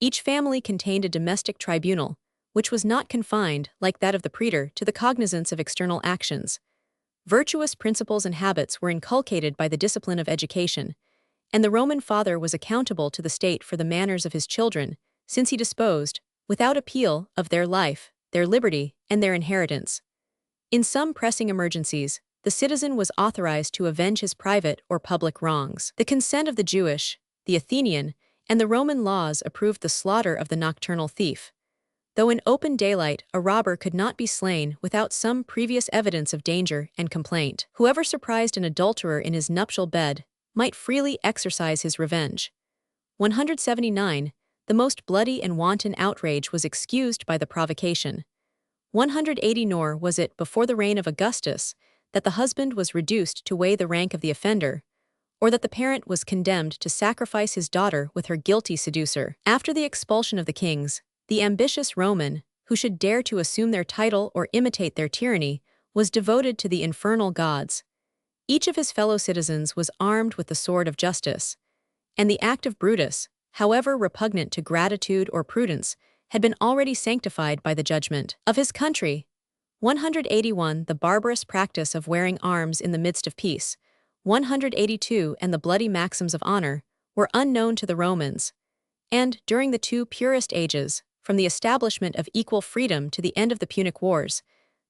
Each family contained a domestic tribunal, which was not confined, like that of the praetor, to the cognizance of external actions. Virtuous principles and habits were inculcated by the discipline of education, and the Roman father was accountable to the state for the manners of his children, since he disposed, without appeal, of their life, their liberty, and their inheritance. In some pressing emergencies, the citizen was authorized to avenge his private or public wrongs. The consent of the Jewish, the Athenian, and the Roman laws approved the slaughter of the nocturnal thief. Though in open daylight a robber could not be slain without some previous evidence of danger and complaint. Whoever surprised an adulterer in his nuptial bed might freely exercise his revenge. 179. The most bloody and wanton outrage was excused by the provocation. 180. Nor was it before the reign of Augustus that the husband was reduced to weigh the rank of the offender, or that the parent was condemned to sacrifice his daughter with her guilty seducer. After the expulsion of the kings, the ambitious Roman, who should dare to assume their title or imitate their tyranny, was devoted to the infernal gods. Each of his fellow citizens was armed with the sword of justice, and the act of Brutus, however repugnant to gratitude or prudence, had been already sanctified by the judgment of his country. 181. The barbarous practice of wearing arms in the midst of peace. 182. And the bloody maxims of honor were unknown to the Romans. And, during the two purest ages, from the establishment of equal freedom to the end of the Punic Wars,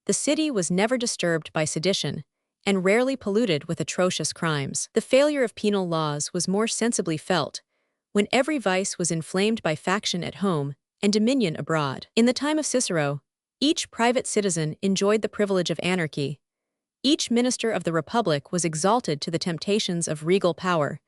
the city was never disturbed by sedition, and rarely polluted with atrocious crimes. The failure of penal laws was more sensibly felt when every vice was inflamed by faction at home and dominion abroad. In the time of Cicero, each private citizen enjoyed the privilege of anarchy. Each minister of the Republic was exalted to the temptations of regal power,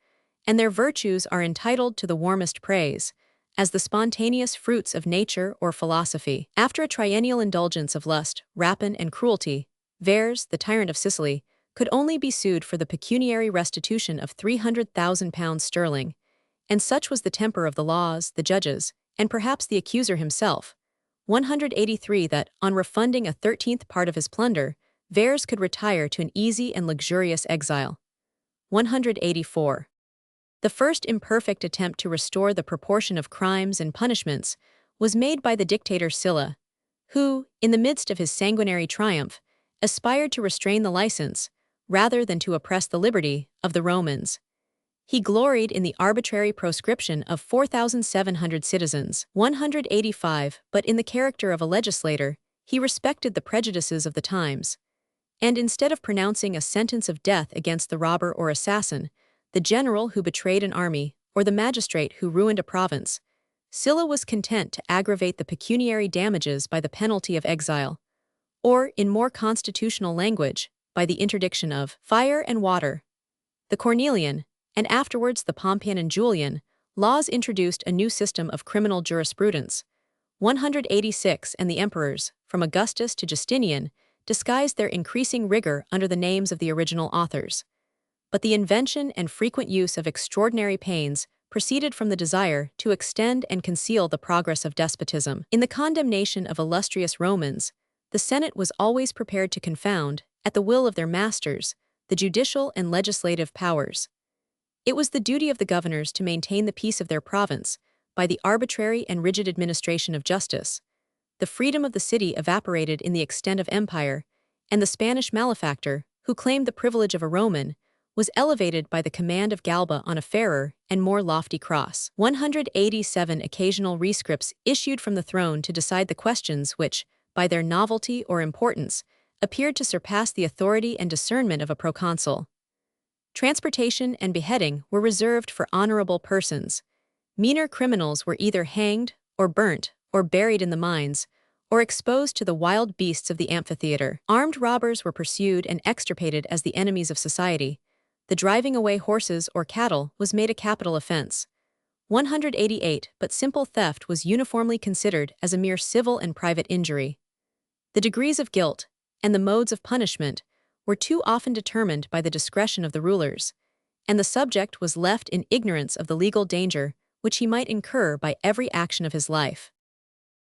and their virtues are entitled to the warmest praise, as the spontaneous fruits of nature or philosophy. After a triennial indulgence of lust, rapine, and cruelty, Verres, the tyrant of Sicily, could only be sued for the pecuniary restitution of £300,000, and such was the temper of the laws, the judges, and perhaps the accuser himself. 183. That, on refunding a 13th part of his plunder, Verres could retire to an easy and luxurious exile. 184. The first imperfect attempt to restore the proportion of crimes and punishments was made by the dictator Sylla, who, in the midst of his sanguinary triumph, aspired to restrain the license, rather than to oppress the liberty, of the Romans. He gloried in the arbitrary proscription of 4,700 citizens. 185. But in the character of a legislator, he respected the prejudices of the times, and instead of pronouncing a sentence of death against the robber or assassin, the general who betrayed an army, or the magistrate who ruined a province, Sylla was content to aggravate the pecuniary damages by the penalty of exile, or, in more constitutional language, by the interdiction of fire and water. The Cornelian, and afterwards the Pompeian and Julian, laws introduced a new system of criminal jurisprudence. 186. And the emperors, from Augustus to Justinian, disguised their increasing rigor under the names of the original authors. But the invention and frequent use of extraordinary pains proceeded from the desire to extend and conceal the progress of despotism. In the condemnation of illustrious Romans, the Senate was always prepared to confound, at the will of their masters, the judicial and legislative powers. It was the duty of the governors to maintain the peace of their province by the arbitrary and rigid administration of justice. The freedom of the city evaporated in the extent of empire, and the Spanish malefactor, who claimed the privilege of a Roman, was elevated by the command of Galba on a fairer and more lofty cross. 187. Occasional rescripts issued from the throne to decide the questions which, by their novelty or importance, appeared to surpass the authority and discernment of a proconsul. Transportation and beheading were reserved for honorable persons. Meaner criminals were either hanged, or burnt, or buried in the mines, or exposed to the wild beasts of the amphitheater. Armed robbers were pursued and extirpated as the enemies of society. The driving away horses or cattle was made a capital offense. 188. But simple theft was uniformly considered as a mere civil and private injury. The degrees of guilt, and the modes of punishment, were too often determined by the discretion of the rulers, and the subject was left in ignorance of the legal danger which he might incur by every action of his life.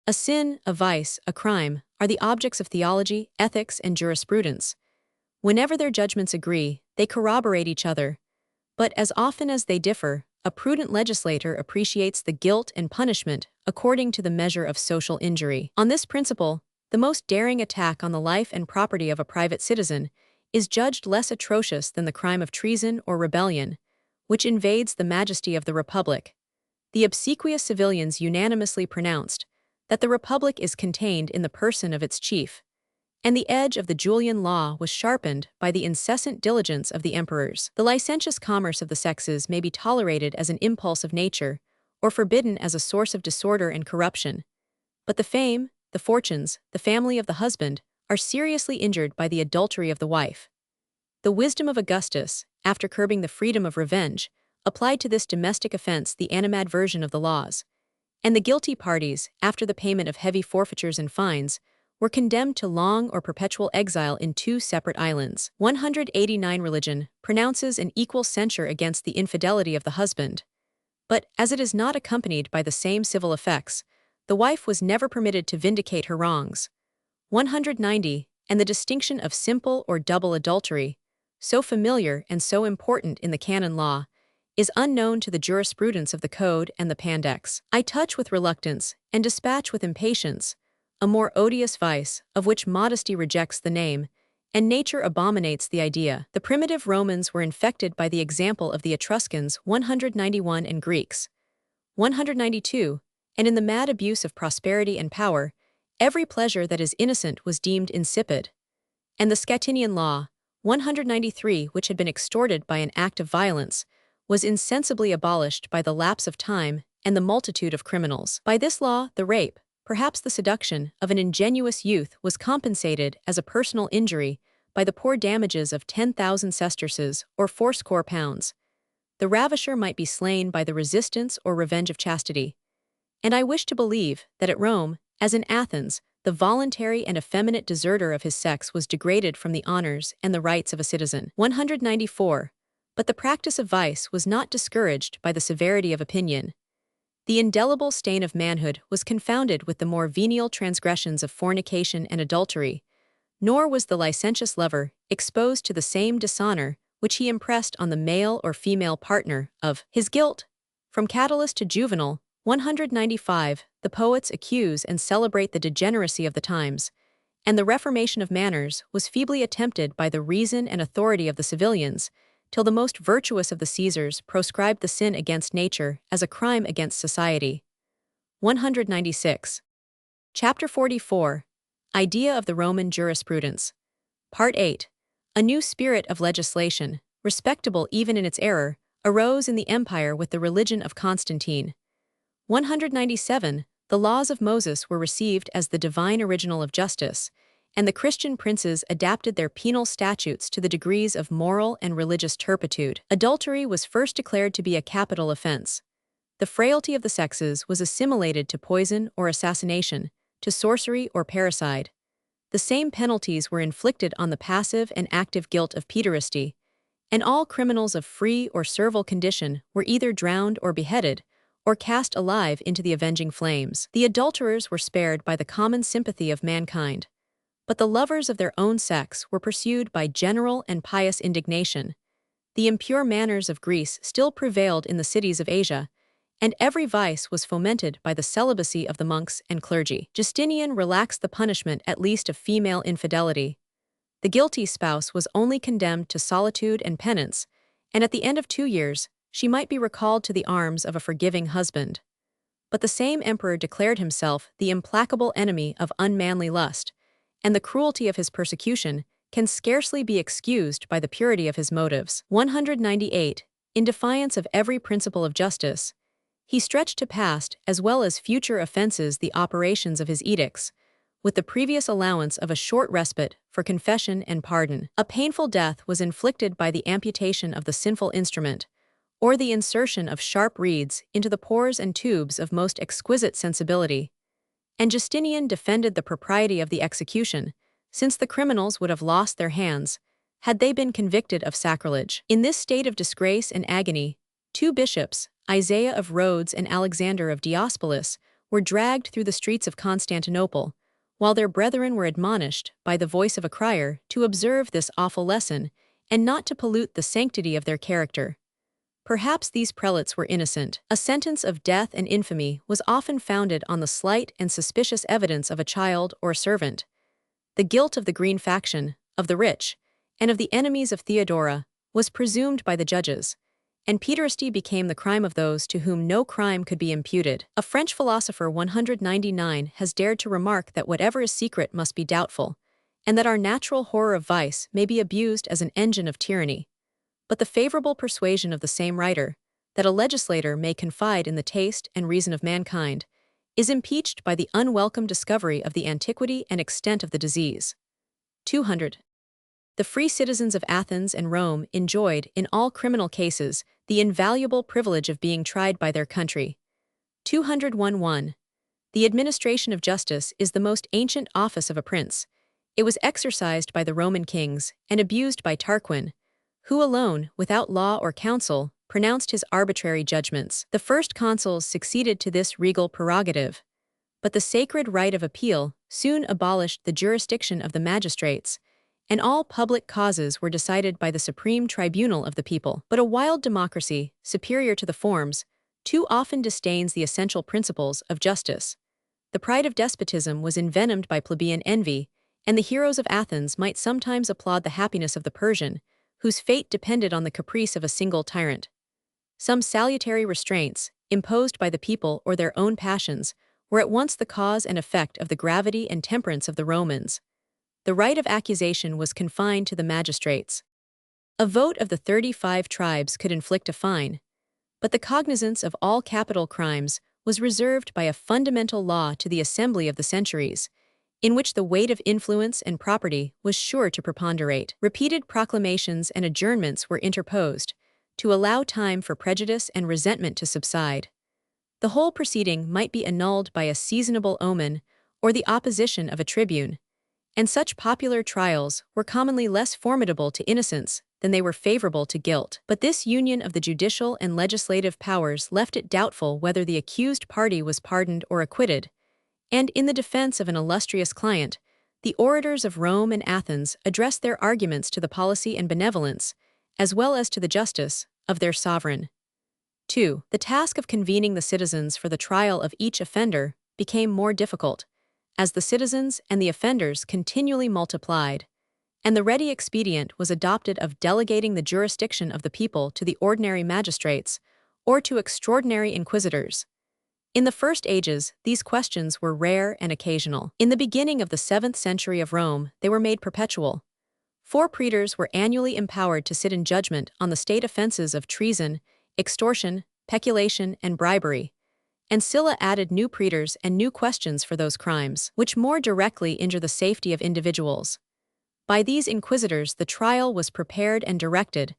A sin, a vice, a crime, are the objects of theology, ethics, and jurisprudence. Whenever their judgments agree, they corroborate each other, but as often as they differ, a prudent legislator appreciates the guilt and punishment according to the measure of social injury. On this principle, the most daring attack on the life and property of a private citizen is judged less atrocious than the crime of treason or rebellion, which invades the majesty of the republic. The obsequious civilians unanimously pronounced that the republic is contained in the person of its chief, and the edge of the Julian law was sharpened by the incessant diligence of the emperors. The licentious commerce of the sexes may be tolerated as an impulse of nature, or forbidden as a source of disorder and corruption, but the fame, the fortunes, the family of the husband are seriously injured by the adultery of the wife. The wisdom of Augustus, after curbing the freedom of revenge, applied to this domestic offense the animadversion of the laws, and the guilty parties, after the payment of heavy forfeitures and fines, were condemned to long or perpetual exile in 2 separate islands. 189 Religion pronounces an equal censure against the infidelity of the husband, but as it is not accompanied by the same civil effects, the wife was never permitted to vindicate her wrongs. 190 And the distinction of simple or double adultery, so familiar and so important in the canon law, is unknown to the jurisprudence of the Code and the Pandex. I touch with reluctance and dispatch with impatience a more odious vice, of which modesty rejects the name, and nature abominates the idea. The primitive Romans were infected by the example of the Etruscans 191 and Greeks 192, and in the mad abuse of prosperity and power, every pleasure that is innocent was deemed insipid. And the Scatinian law 193, which had been extorted by an act of violence, was insensibly abolished by the lapse of time and the multitude of criminals. By this law, the rape, perhaps the seduction, of an ingenuous youth was compensated as a personal injury by the poor damages of 10,000 sesterces or fourscore pounds. The ravisher might be slain by the resistance or revenge of chastity. And I wish to believe that at Rome, as in Athens, the voluntary and effeminate deserter of his sex was degraded from the honors and the rights of a citizen. 194. But the practice of vice was not discouraged by the severity of opinion. The indelible stain of manhood was confounded with the more venial transgressions of fornication and adultery, nor was the licentious lover exposed to the same dishonor which he impressed on the male or female partner of his guilt. From Catullus to Juvenal, 195, the poets accuse and celebrate the degeneracy of the times, and the reformation of manners was feebly attempted by the reason and authority of the civilians, till the most virtuous of the Caesars proscribed the sin against nature as a crime against society. 196. Chapter 44. Idea of the Roman Jurisprudence. Part 8. A new spirit of legislation, respectable even in its error, arose in the empire with the religion of Constantine. 197. The laws of Moses were received as the divine original of justice, and the Christian princes adapted their penal statutes to the degrees of moral and religious turpitude. Adultery was first declared to be a capital offense. The frailty of the sexes was assimilated to poison or assassination, to sorcery or parricide. The same penalties were inflicted on the passive and active guilt of pederasty, and all criminals of free or servile condition were either drowned or beheaded, or cast alive into the avenging flames. The adulterers were spared by the common sympathy of mankind, but the lovers of their own sex were pursued by general and pious indignation. The impure manners of Greece still prevailed in the cities of Asia, and every vice was fomented by the celibacy of the monks and clergy. Justinian relaxed the punishment at least of female infidelity. The guilty spouse was only condemned to solitude and penance, and at the end of 2 years, she might be recalled to the arms of a forgiving husband. But the same emperor declared himself the implacable enemy of unmanly lust, and the cruelty of his persecution can scarcely be excused by the purity of his motives. 198. In defiance of every principle of justice, he stretched to past as well as future offenses the operations of his edicts, with the previous allowance of a short respite for confession and pardon. A painful death was inflicted by the amputation of the sinful instrument, or the insertion of sharp reeds into the pores and tubes of most exquisite sensibility. And Justinian defended the propriety of the execution, since the criminals would have lost their hands had they been convicted of sacrilege. In this state of disgrace and agony, 2 bishops, Isaiah of Rhodes and Alexander of Diospolis, were dragged through the streets of Constantinople, while their brethren were admonished, by the voice of a crier, to observe this awful lesson, and not to pollute the sanctity of their character. Perhaps these prelates were innocent. A sentence of death and infamy was often founded on the slight and suspicious evidence of a child or servant. The guilt of the Green faction, of the rich, and of the enemies of Theodora was presumed by the judges, and pederasty became the crime of those to whom no crime could be imputed. A French philosopher 199 has dared to remark that whatever is secret must be doubtful, and that our natural horror of vice may be abused as an engine of tyranny. But the favorable persuasion of the same writer, that a legislator may confide in the taste and reason of mankind, is impeached by the unwelcome discovery of the antiquity and extent of the disease. 200. The free citizens of Athens and Rome enjoyed, in all criminal cases, the invaluable privilege of being tried by their country. 201. The administration of justice is the most ancient office of a prince. It was exercised by the Roman kings and abused by Tarquin, who alone, without law or council, pronounced his arbitrary judgments. The first consuls succeeded to this regal prerogative, but the sacred right of appeal soon abolished the jurisdiction of the magistrates, and all public causes were decided by the supreme tribunal of the people. But a wild democracy, superior to the forms, too often disdains the essential principles of justice. The pride of despotism was envenomed by plebeian envy, and the heroes of Athens might sometimes applaud the happiness of the Persian, whose fate depended on the caprice of a single tyrant. Some salutary restraints, imposed by the people or their own passions, were at once the cause and effect of the gravity and temperance of the Romans. The right of accusation was confined to the magistrates. A vote of the 35 tribes could inflict a fine, but the cognizance of all capital crimes was reserved by a fundamental law to the assembly of the centuries, in which the weight of influence and property was sure to preponderate. Repeated proclamations and adjournments were interposed, to allow time for prejudice and resentment to subside. The whole proceeding might be annulled by a seasonable omen or the opposition of a tribune, and such popular trials were commonly less formidable to innocence than they were favorable to guilt. But this union of the judicial and legislative powers left it doubtful whether the accused party was pardoned or acquitted, and in the defense of an illustrious client, the orators of Rome and Athens addressed their arguments to the policy and benevolence, as well as to the justice, of their sovereign. 2. The task of convening the citizens for the trial of each offender became more difficult, as the citizens and the offenders continually multiplied, and the ready expedient was adopted of delegating the jurisdiction of the people to the ordinary magistrates, or to extraordinary inquisitors. In the first ages, these questions were rare and occasional. In the beginning of the 7th century of Rome, they were made perpetual. 4 praetors were annually empowered to sit in judgment on the state offenses of treason, extortion, peculation, and bribery, and Sylla added new praetors and new questions for those crimes, which more directly injure the safety of individuals. By these inquisitors the trial was prepared and directed,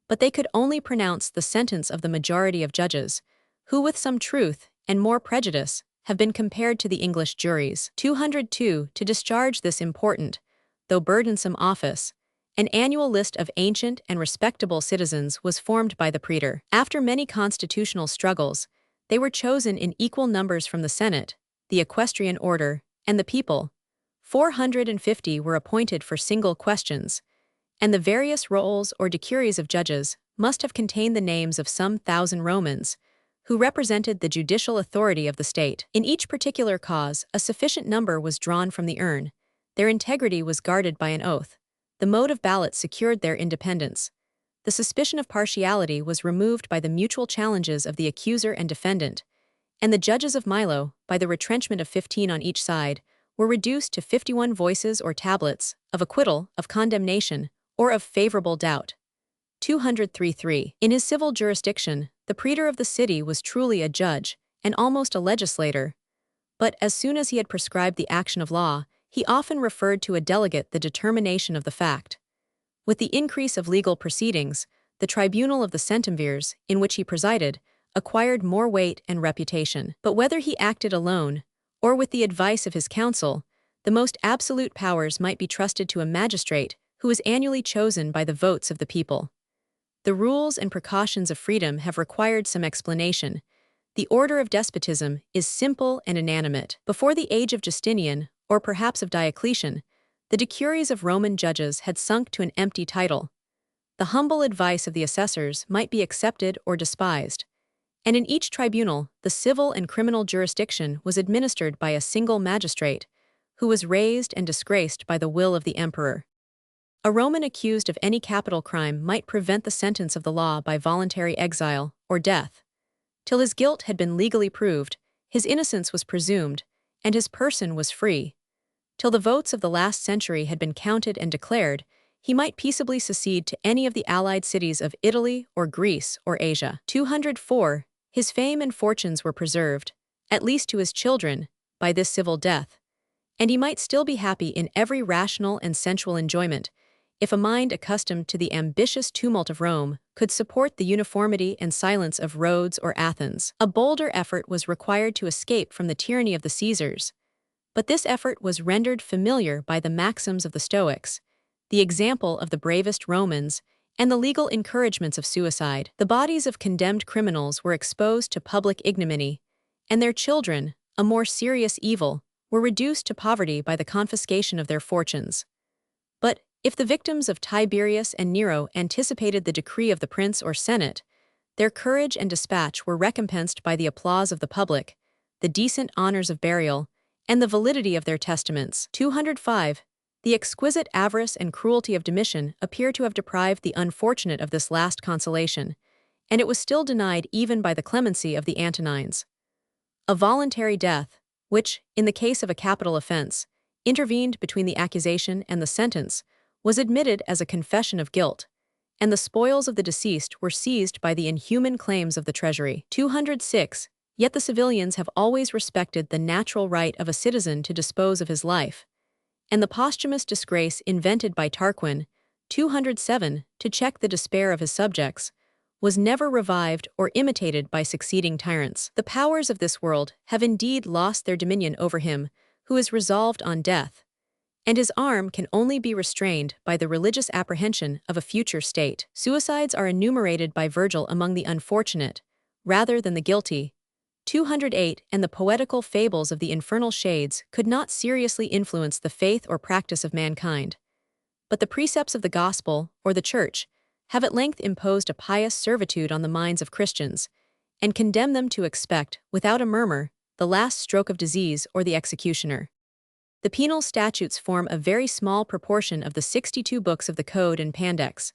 but they could only pronounce the sentence of the majority of judges, who with some truth and more prejudice have been compared to the English juries. 202. To discharge this important, though burdensome office, an annual list of ancient and respectable citizens was formed by the praetor. After many constitutional struggles, they were chosen in equal numbers from the Senate, the equestrian order, and the people. 450 were appointed for single questions, and the various rolls or decuries of judges must have contained the names of some 1,000 Romans, who represented the judicial authority of the state. In each particular cause, a sufficient number was drawn from the urn. Their integrity was guarded by an oath. The mode of ballot secured their independence. The suspicion of partiality was removed by the mutual challenges of the accuser and defendant, and the judges of Milo, by the retrenchment of 15 on each side, were reduced to 51 voices or tablets, of acquittal, of condemnation, or of favorable doubt. 203.3. In his civil jurisdiction, the praetor of the city was truly a judge, and almost a legislator, but as soon as he had prescribed the action of law, he often referred to a delegate the determination of the fact. With the increase of legal proceedings, the tribunal of the centumvirs, in which he presided, acquired more weight and reputation. But whether he acted alone, or with the advice of his council, the most absolute powers might be trusted to a magistrate who was annually chosen by the votes of the people. The rules and precautions of freedom have required some explanation. The order of despotism is simple and inanimate. Before the age of Justinian, or perhaps of Diocletian, the decuries of Roman judges had sunk to an empty title. the humble advice of the assessors might be accepted or despised. And in each tribunal, the civil and criminal jurisdiction was administered by a single magistrate, who was raised and disgraced by the will of the emperor. A Roman accused of any capital crime might prevent the sentence of the law by voluntary exile or death. Till his guilt had been legally proved, his innocence was presumed, and his person was free. Till the votes of the last century had been counted and declared, he might peaceably secede to any of the allied cities of Italy or Greece or Asia. 204. His fame and fortunes were preserved, at least to his children, by this civil death, and he might still be happy in every rational and sensual enjoyment, if a mind accustomed to the ambitious tumult of Rome could support the uniformity and silence of Rhodes or Athens. A bolder effort was required to escape from the tyranny of the Caesars, but this effort was rendered familiar by the maxims of the Stoics, the example of the bravest Romans, and the legal encouragements of suicide. The bodies of condemned criminals were exposed to public ignominy, and their children, a more serious evil, were reduced to poverty by the confiscation of their fortunes. But, if the victims of Tiberius and Nero anticipated the decree of the prince or senate, their courage and dispatch were recompensed by the applause of the public, the decent honors of burial, and the validity of their testaments. 205. The exquisite avarice and cruelty of Domitian appear to have deprived the unfortunate of this last consolation, and it was still denied even by the clemency of the Antonines. A voluntary death, which, in the case of a capital offense, intervened between the accusation and the sentence, was admitted as a confession of guilt, and the spoils of the deceased were seized by the inhuman claims of the treasury. 206. Yet the civilians have always respected the natural right of a citizen to dispose of his life, and the posthumous disgrace invented by Tarquin, 207, to check the despair of his subjects, was never revived or imitated by succeeding tyrants. The powers of this world have indeed lost their dominion over him who is resolved on death, and his arm can only be restrained by the religious apprehension of a future state. Suicides are enumerated by Virgil among the unfortunate, rather than the guilty. 208. And the poetical fables of the infernal shades could not seriously influence the faith or practice of mankind. But the precepts of the gospel, or the church, have at length imposed a pious servitude on the minds of Christians, and condemn them to expect, without a murmur, the last stroke of disease or the executioner. The penal statutes form a very small proportion of the 62 books of the Code and Pandex,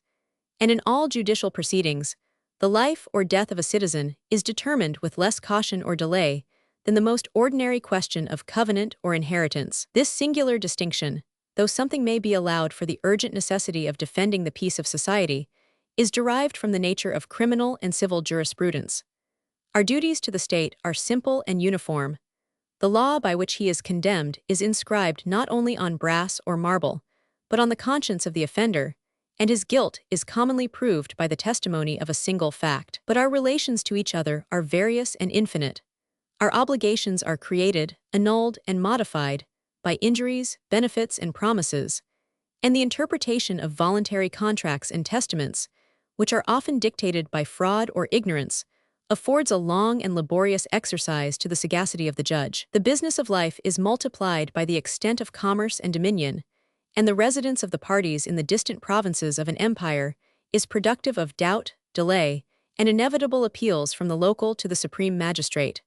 and in all judicial proceedings, the life or death of a citizen is determined with less caution or delay than the most ordinary question of covenant or inheritance. This singular distinction, though something may be allowed for the urgent necessity of defending the peace of society, is derived from the nature of criminal and civil jurisprudence. Our duties to the state are simple and uniform. The law by which he is condemned is inscribed not only on brass or marble, but on the conscience of the offender, and his guilt is commonly proved by the testimony of a single fact. But our relations to each other are various and infinite. Our obligations are created, annulled, and modified by injuries, benefits, and promises, and the interpretation of voluntary contracts and testaments, which are often dictated by fraud or ignorance, affords a long and laborious exercise to the sagacity of the judge. The business of life is multiplied by the extent of commerce and dominion, and the residence of the parties in the distant provinces of an empire is productive of doubt, delay, and inevitable appeals from the local to the supreme magistrate.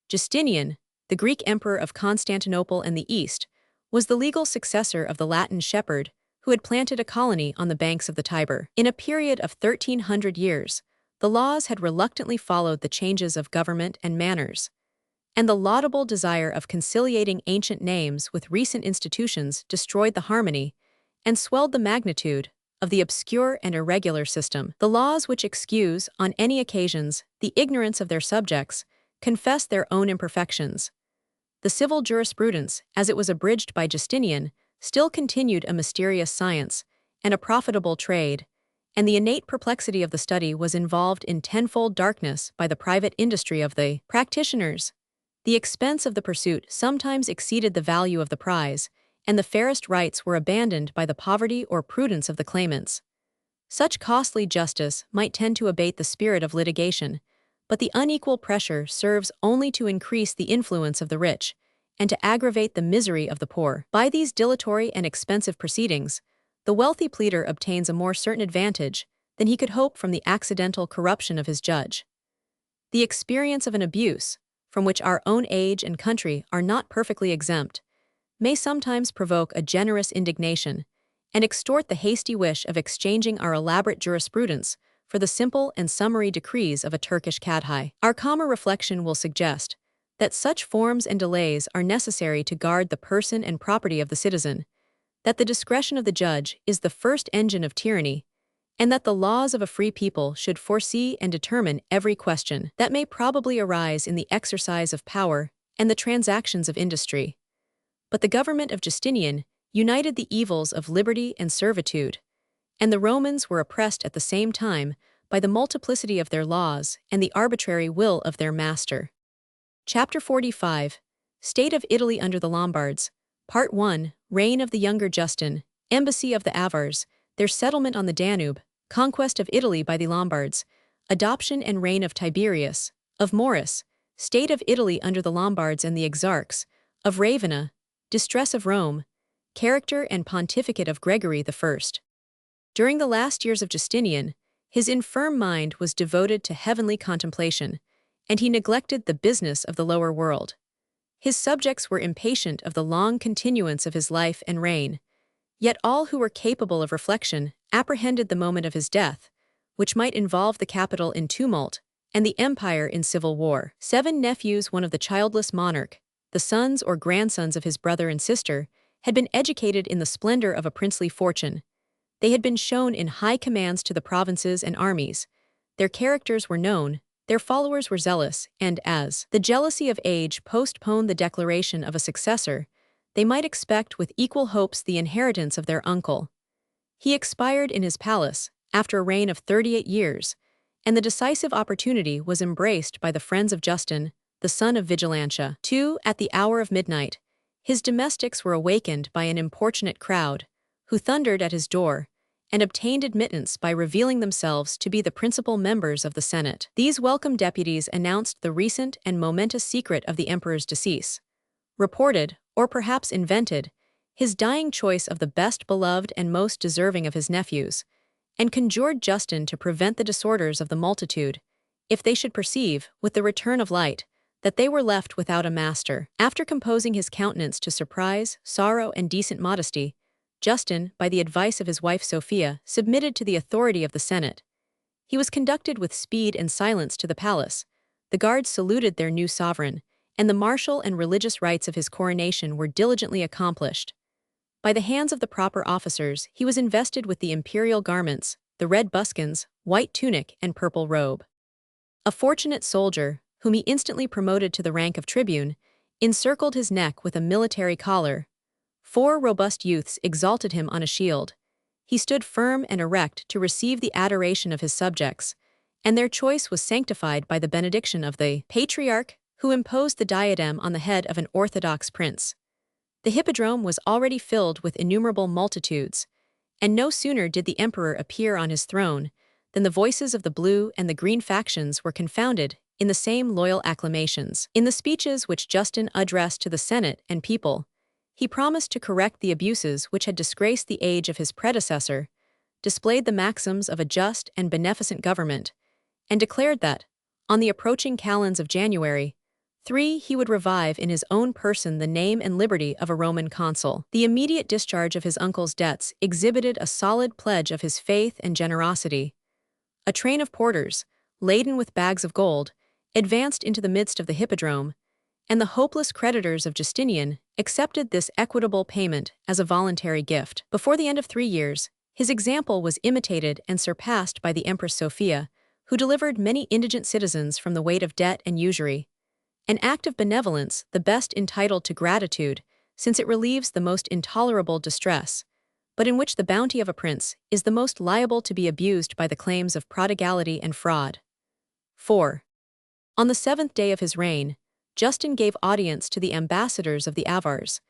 Justinian, the Greek emperor of Constantinople and the East, was the legal successor of the Latin shepherd who had planted a colony on the banks of the Tiber. In a period of 1,300 years, the laws had reluctantly followed the changes of government and manners, and the laudable desire of conciliating ancient names with recent institutions destroyed the harmony and swelled the magnitude of the obscure and irregular system. The laws which excuse, on any occasions, the ignorance of their subjects confess their own imperfections. The civil jurisprudence, as it was abridged by Justinian, still continued a mysterious science and a profitable trade, and the innate perplexity of the study was involved in tenfold darkness by the private industry of the practitioners. The expense of the pursuit sometimes exceeded the value of the prize, and the fairest rights were abandoned by the poverty or prudence of the claimants. Such costly justice might tend to abate the spirit of litigation, but the unequal pressure serves only to increase the influence of the rich, and to aggravate the misery of the poor. By these dilatory and expensive proceedings, the wealthy pleader obtains a more certain advantage than he could hope from the accidental corruption of his judge. The experience of an abuse, from which our own age and country are not perfectly exempt, may sometimes provoke a generous indignation and extort the hasty wish of exchanging our elaborate jurisprudence for the simple and summary decrees of a Turkish cadhi. Our calmer reflection will suggest that such forms and delays are necessary to guard the person and property of the citizen, that the discretion of the judge is the first engine of tyranny, and that the laws of a free people should foresee and determine every question that may probably arise in the exercise of power and the transactions of industry. But the government of Justinian united the evils of liberty and servitude, and the Romans were oppressed at the same time by the multiplicity of their laws and the arbitrary will of their master. Chapter 45. State of Italy under the Lombards. Part 1. Reign of the younger Justin, embassy of the Avars, their settlement on the Danube, conquest of Italy by the Lombards, adoption and reign of Tiberius, of Maurus, state of Italy under the Lombards and the Exarchs, of Ravenna, distress of Rome, character and pontificate of Gregory I. During the last years of Justinian, his infirm mind was devoted to heavenly contemplation, and he neglected the business of the lower world. His subjects were impatient of the long continuance of his life and reign, yet all who were capable of reflection apprehended the moment of his death, which might involve the capital in tumult and the empire in civil war. 7 nephews, one of the childless monarch, the sons or grandsons of his brother and sister, had been educated in the splendor of a princely fortune. They had been shown in high commands to the provinces and armies. Their characters were known, their followers were zealous, and as the jealousy of age postponed the declaration of a successor, they might expect with equal hopes the inheritance of their uncle. He expired in his palace, after a reign of 38 years, and the decisive opportunity was embraced by the friends of Justin, the son of Vigilantia. 2. At the hour of midnight, his domestics were awakened by an importunate crowd, who thundered at his door, and obtained admittance by revealing themselves to be the principal members of the Senate. These welcome deputies announced the recent and momentous secret of the emperor's decease. Reported, or perhaps invented, his dying choice of the best beloved and most deserving of his nephews, and conjured Justin to prevent the disorders of the multitude, if they should perceive, with the return of light, that they were left without a master. After composing his countenance to surprise, sorrow, and decent modesty, Justin, by the advice of his wife Sophia, submitted to the authority of the Senate. He was conducted with speed and silence to the palace. The guards saluted their new sovereign, and the martial and religious rites of his coronation were diligently accomplished. By the hands of the proper officers, he was invested with the imperial garments, the red buskins, white tunic, and purple robe. A fortunate soldier, whom he instantly promoted to the rank of tribune, encircled his neck with a military collar. 4 robust youths exalted him on a shield. He stood firm and erect to receive the adoration of his subjects, and their choice was sanctified by the benediction of the patriarch, who imposed the diadem on the head of an orthodox prince. The hippodrome was already filled with innumerable multitudes, and no sooner did the emperor appear on his throne than the voices of the blue and the green factions were confounded in the same loyal acclamations. In the speeches which Justin addressed to the Senate and people, he promised to correct the abuses which had disgraced the age of his predecessor, displayed the maxims of a just and beneficent government, and declared that, on the approaching calends of January, 3. He would revive in his own person the name and liberty of a Roman consul. The immediate discharge of his uncle's debts exhibited a solid pledge of his faith and generosity. A train of porters, laden with bags of gold, advanced into the midst of the hippodrome, and the hopeless creditors of Justinian accepted this equitable payment as a voluntary gift. Before the end of 3 years, his example was imitated and surpassed by the Empress Sophia, who delivered many indigent citizens from the weight of debt and usury. An act of benevolence, the best entitled to gratitude, since it relieves the most intolerable distress, but in which the bounty of a prince is the most liable to be abused by the claims of prodigality and fraud. 4. On the 7th day of his reign, Justin gave audience to the ambassadors of the Avars,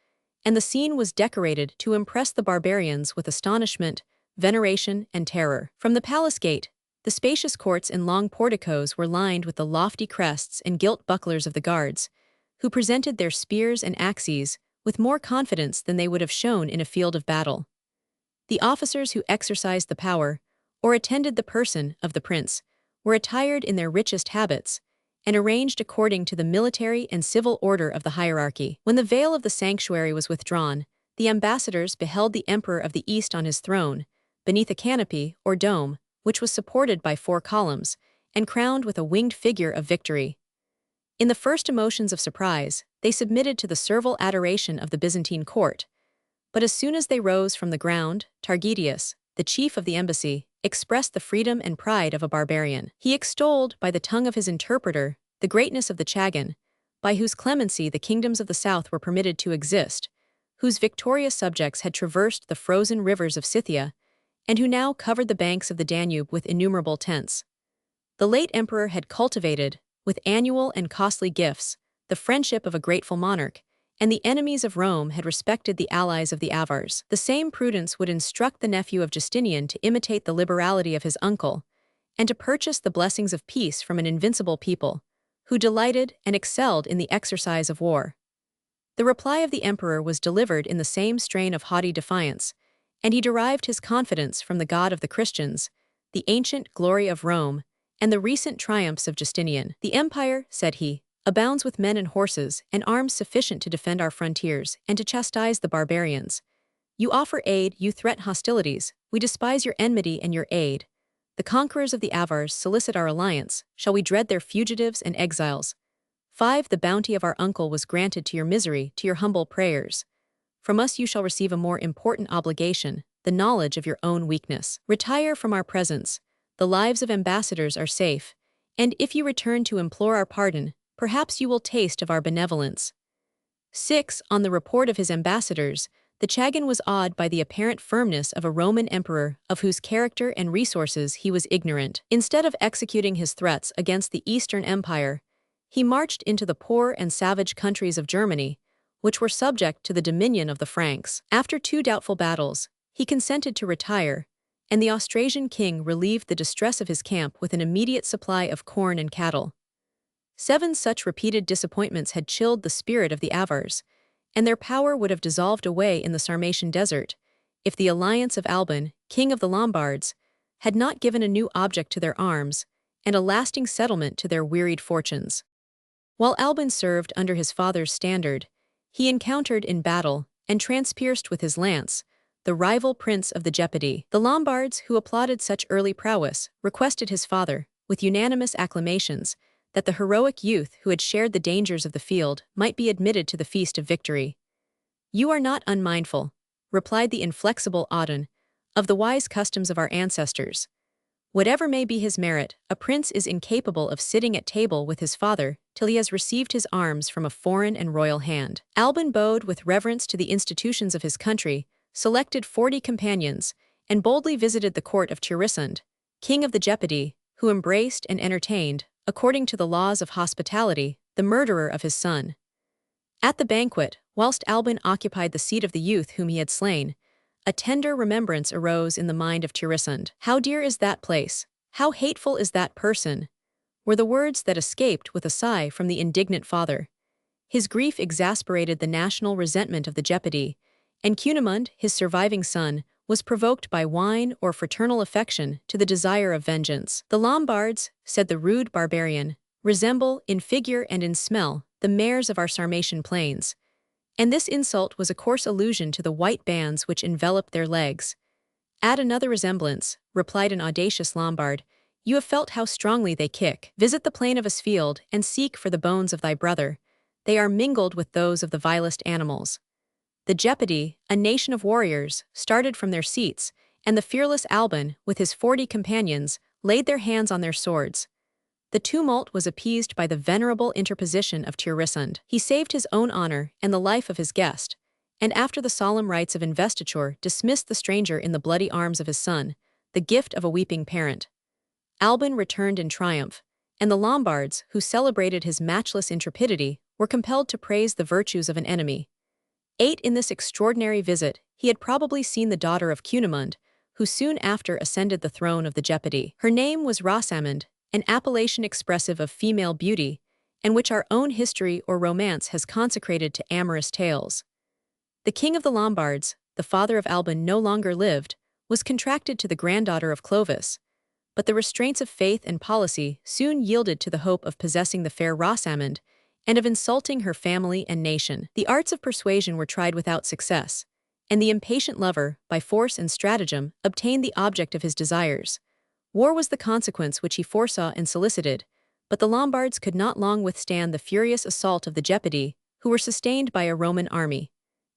and the scene was decorated to impress the barbarians with astonishment, veneration, and terror. From the palace gate, the spacious courts and long porticos were lined with the lofty crests and gilt bucklers of the guards, who presented their spears and axes with more confidence than they would have shown in a field of battle. The officers who exercised the power, or attended the person of the prince, were attired in their richest habits, and arranged according to the military and civil order of the hierarchy. When the veil of the sanctuary was withdrawn, the ambassadors beheld the emperor of the East on his throne, beneath a canopy, or dome, which was supported by 4 columns, and crowned with a winged figure of victory. In the first emotions of surprise, they submitted to the servile adoration of the Byzantine court. But as soon as they rose from the ground, Targetius, the chief of the embassy, expressed the freedom and pride of a barbarian. He extolled, by the tongue of his interpreter, the greatness of the Chagan, by whose clemency the kingdoms of the south were permitted to exist, whose victorious subjects had traversed the frozen rivers of Scythia, and who now covered the banks of the Danube with innumerable tents. The late emperor had cultivated, with annual and costly gifts, the friendship of a grateful monarch, and the enemies of Rome had respected the allies of the Avars. The same prudence would instruct the nephew of Justinian to imitate the liberality of his uncle, and to purchase the blessings of peace from an invincible people, who delighted and excelled in the exercise of war. The reply of the emperor was delivered in the same strain of haughty defiance, and he derived his confidence from the God of the Christians, the ancient glory of Rome, and the recent triumphs of Justinian. "The empire," said he, "abounds with men and horses and arms sufficient to defend our frontiers and to chastise the barbarians. You offer aid, you threaten hostilities, we despise your enmity and your aid. The conquerors of the Avars solicit our alliance, shall we dread their fugitives and exiles? 5. The bounty of our uncle was granted to your misery, to your humble prayers. From us you shall receive a more important obligation, the knowledge of your own weakness. Retire from our presence, the lives of ambassadors are safe, and if you return to implore our pardon, perhaps you will taste of our benevolence." 6. On the report of his ambassadors, the Chagan was awed by the apparent firmness of a Roman emperor of whose character and resources he was ignorant. Instead of executing his threats against the Eastern Empire, he marched into the poor and savage countries of Germany, which were subject to the dominion of the Franks. After 2 doubtful battles, he consented to retire, and the Austrasian king relieved the distress of his camp with an immediate supply of corn and cattle. 7. Such repeated disappointments had chilled the spirit of the Avars, and their power would have dissolved away in the Sarmatian desert, if the alliance of Alban, king of the Lombards, had not given a new object to their arms, and a lasting settlement to their wearied fortunes. While Alban served under his father's standard, he encountered in battle, and transpierced with his lance, the rival prince of the Gepidae. The Lombards, who applauded such early prowess, requested his father, with unanimous acclamations, that the heroic youth who had shared the dangers of the field might be admitted to the feast of victory. "You are not unmindful," replied the inflexible Audun, "of the wise customs of our ancestors. Whatever may be his merit, a prince is incapable of sitting at table with his father till he has received his arms from a foreign and royal hand." Alban bowed with reverence to the institutions of his country, selected 40 companions, and boldly visited the court of Tirisund, king of the Gepidae, who embraced and entertained, according to the laws of hospitality, the murderer of his son. At the banquet, whilst Alban occupied the seat of the youth whom he had slain, a tender remembrance arose in the mind of Tirisund. "How dear is that place! How hateful is that person!" were the words that escaped with a sigh from the indignant father. His grief exasperated the national resentment of the Gepidae, and Cunimund, his surviving son, was provoked by wine or fraternal affection to the desire of vengeance. "The Lombards," said the rude barbarian, "resemble, in figure and in smell, the mares of our Sarmatian plains." And this insult was a coarse allusion to the white bands which enveloped their legs. "Add another resemblance," replied an audacious Lombard, "you have felt how strongly they kick. Visit the plain of Asfield and seek for the bones of thy brother. They are mingled with those of the vilest animals." The Gepidae, a nation of warriors, started from their seats, and the fearless Alban, with his 40 companions, laid their hands on their swords. The tumult was appeased by the venerable interposition of Tirisund. He saved his own honor and the life of his guest, and after the solemn rites of investiture dismissed the stranger in the bloody arms of his son, the gift of a weeping parent. Alban returned in triumph, and the Lombards, who celebrated his matchless intrepidity, were compelled to praise the virtues of an enemy. 8. In this extraordinary visit, he had probably seen the daughter of Cunimund, who soon after ascended the throne of the Gepidae. Her name was Rosamund, an appellation expressive of female beauty, and which our own history or romance has consecrated to amorous tales. The king of the Lombards, the father of Alban, no longer lived, was contracted to the granddaughter of Clovis, but the restraints of faith and policy soon yielded to the hope of possessing the fair Rosamond and of insulting her family and nation. The arts of persuasion were tried without success, and the impatient lover, by force and stratagem, obtained the object of his desires. War was the consequence which he foresaw and solicited, but the Lombards could not long withstand the furious assault of the Gepidae, who were sustained by a Roman army.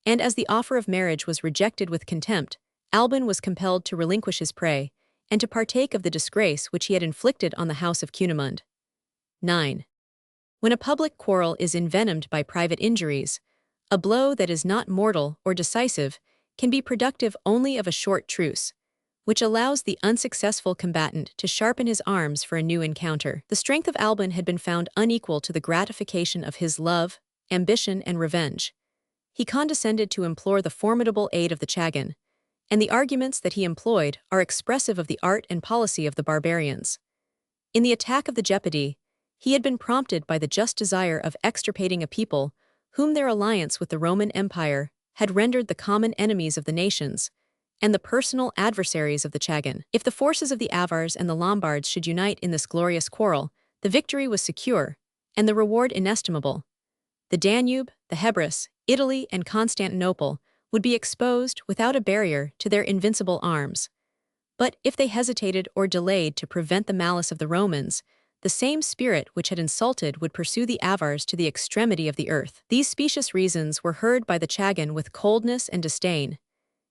And as the offer of marriage was rejected with contempt, Alban was compelled to relinquish his prey, and to partake of the disgrace which he had inflicted on the house of Cunimund. 9. When a public quarrel is envenomed by private injuries, a blow that is not mortal or decisive can be productive only of a short truce, which allows the unsuccessful combatant to sharpen his arms for a new encounter. The strength of Alban had been found unequal to the gratification of his love, ambition, and revenge. He condescended to implore the formidable aid of the Chagan, and the arguments that he employed are expressive of the art and policy of the barbarians. In the attack of the Gepidae, he had been prompted by the just desire of extirpating a people whom their alliance with the Roman Empire had rendered the common enemies of the nations and the personal adversaries of the Chagan. If the forces of the Avars and the Lombards should unite in this glorious quarrel, the victory was secure, and the reward inestimable. The Danube, the Hebrus, Italy, and Constantinople would be exposed without a barrier to their invincible arms. But if they hesitated or delayed to prevent the malice of the Romans, the same spirit which had insulted would pursue the Avars to the extremity of the earth. These specious reasons were heard by the Chagan with coldness and disdain.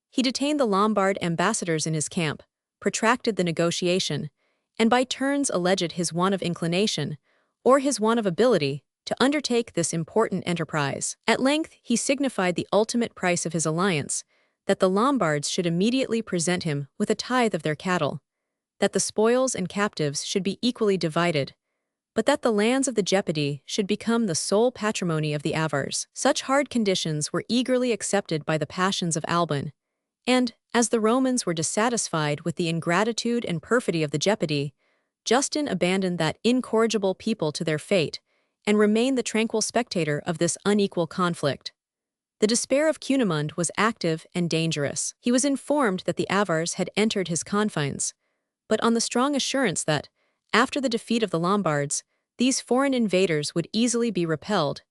He detained the Lombard ambassadors in his camp, protracted the negotiation, and by turns alleged his want of inclination, or his want of ability, to undertake this important enterprise. At length he signified the ultimate price of his alliance, that the Lombards should immediately present him with a tithe of their cattle, that the spoils and captives should be equally divided, but that the lands of the Gepidae should become the sole patrimony of the Avars. Such hard conditions were eagerly accepted by the passions of Alban, and, as the Romans were dissatisfied with the ingratitude and perfidy of the Gepidae, Justin abandoned that incorrigible people to their fate, and remained the tranquil spectator of this unequal conflict. The despair of Cunimund was active and dangerous. He was informed that the Avars had entered his confines, but on the strong assurance that, after the defeat of the Lombards, these foreign invaders would easily be repelled,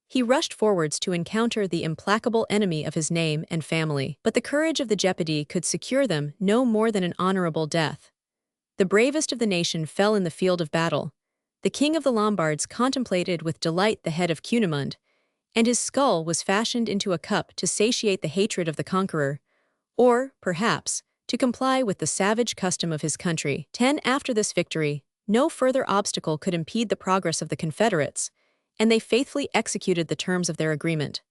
he rushed forwards to encounter the implacable enemy of his name and family. But the courage of the Gepidae could secure them no more than an honorable death. The bravest of the nation fell in the field of battle. The king of the Lombards contemplated with delight the head of Cunimund, and his skull was fashioned into a cup to satiate the hatred of the conqueror, or, perhaps, to comply with the savage custom of his country. 10. After this victory, no further obstacle could impede the progress of the Confederates, and they faithfully executed the terms of their agreement.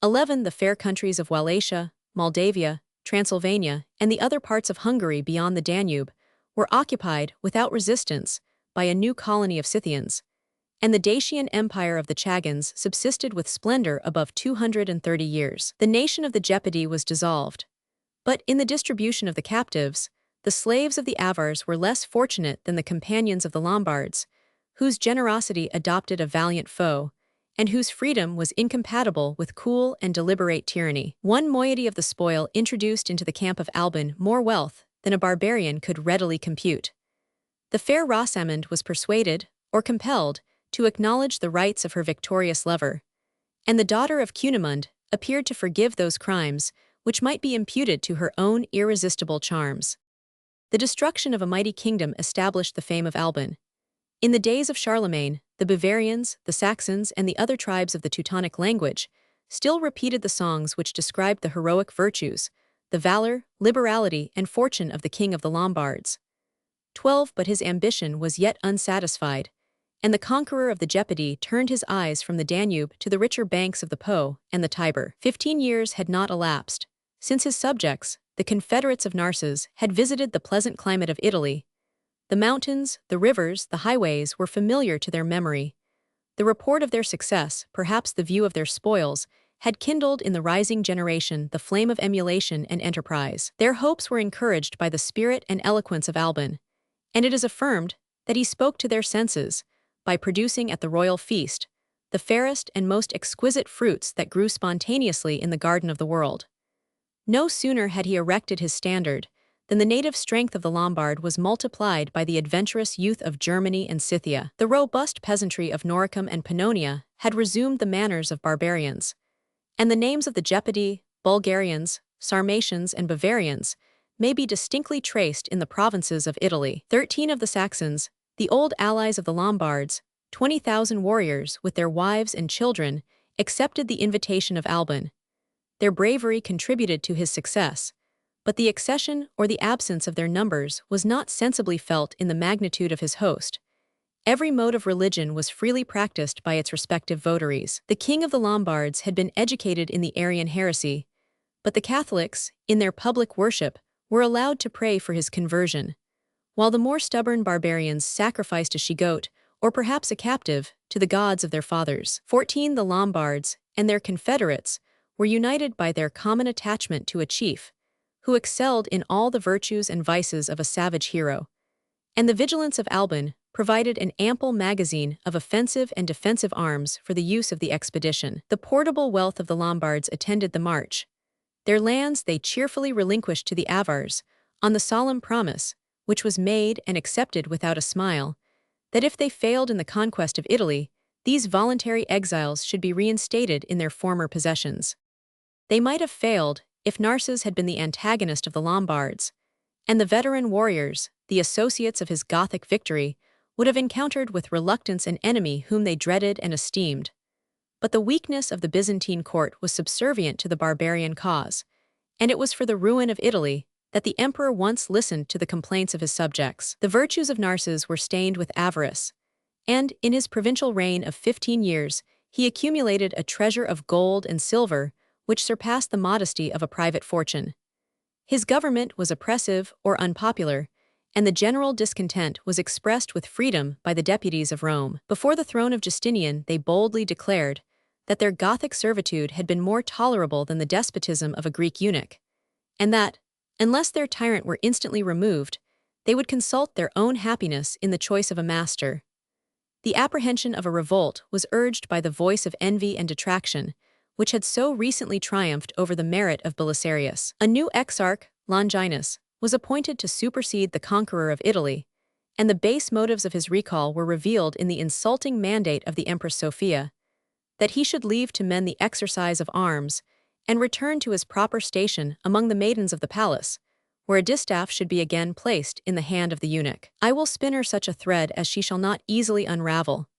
11. The fair countries of Wallachia, Moldavia, Transylvania, and the other parts of Hungary beyond the Danube were occupied without resistance by a new colony of Scythians, and the Dacian Empire of the Chagans subsisted with splendor above 230 years. The nation of the Gepidae was dissolved. But in the distribution of the captives, the slaves of the Avars were less fortunate than the companions of the Lombards, whose generosity adopted a valiant foe, and whose freedom was incompatible with cool and deliberate tyranny. One moiety of the spoil introduced into the camp of Alban more wealth than a barbarian could readily compute. The fair Rosamond was persuaded, or compelled, to acknowledge the rights of her victorious lover, and the daughter of Cunimund appeared to forgive those crimes which might be imputed to her own irresistible charms. The destruction of a mighty kingdom established the fame of Alban. In the days of Charlemagne, the Bavarians, the Saxons, and the other tribes of the Teutonic language still repeated the songs which described the heroic virtues, the valor, liberality, and fortune of the king of the Lombards. 12. But his ambition was yet unsatisfied, and the conqueror of the Gepidae turned his eyes from the Danube to the richer banks of the Po and the Tiber. 15 years had not elapsed since his subjects, the Confederates of Narses, had visited the pleasant climate of Italy. The mountains, the rivers, the highways were familiar to their memory. The report of their success, perhaps the view of their spoils, had kindled in the rising generation the flame of emulation and enterprise. Their hopes were encouraged by the spirit and eloquence of Alban, and it is affirmed that he spoke to their senses by producing at the royal feast the fairest and most exquisite fruits that grew spontaneously in the garden of the world. No sooner had he erected his standard then the native strength of the Lombard was multiplied by the adventurous youth of Germany and Scythia. The robust peasantry of Noricum and Pannonia had resumed the manners of barbarians, and the names of the Gepidi, Bulgarians, Sarmatians, and Bavarians may be distinctly traced in the provinces of Italy. 13 of the Saxons, the old allies of the Lombards, 20,000 warriors with their wives and children, accepted the invitation of Alban. Their bravery contributed to his success, but the accession or the absence of their numbers was not sensibly felt in the magnitude of his host. Every mode of religion was freely practiced by its respective votaries. The king of the Lombards had been educated in the Arian heresy, but the Catholics, in their public worship, were allowed to pray for his conversion, while the more stubborn barbarians sacrificed a she-goat, or perhaps a captive, to the gods of their fathers. 14 The Lombards and their confederates were united by their common attachment to a chief, who excelled in all the virtues and vices of a savage hero, and the vigilance of Alban provided an ample magazine of offensive and defensive arms for the use of the expedition. The portable wealth of the Lombards attended the march. Their lands they cheerfully relinquished to the Avars, on the solemn promise, which was made and accepted without a smile, that if they failed in the conquest of Italy, these voluntary exiles should be reinstated in their former possessions. They might have failed if Narses had been the antagonist of the Lombards, and the veteran warriors, the associates of his Gothic victory, would have encountered with reluctance an enemy whom they dreaded and esteemed. But the weakness of the Byzantine court was subservient to the barbarian cause, and it was for the ruin of Italy that the emperor once listened to the complaints of his subjects. The virtues of Narses were stained with avarice, and, in his provincial reign of 15 years, he accumulated a treasure of gold and silver which surpassed the modesty of a private fortune. His government was oppressive or unpopular, and the general discontent was expressed with freedom by the deputies of Rome. Before the throne of Justinian, they boldly declared that their Gothic servitude had been more tolerable than the despotism of a Greek eunuch, and that, unless their tyrant were instantly removed, they would consult their own happiness in the choice of a master. The apprehension of a revolt was urged by the voice of envy and detraction, which had so recently triumphed over the merit of Belisarius. A new exarch, Longinus, was appointed to supersede the conqueror of Italy, and the base motives of his recall were revealed in the insulting mandate of the Empress Sophia, that he should leave to men the exercise of arms and return to his proper station among the maidens of the palace, where a distaff should be again placed in the hand of the eunuch. "I will spin her such a thread as she shall not easily unravel,"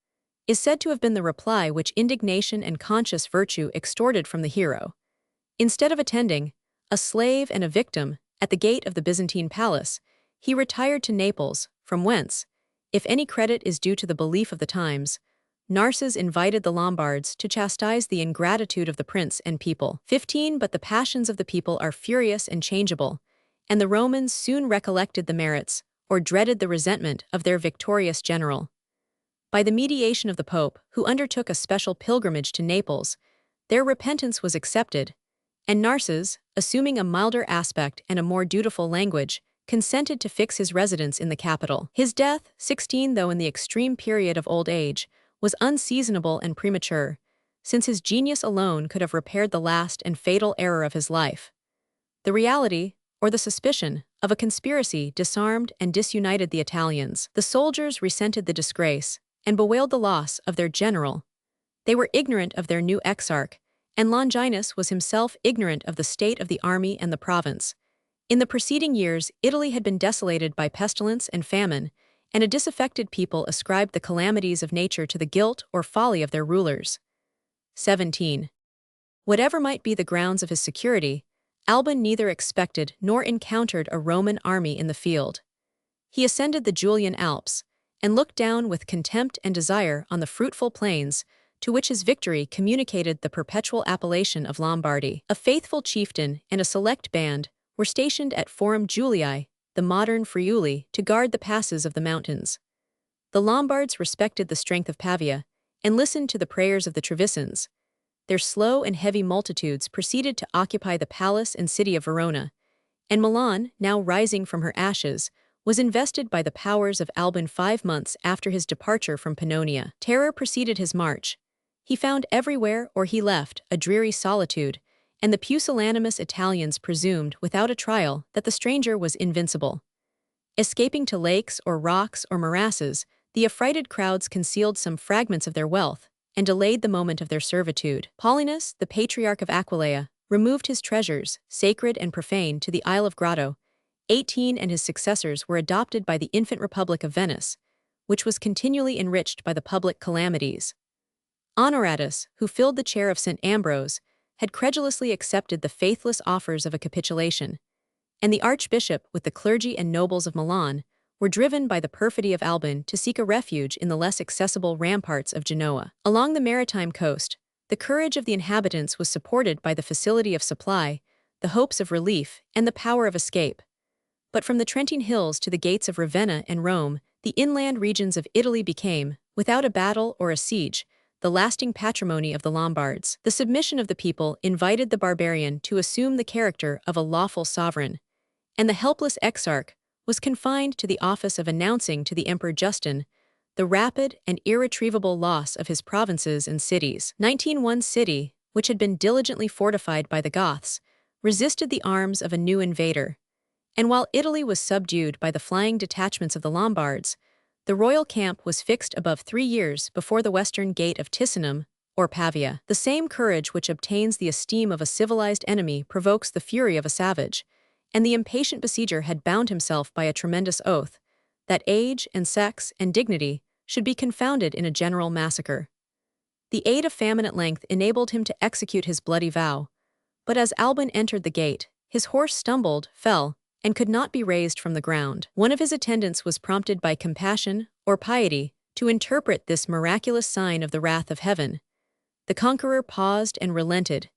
is said to have been the reply which indignation and conscious virtue extorted from the hero. Instead of attending, a slave and a victim, at the gate of the Byzantine palace, he retired to Naples, from whence, if any credit is due to the belief of the times, Narses invited the Lombards to chastise the ingratitude of the prince and people. 15 But the passions of the people are furious and changeable, and the Romans soon recollected the merits, or dreaded the resentment, of their victorious general. By the mediation of the Pope, who undertook a special pilgrimage to Naples, their repentance was accepted, and Narses, assuming a milder aspect and a more dutiful language, consented to fix his residence in the capital. His death, 16 though in the extreme period of old age, was unseasonable and premature, since his genius alone could have repaired the last and fatal error of his life. The reality, or the suspicion, of a conspiracy disarmed and disunited the Italians. The soldiers resented the disgrace and bewailed the loss of their general. They were ignorant of their new exarch, and Longinus was himself ignorant of the state of the army and the province. In the preceding years, Italy had been desolated by pestilence and famine, and a disaffected people ascribed the calamities of nature to the guilt or folly of their rulers. 17. Whatever might be the grounds of his security, Alban neither expected nor encountered a Roman army in the field. He ascended the Julian Alps, and looked down with contempt and desire on the fruitful plains, to which his victory communicated the perpetual appellation of Lombardy. A faithful chieftain and a select band were stationed at Forum Julii, the modern Friuli, to guard the passes of the mountains. The Lombards respected the strength of Pavia, and listened to the prayers of the Trevisans. Their slow and heavy multitudes proceeded to occupy the palace and city of Verona, and Milan, now rising from her ashes, was invested by the powers of Alban 5 months after his departure from Pannonia. Terror preceded his march. He found everywhere, or he left, a dreary solitude, and the pusillanimous Italians presumed, without a trial, that the stranger was invincible. Escaping to lakes or rocks or morasses, the affrighted crowds concealed some fragments of their wealth and delayed the moment of their servitude. Paulinus, the patriarch of Aquileia, removed his treasures, sacred and profane, to the Isle of Grotto. 18 and his successors were adopted by the infant Republic of Venice, which was continually enriched by the public calamities. Honoratus, who filled the chair of St. Ambrose, had credulously accepted the faithless offers of a capitulation, and the archbishop, with the clergy and nobles of Milan, were driven by the perfidy of Alban to seek a refuge in the less accessible ramparts of Genoa. Along the maritime coast, the courage of the inhabitants was supported by the facility of supply, the hopes of relief, and the power of escape. But from the Trentine hills to the gates of Ravenna and Rome, the inland regions of Italy became, without a battle or a siege, the lasting patrimony of the Lombards. The submission of the people invited the barbarian to assume the character of a lawful sovereign, and the helpless exarch was confined to the office of announcing to the Emperor Justin the rapid and irretrievable loss of his provinces and cities. 1901 city, which had been diligently fortified by the Goths, resisted the arms of a new invader, and while Italy was subdued by the flying detachments of the Lombards, the royal camp was fixed above 3 years before the western gate of Ticinum, or Pavia. The same courage which obtains the esteem of a civilized enemy provokes the fury of a savage, and the impatient besieger had bound himself by a tremendous oath that age and sex and dignity should be confounded in a general massacre. The aid of famine at length enabled him to execute his bloody vow, but as Alban entered the gate, his horse stumbled, fell, and could not be raised from the ground. One of his attendants was prompted by compassion or piety to interpret this miraculous sign of the wrath of heaven. The conqueror paused and relented.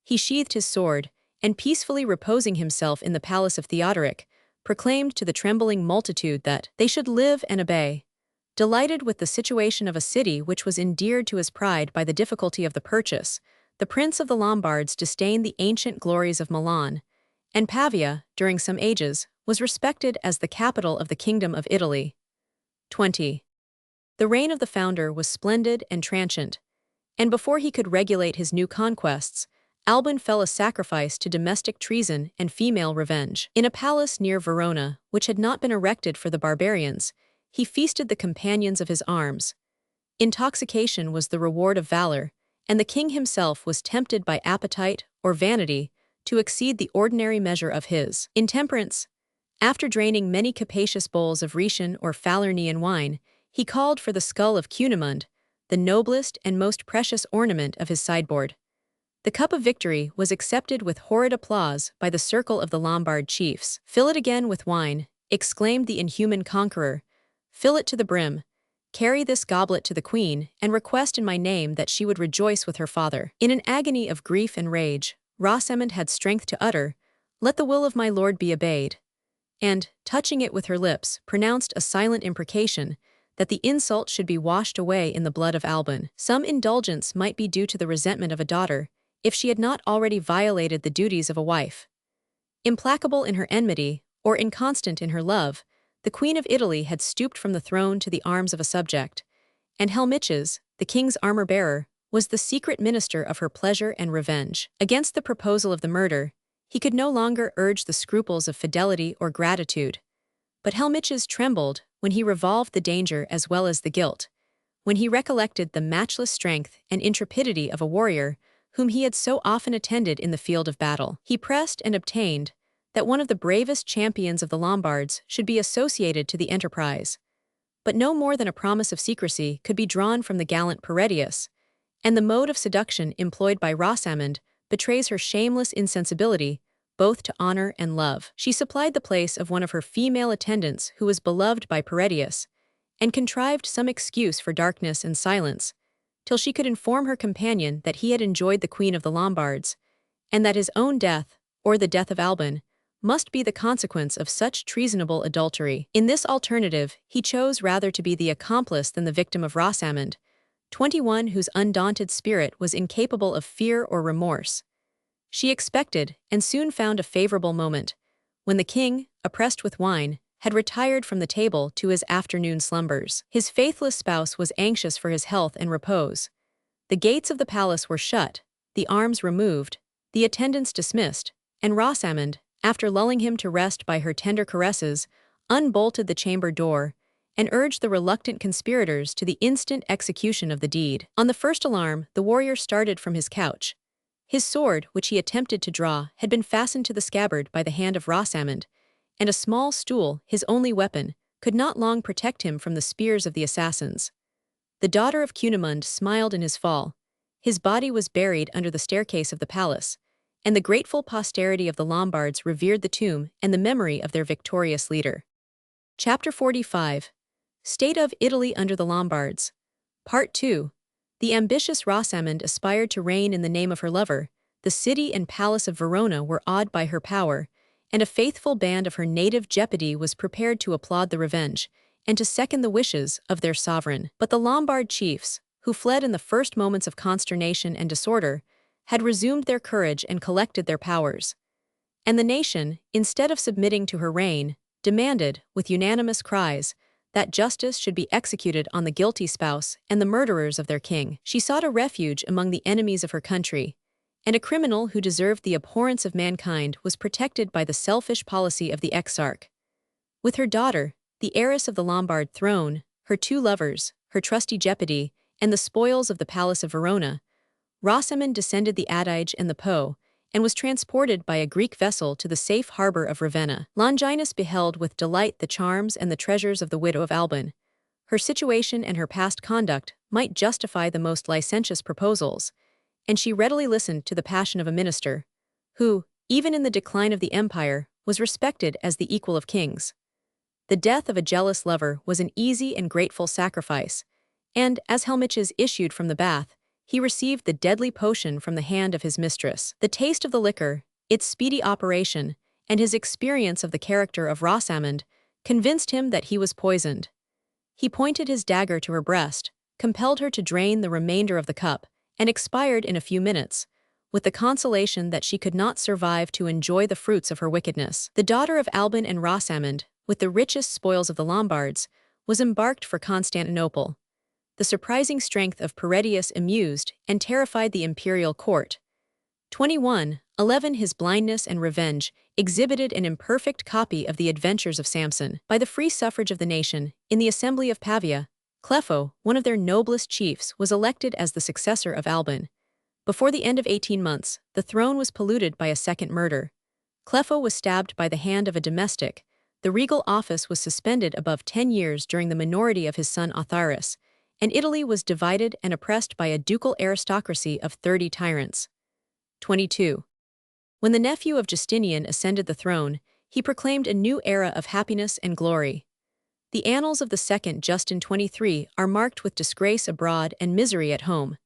He sheathed his sword, and peacefully reposing himself in the palace of Theodoric, proclaimed to the trembling multitude that they should live and obey. Delighted with the situation of a city which was endeared to his pride by the difficulty of the purchase, the prince of the Lombards disdained the ancient glories of Milan, and Pavia, during some ages, was respected as the capital of the Kingdom of Italy. 20. The reign of the founder was splendid and transient, and before he could regulate his new conquests, Alban fell a sacrifice to domestic treason and female revenge. In a palace near Verona, which had not been erected for the barbarians, he feasted the companions of his arms. Intoxication was the reward of valor, and the king himself was tempted by appetite or vanity to exceed the ordinary measure of his intemperance. After draining many capacious bowls of Rhaetian or Falernian wine, he called for the skull of Cunimund, the noblest and most precious ornament of his sideboard. The cup of victory was accepted with horrid applause by the circle of the Lombard chiefs. "Fill it again with wine," exclaimed the inhuman conqueror. "Fill it to the brim. Carry this goblet to the queen, and request in my name that she would rejoice with her father." In an agony of grief and rage, Rosamond had strength to utter, "Let the will of my lord be obeyed," and, touching it with her lips, pronounced a silent imprecation that the insult should be washed away in the blood of Alban. Some indulgence might be due to the resentment of a daughter, if she had not already violated the duties of a wife. Implacable in her enmity, or inconstant in her love, the Queen of Italy had stooped from the throne to the arms of a subject, and Helmiches, the king's armor-bearer, was the secret minister of her pleasure and revenge. Against the proposal of the murder, he could no longer urge the scruples of fidelity or gratitude. But Helmiches trembled when he revolved the danger as well as the guilt, when he recollected the matchless strength and intrepidity of a warrior whom he had so often attended in the field of battle. He pressed and obtained that one of the bravest champions of the Lombards should be associated to the enterprise. But no more than a promise of secrecy could be drawn from the gallant Paretius, and the mode of seduction employed by Rosamond betrays her shameless insensibility both to honor and love. She supplied the place of one of her female attendants who was beloved by Paretius, and contrived some excuse for darkness and silence, till she could inform her companion that he had enjoyed the Queen of the Lombards, and that his own death, or the death of Alban, must be the consequence of such treasonable adultery. In this alternative, he chose rather to be the accomplice than the victim of Rosamond, 21, whose undaunted spirit was incapable of fear or remorse. She expected, and soon found a favorable moment, when the king, oppressed with wine, had retired from the table to his afternoon slumbers. His faithless spouse was anxious for his health and repose. The gates of the palace were shut, the arms removed, the attendants dismissed, and Rosamond, after lulling him to rest by her tender caresses, unbolted the chamber door and urged the reluctant conspirators to the instant execution of the deed. On the first alarm, the warrior started from his couch. His sword, which he attempted to draw, had been fastened to the scabbard by the hand of Rosamond, and a small stool, his only weapon, could not long protect him from the spears of the assassins. The daughter of Cunimund smiled in his fall. His body was buried under the staircase of the palace, and the grateful posterity of the Lombards revered the tomb and the memory of their victorious leader. Chapter 45. State of Italy under the Lombards. Part 2. The ambitious Rosamond aspired to reign in the name of her lover. The city and palace of Verona were awed by her power, and a faithful band of her native Jeopardy was prepared to applaud the revenge and to second the wishes of their sovereign. But the Lombard chiefs, who fled in the first moments of consternation and disorder, had resumed their courage and collected their powers. And the nation, instead of submitting to her reign, demanded, with unanimous cries, that justice should be executed on the guilty spouse and the murderers of their king. She sought a refuge among the enemies of her country, and a criminal who deserved the abhorrence of mankind was protected by the selfish policy of the exarch. With her daughter, the heiress of the Lombard throne, her two lovers, her trusty Jeopardy, and the spoils of the palace of Verona, Rosamond descended the Adige and the Po, and was transported by a Greek vessel to the safe harbor of Ravenna. Longinus beheld with delight the charms and the treasures of the widow of Alban. Her situation and her past conduct might justify the most licentious proposals, and she readily listened to the passion of a minister, who, even in the decline of the empire, was respected as the equal of kings. The death of a jealous lover was an easy and grateful sacrifice, and, as Helmiches issued from the bath, he received the deadly potion from the hand of his mistress. The taste of the liquor, its speedy operation, and his experience of the character of Rosamond convinced him that he was poisoned. He pointed his dagger to her breast, compelled her to drain the remainder of the cup, and expired in a few minutes, with the consolation that she could not survive to enjoy the fruits of her wickedness. The daughter of Alban and Rosamond, with the richest spoils of the Lombards, was embarked for Constantinople. The surprising strength of Paredius amused and terrified the imperial court. 2111 His blindness and revenge exhibited an imperfect copy of the adventures of Samson. By the free suffrage of the nation, in the assembly of Pavia, Clefo, one of their noblest chiefs, was elected as the successor of Alban. Before the end of 18 months, the throne was polluted by a second murder. Clefo was stabbed by the hand of a domestic. The regal office was suspended above 10 years during the minority of his son Autharis, and Italy was divided and oppressed by a ducal aristocracy of 30 tyrants. 22. When the nephew of Justinian ascended the throne, he proclaimed a new era of happiness and glory. The annals of the second Justin 23 are marked with disgrace abroad and misery at home.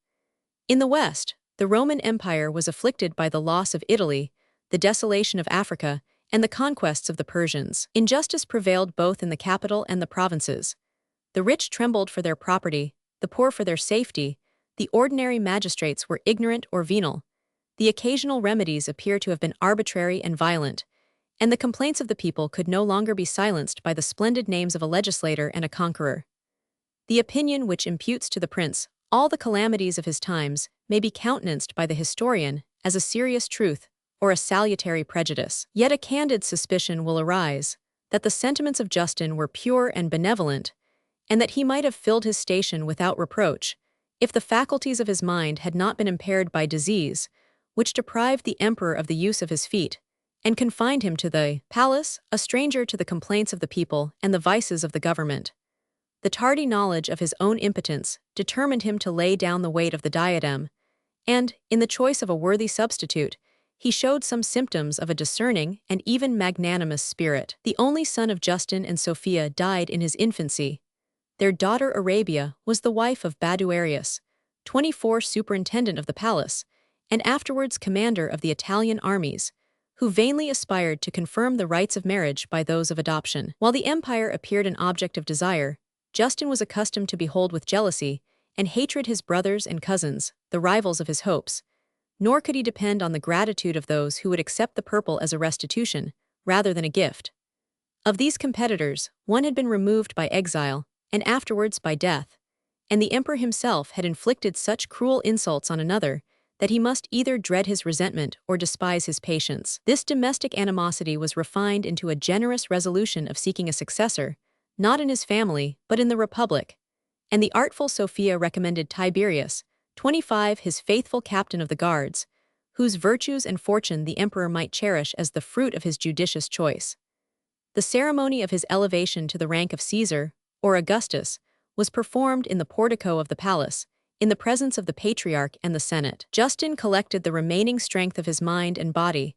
In the West, the Roman Empire was afflicted by the loss of Italy, the desolation of Africa, and the conquests of the Persians. Injustice prevailed both in the capital and the provinces. The rich trembled for their property, the poor for their safety, the ordinary magistrates were ignorant or venal, the occasional remedies appear to have been arbitrary and violent, and the complaints of the people could no longer be silenced by the splendid names of a legislator and a conqueror. The opinion which imputes to the prince all the calamities of his times may be countenanced by the historian as a serious truth or a salutary prejudice. Yet a candid suspicion will arise that the sentiments of Justin were pure and benevolent, and that he might have filled his station without reproach, if the faculties of his mind had not been impaired by disease, which deprived the emperor of the use of his feet, and confined him to the palace, a stranger to the complaints of the people and the vices of the government. The tardy knowledge of his own impotence determined him to lay down the weight of the diadem, and, in the choice of a worthy substitute, he showed some symptoms of a discerning and even magnanimous spirit. The only son of Justin and Sophia died in his infancy. Their daughter Arabia was the wife of Baduarius, 24 superintendent of the palace, and afterwards commander of the Italian armies, who vainly aspired to confirm the rights of marriage by those of adoption. While the empire appeared an object of desire, Justin was accustomed to behold with jealousy and hatred his brothers and cousins, the rivals of his hopes, nor could he depend on the gratitude of those who would accept the purple as a restitution, rather than a gift. Of these competitors, one had been removed by exile, and afterwards by death, and the emperor himself had inflicted such cruel insults on another that he must either dread his resentment or despise his patience. This domestic animosity was refined into a generous resolution of seeking a successor, not in his family, but in the Republic. And the artful Sophia recommended Tiberius, 25, his faithful captain of the guards, whose virtues and fortune the emperor might cherish as the fruit of his judicious choice. The ceremony of his elevation to the rank of Caesar, or Augustus, was performed in the portico of the palace, in the presence of the Patriarch and the Senate. Justin collected the remaining strength of his mind and body,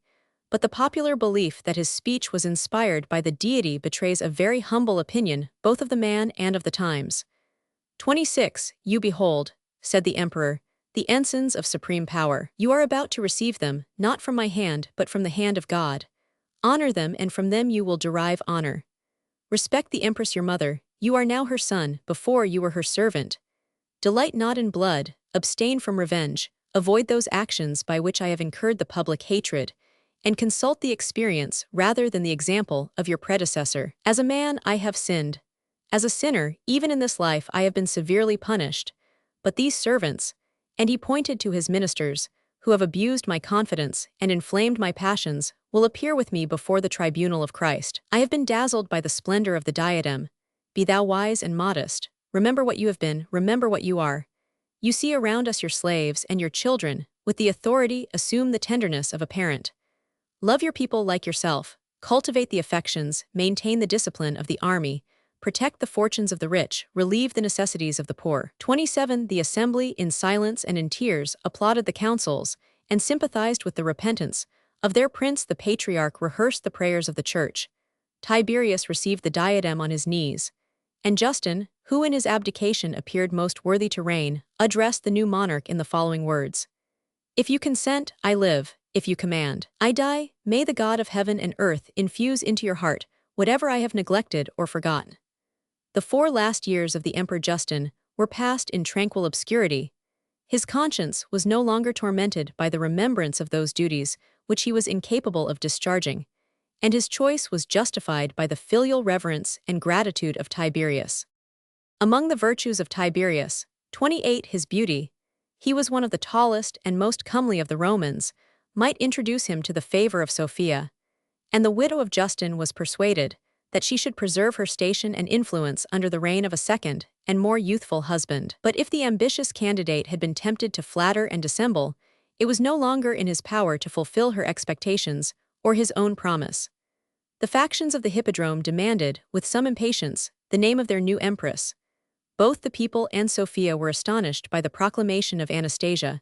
but the popular belief that his speech was inspired by the deity betrays a very humble opinion both of the man and of the times. 26. You behold, said the emperor, the ensigns of supreme power. You are about to receive them, not from my hand, but from the hand of God. Honor them, and from them you will derive honor. Respect the empress your mother. You are now her son, before you were her servant. Delight not in blood, abstain from revenge, avoid those actions by which I have incurred the public hatred, and consult the experience rather than the example of your predecessor. As a man I have sinned. As a sinner, even in this life I have been severely punished. But these servants, and he pointed to his ministers, who have abused my confidence and inflamed my passions, will appear with me before the tribunal of Christ. I have been dazzled by the splendor of the diadem. Be thou wise and modest. Remember what you have been, remember what you are. You see around us your slaves and your children, with the authority assume the tenderness of a parent. Love your people like yourself, cultivate the affections, maintain the discipline of the army, protect the fortunes of the rich, relieve the necessities of the poor. 27. The assembly, in silence and in tears, applauded the counsels, and sympathized with the repentance of their prince. The Patriarch rehearsed the prayers of the church. Tiberius received the diadem on his knees, and Justin, who in his abdication appeared most worthy to reign, addressed the new monarch in the following words. If you consent, I live. If you command, I die. May the God of heaven and earth infuse into your heart whatever I have neglected or forgotten. The 4 last years of the Emperor Justin were passed in tranquil obscurity. His conscience was no longer tormented by the remembrance of those duties which he was incapable of discharging, and his choice was justified by the filial reverence and gratitude of Tiberius. Among the virtues of Tiberius, 28, his beauty. He was one of the tallest and most comely of the Romans, might introduce him to the favor of Sophia, and the widow of Justin was persuaded that she should preserve her station and influence under the reign of a second and more youthful husband. But if the ambitious candidate had been tempted to flatter and dissemble, it was no longer in his power to fulfill her expectations or his own promise. The factions of the Hippodrome demanded, with some impatience, the name of their new empress. Both the people and Sophia were astonished by the proclamation of Anastasia,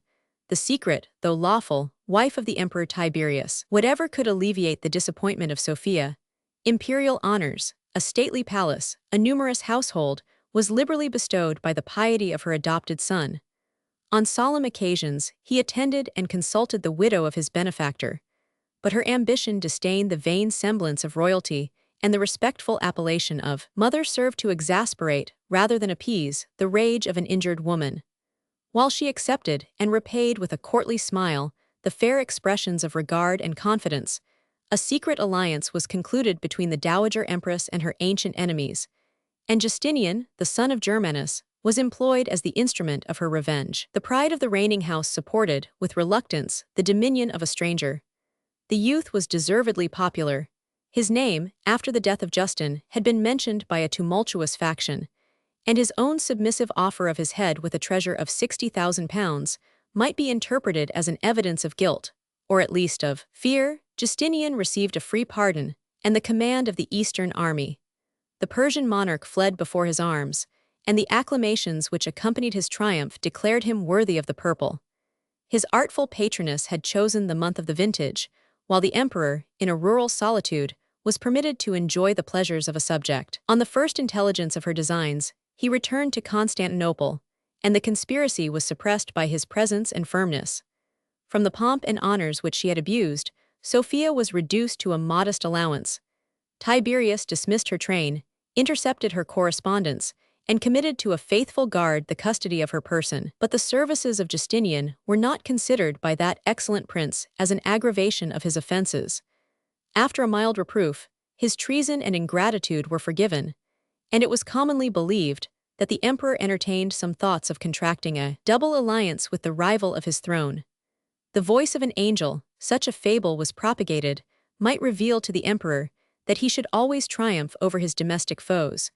the secret, though lawful, wife of the Emperor Tiberius. Whatever could alleviate the disappointment of Sophia, imperial honors, a stately palace, a numerous household, was liberally bestowed by the piety of her adopted son. On solemn occasions, he attended and consulted the widow of his benefactor, but her ambition disdained the vain semblance of royalty, and the respectful appellation of mother served to exasperate, rather than appease, the rage of an injured woman. While she accepted and repaid with a courtly smile the fair expressions of regard and confidence, a secret alliance was concluded between the Dowager Empress and her ancient enemies, and Justinian, the son of Germanus, was employed as the instrument of her revenge. The pride of the reigning house supported, with reluctance, the dominion of a stranger. The youth was deservedly popular. His name, after the death of Justin, had been mentioned by a tumultuous faction, and his own submissive offer of his head with a treasure of 60,000 pounds might be interpreted as an evidence of guilt, or at least of fear. Justinian received a free pardon and the command of the Eastern army. The Persian monarch fled before his arms, and the acclamations which accompanied his triumph declared him worthy of the purple. His artful patroness had chosen the month of the vintage, while the emperor, in a rural solitude, was permitted to enjoy the pleasures of a subject. On the first intelligence of her designs, he returned to Constantinople, and the conspiracy was suppressed by his presence and firmness. From the pomp and honors which she had abused, Sophia was reduced to a modest allowance. Tiberius dismissed her train, intercepted her correspondence, and committed to a faithful guard the custody of her person. But the services of Justinian were not considered by that excellent prince as an aggravation of his offenses. After a mild reproof, his treason and ingratitude were forgiven, and it was commonly believed that the emperor entertained some thoughts of contracting a double alliance with the rival of his throne. The voice of an angel, such a fable was propagated, might reveal to the emperor that he should always triumph over his domestic foes.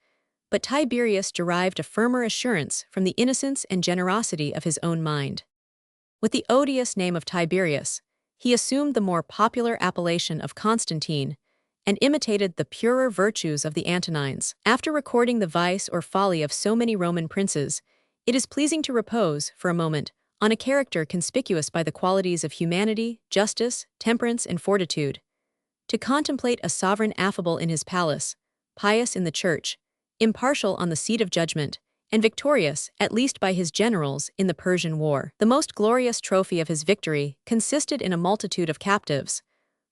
But Tiberius derived a firmer assurance from the innocence and generosity of his own mind. With the odious name of Tiberius, he assumed the more popular appellation of Constantine and imitated the purer virtues of the Antonines. After recording the vice or folly of so many Roman princes, it is pleasing to repose, for a moment, on a character conspicuous by the qualities of humanity, justice, temperance, and fortitude. To contemplate a sovereign affable in his palace, pious in the church, impartial on the seat of judgment, and victorious, at least by his generals, in the Persian War. The most glorious trophy of his victory consisted in a multitude of captives,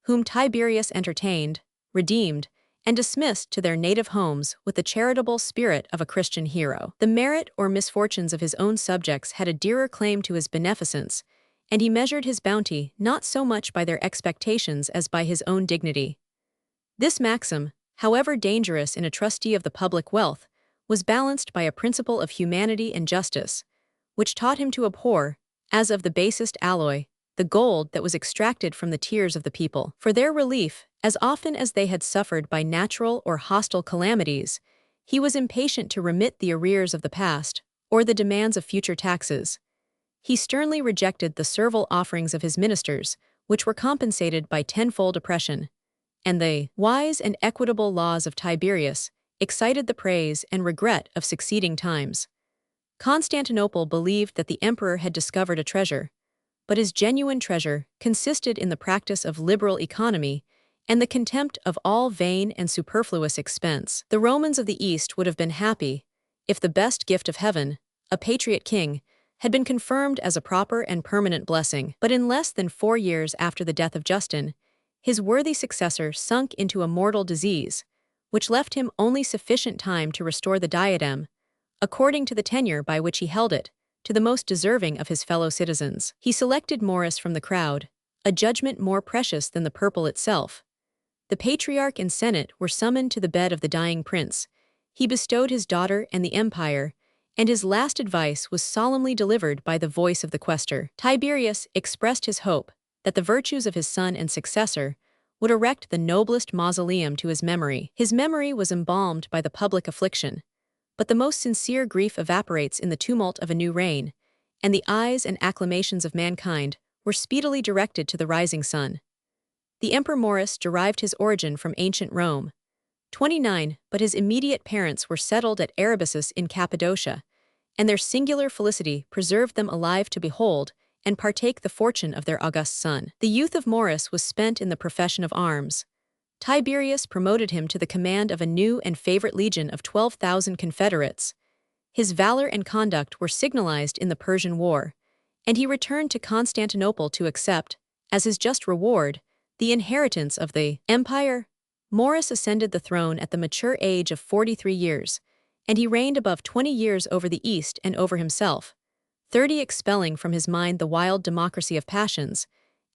whom Tiberius entertained, redeemed, and dismissed to their native homes with the charitable spirit of a Christian hero. The merit or misfortunes of his own subjects had a dearer claim to his beneficence, and he measured his bounty not so much by their expectations as by his own dignity. This maxim, however dangerous in a trustee of the public wealth, was balanced by a principle of humanity and justice, which taught him to abhor, as of the basest alloy, the gold that was extracted from the tears of the people. For their relief, as often as they had suffered by natural or hostile calamities, he was impatient to remit the arrears of the past, or the demands of future taxes. He sternly rejected the servile offerings of his ministers, which were compensated by tenfold oppression, and the wise and equitable laws of Tiberius excited the praise and regret of succeeding times. Constantinople believed that the emperor had discovered a treasure, but his genuine treasure consisted in the practice of liberal economy and the contempt of all vain and superfluous expense. The Romans of the East would have been happy if the best gift of heaven, a patriot king, had been confirmed as a proper and permanent blessing. But in less than 4 years after the death of Justin, his worthy successor sunk into a mortal disease, which left him only sufficient time to restore the diadem, according to the tenure by which he held it, to the most deserving of his fellow citizens. He selected Maurus from the crowd, a judgment more precious than the purple itself. The patriarch and senate were summoned to the bed of the dying prince. He bestowed his daughter and the empire, and his last advice was solemnly delivered by the voice of the quaestor. Tiberius expressed his hope that the virtues of his son and successor would erect the noblest mausoleum to his memory. His memory was embalmed by the public affliction, but the most sincere grief evaporates in the tumult of a new reign, and the eyes and acclamations of mankind were speedily directed to the rising sun. The Emperor Maurus derived his origin from ancient Rome. 29, but his immediate parents were settled at Erudition in Cappadocia, and their singular felicity preserved them alive to behold and partake the fortune of their august son. The youth of Maurus was spent in the profession of arms. Tiberius promoted him to the command of a new and favorite legion of 12,000 Confederates. His valor and conduct were signalized in the Persian War, and he returned to Constantinople to accept, as his just reward, the inheritance of the empire. Maurus ascended the throne at the mature age of 43 years, and he reigned above 20 years over the East and over himself, 30 expelling from his mind the wild democracy of passions,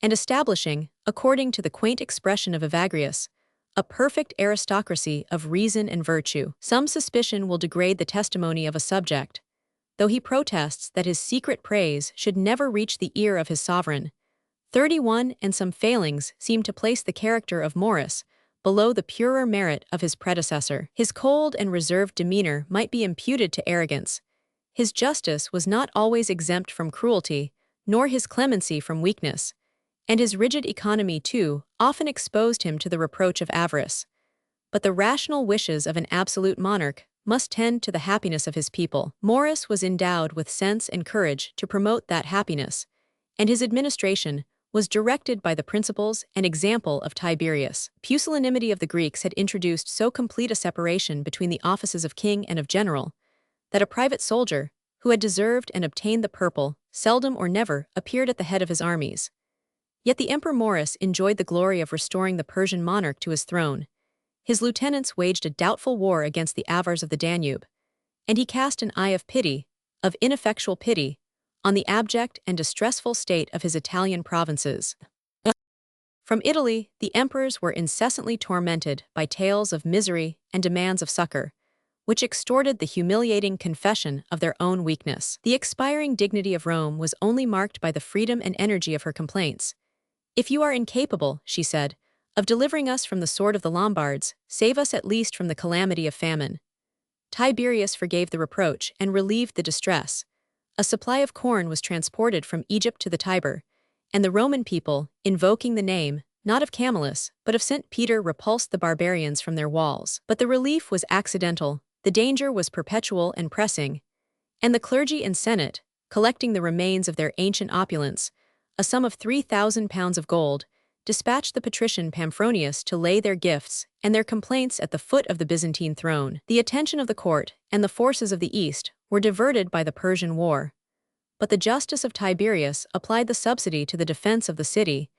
and establishing, according to the quaint expression of Evagrius, a perfect aristocracy of reason and virtue. Some suspicion will degrade the testimony of a subject, though he protests that his secret praise should never reach the ear of his sovereign. 31 and some failings seem to place the character of Maurus below the purer merit of his predecessor. His cold and reserved demeanor might be imputed to arrogance. His justice was not always exempt from cruelty, nor his clemency from weakness, and his rigid economy, too, often exposed him to the reproach of avarice. But the rational wishes of an absolute monarch must tend to the happiness of his people. Maurus was endowed with sense and courage to promote that happiness, and his administration was directed by the principles and example of Tiberius. Pusillanimity of the Greeks had introduced so complete a separation between the offices of king and of general, that a private soldier, who had deserved and obtained the purple, seldom or never appeared at the head of his armies. Yet the Emperor Maurus enjoyed the glory of restoring the Persian monarch to his throne. His lieutenants waged a doubtful war against the Avars of the Danube, and he cast an eye of pity, of ineffectual pity, on the abject and distressful state of his Italian provinces. From Italy, the emperors were incessantly tormented by tales of misery and demands of succor, which extorted the humiliating confession of their own weakness. The expiring dignity of Rome was only marked by the freedom and energy of her complaints. "If you are incapable," she said, "of delivering us from the sword of the Lombards, save us at least from the calamity of famine." Tiberius forgave the reproach and relieved the distress. A supply of corn was transported from Egypt to the Tiber, and the Roman people, invoking the name, not of Camillus, but of St. Peter, repulsed the barbarians from their walls. But the relief was accidental, the danger was perpetual and pressing, and the clergy and senate, collecting the remains of their ancient opulence, a sum of 3,000 pounds of gold, dispatched the patrician Pamphonius to lay their gifts and their complaints at the foot of the Byzantine throne. The attention of the court and the forces of the East were diverted by the Persian War. But the justice of Tiberius applied the subsidy to the defense of the city,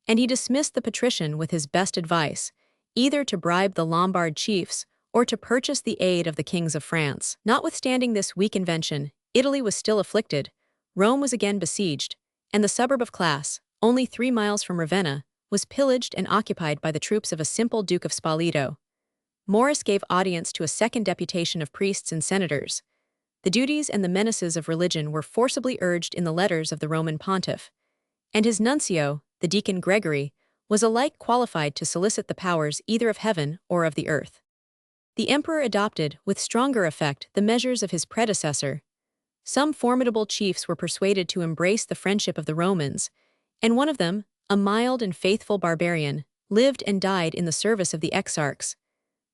and he dismissed the patrician with his best advice, either to bribe the Lombard chiefs or to purchase the aid of the kings of France. Notwithstanding this weak invention, Italy was still afflicted, Rome was again besieged, and the suburb of Classe, only 3 miles from Ravenna, was pillaged and occupied by the troops of a simple Duke of Spoleto. Maurice gave audience to a second deputation of priests and senators. The duties and the menaces of religion were forcibly urged in the letters of the Roman pontiff, and his nuncio, the deacon Gregory, was alike qualified to solicit the powers either of heaven or of the earth. The emperor adopted, with stronger effect, the measures of his predecessor. Some formidable chiefs were persuaded to embrace the friendship of the Romans, and one of them, a mild and faithful barbarian, lived and died in the service of the exarchs.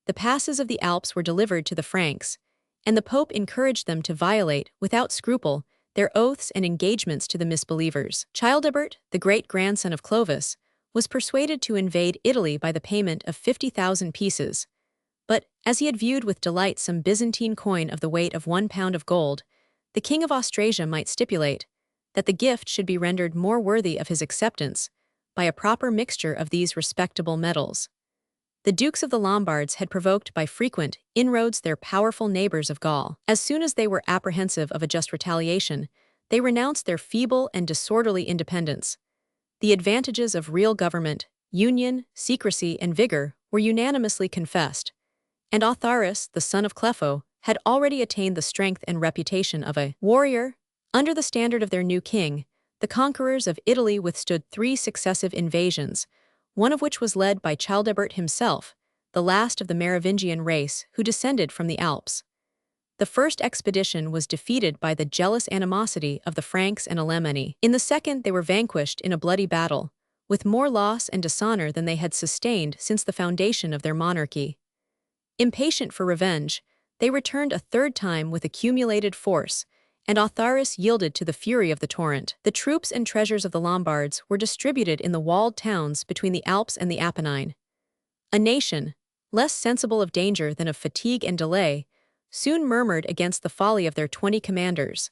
The passes of the Alps were delivered to the Franks, and the Pope encouraged them to violate, without scruple, their oaths and engagements to the misbelievers. Childebert, the great-grandson of Clovis, was persuaded to invade Italy by the payment of 50,000 pieces. But, as he had viewed with delight some Byzantine coin of the weight of 1 pound of gold, the king of Austrasia might stipulate that the gift should be rendered more worthy of his acceptance by a proper mixture of these respectable metals. The dukes of the Lombards had provoked by frequent inroads their powerful neighbors of Gaul. As soon as they were apprehensive of a just retaliation, they renounced their feeble and disorderly independence. The advantages of real government, union, secrecy, and vigor were unanimously confessed, and Autharis, the son of Clefo, had already attained the strength and reputation of a warrior. Under the standard of their new king, the conquerors of Italy withstood 3 successive invasions, one of which was led by Childebert himself, the last of the Merovingian race who descended from the Alps. The first expedition was defeated by the jealous animosity of the Franks and Alemanni. In the second, they were vanquished in a bloody battle, with more loss and dishonor than they had sustained since the foundation of their monarchy. Impatient for revenge, they returned a third time with accumulated force, and Autharis yielded to the fury of the torrent. The troops and treasures of the Lombards were distributed in the walled towns between the Alps and the Apennine. A nation, less sensible of danger than of fatigue and delay, soon murmured against the folly of their 20 commanders,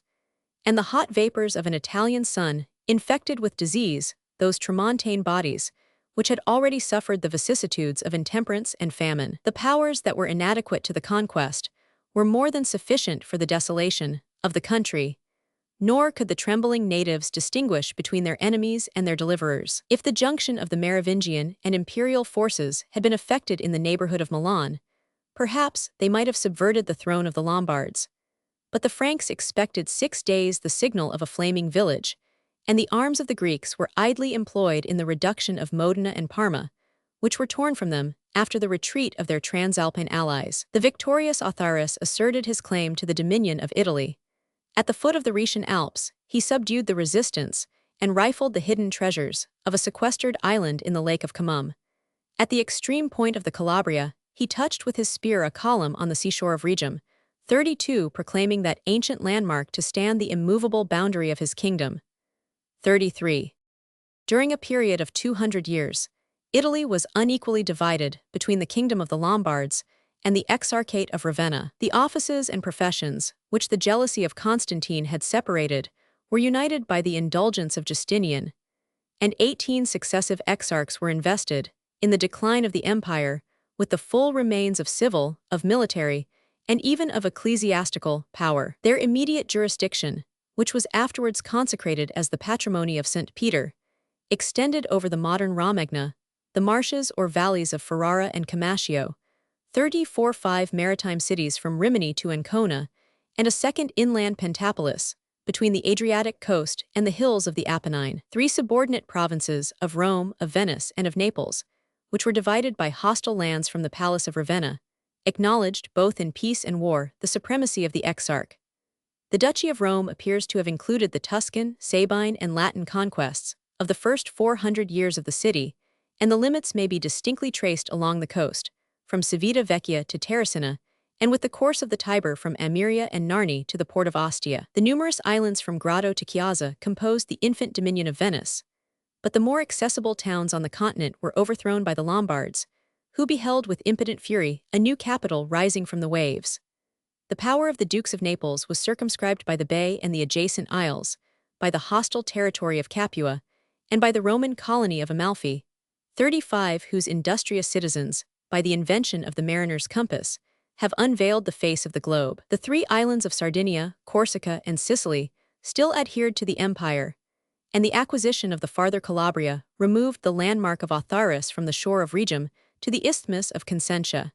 and the hot vapors of an Italian sun infected with disease those Tramontane bodies, which had already suffered the vicissitudes of intemperance and famine. The powers that were inadequate to the conquest were more than sufficient for the desolation of the country, nor could the trembling natives distinguish between their enemies and their deliverers. If the junction of the Merovingian and imperial forces had been effected in the neighborhood of Milan, perhaps they might have subverted the throne of the Lombards. But the Franks expected 6 days the signal of a flaming village, and the arms of the Greeks were idly employed in the reduction of Modena and Parma, which were torn from them after the retreat of their transalpine allies. The victorious Autharis asserted his claim to the dominion of Italy. At the foot of the Rhaetian Alps, he subdued the resistance and rifled the hidden treasures of a sequestered island in the Lake of Comum. At the extreme point of the Calabria, he touched with his spear a column on the seashore of Rhegium, 32, proclaiming that ancient landmark to stand the immovable boundary of his kingdom. 33. During a period of 200 years, Italy was unequally divided between the kingdom of the Lombards and the Exarchate of Ravenna. The offices and professions, which the jealousy of Constantine had separated, were united by the indulgence of Justinian, and 18 successive exarchs were invested, in the decline of the empire, with the full remains of civil, of military, and even of ecclesiastical power. Their immediate jurisdiction, which was afterwards consecrated as the patrimony of St. Peter, extended over the modern Romagna, the marshes or valleys of Ferrara and Camascio, 34 maritime cities from Rimini to Ancona, and a second inland Pentapolis, between the Adriatic coast and the hills of the Apennine. 3 subordinate provinces of Rome, of Venice, and of Naples, which were divided by hostile lands from the Palace of Ravenna, acknowledged, both in peace and war, the supremacy of the exarch. The Duchy of Rome appears to have included the Tuscan, Sabine, and Latin conquests of the first 400 years of the city, and the limits may be distinctly traced along the coast, from Civita Vecchia to Terracina, and with the course of the Tiber from Ameria and Narni to the port of Ostia. The numerous islands from Grado to Chiaza composed the infant dominion of Venice, but the more accessible towns on the continent were overthrown by the Lombards, who beheld with impotent fury a new capital rising from the waves. The power of the Dukes of Naples was circumscribed by the bay and the adjacent isles, by the hostile territory of Capua, and by the Roman colony of Amalfi, 35 whose industrious citizens, by the invention of the mariner's compass, have unveiled the face of the globe. The 3 islands of Sardinia, Corsica, and Sicily still adhered to the empire, and the acquisition of the farther Calabria removed the landmark of Autharis from the shore of Rhegium to the isthmus of Consentia.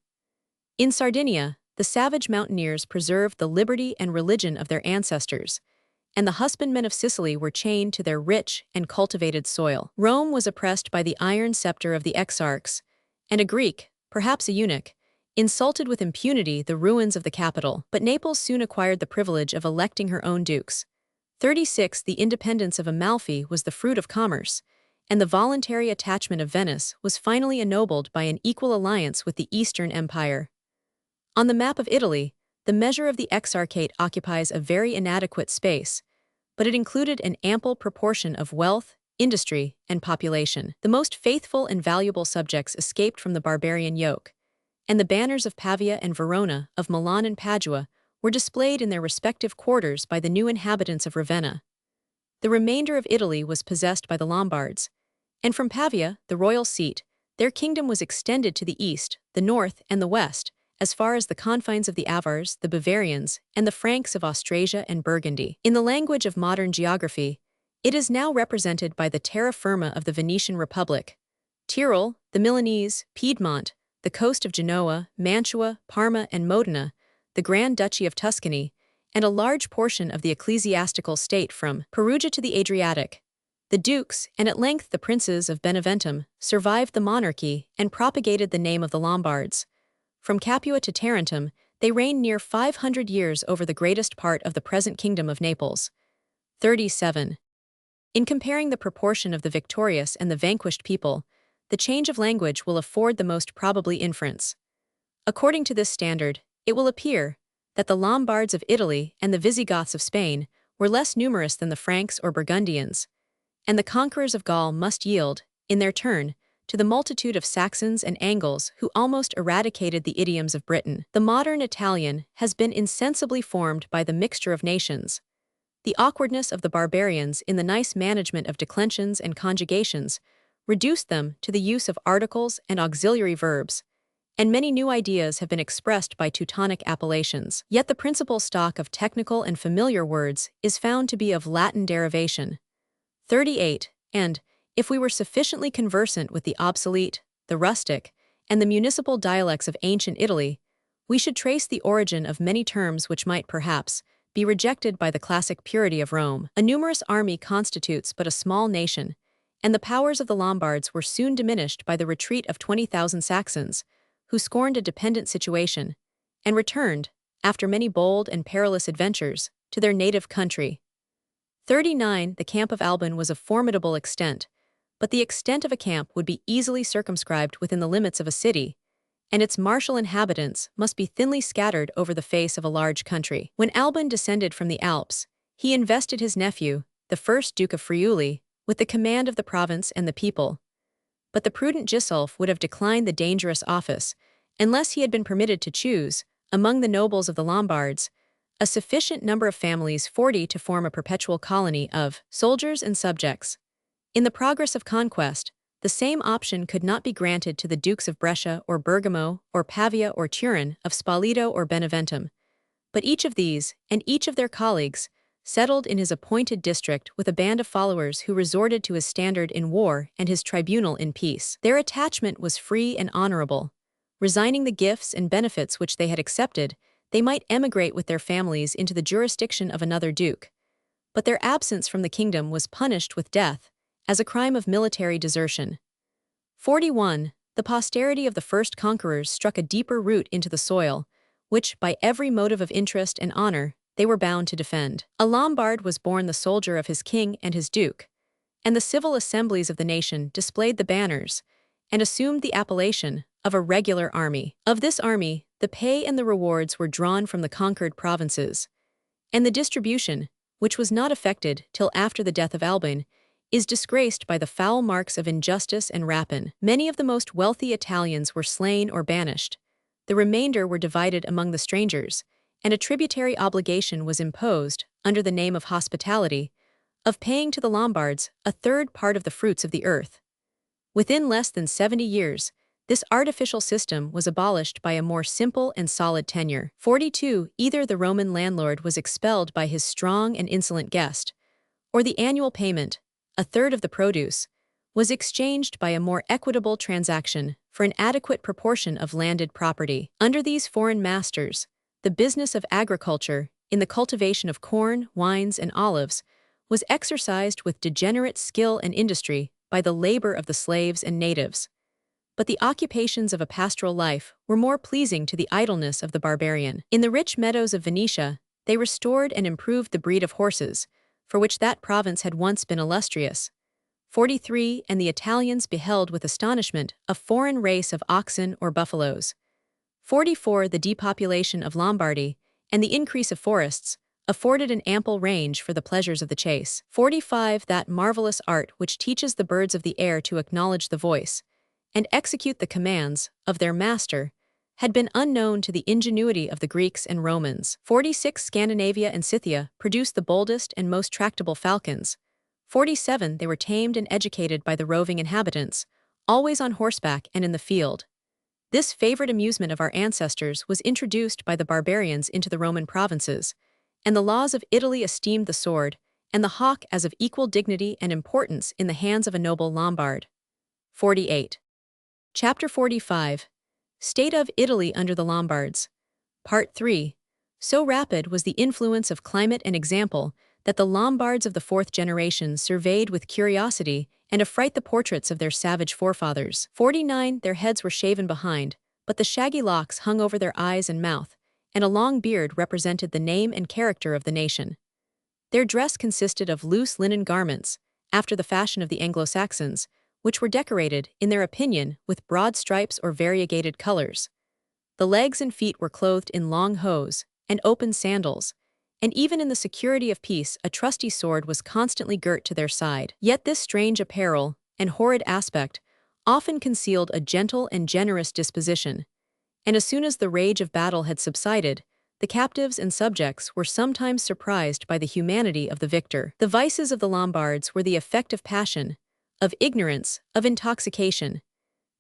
In Sardinia, the savage mountaineers preserved the liberty and religion of their ancestors, and the husbandmen of Sicily were chained to their rich and cultivated soil. Rome was oppressed by the iron scepter of the exarchs, and a Greek, perhaps a eunuch, insulted with impunity the ruins of the capital. But Naples soon acquired the privilege of electing her own dukes. 36 The independence of Amalfi was the fruit of commerce, and the voluntary attachment of Venice was finally ennobled by an equal alliance with the Eastern Empire. On the map of Italy, the measure of the exarchate occupies a very inadequate space, but it included an ample proportion of wealth, industry, and population. The most faithful and valuable subjects escaped from the barbarian yoke, and the banners of Pavia and Verona, of Milan and Padua, were displayed in their respective quarters by the new inhabitants of Ravenna. The remainder of Italy was possessed by the Lombards, and from Pavia, the royal seat, their kingdom was extended to the east, the north, and the west, as far as the confines of the Avars, the Bavarians, and the Franks of Austrasia and Burgundy. In the language of modern geography, it is now represented by the terra firma of the Venetian Republic, Tyrol, the Milanese, Piedmont, the coast of Genoa, Mantua, Parma, and Modena, the Grand Duchy of Tuscany, and a large portion of the ecclesiastical state from Perugia to the Adriatic. The dukes, and at length the princes of Beneventum, survived the monarchy and propagated the name of the Lombards. From Capua to Tarentum, they reigned near 500 years over the greatest part of the present kingdom of Naples. 37. In comparing the proportion of the victorious and the vanquished people, the change of language will afford the most probably inference. According to this standard, it will appear that the Lombards of Italy and the Visigoths of Spain were less numerous than the Franks or Burgundians, and the conquerors of Gaul must yield, in their turn, to the multitude of Saxons and Angles who almost eradicated the idioms of Britain. The modern Italian has been insensibly formed by the mixture of nations. The awkwardness of the barbarians in the nice management of declensions and conjugations reduced them to the use of articles and auxiliary verbs, and many new ideas have been expressed by Teutonic appellations. Yet the principal stock of technical and familiar words is found to be of Latin derivation. 38. And, if we were sufficiently conversant with the obsolete, the rustic, and the municipal dialects of ancient Italy, we should trace the origin of many terms which might, perhaps, be rejected by the classic purity of Rome. A numerous army constitutes but a small nation, and the powers of the Lombards were soon diminished by the retreat of 20,000 Saxons, who scorned a dependent situation, and returned, after many bold and perilous adventures, to their native country. 39. The camp of Alban was of formidable extent, but the extent of a camp would be easily circumscribed within the limits of a city, and its martial inhabitants must be thinly scattered over the face of a large country. When Alban descended from the Alps, he invested his nephew, the first Duke of Friuli, with the command of the province and the people. But the prudent Gisulf would have declined the dangerous office, unless he had been permitted to choose, among the nobles of the Lombards, a sufficient number of families 40 to form a perpetual colony of soldiers and subjects. In the progress of conquest, the same option could not be granted to the Dukes of Brescia or Bergamo or Pavia or Turin, of Spoleto or Beneventum, but each of these, and each of their colleagues, settled in his appointed district with a band of followers who resorted to his standard in war and his tribunal in peace. Their attachment was free and honorable, Resigning the gifts and benefits which they had accepted, they might emigrate with their families into the jurisdiction of another duke. But their absence from the kingdom was punished with death, as a crime of military desertion. 41. The posterity of the first conquerors struck a deeper root into the soil, which, by every motive of interest and honor, they were bound to defend. A Lombard was born the soldier of his king and his duke, and the civil assemblies of the nation displayed the banners and assumed the appellation of a regular army. Of this army, the pay and the rewards were drawn from the conquered provinces, and the distribution, which was not effected till after the death of Alban, is disgraced by the foul marks of injustice and rapine. Many of the most wealthy Italians were slain or banished. The remainder were divided among the strangers, and a tributary obligation was imposed, under the name of hospitality, of paying to the Lombards a third part of the fruits of the earth. Within less than 70 years, this artificial system was abolished by a more simple and solid tenure. 42. Either the Roman landlord was expelled by his strong and insolent guest, or the annual payment, a third of the produce, was exchanged by a more equitable transaction for an adequate proportion of landed property. Under these foreign masters, the business of agriculture, in the cultivation of corn, wines, and olives, was exercised with degenerate skill and industry by the labor of the slaves and natives. But the occupations of a pastoral life were more pleasing to the idleness of the barbarian. In the rich meadows of Venetia, they restored and improved the breed of horses, for which that province had once been illustrious. 43. And the Italians beheld with astonishment a foreign race of oxen or buffaloes. 44. The depopulation of Lombardy and the increase of forests afforded an ample range for the pleasures of the chase. 45. That marvelous art which teaches the birds of the air to acknowledge the voice and execute the commands of their master had been unknown to the ingenuity of the Greeks and Romans. 46. Scandinavia and Scythia produced the boldest and most tractable falcons. 47. They were tamed and educated by the roving inhabitants, always on horseback and in the field. This favorite amusement of our ancestors was introduced by the barbarians into the Roman provinces, and the laws of Italy esteemed the sword and the hawk as of equal dignity and importance in the hands of a noble Lombard. 48. Chapter 45. State of Italy under the Lombards. Part 3. So rapid was the influence of climate and example that the Lombards of the fourth generation surveyed with curiosity and affright the portraits of their savage forefathers. 49. Their heads were shaven behind, but the shaggy locks hung over their eyes and mouth, and a long beard represented the name and character of the nation. Their dress consisted of loose linen garments, after the fashion of the Anglo-Saxons, which were decorated, in their opinion, with broad stripes or variegated colors. The legs and feet were clothed in long hose and open sandals, and even in the security of peace a trusty sword was constantly girt to their side. Yet this strange apparel and horrid aspect often concealed a gentle and generous disposition, and as soon as the rage of battle had subsided, the captives and subjects were sometimes surprised by the humanity of the victor. The vices of the Lombards were the effect of passion, of ignorance, of intoxication.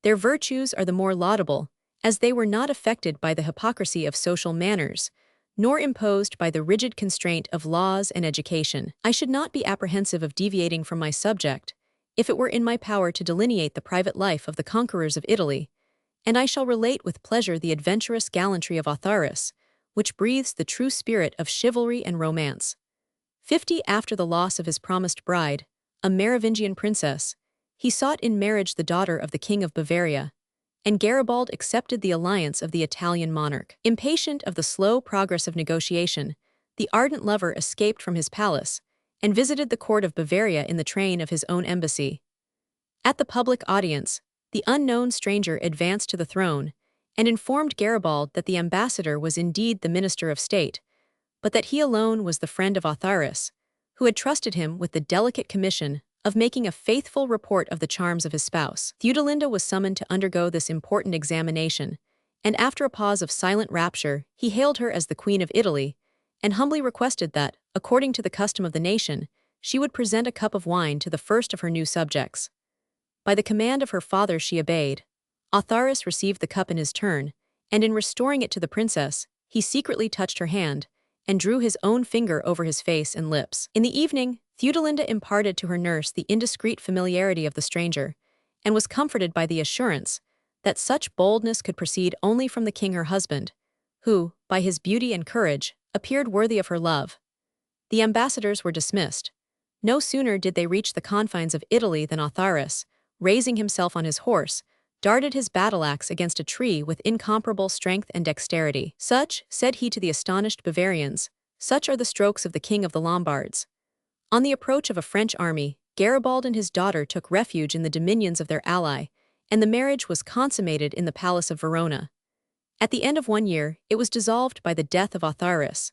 Their virtues are the more laudable, as they were not affected by the hypocrisy of social manners, nor imposed by the rigid constraint of laws and education. I should not be apprehensive of deviating from my subject, if it were in my power to delineate the private life of the conquerors of Italy, and I shall relate with pleasure the adventurous gallantry of Autharis, which breathes the true spirit of chivalry and romance. 50. After the loss of his promised bride, a Merovingian princess, he sought in marriage the daughter of the King of Bavaria, and Garibald accepted the alliance of the Italian monarch. Impatient of the slow progress of negotiation, the ardent lover escaped from his palace and visited the court of Bavaria in the train of his own embassy. At the public audience, the unknown stranger advanced to the throne and informed Garibald that the ambassador was indeed the minister of state, but that he alone was the friend of Autharis, who had trusted him with the delicate commission of making a faithful report of the charms of his spouse. Theodelinda was summoned to undergo this important examination, and after a pause of silent rapture, he hailed her as the Queen of Italy, and humbly requested that, according to the custom of the nation, she would present a cup of wine to the first of her new subjects. By the command of her father she obeyed. Autharis received the cup in his turn, and in restoring it to the princess, he secretly touched her hand, and drew his own finger over his face and lips. In the evening, Theodelinda imparted to her nurse the indiscreet familiarity of the stranger, and was comforted by the assurance that such boldness could proceed only from the king her husband, who, by his beauty and courage, appeared worthy of her love. The ambassadors were dismissed. No sooner did they reach the confines of Italy than Autharis, raising himself on his horse, darted his battle-axe against a tree with incomparable strength and dexterity. "Such," said he to the astonished Bavarians, "such are the strokes of the king of the Lombards." On the approach of a French army, Garibald and his daughter took refuge in the dominions of their ally, and the marriage was consummated in the palace of Verona. At the end of 1 year, it was dissolved by the death of Autharis,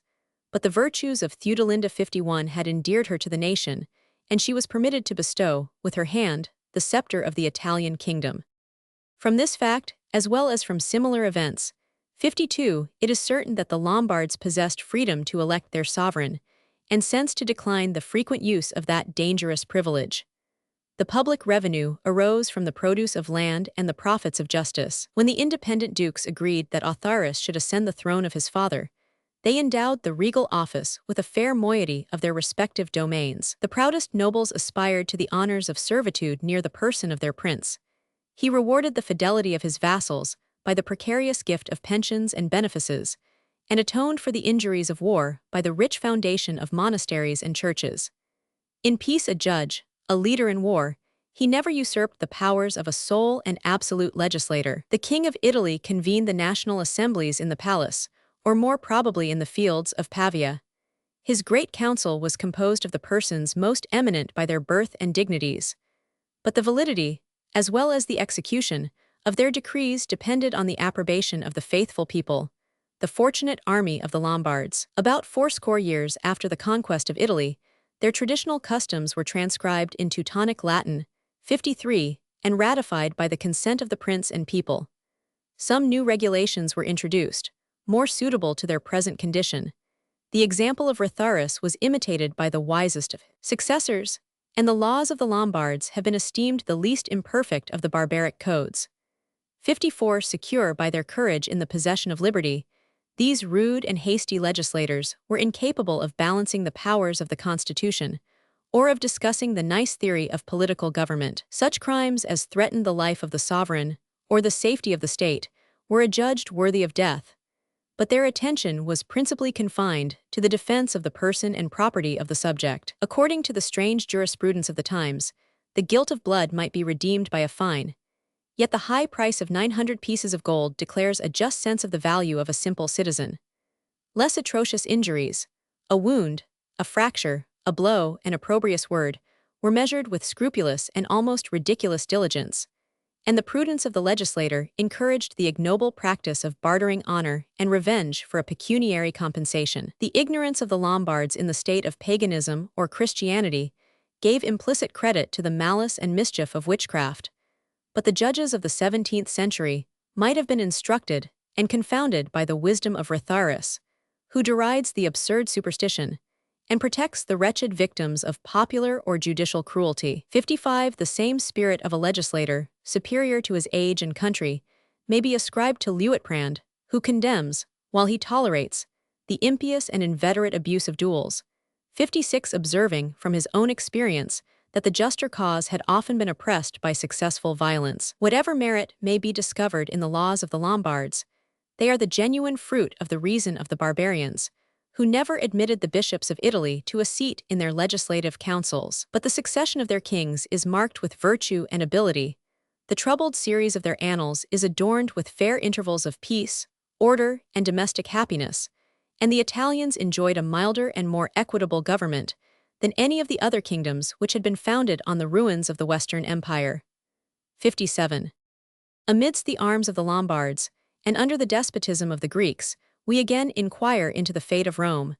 but the virtues of Theudelinda 51 had endeared her to the nation, and she was permitted to bestow, with her hand, the scepter of the Italian kingdom. From this fact, as well as from similar events, 52, it is certain that the Lombards possessed freedom to elect their sovereign, and since to decline the frequent use of that dangerous privilege. The public revenue arose from the produce of land and the profits of justice. When the independent dukes agreed that Autharis should ascend the throne of his father, they endowed the regal office with a fair moiety of their respective domains. The proudest nobles aspired to the honors of servitude near the person of their prince. He rewarded the fidelity of his vassals by the precarious gift of pensions and benefices, and atoned for the injuries of war by the rich foundation of monasteries and churches. In peace a judge, a leader in war, he never usurped the powers of a sole and absolute legislator. The King of Italy convened the national assemblies in the palace, or more probably in the fields of Pavia. His great council was composed of the persons most eminent by their birth and dignities, but the validity, as well as the execution, of their decrees depended on the approbation of the faithful people, the fortunate army of the Lombards. About 80 years after the conquest of Italy, their traditional customs were transcribed in Teutonic Latin, 53, and ratified by the consent of the prince and people. Some new regulations were introduced, more suitable to their present condition. The example of Ratharis was imitated by the wisest of his successors, and the laws of the Lombards have been esteemed the least imperfect of the barbaric codes. 54. Secure by their courage in the possession of liberty, these rude and hasty legislators were incapable of balancing the powers of the Constitution, or of discussing the nice theory of political government. Such crimes as threatened the life of the sovereign, or the safety of the state, were adjudged worthy of death, but their attention was principally confined to the defense of the person and property of the subject. According to the strange jurisprudence of the times, the guilt of blood might be redeemed by a fine, yet the high price of 900 pieces of gold declares a just sense of the value of a simple citizen. Less atrocious injuries, a wound, a fracture, a blow, and opprobrious word, were measured with scrupulous and almost ridiculous diligence, and the prudence of the legislator encouraged the ignoble practice of bartering honor and revenge for a pecuniary compensation. The ignorance of the Lombards in the state of paganism or Christianity gave implicit credit to the malice and mischief of witchcraft, but the judges of the 17th century might have been instructed and confounded by the wisdom of Ratharis, who derides the absurd superstition and protects the wretched victims of popular or judicial cruelty. 55. The same spirit of a legislator, superior to his age and country, may be ascribed to Liutprand, who condemns, while he tolerates, the impious and inveterate abuse of duels. 56. Observing, from his own experience, that the juster cause had often been oppressed by successful violence. Whatever merit may be discovered in the laws of the Lombards, they are the genuine fruit of the reason of the barbarians, who never admitted the bishops of Italy to a seat in their legislative councils. But the succession of their kings is marked with virtue and ability. The troubled series of their annals is adorned with fair intervals of peace, order, and domestic happiness, and the Italians enjoyed a milder and more equitable government than any of the other kingdoms which had been founded on the ruins of the Western Empire. 57. Amidst the arms of the Lombards, and under the despotism of the Greeks, we again inquire into the fate of Rome.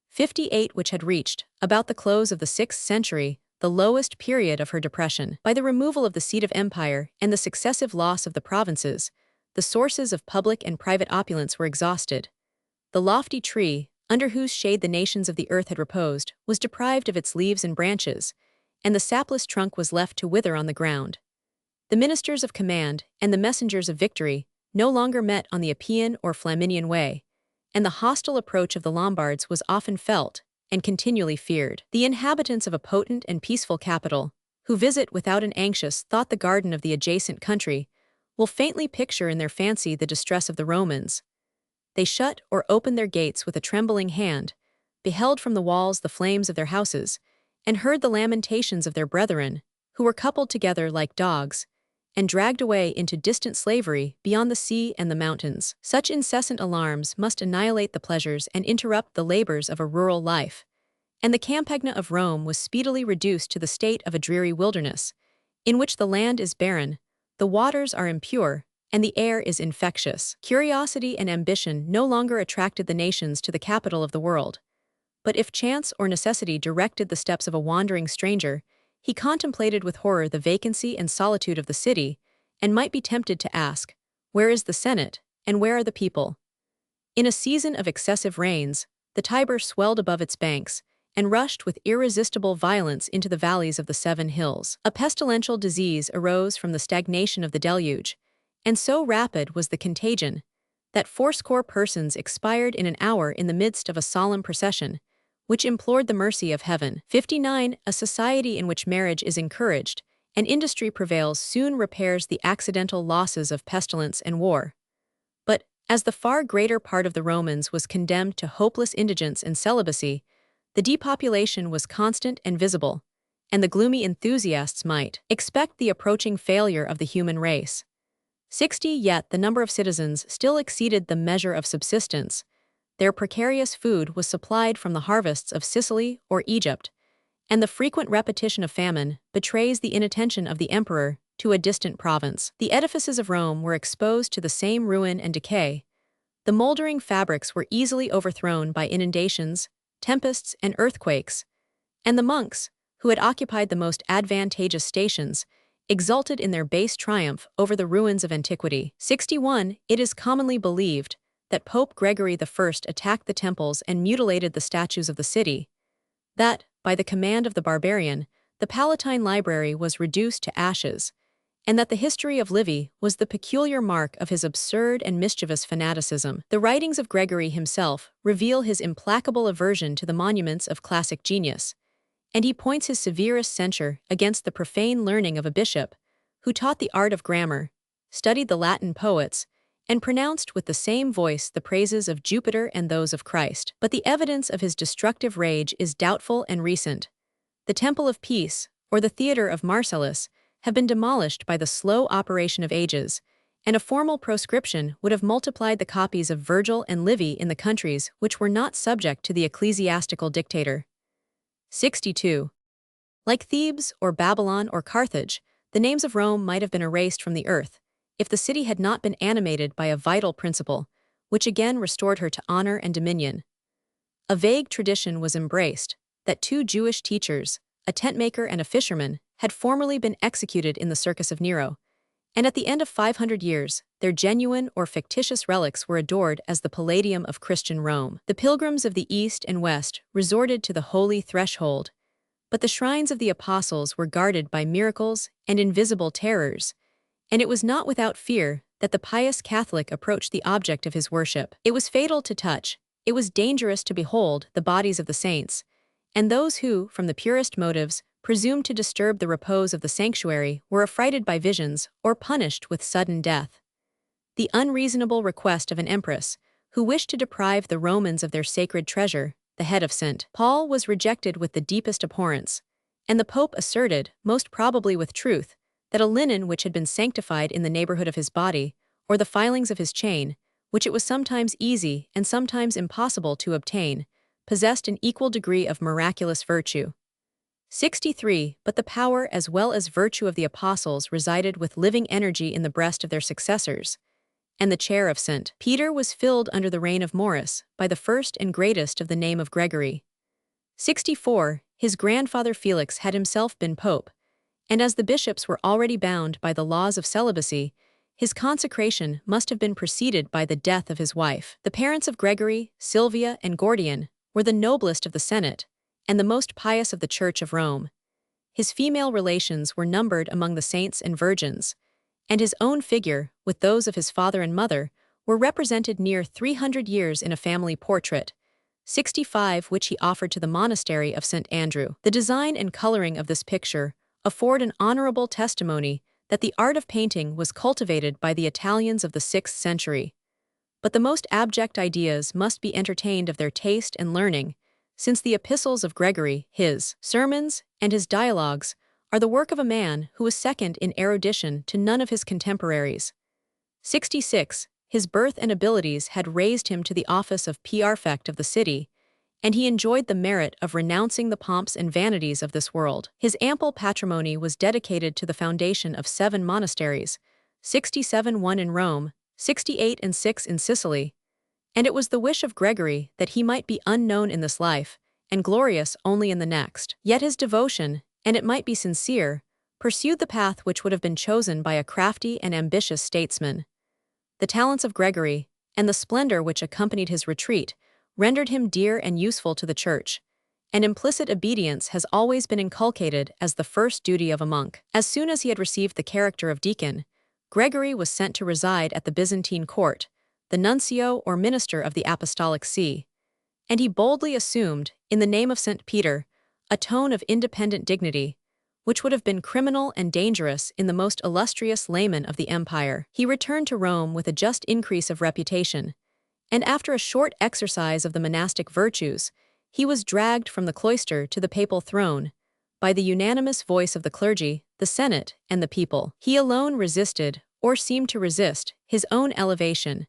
58, which had reached, about the close of the 6th century, the lowest period of her depression. By the removal of the seat of empire and the successive loss of the provinces, the sources of public and private opulence were exhausted. The lofty tree, under whose shade the nations of the earth had reposed, was deprived of its leaves and branches, and the sapless trunk was left to wither on the ground. The ministers of command and the messengers of victory no longer met on the Appian or Flaminian way, and the hostile approach of the Lombards was often felt and continually feared. The inhabitants of a potent and peaceful capital, who visit without an anxious thought the garden of the adjacent country, will faintly picture in their fancy the distress of the Romans. They shut or opened their gates with a trembling hand, beheld from the walls the flames of their houses, and heard the lamentations of their brethren, who were coupled together like dogs, and dragged away into distant slavery beyond the sea and the mountains. Such incessant alarms must annihilate the pleasures and interrupt the labors of a rural life, and the Campagna of Rome was speedily reduced to the state of a dreary wilderness, in which the land is barren, the waters are impure, and the air is infectious. Curiosity and ambition no longer attracted the nations to the capital of the world. But if chance or necessity directed the steps of a wandering stranger, he contemplated with horror the vacancy and solitude of the city, and might be tempted to ask, "Where is the Senate, and where are the people?" In a season of excessive rains, the Tiber swelled above its banks, and rushed with irresistible violence into the valleys of the Seven Hills. A pestilential disease arose from the stagnation of the deluge, and so rapid was the contagion, that fourscore persons expired in an hour in the midst of a solemn procession, which implored the mercy of heaven. 59. A society in which marriage is encouraged, and industry prevails soon repairs the accidental losses of pestilence and war. But, as the far greater part of the Romans was condemned to hopeless indigence and celibacy, the depopulation was constant and visible, and the gloomy enthusiasts might expect the approaching failure of the human race. 60. Yet the number of citizens still exceeded the measure of subsistence. Their precarious food was supplied from the harvests of Sicily or Egypt, and the frequent repetition of famine betrays the inattention of the emperor to a distant province. The edifices of Rome were exposed to the same ruin and decay. The moldering fabrics were easily overthrown by inundations, tempests, and earthquakes, and the monks, who had occupied the most advantageous stations, exulted in their base triumph over the ruins of antiquity. 61. It is commonly believed that Pope Gregory I attacked the temples and mutilated the statues of the city, that, by the command of the barbarian, the Palatine Library was reduced to ashes, and that the history of Livy was the peculiar mark of his absurd and mischievous fanaticism. The writings of Gregory himself reveal his implacable aversion to the monuments of classic genius, and he points his severest censure against the profane learning of a bishop, who taught the art of grammar, studied the Latin poets, and pronounced with the same voice the praises of Jupiter and those of Christ. But the evidence of his destructive rage is doubtful and recent. The Temple of Peace, or the Theatre of Marcellus, have been demolished by the slow operation of ages, and a formal proscription would have multiplied the copies of Virgil and Livy in the countries which were not subject to the ecclesiastical dictator. 62. Like Thebes or Babylon or Carthage, the names of Rome might have been erased from the earth, if the city had not been animated by a vital principle, which again restored her to honor and dominion. A vague tradition was embraced, that two Jewish teachers, a tentmaker and a fisherman, had formerly been executed in the circus of Nero, and at the end of 500 years, their genuine or fictitious relics were adored as the Palladium of Christian Rome. The pilgrims of the East and West resorted to the holy threshold, but the shrines of the apostles were guarded by miracles and invisible terrors, and it was not without fear that the pious Catholic approached the object of his worship. It was fatal to touch, it was dangerous to behold the bodies of the saints, and those who, from the purest motives, presumed to disturb the repose of the sanctuary were affrighted by visions or punished with sudden death. The unreasonable request of an empress, who wished to deprive the Romans of their sacred treasure, the head of St. Paul, was rejected with the deepest abhorrence, and the Pope asserted, most probably with truth, that a linen which had been sanctified in the neighborhood of his body, or the filings of his chain, which it was sometimes easy and sometimes impossible to obtain, possessed an equal degree of miraculous virtue. 63. But the power as well as virtue of the apostles resided with living energy in the breast of their successors, and the chair of St. Peter was filled under the reign of Maurice by the first and greatest of the name of Gregory. 64. His grandfather Felix had himself been pope, and as the bishops were already bound by the laws of celibacy, his consecration must have been preceded by the death of his wife. The parents of Gregory, Sylvia, and Gordian were the noblest of the Senate, and the most pious of the Church of Rome. His female relations were numbered among the saints and virgins, and his own figure, with those of his father and mother, were represented near 300 years in a family portrait, 65 which he offered to the monastery of St. Andrew. The design and coloring of this picture afford an honorable testimony that the art of painting was cultivated by the Italians of the 6th century. But the most abject ideas must be entertained of their taste and learning, since the epistles of Gregory, his sermons, and his dialogues are the work of a man who was second in erudition to none of his contemporaries. 66. His birth and abilities had raised him to the office of prefect of the city, and he enjoyed the merit of renouncing the pomps and vanities of this world. His ample patrimony was dedicated to the foundation of 7 monasteries, 67 one in Rome, 68 and 6 in Sicily, and it was the wish of Gregory that he might be unknown in this life, and glorious only in the next. Yet his devotion, and it might be sincere, pursued the path which would have been chosen by a crafty and ambitious statesman. The talents of Gregory, and the splendor which accompanied his retreat, rendered him dear and useful to the Church, and implicit obedience has always been inculcated as the first duty of a monk. As soon as he had received the character of deacon, Gregory was sent to reside at the Byzantine court, the nuncio or minister of the Apostolic See, and he boldly assumed, in the name of St. Peter, a tone of independent dignity, which would have been criminal and dangerous in the most illustrious layman of the empire. He returned to Rome with a just increase of reputation, and after a short exercise of the monastic virtues, he was dragged from the cloister to the papal throne, by the unanimous voice of the clergy, the Senate, and the people. He alone resisted, or seemed to resist, his own elevation,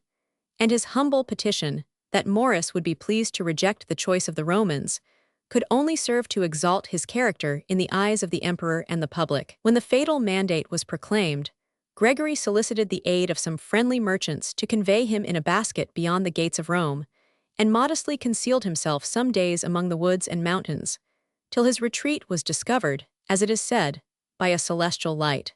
and his humble petition, that Morris would be pleased to reject the choice of the Romans, could only serve to exalt his character in the eyes of the emperor and the public. When the fatal mandate was proclaimed, Gregory solicited the aid of some friendly merchants to convey him in a basket beyond the gates of Rome, and modestly concealed himself some days among the woods and mountains, till his retreat was discovered, as it is said, by a celestial light.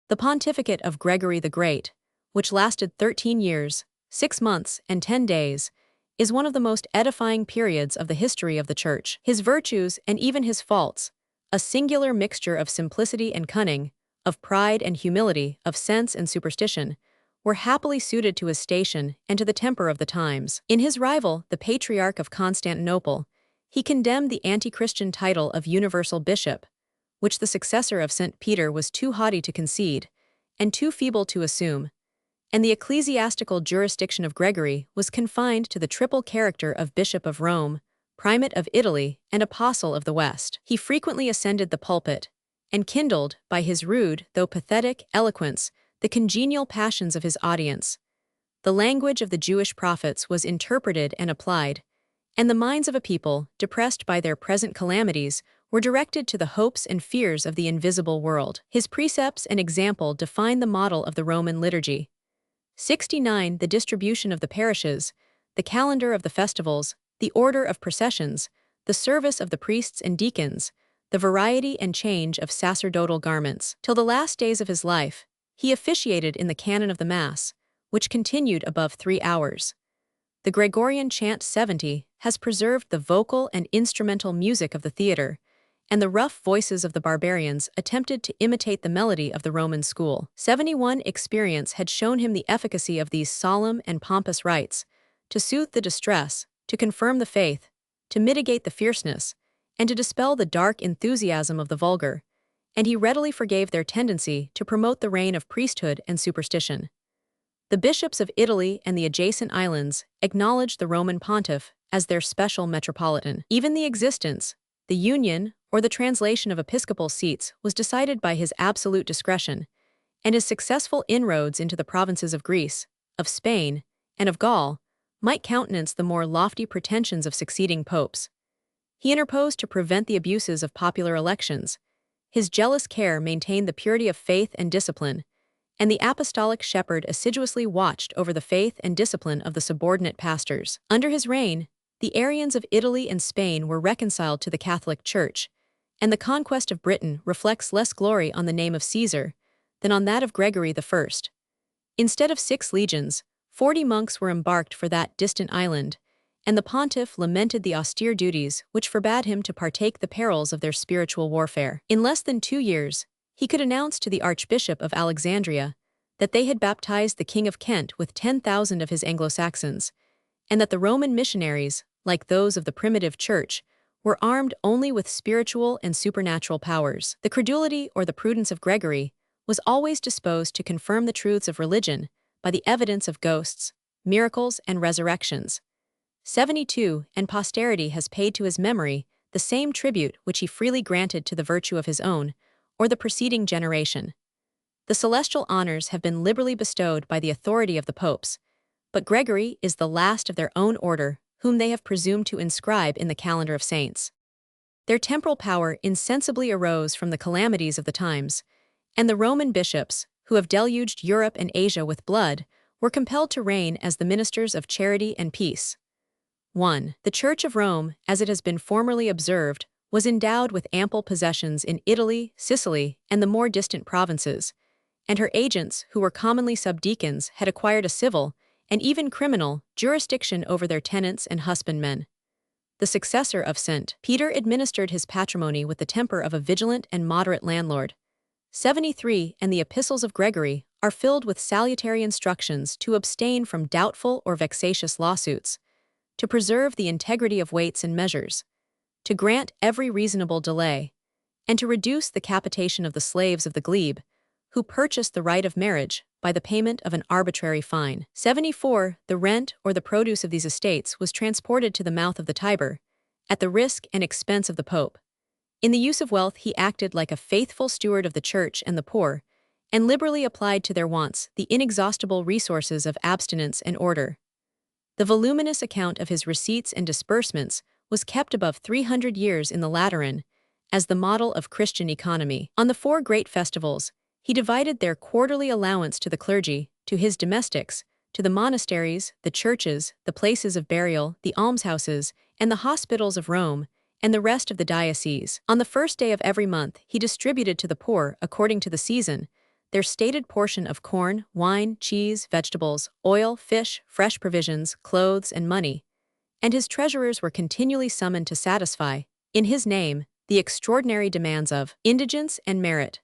The pontificate of Gregory the Great, which lasted 13 years, 6 months, and 10 days, is one of the most edifying periods of the history of the Church. His virtues, and even his faults, a singular mixture of simplicity and cunning, of pride and humility, of sense and superstition, were happily suited to his station and to the temper of the times. In his rival, the Patriarch of Constantinople, he condemned the anti-Christian title of universal bishop, which the successor of St. Peter was too haughty to concede, and too feeble to assume, and the ecclesiastical jurisdiction of Gregory was confined to the triple character of Bishop of Rome, Primate of Italy, and Apostle of the West. He frequently ascended the pulpit, and kindled, by his rude, though pathetic, eloquence, the congenial passions of his audience. The language of the Jewish prophets was interpreted and applied, and the minds of a people, depressed by their present calamities, were directed to the hopes and fears of the invisible world. His precepts and example define the model of the Roman liturgy. 69. The distribution of the parishes, the calendar of the festivals, the order of processions, the service of the priests and deacons, the variety and change of sacerdotal garments. Till the last days of his life, he officiated in the canon of the Mass, which continued above 3 hours. The Gregorian chant 70 has preserved the vocal and instrumental music of the theater, and the rough voices of the barbarians attempted to imitate the melody of the Roman school. 71. Experience had shown him the efficacy of these solemn and pompous rites, to soothe the distress, to confirm the faith, to mitigate the fierceness, and to dispel the dark enthusiasm of the vulgar, and he readily forgave their tendency to promote the reign of priesthood and superstition. The bishops of Italy and the adjacent islands acknowledged the Roman pontiff as their special metropolitan. Even the existence, the union, or the translation of episcopal seats was decided by his absolute discretion, and his successful inroads into the provinces of Greece, of Spain, and of Gaul might countenance the more lofty pretensions of succeeding popes. He interposed to prevent the abuses of popular elections. His jealous care maintained the purity of faith and discipline, and the apostolic shepherd assiduously watched over the faith and discipline of the subordinate pastors. Under his reign, the Arians of Italy and Spain were reconciled to the Catholic Church, and the conquest of Britain reflects less glory on the name of Caesar than on that of Gregory I. Instead of 6 legions, 40 monks were embarked for that distant island, and the pontiff lamented the austere duties which forbade him to partake the perils of their spiritual warfare. In less than 2 years, he could announce to the Archbishop of Alexandria that they had baptized the King of Kent with 10,000 of his Anglo-Saxons, and that the Roman missionaries, like those of the primitive church, were armed only with spiritual and supernatural powers. The credulity or the prudence of Gregory was always disposed to confirm the truths of religion by the evidence of ghosts, miracles, and resurrections. 72, and posterity has paid to his memory the same tribute which he freely granted to the virtue of his own, or the preceding generation. The celestial honors have been liberally bestowed by the authority of the popes, but Gregory is the last of their own order whom they have presumed to inscribe in the calendar of saints. Their temporal power insensibly arose from the calamities of the times, and the Roman bishops, who have deluged Europe and Asia with blood, were compelled to reign as the ministers of charity and peace. 1. The Church of Rome, as it has been formerly observed, was endowed with ample possessions in Italy, Sicily, and the more distant provinces, and her agents, who were commonly subdeacons, had acquired a civil, and even criminal, jurisdiction over their tenants and husbandmen. The successor of St. Peter administered his patrimony with the temper of a vigilant and moderate landlord. 73, and the epistles of Gregory are filled with salutary instructions to abstain from doubtful or vexatious lawsuits, to preserve the integrity of weights and measures, to grant every reasonable delay, and to reduce the capitation of the slaves of the glebe, who purchased the right of marriage by the payment of an arbitrary fine. 74. The rent or the produce of these estates was transported to the mouth of the Tiber, at the risk and expense of the Pope. In the use of wealth he acted like a faithful steward of the church and the poor, and liberally applied to their wants the inexhaustible resources of abstinence and order. The voluminous account of his receipts and disbursements was kept above 300 years in the Lateran, as the model of Christian economy. On the 4 great festivals, he divided their quarterly allowance to the clergy, to his domestics, to the monasteries, the churches, the places of burial, the almshouses, and the hospitals of Rome, and the rest of the diocese. On the first day of every month he distributed to the poor, according to the season, their stated portion of corn, wine, cheese, vegetables, oil, fish, fresh provisions, clothes, and money, and his treasurers were continually summoned to satisfy, in his name, the extraordinary demands of indigence and merit.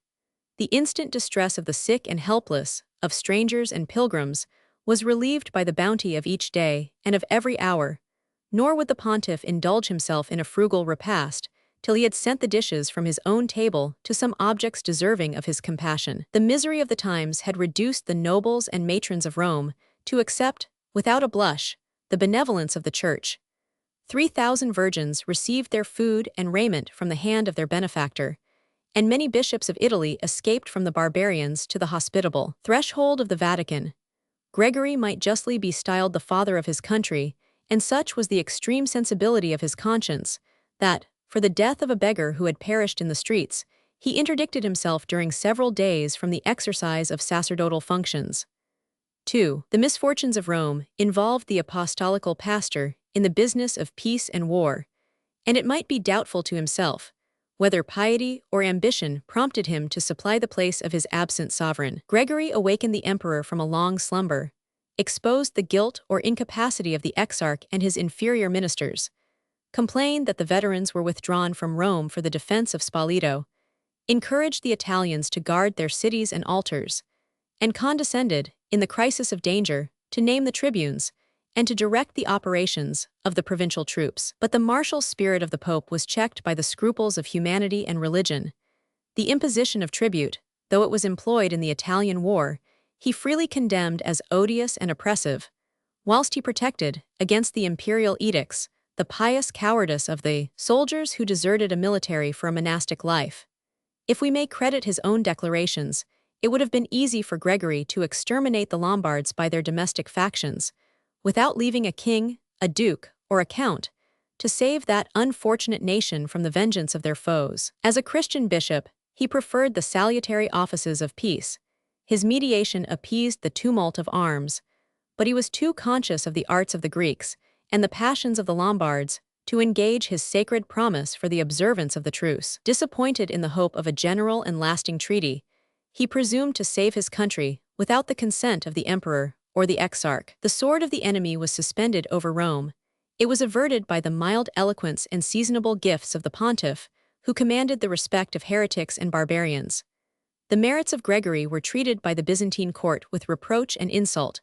The instant distress of the sick and helpless, of strangers and pilgrims, was relieved by the bounty of each day and of every hour, nor would the pontiff indulge himself in a frugal repast till he had sent the dishes from his own table to some objects deserving of his compassion. The misery of the times had reduced the nobles and matrons of Rome to accept, without a blush, the benevolence of the Church. 3,000 virgins received their food and raiment from the hand of their benefactor, and many bishops of Italy escaped from the barbarians to the hospitable threshold of the Vatican. Gregory might justly be styled the father of his country, and such was the extreme sensibility of his conscience, that, for the death of a beggar who had perished in the streets, he interdicted himself during several days from the exercise of sacerdotal functions. 2. The misfortunes of Rome involved the apostolical pastor in the business of peace and war, and it might be doubtful to himself whether piety or ambition prompted him to supply the place of his absent sovereign. Gregory awakened the emperor from a long slumber, exposed the guilt or incapacity of the exarch and his inferior ministers, complained that the veterans were withdrawn from Rome for the defense of Spoleto, encouraged the Italians to guard their cities and altars, and condescended, in the crisis of danger, to name the tribunes, and to direct the operations of the provincial troops. But the martial spirit of the Pope was checked by the scruples of humanity and religion. The imposition of tribute, though it was employed in the Italian war, he freely condemned as odious and oppressive, whilst he protected, against the imperial edicts, the pious cowardice of the soldiers who deserted a military for a monastic life. If we may credit his own declarations, it would have been easy for Gregory to exterminate the Lombards by their domestic factions, without leaving a king, a duke, or a count, to save that unfortunate nation from the vengeance of their foes. As a Christian bishop, he preferred the salutary offices of peace. His mediation appeased the tumult of arms, but he was too conscious of the arts of the Greeks and the passions of the Lombards to engage his sacred promise for the observance of the truce. Disappointed in the hope of a general and lasting treaty, he presumed to save his country without the consent of the emperor or the exarch. The sword of the enemy was suspended over Rome. It was averted by the mild eloquence and seasonable gifts of the pontiff, who commanded the respect of heretics and barbarians. The merits of Gregory were treated by the Byzantine court with reproach and insult,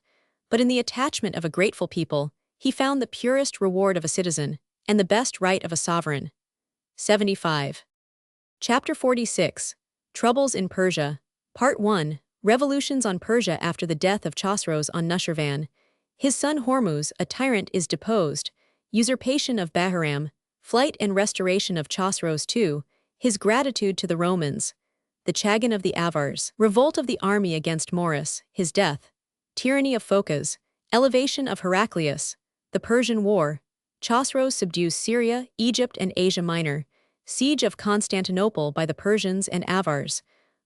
but in the attachment of a grateful people, he found the purest reward of a citizen and the best right of a sovereign. 75. Chapter 46. Troubles in Persia. Part 1. Revolutions on Persia after the death of Chosroes on Nushirvan. His son Hormuz, a tyrant, is deposed. Usurpation of Bahram. Flight and restoration of Chosroes II. His gratitude to the Romans. The Chagan of the Avars. Revolt of the army against Morris. His death. Tyranny of Phocas. Elevation of Heraclius. The Persian War. Chosroes subdues Syria, Egypt and Asia Minor. Siege of Constantinople by the Persians and Avars.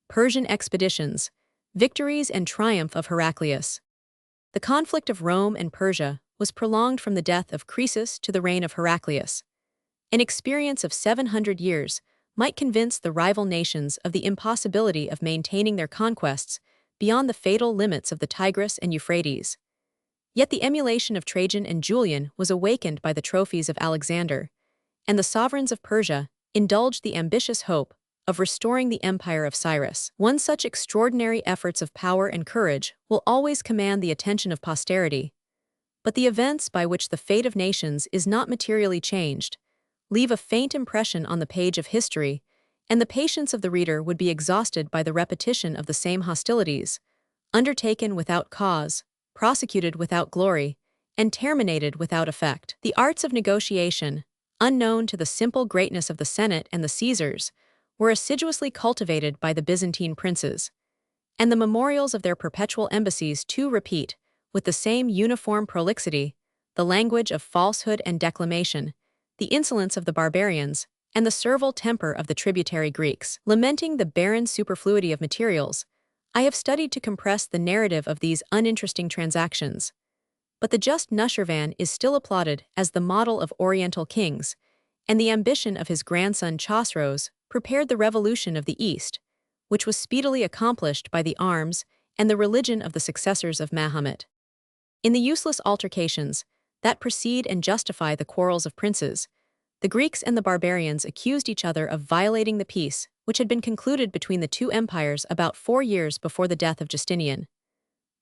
Persian expeditions. Victories and triumph of Heraclius. The conflict of Rome and Persia was prolonged from the death of Croesus to the reign of Heraclius. An experience of 700 years might convince the rival nations of the impossibility of maintaining their conquests beyond the fatal limits of the Tigris and Euphrates. Yet the emulation of Trajan and Julian was awakened by the trophies of Alexander, and the sovereigns of Persia indulged the ambitious hope of restoring the empire of Cyrus. One such extraordinary efforts of power and courage will always command the attention of posterity. But the events by which the fate of nations is not materially changed leave a faint impression on the page of history, and the patience of the reader would be exhausted by the repetition of the same hostilities, undertaken without cause, prosecuted without glory, and terminated without effect. The arts of negotiation, unknown to the simple greatness of the Senate and the Caesars, were assiduously cultivated by the Byzantine princes, and the memorials of their perpetual embassies too repeat, with the same uniform prolixity, the language of falsehood and declamation, the insolence of the barbarians, and the servile temper of the tributary Greeks. Lamenting the barren superfluity of materials, I have studied to compress the narrative of these uninteresting transactions. But the just Nushirvan is still applauded as the model of Oriental kings, and the ambition of his grandson Chosroes prepared the revolution of the East, which was speedily accomplished by the arms and the religion of the successors of Mahomet. In the useless altercations that precede and justify the quarrels of princes, the Greeks and the barbarians accused each other of violating the peace which had been concluded between the two empires about 4 years before the death of Justinian.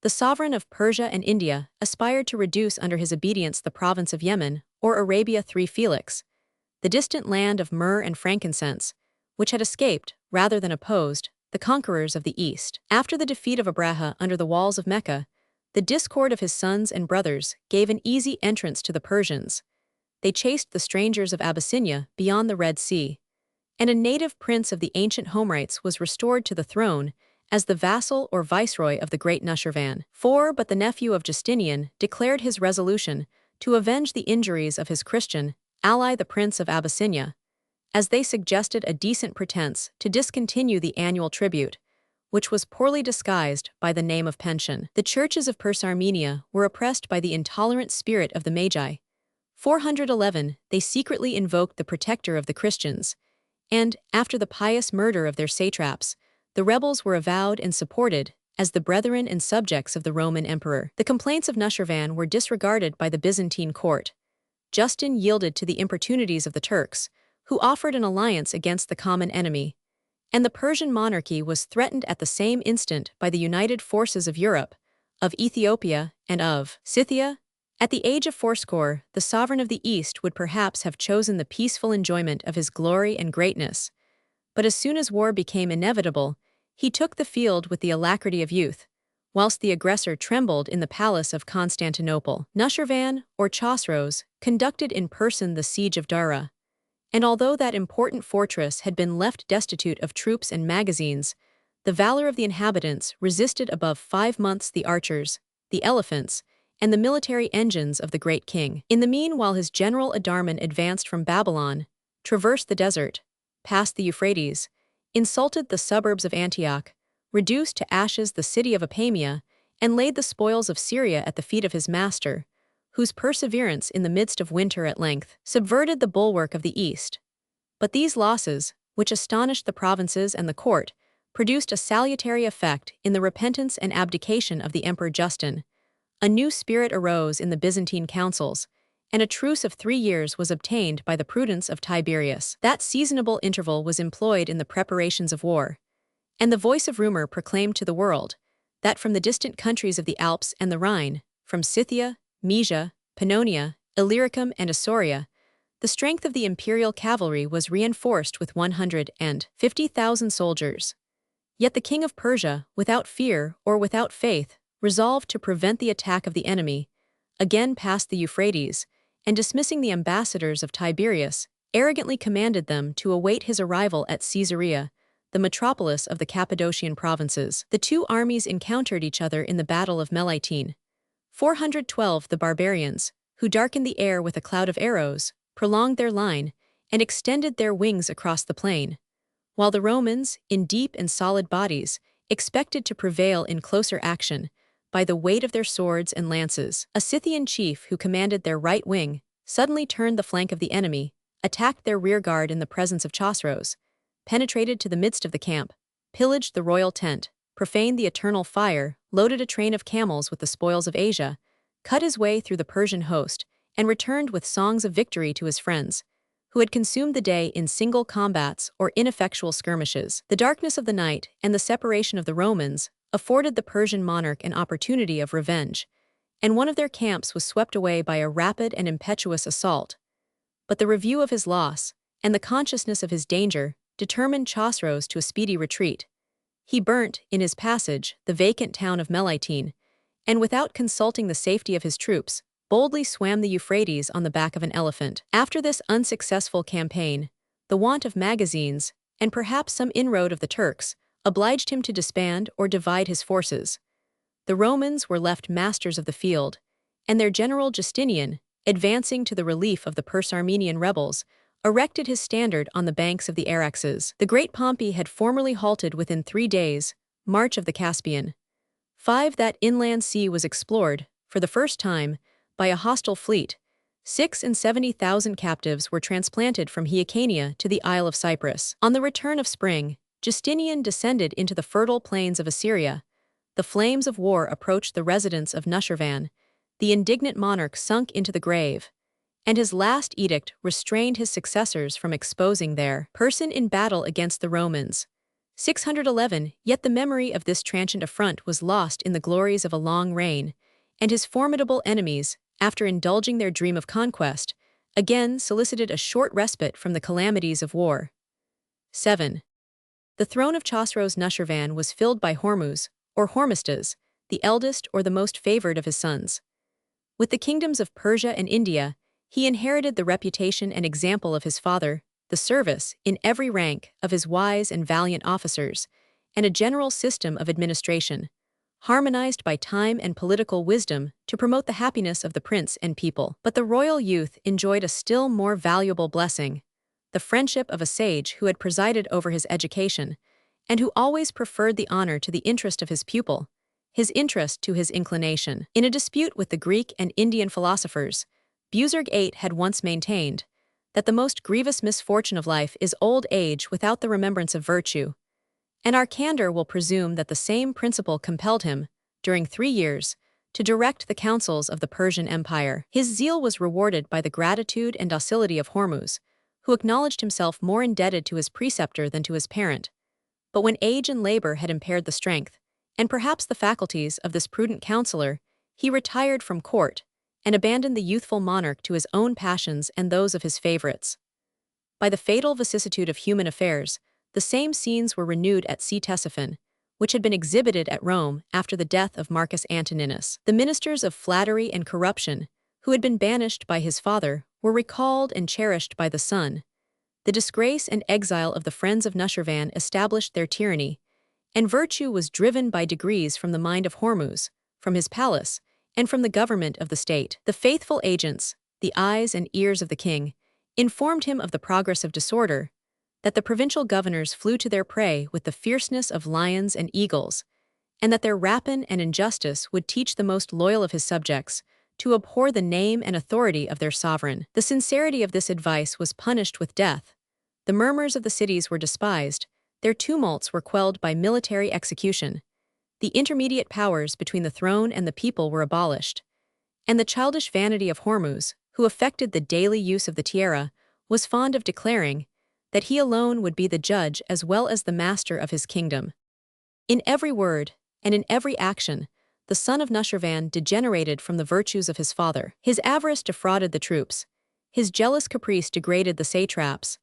The sovereign of Persia and India aspired to reduce under his obedience the province of Yemen, or Arabia III Felix, the distant land of myrrh and frankincense, which had escaped, rather than opposed, the conquerors of the East. After the defeat of Abraha under the walls of Mecca, the discord of his sons and brothers gave an easy entrance to the Persians. They chased the strangers of Abyssinia beyond the Red Sea, and a native prince of the ancient Homerites was restored to the throne as the vassal or viceroy of the great Nushirvan. But the nephew of Justinian declared his resolution to avenge the injuries of his Christian ally the Prince of Abyssinia, as they suggested a decent pretense to discontinue the annual tribute, which was poorly disguised by the name of pension. The churches of Persa Armenia were oppressed by the intolerant spirit of the Magi. 411, they secretly invoked the protector of the Christians, and, after the pious murder of their satraps, the rebels were avowed and supported as the brethren and subjects of the Roman emperor. The complaints of Nushirvan were disregarded by the Byzantine court. Justin yielded to the importunities of the Turks, who offered an alliance against the common enemy, and the Persian monarchy was threatened at the same instant by the united forces of Europe, of Ethiopia, and of Scythia. At the age of 80, the sovereign of the East would perhaps have chosen the peaceful enjoyment of his glory and greatness, but as soon as war became inevitable, he took the field with the alacrity of youth, whilst the aggressor trembled in the palace of Constantinople. Nushirvan, or Chosroes, conducted in person the siege of Dara, and although that important fortress had been left destitute of troops and magazines, the valor of the inhabitants resisted above 5 months the archers, the elephants, and the military engines of the great king. In the meanwhile his general Adarman advanced from Babylon, traversed the desert, passed the Euphrates, insulted the suburbs of Antioch, reduced to ashes the city of Apamia, and laid the spoils of Syria at the feet of his master, whose perseverance in the midst of winter at length subverted the bulwark of the East. But these losses, which astonished the provinces and the court, produced a salutary effect in the repentance and abdication of the Emperor Justin. A new spirit arose in the Byzantine councils, and a truce of 3 years was obtained by the prudence of Tiberius. That seasonable interval was employed in the preparations of war, and the voice of rumor proclaimed to the world that from the distant countries of the Alps and the Rhine, from Scythia, Maesia, Pannonia, Illyricum and Isauria, the strength of the imperial cavalry was reinforced with 150,000 soldiers. Yet the king of Persia, without fear or without faith, resolved to prevent the attack of the enemy, again passed the Euphrates, and dismissing the ambassadors of Tiberius, arrogantly commanded them to await his arrival at Caesarea, the metropolis of the Cappadocian provinces. The two armies encountered each other in the Battle of Melitene. 412 The barbarians, who darkened the air with a cloud of arrows, prolonged their line, and extended their wings across the plain, while the Romans, in deep and solid bodies, expected to prevail in closer action by the weight of their swords and lances. A Scythian chief who commanded their right wing suddenly turned the flank of the enemy, attacked their rear guard in the presence of Chosroes, penetrated to the midst of the camp, pillaged the royal tent, profaned the eternal fire, loaded a train of camels with the spoils of Asia, cut his way through the Persian host, and returned with songs of victory to his friends, who had consumed the day in single combats or ineffectual skirmishes. The darkness of the night and the separation of the Romans afforded the Persian monarch an opportunity of revenge, and one of their camps was swept away by a rapid and impetuous assault. But the review of his loss, and the consciousness of his danger, determined Chosroes to a speedy retreat. He burnt, in his passage, the vacant town of Melitene, and without consulting the safety of his troops, boldly swam the Euphrates on the back of an elephant. After this unsuccessful campaign, the want of magazines, and perhaps some inroad of the Turks, obliged him to disband or divide his forces. The Romans were left masters of the field, and their general Justinian, advancing to the relief of the Perse-Armenian rebels, erected his standard on the banks of the Araxes. The great Pompey had formerly halted within 3 days' march of the Caspian. 5 That inland sea was explored, for the first time, by a hostile fleet. 670,000 captives were transplanted from Hyrcania to the Isle of Cyprus. On the return of spring, Justinian descended into the fertile plains of Assyria. The flames of war approached the residence of Nushirvan. The indignant monarch sunk into the grave, and his last edict restrained his successors from exposing their person in battle against the Romans. 611 Yet the memory of this transient affront was lost in the glories of a long reign, and his formidable enemies, after indulging their dream of conquest, again solicited a short respite from the calamities of war. 7. The throne of Chosroes Nushirvan was filled by Hormuz, or Hormisdas, the eldest or the most favored of his sons. With the kingdoms of Persia and India, he inherited the reputation and example of his father, the service, in every rank, of his wise and valiant officers, and a general system of administration, harmonized by time and political wisdom to promote the happiness of the prince and people. But the royal youth enjoyed a still more valuable blessing, the friendship of a sage who had presided over his education, and who always preferred the honor to the interest of his pupil, his interest to his inclination. In a dispute with the Greek and Indian philosophers, Buserg VIII had once maintained that the most grievous misfortune of life is old age without the remembrance of virtue, and our candor will presume that the same principle compelled him, during 3 years, to direct the councils of the Persian Empire. His zeal was rewarded by the gratitude and docility of Hormuz, who acknowledged himself more indebted to his preceptor than to his parent. But when age and labor had impaired the strength, and perhaps the faculties of this prudent counselor, he retired from court, and abandoned the youthful monarch to his own passions and those of his favorites. By the fatal vicissitude of human affairs, the same scenes were renewed at Ctesiphon, which had been exhibited at Rome after the death of Marcus Antoninus. The ministers of flattery and corruption, who had been banished by his father, were recalled and cherished by the son. The disgrace and exile of the friends of Nushirvan established their tyranny, and virtue was driven by degrees from the mind of Hormuz, from his palace, and from the government of the state. The faithful agents, the eyes and ears of the king, informed him of the progress of disorder, that the provincial governors flew to their prey with the fierceness of lions and eagles, and that their rapine and injustice would teach the most loyal of his subjects to abhor the name and authority of their sovereign. The sincerity of this advice was punished with death. The murmurs of the cities were despised, their tumults were quelled by military execution. The intermediate powers between the throne and the people were abolished, and the childish vanity of Hormuz, who affected the daily use of the tiara, was fond of declaring that he alone would be the judge as well as the master of his kingdom. In every word, and in every action, the son of Nushirvan degenerated from the virtues of his father. His avarice defrauded the troops, his jealous caprice degraded the satraps.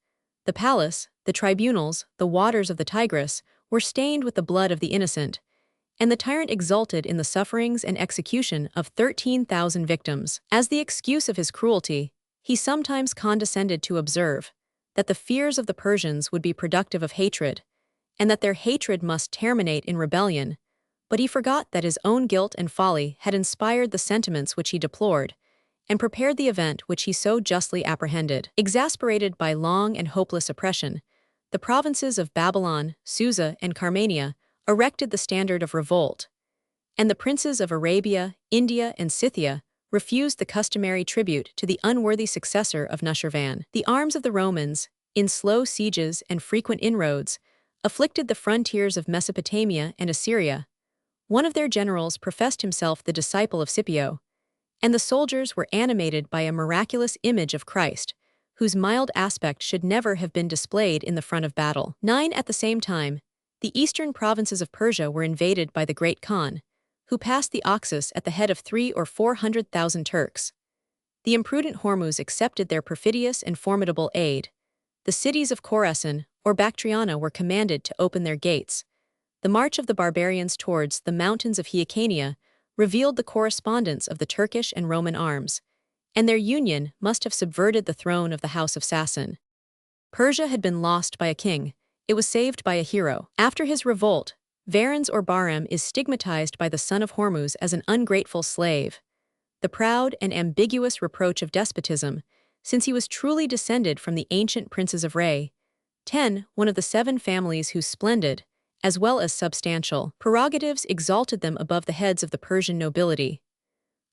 The palace, the tribunals, the waters of the Tigris were stained with the blood of the innocent, and the tyrant exulted in the sufferings and execution of 13,000 victims. As the excuse of his cruelty, he sometimes condescended to observe that the fears of the Persians would be productive of hatred, and that their hatred must terminate in rebellion, but he forgot that his own guilt and folly had inspired the sentiments which he deplored, and prepared the event which he so justly apprehended. Exasperated by long and hopeless oppression, the provinces of Babylon, Susa, and Carmania erected the standard of revolt, and the princes of Arabia, India, and Scythia refused the customary tribute to the unworthy successor of Nushirvan. The arms of the Romans, in slow sieges and frequent inroads, afflicted the frontiers of Mesopotamia and Assyria. One of their generals professed himself the disciple of Scipio, and the soldiers were animated by a miraculous image of Christ, whose mild aspect should never have been displayed in the front of battle. 9. At the same time, the eastern provinces of Persia were invaded by the Great Khan, who passed the Oxus at the head of 300,000 or 400,000 Turks. The imprudent Hormuz accepted their perfidious and formidable aid. The cities of Khorasan or Bactriana were commanded to open their gates. The march of the barbarians towards the mountains of Hyrcania revealed the correspondence of the Turkish and Roman arms, and their union must have subverted the throne of the House of Sassan. Persia had been lost by a king. It was saved by a hero. After his revolt, Varans or Bahram is stigmatized by the son of Hormuz as an ungrateful slave. The proud and ambiguous reproach of despotism, since he was truly descended from the ancient princes of Ray. 10. One of the 7 families whose splendid, as well as substantial, prerogatives exalted them above the heads of the Persian nobility.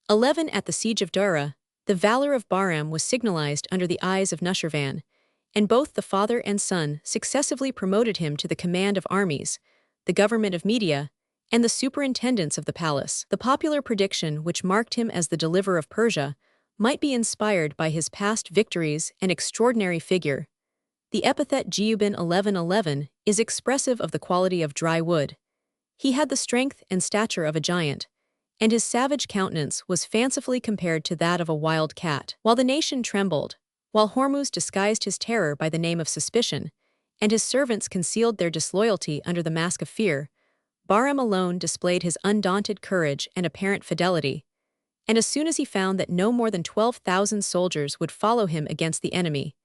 11. At the siege of Dara, the valor of Bahram was signalized under the eyes of Nushirvan, and both the father and son successively promoted him to the command of armies, the government of Media, and the superintendence of the palace. The popular prediction which marked him as the deliverer of Persia might be inspired by his past victories and extraordinary figure. The epithet Gibbon 1111 is expressive of the quality of dry wood. He had the strength and stature of a giant, and his savage countenance was fancifully compared to that of a wild cat. While the nation trembled, while Hormuz disguised his terror by the name of suspicion, and his servants concealed their disloyalty under the mask of fear, Bahram alone displayed his undaunted courage and apparent fidelity, and as soon as he found that no more than 12,000 soldiers would follow him against the enemy,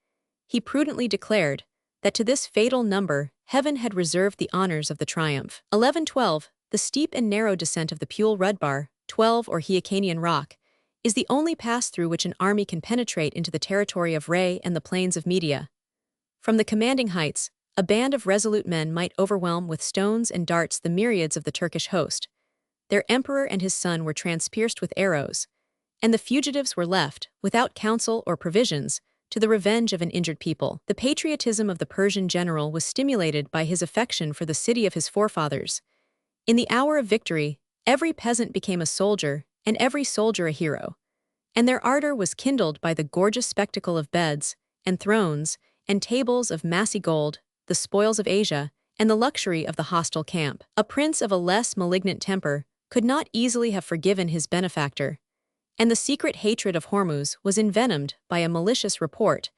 he prudently declared that to this fatal number heaven had reserved the honors of the triumph. 1112. The steep and narrow descent of the Pul Rudbar, 12 or Hyrcanian rock, is the only pass through which an army can penetrate into the territory of Ray and the plains of Media. From the commanding heights, a band of resolute men might overwhelm with stones and darts the myriads of the Turkish host. Their emperor and his son were transpierced with arrows, and the fugitives were left, without counsel or provisions, to the revenge of an injured people. The patriotism of the Persian general was stimulated by his affection for the city of his forefathers. In the hour of victory, every peasant became a soldier, and every soldier a hero, and their ardor was kindled by the gorgeous spectacle of beds, and thrones, and tables of massy gold, the spoils of Asia, and the luxury of the hostile camp. A prince of a less malignant temper could not easily have forgiven his benefactor, and the secret hatred of Hormuz was envenomed by a malicious report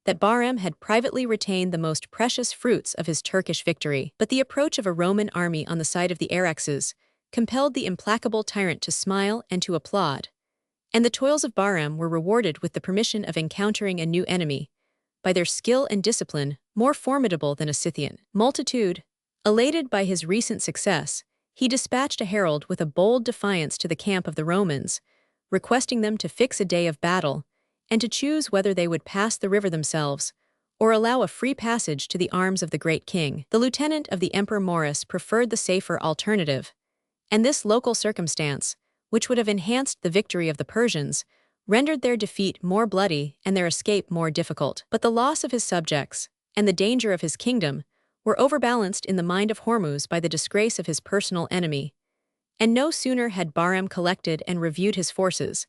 that Bahram had privately retained the most precious fruits of his Turkish victory. But the approach of a Roman army on the side of the Araxes compelled the implacable tyrant to smile and to applaud, and the toils of Bahram were rewarded with the permission of encountering a new enemy, by their skill and discipline more formidable than a Scythian multitude. Elated by his recent success, he dispatched a herald with a bold defiance to the camp of the Romans, requesting them to fix a day of battle, and to choose whether they would pass the river themselves, or allow a free passage to the arms of the great king. The lieutenant of the Emperor Maurus preferred the safer alternative, and this local circumstance, which would have enhanced the victory of the Persians, rendered their defeat more bloody and their escape more difficult. But the loss of his subjects, and the danger of his kingdom, were overbalanced in the mind of Hormuz by the disgrace of his personal enemy. And no sooner had Bahram collected and reviewed his forces,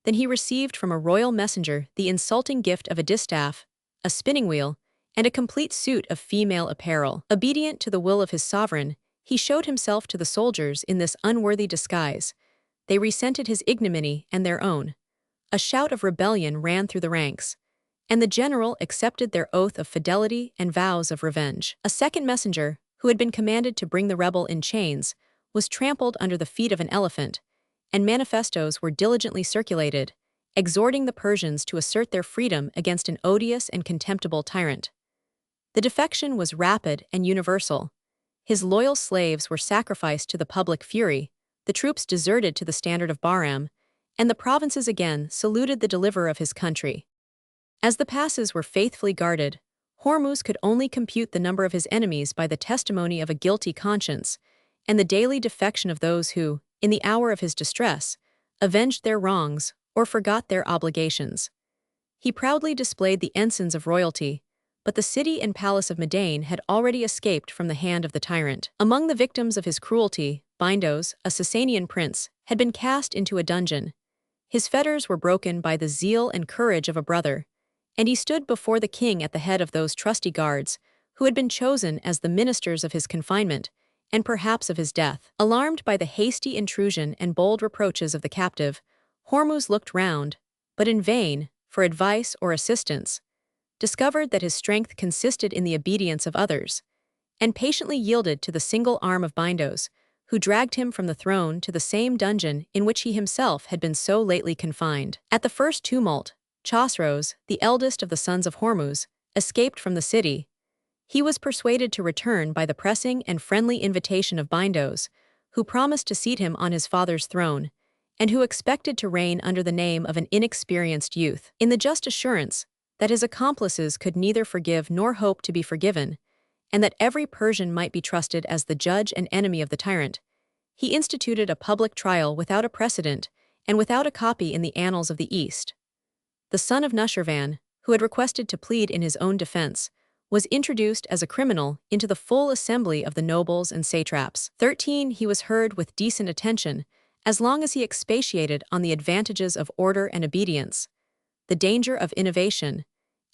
than he received from a royal messenger the insulting gift of a distaff, a spinning wheel, and a complete suit of female apparel. Obedient to the will of his sovereign, he showed himself to the soldiers in this unworthy disguise. They resented his ignominy and their own. A shout of rebellion ran through the ranks, and the general accepted their oath of fidelity and vows of revenge. A second messenger, who had been commanded to bring the rebel in chains, was trampled under the feet of an elephant, and manifestos were diligently circulated, exhorting the Persians to assert their freedom against an odious and contemptible tyrant. The defection was rapid and universal. His loyal slaves were sacrificed to the public fury, the troops deserted to the standard of Bahram, and the provinces again saluted the deliverer of his country. As the passes were faithfully guarded, Hormuz could only compute the number of his enemies by the testimony of a guilty conscience, and the daily defection of those who, in the hour of his distress, avenged their wrongs or forgot their obligations. He proudly displayed the ensigns of royalty, but the city and palace of Madain had already escaped from the hand of the tyrant. Among the victims of his cruelty, Bindos, a Sasanian prince, had been cast into a dungeon. His fetters were broken by the zeal and courage of a brother, and he stood before the king at the head of those trusty guards who had been chosen as the ministers of his confinement and perhaps of his death. Alarmed by the hasty intrusion and bold reproaches of the captive, Hormuz looked round, but in vain, for advice or assistance, discovered that his strength consisted in the obedience of others, and patiently yielded to the single arm of Bindos, who dragged him from the throne to the same dungeon in which he himself had been so lately confined. At the first tumult, Chosroes, the eldest of the sons of Hormuz, escaped from the city. He was persuaded to return by the pressing and friendly invitation of Bindos, who promised to seat him on his father's throne, and who expected to reign under the name of an inexperienced youth. In the just assurance that his accomplices could neither forgive nor hope to be forgiven, and that every Persian might be trusted as the judge and enemy of the tyrant, he instituted a public trial without a precedent and without a copy in the annals of the East. The son of Nushirvan, who had requested to plead in his own defense, was introduced as a criminal into the full assembly of the nobles and satraps. 13. He was heard with decent attention, as long as he expatiated on the advantages of order and obedience, the danger of innovation,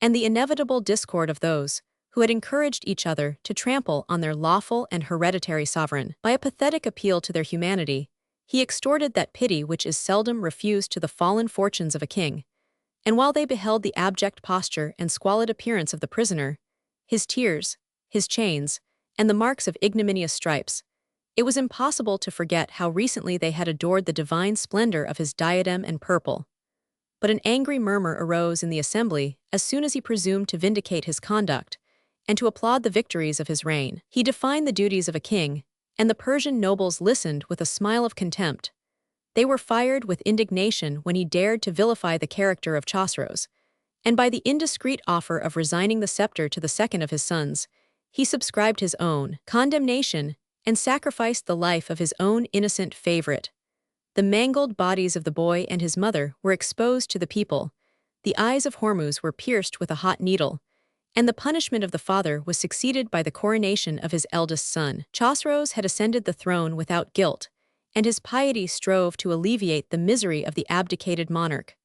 and the inevitable discord of those who had encouraged each other to trample on their lawful and hereditary sovereign. By a pathetic appeal to their humanity, he extorted that pity which is seldom refused to the fallen fortunes of a king, and while they beheld the abject posture and squalid appearance of the prisoner, his tears, his chains, and the marks of ignominious stripes, it was impossible to forget how recently they had adored the divine splendor of his diadem and purple. But an angry murmur arose in the assembly as soon as he presumed to vindicate his conduct and to applaud the victories of his reign. He defined the duties of a king, and the Persian nobles listened with a smile of contempt. They were fired with indignation when he dared to vilify the character of Chosroes, and by the indiscreet offer of resigning the scepter to the second of his sons, he subscribed his own condemnation and sacrificed the life of his own innocent favorite. The mangled bodies of the boy and his mother were exposed to the people, the eyes of Hormuz were pierced with a hot needle, and the punishment of the father was succeeded by the coronation of his eldest son. Chosroes had ascended the throne without guilt, and his piety strove to alleviate the misery of the abdicated monarch.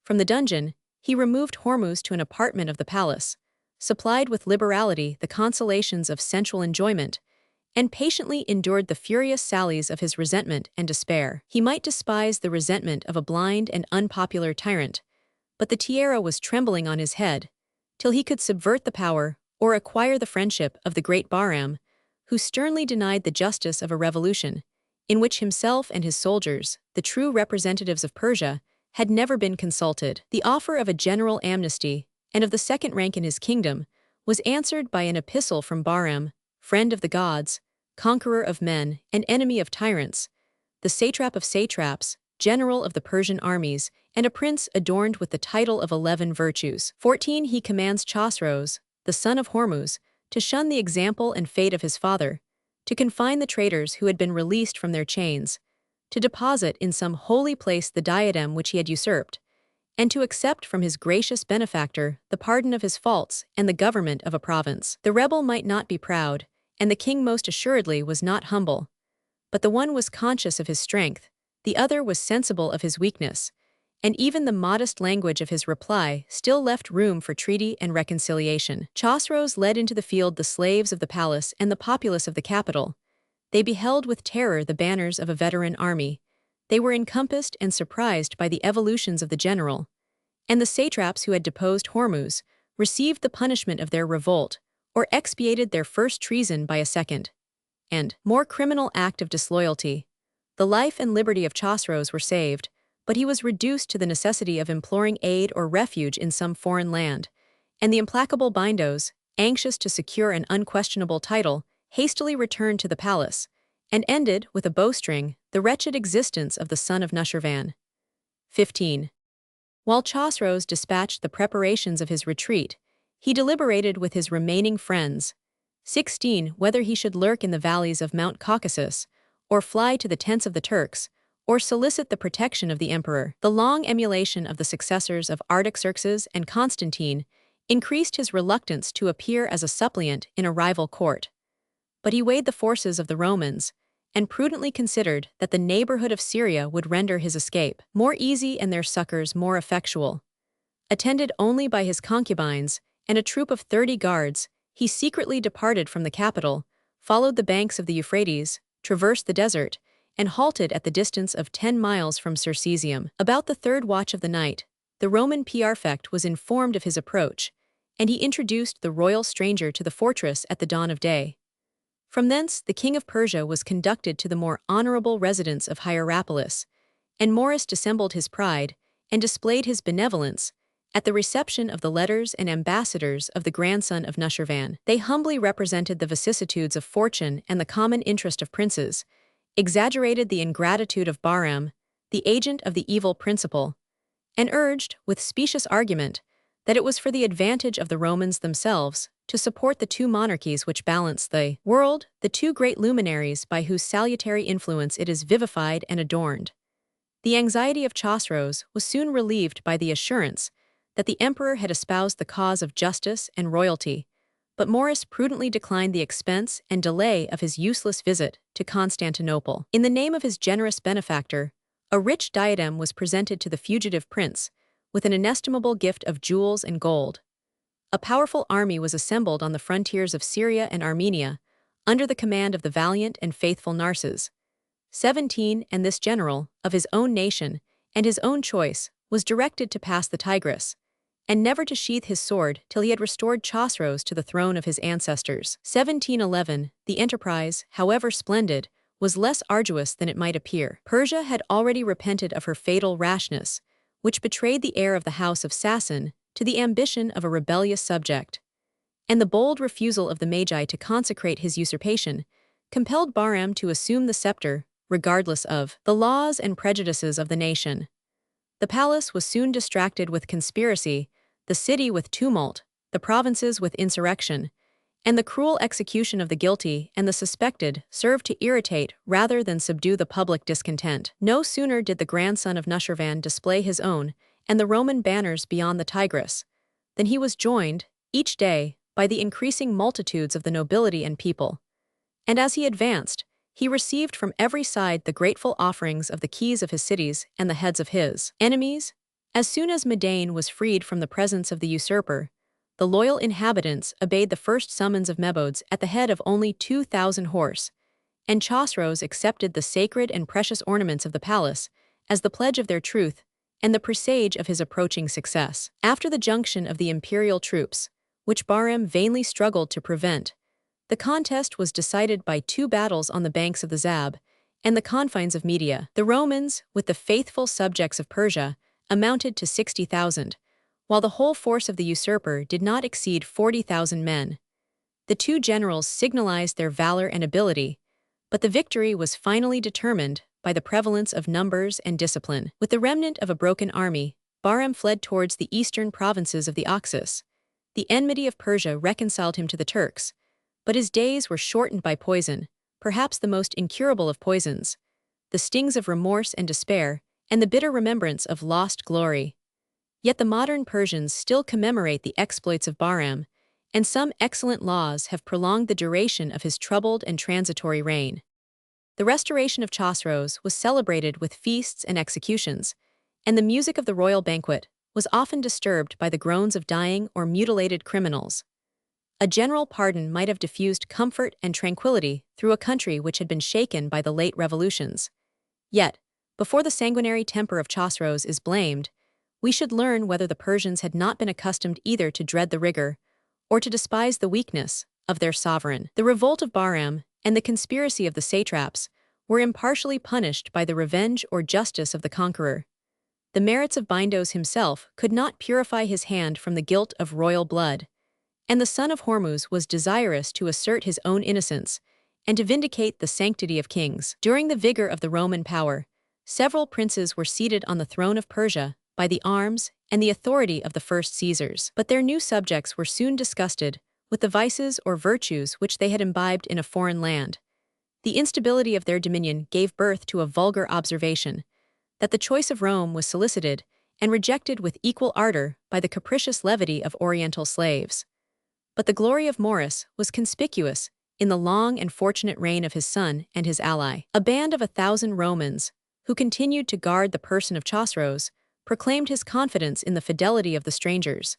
From the dungeon, he removed Hormuz to an apartment of the palace, supplied with liberality the consolations of sensual enjoyment, and patiently endured the furious sallies of his resentment and despair. He might despise the resentment of a blind and unpopular tyrant, but the tiara was trembling on his head, till he could subvert the power or acquire the friendship of the great Bahram, who sternly denied the justice of a revolution, in which himself and his soldiers, the true representatives of Persia, had never been consulted. The offer of a general amnesty, and of the second rank in his kingdom, was answered by an epistle from Bahram, friend of the gods, conqueror of men, and enemy of tyrants, the satrap of satraps, general of the Persian armies, and a prince adorned with the title of 11 virtues. 14. He commands Chosroes, the son of Hormuz, to shun the example and fate of his father, to confine the traitors who had been released from their chains, to deposit in some holy place the diadem which he had usurped, and to accept from his gracious benefactor the pardon of his faults and the government of a province. The rebel might not be proud, and the king most assuredly was not humble, but the one was conscious of his strength, the other was sensible of his weakness, and even the modest language of his reply still left room for treaty and reconciliation. Chosroes led into the field the slaves of the palace and the populace of the capital. They beheld with terror the banners of a veteran army. They were encompassed and surprised by the evolutions of the general, and the satraps who had deposed Hormuz received the punishment of their revolt, or expiated their first treason by a second and more criminal act of disloyalty. The life and liberty of Chosroes were saved, but he was reduced to the necessity of imploring aid or refuge in some foreign land, and the implacable Bindos, anxious to secure an unquestionable title, hastily returned to the palace, and ended, with a bowstring, the wretched existence of the son of Nushirvan. 15. While Chosroes dispatched the preparations of his retreat, he deliberated with his remaining friends. 16. Whether he should lurk in the valleys of Mount Caucasus, or fly to the tents of the Turks, or solicit the protection of the emperor. The long emulation of the successors of Artaxerxes and Constantine increased his reluctance to appear as a suppliant in a rival court. But he weighed the forces of the Romans, and prudently considered that the neighborhood of Syria would render his escape more easy and their succors more effectual. Attended only by his concubines and a troop of 30 guards, he secretly departed from the capital, followed the banks of the Euphrates, traversed the desert, and halted at the distance of 10 miles from Circesium. About the third watch of the night, the Roman praefect was informed of his approach, and he introduced the royal stranger to the fortress at the dawn of day. From thence the king of Persia was conducted to the more honorable residence of Hierapolis, and Morris dissembled his pride and displayed his benevolence at the reception of the letters and ambassadors of the grandson of Nushirvan. They humbly represented the vicissitudes of fortune and the common interest of princes, exaggerated the ingratitude of Bahram, the agent of the evil principle, and urged, with specious argument, that it was for the advantage of the Romans themselves to support the two monarchies which balance the world, the two great luminaries by whose salutary influence it is vivified and adorned. The anxiety of Chosroes was soon relieved by the assurance that the emperor had espoused the cause of justice and royalty, but Morris prudently declined the expense and delay of his useless visit to Constantinople. In the name of his generous benefactor, a rich diadem was presented to the fugitive prince, with an inestimable gift of jewels and gold. A powerful army was assembled on the frontiers of Syria and Armenia, under the command of the valiant and faithful Narses. 17. And this general, of his own nation and his own choice, was directed to pass the Tigris, and never to sheath his sword till he had restored Chosroes to the throne of his ancestors. 1711. The enterprise, however splendid, was less arduous than it might appear. Persia had already repented of her fatal rashness, which betrayed the heir of the house of Sassan to the ambition of a rebellious subject. And the bold refusal of the Magi to consecrate his usurpation compelled Bahram to assume the scepter, regardless of the laws and prejudices of the nation. The palace was soon distracted with conspiracy, the city with tumult, the provinces with insurrection, and the cruel execution of the guilty and the suspected served to irritate rather than subdue the public discontent. No sooner did the grandson of Nushirvan display his own and the Roman banners beyond the Tigris than he was joined, each day, by the increasing multitudes of the nobility and people. And as he advanced, he received from every side the grateful offerings of the keys of his cities and the heads of his enemies. As soon as Madain was freed from the presence of the usurper, the loyal inhabitants obeyed the first summons of Mebodes at the head of only 2,000 horse, and Chosroes accepted the sacred and precious ornaments of the palace as the pledge of their truth and the presage of his approaching success. After the junction of the imperial troops, which Bahram vainly struggled to prevent, the contest was decided by 2 battles on the banks of the Zab and the confines of Media. The Romans, with the faithful subjects of Persia, amounted to 60,000, while the whole force of the usurper did not exceed 40,000 men. The 2 generals signalized their valor and ability, but the victory was finally determined by the prevalence of numbers and discipline. With the remnant of a broken army, Bahram fled towards the eastern provinces of the Oxus. The enmity of Persia reconciled him to the Turks, but his days were shortened by poison, perhaps the most incurable of poisons, the stings of remorse and despair, and the bitter remembrance of lost glory. Yet the modern Persians still commemorate the exploits of Bahram, and some excellent laws have prolonged the duration of his troubled and transitory reign. The restoration of Chosroes was celebrated with feasts and executions, and the music of the royal banquet was often disturbed by the groans of dying or mutilated criminals. A general pardon might have diffused comfort and tranquility through a country which had been shaken by the late revolutions. Yet, before the sanguinary temper of Chosroes is blamed, we should learn whether the Persians had not been accustomed either to dread the rigor or to despise the weakness of their sovereign. The revolt of Bahram and the conspiracy of the satraps were impartially punished by the revenge or justice of the conqueror. The merits of Bindos himself could not purify his hand from the guilt of royal blood, and the son of Hormuz was desirous to assert his own innocence and to vindicate the sanctity of kings. During the vigor of the Roman power, several princes were seated on the throne of Persia by the arms and the authority of the first Caesars. But their new subjects were soon disgusted with the vices or virtues which they had imbibed in a foreign land. The instability of their dominion gave birth to a vulgar observation that the choice of Rome was solicited and rejected with equal ardor by the capricious levity of Oriental slaves. But the glory of Maurice was conspicuous in the long and fortunate reign of his son and his ally. A band of 1,000 Romans, who continued to guard the person of Chosroes, proclaimed his confidence in the fidelity of the strangers.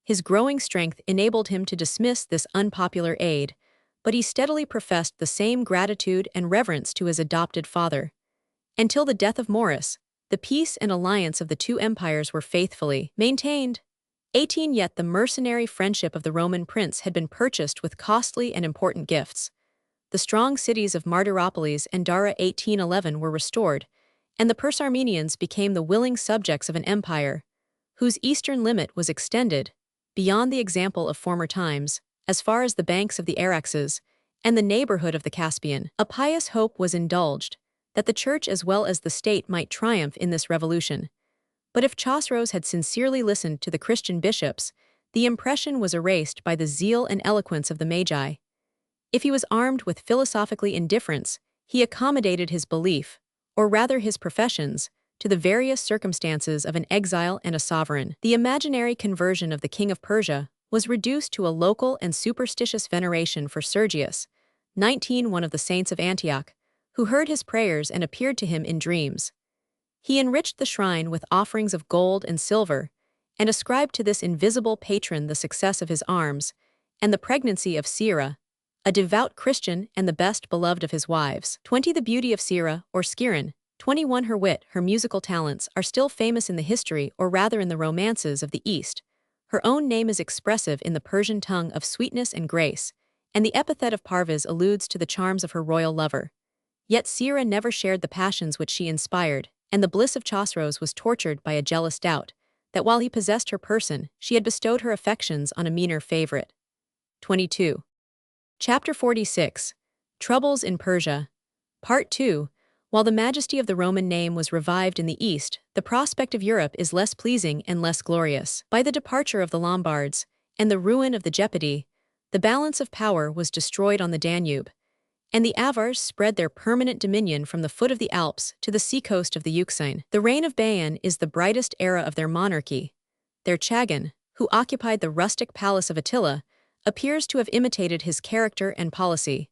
His growing strength enabled him to dismiss this unpopular aid, but he steadily professed the same gratitude and reverence to his adopted father. Until the death of Maurice, the peace and alliance of the two empires were faithfully maintained. 18 Yet the mercenary friendship of the Roman prince had been purchased with costly and important gifts. The strong cities of Martyropolis and Dara 1811 were restored, and the Perse Armenians became the willing subjects of an empire, whose eastern limit was extended, beyond the example of former times, as far as the banks of the Araxes and the neighborhood of the Caspian. A pious hope was indulged that the church as well as the state might triumph in this revolution. But if Chosroes had sincerely listened to the Christian bishops, the impression was erased by the zeal and eloquence of the Magi. If he was armed with philosophically indifference, he accommodated his belief, or rather his professions, to the various circumstances of an exile and a sovereign. The imaginary conversion of the king of Persia was reduced to a local and superstitious veneration for Sergius, 19, one of the saints of Antioch, who heard his prayers and appeared to him in dreams. He enriched the shrine with offerings of gold and silver, and ascribed to this invisible patron the success of his arms, and the pregnancy of Sira, a devout Christian and the best beloved of his wives. 20 The beauty of Sira, or Skirin, 21 Her wit, her musical talents, are still famous in the history or rather in the romances of the East. Her own name is expressive in the Persian tongue of sweetness and grace, and the epithet of Parviz alludes to the charms of her royal lover. Yet Sira never shared the passions which she inspired, and the bliss of Chosroes was tortured by a jealous doubt that while he possessed her person, she had bestowed her affections on a meaner favorite. 22. Chapter 46. Troubles in Persia. Part 2. While the majesty of the Roman name was revived in the East, the prospect of Europe is less pleasing and less glorious. By the departure of the Lombards and the ruin of the Gepidae, the balance of power was destroyed on the Danube, and the Avars spread their permanent dominion from the foot of the Alps to the seacoast of the Euxine. The reign of Bayan is the brightest era of their monarchy. Their Chagan, who occupied the rustic palace of Attila, appears to have imitated his character and policy.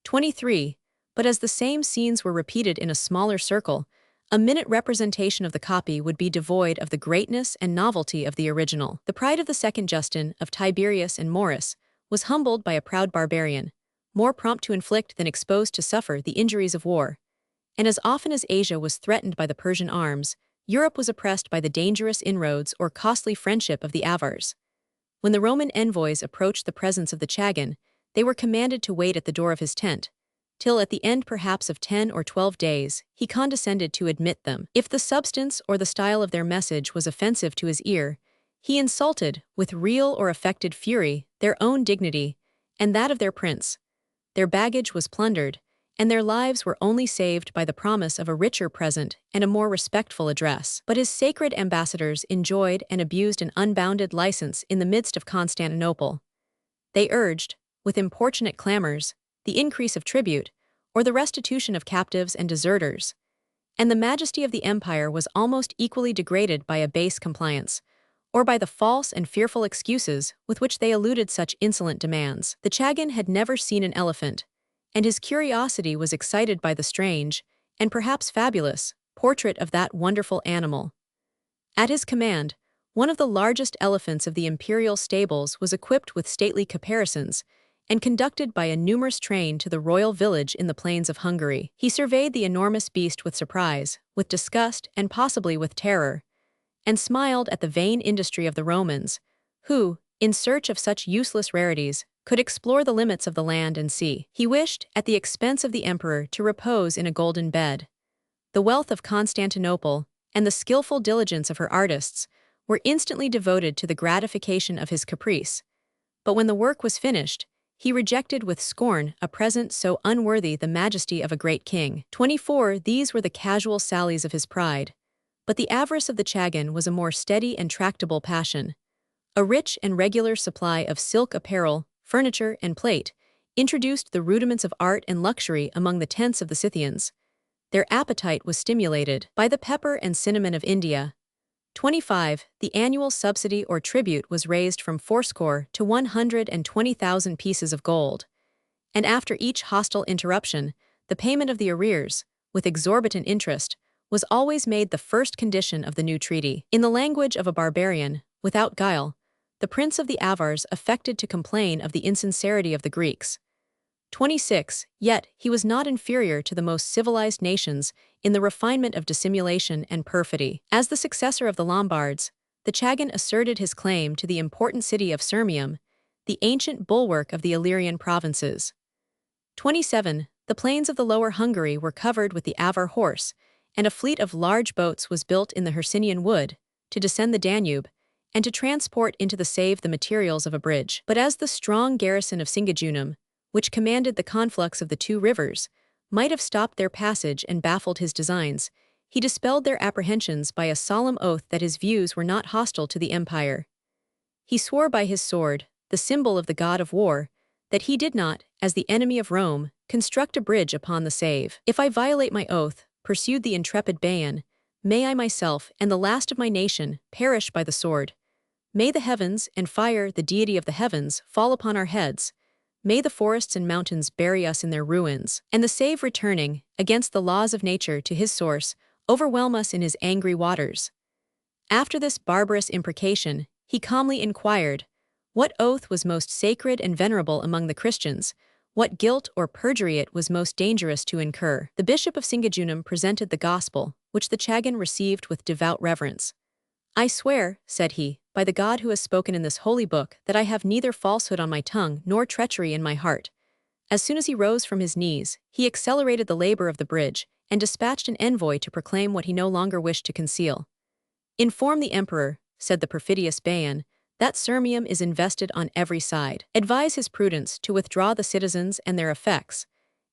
23. But as the same scenes were repeated in a smaller circle, a minute representation of the copy would be devoid of the greatness and novelty of the original. The pride of the second Justin, of Tiberius and Maurice, was humbled by a proud barbarian, more prompt to inflict than exposed to suffer the injuries of war. And as often as Asia was threatened by the Persian arms, Europe was oppressed by the dangerous inroads or costly friendship of the Avars. When the Roman envoys approached the presence of the Chagan, they were commanded to wait at the door of his tent, till at the end perhaps of 10 or 12 days, he condescended to admit them. If the substance or the style of their message was offensive to his ear, he insulted, with real or affected fury, their own dignity, and that of their prince. Their baggage was plundered, and their lives were only saved by the promise of a richer present and a more respectful address. But his sacred ambassadors enjoyed and abused an unbounded license in the midst of Constantinople. They urged, with importunate clamors, the increase of tribute, or the restitution of captives and deserters, and the majesty of the empire was almost equally degraded by a base compliance, or by the false and fearful excuses with which they eluded such insolent demands. The Chagan had never seen an elephant, and his curiosity was excited by the strange, and perhaps fabulous, portrait of that wonderful animal. At his command, one of the largest elephants of the imperial stables was equipped with stately caparisons, and conducted by a numerous train to the royal village in the plains of Hungary. He surveyed the enormous beast with surprise, with disgust, and possibly with terror, and smiled at the vain industry of the Romans, who, in search of such useless rarities, could explore the limits of the land and sea. He wished, at the expense of the emperor, to repose in a golden bed. The wealth of Constantinople, and the skillful diligence of her artists, were instantly devoted to the gratification of his caprice. But when the work was finished, he rejected with scorn a present so unworthy the majesty of a great king. 24. These were the casual sallies of his pride. But the avarice of the Chagan was a more steady and tractable passion. A rich and regular supply of silk apparel, furniture, and plate introduced the rudiments of art and luxury among the tents of the Scythians. Their appetite was stimulated by the pepper and cinnamon of India. 25. The annual subsidy or tribute was raised from 80 to 120,000 pieces of gold. And after each hostile interruption, the payment of the arrears, with exorbitant interest, was always made the first condition of the new treaty. In the language of a barbarian, without guile, the prince of the Avars affected to complain of the insincerity of the Greeks. 26. Yet, he was not inferior to the most civilized nations in the refinement of dissimulation and perfidy. As the successor of the Lombards, the Chagan asserted his claim to the important city of Sirmium, the ancient bulwark of the Illyrian provinces. 27. The plains of the Lower Hungary were covered with the Avar horse, and a fleet of large boats was built in the Hercynian wood, to descend the Danube, and to transport into the Save the materials of a bridge. But as the strong garrison of Singajunum, which commanded the conflux of the two rivers, might have stopped their passage and baffled his designs, he dispelled their apprehensions by a solemn oath that his views were not hostile to the empire. He swore by his sword, the symbol of the god of war, that he did not, as the enemy of Rome, construct a bridge upon the Save. If I violate my oath, pursued the intrepid Bayan, may I myself and the last of my nation perish by the sword. May the heavens and fire, the deity of the heavens, fall upon our heads. May the forests and mountains bury us in their ruins, and the Save returning, against the laws of nature to his source, overwhelm us in his angry waters. After this barbarous imprecation, he calmly inquired, what oath was most sacred and venerable among the Christians, what guilt or perjury it was most dangerous to incur. The bishop of Singajunum presented the gospel, which the Chagan received with devout reverence. I swear, said he, by the God who has spoken in this holy book, that I have neither falsehood on my tongue nor treachery in my heart. As soon as he rose from his knees, he accelerated the labor of the bridge, and dispatched an envoy to proclaim what he no longer wished to conceal. Inform the emperor, said the perfidious Bayan, that Sirmium is invested on every side. Advise his prudence to withdraw the citizens and their effects,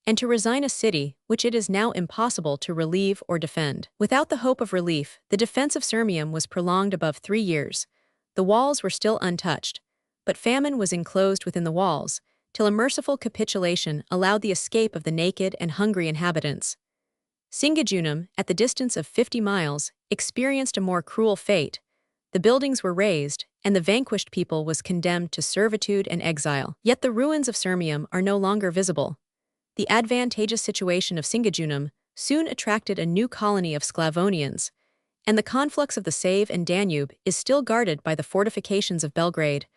and to resign a city which it is now impossible to relieve or defend. Without the hope of relief, the defense of Sirmium was prolonged above 3 years. The walls were still untouched, but famine was enclosed within the walls, till a merciful capitulation allowed the escape of the naked and hungry inhabitants. Singajunum, at the distance of 50 miles, experienced a more cruel fate. The buildings were razed, and the vanquished people was condemned to servitude and exile. Yet the ruins of Sirmium are no longer visible. The advantageous situation of Singajunum soon attracted a new colony of Sclavonians, and the conflux of the Save and Danube is still guarded by the fortifications of Belgrade,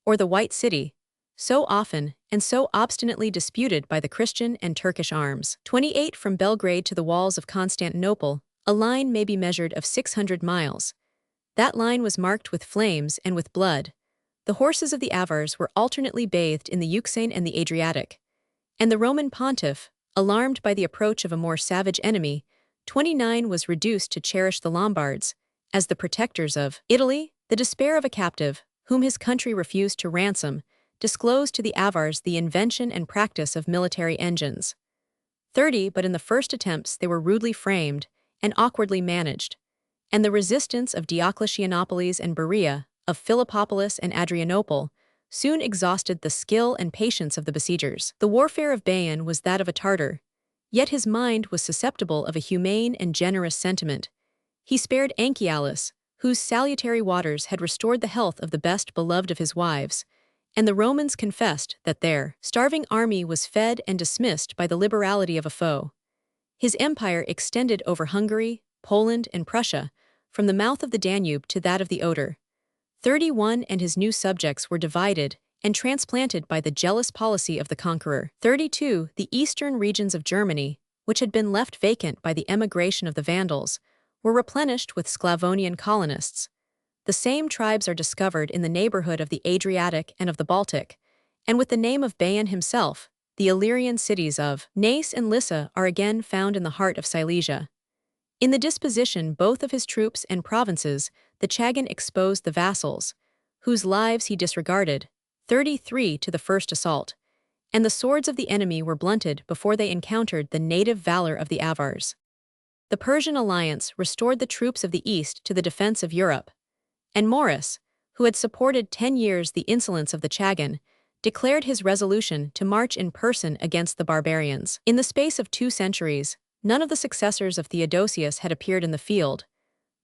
or the White City, so often and so obstinately disputed by the Christian and Turkish arms. 28. From Belgrade to the walls of Constantinople, a line may be measured of 600 miles. That line was marked with flames and with blood. The horses of the Avars were alternately bathed in the Euxine and the Adriatic. And the Roman pontiff, alarmed by the approach of a more savage enemy, 29 was reduced to cherish the Lombards as the protectors of Italy. The despair of a captive, whom his country refused to ransom, disclosed to the Avars the invention and practice of military engines. 30. But in the first attempts they were rudely framed and awkwardly managed, and the resistance of Diocletianopolis and Berea, of Philippopolis and Adrianople, soon exhausted the skill and patience of the besiegers. The warfare of Bayan was that of a Tartar, yet his mind was susceptible of a humane and generous sentiment. He spared Anchialus, whose salutary waters had restored the health of the best beloved of his wives, and the Romans confessed that their starving army was fed and dismissed by the liberality of a foe. His empire extended over Hungary, Poland, and Prussia, from the mouth of the Danube to that of the Oder. 31 and his new subjects were divided and transplanted by the jealous policy of the conqueror. 32 The eastern regions of Germany, which had been left vacant by the emigration of the Vandals, were replenished with Sclavonian colonists. The same tribes are discovered in the neighborhood of the Adriatic and of the Baltic, And with the name of Bayan himself, the Illyrian cities of Nace and Lissa are again found in the heart of Silesia. In the disposition both of his troops and provinces, the Chagan exposed the vassals, whose lives he disregarded, 33 to the first assault, and the swords of the enemy were blunted before they encountered the native valor of the Avars. The Persian alliance restored the troops of the East to the defense of Europe, and Maurice, who had supported 10 years the insolence of the Chagan, declared his resolution to march in person against the barbarians. In the space of 2 centuries, none of the successors of Theodosius had appeared in the field.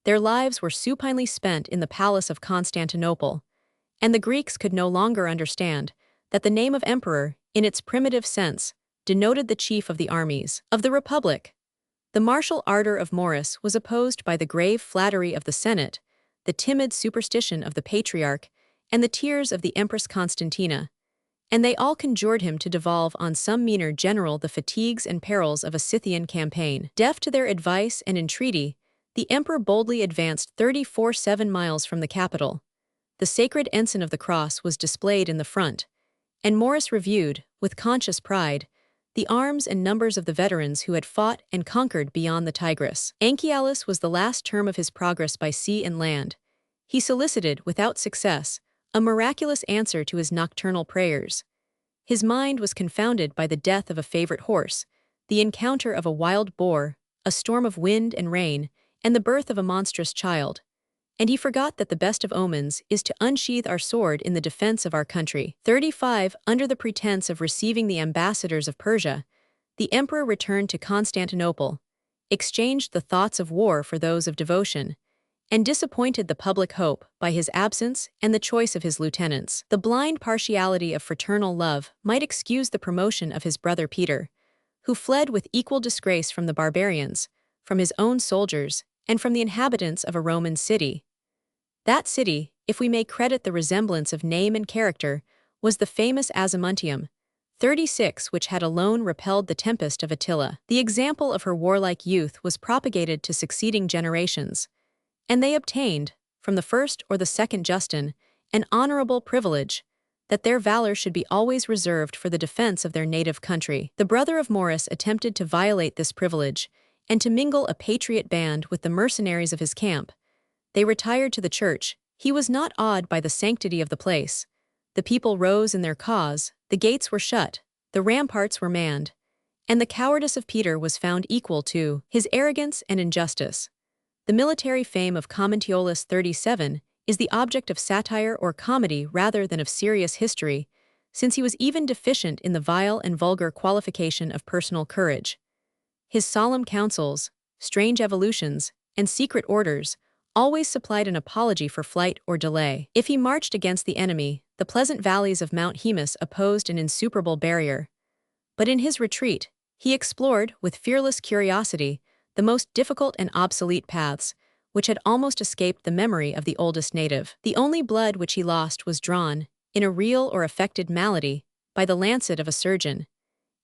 Their lives were supinely spent in the palace of Constantinople, and the Greeks could no longer understand that the name of emperor, in its primitive sense, denoted the chief of the armies of the Republic. The martial ardor of Maurice was opposed by the grave flattery of the Senate, the timid superstition of the Patriarch, and the tears of the Empress Constantina, and they all conjured him to devolve on some meaner general the fatigues and perils of a Scythian campaign. Deaf to their advice and entreaty, the emperor boldly advanced 7 miles from the capital. The sacred ensign of the cross was displayed in the front, and Maurice reviewed, with conscious pride, the arms and numbers of the veterans who had fought and conquered beyond the Tigris. Anchialus was the last term of his progress by sea and land. He solicited, without success, a miraculous answer to his nocturnal prayers. His mind was confounded by the death of a favorite horse, the encounter of a wild boar, a storm of wind and rain, and the birth of a monstrous child. And he forgot that the best of omens is to unsheathe our sword in the defense of our country. 35 Under the pretense of receiving the ambassadors of Persia, the emperor returned to Constantinople, exchanged the thoughts of war for those of devotion, and disappointed the public hope by his absence and the choice of his lieutenants. The blind partiality of fraternal love might excuse the promotion of his brother Peter, who fled with equal disgrace from the barbarians, from his own soldiers, and from the inhabitants of a Roman city. That city, if we may credit the resemblance of name and character, was the famous Azimuntium, 36, which had alone repelled the tempest of Attila. The example of her warlike youth was propagated to succeeding generations, and they obtained, from the first or the second Justin, an honorable privilege, that their valor should be always reserved for the defense of their native country. The brother of Maurice attempted to violate this privilege, and to mingle a patriot band with the mercenaries of his camp. They retired to the church. He was not awed by the sanctity of the place. The people rose in their cause, the gates were shut, the ramparts were manned, and the cowardice of Peter was found equal to his arrogance and injustice. The military fame of Commentiolus 37 is the object of satire or comedy rather than of serious history, since he was even deficient in the vile and vulgar qualification of personal courage. His solemn counsels, strange evolutions, and secret orders always supplied an apology for flight or delay. If he marched against the enemy, the pleasant valleys of Mount Hemus opposed an insuperable barrier. But in his retreat, he explored, with fearless curiosity, the most difficult and obsolete paths, which had almost escaped the memory of the oldest native. The only blood which he lost was drawn, in a real or affected malady, by the lancet of a surgeon,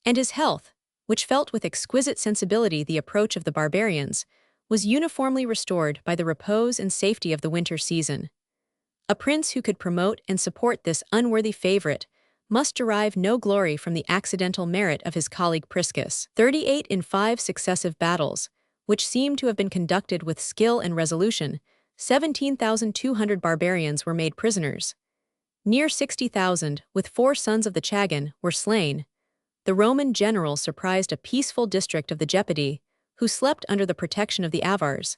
and his health, which felt with exquisite sensibility the approach of the barbarians, was uniformly restored by the repose and safety of the winter season. A prince who could promote and support this unworthy favorite must derive no glory from the accidental merit of his colleague Priscus. 38 In 5 successive battles, which seem to have been conducted with skill and resolution, 17,200 barbarians were made prisoners. Near 60,000, with 4 sons of the Chagan, were slain. The Roman general surprised a peaceful district of the Gepidae, who slept under the protection of the Avars,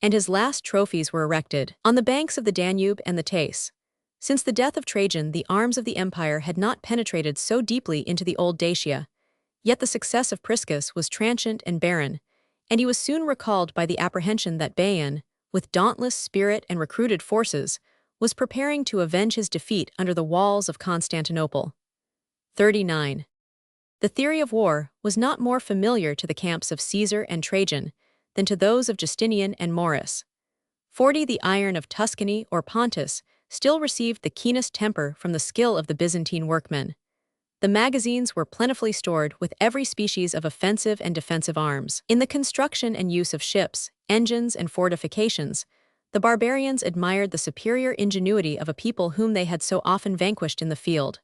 and his last trophies were erected on the banks of the Danube and the Teyss. Since the death of Trajan, the arms of the empire had not penetrated so deeply into the old Dacia, yet the success of Priscus was transient and barren, and he was soon recalled by the apprehension that Bayan, with dauntless spirit and recruited forces, was preparing to avenge his defeat under the walls of Constantinople. 39. The theory of war was not more familiar to the camps of Caesar and Trajan than to those of Justinian and Maurice. 40. The iron of Tuscany or Pontus still received the keenest temper from the skill of the Byzantine workmen. The magazines were plentifully stored with every species of offensive and defensive arms. In the construction and use of ships, engines, and fortifications, the barbarians admired the superior ingenuity of a people whom they had so often vanquished in the field.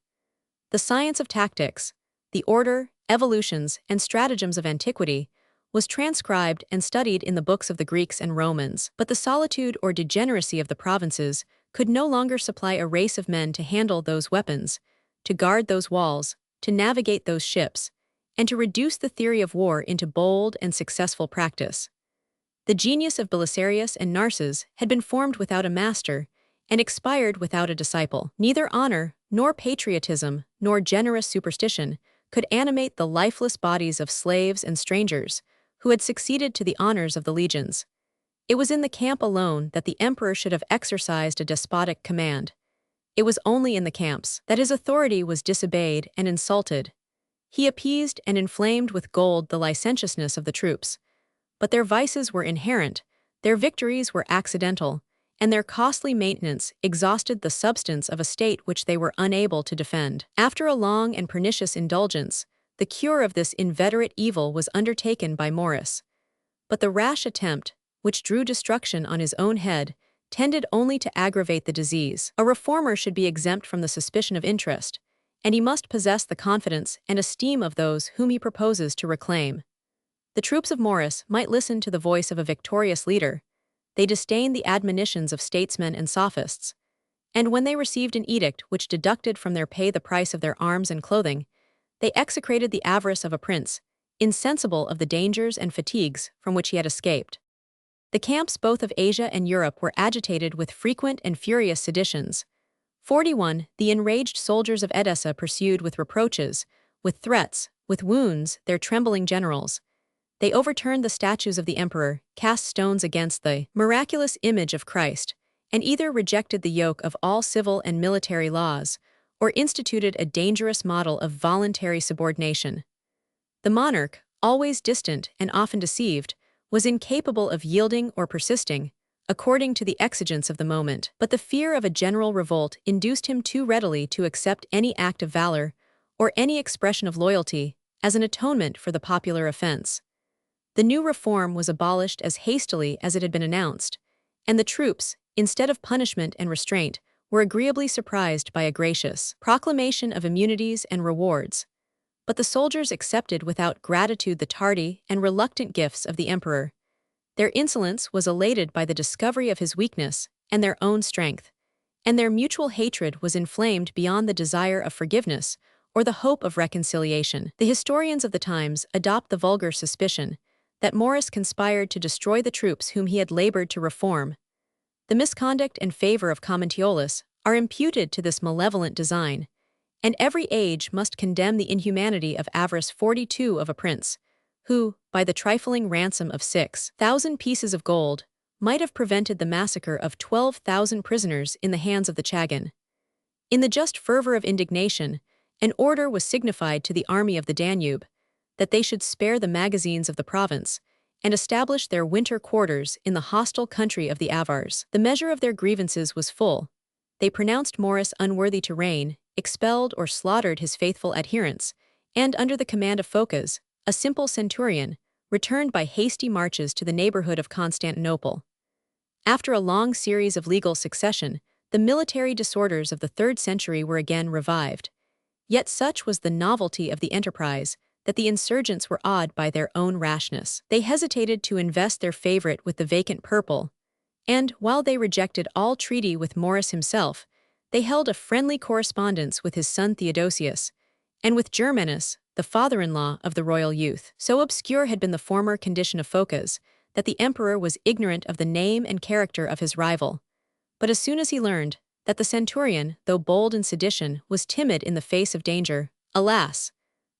The science of tactics, the order, evolutions, and stratagems of antiquity, was transcribed and studied in the books of the Greeks and Romans. But the solitude or degeneracy of the provinces could no longer supply a race of men to handle those weapons, to guard those walls, to navigate those ships, and to reduce the theory of war into bold and successful practice. The genius of Belisarius and Narses had been formed without a master and expired without a disciple. Neither honor, nor patriotism, nor generous superstition could animate the lifeless bodies of slaves and strangers who had succeeded to the honors of the legions. It was in the camp alone that the emperor should have exercised a despotic command. It was only in the camps that his authority was disobeyed and insulted. He appeased and inflamed with gold the licentiousness of the troops. But their vices were inherent, their victories were accidental, and their costly maintenance exhausted the substance of a state which they were unable to defend. After a long and pernicious indulgence, the cure of this inveterate evil was undertaken by Maurice. But the rash attempt, which drew destruction on his own head, tended only to aggravate the disease. A reformer should be exempt from the suspicion of interest, and he must possess the confidence and esteem of those whom he proposes to reclaim. The troops of Maurice might listen to the voice of a victorious leader. They disdained the admonitions of statesmen and sophists. And when they received an edict which deducted from their pay the price of their arms and clothing, they execrated the avarice of a prince, insensible of the dangers and fatigues from which he had escaped. The camps both of Asia and Europe were agitated with frequent and furious seditions. 41. The enraged soldiers of Edessa pursued with reproaches, with threats, with wounds, their trembling generals. They overturned the statues of the emperor, cast stones against the miraculous image of Christ, and either rejected the yoke of all civil and military laws, or instituted a dangerous model of voluntary subordination. The monarch, always distant and often deceived, was incapable of yielding or persisting, according to the exigence of the moment. But the fear of a general revolt induced him too readily to accept any act of valor, or any expression of loyalty, as an atonement for the popular offense. The new reform was abolished as hastily as it had been announced, and the troops, instead of punishment and restraint, were agreeably surprised by a gracious proclamation of immunities and rewards. But the soldiers accepted without gratitude the tardy and reluctant gifts of the emperor. Their insolence was elated by the discovery of his weakness and their own strength, and their mutual hatred was inflamed beyond the desire of forgiveness or the hope of reconciliation. The historians of the times adopt the vulgar suspicion that Maurice conspired to destroy the troops whom he had labored to reform. The misconduct and favor of Commentiolus are imputed to this malevolent design, and every age must condemn the inhumanity of avarice 42 of a prince, who, by the trifling ransom of 6,000 pieces of gold, might have prevented the massacre of 12,000 prisoners in the hands of the Chagan. In the just fervor of indignation, an order was signified to the army of the Danube, that they should spare the magazines of the province, and establish their winter quarters in the hostile country of the Avars. The measure of their grievances was full. They pronounced Maurice unworthy to reign, expelled or slaughtered his faithful adherents, and under the command of Phocas, a simple centurion, returned by hasty marches to the neighborhood of Constantinople. After a long series of legal succession, the military disorders of the 3rd century were again revived. Yet such was the novelty of the enterprise that the insurgents were awed by their own rashness. They hesitated to invest their favorite with the vacant purple, and, while they rejected all treaty with Maurice himself, they held a friendly correspondence with his son Theodosius, and with Germanus, the father-in-law of the royal youth. So obscure had been the former condition of Phocas, that the emperor was ignorant of the name and character of his rival. But as soon as he learned that the centurion, though bold in sedition, was timid in the face of danger, "Alas!"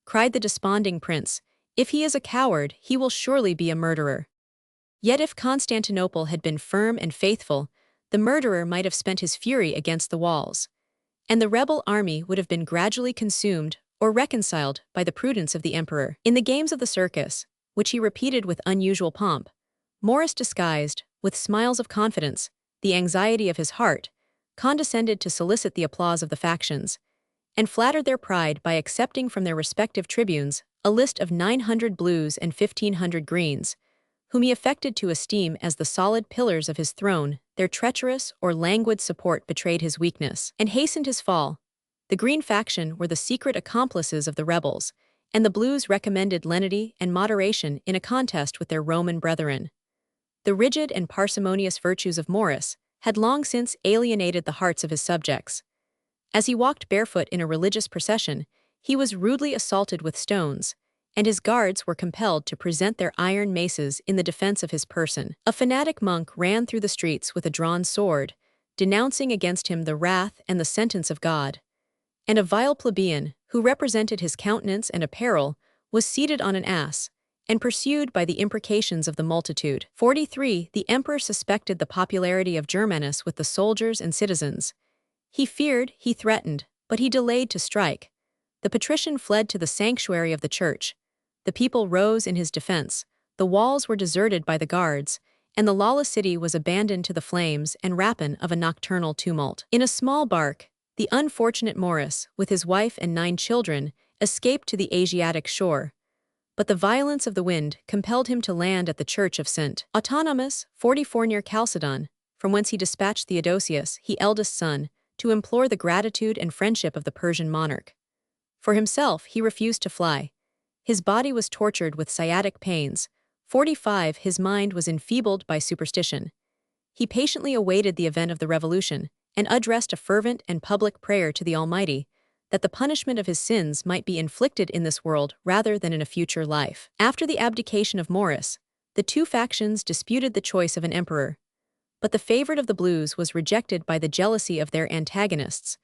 cried the desponding prince, "if he is a coward, he will surely be a murderer." Yet if Constantinople had been firm and faithful, the murderer might have spent his fury against the walls, and the rebel army would have been gradually consumed or reconciled by the prudence of the emperor. In the games of the circus, which he repeated with unusual pomp, Maurice disguised, with smiles of confidence, the anxiety of his heart, condescended to solicit the applause of the factions, and flattered their pride by accepting from their respective tribunes a list of 900 blues and 1,500 greens, whom he affected to esteem as the solid pillars of his throne. Their treacherous or languid support betrayed his weakness, and hastened his fall. The green faction were the secret accomplices of the rebels, and the blues recommended lenity and moderation in a contest with their Roman brethren. The rigid and parsimonious virtues of Maurice had long since alienated the hearts of his subjects. As he walked barefoot in a religious procession, he was rudely assaulted with stones, and his guards were compelled to present their iron maces in the defense of his person. A fanatic monk ran through the streets with a drawn sword, denouncing against him the wrath and the sentence of God. And a vile plebeian, who represented his countenance and apparel, was seated on an ass, and pursued by the imprecations of the multitude. 43. The emperor suspected the popularity of Germanus with the soldiers and citizens. He feared, he threatened, but he delayed to strike. The patrician fled to the sanctuary of the church. The people rose in his defense, the walls were deserted by the guards, and the lawless city was abandoned to the flames and rapine of a nocturnal tumult. In a small bark, the unfortunate Maurice, with his wife and 9 children, escaped to the Asiatic shore. But the violence of the wind compelled him to land at the church of St. Autonomus, 44 near Chalcedon, from whence he dispatched Theodosius, his eldest son, to implore the gratitude and friendship of the Persian monarch. For himself, he refused to fly. His body was tortured with sciatic pains. 45. His mind was enfeebled by superstition. He patiently awaited the event of the revolution, and addressed a fervent and public prayer to the Almighty, that the punishment of his sins might be inflicted in this world rather than in a future life. After the abdication of Maurice, the 2 factions disputed the choice of an emperor. But the favorite of the blues was rejected by the jealousy of their antagonists,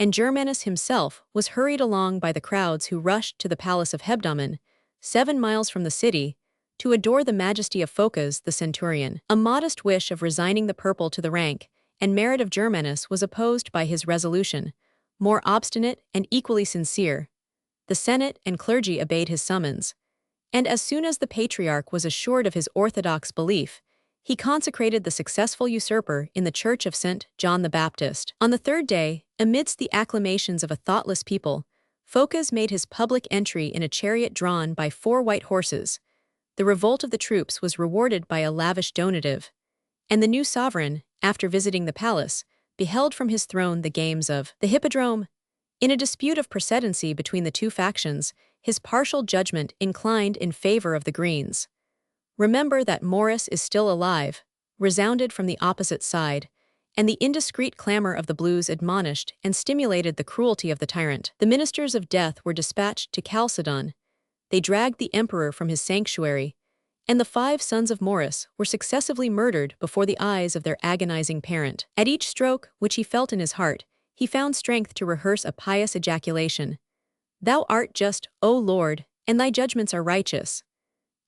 and Germanus himself was hurried along by the crowds who rushed to the palace of Hebdomon, 7 miles from the city, to adore the majesty of Phocas the centurion. A modest wish of resigning the purple to the rank and merit of Germanus was opposed by his resolution, more obstinate and equally sincere. The Senate and clergy obeyed his summons, and as soon as the patriarch was assured of his orthodox belief, he consecrated the successful usurper in the church of St. John the Baptist. On the 3rd day, amidst the acclamations of a thoughtless people, Phocas made his public entry in a chariot drawn by 4 white horses. The revolt of the troops was rewarded by a lavish donative, and the new sovereign, after visiting the palace, beheld from his throne the games of the Hippodrome. In a dispute of precedency between the 2 factions, his partial judgment inclined in favor of the Greens. "Remember that Maurice is still alive," resounded from the opposite side, and the indiscreet clamor of the blues admonished and stimulated the cruelty of the tyrant. The ministers of death were dispatched to Chalcedon. They dragged the emperor from his sanctuary, and the 5 sons of Maurice were successively murdered before the eyes of their agonizing parent. At each stroke, which he felt in his heart, he found strength to rehearse a pious ejaculation. "Thou art just, O Lord, and thy judgments are righteous."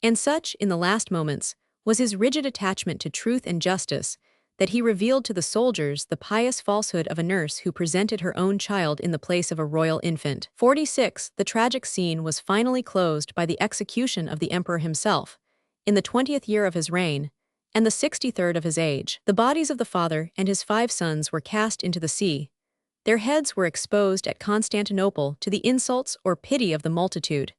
And such, in the last moments, was his rigid attachment to truth and justice, that he revealed to the soldiers the pious falsehood of a nurse who presented her own child in the place of a royal infant. 46. The tragic scene was finally closed by the execution of the emperor himself, in the 20th year of his reign, and the 63rd of his age. The bodies of the father and his 5 sons were cast into the sea. Their heads were exposed at Constantinople to the insults or pity of the multitude,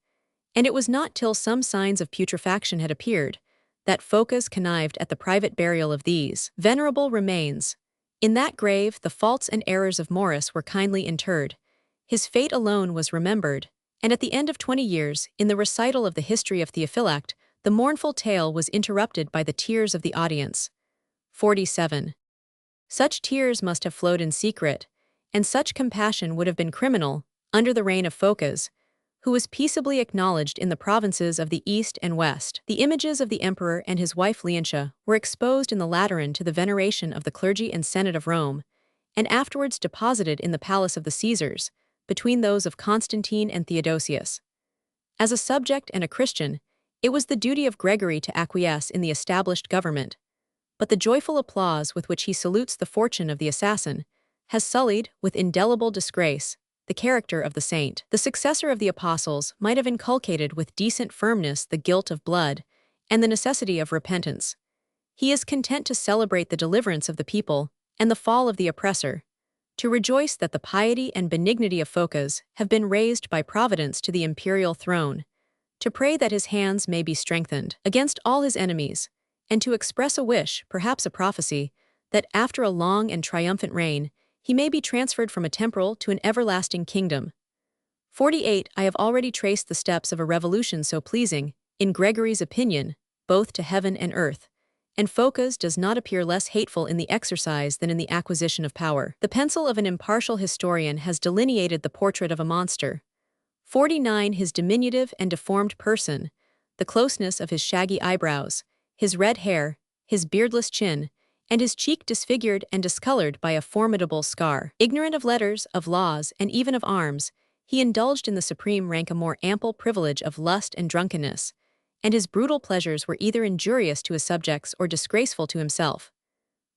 and it was not till some signs of putrefaction had appeared that Phocas connived at the private burial of these venerable remains. In that grave the faults and errors of Maurice were kindly interred. His fate alone was remembered, and at the end of 20 years, in the recital of the history of Theophylact, the mournful tale was interrupted by the tears of the audience. 47. Such tears must have flowed in secret, and such compassion would have been criminal, under the reign of Phocas, who was peaceably acknowledged in the provinces of the East and West. The images of the emperor and his wife Leontia were exposed in the Lateran to the veneration of the clergy and senate of Rome, and afterwards deposited in the palace of the Caesars, between those of Constantine and Theodosius. As a subject and a Christian, it was the duty of Gregory to acquiesce in the established government, but the joyful applause with which he salutes the fortune of the assassin has sullied, with indelible disgrace, the character of the saint. The successor of the apostles might have inculcated with decent firmness the guilt of blood and the necessity of repentance. He is content to celebrate the deliverance of the people and the fall of the oppressor, to rejoice that the piety and benignity of Phocas have been raised by Providence to the imperial throne, to pray that his hands may be strengthened against all his enemies, and to express a wish, perhaps a prophecy, that after a long and triumphant reign, he may be transferred from a temporal to an everlasting kingdom. 48. I have already traced the steps of a revolution so pleasing, in Gregory's opinion, both to heaven and earth, and Phocas does not appear less hateful in the exercise than in the acquisition of power. The pencil of an impartial historian has delineated the portrait of a monster. 49. His diminutive and deformed person, the closeness of his shaggy eyebrows, his red hair, his beardless chin, and his cheek disfigured and discolored by a formidable scar. Ignorant of letters, of laws, and even of arms, he indulged in the supreme rank a more ample privilege of lust and drunkenness, and his brutal pleasures were either injurious to his subjects or disgraceful to himself.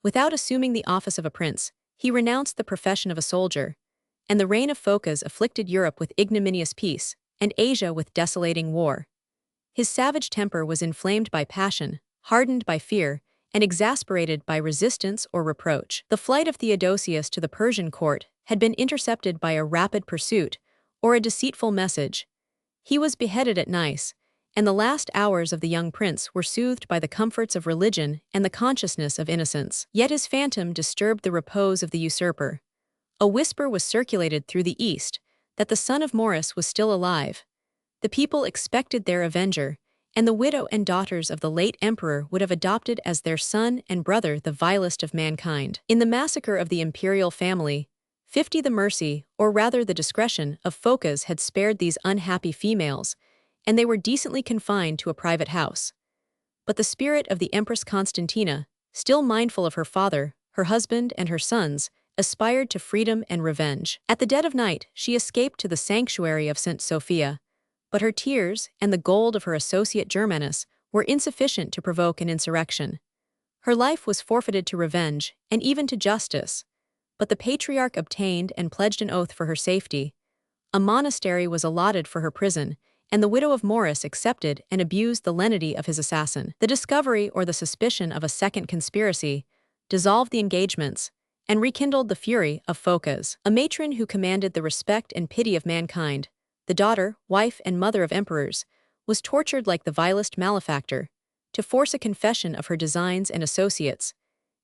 Without assuming the office of a prince, he renounced the profession of a soldier, and the reign of Phocas afflicted Europe with ignominious peace, and Asia with desolating war. His savage temper was inflamed by passion, hardened by fear, and exasperated by resistance or reproach. The flight of Theodosius to the Persian court had been intercepted by a rapid pursuit or a deceitful message. He was beheaded at Nice, and the last hours of the young prince were soothed by the comforts of religion and the consciousness of innocence. Yet his phantom disturbed the repose of the usurper. A whisper was circulated through the East that the son of Maurice was still alive. The people expected their avenger, and the widow and daughters of the late emperor would have adopted as their son and brother the vilest of mankind. In the massacre of the imperial family, 50 the mercy, or rather the discretion, of Phocas had spared these unhappy females, and they were decently confined to a private house. But the spirit of the Empress Constantina, still mindful of her father, her husband, and her sons, aspired to freedom and revenge. At the dead of night, she escaped to the sanctuary of St. Sophia, but her tears and the gold of her associate Germanus were insufficient to provoke an insurrection. Her life was forfeited to revenge and even to justice, but the patriarch obtained and pledged an oath for her safety. A monastery was allotted for her prison, and the widow of Maurice accepted and abused the lenity of his assassin. The discovery or the suspicion of a second conspiracy dissolved the engagements and rekindled the fury of Phocas. A matron who commanded the respect and pity of mankind, the daughter, wife, and mother of emperors, was tortured like the vilest malefactor, to force a confession of her designs and associates,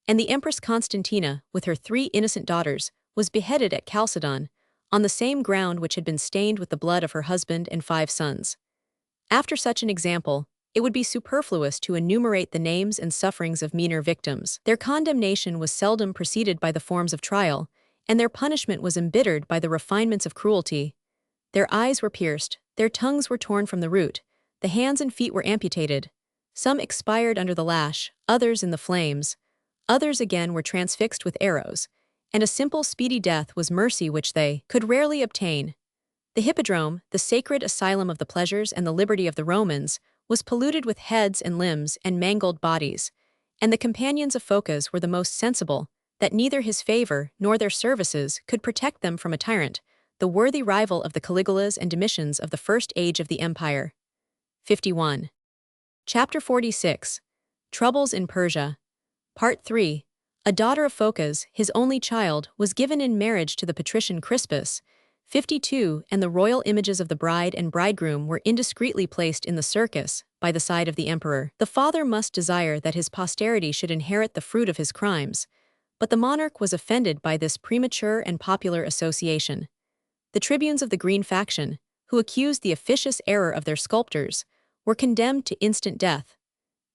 and the Empress Constantina, with her 3 innocent daughters, was beheaded at Chalcedon, on the same ground which had been stained with the blood of her husband and 5 sons. After such an example, it would be superfluous to enumerate the names and sufferings of meaner victims. Their condemnation was seldom preceded by the forms of trial, and their punishment was embittered by the refinements of cruelty. Their eyes were pierced, their tongues were torn from the root, the hands and feet were amputated. Some expired under the lash, others in the flames, others again were transfixed with arrows, and a simple speedy death was mercy which they could rarely obtain. The hippodrome, the sacred asylum of the pleasures and the liberty of the Romans, was polluted with heads and limbs and mangled bodies, and the companions of Phocas were the most sensible, that neither his favor nor their services could protect them from a tyrant, the worthy rival of the Caligulas and Domitians of the first age of the empire. 51. Chapter 46. Troubles in Persia. Part 3. A daughter of Phocas, his only child, was given in marriage to the patrician Crispus. 52. And the royal images of the bride and bridegroom were indiscreetly placed in the circus, by the side of the emperor. The father must desire that his posterity should inherit the fruit of his crimes, but the monarch was offended by this premature and popular association. The tribunes of the Green faction, who accused the officious error of their sculptors, were condemned to instant death.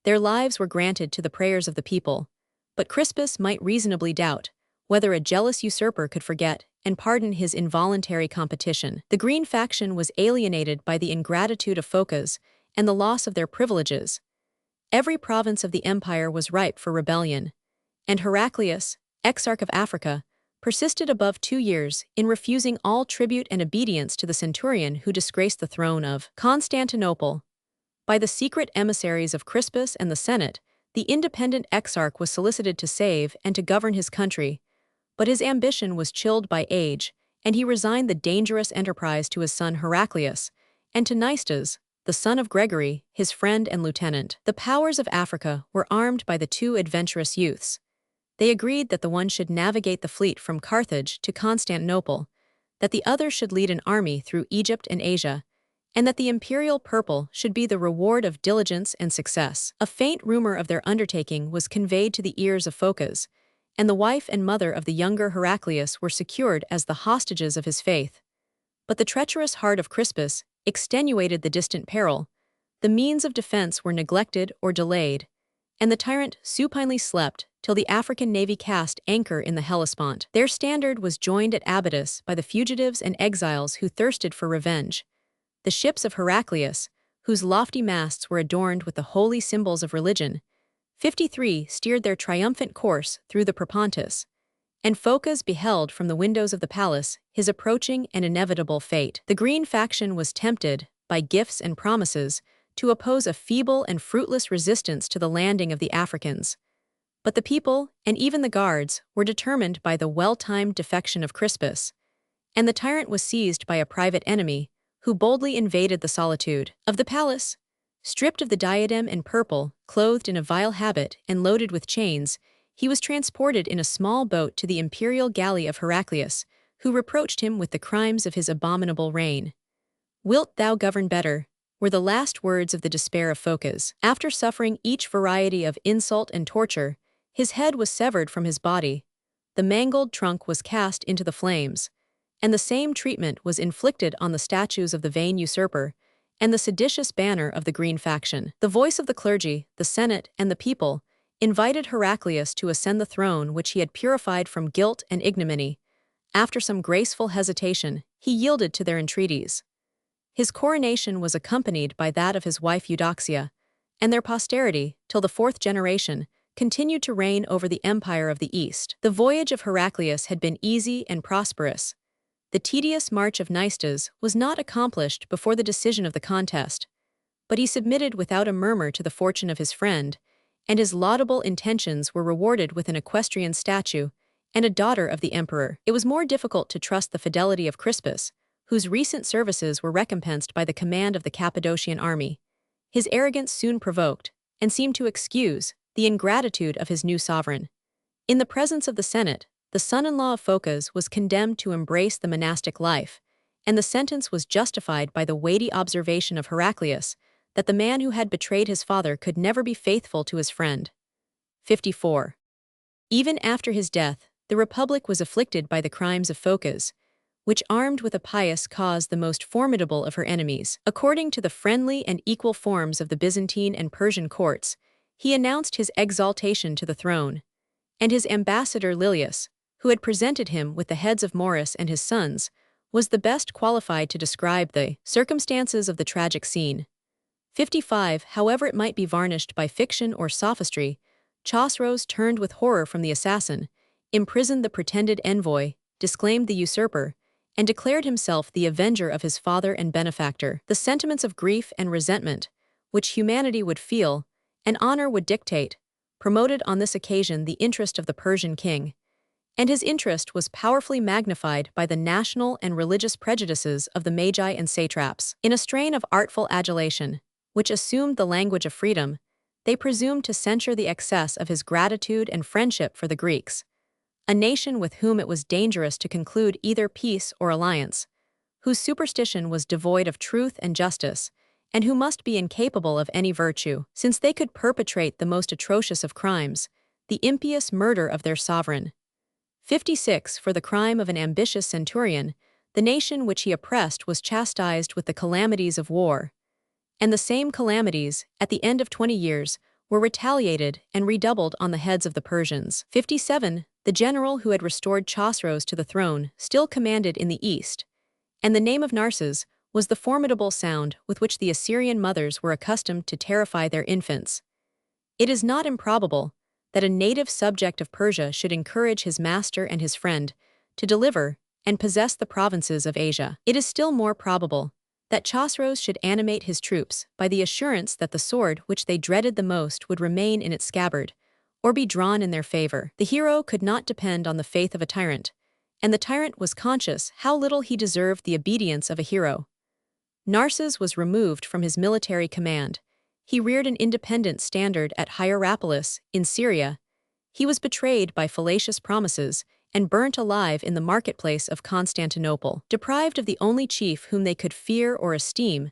Their lives were granted to the prayers of the people, but Crispus might reasonably doubt whether a jealous usurper could forget and pardon his involuntary competition. The Green faction was alienated by the ingratitude of Phocas and the loss of their privileges. Every province of the empire was ripe for rebellion, and Heraclius, exarch of Africa, persisted above 2 years in refusing all tribute and obedience to the centurion who disgraced the throne of Constantinople. By the secret emissaries of Crispus and the Senate, the independent exarch was solicited to save and to govern his country, but his ambition was chilled by age, and he resigned the dangerous enterprise to his son Heraclius, and to Nistas, the son of Gregory, his friend and lieutenant. The powers of Africa were armed by the 2 adventurous youths. They agreed that the one should navigate the fleet from Carthage to Constantinople, that the other should lead an army through Egypt and Asia, and that the imperial purple should be the reward of diligence and success. A faint rumor of their undertaking was conveyed to the ears of Phocas, and the wife and mother of the younger Heraclius were secured as the hostages of his faith. But the treacherous heart of Crispus extenuated the distant peril, the means of defense were neglected or delayed, and the tyrant supinely slept till the African navy cast anchor in the Hellespont. Their standard was joined at Abydos by the fugitives and exiles who thirsted for revenge. The ships of Heraclius, whose lofty masts were adorned with the holy symbols of religion, 53 steered their triumphant course through the Propontis, and Phocas beheld from the windows of the palace his approaching and inevitable fate. The Green faction was tempted, by gifts and promises, to oppose a feeble and fruitless resistance to the landing of the Africans. But the people, and even the guards, were determined by the well-timed defection of Crispus, and the tyrant was seized by a private enemy, who boldly invaded the solitude of the palace. Stripped of the diadem and purple, clothed in a vile habit, and loaded with chains, he was transported in a small boat to the imperial galley of Heraclius, who reproached him with the crimes of his abominable reign. "Wilt thou govern better?" were the last words of the despair of Phocas. After suffering each variety of insult and torture, his head was severed from his body, the mangled trunk was cast into the flames, and the same treatment was inflicted on the statues of the vain usurper and the seditious banner of the Green faction. The voice of the clergy, the Senate, and the people invited Heraclius to ascend the throne which he had purified from guilt and ignominy. After some graceful hesitation, he yielded to their entreaties. His coronation was accompanied by that of his wife Eudoxia, and their posterity, till the 4th generation, continued to reign over the empire of the East. The voyage of Heraclius had been easy and prosperous. The tedious march of Nistes was not accomplished before the decision of the contest, but he submitted without a murmur to the fortune of his friend, and his laudable intentions were rewarded with an equestrian statue and a daughter of the emperor. It was more difficult to trust the fidelity of Crispus, whose recent services were recompensed by the command of the Cappadocian army. His arrogance soon provoked, and seemed to excuse, the ingratitude of his new sovereign. In the presence of the Senate, the son-in-law of Phocas was condemned to embrace the monastic life, and the sentence was justified by the weighty observation of Heraclius that the man who had betrayed his father could never be faithful to his friend. 54. Even after his death, the Republic was afflicted by the crimes of Phocas, which armed with a pious cause the most formidable of her enemies. According to the friendly and equal forms of the Byzantine and Persian courts, he announced his exaltation to the throne, and his ambassador Lilius, who had presented him with the heads of Maurus and his sons, was the best qualified to describe the circumstances of the tragic scene. 55. However it might be varnished by fiction or sophistry, Chosroes turned with horror from the assassin, imprisoned the pretended envoy, disclaimed the usurper, and declared himself the avenger of his father and benefactor. The sentiments of grief and resentment, which humanity would feel, and honor would dictate, promoted on this occasion the interest of the Persian king, and his interest was powerfully magnified by the national and religious prejudices of the magi and satraps. In a strain of artful adulation, which assumed the language of freedom, they presumed to censure the excess of his gratitude and friendship for the Greeks, a nation with whom it was dangerous to conclude either peace or alliance, whose superstition was devoid of truth and justice, and who must be incapable of any virtue, since they could perpetrate the most atrocious of crimes, the impious murder of their sovereign. 56. For the crime of an ambitious centurion, the nation which he oppressed was chastised with the calamities of war, and the same calamities, at the end of 20 years, were retaliated and redoubled on the heads of the Persians. 57. The general who had restored Chosroes to the throne still commanded in the east, and the name of Narses was the formidable sound with which the Assyrian mothers were accustomed to terrify their infants. It is not improbable that a native subject of Persia should encourage his master and his friend to deliver and possess the provinces of Asia. It is still more probable that Chosroes should animate his troops by the assurance that the sword which they dreaded the most would remain in its scabbard, or be drawn in their favor. The hero could not depend on the faith of a tyrant, and the tyrant was conscious how little he deserved the obedience of a hero. Narses was removed from his military command. He reared an independent standard at Hierapolis, in Syria. He was betrayed by fallacious promises and burnt alive in the marketplace of Constantinople. Deprived of the only chief whom they could fear or esteem,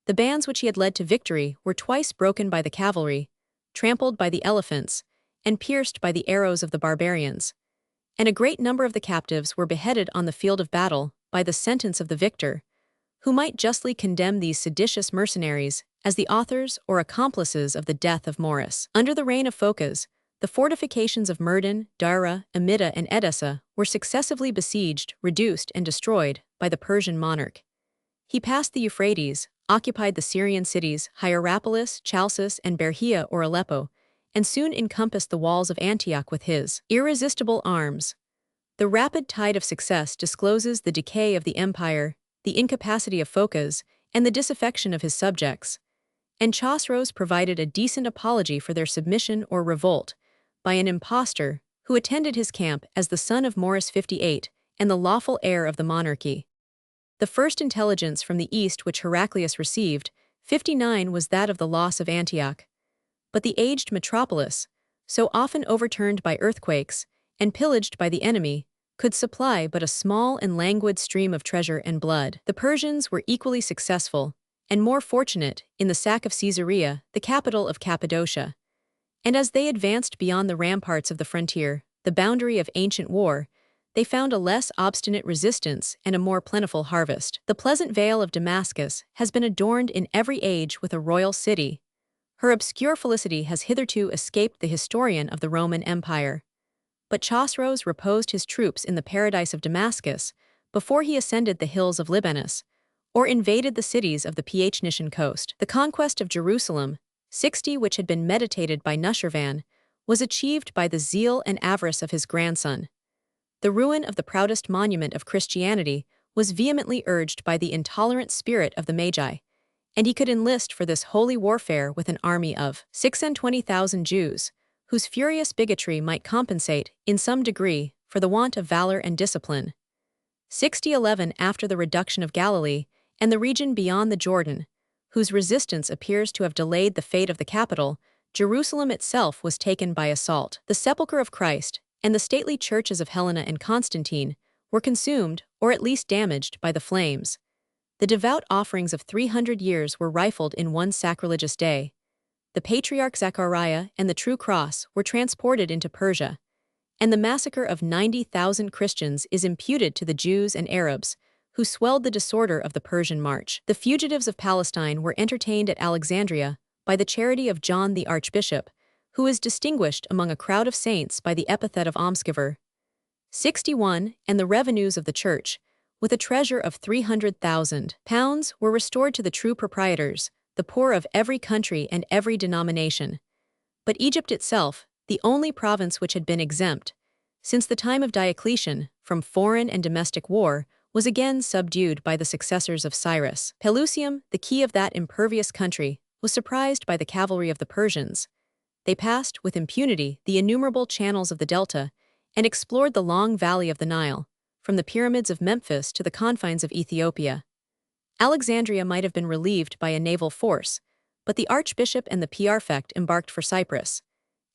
the bands which he had led to victory were twice broken by the cavalry, trampled by the elephants, and pierced by the arrows of the barbarians. And a great number of the captives were beheaded on the field of battle by the sentence of the victor, who might justly condemn these seditious mercenaries as the authors or accomplices of the death of Maurice. Under the reign of Phocas, the fortifications of Murden, Dara, Amida, and Edessa were successively besieged, reduced, and destroyed by the Persian monarch. He passed the Euphrates, occupied the Syrian cities Hierapolis, Chalcis, and Berhia or Aleppo, and soon encompassed the walls of Antioch with his irresistible arms. The rapid tide of success discloses the decay of the empire, the incapacity of Phocas, and the disaffection of his subjects. And Chosroes provided a decent apology for their submission or revolt by an impostor who attended his camp as the son of Maurice 58 and the lawful heir of the monarchy. The first intelligence from the east which Heraclius received, 59, was that of the loss of Antioch. But the aged metropolis, so often overturned by earthquakes and pillaged by the enemy, could supply but a small and languid stream of treasure and blood. The Persians were equally successful and more fortunate in the sack of Caesarea, the capital of Cappadocia. And as they advanced beyond the ramparts of the frontier, the boundary of ancient war, they found a less obstinate resistance and a more plentiful harvest. The pleasant vale of Damascus has been adorned in every age with a royal city. Her obscure felicity has hitherto escaped the historian of the Roman Empire. But Chosroes reposed his troops in the paradise of Damascus before he ascended the hills of Libanus, or invaded the cities of the Phoenician coast. The conquest of Jerusalem, 60, which had been meditated by Nushirvan, was achieved by the zeal and avarice of his grandson. The ruin of the proudest monument of Christianity was vehemently urged by the intolerant spirit of the Magi, and he could enlist for this holy warfare with an army of 26,000 Jews, whose furious bigotry might compensate, in some degree, for the want of valor and discipline. 6011 after the reduction of Galilee and the region beyond the Jordan, whose resistance appears to have delayed the fate of the capital, Jerusalem itself was taken by assault. The sepulchre of Christ and the stately churches of Helena and Constantine were consumed, or at least damaged, by the flames. The devout offerings of 300 years were rifled in one sacrilegious day. The patriarch Zechariah and the true cross were transported into Persia, and the massacre of 90,000 Christians is imputed to the Jews and Arabs, who swelled the disorder of the Persian March. The fugitives of Palestine were entertained at Alexandria by the charity of John the Archbishop, who is distinguished among a crowd of saints by the epithet of almsgiver. 61, and the revenues of the church, with a treasure of £300,000, were restored to the true proprietors, the poor of every country and every denomination. But Egypt itself, the only province which had been exempt, since the time of Diocletian, from foreign and domestic war, was again subdued by the successors of Cyrus. Pelusium, the key of that impervious country, was surprised by the cavalry of the Persians. They passed, with impunity, the innumerable channels of the Delta, and explored the long valley of the Nile, from the pyramids of Memphis to the confines of Ethiopia. Alexandria might have been relieved by a naval force, but the archbishop and the prefect embarked for Cyprus,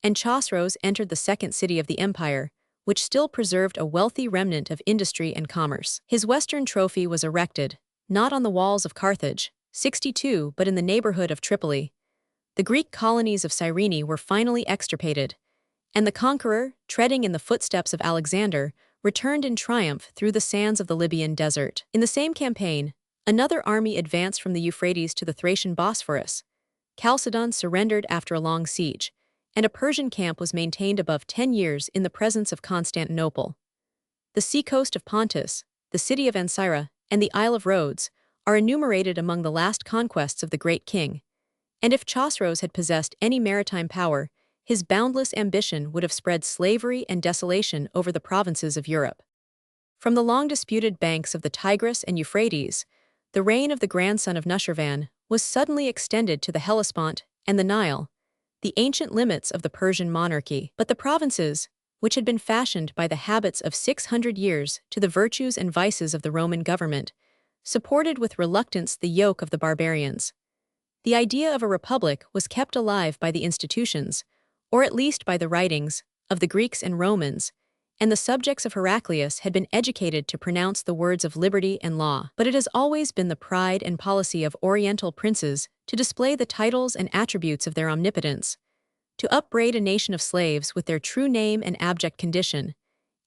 and Chosroes entered the second city of the empire, which still preserved a wealthy remnant of industry and commerce. His western trophy was erected, not on the walls of Carthage, 62, but in the neighborhood of Tripoli. The Greek colonies of Cyrene were finally extirpated, and the conqueror, treading in the footsteps of Alexander, returned in triumph through the sands of the Libyan desert. In the same campaign, another army advanced from the Euphrates to the Thracian Bosphorus. Chalcedon surrendered after a long siege, and a Persian camp was maintained above 10 years in the presence of Constantinople. The seacoast of Pontus, the city of Ancyra, and the Isle of Rhodes are enumerated among the last conquests of the great king, and if Chosroes had possessed any maritime power, his boundless ambition would have spread slavery and desolation over the provinces of Europe. From the long-disputed banks of the Tigris and Euphrates, the reign of the grandson of Nushirvan was suddenly extended to the Hellespont and the Nile, the ancient limits of the Persian monarchy. But the provinces, which had been fashioned by the habits of 600 years to the virtues and vices of the Roman government, supported with reluctance the yoke of the barbarians. The idea of a republic was kept alive by the institutions, or at least by the writings, of the Greeks and Romans, and the subjects of Heraclius had been educated to pronounce the words of liberty and law. But it has always been the pride and policy of Oriental princes to display the titles and attributes of their omnipotence. to upbraid a nation of slaves with their true name and abject condition,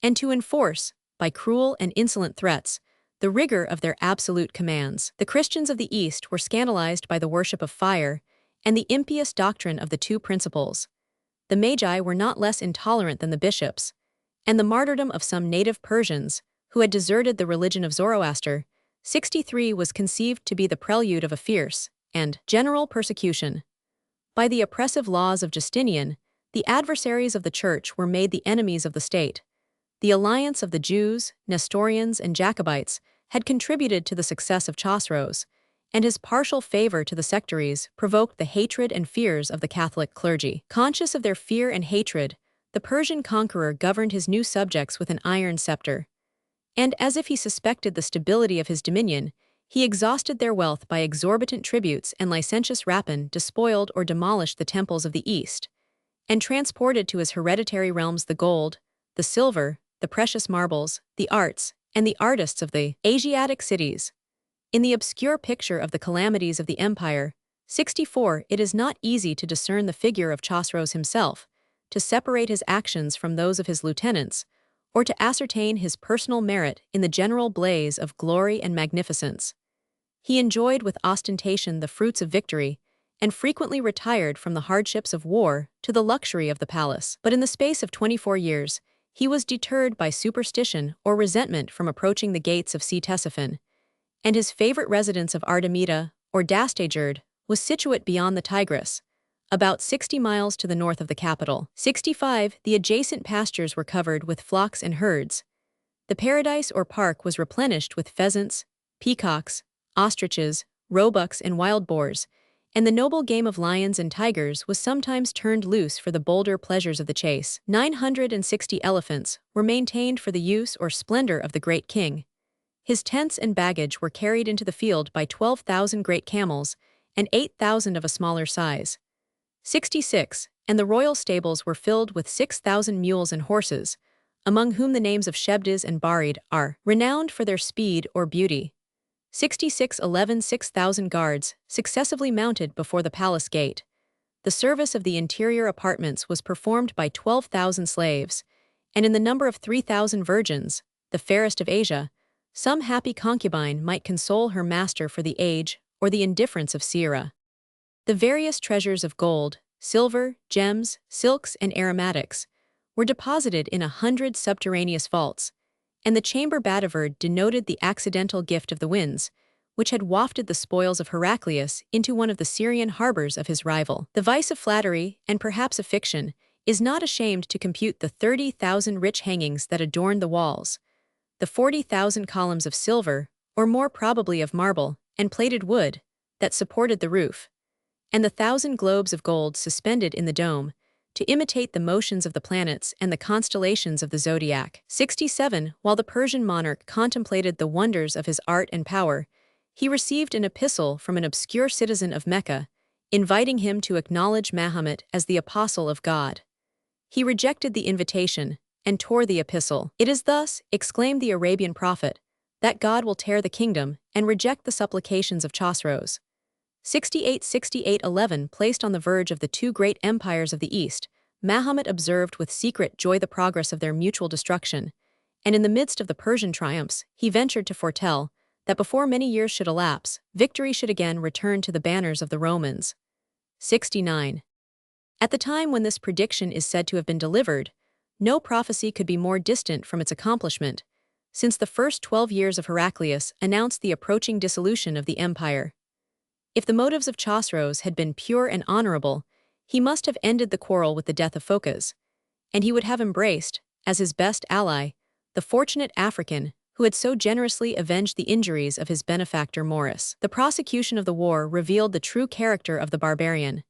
and to enforce, by cruel and insolent threats, the rigor of their absolute commands. The Christians of the East were scandalized by the worship of fire and the impious doctrine of the two principles. The Magi were not less intolerant than the bishops, and the martyrdom of some native Persians, who had deserted the religion of Zoroaster, 63 was conceived to be the prelude of a fierce and general persecution. By the oppressive laws of Justinian, the adversaries of the Church were made the enemies of the state. The alliance of the Jews, Nestorians, and Jacobites had contributed to the success of Chosroes, and his partial favor to the sectaries provoked the hatred and fears of the Catholic clergy. Conscious of their fear and hatred, the Persian conqueror governed his new subjects with an iron scepter. And as if he suspected the stability of his dominion, he exhausted their wealth by exorbitant tributes and licentious rapine, despoiled or demolished the temples of the East, and transported to his hereditary realms the gold, the silver, the precious marbles, the arts, and the artists of the Asiatic cities. In the obscure picture of the calamities of the empire, 64, it is not easy to discern the figure of Chosroes himself, to separate his actions from those of his lieutenants, or to ascertain his personal merit in the general blaze of glory and magnificence. He enjoyed with ostentation the fruits of victory, and frequently retired from the hardships of war to the luxury of the palace. But in the space of 24 years, he was deterred by superstition or resentment from approaching the gates of Ctesiphon, and his favorite residence of Artemida, or Dastagerd, was situate beyond the Tigris, about 60 miles to the north of the capital. 65, the adjacent pastures were covered with flocks and herds. The paradise or park was replenished with pheasants, peacocks, ostriches, roebucks, and wild boars, and the noble game of lions and tigers was sometimes turned loose for the bolder pleasures of the chase. 960 elephants were maintained for the use or splendor of the great king. His tents and baggage were carried into the field by 12,000 great camels and 8,000 of a smaller size. 66, and the royal stables were filled with 6,000 mules and horses, among whom the names of Shebdis and Barid are renowned for their speed or beauty. 66 6,000 guards, successively mounted before the palace gate. The service of the interior apartments was performed by 12,000 slaves, and in the number of 3,000 virgins, the fairest of Asia, some happy concubine might console her master for the age or the indifference of Sierra. The various treasures of gold, silver, gems, silks, and aromatics were deposited in 100 subterraneous vaults, and the chamber badivered denoted the accidental gift of the winds, which had wafted the spoils of Heraclius into one of the Syrian harbors of his rival. The vice of flattery, and perhaps of fiction, is not ashamed to compute the 30,000 rich hangings that adorned the walls, the 40,000 columns of silver, or more probably of marble, and plated wood, that supported the roof, and the 1,000 globes of gold suspended in the dome, to imitate the motions of the planets and the constellations of the zodiac. 67, while the Persian monarch contemplated the wonders of his art and power, he received an epistle from an obscure citizen of Mecca, inviting him to acknowledge Mahomet as the apostle of God. He rejected the invitation and tore the epistle. "It is thus," exclaimed the Arabian prophet, "that God will tear the kingdom and reject the supplications of Chosroes." 68-11 Placed on the verge of the two great empires of the East, Mahomet observed with secret joy the progress of their mutual destruction, and in the midst of the Persian triumphs, he ventured to foretell that before many years should elapse, victory should again return to the banners of the Romans. 69. At the time when this prediction is said to have been delivered, no prophecy could be more distant from its accomplishment, since the first 12 years of Heraclius announced the approaching dissolution of the empire. If the motives of Chosroes had been pure and honorable, he must have ended the quarrel with the death of Phocas, and he would have embraced, as his best ally, the fortunate African who had so generously avenged the injuries of his benefactor Maurus. The prosecution of the war revealed the true character of the barbarian,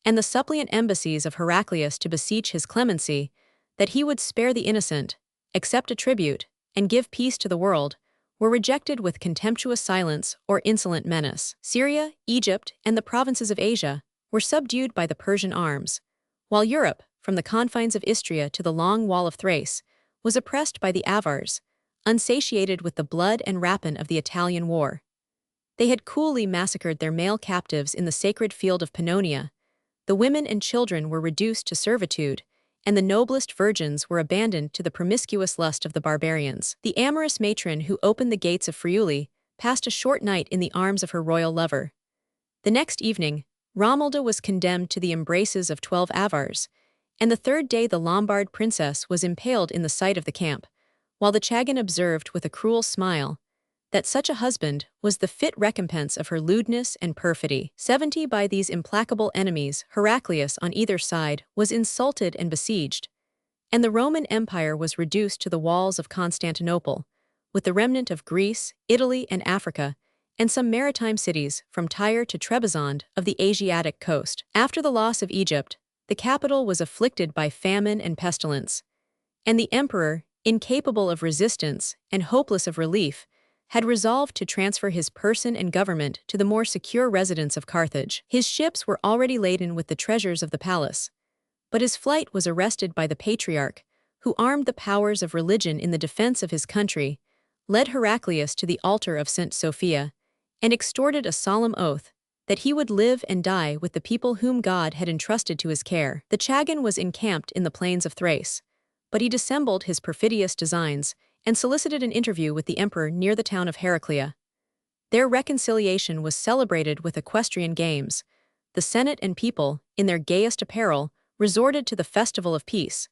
and the suppliant embassies of Heraclius to beseech his clemency, that he would spare the innocent, accept a tribute, and give peace to the world, were rejected with contemptuous silence or insolent menace. Syria, Egypt, and the provinces of Asia were subdued by the Persian arms, while Europe, from the confines of Istria to the long wall of Thrace, was oppressed by the Avars, unsatiated with the blood and rapine of the Italian war. They had coolly massacred their male captives in the sacred field of Pannonia, The women and children were reduced to servitude, and the noblest virgins were abandoned to the promiscuous lust of the barbarians. The amorous matron who opened the gates of Friuli passed a short night in the arms of her royal lover. The next evening, Romualda was condemned to the embraces of 12 Avars, and the third day the Lombard princess was impaled in the sight of the camp, while the Chagan observed with a cruel smile that such a husband was the fit recompense of her lewdness and perfidy. 70 By these implacable enemies, Heraclius on either side was insulted and besieged, and the Roman Empire was reduced to the walls of Constantinople, with the remnant of Greece, Italy, and Africa, and some maritime cities from Tyre to Trebizond of the Asiatic coast. After the loss of Egypt, the capital was afflicted by famine and pestilence, and the emperor, incapable of resistance and hopeless of relief, had resolved to transfer his person and government to the more secure residence of Carthage. His ships were already laden with the treasures of the palace, but his flight was arrested by the patriarch, who armed the powers of religion in the defense of his country, led Heraclius to the altar of St. Sophia, and extorted a solemn oath that he would live and die with the people whom God had entrusted to his care. The Chagan was encamped in the plains of Thrace, but he dissembled his perfidious designs and solicited an interview with the emperor near the town of Heraclea. Their reconciliation was celebrated with equestrian games. The Senate and people, in their gayest apparel, resorted to the festival of peace,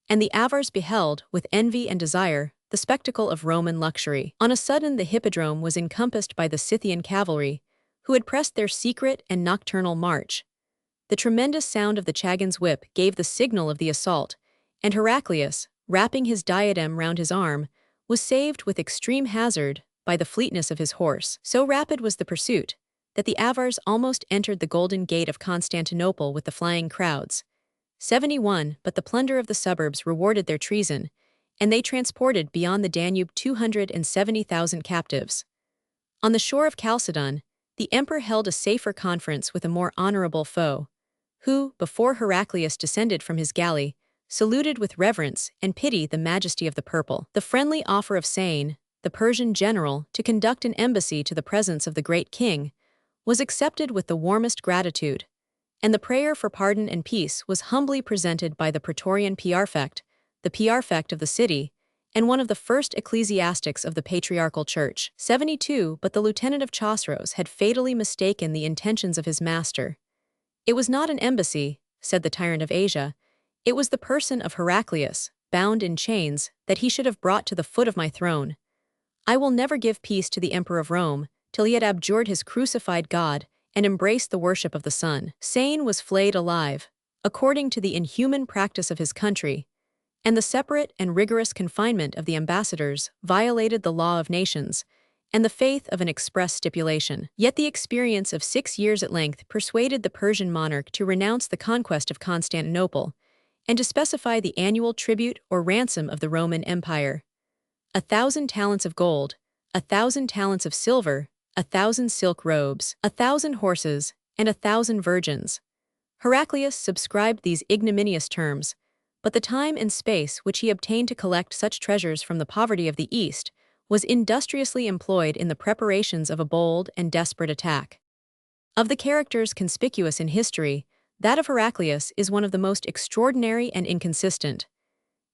and the Avars beheld, with envy and desire, the spectacle of Roman luxury. On a sudden the hippodrome was encompassed by the Scythian cavalry, who had pressed their secret and nocturnal march. The tremendous sound of the Chagan's whip gave the signal of the assault, and Heraclius, wrapping his diadem round his arm, was saved with extreme hazard by the fleetness of his horse. So rapid was the pursuit that the Avars almost entered the Golden Gate of Constantinople with the flying crowds. 71 But the plunder of the suburbs rewarded their treason, and they transported beyond the Danube 270,000 captives. On the shore of Chalcedon, the emperor held a safer conference with a more honorable foe, who, before Heraclius descended from his galley, saluted with reverence and pity the majesty of the purple. The friendly offer of Sain, the Persian general, to conduct an embassy to the presence of the great king, was accepted with the warmest gratitude, and the prayer for pardon and peace was humbly presented by the Praetorian Prefect, the Prefect of the city, and one of the first ecclesiastics of the Patriarchal Church. 72 But the lieutenant of Chosroes had fatally mistaken the intentions of his master. It was not an embassy, said the tyrant of Asia, it was the person of Heraclius, bound in chains, that he should have brought to the foot of my throne. I will never give peace to the emperor of Rome till he had abjured his crucified God and embraced the worship of the sun. Sain was flayed alive, according to the inhuman practice of his country, and the separate and rigorous confinement of the ambassadors violated the law of nations and the faith of an express stipulation. Yet the experience of 6 years at length persuaded the Persian monarch to renounce the conquest of Constantinople and to specify the annual tribute or ransom of the Roman Empire. 1,000 talents of gold, 1,000 talents of silver, 1,000 silk robes, 1,000 horses, and 1,000 virgins. Heraclius subscribed these ignominious terms, but the time and space which he obtained to collect such treasures from the poverty of the East was industriously employed in the preparations of a bold and desperate attack. Of the characters conspicuous in history, that of Heraclius is one of the most extraordinary and inconsistent.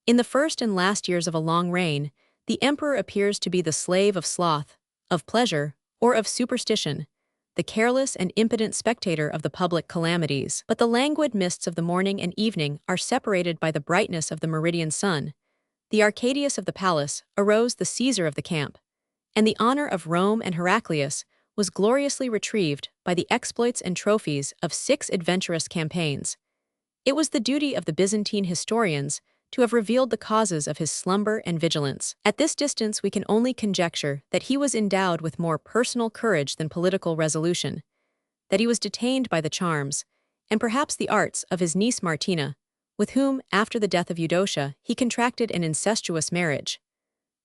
In the first and last years of a long reign, the emperor appears to be the slave of sloth, of pleasure, or of superstition, the careless and impotent spectator of the public calamities. But the languid mists of the morning and evening are separated by the brightness of the meridian sun. The Arcadius of the palace arose the Caesar of the camp, and the honor of Rome and Heraclius was gloriously retrieved by the exploits and trophies of 6 adventurous campaigns. It was the duty of the Byzantine historians to have revealed the causes of his slumber and vigilance. At this distance we can only conjecture that he was endowed with more personal courage than political resolution, that he was detained by the charms, and perhaps the arts of his niece Martina, with whom, after the death of Eudocia, he contracted an incestuous marriage.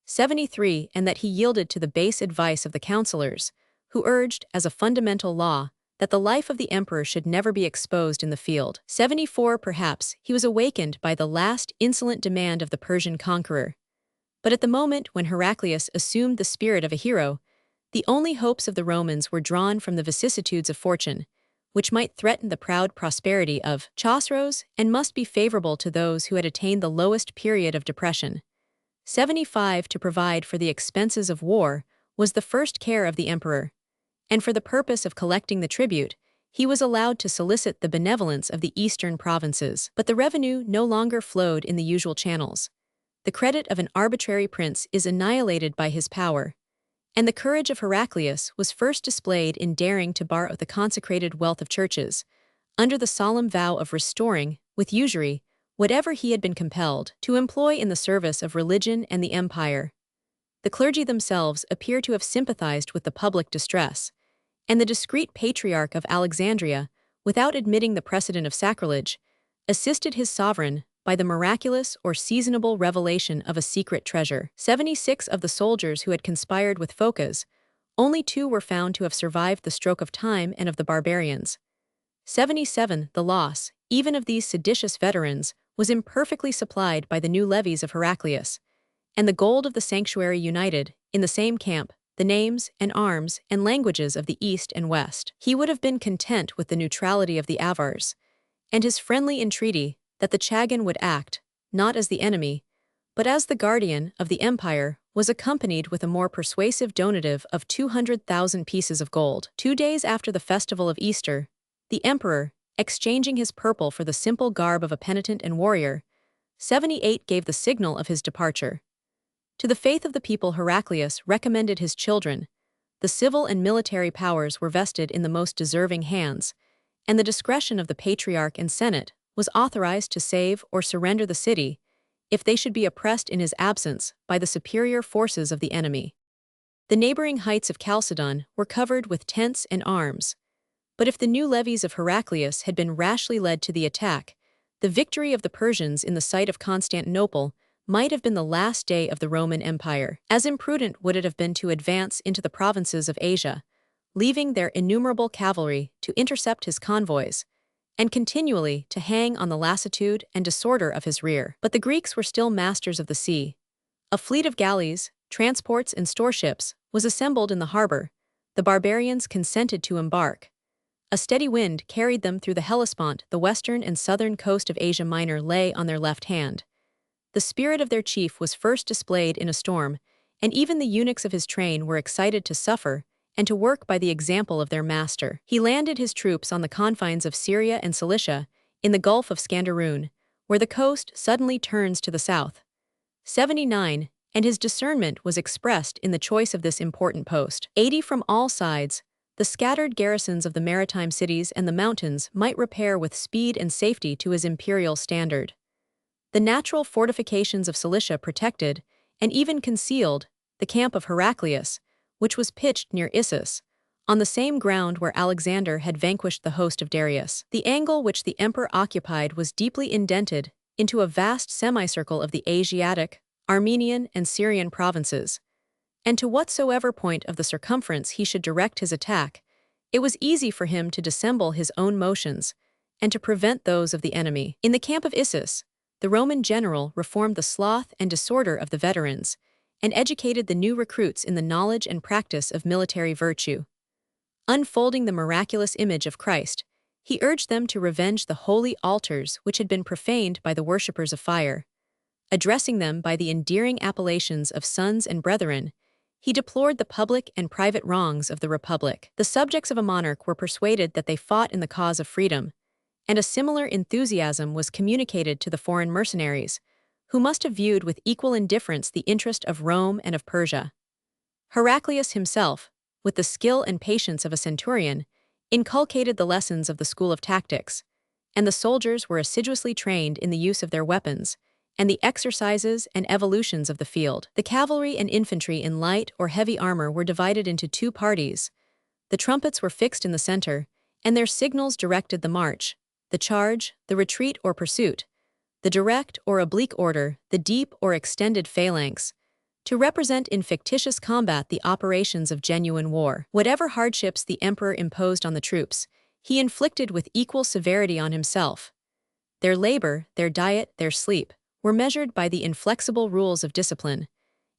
73 And that he yielded to the base advice of the counselors, who urged, as a fundamental law, that the life of the emperor should never be exposed in the field. 74 Perhaps he was awakened by the last insolent demand of the Persian conqueror. But at the moment when Heraclius assumed the spirit of a hero, the only hopes of the Romans were drawn from the vicissitudes of fortune, which might threaten the proud prosperity of Chosroes and must be favorable to those who had attained the lowest period of depression. 75 To provide for the expenses of war was the first care of the emperor, and for the purpose of collecting the tribute, he was allowed to solicit the benevolence of the eastern provinces. But the revenue no longer flowed in the usual channels. The credit of an arbitrary prince is annihilated by his power, and the courage of Heraclius was first displayed in daring to borrow the consecrated wealth of churches, under the solemn vow of restoring, with usury, whatever he had been compelled to employ in the service of religion and the empire. The clergy themselves appear to have sympathized with the public distress, and the discreet patriarch of Alexandria, without admitting the precedent of sacrilege, assisted his sovereign by the miraculous or seasonable revelation of a secret treasure. 76 of the soldiers who had conspired with Phocas, only 2 were found to have survived the stroke of time and of the barbarians. 77 The loss, even of these seditious veterans, was imperfectly supplied by the new levies of Heraclius, and the gold of the sanctuary united, in the same camp, the names and arms and languages of the East and West. He would have been content with the neutrality of the Avars, and his friendly entreaty that the Chagan would act, not as the enemy, but as the guardian of the empire, was accompanied with a more persuasive donative of 200,000 pieces of gold. 2 days after the festival of Easter, the emperor, exchanging his purple for the simple garb of a penitent and warrior, 78 gave the signal of his departure. To the faith of the people Heraclius recommended his children. The civil and military powers were vested in the most deserving hands, and the discretion of the patriarch and senate was authorized to save or surrender the city, if they should be oppressed in his absence by the superior forces of the enemy. The neighboring heights of Chalcedon were covered with tents and arms, but if the new levies of Heraclius had been rashly led to the attack, the victory of the Persians in the site of Constantinople might have been the last day of the Roman Empire. As imprudent would it have been to advance into the provinces of Asia, leaving their innumerable cavalry to intercept his convoys, and continually to hang on the lassitude and disorder of his rear. But the Greeks were still masters of the sea. A fleet of galleys, transports, and storeships was assembled in the harbor. The barbarians consented to embark. A steady wind carried them through the Hellespont. The western and southern coast of Asia Minor lay on their left hand. The spirit of their chief was first displayed in a storm, and even the eunuchs of his train were excited to suffer and to work by the example of their master. He landed his troops on the confines of Syria and Cilicia, in the Gulf of Scanderoon, where the coast suddenly turns to the south. 79, and his discernment was expressed in the choice of this important post. 80 From all sides, the scattered garrisons of the maritime cities and the mountains might repair with speed and safety to his imperial standard. The natural fortifications of Cilicia protected, and even concealed, the camp of Heraclius, which was pitched near Issus, on the same ground where Alexander had vanquished the host of Darius. The angle which the emperor occupied was deeply indented into a vast semicircle of the Asiatic, Armenian, and Syrian provinces, and to whatsoever point of the circumference he should direct his attack, it was easy for him to dissemble his own motions and to prevent those of the enemy. In the camp of Issus, the Roman general reformed the sloth and disorder of the veterans, and educated the new recruits in the knowledge and practice of military virtue. Unfolding the miraculous image of Christ, he urged them to revenge the holy altars which had been profaned by the worshippers of fire. Addressing them by the endearing appellations of sons and brethren, he deplored the public and private wrongs of the republic. The subjects of a monarch were persuaded that they fought in the cause of freedom, and a similar enthusiasm was communicated to the foreign mercenaries, who must have viewed with equal indifference the interest of Rome and of Persia. Heraclius himself, with the skill and patience of a centurion, inculcated the lessons of the school of tactics, and the soldiers were assiduously trained in the use of their weapons and the exercises and evolutions of the field. The cavalry and infantry in light or heavy armor were divided into 2 parties. The trumpets were fixed in the center, and their signals directed the march, the charge, the retreat or pursuit, the direct or oblique order, the deep or extended phalanx, to represent in fictitious combat the operations of genuine war. Whatever hardships the emperor imposed on the troops, he inflicted with equal severity on himself. Their labor, their diet, their sleep, were measured by the inflexible rules of discipline,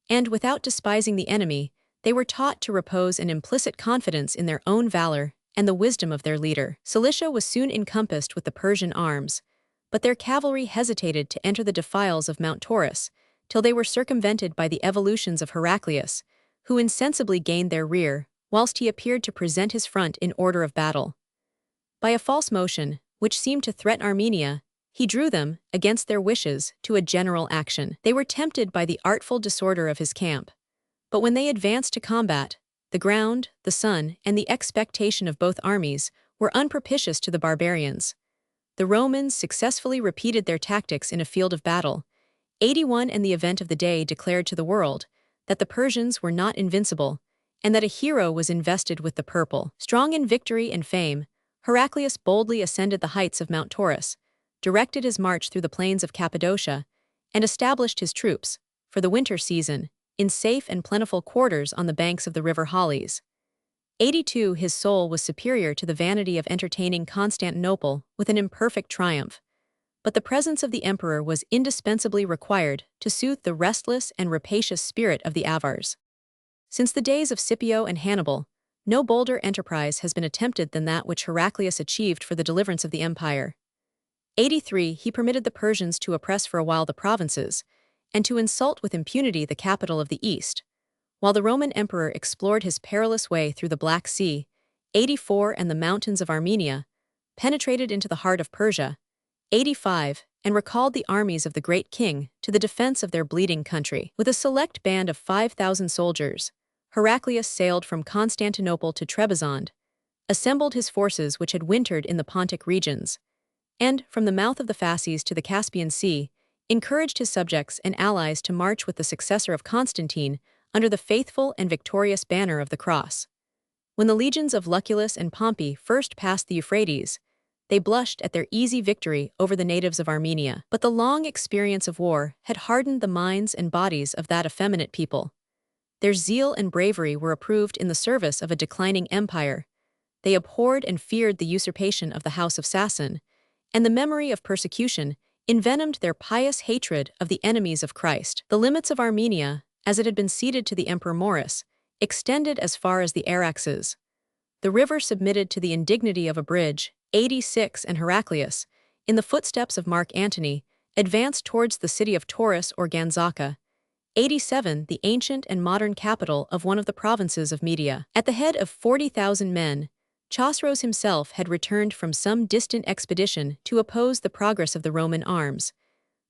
and without despising the enemy, they were taught to repose an implicit confidence in their own valor and the wisdom of their leader. Cilicia was soon encompassed with the Persian arms, but their cavalry hesitated to enter the defiles of Mount Taurus, till they were circumvented by the evolutions of Heraclius, who insensibly gained their rear, whilst he appeared to present his front in order of battle. By a false motion, which seemed to threaten Armenia, he drew them, against their wishes, to a general action. They were tempted by the artful disorder of his camp, but when they advanced to combat, the ground, the sun, and the expectation of both armies were unpropitious to the barbarians. The Romans successfully repeated their tactics in a field of battle. 81 and the event of the day declared to the world that the Persians were not invincible, and that a hero was invested with the purple. Strong in victory and fame, Heraclius boldly ascended the heights of Mount Taurus, directed his march through the plains of Cappadocia, and established his troops, for the winter season, in safe and plentiful quarters on the banks of the river Halys. 82 His soul was superior to the vanity of entertaining Constantinople with an imperfect triumph, but the presence of the emperor was indispensably required to soothe the restless and rapacious spirit of the Avars. Since the days of Scipio and Hannibal, no bolder enterprise has been attempted than that which Heraclius achieved for the deliverance of the empire. 83 He permitted the Persians to oppress for a while the provinces, and to insult with impunity the capital of the East, while the Roman emperor explored his perilous way through the Black Sea. 84 And the mountains of Armenia, penetrated into the heart of Persia. 85 And recalled the armies of the great king to the defense of their bleeding country. With a select band of 5,000 soldiers, Heraclius sailed from Constantinople to Trebizond, assembled his forces which had wintered in the Pontic regions, and, from the mouth of the Phasis to the Caspian Sea, encouraged his subjects and allies to march with the successor of Constantine under the faithful and victorious banner of the cross. When the legions of Lucullus and Pompey first passed the Euphrates, they blushed at their easy victory over the natives of Armenia. But the long experience of war had hardened the minds and bodies of that effeminate people. Their zeal and bravery were approved in the service of a declining empire. They abhorred and feared the usurpation of the House of Sassan, and the memory of persecution envenomed their pious hatred of the enemies of Christ. The limits of Armenia, as it had been ceded to the Emperor Maurus, extended as far as the Araxes. The river submitted to the indignity of a bridge. 86 And Heraclius, in the footsteps of Mark Antony, advanced towards the city of Taurus or Ganzaka. 87 The ancient and modern capital of one of the provinces of Media. At the head of 40,000 men, Chosroes himself had returned from some distant expedition to oppose the progress of the Roman arms,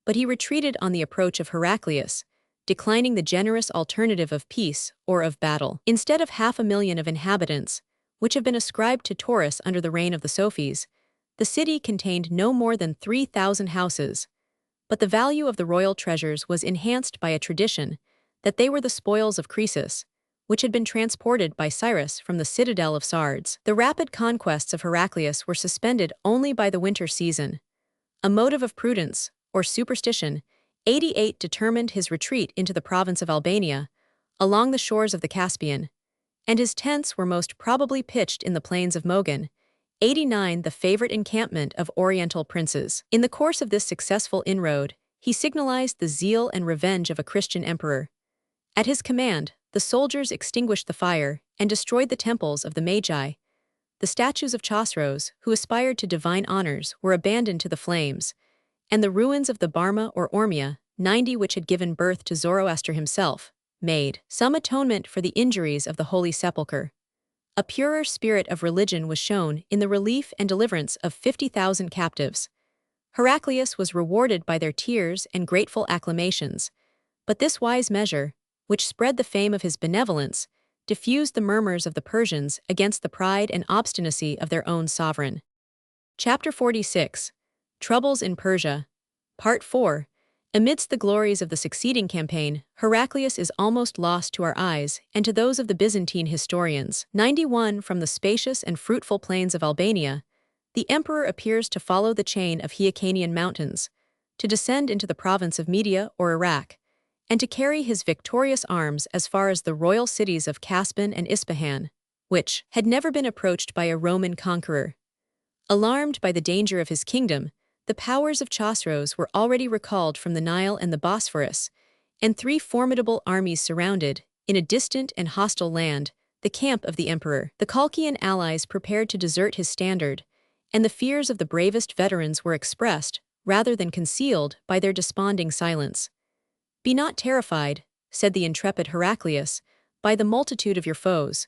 but he retreated on the approach of Heraclius, declining the generous alternative of peace or of battle. Instead of 500,000 of inhabitants, which have been ascribed to Taurus under the reign of the Sophies, the city contained no more than 3,000 houses, but the value of the royal treasures was enhanced by a tradition that they were the spoils of Croesus, which had been transported by Cyrus from the citadel of Sardes. The rapid conquests of Heraclius were suspended only by the winter season. A motive of prudence, or superstition, 88 determined his retreat into the province of Albania, along the shores of the Caspian, and his tents were most probably pitched in the plains of Mogan. 89 The favorite encampment of Oriental princes. In the course of this successful inroad, he signalized the zeal and revenge of a Christian emperor. At his command, the soldiers extinguished the fire and destroyed the temples of the Magi. The statues of Chosroes, who aspired to divine honors, were abandoned to the flames, and the ruins of the Barma or Ormia, 90 which had given birth to Zoroaster himself, made some atonement for the injuries of the Holy Sepulchre. A purer spirit of religion was shown in the relief and deliverance of 50,000 captives. Heraclius was rewarded by their tears and grateful acclamations, but this wise measure, which spread the fame of his benevolence, diffused the murmurs of the Persians against the pride and obstinacy of their own sovereign. Chapter 46 Troubles in Persia. Part 4 Amidst the glories of the succeeding campaign, Heraclius is almost lost to our eyes and to those of the Byzantine historians. 91 From the spacious and fruitful plains of Albania, the emperor appears to follow the chain of Hyrcanian mountains, to descend into the province of Media or Iraq, and to carry his victorious arms as far as the royal cities of Caspin and Ispahan, which had never been approached by a Roman conqueror. Alarmed by the danger of his kingdom, the powers of Chosroes were already recalled from the Nile and the Bosphorus, and 3 formidable armies surrounded, in a distant and hostile land, the camp of the emperor. The Colchian allies prepared to desert his standard, and the fears of the bravest veterans were expressed, rather than concealed, by their desponding silence. "Be not terrified," said the intrepid Heraclius, "by the multitude of your foes.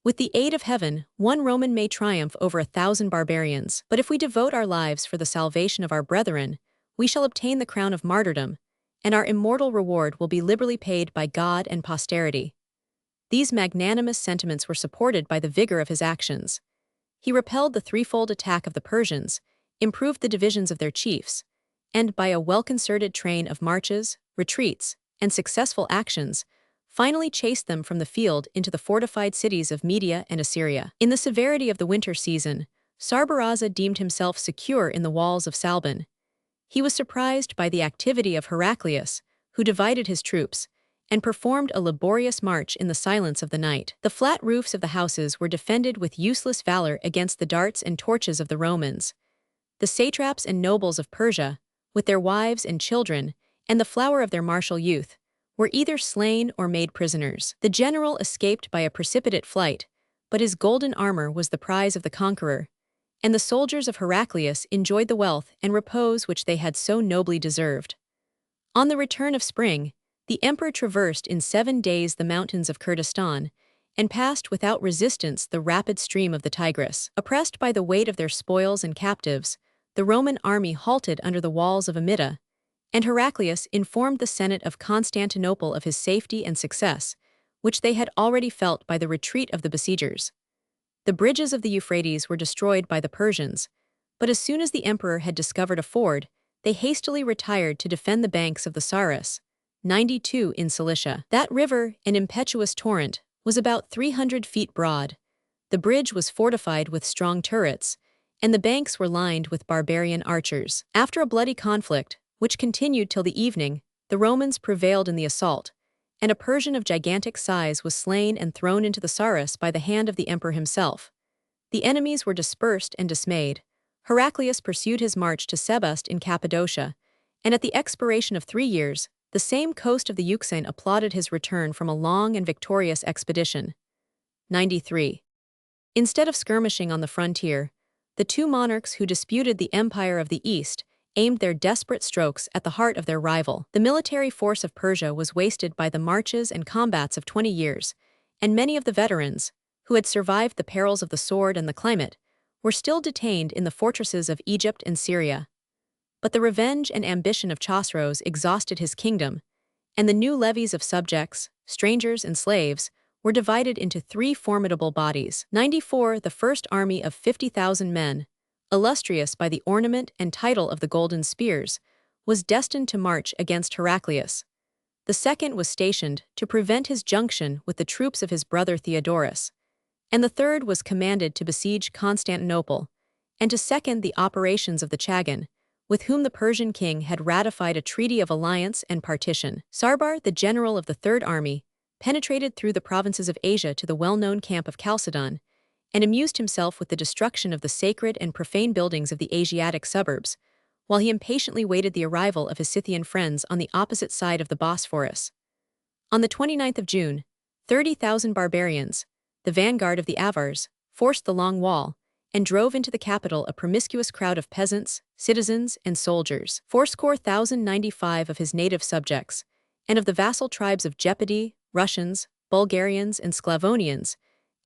With the aid of heaven, one Roman may triumph over 1,000 barbarians. But if we devote our lives for the salvation of our brethren, we shall obtain the crown of martyrdom, and our immortal reward will be liberally paid by God and posterity." These magnanimous sentiments were supported by the vigor of his actions. He repelled the threefold attack of the Persians, improved the divisions of their chiefs, and by a well-concerted train of marches, retreats, and successful actions, finally chased them from the field into the fortified cities of Media and Assyria. In the severity of the winter season, Sarbaraza deemed himself secure in the walls of Salban. He was surprised by the activity of Heraclius, who divided his troops, and performed a laborious march in the silence of the night. The flat roofs of the houses were defended with useless valor against the darts and torches of the Romans. The satraps and nobles of Persia, with their wives and children, and the flower of their martial youth, were either slain or made prisoners. The general escaped by a precipitate flight, but his golden armor was the prize of the conqueror, and the soldiers of Heraclius enjoyed the wealth and repose which they had so nobly deserved. On the return of spring, the emperor traversed in 7 days the mountains of Kurdistan, and passed without resistance the rapid stream of the Tigris. Oppressed by the weight of their spoils and captives, the Roman army halted under the walls of Amida, and Heraclius informed the Senate of Constantinople of his safety and success, which they had already felt by the retreat of the besiegers. The bridges of the Euphrates were destroyed by the Persians, but as soon as the emperor had discovered a ford, they hastily retired to defend the banks of the Saras, 92 in Cilicia. That river, an impetuous torrent, was about 300 feet broad. The bridge was fortified with strong turrets, and the banks were lined with barbarian archers. After a bloody conflict, which continued till the evening, the Romans prevailed in the assault, and a Persian of gigantic size was slain and thrown into the Saras by the hand of the emperor himself. The enemies were dispersed and dismayed. Heraclius pursued his march to Sebast in Cappadocia, and at the expiration of 3 years, the same coast of the Euxine applauded his return from a long and victorious expedition. 93. Instead of skirmishing on the frontier, the two monarchs who disputed the empire of the East aimed their desperate strokes at the heart of their rival. The military force of Persia was wasted by the marches and combats of 20 years, and many of the veterans, who had survived the perils of the sword and the climate, were still detained in the fortresses of Egypt and Syria. But the revenge and ambition of Chosroes exhausted his kingdom, and the new levies of subjects, strangers and slaves, were divided into 3 formidable bodies. 94. The first army of 50,000 men, illustrious by the ornament and title of the Golden Spears, was destined to march against Heraclius. The second was stationed to prevent his junction with the troops of his brother Theodorus, and the third was commanded to besiege Constantinople, and to second the operations of the Chagan, with whom the Persian king had ratified a treaty of alliance and partition. Sarbar, the general of the Third Army, penetrated through the provinces of Asia to the well-known camp of Chalcedon, and amused himself with the destruction of the sacred and profane buildings of the Asiatic suburbs, while he impatiently waited the arrival of his Scythian friends on the opposite side of the Bosphorus. On the 29th of June, 30,000 barbarians, the vanguard of the Avars, forced the Long Wall, and drove into the capital a promiscuous crowd of peasants, citizens, and soldiers. 4,095 of his native subjects, and of the vassal tribes of Gepidae, Russians, Bulgarians, and Sclavonians,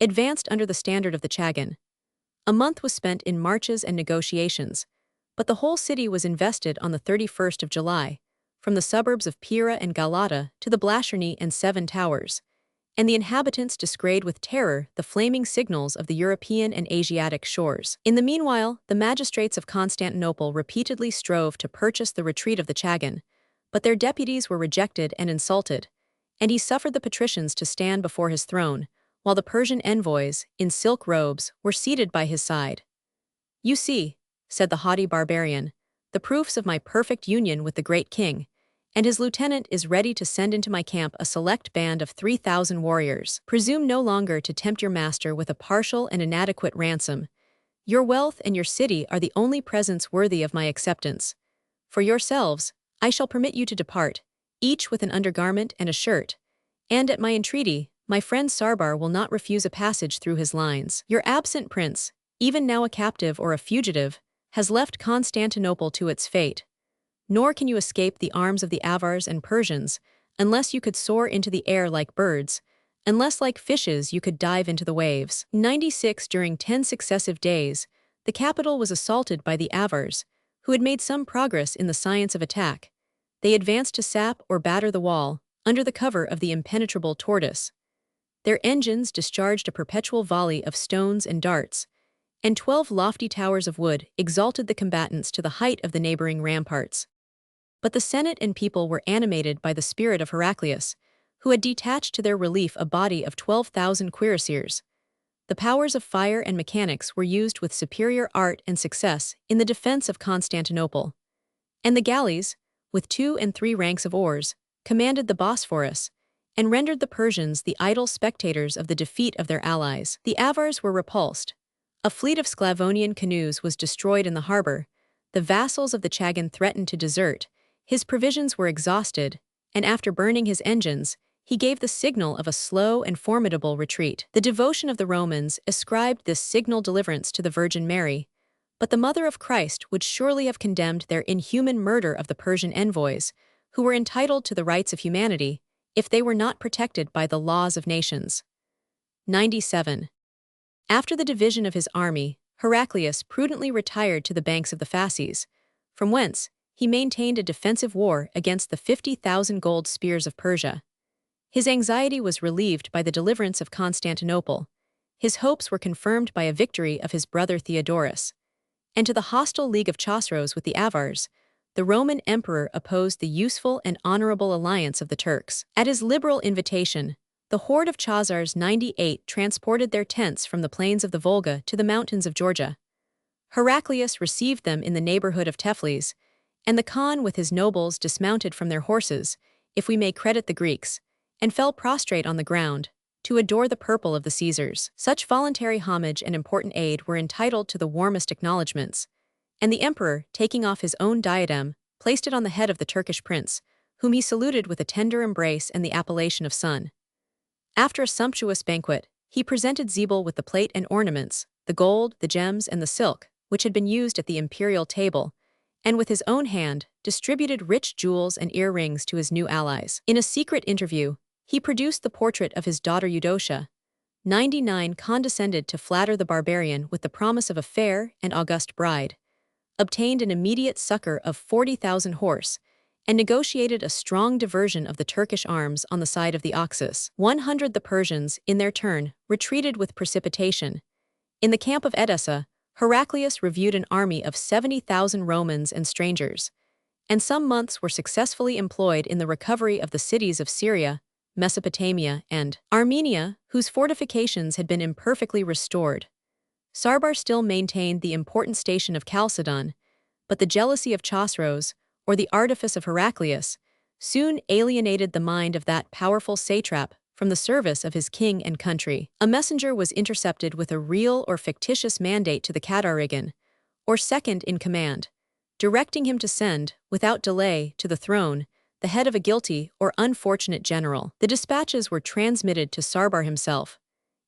advanced under the standard of the Chagan. A month was spent in marches and negotiations, but the whole city was invested on the 31st of July, from the suburbs of Pira and Galata to the Blasharni and Seven Towers, and the inhabitants descried with terror the flaming signals of the European and Asiatic shores. In the meanwhile, the magistrates of Constantinople repeatedly strove to purchase the retreat of the Chagan, but their deputies were rejected and insulted, and he suffered the patricians to stand before his throne, while the Persian envoys, in silk robes, were seated by his side. "You see," said the haughty barbarian, "the proofs of my perfect union with the great king, and his lieutenant is ready to send into my camp a select band of 3,000 warriors. Presume no longer to tempt your master with a partial and inadequate ransom. Your wealth and your city are the only presents worthy of my acceptance. For yourselves, I shall permit you to depart, each with an undergarment and a shirt, and at my entreaty, my friend Sarbar will not refuse a passage through his lines. Your absent prince, even now a captive or a fugitive, has left Constantinople to its fate. Nor can you escape the arms of the Avars and Persians, unless you could soar into the air like birds, unless like fishes you could dive into the waves. 96 During 10 successive days, the capital was assaulted by the Avars, who had made some progress in the science of attack. They advanced to sap or batter the wall, under the cover of the impenetrable tortoise. Their engines discharged a perpetual volley of stones and darts, and 12 lofty towers of wood exalted the combatants to the height of the neighboring ramparts. But the Senate and people were animated by the spirit of Heraclius, who had detached to their relief a body of 12,000 cuirassiers. The powers of fire and mechanics were used with superior art and success in the defense of Constantinople. And the galleys, with 2 and 3 ranks of oars, commanded the Bosphorus, and rendered the Persians the idle spectators of the defeat of their allies. The Avars were repulsed. A fleet of Sclavonian canoes was destroyed in the harbor. The vassals of the Chagan threatened to desert. His provisions were exhausted, and after burning his engines, he gave the signal of a slow and formidable retreat. The devotion of the Romans ascribed this signal deliverance to the Virgin Mary, but the Mother of Christ would surely have condemned their inhuman murder of the Persian envoys, who were entitled to the rights of humanity, if they were not protected by the laws of nations. 97. After the division of his army, Heraclius prudently retired to the banks of the Phasis, from whence he maintained a defensive war against the 50,000 gold spears of Persia. His anxiety was relieved by the deliverance of Constantinople. His hopes were confirmed by a victory of his brother Theodorus. And to the hostile league of Chosroes with the Avars, the Roman emperor opposed the useful and honorable alliance of the Turks. At his liberal invitation, the horde of Chazars 98 transported their tents from the plains of the Volga to the mountains of Georgia. Heraclius received them in the neighborhood of Teflis, and the Khan with his nobles dismounted from their horses, if we may credit the Greeks, and fell prostrate on the ground, to adore the purple of the Caesars. Such voluntary homage and important aid were entitled to the warmest acknowledgments, and the emperor, taking off his own diadem, placed it on the head of the Turkish prince, whom he saluted with a tender embrace and the appellation of son. After a sumptuous banquet, he presented Zebul with the plate and ornaments, the gold, the gems, and the silk, which had been used at the imperial table, and with his own hand, distributed rich jewels and earrings to his new allies. In a secret interview, he produced the portrait of his daughter Eudocia. 99 Condescended to flatter the barbarian with the promise of a fair and august bride, obtained an immediate succor of 40,000 horse, and negotiated a strong diversion of the Turkish arms on the side of the Oxus. 100 The Persians, in their turn, retreated with precipitation. In the camp of Edessa, Heraclius reviewed an army of 70,000 Romans and strangers, and some months were successfully employed in the recovery of the cities of Syria, Mesopotamia, and Armenia, whose fortifications had been imperfectly restored. Sarbar still maintained the important station of Chalcedon, but the jealousy of Chosroes, or the artifice of Heraclius, soon alienated the mind of that powerful satrap from the service of his king and country. A messenger was intercepted with a real or fictitious mandate to the Catarigan, or second in command, directing him to send, without delay, to the throne, the head of a guilty or unfortunate general. The dispatches were transmitted to Sarbar himself,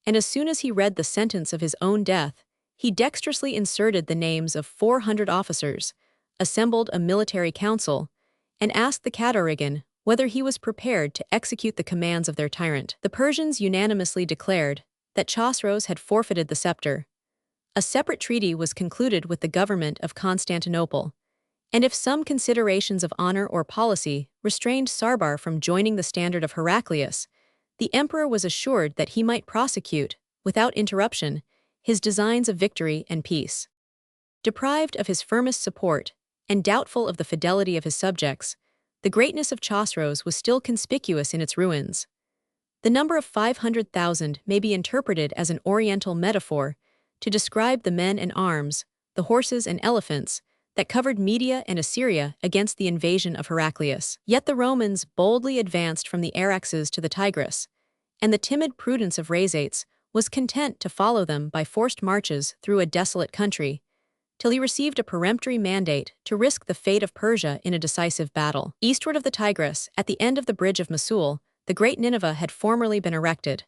and as soon as he read the sentence of his own death, he dexterously inserted the names of 400 officers, assembled a military council, and asked the Catarigan whether he was prepared to execute the commands of their tyrant. The Persians unanimously declared that Chosroes had forfeited the scepter. A separate treaty was concluded with the government of Constantinople, and if some considerations of honor or policy restrained Sarbar from joining the standard of Heraclius, the emperor was assured that he might prosecute, without interruption, his designs of victory and peace. Deprived of his firmest support, and doubtful of the fidelity of his subjects, the greatness of Chosroes was still conspicuous in its ruins. The number of 500,000 may be interpreted as an oriental metaphor to describe the men and arms, the horses and elephants, that covered Media and Assyria against the invasion of Heraclius. Yet the Romans boldly advanced from the Araxes to the Tigris, and the timid prudence of Rhazates was content to follow them by forced marches through a desolate country, till he received a peremptory mandate to risk the fate of Persia in a decisive battle. Eastward of the Tigris, at the end of the bridge of Mosul, the great Nineveh had formerly been erected.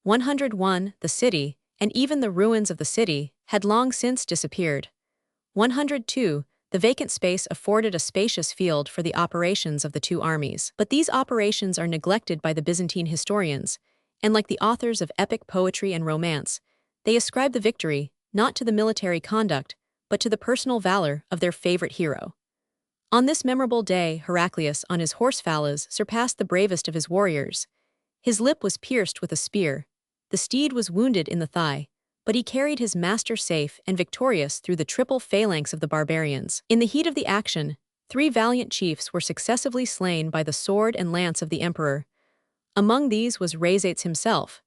101. The city, and even the ruins of the city, had long since disappeared. 102. The vacant space afforded a spacious field for the operations of the two armies. But these operations are neglected by the Byzantine historians, and like the authors of epic poetry and romance, they ascribe the victory not to the military conduct, but to the personal valor of their favorite hero. On this memorable day, Heraclius on his horse Phallas surpassed the bravest of his warriors. His lip was pierced with a spear, the steed was wounded in the thigh, but he carried his master safe and victorious through the triple phalanx of the barbarians. In the heat of the action, 3 valiant chiefs were successively slain by the sword and lance of the emperor. Among these was Rhazates himself.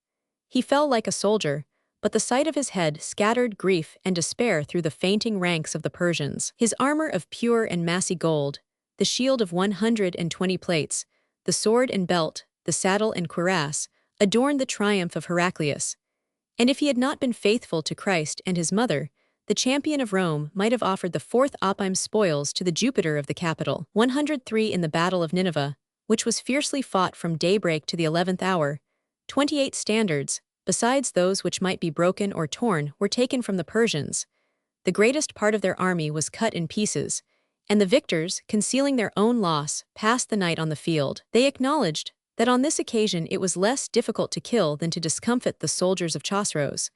He fell like a soldier, but the sight of his head scattered grief and despair through the fainting ranks of the Persians. His armor of pure and massy gold, the shield of 120 plates, the sword and belt, the saddle and cuirass, adorned the triumph of Heraclius. And if he had not been faithful to Christ and his mother, the champion of Rome might have offered the 4th opime spoils to the Jupiter of the capital. 103. In the Battle of Nineveh, which was fiercely fought from daybreak to the 11th hour, 28 standards, besides those which might be broken or torn, were taken from the Persians. The greatest part of their army was cut in pieces, and the victors, concealing their own loss, passed the night on the field. They acknowledged that on this occasion it was less difficult to kill than to discomfit the soldiers of Chosroes.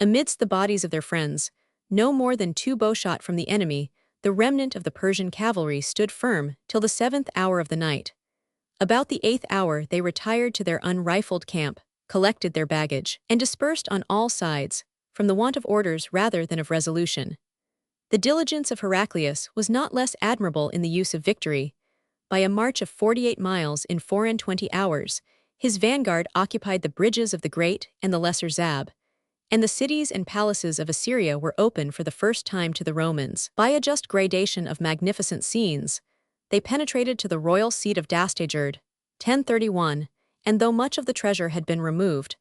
Amidst the bodies of their friends, no more than 2 bowshot from the enemy, the remnant of the Persian cavalry stood firm till the 7th hour of the night. About the 8th hour they retired to their unrifled camp, collected their baggage, and dispersed on all sides, from the want of orders rather than of resolution. The diligence of Heraclius was not less admirable in the use of victory. By a march of 48 miles in 24 hours, his vanguard occupied the bridges of the Great and the Lesser Zab, and the cities and palaces of Assyria were open for the first time to the Romans. By a just gradation of magnificent scenes, they penetrated to the royal seat of Dastagerd, 1031, and though much of the treasure had been removed,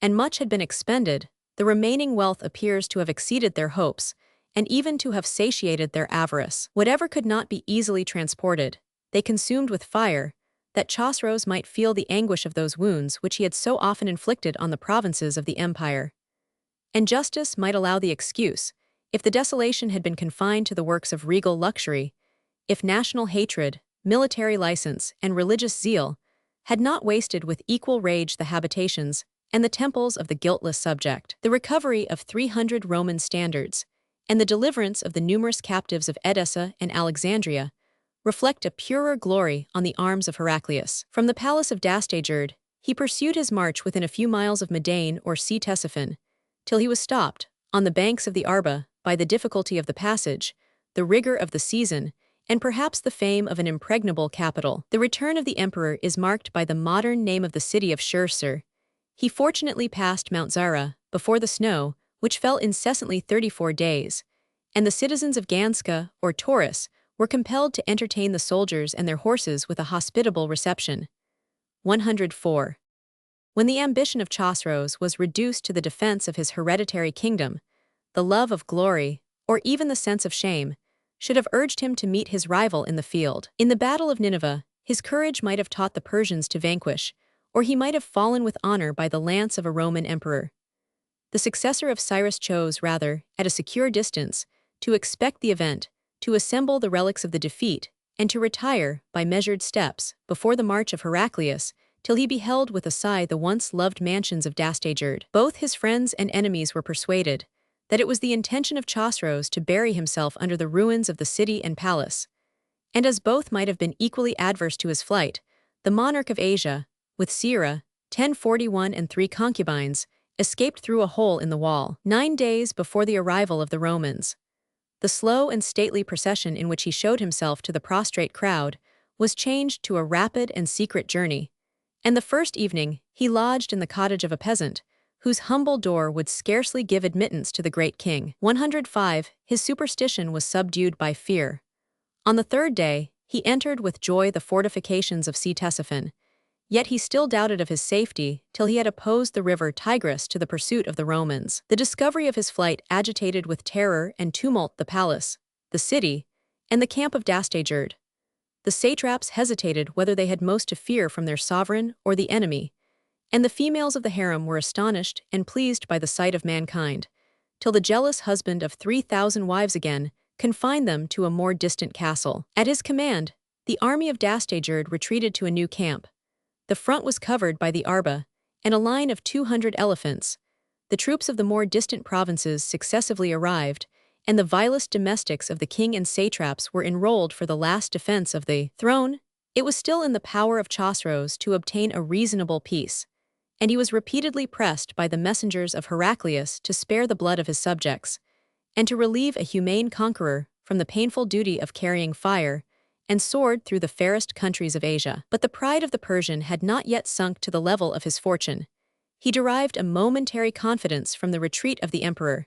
and much had been expended, the remaining wealth appears to have exceeded their hopes, and even to have satiated their avarice. Whatever could not be easily transported, they consumed with fire, that Chosroes might feel the anguish of those wounds which he had so often inflicted on the provinces of the empire. And justice might allow the excuse, if the desolation had been confined to the works of regal luxury, if national hatred, military license, and religious zeal had not wasted with equal rage the habitations and the temples of the guiltless subject. The recovery of 300 Roman standards, and the deliverance of the numerous captives of Edessa and Alexandria, reflect a purer glory on the arms of Heraclius. From the palace of Dastagerd, he pursued his march within a few miles of Medain or Ctesiphon, till he was stopped, on the banks of the Arba, by the difficulty of the passage, the rigor of the season, and perhaps the fame of an impregnable capital. The return of the emperor is marked by the modern name of the city of Shursur. He fortunately passed Mount Zara, before the snow, which fell incessantly 34 days, and the citizens of Ganska, or Taurus, were compelled to entertain the soldiers and their horses with a hospitable reception. 104. When the ambition of Chosroes was reduced to the defense of his hereditary kingdom, the love of glory, or even the sense of shame, should have urged him to meet his rival in the field. In the Battle of Nineveh, his courage might have taught the Persians to vanquish, or he might have fallen with honor by the lance of a Roman emperor. The successor of Cyrus chose rather, at a secure distance, to expect the event, to assemble the relics of the defeat, and to retire, by measured steps, before the march of Heraclius, till he beheld with a sigh the once loved mansions of Dastagerd. Both his friends and enemies were persuaded that it was the intention of Chosroes to bury himself under the ruins of the city and palace, and as both might have been equally adverse to his flight, the monarch of Asia, with Sira, 1041 and 3 concubines, escaped through a hole in the wall, 9 days before the arrival of the Romans. The slow and stately procession in which he showed himself to the prostrate crowd was changed to a rapid and secret journey, and the first evening he lodged in the cottage of a peasant, whose humble door would scarcely give admittance to the great king. 105. His superstition was subdued by fear. On the 3rd day, he entered with joy the fortifications of Ctesiphon, yet he still doubted of his safety till he had opposed the river Tigris to the pursuit of the Romans. The discovery of his flight agitated with terror and tumult the palace, the city, and the camp of Dastagerd. The satraps hesitated whether they had most to fear from their sovereign or the enemy, And the females of the harem were astonished and pleased by the sight of mankind, till the jealous husband of 3,000 wives again confined them to a more distant castle. At his command, the army of Dastagerd retreated to a new camp. The front was covered by the arba, and a line of 200 elephants. The troops of the more distant provinces successively arrived, and the vilest domestics of the king and satraps were enrolled for the last defense of the throne. It was still in the power of Chosroes to obtain a reasonable peace, and he was repeatedly pressed by the messengers of Heraclius to spare the blood of his subjects, and to relieve a humane conqueror from the painful duty of carrying fire and sword through the fairest countries of Asia. But the pride of the Persian had not yet sunk to the level of his fortune. He derived a momentary confidence from the retreat of the emperor.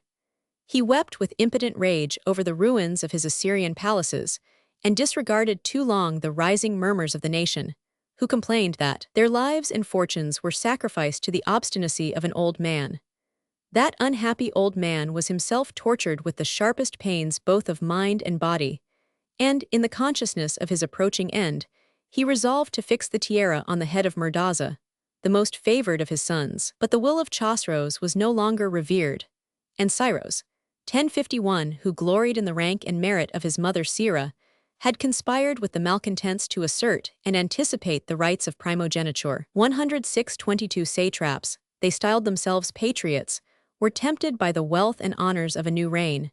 He wept with impotent rage over the ruins of his Assyrian palaces, and disregarded too long the rising murmurs of the nation, who complained that their lives and fortunes were sacrificed to the obstinacy of an old man. That unhappy old man was himself tortured with the sharpest pains both of mind and body, and, in the consciousness of his approaching end, he resolved to fix the tiara on the head of Murtaza, the most favored of his sons. But the will of Chosroes was no longer revered, and Cyrus, 1051, who gloried in the rank and merit of his mother Sira, had conspired with the malcontents to assert and anticipate the rights of primogeniture. 106-22 satraps, they styled themselves patriots, were tempted by the wealth and honors of a new reign.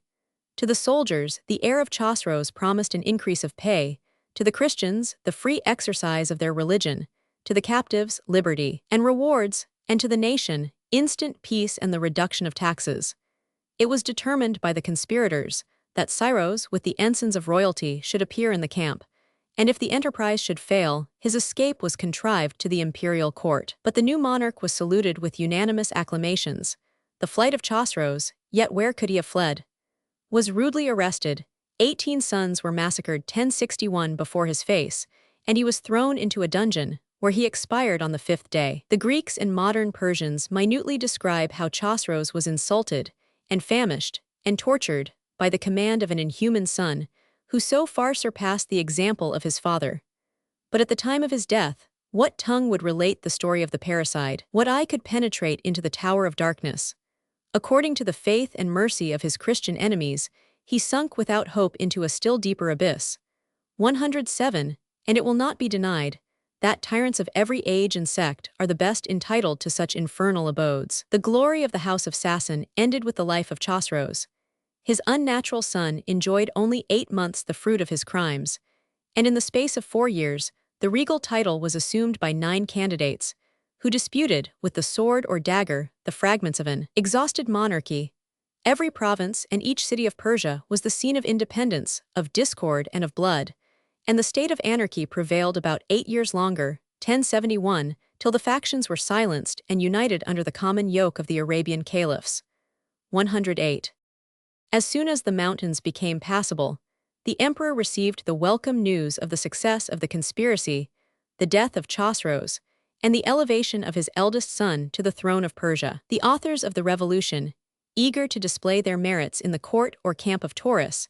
To the soldiers, the heir of Chosroes promised an increase of pay; to the Christians, the free exercise of their religion; to the captives, liberty and rewards; and to the nation, instant peace and the reduction of taxes. It was determined by the conspirators that Cyrus, with the ensigns of royalty, should appear in the camp, and if the enterprise should fail, his escape was contrived to the imperial court. But the new monarch was saluted with unanimous acclamations. The flight of Chosroes, yet where could he have fled? Was rudely arrested. 18 sons were massacred 1061 before his face, and he was thrown into a dungeon, where he expired on the 5th day. The Greeks and modern Persians minutely describe how Chosroes was insulted, and famished, and tortured, by the command of an inhuman son, who so far surpassed the example of his father. But at the time of his death, what tongue would relate the story of the parricide? What eye could penetrate into the tower of darkness? According to the faith and mercy of his Christian enemies, he sunk without hope into a still deeper abyss. 107, and it will not be denied that tyrants of every age and sect are the best entitled to such infernal abodes. The glory of the house of Sassan ended with the life of Chosroes. His unnatural son enjoyed only 8 months the fruit of his crimes, and in the space of 4 years, the regal title was assumed by 9 candidates, who disputed, with the sword or dagger, the fragments of an exhausted monarchy. Every province and each city of Persia was the scene of independence, of discord and of blood, and the state of anarchy prevailed about 8 years longer, 1071, till the factions were silenced and united under the common yoke of the Arabian caliphs. 108. As soon as the mountains became passable, the emperor received the welcome news of the success of the conspiracy, the death of Chosroes, and the elevation of his eldest son to the throne of Persia. The authors of the revolution, eager to display their merits in the court or camp of Taurus,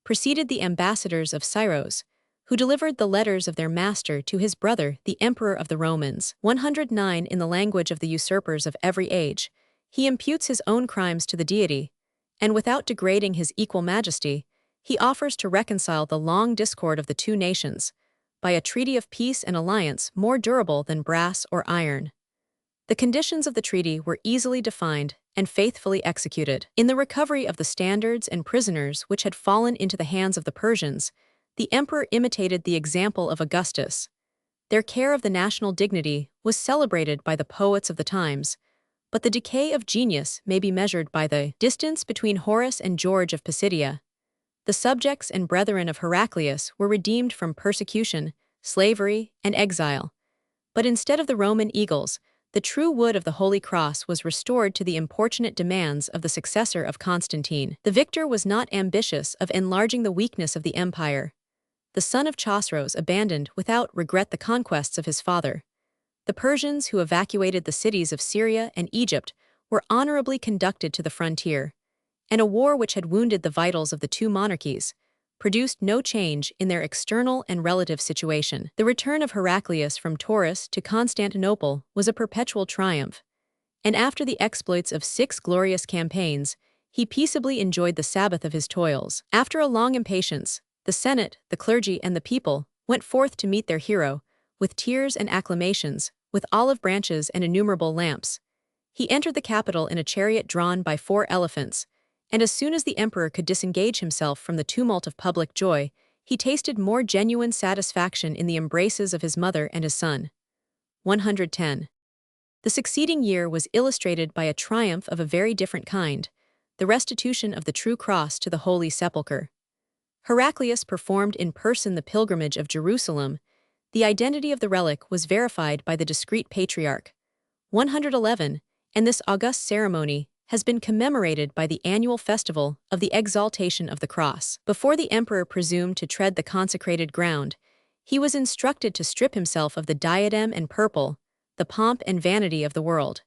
preceded the ambassadors of Cyrus, who delivered the letters of their master to his brother, the emperor of the Romans. 109. In the language of the usurpers of every age, he imputes his own crimes to the deity, and without degrading his equal majesty, he offers to reconcile the long discord of the two nations by a treaty of peace and alliance more durable than brass or iron. The conditions of the treaty were easily defined and faithfully executed. In the recovery of the standards and prisoners which had fallen into the hands of the Persians, the emperor imitated the example of Augustus. Their care of the national dignity was celebrated by the poets of the times, but the decay of genius may be measured by the distance between Horace and George of Pisidia. The subjects and brethren of Heraclius were redeemed from persecution, slavery, and exile. But instead of the Roman eagles, the true wood of the Holy Cross was restored to the importunate demands of the successor of Constantine. The victor was not ambitious of enlarging the weakness of the empire. The son of Chosroes abandoned without regret the conquests of his father. The Persians who evacuated the cities of Syria and Egypt were honorably conducted to the frontier, and a war which had wounded the vitals of the two monarchies, produced no change in their external and relative situation. The return of Heraclius from Taurus to Constantinople was a perpetual triumph, and after the exploits of 6 glorious campaigns, he peaceably enjoyed the Sabbath of his toils. After a long impatience, the Senate, the clergy, and the people went forth to meet their hero, with tears and acclamations, with olive branches and innumerable lamps. He entered the capital in a chariot drawn by 4 elephants, and as soon as the emperor could disengage himself from the tumult of public joy, he tasted more genuine satisfaction in the embraces of his mother and his son. 110. The succeeding year was illustrated by a triumph of a very different kind, the restitution of the true cross to the Holy Sepulchre. Heraclius performed in person the pilgrimage of Jerusalem. The identity of the relic was verified by the discreet patriarch. 111, and this august ceremony has been commemorated by the annual festival of the exaltation of the cross. Before the emperor presumed to tread the consecrated ground, he was instructed to strip himself of the diadem and purple, the pomp and vanity of the world.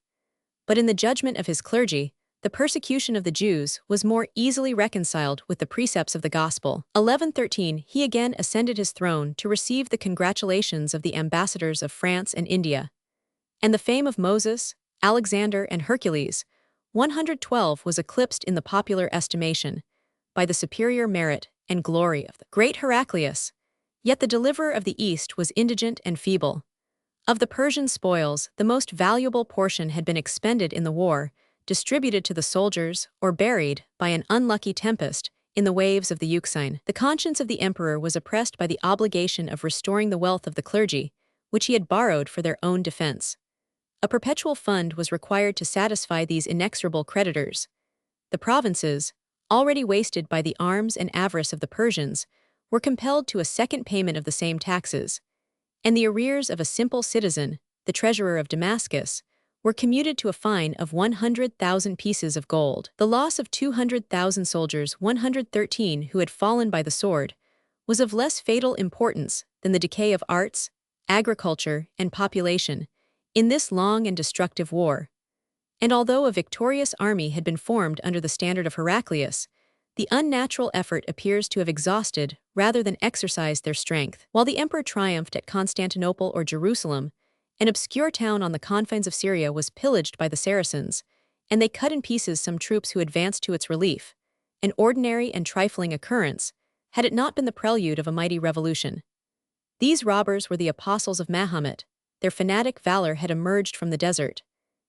But in the judgment of his clergy, the persecution of the Jews was more easily reconciled with the precepts of the gospel. 1113, he again ascended his throne to receive the congratulations of the ambassadors of France and India. And the fame of Moses, Alexander, and Hercules, 112, was eclipsed in the popular estimation by the superior merit and glory of the great Heraclius. Yet the deliverer of the East was indigent and feeble. Of the Persian spoils, the most valuable portion had been expended in the war, distributed to the soldiers, or buried, by an unlucky tempest, in the waves of the Euxine. The conscience of the emperor was oppressed by the obligation of restoring the wealth of the clergy, which he had borrowed for their own defense. A perpetual fund was required to satisfy these inexorable creditors. The provinces, already wasted by the arms and avarice of the Persians, were compelled to a second payment of the same taxes, and the arrears of a simple citizen, the treasurer of Damascus, were commuted to a fine of 100,000 pieces of gold. The loss of 200,000 soldiers, 113, who had fallen by the sword, was of less fatal importance than the decay of arts, agriculture, and population in this long and destructive war. And although a victorious army had been formed under the standard of Heraclius, the unnatural effort appears to have exhausted rather than exercised their strength. While the emperor triumphed at Constantinople or Jerusalem, an obscure town on the confines of Syria was pillaged by the Saracens, and they cut in pieces some troops who advanced to its relief, an ordinary and trifling occurrence, had it not been the prelude of a mighty revolution. These robbers were the apostles of Mahomet. Their fanatic valor had emerged from the desert,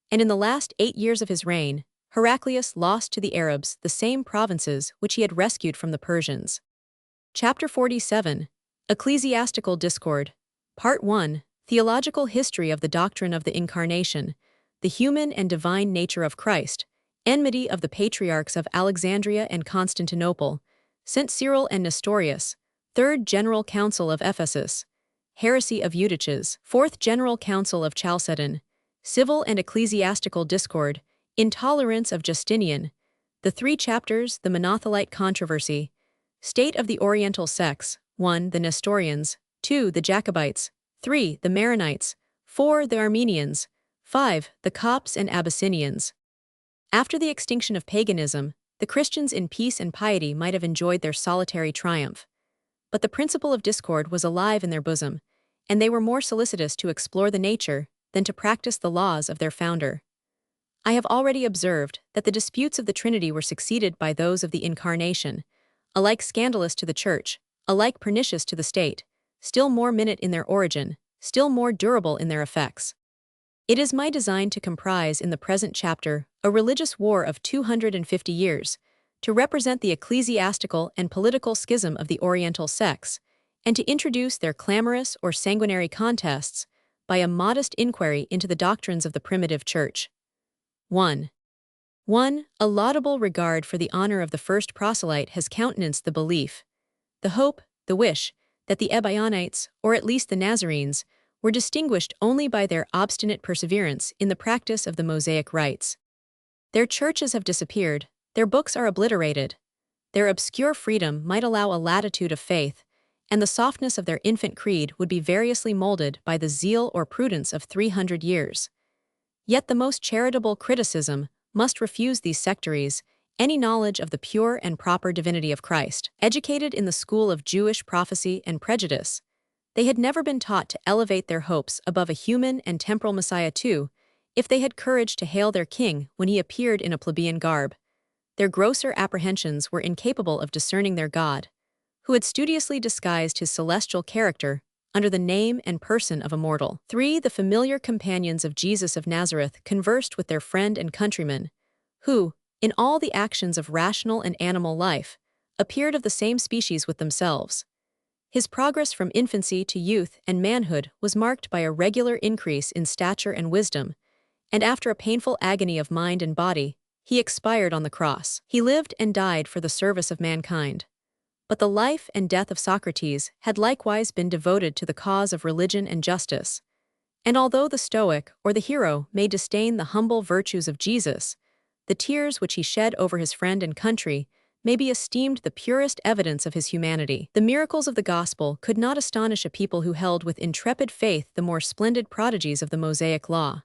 and in the last 8 years of his reign, Heraclius lost to the Arabs the same provinces which he had rescued from the Persians. Chapter 47, Ecclesiastical Discord. Part 1, Theological History of the Doctrine of the Incarnation, the Human and Divine Nature of Christ, Enmity of the Patriarchs of Alexandria and Constantinople, St. Cyril and Nestorius, Third General Council of Ephesus, Heresy of Eutyches, Fourth General Council of Chalcedon, Civil and Ecclesiastical Discord, Intolerance of Justinian, the 3 chapters, the Monothelite Controversy, State of the Oriental Sects, 1. The Nestorians, 2. The Jacobites, 3. The Maronites, 4. The Armenians, 5. The Copts and Abyssinians. After the extinction of paganism, the Christians in peace and piety might have enjoyed their solitary triumph. But the principle of discord was alive in their bosom, and they were more solicitous to explore the nature than to practice the laws of their founder. I have already observed that the disputes of the Trinity were succeeded by those of the Incarnation, alike scandalous to the Church, alike pernicious to the state, still more minute in their origin, still more durable in their effects. It is my design to comprise in the present chapter a religious war of 250 years, to represent the ecclesiastical and political schism of the Oriental sects, and to introduce their clamorous or sanguinary contests by a modest inquiry into the doctrines of the primitive Church. 1. A laudable regard for the honor of the first proselyte has countenanced the belief, the hope, the wish, that the Ebionites, or at least the Nazarenes, were distinguished only by their obstinate perseverance in the practice of the Mosaic rites. Their churches have disappeared, their books are obliterated. Their obscure freedom might allow a latitude of faith, and the softness of their infant creed would be variously molded by the zeal or prudence of 300 years. Yet the most charitable criticism must refuse these sectaries, any knowledge of the pure and proper divinity of Christ. Educated in the school of Jewish prophecy and prejudice, they had never been taught to elevate their hopes above a human and temporal Messiah too, if they had courage to hail their king when he appeared in a plebeian garb. Their grosser apprehensions were incapable of discerning their God, who had studiously disguised his celestial character under the name and person of a mortal. 3. The familiar companions of Jesus of Nazareth conversed with their friend and countryman, who, in all the actions of rational and animal life, appeared of the same species with themselves. His progress from infancy to youth and manhood was marked by a regular increase in stature and wisdom, and after a painful agony of mind and body, he expired on the cross. He lived and died for the service of mankind. But the life and death of Socrates had likewise been devoted to the cause of religion and justice. And although the Stoic or the hero may disdain the humble virtues of Jesus, the tears which he shed over his friend and country may be esteemed the purest evidence of his humanity. The miracles of the gospel could not astonish a people who held with intrepid faith the more splendid prodigies of the Mosaic law.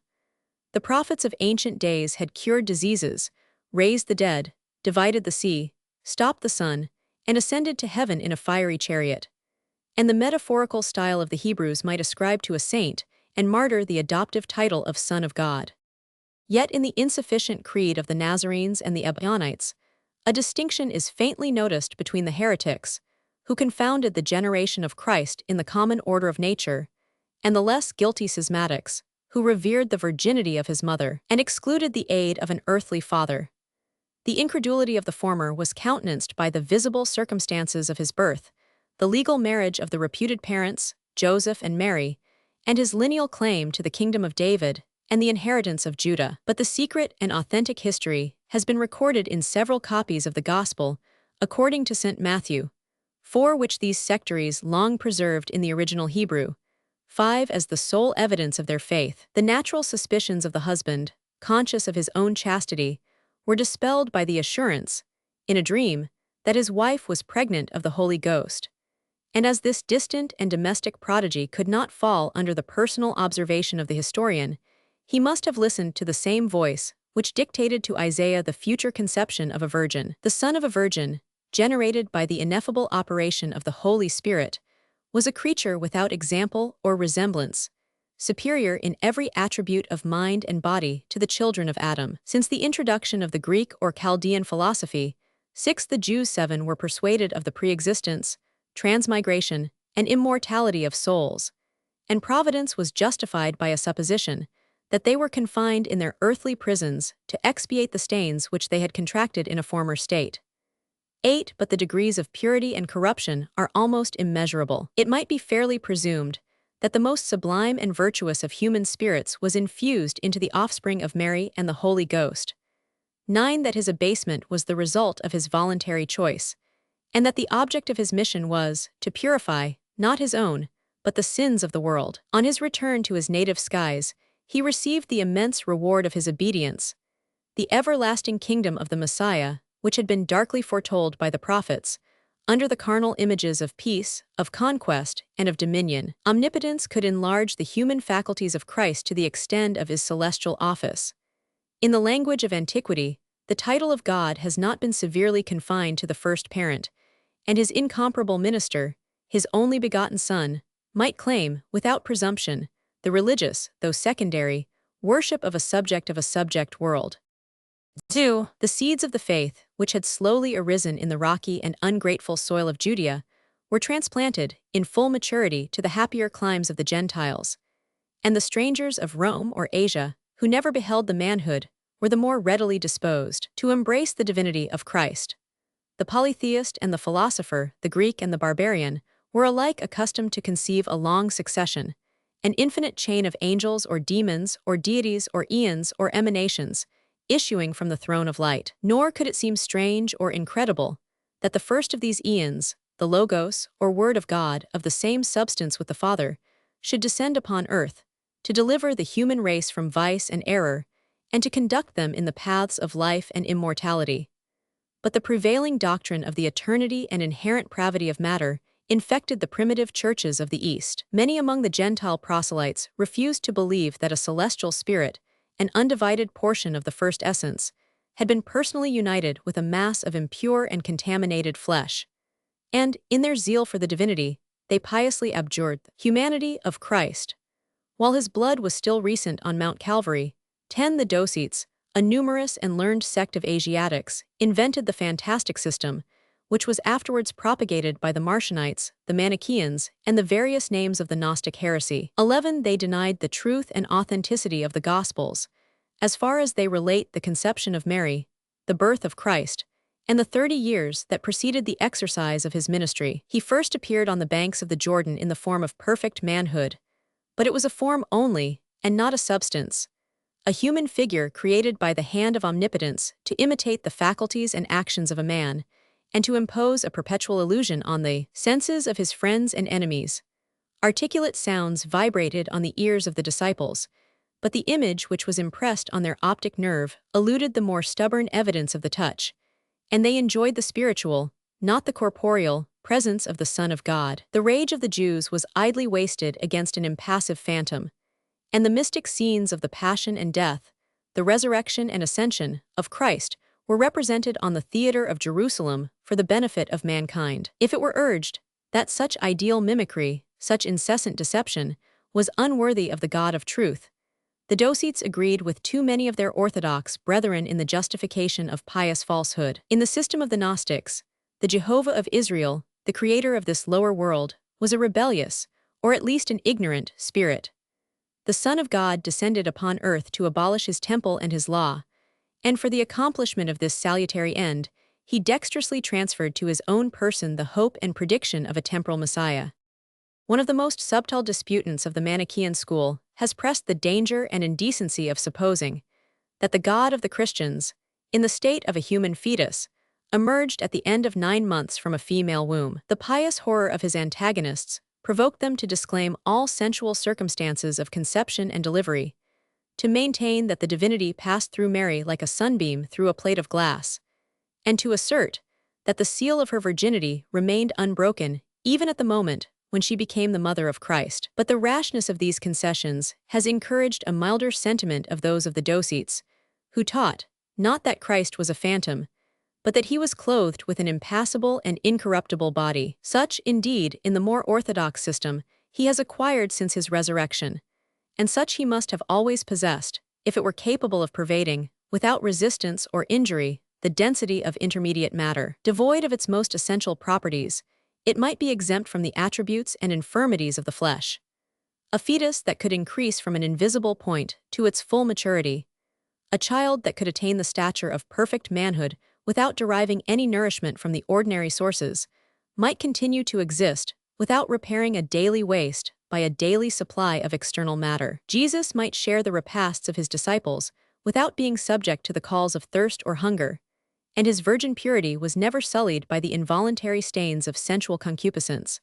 The prophets of ancient days had cured diseases, raised the dead, divided the sea, stopped the sun, and ascended to heaven in a fiery chariot. And the metaphorical style of the Hebrews might ascribe to a saint and martyr the adoptive title of Son of God. Yet in the insufficient creed of the Nazarenes and the Ebionites, a distinction is faintly noticed between the heretics, who confounded the generation of Christ in the common order of nature, and the less guilty schismatics, who revered the virginity of his mother and excluded the aid of an earthly father. The incredulity of the former was countenanced by the visible circumstances of his birth, the legal marriage of the reputed parents, Joseph and Mary, and his lineal claim to the kingdom of David and the inheritance of Judah. But the secret and authentic history has been recorded in several copies of the Gospel, according to St. Matthew, 4 which these sectaries long preserved in the original Hebrew, 5 as the sole evidence of their faith. The natural suspicions of the husband, conscious of his own chastity, were dispelled by the assurance, in a dream, that his wife was pregnant of the Holy Ghost. And as this distant and domestic prodigy could not fall under the personal observation of the historian, he must have listened to the same voice which dictated to Isaiah the future conception of a virgin. The son of a virgin, generated by the ineffable operation of the Holy Spirit, was a creature without example or resemblance, superior in every attribute of mind and body to the children of Adam. Since the introduction of the Greek or Chaldean philosophy, 6 the Jews 7 were persuaded of the pre-existence, transmigration, and immortality of souls, and providence was justified by a supposition that they were confined in their earthly prisons to expiate the stains which they had contracted in a former state. 8 But the degrees of purity and corruption are almost immeasurable. It might be fairly presumed that the most sublime and virtuous of human spirits was infused into the offspring of Mary and the Holy Ghost. 9 That his abasement was the result of his voluntary choice, and that the object of his mission was to purify, not his own, but the sins of the world. On his return to his native skies, he received the immense reward of his obedience, the everlasting kingdom of the Messiah, which had been darkly foretold by the prophets, under the carnal images of peace, of conquest, and of dominion. Omnipotence could enlarge the human faculties of Christ to the extent of his celestial office. In the language of antiquity, the title of God has not been severely confined to the first parent, and his incomparable minister, his only begotten Son, might claim, without presumption, the religious, though secondary, worship of a subject world. 2. The seeds of the faith, which had slowly arisen in the rocky and ungrateful soil of Judea, were transplanted, in full maturity, to the happier climes of the Gentiles, and the strangers of Rome or Asia, who never beheld the manhood, were the more readily disposed to embrace the divinity of Christ. The polytheist and the philosopher, the Greek and the barbarian, were alike accustomed to conceive a long succession, an infinite chain of angels or demons or deities or eons or emanations, issuing from the throne of light. Nor could it seem strange or incredible that the first of these eons, the Logos or Word of God of the same substance with the Father, should descend upon earth, to deliver the human race from vice and error, and to conduct them in the paths of life and immortality. But the prevailing doctrine of the eternity and inherent pravity of matter infected the primitive churches of the East. Many among the Gentile proselytes refused to believe that a celestial spirit, an undivided portion of the first essence, had been personally united with a mass of impure and contaminated flesh, and, in their zeal for the divinity, they piously abjured the humanity of Christ. While his blood was still recent on Mount Calvary, the Docetes, a numerous and learned sect of Asiatics, invented the fantastic system, which was afterwards propagated by the Marcionites, the Manichaeans, and the various names of the Gnostic heresy. 11. They denied the truth and authenticity of the Gospels, as far as they relate the conception of Mary, the birth of Christ, and the 30 years that preceded the exercise of his ministry. He first appeared on the banks of the Jordan in the form of perfect manhood, but it was a form only, and not a substance, a human figure created by the hand of omnipotence to imitate the faculties and actions of a man, and to impose a perpetual illusion on the senses of his friends and enemies. Articulate sounds vibrated on the ears of the disciples, but the image which was impressed on their optic nerve eluded the more stubborn evidence of the touch, and they enjoyed the spiritual, not the corporeal, presence of the Son of God. The rage of the Jews was idly wasted against an impassive phantom, and the mystic scenes of the passion and death, the resurrection and ascension, of Christ were represented on the theater of Jerusalem for the benefit of mankind. If it were urged that such ideal mimicry, such incessant deception, was unworthy of the God of truth, the Docetes agreed with too many of their orthodox brethren in the justification of pious falsehood. In the system of the Gnostics, the Jehovah of Israel, the creator of this lower world, was a rebellious, or at least an ignorant, spirit. The Son of God descended upon earth to abolish his temple and his law, and for the accomplishment of this salutary end, he dexterously transferred to his own person the hope and prediction of a temporal Messiah. One of the most subtle disputants of the Manichaean school has pressed the danger and indecency of supposing that the God of the Christians, in the state of a human fetus, emerged at the end of 9 months from a female womb. The pious horror of his antagonists provoked them to disclaim all sensual circumstances of conception and delivery, to maintain that the divinity passed through Mary like a sunbeam through a plate of glass, and to assert that the seal of her virginity remained unbroken even at the moment when she became the mother of Christ. But the rashness of these concessions has encouraged a milder sentiment of those of the Docetes, who taught, not that Christ was a phantom, but that he was clothed with an impassible and incorruptible body. Such, indeed, in the more orthodox system, he has acquired since his resurrection, and such he must have always possessed, if it were capable of pervading, without resistance or injury, the density of intermediate matter. Devoid of its most essential properties, it might be exempt from the attributes and infirmities of the flesh. A fetus that could increase from an invisible point to its full maturity, a child that could attain the stature of perfect manhood without deriving any nourishment from the ordinary sources, might continue to exist without repairing a daily waste by a daily supply of external matter. Jesus might share the repasts of his disciples without being subject to the calls of thirst or hunger, and his virgin purity was never sullied by the involuntary stains of sensual concupiscence.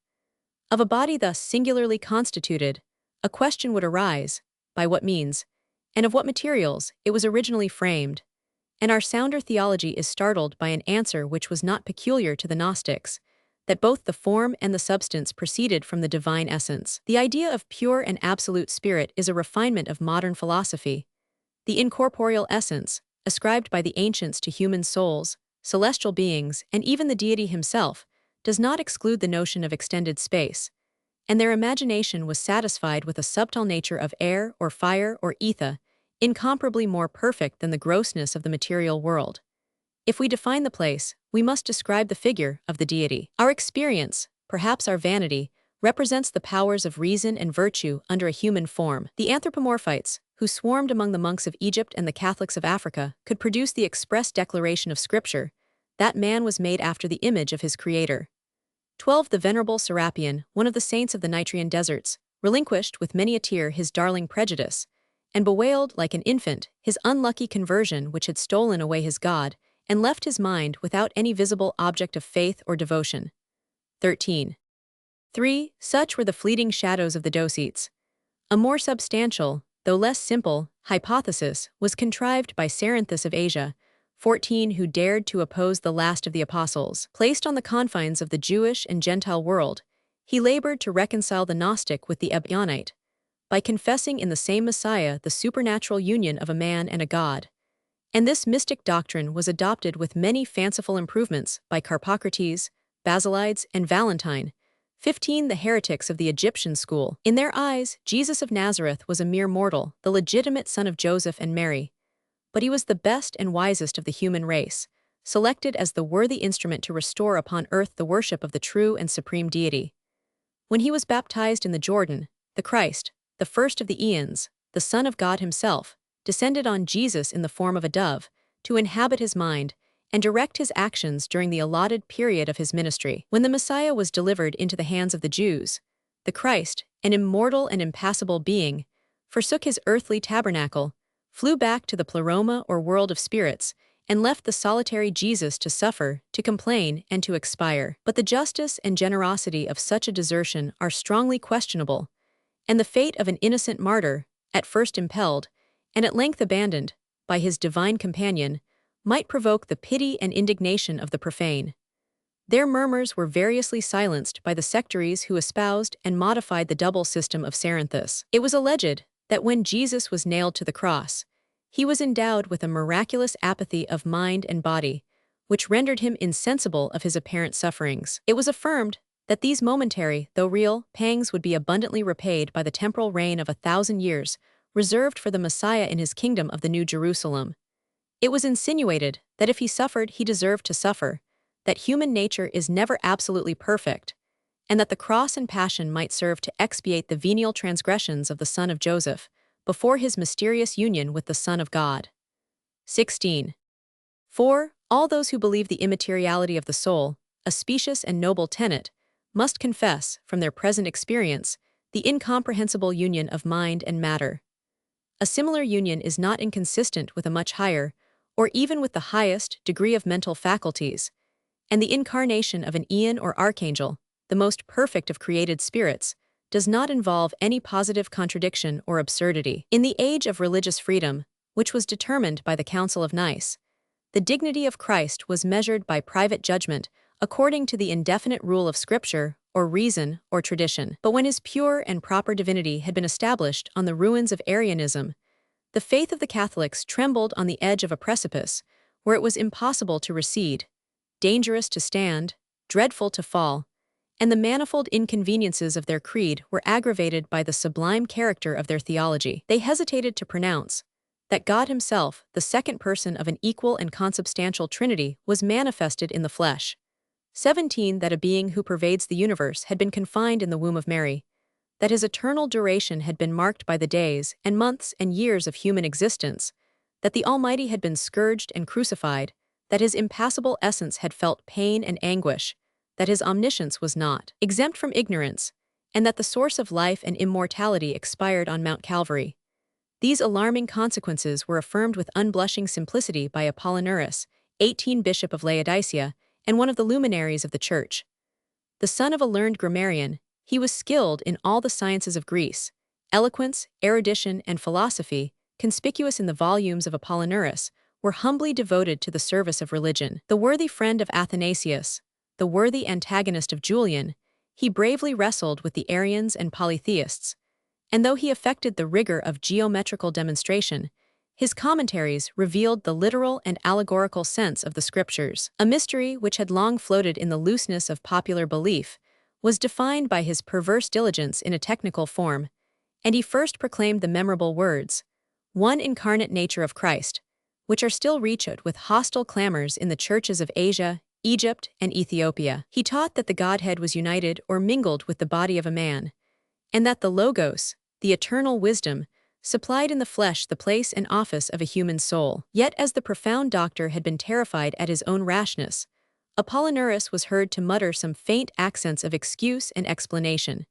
Of a body thus singularly constituted, a question would arise: by what means, and of what materials, it was originally framed, and our sounder theology is startled by an answer which was not peculiar to the Gnostics, that both the form and the substance proceeded from the divine essence. The idea of pure and absolute spirit is a refinement of modern philosophy. The incorporeal essence, ascribed by the ancients to human souls, celestial beings, and even the deity himself, does not exclude the notion of extended space, and their imagination was satisfied with a subtle nature of air or fire or ether, incomparably more perfect than the grossness of the material world. If we define the place, we must describe the figure of the deity. Our experience, perhaps our vanity, represents the powers of reason and virtue under a human form. The anthropomorphites, who swarmed among the monks of Egypt and the Catholics of Africa, could produce the express declaration of Scripture that man was made after the image of his Creator. 12. The venerable Serapion, one of the saints of the Nitrian deserts, relinquished with many a tear his darling prejudice, and bewailed like an infant his unlucky conversion which had stolen away his God, and left his mind without any visible object of faith or devotion. 13. 3. Such were the fleeting shadows of the Docetes. A more substantial, though less simple, hypothesis was contrived by Cerinthus of Asia, 14, who dared to oppose the last of the apostles. Placed on the confines of the Jewish and Gentile world, he labored to reconcile the Gnostic with the Ebionite, by confessing in the same Messiah the supernatural union of a man and a God, And this mystic doctrine was adopted with many fanciful improvements by Carpocrates, Basilides, and Valentine, 15 the heretics of the Egyptian school. In their eyes, Jesus of Nazareth was a mere mortal, the legitimate son of Joseph and Mary. But he was the best and wisest of the human race, selected as the worthy instrument to restore upon earth the worship of the true and supreme deity. When he was baptized in the Jordan, the Christ, the first of the eons, the Son of God himself, descended on Jesus in the form of a dove, to inhabit his mind and direct his actions during the allotted period of his ministry. When the Messiah was delivered into the hands of the Jews, the Christ, an immortal and impassible being, forsook his earthly tabernacle, flew back to the pleroma or world of spirits, and left the solitary Jesus to suffer, to complain, and to expire. But the justice and generosity of such a desertion are strongly questionable, and the fate of an innocent martyr, at first impelled, and at length abandoned, by his divine companion, might provoke the pity and indignation of the profane. Their murmurs were variously silenced by the sectaries who espoused and modified the double system of Cerinthus. It was alleged that when Jesus was nailed to the cross, he was endowed with a miraculous apathy of mind and body, which rendered him insensible of his apparent sufferings. It was affirmed that these momentary, though real, pangs would be abundantly repaid by the temporal reign of 1,000 years, reserved for the Messiah in his kingdom of the New Jerusalem. It was insinuated that if he suffered, he deserved to suffer, that human nature is never absolutely perfect, and that the cross and passion might serve to expiate the venial transgressions of the son of Joseph, before his mysterious union with the Son of God. 16. 4. All those who believe the immateriality of the soul, a specious and noble tenet, must confess, from their present experience, the incomprehensible union of mind and matter. A similar union is not inconsistent with a much higher, or even with the highest, degree of mental faculties, and the incarnation of an eon or archangel, the most perfect of created spirits, does not involve any positive contradiction or absurdity. In the age of religious freedom, which was determined by the Council of Nice, the dignity of Christ was measured by private judgment according to the indefinite rule of Scripture, or reason, or tradition. But when his pure and proper divinity had been established on the ruins of Arianism, the faith of the Catholics trembled on the edge of a precipice where it was impossible to recede, dangerous to stand, dreadful to fall, and the manifold inconveniences of their creed were aggravated by the sublime character of their theology. They hesitated to pronounce that God himself, the second person of an equal and consubstantial Trinity, was manifested in the flesh. 17. That a being who pervades the universe had been confined in the womb of Mary, that his eternal duration had been marked by the days and months and years of human existence, that the Almighty had been scourged and crucified, that his impassible essence had felt pain and anguish, that his omniscience was not exempt from ignorance, and that the source of life and immortality expired on Mount Calvary. These alarming consequences were affirmed with unblushing simplicity by Apollinaris, 18 Bishop of Laodicea, and one of the luminaries of the Church. The son of a learned grammarian, he was skilled in all the sciences of Greece, eloquence, erudition, and philosophy, conspicuous in the volumes of Apollinaris, were humbly devoted to the service of religion. The worthy friend of Athanasius, the worthy antagonist of Julian, he bravely wrestled with the Arians and polytheists, and though he affected the rigor of geometrical demonstration, his commentaries revealed the literal and allegorical sense of the Scriptures. A mystery which had long floated in the looseness of popular belief was defined by his perverse diligence in a technical form, and he first proclaimed the memorable words, "One incarnate nature of Christ," which are still reached with hostile clamors in the churches of Asia, Egypt, and Ethiopia. He taught that the Godhead was united or mingled with the body of a man, and that the Logos, the eternal wisdom, supplied in the flesh the place and office of a human soul. Yet as the profound doctor had been terrified at his own rashness, Apollinaris was heard to mutter some faint accents of excuse and explanation.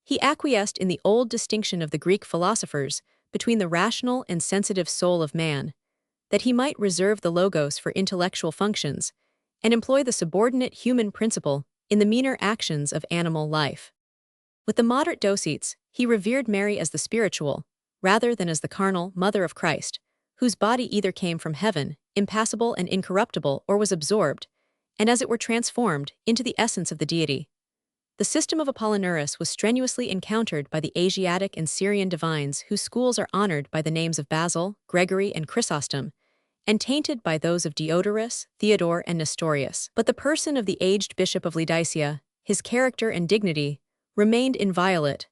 He acquiesced in the old distinction of the Greek philosophers between the rational and sensitive soul of man, that he might reserve the Logos for intellectual functions, and employ the subordinate human principle in the meaner actions of animal life. With the moderate docetes, he revered Mary as the spiritual, rather than as the carnal, mother of Christ, whose body either came from heaven, impassible and incorruptible, or was absorbed, and as it were transformed, into the essence of the deity. The system of Apollinaris was strenuously encountered by the Asiatic and Syrian divines whose schools are honored by the names of Basil, Gregory, and Chrysostom, and tainted by those of Diodorus, Theodore, and Nestorius. But the person of the aged bishop of Laodicea, his character and dignity, remained inviolate,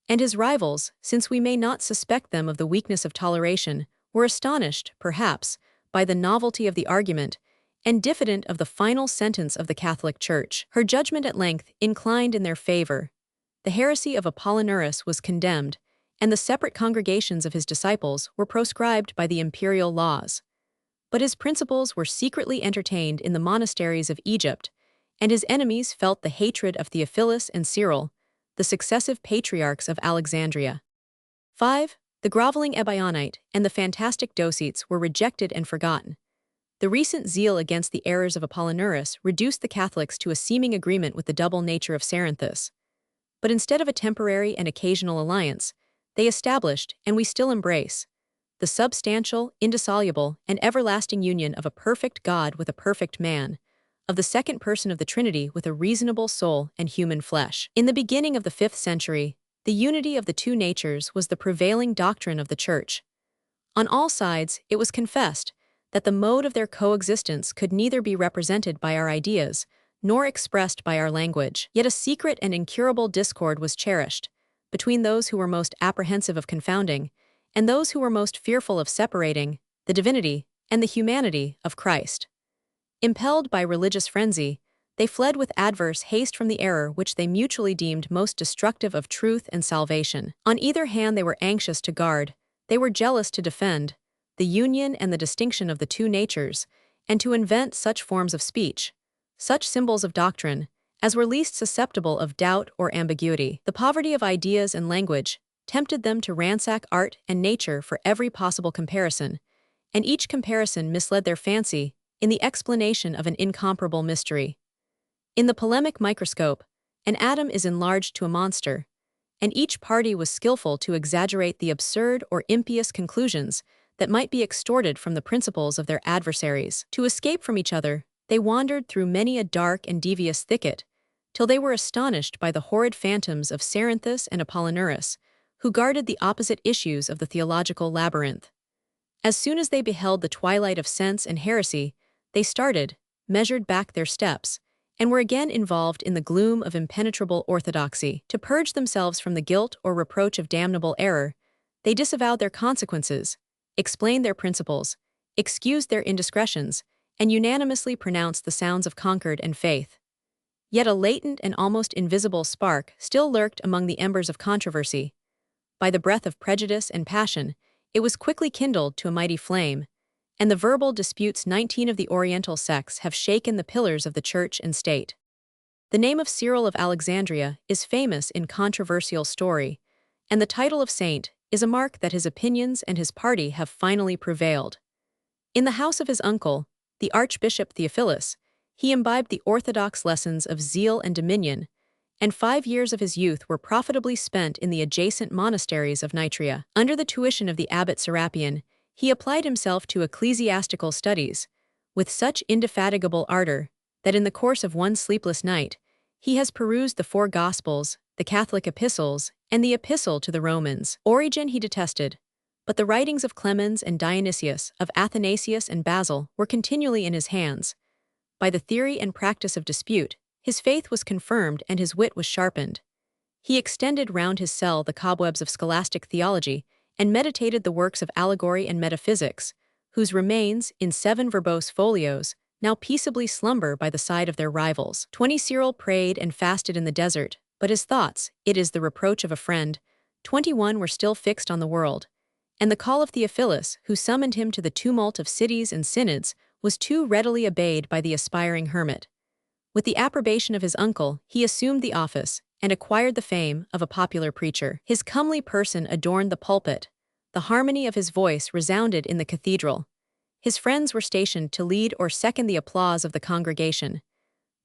and his rivals, since we may not suspect them of the weakness of toleration, were astonished, perhaps, by the novelty of the argument, and diffident of the final sentence of the Catholic Church. Her judgment at length inclined in their favor. The heresy of Apollinaris was condemned, and the separate congregations of his disciples were proscribed by the imperial laws. But his principles were secretly entertained in the monasteries of Egypt, and his enemies felt the hatred of Theophilus and Cyril, the successive patriarchs of Alexandria. 5. The groveling Ebionite and the fantastic Docetes were rejected and forgotten. The recent zeal against the errors of Apollinaris reduced the Catholics to a seeming agreement with the double nature of Cerinthus. But instead of a temporary and occasional alliance, they established, and we still embrace, the substantial, indissoluble, and everlasting union of a perfect God with a perfect man, of the second person of the Trinity with a reasonable soul and human flesh. In the beginning of the 5th century, the unity of the two natures was the prevailing doctrine of the Church. On all sides, it was confessed that the mode of their coexistence could neither be represented by our ideas nor expressed by our language. Yet a secret and incurable discord was cherished between those who were most apprehensive of confounding and those who were most fearful of separating the divinity and the humanity of Christ. Impelled by religious frenzy, they fled with adverse haste from the error which they mutually deemed most destructive of truth and salvation. On either hand they were anxious to guard, they were jealous to defend, the union and the distinction of the two natures, and to invent such forms of speech, such symbols of doctrine, as were least susceptible of doubt or ambiguity. The poverty of ideas and language tempted them to ransack art and nature for every possible comparison, and each comparison misled their fancy in the explanation of an incomparable mystery. In the polemic microscope, an atom is enlarged to a monster, and each party was skillful to exaggerate the absurd or impious conclusions that might be extorted from the principles of their adversaries. To escape from each other, they wandered through many a dark and devious thicket, till they were astonished by the horrid phantoms of Cerinthus and Apollinaris, who guarded the opposite issues of the theological labyrinth. As soon as they beheld the twilight of sense and heresy, they started, measured back their steps, and were again involved in the gloom of impenetrable orthodoxy. To purge themselves from the guilt or reproach of damnable error, they disavowed their consequences, explained their principles, excused their indiscretions, and unanimously pronounced the sounds of concord and faith. Yet a latent and almost invisible spark still lurked among the embers of controversy. By the breath of prejudice and passion, it was quickly kindled to a mighty flame, and the verbal disputes 19 of the Oriental sects have shaken the pillars of the Church and State. The name of Cyril of Alexandria is famous in controversial story, and the title of saint is a mark that his opinions and his party have finally prevailed. In the house of his uncle, the Archbishop Theophilus, he imbibed the orthodox lessons of zeal and dominion, and 5 years of his youth were profitably spent in the adjacent monasteries of Nitria. Under the tuition of the abbot Serapion, he applied himself to ecclesiastical studies with such indefatigable ardor that in the course of one sleepless night, he has perused the 4 Gospels, the Catholic epistles, and the Epistle to the Romans. Origen he detested, but the writings of Clemens and Dionysius, of Athanasius and Basil, were continually in his hands. By the theory and practice of dispute, his faith was confirmed and his wit was sharpened. He extended round his cell the cobwebs of scholastic theology and meditated the works of allegory and metaphysics, whose remains, in 7 verbose folios, now peaceably slumber by the side of their rivals. 20 Cyril prayed and fasted in the desert, but his thoughts, it is the reproach of a friend, 21 were still fixed on the world, and the call of Theophilus, who summoned him to the tumult of cities and synods, was too readily obeyed by the aspiring hermit. With the approbation of his uncle, he assumed the office and acquired the fame of a popular preacher. His comely person adorned the pulpit. The harmony of his voice resounded in the cathedral. His friends were stationed to lead or second the applause of the congregation.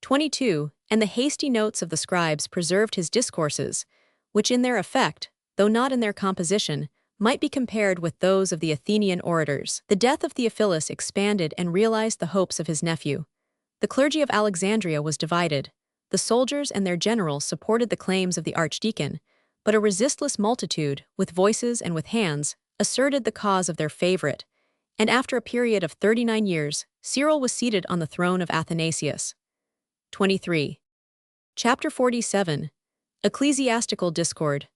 22, and the hasty notes of the scribes preserved his discourses, which in their effect, though not in their composition, might be compared with those of the Athenian orators. The death of Theophilus expanded and realized the hopes of his nephew. The clergy of Alexandria was divided. The soldiers and their generals supported the claims of the archdeacon, but a resistless multitude, with voices and with hands, asserted the cause of their favorite, and after a period of 39 years, Cyril was seated on the throne of Athanasius. 23. Chapter 47. Ecclesiastical Discord.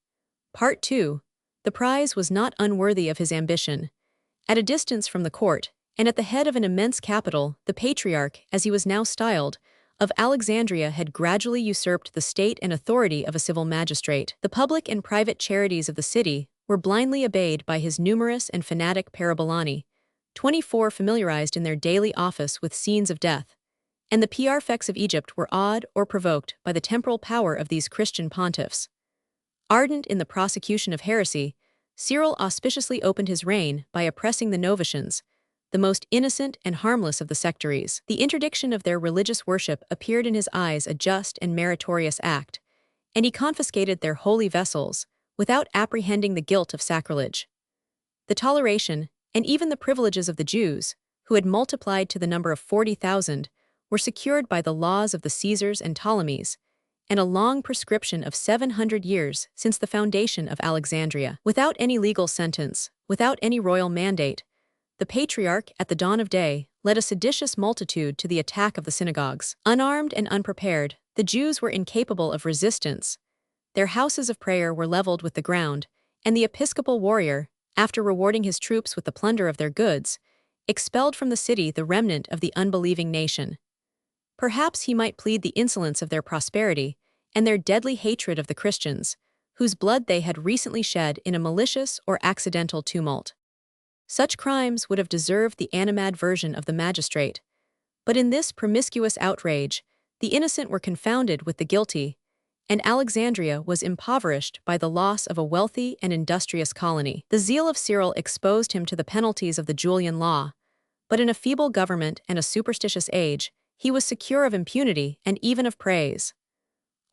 Part 2. The prize was not unworthy of his ambition. At a distance from the court, and at the head of an immense capital, the Patriarch, as he was now styled, of Alexandria had gradually usurped the state and authority of a civil magistrate. The public and private charities of the city were blindly obeyed by his numerous and fanatic parabolani, 24 familiarized in their daily office with scenes of death, and the prefects of Egypt were awed or provoked by the temporal power of these Christian pontiffs. Ardent in the prosecution of heresy, Cyril auspiciously opened his reign by oppressing the Novatians, the most innocent and harmless of the sectaries. The interdiction of their religious worship appeared in his eyes a just and meritorious act, and he confiscated their holy vessels, without apprehending the guilt of sacrilege. The toleration, and even the privileges of the Jews, who had multiplied to the number of 40,000, were secured by the laws of the Caesars and Ptolemies, and a long prescription of 700 years since the foundation of Alexandria. Without any legal sentence, without any royal mandate, the Patriarch, at the dawn of day, led a seditious multitude to the attack of the synagogues. Unarmed and unprepared, the Jews were incapable of resistance. Their houses of prayer were leveled with the ground, and the episcopal warrior, after rewarding his troops with the plunder of their goods, expelled from the city the remnant of the unbelieving nation. Perhaps he might plead the insolence of their prosperity and their deadly hatred of the Christians, whose blood they had recently shed in a malicious or accidental tumult. Such crimes would have deserved the animadversion of the magistrate, but in this promiscuous outrage, the innocent were confounded with the guilty, and Alexandria was impoverished by the loss of a wealthy and industrious colony. The zeal of Cyril exposed him to the penalties of the Julian law, but in a feeble government and a superstitious age, he was secure of impunity and even of praise.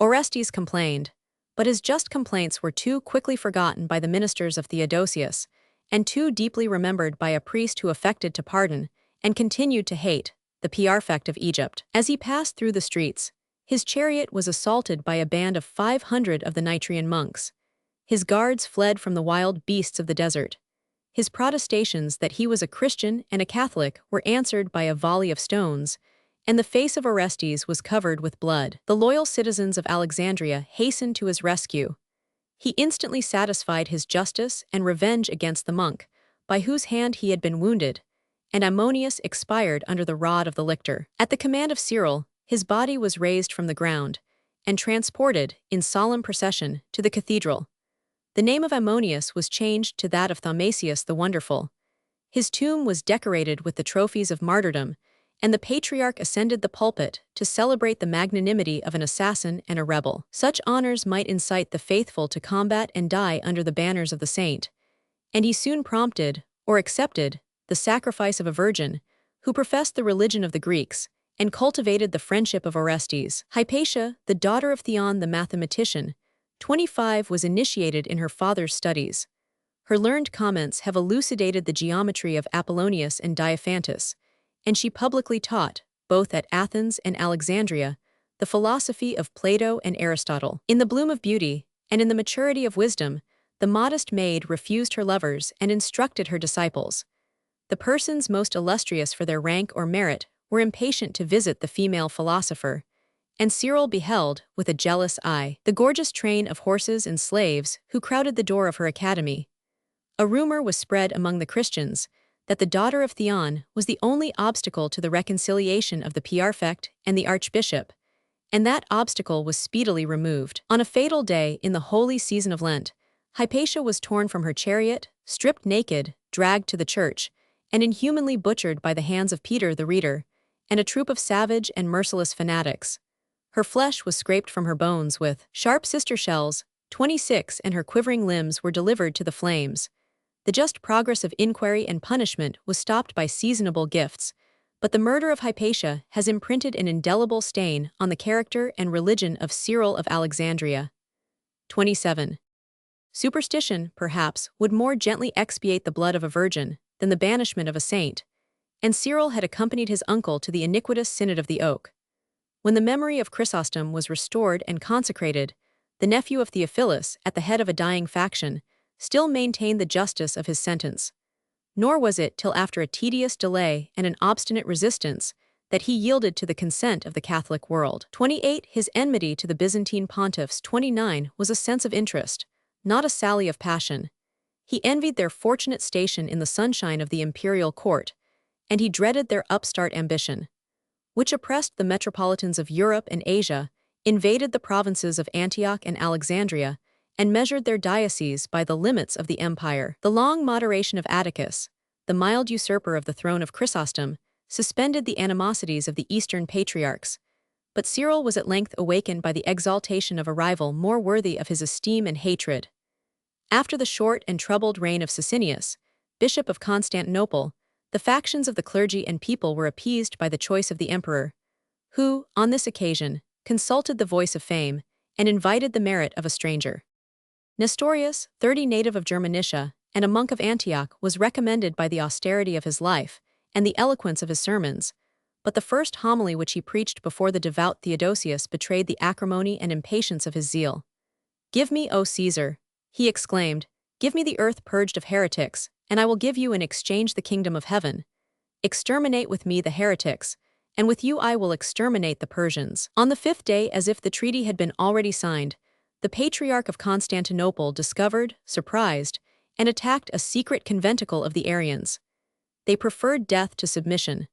Orestes complained, but his just complaints were too quickly forgotten by the ministers of Theodosius, and too deeply remembered by a priest who affected to pardon, and continued to hate, the prefect of Egypt. As he passed through the streets, his chariot was assaulted by a band of 500 of the Nitrian monks. His guards fled from the wild beasts of the desert. His protestations that he was a Christian and a Catholic were answered by a volley of stones, and the face of Orestes was covered with blood. The loyal citizens of Alexandria hastened to his rescue. He instantly satisfied his justice and revenge against the monk, by whose hand he had been wounded, and Ammonius expired under the rod of the lictor. At the command of Cyril, his body was raised from the ground, and transported, in solemn procession, to the cathedral. The name of Ammonius was changed to that of Thomasius the Wonderful. His tomb was decorated with the trophies of martyrdom, and the Patriarch ascended the pulpit to celebrate the magnanimity of an assassin and a rebel. Such honors might incite the faithful to combat and die under the banners of the saint, and he soon prompted, or accepted, the sacrifice of a virgin, who professed the religion of the Greeks, and cultivated the friendship of Orestes. Hypatia, the daughter of Theon the mathematician, 25, was initiated in her father's studies. Her learned comments have elucidated the geometry of Apollonius and Diophantus, and she publicly taught, both at Athens and Alexandria, the philosophy of Plato and Aristotle. In the bloom of beauty, and in the maturity of wisdom, the modest maid refused her lovers and instructed her disciples. The persons most illustrious for their rank or merit were impatient to visit the female philosopher, and Cyril beheld, with a jealous eye, the gorgeous train of horses and slaves who crowded the door of her academy. A rumor was spread among the Christians that the daughter of Theon was the only obstacle to the reconciliation of the prefect and the archbishop, and that obstacle was speedily removed. On a fatal day in the holy season of Lent, Hypatia was torn from her chariot, stripped naked, dragged to the church, and inhumanly butchered by the hands of Peter the Reader, and a troop of savage and merciless fanatics. Her flesh was scraped from her bones with sharp sister shells, 26, and her quivering limbs were delivered to the flames. The just progress of inquiry and punishment was stopped by seasonable gifts, but the murder of Hypatia has imprinted an indelible stain on the character and religion of Cyril of Alexandria. 27. Superstition, perhaps, would more gently expiate the blood of a virgin than the banishment of a saint, and Cyril had accompanied his uncle to the iniquitous Synod of the Oak. When the memory of Chrysostom was restored and consecrated, the nephew of Theophilus, at the head of a dying faction, still maintained the justice of his sentence. nor was it till after a tedious delay and an obstinate resistance that he yielded to the consent of the Catholic world. 28. His enmity to the Byzantine pontiffs. 29 was a sense of interest, not a sally of passion. He envied their fortunate station in the sunshine of the imperial court, and he dreaded their upstart ambition, which oppressed the metropolitans of Europe and Asia, invaded the provinces of Antioch and Alexandria, and measured their dioceses by the limits of the empire. The long moderation of Atticus, the mild usurper of the throne of Chrysostom, suspended the animosities of the Eastern patriarchs, but Cyril was at length awakened by the exaltation of a rival more worthy of his esteem and hatred. After the short and troubled reign of Sicinius, Bishop of Constantinople, the factions of the clergy and people were appeased by the choice of the emperor, who, on this occasion, consulted the voice of fame and invited the merit of a stranger. Nestorius, 30, native of Germanicia, and a monk of Antioch, was recommended by the austerity of his life and the eloquence of his sermons, but the first homily which he preached before the devout Theodosius betrayed the acrimony and impatience of his zeal. "Give me, O Caesar," he exclaimed, "give me the earth purged of heretics, and I will give you in exchange the kingdom of heaven. Exterminate with me the heretics, and with you I will exterminate the Persians." On the 5th day, as if the treaty had been already signed, the Patriarch of Constantinople discovered, surprised, and attacked a secret conventicle of the Arians. They preferred death to submission.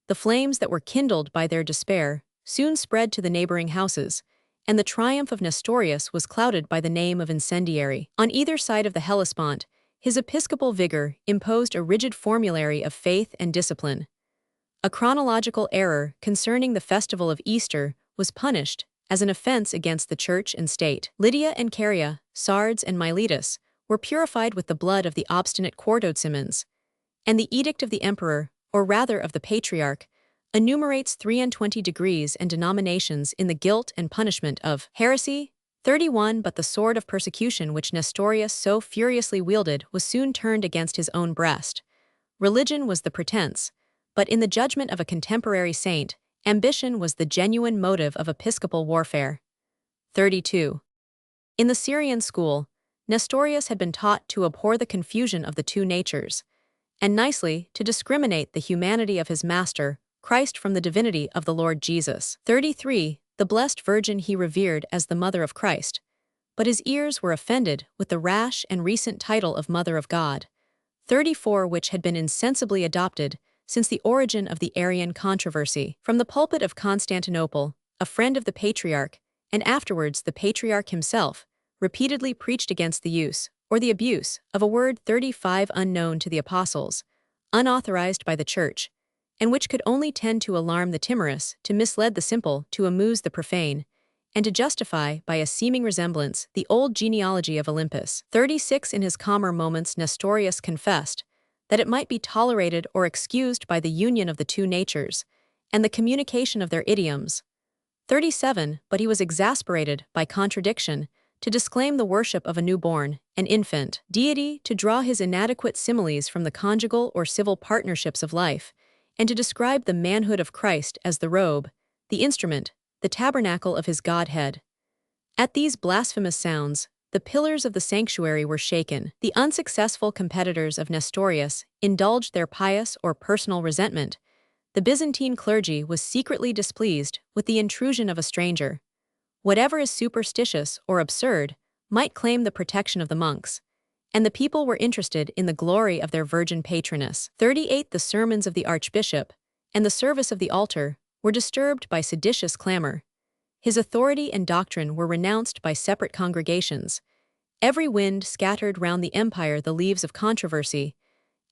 The flames that were kindled by their despair soon spread to the neighboring houses, and the triumph of Nestorius was clouded by the name of incendiary. On either side of the Hellespont, his episcopal vigor imposed a rigid formulary of faith and discipline. A chronological error concerning the festival of Easter was punished as an offense against the church and state. Lydia and Caria, Sardes and Miletus, were purified with the blood of the obstinate Quartodecimans, and the edict of the emperor, or rather of the patriarch, enumerates 23 degrees and denominations in the guilt and punishment of heresy. 31. But the sword of persecution which Nestorius so furiously wielded was soon turned against his own breast. Religion was the pretense, but in the judgment of a contemporary saint, ambition was the genuine motive of episcopal warfare. 32. In the Syrian school, Nestorius had been taught to abhor the confusion of the two natures, and nicely to discriminate the humanity of his master, Christ, from the divinity of the Lord Jesus. 33. The Blessed Virgin he revered as the Mother of Christ, but his ears were offended with the rash and recent title of Mother of God. 34. Which had been insensibly adopted since the origin of the Arian controversy. From the pulpit of Constantinople, a friend of the Patriarch, and afterwards the Patriarch himself, repeatedly preached against the use, or the abuse, of a word 35 unknown to the apostles, unauthorized by the Church, and which could only tend to alarm the timorous, to mislead the simple, to amuse the profane, and to justify, by a seeming resemblance, the old genealogy of Olympus. 36. In his calmer moments Nestorius confessed that it might be tolerated or excused by the union of the two natures, and the communication of their idioms. 37. But he was exasperated by contradiction, to disclaim the worship of a newborn, an infant, deity, to draw his inadequate similes from the conjugal or civil partnerships of life, and to describe the manhood of Christ as the robe, the instrument, the tabernacle of his Godhead. At these blasphemous sounds, the pillars of the sanctuary were shaken. The unsuccessful competitors of Nestorius indulged their pious or personal resentment. The Byzantine clergy was secretly displeased with the intrusion of a stranger. Whatever is superstitious or absurd might claim the protection of the monks, and the people were interested in the glory of their virgin patroness. 38. The sermons of the archbishop and the service of the altar were disturbed by seditious clamor. His authority and doctrine were renounced by separate congregations. Every wind scattered round the empire the leaves of controversy,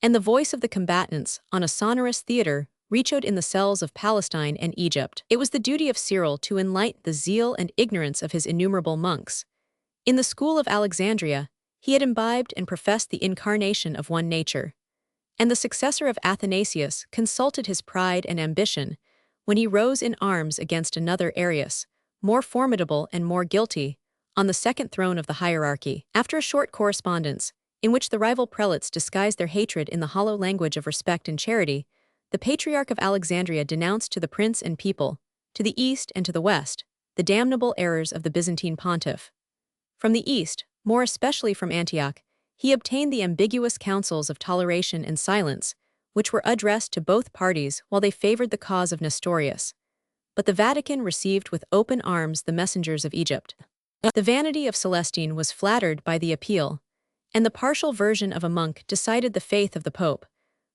and the voice of the combatants on a sonorous theater reechoed in the cells of Palestine and Egypt. It was the duty of Cyril to enlighten the zeal and ignorance of his innumerable monks. In the school of Alexandria, he had imbibed and professed the incarnation of one nature, and the successor of Athanasius consulted his pride and ambition when he rose in arms against another Arius, more formidable and more guilty, on the second throne of the hierarchy. After a short correspondence, in which the rival prelates disguised their hatred in the hollow language of respect and charity, the Patriarch of Alexandria denounced to the prince and people, to the east and to the west, the damnable errors of the Byzantine pontiff. From the east, more especially from Antioch, He obtained the ambiguous counsels of toleration and silence, which were addressed to both parties while they favored the cause of Nestorius. But the Vatican received with open arms the messengers of Egypt. The vanity of Celestine was flattered by the appeal, and the partial version of a monk decided the faith of the Pope,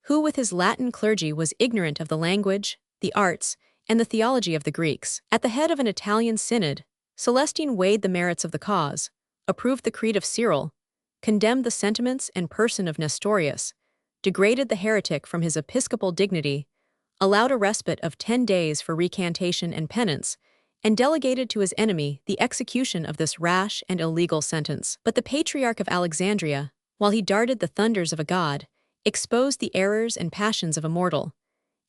who with his Latin clergy was ignorant of the language, the arts, and the theology of the Greeks. At the head of an Italian synod, Celestine weighed the merits of the cause, approved the creed of Cyril, condemned the sentiments and person of Nestorius, degraded the heretic from his episcopal dignity, allowed a respite of 10 days for recantation and penance, and delegated to his enemy the execution of this rash and illegal sentence. But the Patriarch of Alexandria, while he darted the thunders of a god, exposed the errors and passions of a mortal,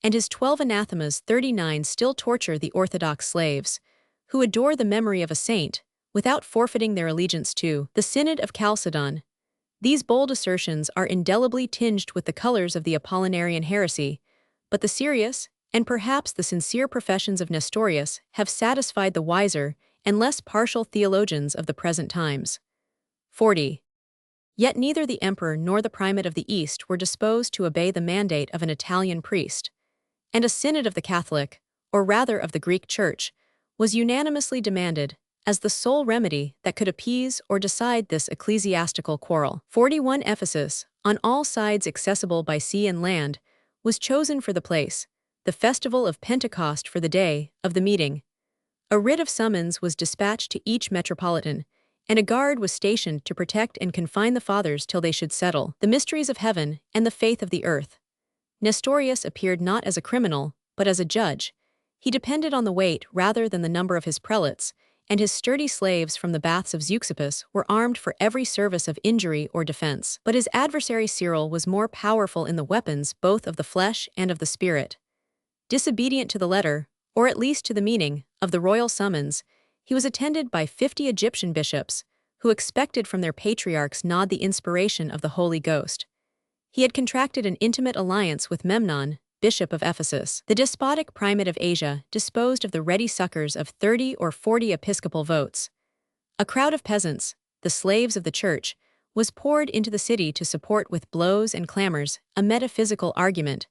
and his 12 anathemas 39 still torture the Orthodox slaves, who adore the memory of a saint, without forfeiting their allegiance to the Synod of Chalcedon. These bold assertions are indelibly tinged with the colors of the Apollinarian heresy, but the serious, and perhaps the sincere professions of Nestorius have satisfied the wiser and less partial theologians of the present times. 40. Yet neither the emperor nor the primate of the East were disposed to obey the mandate of an Italian priest, and a synod of the Catholic, or rather of the Greek Church, was unanimously demanded as the sole remedy that could appease or decide this ecclesiastical quarrel. 41. Ephesus, on all sides accessible by sea and land, was chosen for the place, the festival of Pentecost for the day of the meeting. A writ of summons was dispatched to each metropolitan, and a guard was stationed to protect and confine the fathers till they should settle the mysteries of heaven and the faith of the earth. Nestorius appeared not as a criminal, but as a judge. He depended on the weight rather than the number of his prelates, and his sturdy slaves from the baths of Zeuxippus were armed for every service of injury or defense. But his adversary Cyril was more powerful in the weapons both of the flesh and of the spirit. Disobedient to the letter, or at least to the meaning, of the royal summons, he was attended by 50 Egyptian bishops, who expected from their patriarchs not the inspiration of the Holy Ghost. He had contracted an intimate alliance with Memnon, bishop of Ephesus. The despotic primate of Asia disposed of the ready succors of 30 or 40 episcopal votes. A crowd of peasants, the slaves of the church, was poured into the city to support with blows and clamors a metaphysical argument,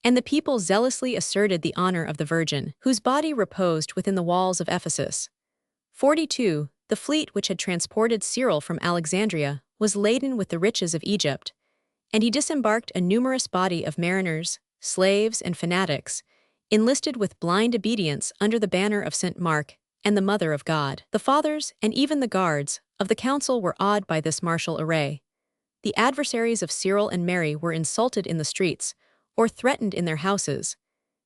and the people zealously asserted the honor of the Virgin, whose body reposed within the walls of Ephesus. 42. The fleet which had transported Cyril from Alexandria was laden with the riches of Egypt, and he disembarked a numerous body of mariners, slaves, and fanatics, enlisted with blind obedience under the banner of St. Mark and the Mother of God. The fathers, and even the guards, of the council were awed by this martial array. The adversaries of Cyril and Mary were insulted in the streets, or threatened in their houses.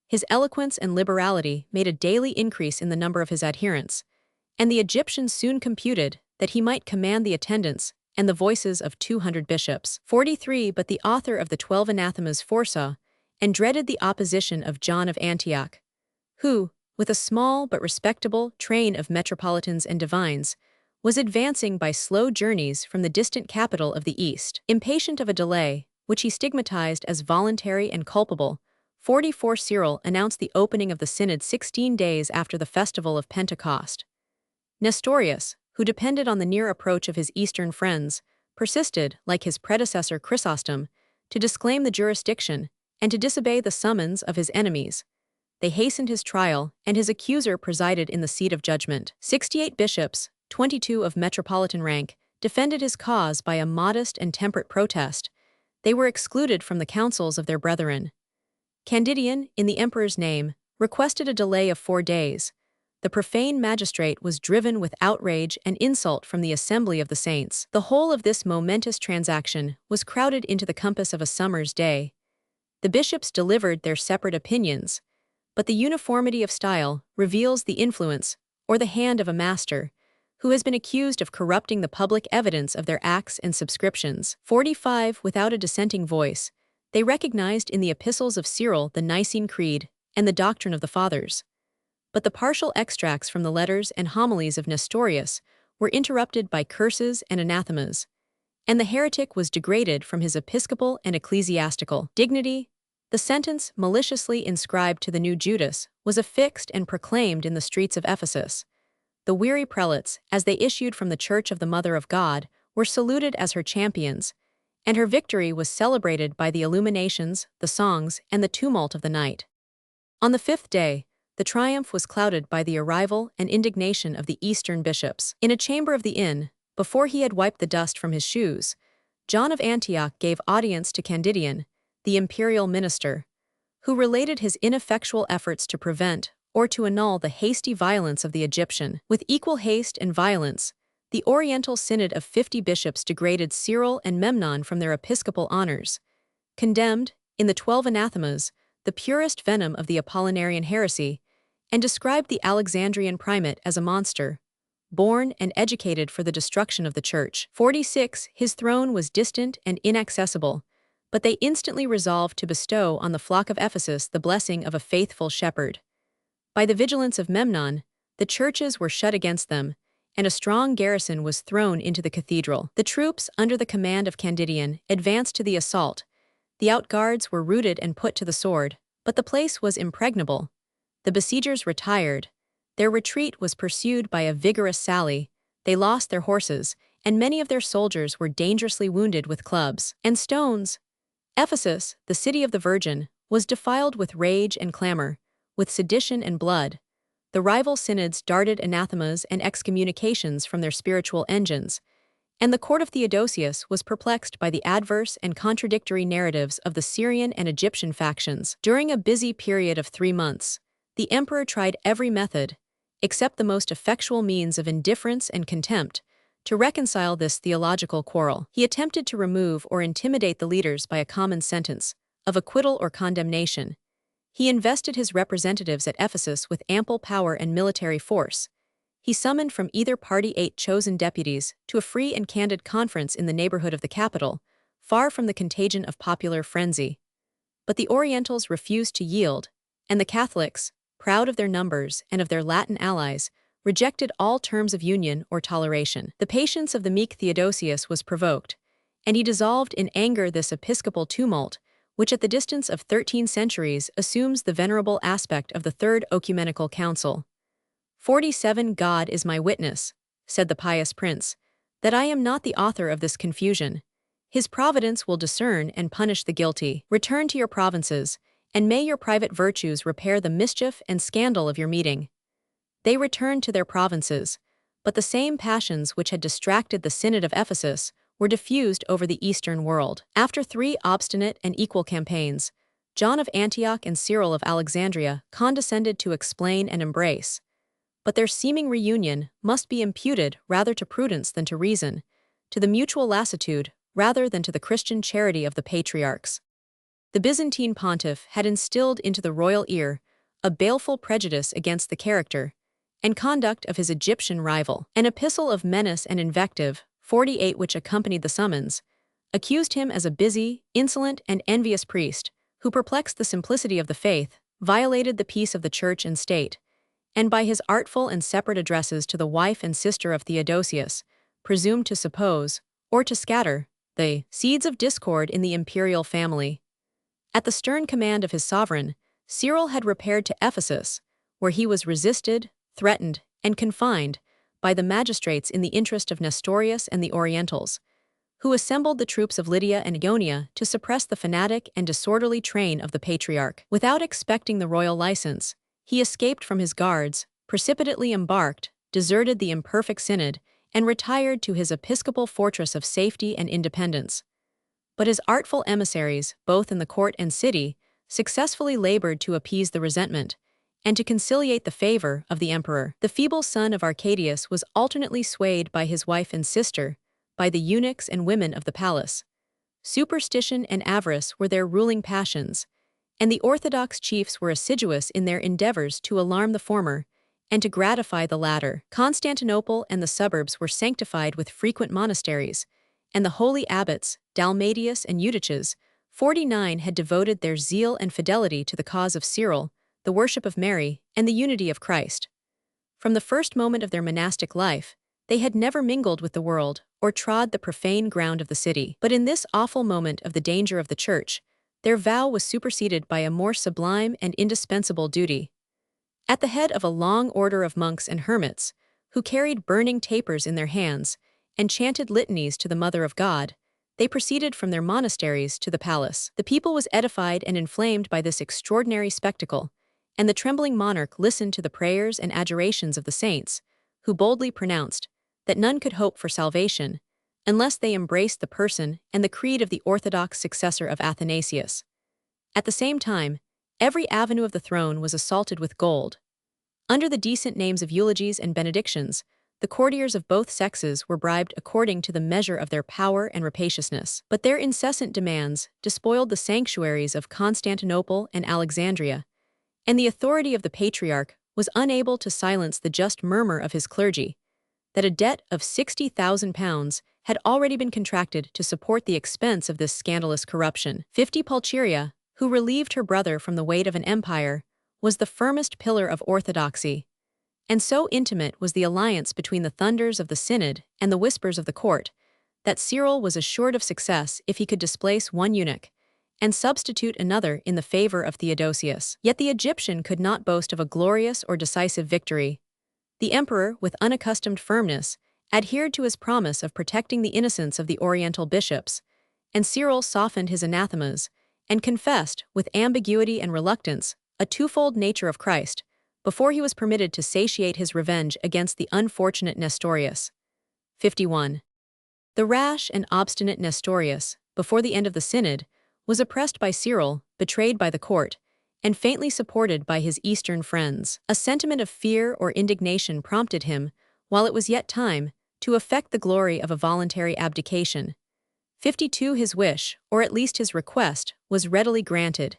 His eloquence and liberality made a daily increase in the number of his adherents, and the Egyptians soon computed that he might command the attendance and the voices of 200 bishops. 43. But the author of the 12 anathemas foresaw and dreaded the opposition of John of Antioch, who, with a small but respectable train of metropolitans and divines, was advancing by slow journeys from the distant capital of the East. Impatient of a delay, which he stigmatized as voluntary and culpable, 44. Cyril announced the opening of the synod 16 days after the festival of Pentecost. Nestorius, who depended on the near approach of his Eastern friends, persisted, like his predecessor Chrysostom, to disclaim the jurisdiction and to disobey the summons of his enemies. They hastened his trial, and his accuser presided in the seat of judgment. 68 bishops, 22 of metropolitan rank, defended his cause by a modest and temperate protest. They were excluded from the councils of their brethren. Candidian, in the emperor's name, requested a delay of 4 days. The profane magistrate was driven with outrage and insult from the assembly of the saints. The whole of this momentous transaction was crowded into the compass of a summer's day. The bishops delivered their separate opinions, but the uniformity of style reveals the influence, or the hand of a master, who has been accused of corrupting the public evidence of their acts and subscriptions. 45. Without a dissenting voice, they recognized in the epistles of Cyril the Nicene Creed and the doctrine of the Fathers. But the partial extracts from the letters and homilies of Nestorius were interrupted by curses and anathemas, and the heretic was degraded from his episcopal and ecclesiastical dignity. The sentence maliciously inscribed to the new Judas was affixed and proclaimed in the streets of Ephesus. The weary prelates, as they issued from the church of the Mother of God, were saluted as her champions, and her victory was celebrated by the illuminations, the songs, and the tumult of the night. On the fifth day, the triumph was clouded by the arrival and indignation of the Eastern bishops. In a chamber of the inn, before he had wiped the dust from his shoes, John of Antioch gave audience to Candidian, the imperial minister, who related his ineffectual efforts to prevent or to annul the hasty violence of the Egyptian. With equal haste and violence, the Oriental Synod of 50 bishops degraded Cyril and Memnon from their episcopal honors, condemned, in the 12 anathemas, the purest venom of the Apollinarian heresy, and described the Alexandrian primate as a monster, born and educated for the destruction of the Church. 46. His throne was distant and inaccessible, but they instantly resolved to bestow on the flock of Ephesus the blessing of a faithful shepherd. By the vigilance of Memnon, the churches were shut against them, and a strong garrison was thrown into the cathedral. The troops, under the command of Candidian, advanced to the assault. The outguards were routed and put to the sword, but the place was impregnable. The besiegers retired. Their retreat was pursued by a vigorous sally. They lost their horses, and many of their soldiers were dangerously wounded with clubs and stones. Ephesus, the city of the Virgin, was defiled with rage and clamor, with sedition and blood. The rival synods darted anathemas and excommunications from their spiritual engines, and the court of Theodosius was perplexed by the adverse and contradictory narratives of the Syrian and Egyptian factions. During a busy period of 3 months, the emperor tried every method, except the most effectual means of indifference and contempt, to reconcile this theological quarrel. He attempted to remove or intimidate the leaders by a common sentence of acquittal or condemnation. He invested his representatives at Ephesus with ample power and military force. He summoned from either party 8 chosen deputies to a free and candid conference in the neighborhood of the capital, far from the contagion of popular frenzy. But the Orientals refused to yield, and the Catholics, proud of their numbers and of their Latin allies, rejected all terms of union or toleration. The patience of the meek Theodosius was provoked, and he dissolved in anger this episcopal tumult, which at the distance of 13 centuries assumes the venerable aspect of the Third Ecumenical Council. 47. God is my witness, said the pious prince, that I am not the author of this confusion. His providence will discern and punish the guilty. Return to your provinces, and may your private virtues repair the mischief and scandal of your meeting. They returned to their provinces, but the same passions which had distracted the Synod of Ephesus were diffused over the Eastern world. After 3 obstinate and equal campaigns, John of Antioch and Cyril of Alexandria condescended to explain and embrace. But their seeming reunion must be imputed rather to prudence than to reason, to the mutual lassitude rather than to the Christian charity of the patriarchs. The Byzantine pontiff had instilled into the royal ear a baleful prejudice against the character and conduct of his Egyptian rival. An epistle of menace and invective, 48, which accompanied the summons, accused him as a busy, insolent, and envious priest who perplexed the simplicity of the faith, violated the peace of the church and state, and by his artful and separate addresses to the wife and sister of Theodosius, presumed to suppose, or to scatter, the seeds of discord in the imperial family. At the stern command of his sovereign, Cyril had repaired to Ephesus, where he was resisted, threatened, and confined by the magistrates in the interest of Nestorius and the Orientals, who assembled the troops of Lydia and Ionia to suppress the fanatic and disorderly train of the patriarch. Without expecting the royal license, he escaped from his guards, precipitately embarked, deserted the imperfect synod, and retired to his episcopal fortress of safety and independence. But his artful emissaries, both in the court and city, successfully labored to appease the resentment and to conciliate the favor of the emperor. The feeble son of Arcadius was alternately swayed by his wife and sister, by the eunuchs and women of the palace. Superstition and avarice were their ruling passions, and the orthodox chiefs were assiduous in their endeavors to alarm the former and to gratify the latter. Constantinople and the suburbs were sanctified with frequent monasteries, and the holy abbots, Dalmatius and Eutyches, 49, had devoted their zeal and fidelity to the cause of Cyril, the worship of Mary, and the unity of Christ. From the first moment of their monastic life, they had never mingled with the world or trod the profane ground of the city. But in this awful moment of the danger of the Church, their vow was superseded by a more sublime and indispensable duty. At the head of a long order of monks and hermits, who carried burning tapers in their hands, and chanted litanies to the Mother of God, they proceeded from their monasteries to the palace. The people was edified and inflamed by this extraordinary spectacle, and the trembling monarch listened to the prayers and adjurations of the saints, who boldly pronounced that none could hope for salvation unless they embraced the person and the creed of the orthodox successor of Athanasius. At the same time, every avenue of the throne was assaulted with gold. Under the decent names of eulogies and benedictions, the courtiers of both sexes were bribed according to the measure of their power and rapaciousness. But their incessant demands despoiled the sanctuaries of Constantinople and Alexandria, and the authority of the patriarch was unable to silence the just murmur of his clergy that a debt of 60,000 pounds had already been contracted to support the expense of this scandalous corruption. 50 Pulcheria, who relieved her brother from the weight of an empire, was the firmest pillar of orthodoxy, and so intimate was the alliance between the thunders of the synod and the whispers of the court, that Cyril was assured of success if he could displace one eunuch and substitute another in the favor of Theodosius. Yet the Egyptian could not boast of a glorious or decisive victory. The emperor, with unaccustomed firmness, adhered to his promise of protecting the innocence of the Oriental bishops, and Cyril softened his anathemas and confessed, with ambiguity and reluctance, a twofold nature of Christ, before he was permitted to satiate his revenge against the unfortunate Nestorius. 51. The rash and obstinate Nestorius, before the end of the synod, was oppressed by Cyril, betrayed by the court, and faintly supported by his Eastern friends. A sentiment of fear or indignation prompted him, while it was yet time, to effect the glory of a voluntary abdication. 52. His wish, or at least his request, was readily granted.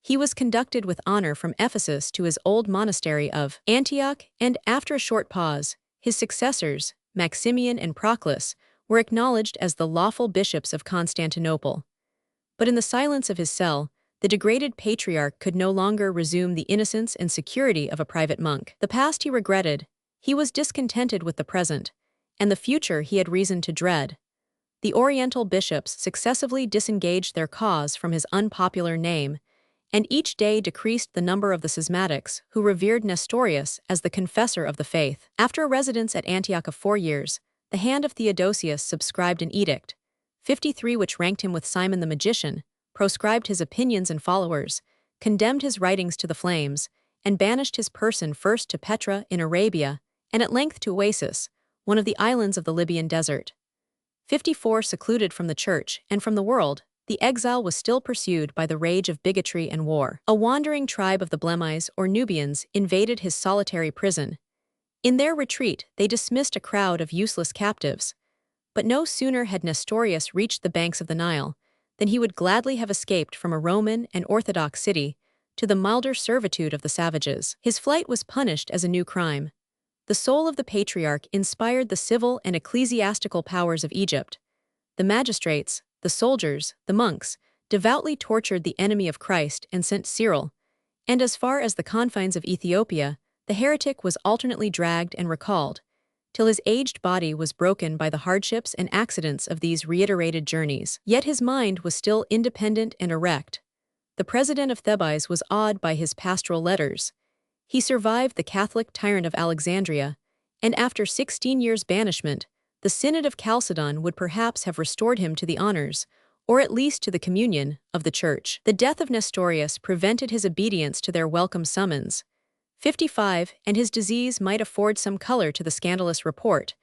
He was conducted with honor from Ephesus to his old monastery of Antioch, and after a short pause, his successors, Maximian and Proclus, were acknowledged as the lawful bishops of Constantinople. But in the silence of his cell, the degraded patriarch could no longer resume the innocence and security of a private monk. The past he regretted, he was discontented with the present, and the future he had reason to dread. The Oriental bishops successively disengaged their cause from his unpopular name, and each day decreased the number of the schismatics who revered Nestorius as the confessor of the faith. After a residence at Antioch of 4 years, the hand of Theodosius subscribed an edict, 53, which ranked him with Simon the magician, proscribed his opinions and followers, condemned his writings to the flames, and banished his person first to Petra in Arabia, and at length to Oasis, one of the islands of the Libyan desert. 54. Secluded from the church and from the world, the exile was still pursued by the rage of bigotry and war. A wandering tribe of the Blemmyes or Nubians invaded his solitary prison. In their retreat, they dismissed a crowd of useless captives. But no sooner had Nestorius reached the banks of the Nile than he would gladly have escaped from a Roman and Orthodox city to the milder servitude of the savages. His flight was punished as a new crime. The soul of the patriarch inspired the civil and ecclesiastical powers of Egypt. The magistrates, the soldiers, the monks, devoutly tortured the enemy of Christ and sent Cyril, and as far as the confines of Ethiopia, the heretic was alternately dragged and recalled, till his aged body was broken by the hardships and accidents of these reiterated journeys. Yet his mind was still independent and erect. The president of Thebes was awed by his pastoral letters. He survived the Catholic tyrant of Alexandria, and after 16 years' banishment, the Synod of Chalcedon would perhaps have restored him to the honors, or at least to the communion, of the Church. The death of Nestorius prevented his obedience to their welcome summons. 55. And his disease might afford some color to the scandalous report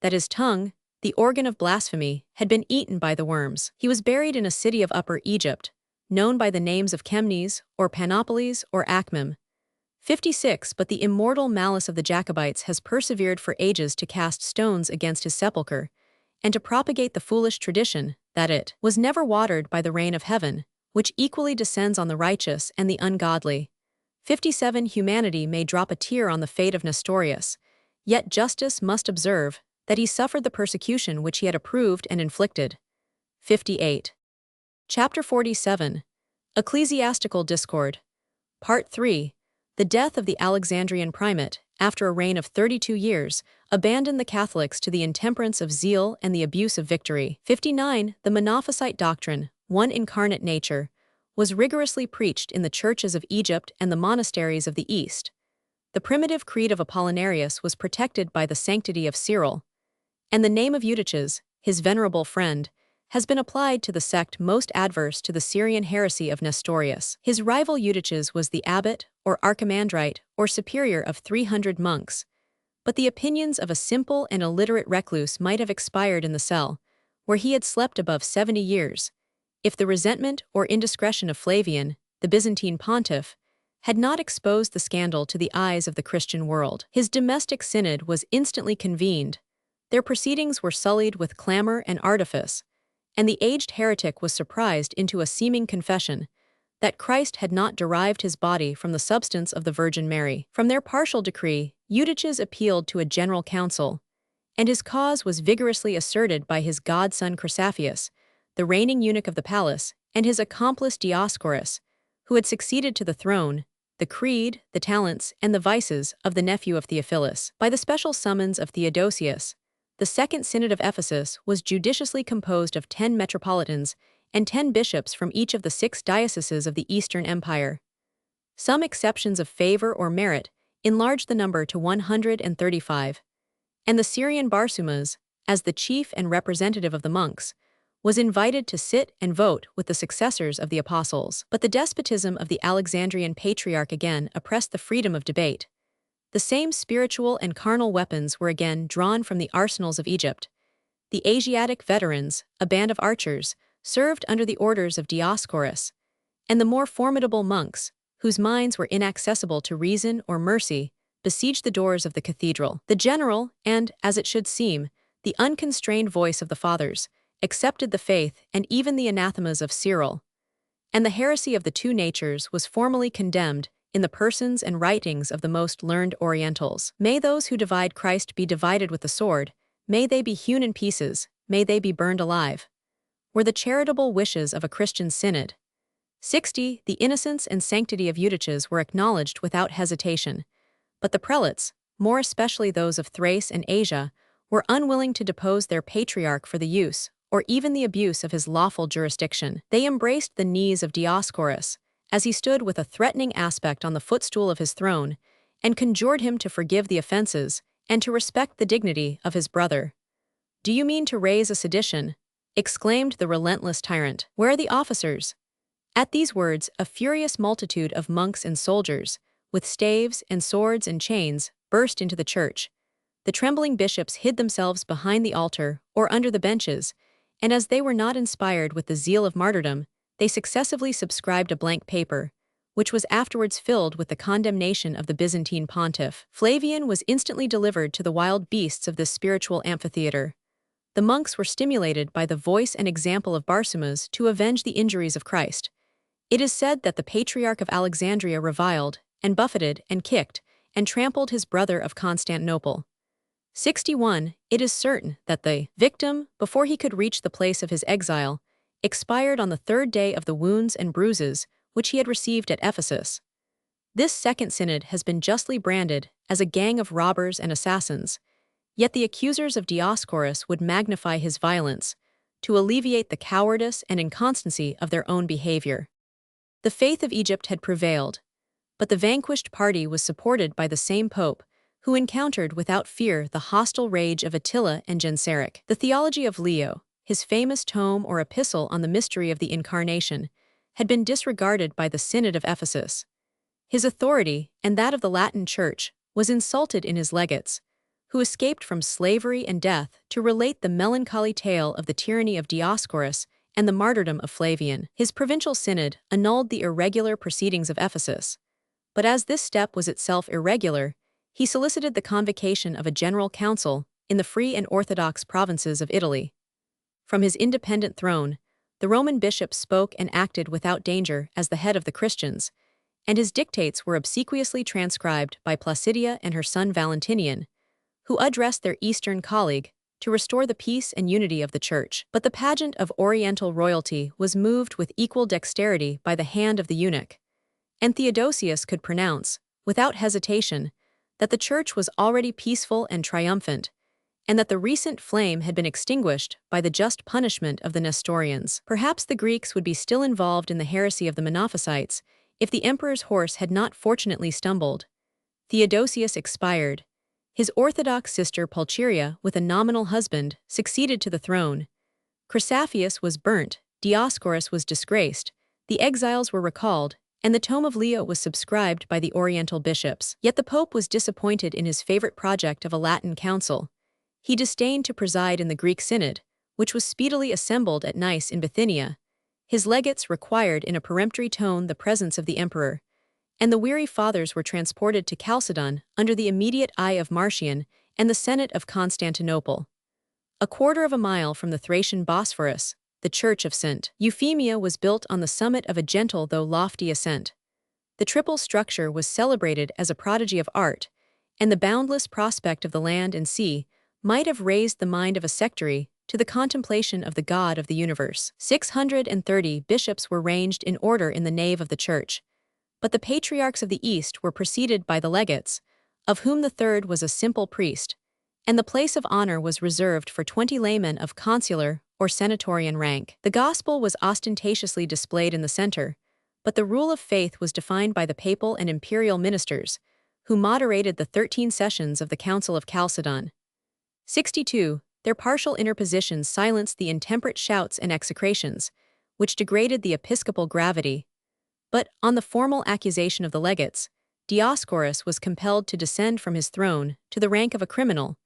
that his tongue, the organ of blasphemy, had been eaten by the worms. He was buried in a city of Upper Egypt, known by the names of Chemnes, or Panopolis, or Akhmim. 56. But the immortal malice of the Jacobites has persevered for ages to cast stones against his sepulchre, and to propagate the foolish tradition that it was never watered by the rain of heaven, which equally descends on the righteous and the ungodly. 57. Humanity may drop a tear on the fate of Nestorius, yet justice must observe that he suffered the persecution which he had approved and inflicted. 58. Chapter 47. Ecclesiastical Discord. Part 3. The death of the Alexandrian primate, after a reign of 32 years, abandoned the Catholics to the intemperance of zeal and the abuse of victory. 59. The Monophysite doctrine, one incarnate nature, was rigorously preached in the churches of Egypt and the monasteries of the East. The primitive creed of Apollinarius was protected by the sanctity of Cyril. and the name of Eutyches, his venerable friend, has been applied to the sect most adverse to the Syrian heresy of Nestorius. His rival Eutyches was the abbot, or archimandrite, or superior of 300 monks, but the opinions of a simple and illiterate recluse might have expired in the cell, where he had slept above 70 years, if the resentment or indiscretion of Flavian, the Byzantine pontiff, had not exposed the scandal to the eyes of the Christian world. His domestic synod was instantly convened. Their proceedings were sullied with clamor and artifice, and the aged heretic was surprised into a seeming confession that Christ had not derived his body from the substance of the Virgin Mary. From their partial decree, Eutyches appealed to a general council, and his cause was vigorously asserted by his godson Chrysaphius, the reigning eunuch of the palace, and his accomplice Dioscorus, who had succeeded to the throne, the creed, the talents, and the vices of the nephew of Theophilus. By the special summons of Theodosius, the Second Synod of Ephesus was judiciously composed of 10 metropolitans and 10 bishops from each of the 6 dioceses of the Eastern Empire. Some exceptions of favor or merit enlarged the number to 135, and the Syrian Barsumas, as the chief and representative of the monks, was invited to sit and vote with the successors of the apostles. But the despotism of the Alexandrian Patriarch again oppressed the freedom of debate. The same spiritual and carnal weapons were again drawn from the arsenals of Egypt. The Asiatic veterans, a band of archers, served under the orders of Dioscorus, and the more formidable monks, whose minds were inaccessible to reason or mercy, besieged the doors of the cathedral. The general, and, as it should seem, the unconstrained voice of the fathers, accepted the faith and even the anathemas of Cyril, and the heresy of the two natures was formally condemned in the persons and writings of the most learned Orientals. May those who divide Christ be divided with the sword, may they be hewn in pieces, may they be burned alive, were the charitable wishes of a Christian synod. 60. The innocence and sanctity of Eutyches were acknowledged without hesitation, but the prelates, more especially those of Thrace and Asia, were unwilling to depose their patriarch for the use, or even the abuse of his lawful jurisdiction. They embraced the knees of Dioscorus, as he stood with a threatening aspect on the footstool of his throne, and conjured him to forgive the offenses and to respect the dignity of his brother. "Do you mean to raise a sedition?" exclaimed the relentless tyrant. "Where are the officers?" At these words, a furious multitude of monks and soldiers, with staves and swords and chains, burst into the church. The trembling bishops hid themselves behind the altar or under the benches, and as they were not inspired with the zeal of martyrdom, they successively subscribed a blank paper, which was afterwards filled with the condemnation of the Byzantine pontiff. Flavian was instantly delivered to the wild beasts of this spiritual amphitheater. The monks were stimulated by the voice and example of Barsumas to avenge the injuries of Christ. It is said that the Patriarch of Alexandria reviled, and buffeted, and kicked, and trampled his brother of Constantinople. 61. It is certain that the victim, before he could reach the place of his exile, expired on the 3rd day of the wounds and bruises which he had received at Ephesus. This second synod has been justly branded as a gang of robbers and assassins, yet the accusers of Dioscorus would magnify his violence to alleviate the cowardice and inconstancy of their own behavior. The faith of Egypt had prevailed, but the vanquished party was supported by the same pope, who encountered without fear the hostile rage of Attila and Genseric. The theology of Leo, his famous tome or epistle on the mystery of the Incarnation, had been disregarded by the Synod of Ephesus. His authority, and that of the Latin Church, was insulted in his legates, who escaped from slavery and death to relate the melancholy tale of the tyranny of Dioscorus and the martyrdom of Flavian. His provincial synod annulled the irregular proceedings of Ephesus, but as this step was itself irregular, he solicited the convocation of a general council in the free and orthodox provinces of Italy. From his independent throne, the Roman bishop spoke and acted without danger as the head of the Christians, and his dictates were obsequiously transcribed by Placidia and her son Valentinian, who addressed their Eastern colleague to restore the peace and unity of the Church. But the pageant of Oriental royalty was moved with equal dexterity by the hand of the eunuch, and Theodosius could pronounce, without hesitation, that the Church was already peaceful and triumphant, and that the recent flame had been extinguished by the just punishment of the Nestorians. Perhaps the Greeks would be still involved in the heresy of the Monophysites if the emperor's horse had not fortunately stumbled. Theodosius expired, His Orthodox sister Pulcheria, with a nominal husband, succeeded to the throne. Chrysaphius was burnt, Dioscorus was disgraced, the exiles were recalled, and the tome of Leo was subscribed by the Oriental bishops. Yet the Pope was disappointed in his favorite project of a Latin council. He disdained to preside in the Greek synod, which was speedily assembled at Nice in Bithynia. His legates required in a peremptory tone the presence of the emperor, and the weary fathers were transported to Chalcedon under the immediate eye of Marcian and the Senate of Constantinople. A quarter of a mile from the Thracian Bosphorus, the church of St. Euphemia was built on the summit of a gentle though lofty ascent. The triple structure was celebrated as a prodigy of art, and the boundless prospect of the land and sea might have raised the mind of a sectary to the contemplation of the God of the universe. 630 bishops were ranged in order in the nave of the church, but the patriarchs of the East were preceded by the legates, of whom the third was a simple priest, and the place of honor was reserved for 20 laymen of consular or senatorian rank. The gospel was ostentatiously displayed in the center, but the rule of faith was defined by the papal and imperial ministers, who moderated the 13 sessions of the Council of Chalcedon. 62. Their partial interpositions silenced the intemperate shouts and execrations, which degraded the episcopal gravity. But, on the formal accusation of the legates, Dioscorus was compelled to descend from his throne to the rank of a criminal,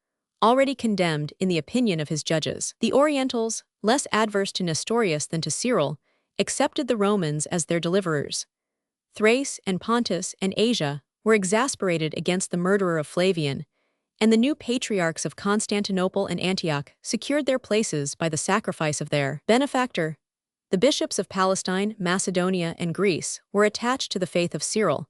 already condemned in the opinion of his judges. The Orientals, less adverse to Nestorius than to Cyril, accepted the Romans as their deliverers. Thrace and Pontus and Asia were exasperated against the murderer of Flavian, and the new patriarchs of Constantinople and Antioch secured their places by the sacrifice of their benefactor. The bishops of Palestine, Macedonia, and Greece were attached to the faith of Cyril,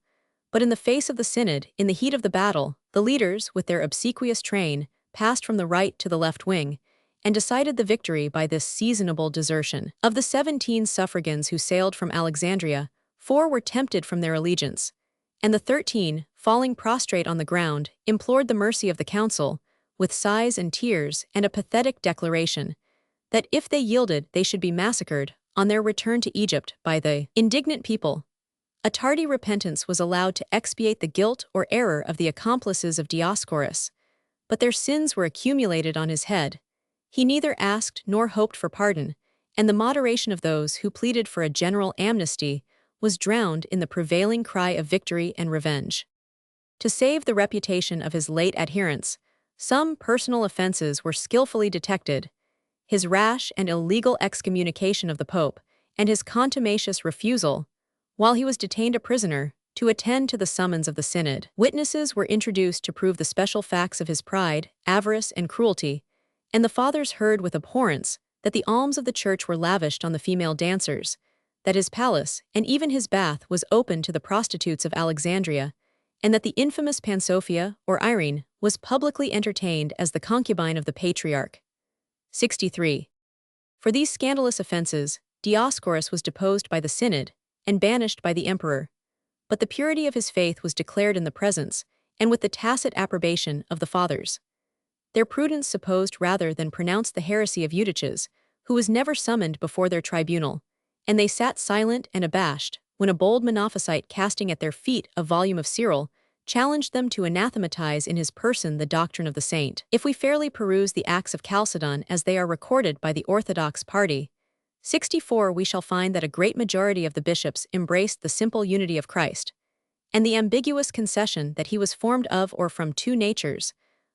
but in the face of the synod, in the heat of the battle, the leaders, with their obsequious train, passed from the right to the left wing, and decided the victory by this seasonable desertion. Of the 17 suffragans who sailed from Alexandria, 4 were tempted from their allegiance, and the 13, falling prostrate on the ground, implored the mercy of the council, with sighs and tears and a pathetic declaration, that if they yielded they should be massacred on their return to Egypt by the indignant people. A tardy repentance was allowed to expiate the guilt or error of the accomplices of Dioscorus, but their sins were accumulated on his head. He neither asked nor hoped for pardon, and the moderation of those who pleaded for a general amnesty was drowned in the prevailing cry of victory and revenge. To save the reputation of his late adherents, some personal offenses were skillfully detected. His rash and illegal excommunication of the Pope, and his contumacious refusal, while he was detained a prisoner, to attend to the summons of the synod. Witnesses were introduced to prove the special facts of his pride, avarice, and cruelty, and the fathers heard with abhorrence that the alms of the church were lavished on the female dancers, that his palace, and even his bath, was open to the prostitutes of Alexandria, and that the infamous Pansophia, or Irene, was publicly entertained as the concubine of the patriarch. 63. For these scandalous offenses, Dioscorus was deposed by the synod and banished by the emperor, but the purity of his faith was declared in the presence, and with the tacit approbation of the fathers. Their prudence supposed rather than pronounced the heresy of Eutyches, who was never summoned before their tribunal, and they sat silent and abashed when a bold Monophysite, casting at their feet a volume of Cyril, challenged them to anathematize in his person the doctrine of the saint. If we fairly peruse the Acts of Chalcedon as they are recorded by the Orthodox party, 64, we shall find that a great majority of the bishops embraced the simple unity of Christ, and the ambiguous concession that he was formed of or from 2 natures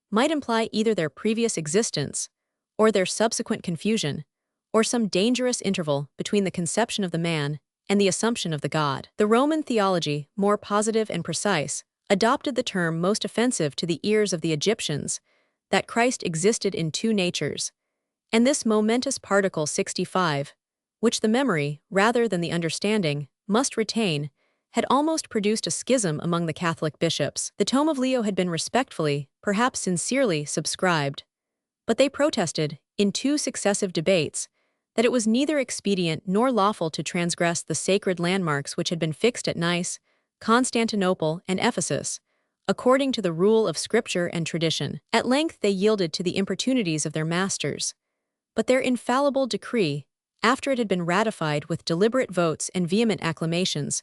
might imply either their previous existence, or their subsequent confusion, or some dangerous interval between the conception of the man and the assumption of the God. The Roman theology, more positive and precise, adopted the term most offensive to the ears of the Egyptians, that Christ existed in 2 natures, and this momentous particle 65, which the memory, rather than the understanding, must retain, had almost produced a schism among the Catholic bishops. The tome of Leo had been respectfully, perhaps sincerely, subscribed, but they protested, in 2 successive debates, that it was neither expedient nor lawful to transgress the sacred landmarks which had been fixed at Nice, Constantinople, and Ephesus, according to the rule of Scripture and tradition. At length they yielded to the importunities of their masters, but their infallible decree, after it had been ratified with deliberate votes and vehement acclamations,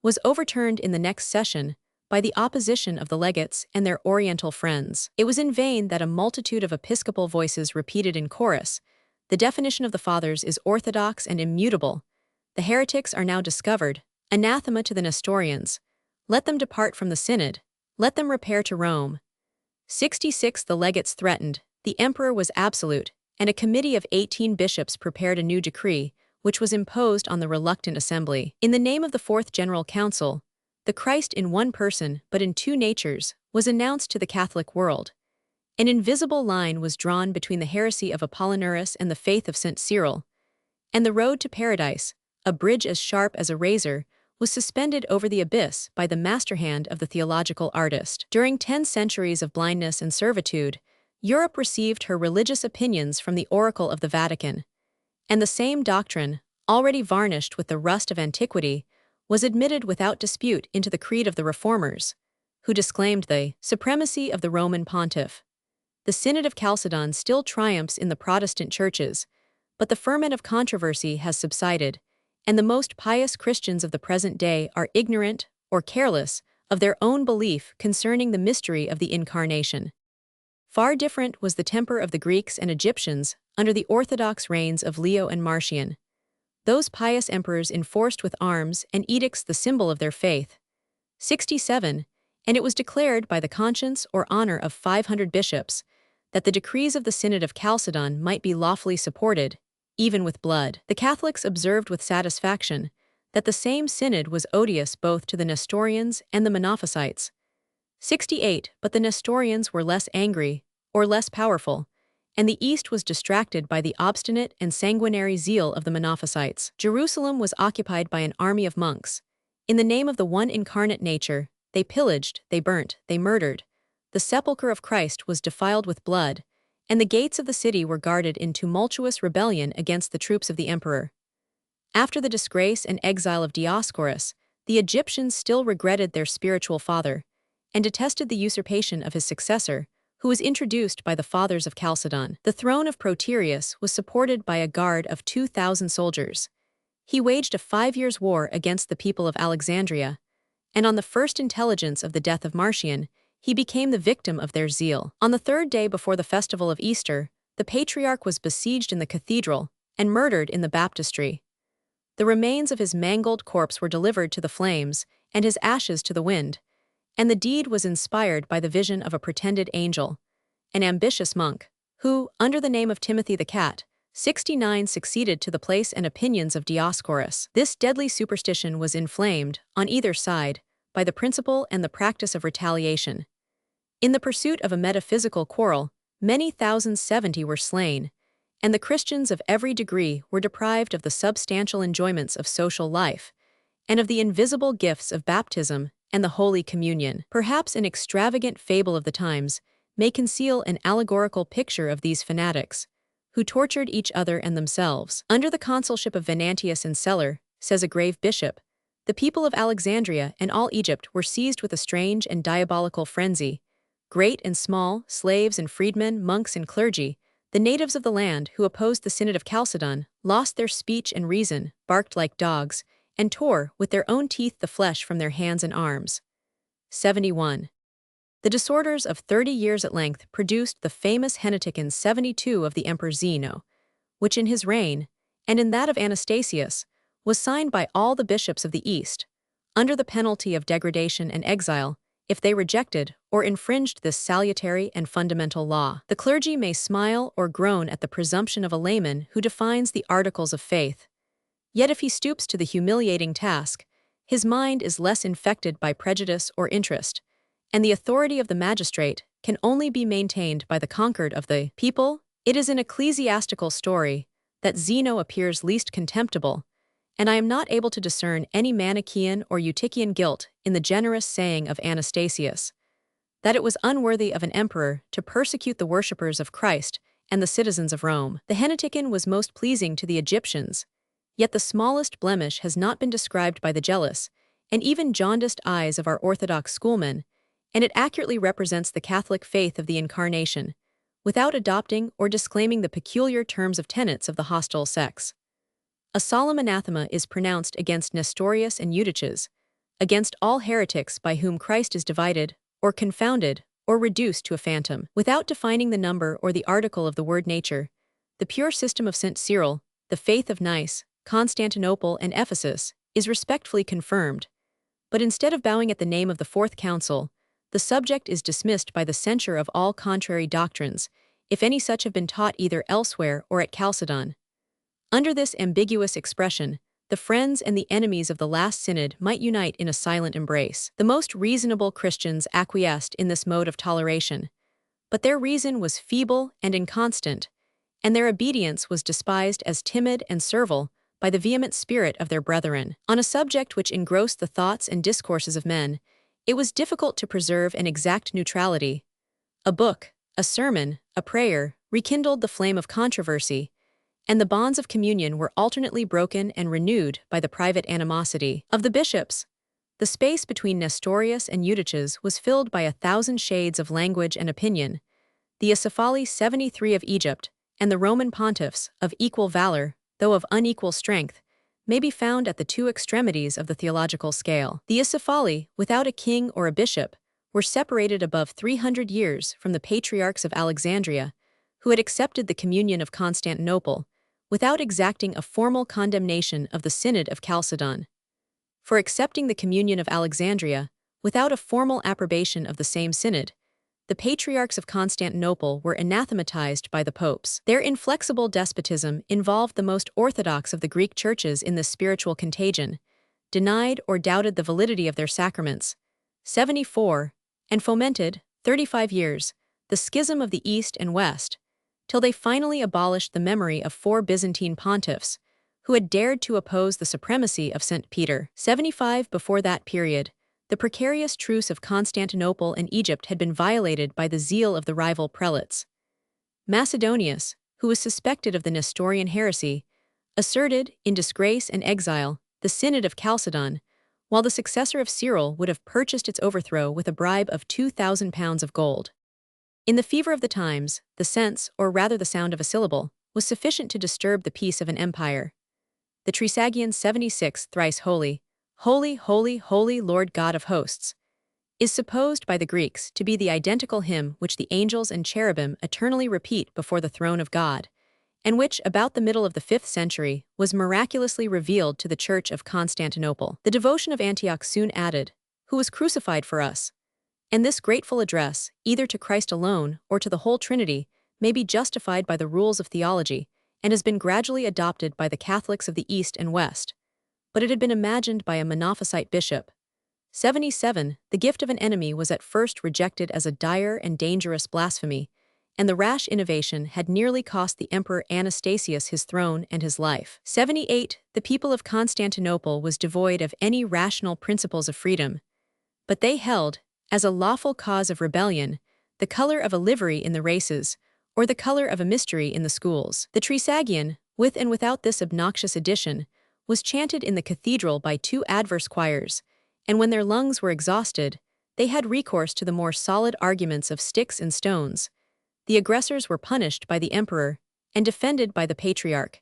was overturned in the next session by the opposition of the legates and their Oriental friends. It was in vain that a multitude of episcopal voices repeated in chorus, "The definition of the Fathers is orthodox and immutable. The heretics are now discovered. Anathema to the Nestorians. Let them depart from the synod. Let them repair to Rome." 66 The legates threatened, the emperor was absolute, and a committee of 18 bishops prepared a new decree, which was imposed on the reluctant assembly. In the name of the Fourth General Council, the Christ in one person but in two natures was announced to the Catholic world. An invisible line was drawn between the heresy of Apollinaris and the faith of St. Cyril, and the road to paradise, a bridge as sharp as a razor, was suspended over the abyss by the masterhand of the theological artist. During 10 centuries of blindness and servitude, Europe received her religious opinions from the oracle of the Vatican, and the same doctrine, already varnished with the rust of antiquity, was admitted without dispute into the creed of the Reformers, who disclaimed the supremacy of the Roman pontiff. The Synod of Chalcedon still triumphs in the Protestant churches, but the ferment of controversy has subsided, and the most pious Christians of the present day are ignorant or careless of their own belief concerning the mystery of the Incarnation. Far different was the temper of the Greeks and Egyptians under the orthodox reigns of Leo and Marcian. Those pious emperors enforced with arms and edicts the symbol of their faith. 67 And it was declared by the conscience or honor of 500 bishops that the decrees of the Synod of Chalcedon might be lawfully supported, even with blood. The Catholics observed with satisfaction that the same synod was odious both to the Nestorians and the Monophysites. 68 But the Nestorians were less angry, or less powerful, and the East was distracted by the obstinate and sanguinary zeal of the Monophysites. Jerusalem was occupied by an army of monks. In the name of the one incarnate nature, they pillaged, they burnt, they murdered. The sepulchre of Christ was defiled with blood, and the gates of the city were guarded in tumultuous rebellion against the troops of the emperor. After the disgrace and exile of Dioscorus, the Egyptians still regretted their spiritual father, and detested the usurpation of his successor, who was introduced by the fathers of Chalcedon. The throne of Proterius was supported by a guard of 2,000 soldiers. He waged a 5 years' war against the people of Alexandria, and on the first intelligence of the death of Marcian, he became the victim of their zeal. On the third day before the festival of Easter, the patriarch was besieged in the cathedral and murdered in the baptistry. The remains of his mangled corpse were delivered to the flames, and his ashes to the wind, and the deed was inspired by the vision of a pretended angel, an ambitious monk, who, under the name of Timothy the Cat, 69 succeeded to the place and opinions of Dioscorus. This deadly superstition was inflamed, on either side, by the principle and the practice of retaliation. In the pursuit of a metaphysical quarrel, many thousands 70 were slain, and the Christians of every degree were deprived of the substantial enjoyments of social life, and of the invisible gifts of baptism and the Holy Communion. Perhaps an extravagant fable of the times may conceal an allegorical picture of these fanatics, who tortured each other and themselves. Under the consulship of Venantius and Celer, says a grave bishop, the people of Alexandria and all Egypt were seized with a strange and diabolical frenzy. Great and small, slaves and freedmen, monks and clergy, the natives of the land who opposed the Synod of Chalcedon, lost their speech and reason, barked like dogs, and tore with their own teeth the flesh from their hands and arms. 71. The disorders of 30 years at length produced the famous Henoticon 72 of the Emperor Zeno, which in his reign, and in that of Anastasius, was signed by all the bishops of the East, under the penalty of degradation and exile, if they rejected or infringed this salutary and fundamental law. The clergy may smile or groan at the presumption of a layman who defines the articles of faith. Yet if he stoops to the humiliating task, his mind is less infected by prejudice or interest, and the authority of the magistrate can only be maintained by the conquered of the people. It is in ecclesiastical story that Zeno appears least contemptible, and I am not able to discern any Manichaean or Eutychian guilt in the generous saying of Anastasius, that it was unworthy of an emperor to persecute the worshippers of Christ and the citizens of Rome. The Henoticon was most pleasing to the Egyptians, yet the smallest blemish has not been described by the jealous and even jaundiced eyes of our Orthodox schoolmen, and it accurately represents the Catholic faith of the Incarnation, without adopting or disclaiming the peculiar terms of tenets of the hostile sects. A solemn anathema is pronounced against Nestorius and Eutyches, against all heretics by whom Christ is divided, or confounded, or reduced to a phantom. Without defining the number or the article of the word nature, the pure system of St. Cyril, the faith of Nice, Constantinople, and Ephesus, is respectfully confirmed. But instead of bowing at the name of the Fourth Council, the subject is dismissed by the censure of all contrary doctrines, if any such have been taught either elsewhere or at Chalcedon. Under this ambiguous expression, the friends and the enemies of the last synod might unite in a silent embrace. The most reasonable Christians acquiesced in this mode of toleration, but their reason was feeble and inconstant, and their obedience was despised as timid and servile by the vehement spirit of their brethren. On a subject which engrossed the thoughts and discourses of men, it was difficult to preserve an exact neutrality. A book, a sermon, a prayer, rekindled the flame of controversy, and the bonds of communion were alternately broken and renewed by the private animosity of the bishops. The space between Nestorius and Eutyches was filled by 1,000 shades of language and opinion. The Acephali 73 of Egypt, and the Roman pontiffs, of equal valor, though of unequal strength, may be found at the two extremities of the theological scale. The Acephali, without a king or a bishop, were separated above 300 years from the patriarchs of Alexandria, who had accepted the communion of Constantinople, without exacting a formal condemnation of the Synod of Chalcedon. For accepting the communion of Alexandria, without a formal approbation of the same synod, the patriarchs of Constantinople were anathematized by the popes. Their inflexible despotism involved the most orthodox of the Greek churches in this spiritual contagion, denied or doubted the validity of their sacraments, 74, and fomented, 35 years, the schism of the East and West, till they finally abolished the memory of 4 Byzantine pontiffs, who had dared to oppose the supremacy of St. Peter. 75 before that period, the precarious truce of Constantinople and Egypt had been violated by the zeal of the rival prelates. Macedonius, who was suspected of the Nestorian heresy, asserted, in disgrace and exile, the Synod of Chalcedon, while the successor of Cyril would have purchased its overthrow with a bribe of 2,000 pounds of gold. In the fever of the times, the sense, or rather the sound of a syllable, was sufficient to disturb the peace of an empire. The Trisagion 76 thrice holy, holy, holy, holy Lord God of hosts, is supposed by the Greeks to be the identical hymn which the angels and cherubim eternally repeat before the throne of God, and which, about the middle of the 5th century, was miraculously revealed to the Church of Constantinople. The devotion of Antioch soon added, "Who was crucified for us," and this grateful address, either to Christ alone or to the whole Trinity, may be justified by the rules of theology, and has been gradually adopted by the Catholics of the East and West. But it had been imagined by a Monophysite bishop. 77, the gift of an enemy was at first rejected as a dire and dangerous blasphemy, and the rash innovation had nearly cost the Emperor Anastasius his throne and his life. 78, the people of Constantinople was devoid of any rational principles of freedom, but they held, as a lawful cause of rebellion, the color of a livery in the races, or the color of a mystery in the schools. The Trisagion, with and without this obnoxious addition, was chanted in the cathedral by 2 adverse choirs, and when their lungs were exhausted, they had recourse to the more solid arguments of sticks and stones. The aggressors were punished by the emperor, and defended by the patriarch,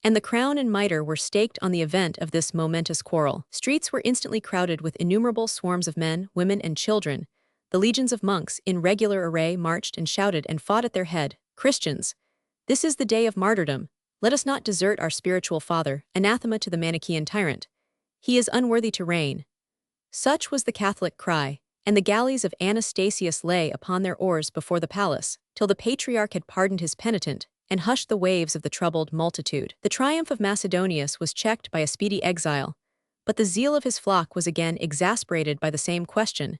and the crown and mitre were staked on the event of this momentous quarrel. Streets were instantly crowded with innumerable swarms of men, women, and children. The legions of monks in regular array marched and shouted and fought at their head, "Christians, this is the day of martyrdom. Let us not desert our spiritual father, anathema to the Manichaean tyrant. He is unworthy to reign." Such was the Catholic cry, and the galleys of Anastasius lay upon their oars before the palace, till the patriarch had pardoned his penitent, and hushed the waves of the troubled multitude. The triumph of Macedonius was checked by a speedy exile, but the zeal of his flock was again exasperated by the same question,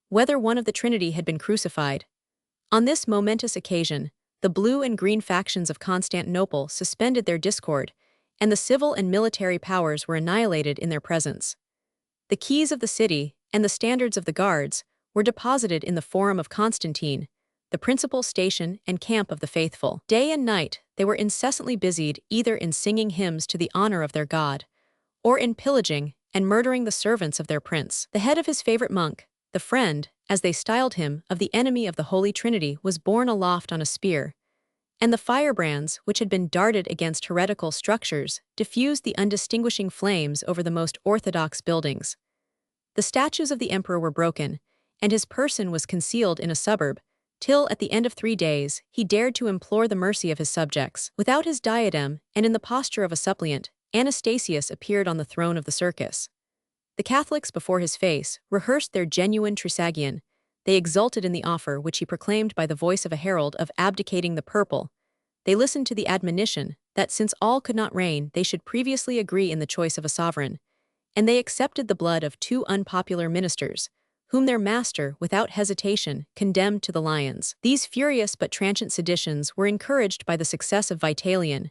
whether one of the Trinity had been crucified. On this momentous occasion, the blue and green factions of Constantinople suspended their discord, and the civil and military powers were annihilated in their presence. The keys of the city, and the standards of the guards, were deposited in the Forum of Constantine, the principal station and camp of the faithful. Day and night they were incessantly busied either in singing hymns to the honor of their god, or in pillaging and murdering the servants of their prince. The head of his favorite monk, the friend, as they styled him, of the enemy of the Holy Trinity, was borne aloft on a spear, and the firebrands, which had been darted against heretical structures, diffused the undistinguishing flames over the most orthodox buildings. The statues of the emperor were broken, and his person was concealed in a suburb, till at the end of 3 days he dared to implore the mercy of his subjects. Without his diadem, and in the posture of a suppliant, Anastasius appeared on the throne of the circus. The Catholics before his face rehearsed their genuine Trisagion. They exulted in the offer which he proclaimed by the voice of a herald of abdicating the purple. They listened to the admonition that since all could not reign, they should previously agree in the choice of a sovereign. And they accepted the blood of 2 unpopular ministers, whom their master, without hesitation, condemned to the lions. These furious but transient seditions were encouraged by the success of Vitalian,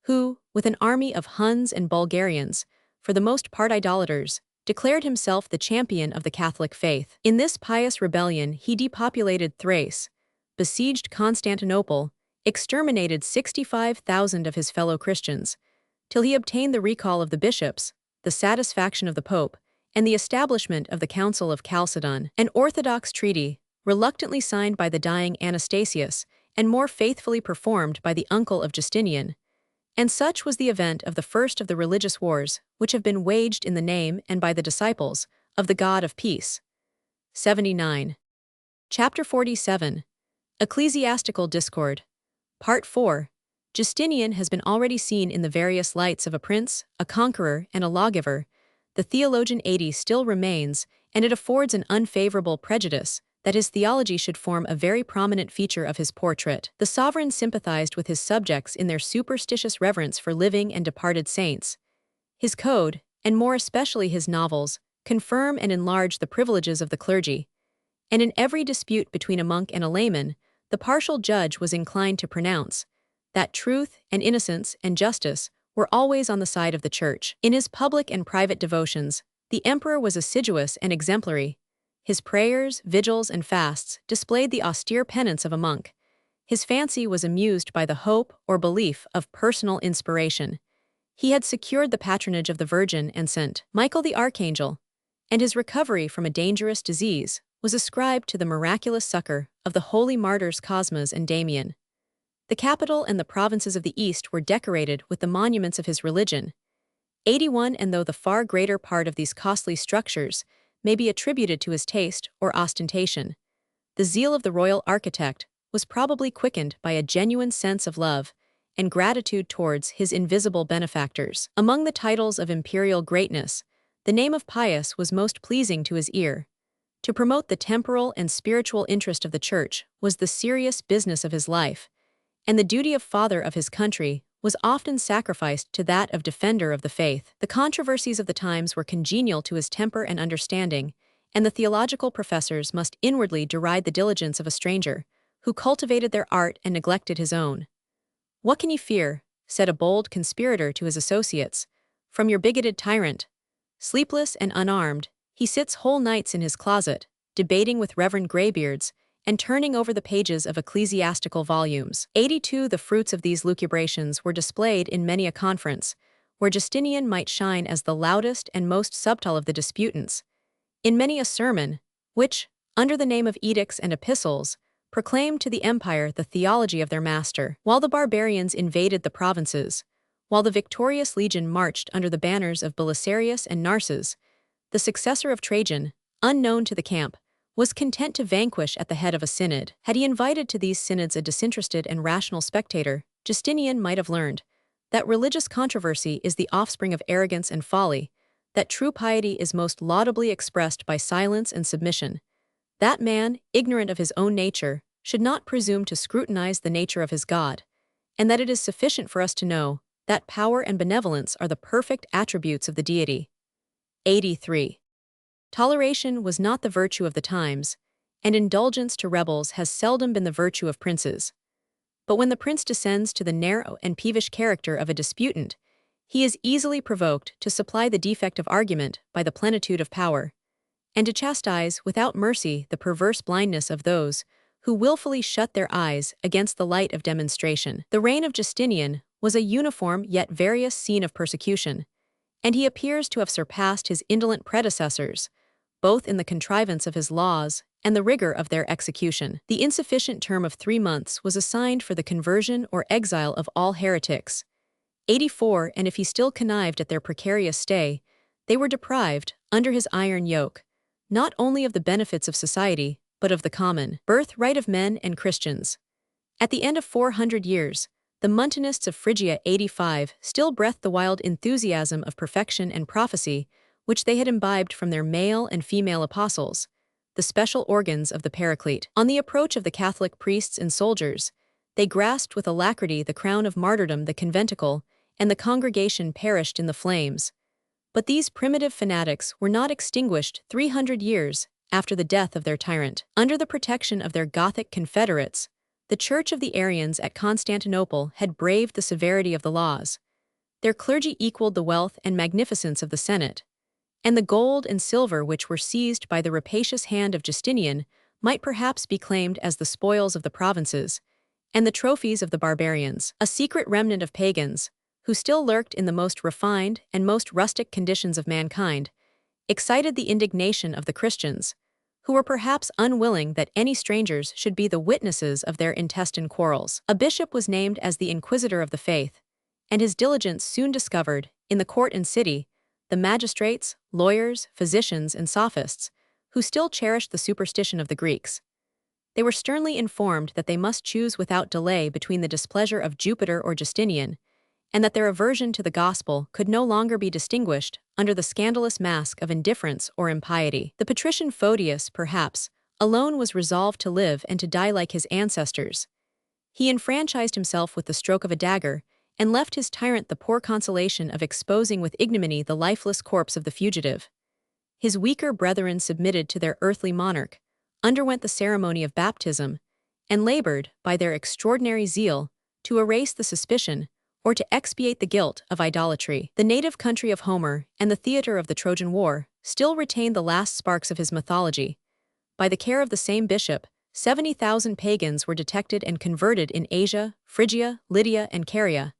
who, with an army of Huns and Bulgarians, for the most part idolaters, declared himself the champion of the Catholic faith. In this pious rebellion he depopulated Thrace, besieged Constantinople, exterminated 65,000 of his fellow Christians, till he obtained the recall of the bishops, the satisfaction of the Pope, and the establishment of the Council of Chalcedon, an orthodox treaty, reluctantly signed by the dying Anastasius, and more faithfully performed by the uncle of Justinian. And such was the event of the first of the religious wars, which have been waged in the name and by the disciples of the God of peace. 79. Chapter 47. Ecclesiastical Discord. Part 4. Justinian has been already seen in the various lights of a prince, a conqueror, and a lawgiver. The theologian 80 still remains, and it affords an unfavorable prejudice that his theology should form a very prominent feature of his portrait. The sovereign sympathized with his subjects in their superstitious reverence for living and departed saints. His code, and more especially his novels, confirm and enlarge the privileges of the clergy. And in every dispute between a monk and a layman, the partial judge was inclined to pronounce that truth and innocence and justice were always on the side of the church. In his public and private devotions, the emperor was assiduous and exemplary. His prayers, vigils, and fasts displayed the austere penance of a monk. His fancy was amused by the hope or belief of personal inspiration. He had secured the patronage of the Virgin and St. Michael the Archangel, and his recovery from a dangerous disease was ascribed to the miraculous succor of the holy martyrs Cosmas and Damian. The capital and the provinces of the East were decorated with the monuments of his religion. 81. And though the far greater part of these costly structures may be attributed to his taste or ostentation, the zeal of the royal architect was probably quickened by a genuine sense of love and gratitude towards his invisible benefactors. Among the titles of imperial greatness, the name of Pius was most pleasing to his ear. To promote the temporal and spiritual interest of the Church was the serious business of his life, and the duty of father of his country was often sacrificed to that of defender of the faith. The controversies of the times were congenial to his temper and understanding, and the theological professors must inwardly deride the diligence of a stranger, who cultivated their art and neglected his own. "What can ye fear," said a bold conspirator to his associates, "from your bigoted tyrant? Sleepless and unarmed, he sits whole nights in his closet, debating with reverend graybeards, and turning over the pages of ecclesiastical volumes." 82. The fruits of these lucubrations were displayed in many a conference, where Justinian might shine as the loudest and most subtle of the disputants. In many a sermon, which, under the name of edicts and epistles, proclaimed to the empire the theology of their master. While the barbarians invaded the provinces, while the victorious legion marched under the banners of Belisarius and Narses, the successor of Trajan, unknown to the camp, was content to vanquish at the head of a synod. Had he invited to these synods a disinterested and rational spectator, Justinian might have learned that religious controversy is the offspring of arrogance and folly, that true piety is most laudably expressed by silence and submission. That man, ignorant of his own nature, should not presume to scrutinize the nature of his God, and that it is sufficient for us to know that power and benevolence are the perfect attributes of the deity. 83. Toleration was not the virtue of the times, and indulgence to rebels has seldom been the virtue of princes. But when the prince descends to the narrow and peevish character of a disputant, he is easily provoked to supply the defect of argument by the plenitude of power, and to chastise without mercy the perverse blindness of those who willfully shut their eyes against the light of demonstration. The reign of Justinian was a uniform yet various scene of persecution, and he appears to have surpassed his indolent predecessors, both in the contrivance of his laws and the rigor of their execution. The insufficient term of 3 months was assigned for the conversion or exile of all heretics. 84. And if he still connived at their precarious stay, they were deprived, under his iron yoke, not only of the benefits of society, but of the common birthright of men and Christians. At the end of 400 years, the Montanists of Phrygia 85 still breathed the wild enthusiasm of perfection and prophecy which they had imbibed from their male and female apostles, the special organs of the Paraclete. On the approach of the Catholic priests and soldiers, they grasped with alacrity the crown of martyrdom, the conventicle, and the congregation perished in the flames. But these primitive fanatics were not extinguished 300 years after the death of their tyrant. Under the protection of their Gothic confederates, the Church of the Arians at Constantinople had braved the severity of the laws. Their clergy equaled the wealth and magnificence of the Senate, and the gold and silver which were seized by the rapacious hand of Justinian might perhaps be claimed as the spoils of the provinces and the trophies of the barbarians. A secret remnant of pagans, who still lurked in the most refined and most rustic conditions of mankind, excited the indignation of the Christians, who were perhaps unwilling that any strangers should be the witnesses of their intestine quarrels. A bishop was named as the inquisitor of the faith, and his diligence soon discovered, in the court and city, the magistrates, lawyers, physicians, and sophists, who still cherished the superstition of the Greeks. They were sternly informed that they must choose without delay between the displeasure of Jupiter or Justinian, and that their aversion to the gospel could no longer be distinguished under the scandalous mask of indifference or impiety. The patrician Photius, perhaps, alone was resolved to live and to die like his ancestors. He enfranchised himself with the stroke of a dagger, and left his tyrant the poor consolation of exposing with ignominy the lifeless corpse of the fugitive. His weaker brethren submitted to their earthly monarch, underwent the ceremony of baptism, and labored, by their extraordinary zeal, to erase the suspicion, or to expiate the guilt of idolatry. The native country of Homer and the theater of the Trojan War still retained the last sparks of his mythology. By the care of the same bishop, 70,000 pagans were detected and converted in Asia, Phrygia, Lydia, and Caria.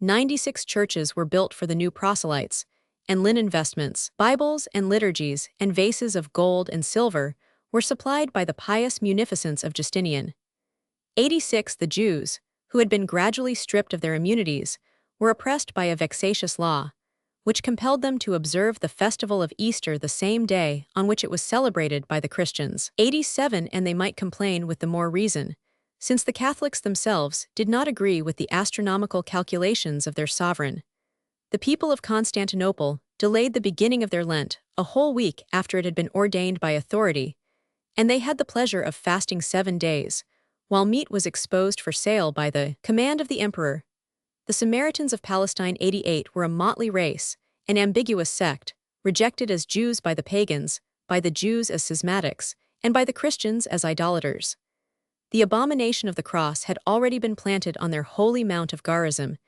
96 churches were built for the new proselytes, and linen vestments, Bibles and liturgies, and vases of gold and silver were supplied by the pious munificence of Justinian. 86 The Jews, who had been gradually stripped of their immunities, were oppressed by a vexatious law, which compelled them to observe the festival of Easter the same day on which it was celebrated by the Christians. 87 And they might complain with the more reason, since the Catholics themselves did not agree with the astronomical calculations of their sovereign. The people of Constantinople delayed the beginning of their Lent a whole week after it had been ordained by authority, and they had the pleasure of fasting 7 days, while meat was exposed for sale by the command of the emperor. The Samaritans of Palestine 88 were a motley race, an ambiguous sect, rejected as Jews by the pagans, by the Jews as schismatics, and by the Christians as idolaters. The abomination of the cross had already been planted on their holy mount of Garizim,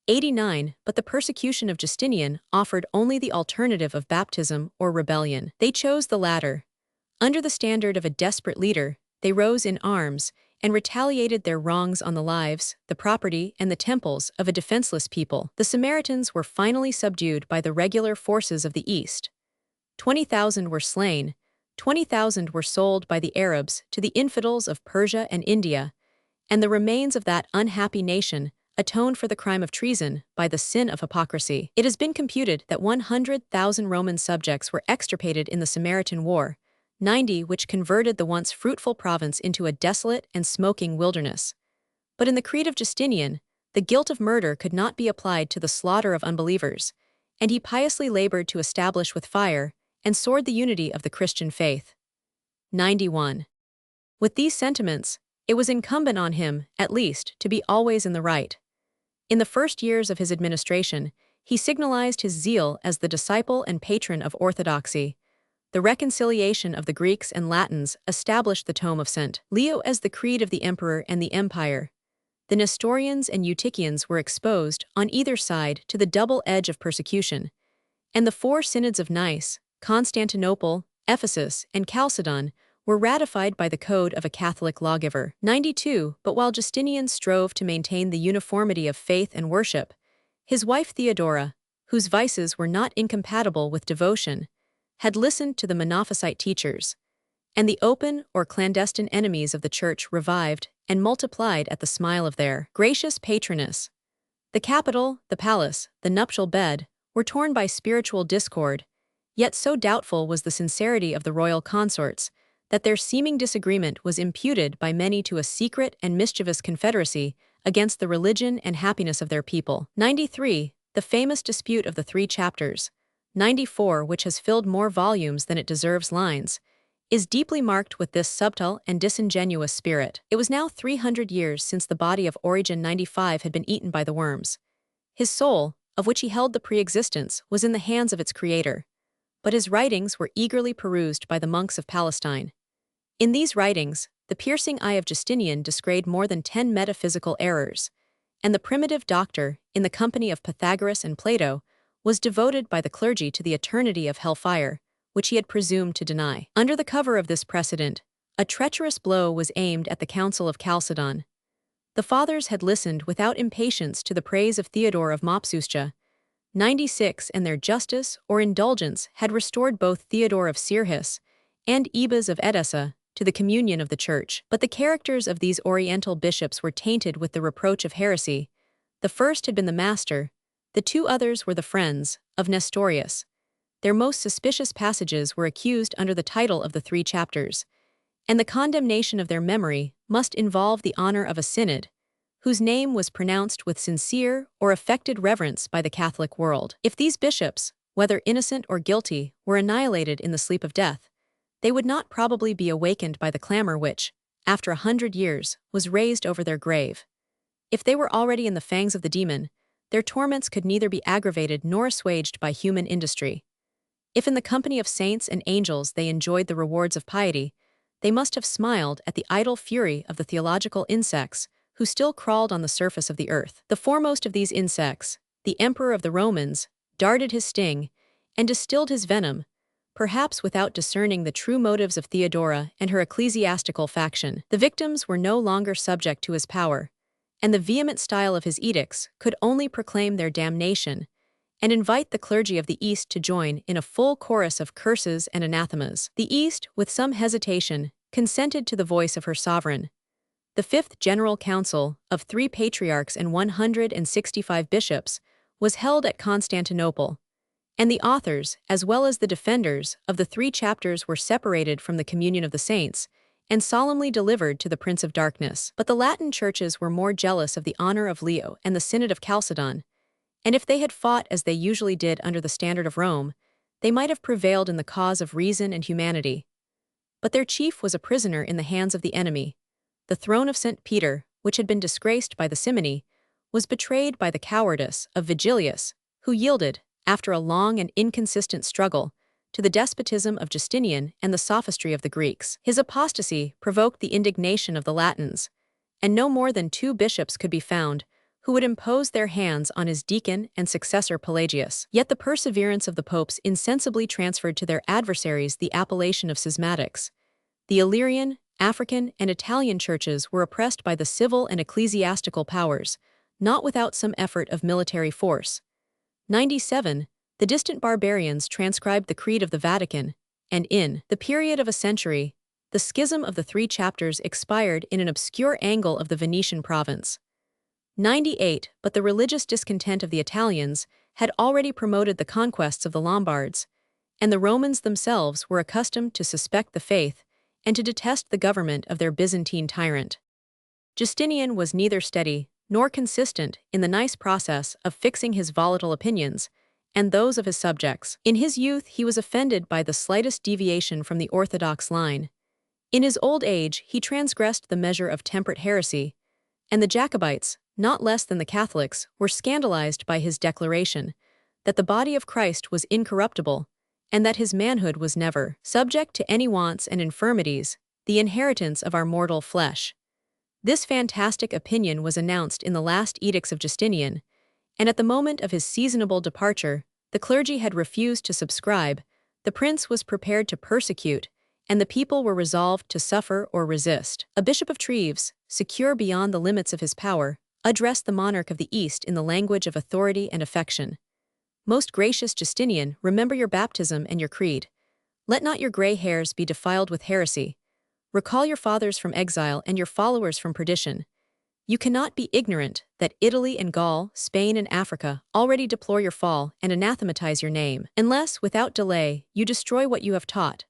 89, but the persecution of Justinian offered only the alternative of baptism or rebellion. They chose the latter. Under the standard of a desperate leader, they rose in arms and retaliated their wrongs on the lives, the property, and the temples of a defenseless people. The Samaritans were finally subdued by the regular forces of the East. 20,000 were slain, 20,000 were sold by the Arabs to the infidels of Persia and India, and the remains of that unhappy nation atoned for the crime of treason by the sin of hypocrisy. It has been computed that 100,000 Roman subjects were extirpated in the Samaritan War, 90 which converted the once fruitful province into a desolate and smoking wilderness. But in the creed of Justinian, the guilt of murder could not be applied to the slaughter of unbelievers, and he piously labored to establish with fire and sword the unity of the Christian faith. 91. With these sentiments, it was incumbent on him, at least, to be always in the right. In the first years of his administration, he signalized his zeal as the disciple and patron of orthodoxy. The reconciliation of the Greeks and Latins established the tome of St. Leo as the creed of the emperor and the empire. The Nestorians and Eutychians were exposed, on either side, to the double edge of persecution, and the 4 synods of Nice, Constantinople, Ephesus, and Chalcedon were ratified by the code of a Catholic lawgiver. 92 But while Justinian strove to maintain the uniformity of faith and worship, his wife Theodora, whose vices were not incompatible with devotion, had listened to the Monophysite teachers, and the open or clandestine enemies of the Church revived and multiplied at the smile of their gracious patroness. The capital, the palace, the nuptial bed, were torn by spiritual discord, Yet so doubtful was the sincerity of the royal consorts that their seeming disagreement was imputed by many to a secret and mischievous confederacy against the religion and happiness of their people. 93. The famous dispute of the three chapters, 94, which has filled more volumes than it deserves lines, is deeply marked with this subtle and disingenuous spirit. It was now 300 years since the body of Origen 95 had been eaten by the worms. His soul, of which he held the pre-existence, was in the hands of its creator, but his writings were eagerly perused by the monks of Palestine. In these writings, the piercing eye of Justinian descried more than 10 metaphysical errors, and the primitive doctor, in the company of Pythagoras and Plato, was devoted by the clergy to the eternity of hellfire, which he had presumed to deny. Under the cover of this precedent, a treacherous blow was aimed at the Council of Chalcedon. The fathers had listened without impatience to the praise of Theodore of Mopsuestia, 96, and their justice or indulgence had restored both Theodore of Syrtis and Ebes of Edessa to the communion of the Church. But the characters of these Oriental bishops were tainted with the reproach of heresy. The first had been the master, the two others were the friends, of Nestorius. Their most suspicious passages were accused under the title of the three chapters, and the condemnation of their memory must involve the honor of a synod, whose name was pronounced with sincere or affected reverence by the Catholic world. If these bishops, whether innocent or guilty, were annihilated in the sleep of death, they would not probably be awakened by the clamor which, after 100 years, was raised over their grave. If they were already in the fangs of the demon, their torments could neither be aggravated nor assuaged by human industry. If in the company of saints and angels they enjoyed the rewards of piety, they must have smiled at the idle fury of the theological insects who still crawled on the surface of the earth. The foremost of these insects, the Emperor of the Romans, darted his sting and distilled his venom, perhaps without discerning the true motives of Theodora and her ecclesiastical faction. The victims were no longer subject to his power, and the vehement style of his edicts could only proclaim their damnation and invite the clergy of the East to join in a full chorus of curses and anathemas. The East, with some hesitation, consented to the voice of her sovereign. The Fifth General Council, of 3 patriarchs and 165 bishops, was held at Constantinople, and the authors, as well as the defenders, of the 3 chapters were separated from the communion of the saints and solemnly delivered to the Prince of Darkness. But the Latin churches were more jealous of the honor of Leo and the Synod of Chalcedon, and if they had fought as they usually did under the standard of Rome, they might have prevailed in the cause of reason and humanity. But their chief was a prisoner in the hands of the enemy. The throne of St. Peter, which had been disgraced by the simony, was betrayed by the cowardice of Vigilius, who yielded, after a long and inconsistent struggle, to the despotism of Justinian and the sophistry of the Greeks. His apostasy provoked the indignation of the Latins, and no more than 2 bishops could be found who would impose their hands on his deacon and successor Pelagius. Yet the perseverance of the popes insensibly transferred to their adversaries the appellation of schismatics. The Illyrian, African, and Italian churches were oppressed by the civil and ecclesiastical powers, not without some effort of military force. 97. The distant barbarians transcribed the Creed of the Vatican, and in the period of a century, the schism of the 3 chapters expired in an obscure angle of the Venetian province. 98. But the religious discontent of the Italians had already promoted the conquests of the Lombards, and the Romans themselves were accustomed to suspect the faith and to detest the government of their Byzantine tyrant. Justinian was neither steady nor consistent in the nice process of fixing his volatile opinions and those of his subjects. In his youth he was offended by the slightest deviation from the orthodox line. In his old age he transgressed the measure of temperate heresy, and the Jacobites, not less than the Catholics, were scandalized by his declaration that the body of Christ was incorruptible and that his manhood was never subject to any wants and infirmities, the inheritance of our mortal flesh. This fantastic opinion was announced in the last edicts of Justinian, and at the moment of his seasonable departure, the clergy had refused to subscribe, the prince was prepared to persecute, and the people were resolved to suffer or resist. A bishop of Treves, secure beyond the limits of his power, addressed the monarch of the East in the language of authority and affection. Most gracious Justinian, remember your baptism and your creed. Let not your gray hairs be defiled with heresy. Recall your fathers from exile and your followers from perdition. You cannot be ignorant that Italy and Gaul, Spain and Africa already deplore your fall and anathematize your name, unless, without delay, you destroy what you have taught.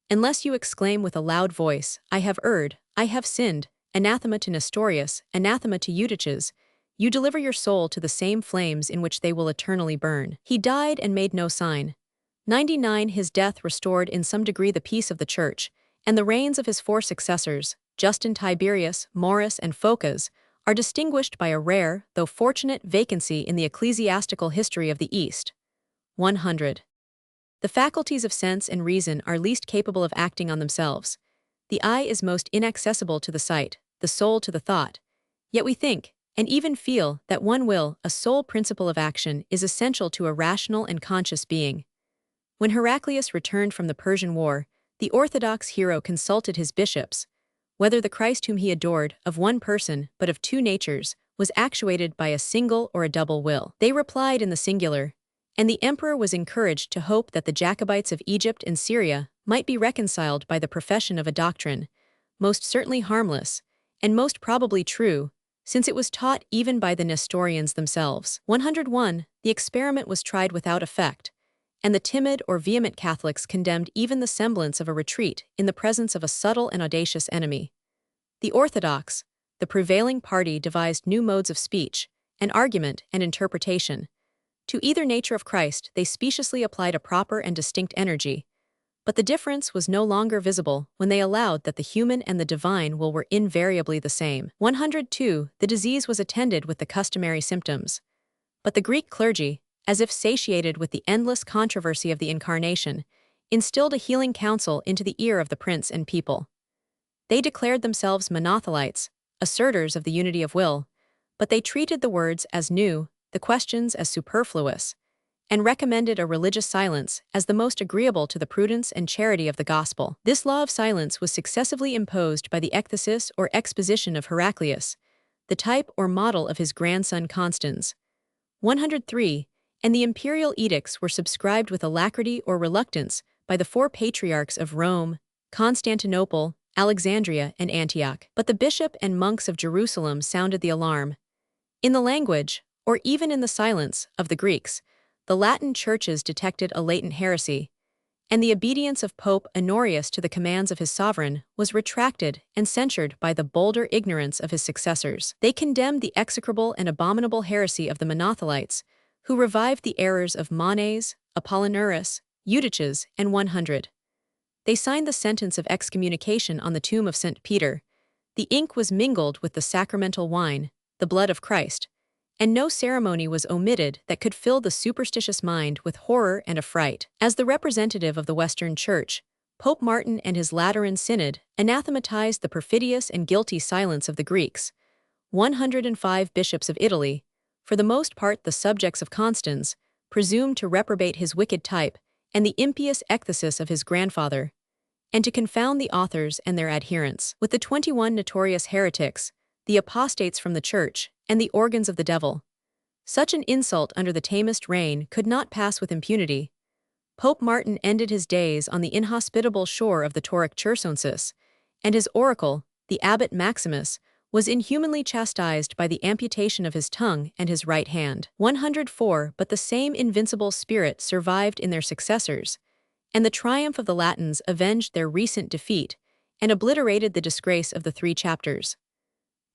Unless you exclaim with a loud voice, I have erred, I have sinned, anathema to Nestorius, anathema to Eutyches, you deliver your soul to the same flames in which they will eternally burn. He died and made no sign. 99 His death restored in some degree the peace of the Church, and the reigns of his 4 successors, Justin, Tiberius, Maurus, and Phocas, are distinguished by a rare, though fortunate, vacancy in the ecclesiastical history of the East. 100. The faculties of sense and reason are least capable of acting on themselves. The eye is most inaccessible to the sight, the soul to the thought. Yet we think, and even feel, that one will, a sole principle of action, is essential to a rational and conscious being. When Heraclius returned from the Persian War, the orthodox hero consulted his bishops, whether the Christ whom he adored, of one person, but of 2 natures, was actuated by a single or a double will. They replied in the singular, and the emperor was encouraged to hope that the Jacobites of Egypt and Syria might be reconciled by the profession of a doctrine, most certainly harmless, and most probably true, since it was taught even by the Nestorians themselves. 101. The experiment was tried without effect, and the timid or vehement Catholics condemned even the semblance of a retreat in the presence of a subtle and audacious enemy. The Orthodox, the prevailing party, devised new modes of speech, and argument, and interpretation. To either nature of Christ they speciously applied a proper and distinct energy, but the difference was no longer visible when they allowed that the human and the divine will were invariably the same. 102. The disease was attended with the customary symptoms, but the Greek clergy, as if satiated with the endless controversy of the Incarnation, instilled a healing counsel into the ear of the prince and people. They declared themselves monothelites, assertors of the unity of will, but they treated the words as new, the questions as superfluous, and recommended a religious silence as the most agreeable to the prudence and charity of the gospel. This law of silence was successively imposed by the ekthesis or exposition of Heraclius, the type or model of his grandson Constans. 103. And the imperial edicts were subscribed with alacrity or reluctance by the 4 patriarchs of Rome, Constantinople, Alexandria, and Antioch. But the bishop and monks of Jerusalem sounded the alarm. In the language, or even in the silence, of the Greeks, the Latin churches detected a latent heresy, and the obedience of Pope Honorius to the commands of his sovereign was retracted and censured by the bolder ignorance of his successors. They condemned the execrable and abominable heresy of the Monothelites, who revived the errors of Manes, Apollinaris, Eutyches, and 100. They signed the sentence of excommunication on the tomb of St. Peter. The ink was mingled with the sacramental wine, the blood of Christ, and no ceremony was omitted that could fill the superstitious mind with horror and affright. As the representative of the Western Church, Pope Martin and his Lateran Synod anathematized the perfidious and guilty silence of the Greeks. 105 bishops of Italy, for the most part the subjects of Constans, presumed to reprobate his wicked type and the impious ekthesis of his grandfather, and to confound the authors and their adherents with the 21 notorious heretics, the apostates from the Church, and the organs of the devil. Such an insult under the tamest reign could not pass with impunity. Pope Martin ended his days on the inhospitable shore of the Tauric Chersonesus, and his oracle, the abbot Maximus, was inhumanly chastised by the amputation of his tongue and his right hand. 104. But the same invincible spirit survived in their successors, and the triumph of the Latins avenged their recent defeat and obliterated the disgrace of the 3 chapters.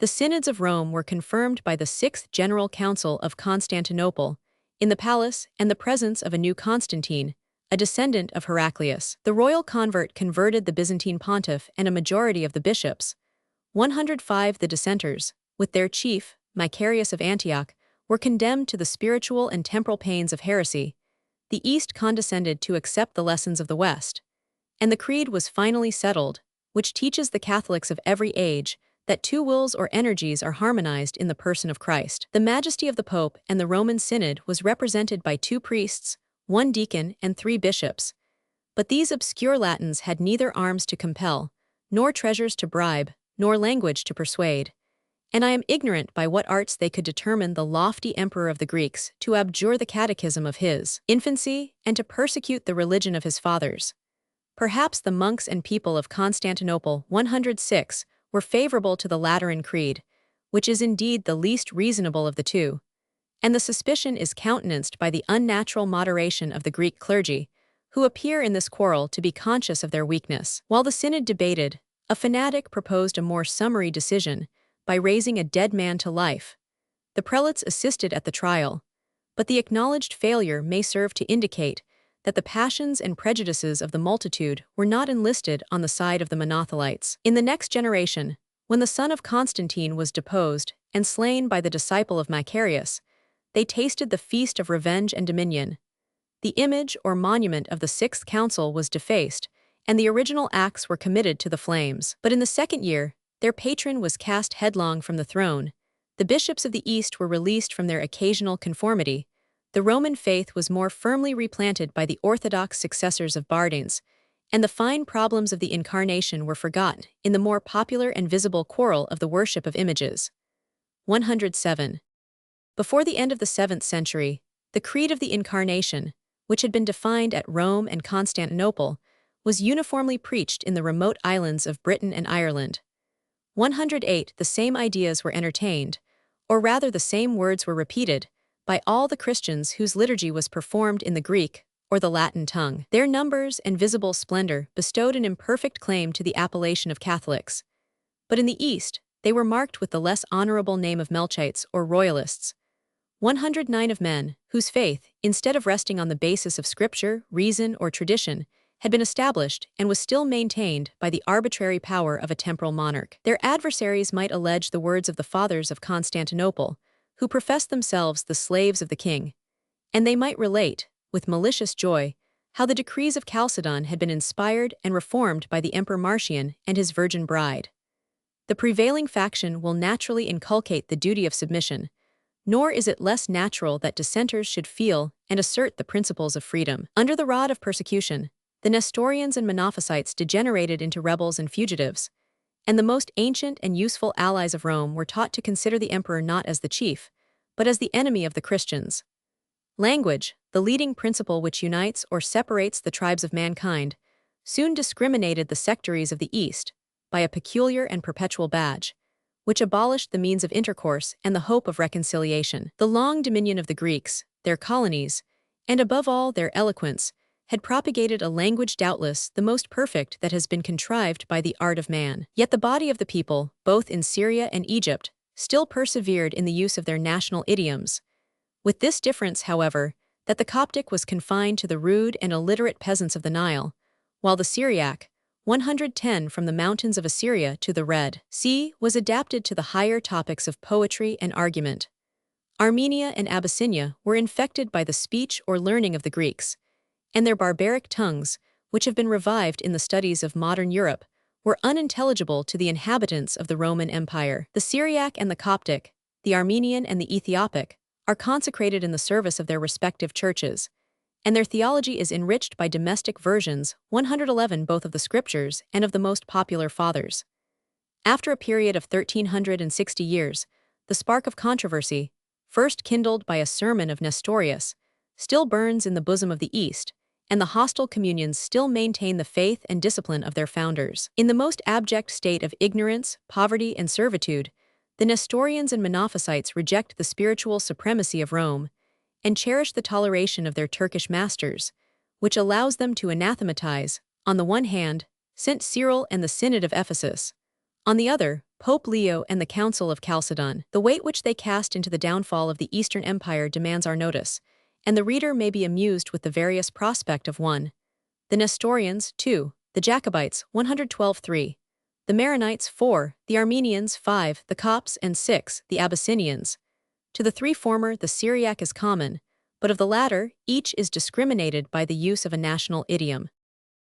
The synods of Rome were confirmed by the 6th General Council of Constantinople, in the palace and the presence of a new Constantine, a descendant of Heraclius. The royal convert converted the Byzantine pontiff and a majority of the bishops. 105. The dissenters, with their chief, Macarius of Antioch, were condemned to the spiritual and temporal pains of heresy. The East condescended to accept the lessons of the West, and the creed was finally settled, which teaches the Catholics of every age that 2 wills or energies are harmonized in the person of Christ. The majesty of the Pope and the Roman Synod was represented by 2 priests, 1 deacon, and 3 bishops. But these obscure Latins had neither arms to compel, nor treasures to bribe, nor language to persuade. And I am ignorant by what arts they could determine the lofty emperor of the Greeks to abjure the catechism of his infancy and to persecute the religion of his fathers. Perhaps the monks and people of Constantinople 106 were favorable to the Lateran Creed, which is indeed the least reasonable of the two, and the suspicion is countenanced by the unnatural moderation of the Greek clergy, who appear in this quarrel to be conscious of their weakness. While the synod debated, a fanatic proposed a more summary decision by raising a dead man to life. The prelates assisted at the trial, but the acknowledged failure may serve to indicate that the passions and prejudices of the multitude were not enlisted on the side of the Monothelites. In the next generation, when the son of Constantine was deposed and slain by the disciple of Macarius, they tasted the feast of revenge and dominion. The image or monument of the Sixth Council was defaced, and the original acts were committed to the flames. But in the second year, their patron was cast headlong from the throne. The bishops of the East were released from their occasional conformity. The Roman faith was more firmly replanted by the orthodox successors of Bardanes, and the fine problems of the Incarnation were forgotten in the more popular and visible quarrel of the worship of images. 107. Before the end of the 7th century, the Creed of the Incarnation, which had been defined at Rome and Constantinople, was uniformly preached in the remote islands of Britain and Ireland. 108. The same ideas were entertained, or rather the same words were repeated, by all the Christians whose liturgy was performed in the Greek or the Latin tongue. Their numbers and visible splendor bestowed an imperfect claim to the appellation of Catholics. But in the East, they were marked with the less honorable name of Melchites or Royalists. 109 of men, whose faith, instead of resting on the basis of scripture, reason, or tradition, had been established and was still maintained by the arbitrary power of a temporal monarch. Their adversaries might allege the words of the fathers of Constantinople, who professed themselves the slaves of the king, and they might relate, with malicious joy, how the decrees of Chalcedon had been inspired and reformed by the Emperor Marcian and his virgin bride. The prevailing faction will naturally inculcate the duty of submission, nor is it less natural that dissenters should feel and assert the principles of freedom. Under the rod of persecution, the Nestorians and Monophysites degenerated into rebels and fugitives, and the most ancient and useful allies of Rome were taught to consider the emperor not as the chief, but as the enemy of the Christians. Language, the leading principle which unites or separates the tribes of mankind, soon discriminated the sectaries of the East by a peculiar and perpetual badge, which abolished the means of intercourse and the hope of reconciliation. The long dominion of the Greeks, their colonies, and above all their eloquence, had propagated a language doubtless the most perfect that has been contrived by the art of man. Yet the body of the people, both in Syria and Egypt, still persevered in the use of their national idioms. With this difference, however, that the Coptic was confined to the rude and illiterate peasants of the Nile, while the Syriac, 110 from the mountains of Assyria to the Red Sea, was adapted to the higher topics of poetry and argument. Armenia and Abyssinia were infected by the speech or learning of the Greeks, and their barbaric tongues, which have been revived in the studies of modern Europe, were unintelligible to the inhabitants of the Roman Empire. The Syriac and the Coptic, the Armenian and the Ethiopic, are consecrated in the service of their respective churches, and their theology is enriched by domestic versions, 111 both of the scriptures and of the most popular fathers. After a period of 1360 years, the spark of controversy, first kindled by a sermon of Nestorius, still burns in the bosom of the East, and the hostile communions still maintain the faith and discipline of their founders. In the most abject state of ignorance, poverty, and servitude, the Nestorians and Monophysites reject the spiritual supremacy of Rome and cherish the toleration of their Turkish masters, which allows them to anathematize, on the one hand, St. Cyril and the Synod of Ephesus, on the other, Pope Leo and the Council of Chalcedon. The weight which they cast into the downfall of the Eastern Empire demands our notice, and the reader may be amused with the various prospect of 1. The Nestorians, 2. The Jacobites, 112-3. The Maronites, 4. The Armenians, 5. The Copts, and 6. The Abyssinians. To the three former, the Syriac is common, but of the latter, each is discriminated by the use of a national idiom.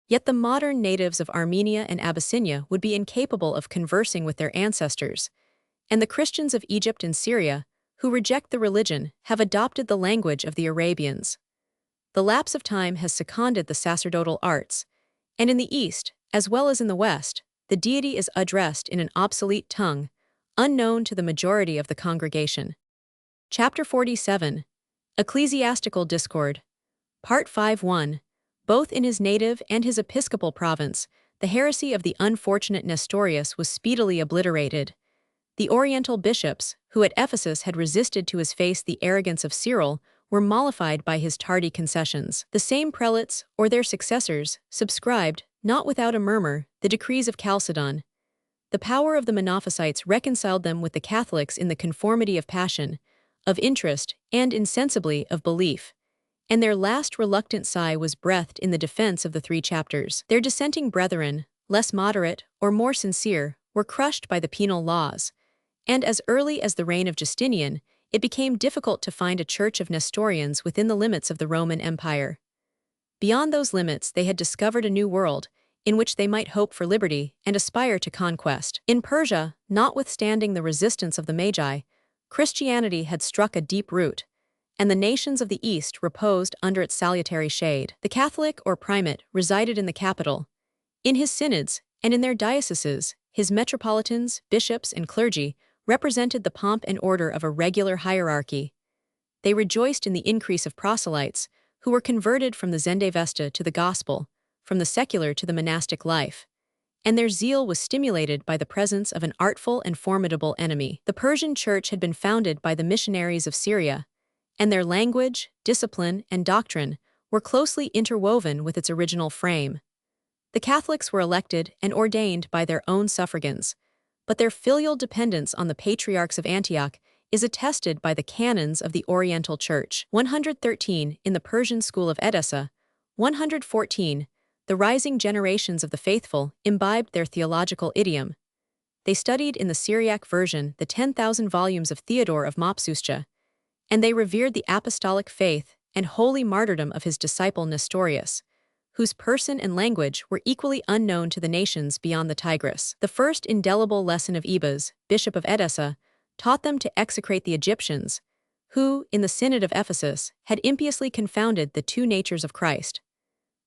Yet the modern natives of Armenia and Abyssinia would be incapable of conversing with their ancestors, and the Christians of Egypt and Syria, who reject the religion, have adopted the language of the Arabians. The lapse of time has seconded the sacerdotal arts, and in the East, as well as in the West, the deity is addressed in an obsolete tongue, unknown to the majority of the congregation. Chapter 47. Ecclesiastical Discord. Part 5:1. Both in his native and his episcopal province, the heresy of the unfortunate Nestorius was speedily obliterated. The Oriental bishops, who at Ephesus had resisted to his face the arrogance of Cyril, were mollified by his tardy concessions. The same prelates, or their successors, subscribed, not without a murmur, the decrees of Chalcedon. The power of the Monophysites reconciled them with the Catholics in the conformity of passion, of interest, and insensibly of belief, and their last reluctant sigh was breathed in the defense of the 3 chapters. Their dissenting brethren, less moderate or more sincere, were crushed by the penal laws, and as early as the reign of Justinian, it became difficult to find a church of Nestorians within the limits of the Roman Empire. Beyond those limits, they had discovered a new world, in which they might hope for liberty and aspire to conquest. In Persia, notwithstanding the resistance of the Magi, Christianity had struck a deep root, and the nations of the East reposed under its salutary shade. The Catholic or primate resided in the capital. In his synods, and in their dioceses, his metropolitans, bishops, and clergy represented the pomp and order of a regular hierarchy. They rejoiced in the increase of proselytes, who were converted from the Zendavesta to the gospel, from the secular to the monastic life, and their zeal was stimulated by the presence of an artful and formidable enemy. The Persian church had been founded by the missionaries of Syria, and their language, discipline, and doctrine were closely interwoven with its original frame. The Catholics were elected and ordained by their own suffragans, but their filial dependence on the patriarchs of Antioch is attested by the canons of the Oriental Church. 113 in the Persian school of Edessa, 114 the rising generations of the faithful imbibed their theological idiom. They studied in the Syriac version the 10,000 volumes of Theodore of Mopsuestia, and they revered the apostolic faith and holy martyrdom of his disciple Nestorius, whose person and language were equally unknown to the nations beyond the Tigris. The first indelible lesson of Ebas, bishop of Edessa, taught them to execrate the Egyptians, who, in the Synod of Ephesus, had impiously confounded the 2 natures of Christ.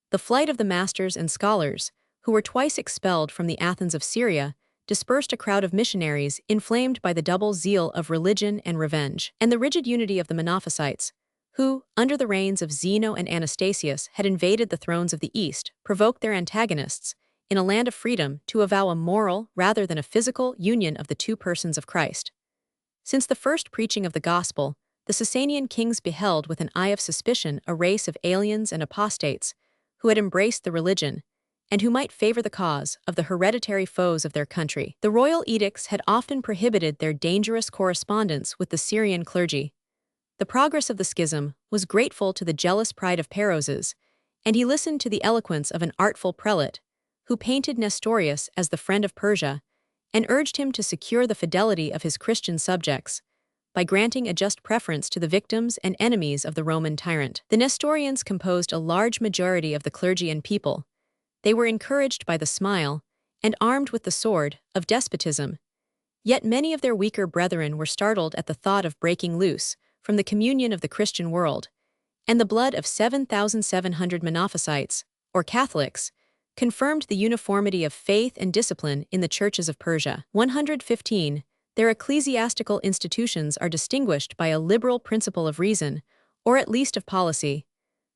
The flight of the masters and scholars, who were twice expelled from the Athens of Syria, dispersed a crowd of missionaries inflamed by the double zeal of religion and revenge. And the rigid unity of the Monophysites, who, under the reigns of Zeno and Anastasius, had invaded the thrones of the East, provoked their antagonists, in a land of freedom, to avow a moral rather than a physical union of the 2 persons of Christ. Since the first preaching of the gospel, the Sasanian kings beheld with an eye of suspicion a race of aliens and apostates, who had embraced the religion, and who might favor the cause of the hereditary foes of their country. The royal edicts had often prohibited their dangerous correspondence with the Syrian clergy. The progress of the schism was grateful to the jealous pride of Peroses, and he listened to the eloquence of an artful prelate, who painted Nestorius as the friend of Persia, and urged him to secure the fidelity of his Christian subjects, by granting a just preference to the victims and enemies of the Roman tyrant. The Nestorians composed a large majority of the clergy and people. They were encouraged by the smile, and armed with the sword, of despotism. Yet many of their weaker brethren were startled at the thought of breaking loose from the communion of the Christian world, and the blood of 7,700 Monophysites, or Catholics, confirmed the uniformity of faith and discipline in the churches of Persia. 115 Their ecclesiastical institutions are distinguished by a liberal principle of reason, or at least of policy.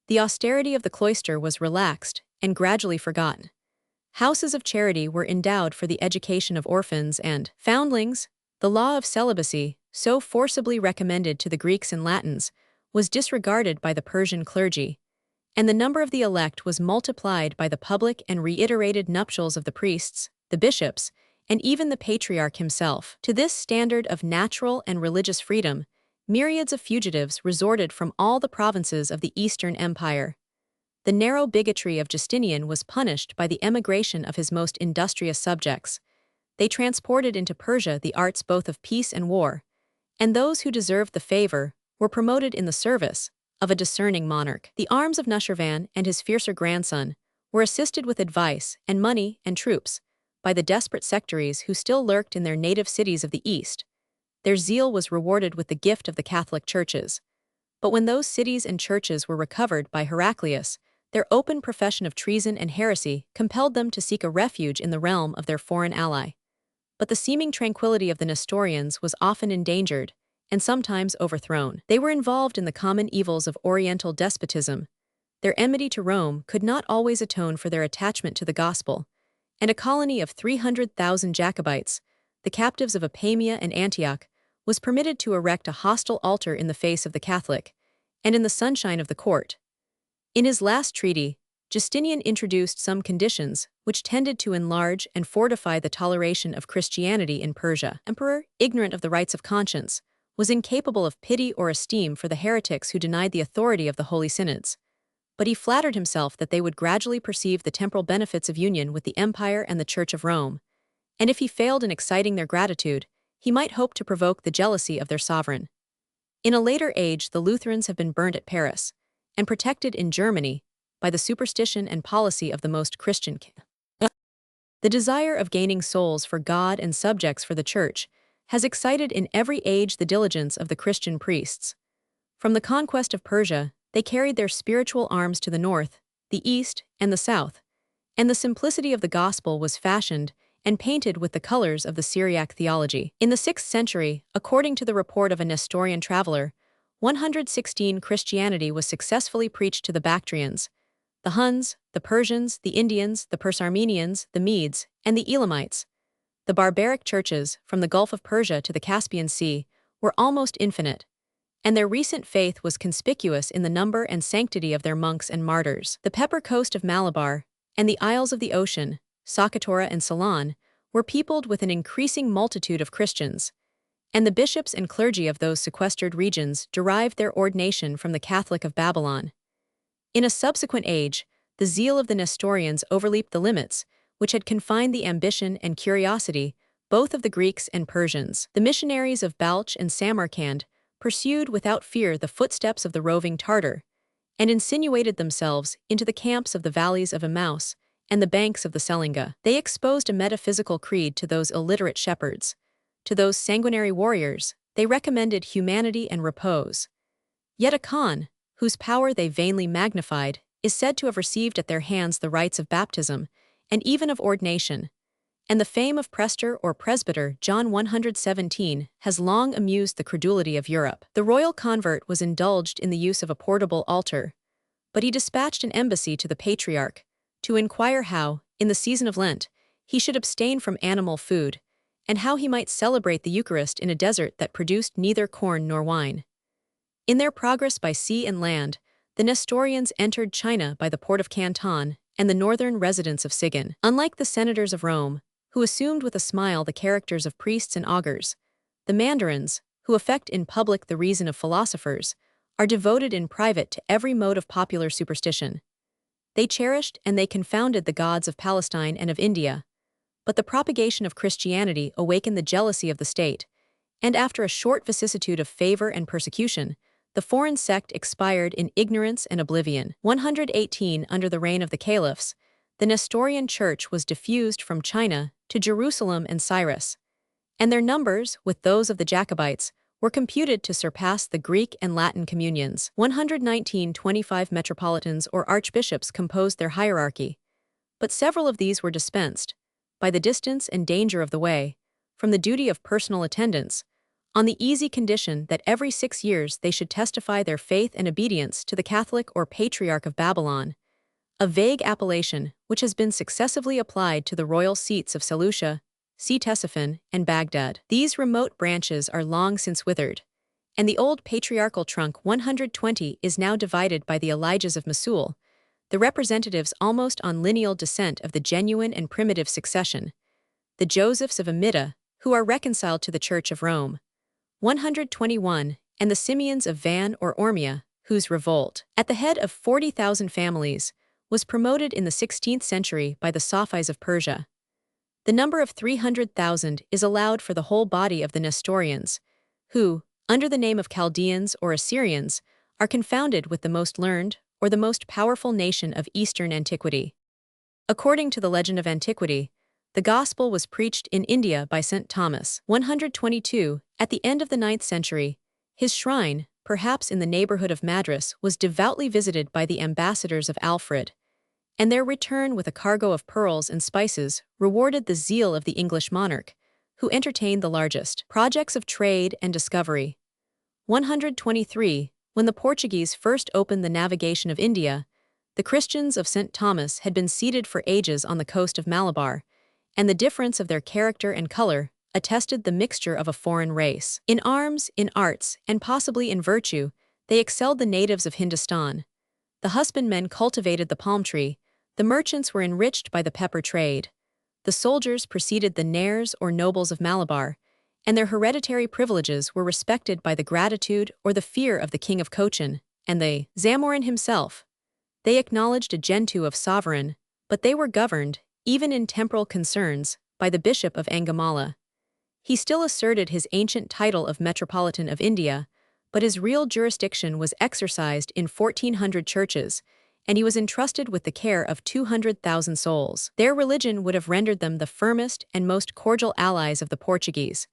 The austerity of the cloister was relaxed and gradually forgotten. Houses of charity were endowed for the education of orphans and foundlings. The law of celibacy, so forcibly recommended to the Greeks and Latins, was disregarded by the Persian clergy, and the number of the elect was multiplied by the public and reiterated nuptials of the priests, the bishops, and even the patriarch himself. To this standard of natural and religious freedom, myriads of fugitives resorted from all the provinces of the Eastern Empire. The narrow bigotry of Justinian was punished by the emigration of his most industrious subjects. They transported into Persia the arts both of peace and war, and those who deserved the favor were promoted in the service of a discerning monarch. The arms of Nushirvan and his fiercer grandson were assisted with advice and money and troops by the desperate sectaries who still lurked in their native cities of the East. Their zeal was rewarded with the gift of the Catholic churches. But when those cities and churches were recovered by Heraclius, their open profession of treason and heresy compelled them to seek a refuge in the realm of their foreign ally. But the seeming tranquility of the Nestorians was often endangered, and sometimes overthrown. They were involved in the common evils of Oriental despotism. Their enmity to Rome could not always atone for their attachment to the gospel, and a colony of 300,000 Jacobites, the captives of Apamea and Antioch, was permitted to erect a hostile altar in the face of the Catholic, and in the sunshine of the court. In his last treaty, Justinian introduced some conditions which tended to enlarge and fortify the toleration of Christianity in Persia. The emperor, ignorant of the rights of conscience, was incapable of pity or esteem for the heretics who denied the authority of the holy synods. But he flattered himself that they would gradually perceive the temporal benefits of union with the empire and the Church of Rome, and if he failed in exciting their gratitude, he might hope to provoke the jealousy of their sovereign. In a later age, the Lutherans have been burnt at Paris, and protected in Germany by the superstition and policy of the most Christian king. The desire of gaining souls for God and subjects for the Church has excited in every age the diligence of the Christian priests. From the conquest of Persia, they carried their spiritual arms to the north, the east, and the south, and the simplicity of the gospel was fashioned and painted with the colors of the Syriac theology. In the 6th century, according to the report of a Nestorian traveler, 116 Christianity was successfully preached to the Bactrians, the Huns, the Persians, the Indians, the Persarmenians, the Medes, and the Elamites. The barbaric churches, from the Gulf of Persia to the Caspian Sea, were almost infinite, and their recent faith was conspicuous in the number and sanctity of their monks and martyrs. The Pepper Coast of Malabar and the Isles of the Ocean, Socotora and Ceylon, were peopled with an increasing multitude of Christians, and the bishops and clergy of those sequestered regions derived their ordination from the Catholic of Babylon. In a subsequent age, the zeal of the Nestorians overleaped the limits, which had confined the ambition and curiosity both of the Greeks and Persians. The missionaries of Balch and Samarkand pursued without fear the footsteps of the roving Tartar, and insinuated themselves into the camps of the valleys of Emmaus and the banks of the Selinga. They exposed a metaphysical creed to those illiterate shepherds. To those sanguinary warriors, they recommended humanity and repose. Yet a Khan, whose power they vainly magnified, is said to have received at their hands the rites of baptism, and even of ordination, and the fame of Prester or Presbyter John 117 has long amused the credulity of Europe. The royal convert was indulged in the use of a portable altar, but he dispatched an embassy to the Patriarch to inquire how, in the season of Lent, he should abstain from animal food, and how he might celebrate the Eucharist in a desert that produced neither corn nor wine. In their progress by sea and land, the Nestorians entered China by the port of Canton and the northern residence of Sigon. Unlike the senators of Rome, who assumed with a smile the characters of priests and augurs, the mandarins, who affect in public the reason of philosophers, are devoted in private to every mode of popular superstition. They cherished and they confounded the gods of Palestine and of India, but the propagation of Christianity awakened the jealousy of the state, and after a short vicissitude of favor and persecution, the foreign sect expired in ignorance and oblivion. 118 Under the reign of the caliphs, the Nestorian church was diffused from China to Jerusalem and Cyrus, and their numbers, with those of the Jacobites, were computed to surpass the Greek and Latin communions. 125 metropolitans or archbishops composed their hierarchy, but several of these were dispensed, by the distance and danger of the way, from the duty of personal attendance, on the easy condition that every 6 years they should testify their faith and obedience to the Catholic or Patriarch of Babylon, a vague appellation which has been successively applied to the royal seats of Seleucia, Ctesiphon, and Baghdad. These remote branches are long since withered, and the old patriarchal trunk 120 is now divided by the Elijahs of Mosul, the representatives almost on lineal descent of the genuine and primitive succession, the Josephs of Amida, who are reconciled to the Church of Rome. 121, and the Simeons of Van or Ormia, whose revolt, at the head of 40,000 families, was promoted in the 16th century by the Safavids of Persia. The number of 300,000 is allowed for the whole body of the Nestorians, who, under the name of Chaldeans or Assyrians, are confounded with the most learned or the most powerful nation of Eastern antiquity. According to the legend of antiquity, the Gospel was preached in India by St. Thomas. 122, at the end of the 9th century, his shrine, perhaps in the neighborhood of Madras, was devoutly visited by the ambassadors of Alfred, and their return with a cargo of pearls and spices rewarded the zeal of the English monarch, who entertained the largest projects of trade and discovery. 123, when the Portuguese first opened the navigation of India, the Christians of St. Thomas had been seated for ages on the coast of Malabar, and the difference of their character and color, attested the mixture of a foreign race. In arms, in arts, and possibly in virtue, they excelled the natives of Hindustan. The husbandmen cultivated the palm tree, the merchants were enriched by the pepper trade. The soldiers preceded the nairs or nobles of Malabar, and their hereditary privileges were respected by the gratitude or the fear of the king of Cochin, and the Zamorin himself. They acknowledged a gentoo of sovereign, but they were governed, even in temporal concerns, by the Bishop of Angamala. He still asserted his ancient title of Metropolitan of India, but his real jurisdiction was exercised in 1,400 churches, and he was entrusted with the care of 200,000 souls. Their religion would have rendered them the firmest and most cordial allies of the Portuguese.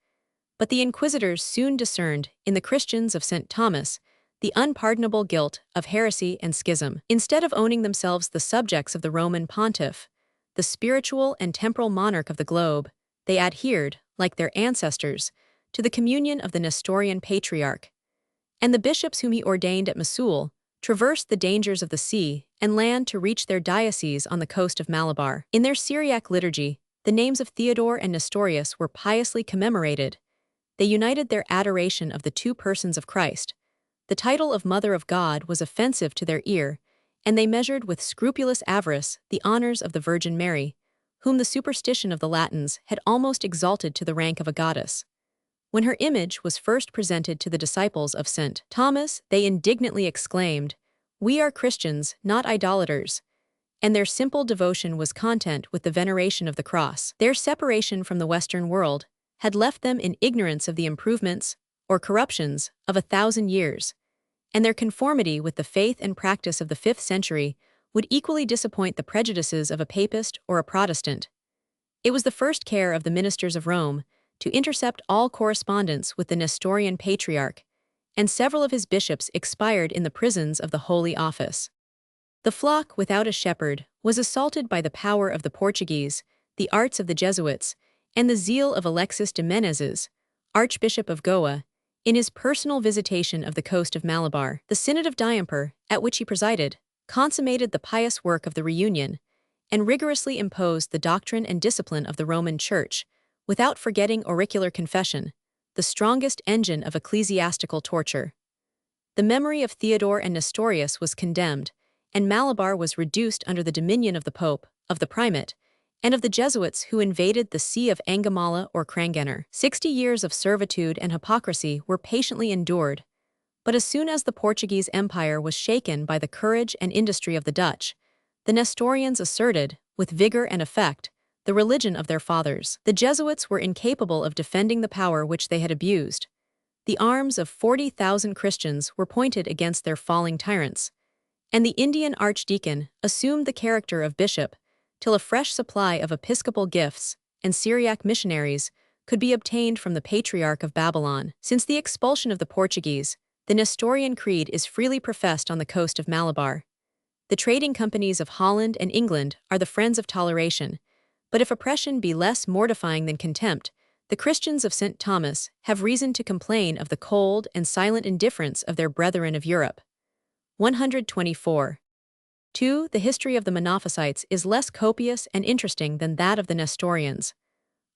But the inquisitors soon discerned, in the Christians of St. Thomas, the unpardonable guilt of heresy and schism. Instead of owning themselves the subjects of the Roman pontiff, the spiritual and temporal monarch of the globe, they adhered, like their ancestors, to the communion of the Nestorian patriarch. And the bishops whom he ordained at Mosul traversed the dangers of the sea and land to reach their dioceses on the coast of Malabar. In their Syriac liturgy, the names of Theodore and Nestorius were piously commemorated. They united their adoration of the two persons of Christ. The title of Mother of God was offensive to their ear, and they measured with scrupulous avarice the honors of the Virgin Mary, whom the superstition of the Latins had almost exalted to the rank of a goddess. When her image was first presented to the disciples of St. Thomas, they indignantly exclaimed, "We are Christians, not idolaters," and their simple devotion was content with the veneration of the cross. Their separation from the Western world had left them in ignorance of the improvements, or corruptions, of 1,000 years, and their conformity with the faith and practice of the 5th century would equally disappoint the prejudices of a papist or a Protestant. It was the first care of the ministers of Rome to intercept all correspondence with the Nestorian Patriarch, and several of his bishops expired in the prisons of the Holy Office. The flock without a shepherd was assaulted by the power of the Portuguese, the arts of the Jesuits, and the zeal of Alexis de Menezes, Archbishop of Goa, in his personal visitation of the coast of Malabar. The Synod of Diamper, at which he presided, consummated the pious work of the reunion, and rigorously imposed the doctrine and discipline of the Roman Church, without forgetting auricular confession, the strongest engine of ecclesiastical torture. The memory of Theodore and Nestorius was condemned, and Malabar was reduced under the dominion of the Pope, of the Primate, and of the Jesuits who invaded the See of Angamala or Crangener. 60 years of servitude and hypocrisy were patiently endured, but as soon as the Portuguese Empire was shaken by the courage and industry of the Dutch, the Nestorians asserted, with vigor and effect, the religion of their fathers. The Jesuits were incapable of defending the power which they had abused. The arms of 40,000 Christians were pointed against their falling tyrants, and the Indian archdeacon assumed the character of bishop till a fresh supply of episcopal gifts and Syriac missionaries could be obtained from the Patriarch of Babylon. Since the expulsion of the Portuguese, the Nestorian creed is freely professed on the coast of Malabar. The trading companies of Holland and England are the friends of toleration, but if oppression be less mortifying than contempt, the Christians of St. Thomas have reason to complain of the cold and silent indifference of their brethren of Europe. 124. 2. The history of the Monophysites is less copious and interesting than that of the Nestorians.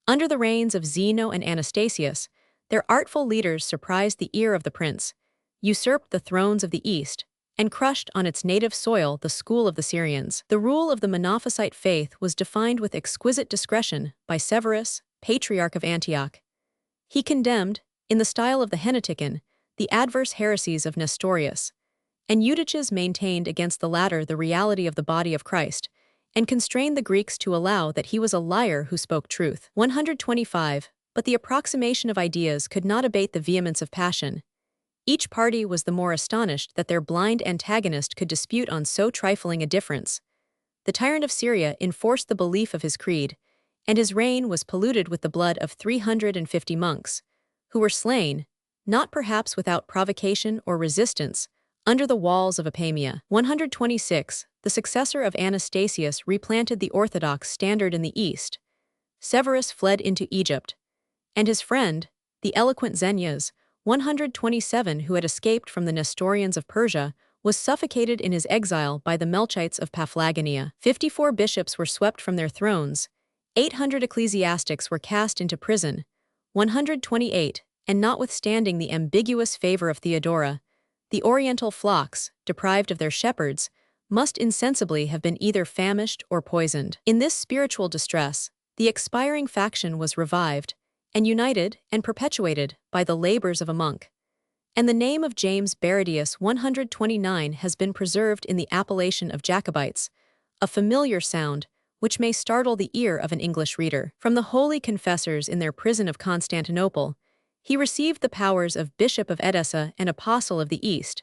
Under the reigns of Zeno and Anastasius, their artful leaders surprised the ear of the prince, usurped the thrones of the East, and crushed on its native soil the school of the Syrians. The rule of the Monophysite faith was defined with exquisite discretion by Severus, Patriarch of Antioch. He condemned, in the style of the Henoticon, the adverse heresies of Nestorius, and Eutyches maintained against the latter the reality of the body of Christ, and constrained the Greeks to allow that he was a liar who spoke truth. 125. But the approximation of ideas could not abate the vehemence of passion. Each party was the more astonished that their blind antagonist could dispute on so trifling a difference. The tyrant of Syria enforced the belief of his creed, and his reign was polluted with the blood of 350 monks, who were slain, not perhaps without provocation or resistance, under the walls of Apamea. 126. The successor of Anastasius replanted the Orthodox standard in the East. Severus fled into Egypt, and his friend, the eloquent Xenias, 127, who had escaped from the Nestorians of Persia, was suffocated in his exile by the Melchites of Paphlagonia. 54 bishops were swept from their thrones, 800 ecclesiastics were cast into prison, 128, and notwithstanding the ambiguous favor of Theodora, the Oriental flocks, deprived of their shepherds, must insensibly have been either famished or poisoned. In this spiritual distress, the expiring faction was revived, and united and perpetuated by the labors of a monk. And the name of James Baradius 129 has been preserved in the appellation of Jacobites, a familiar sound which may startle the ear of an English reader. From the holy confessors in their prison of Constantinople, he received the powers of Bishop of Edessa and Apostle of the East,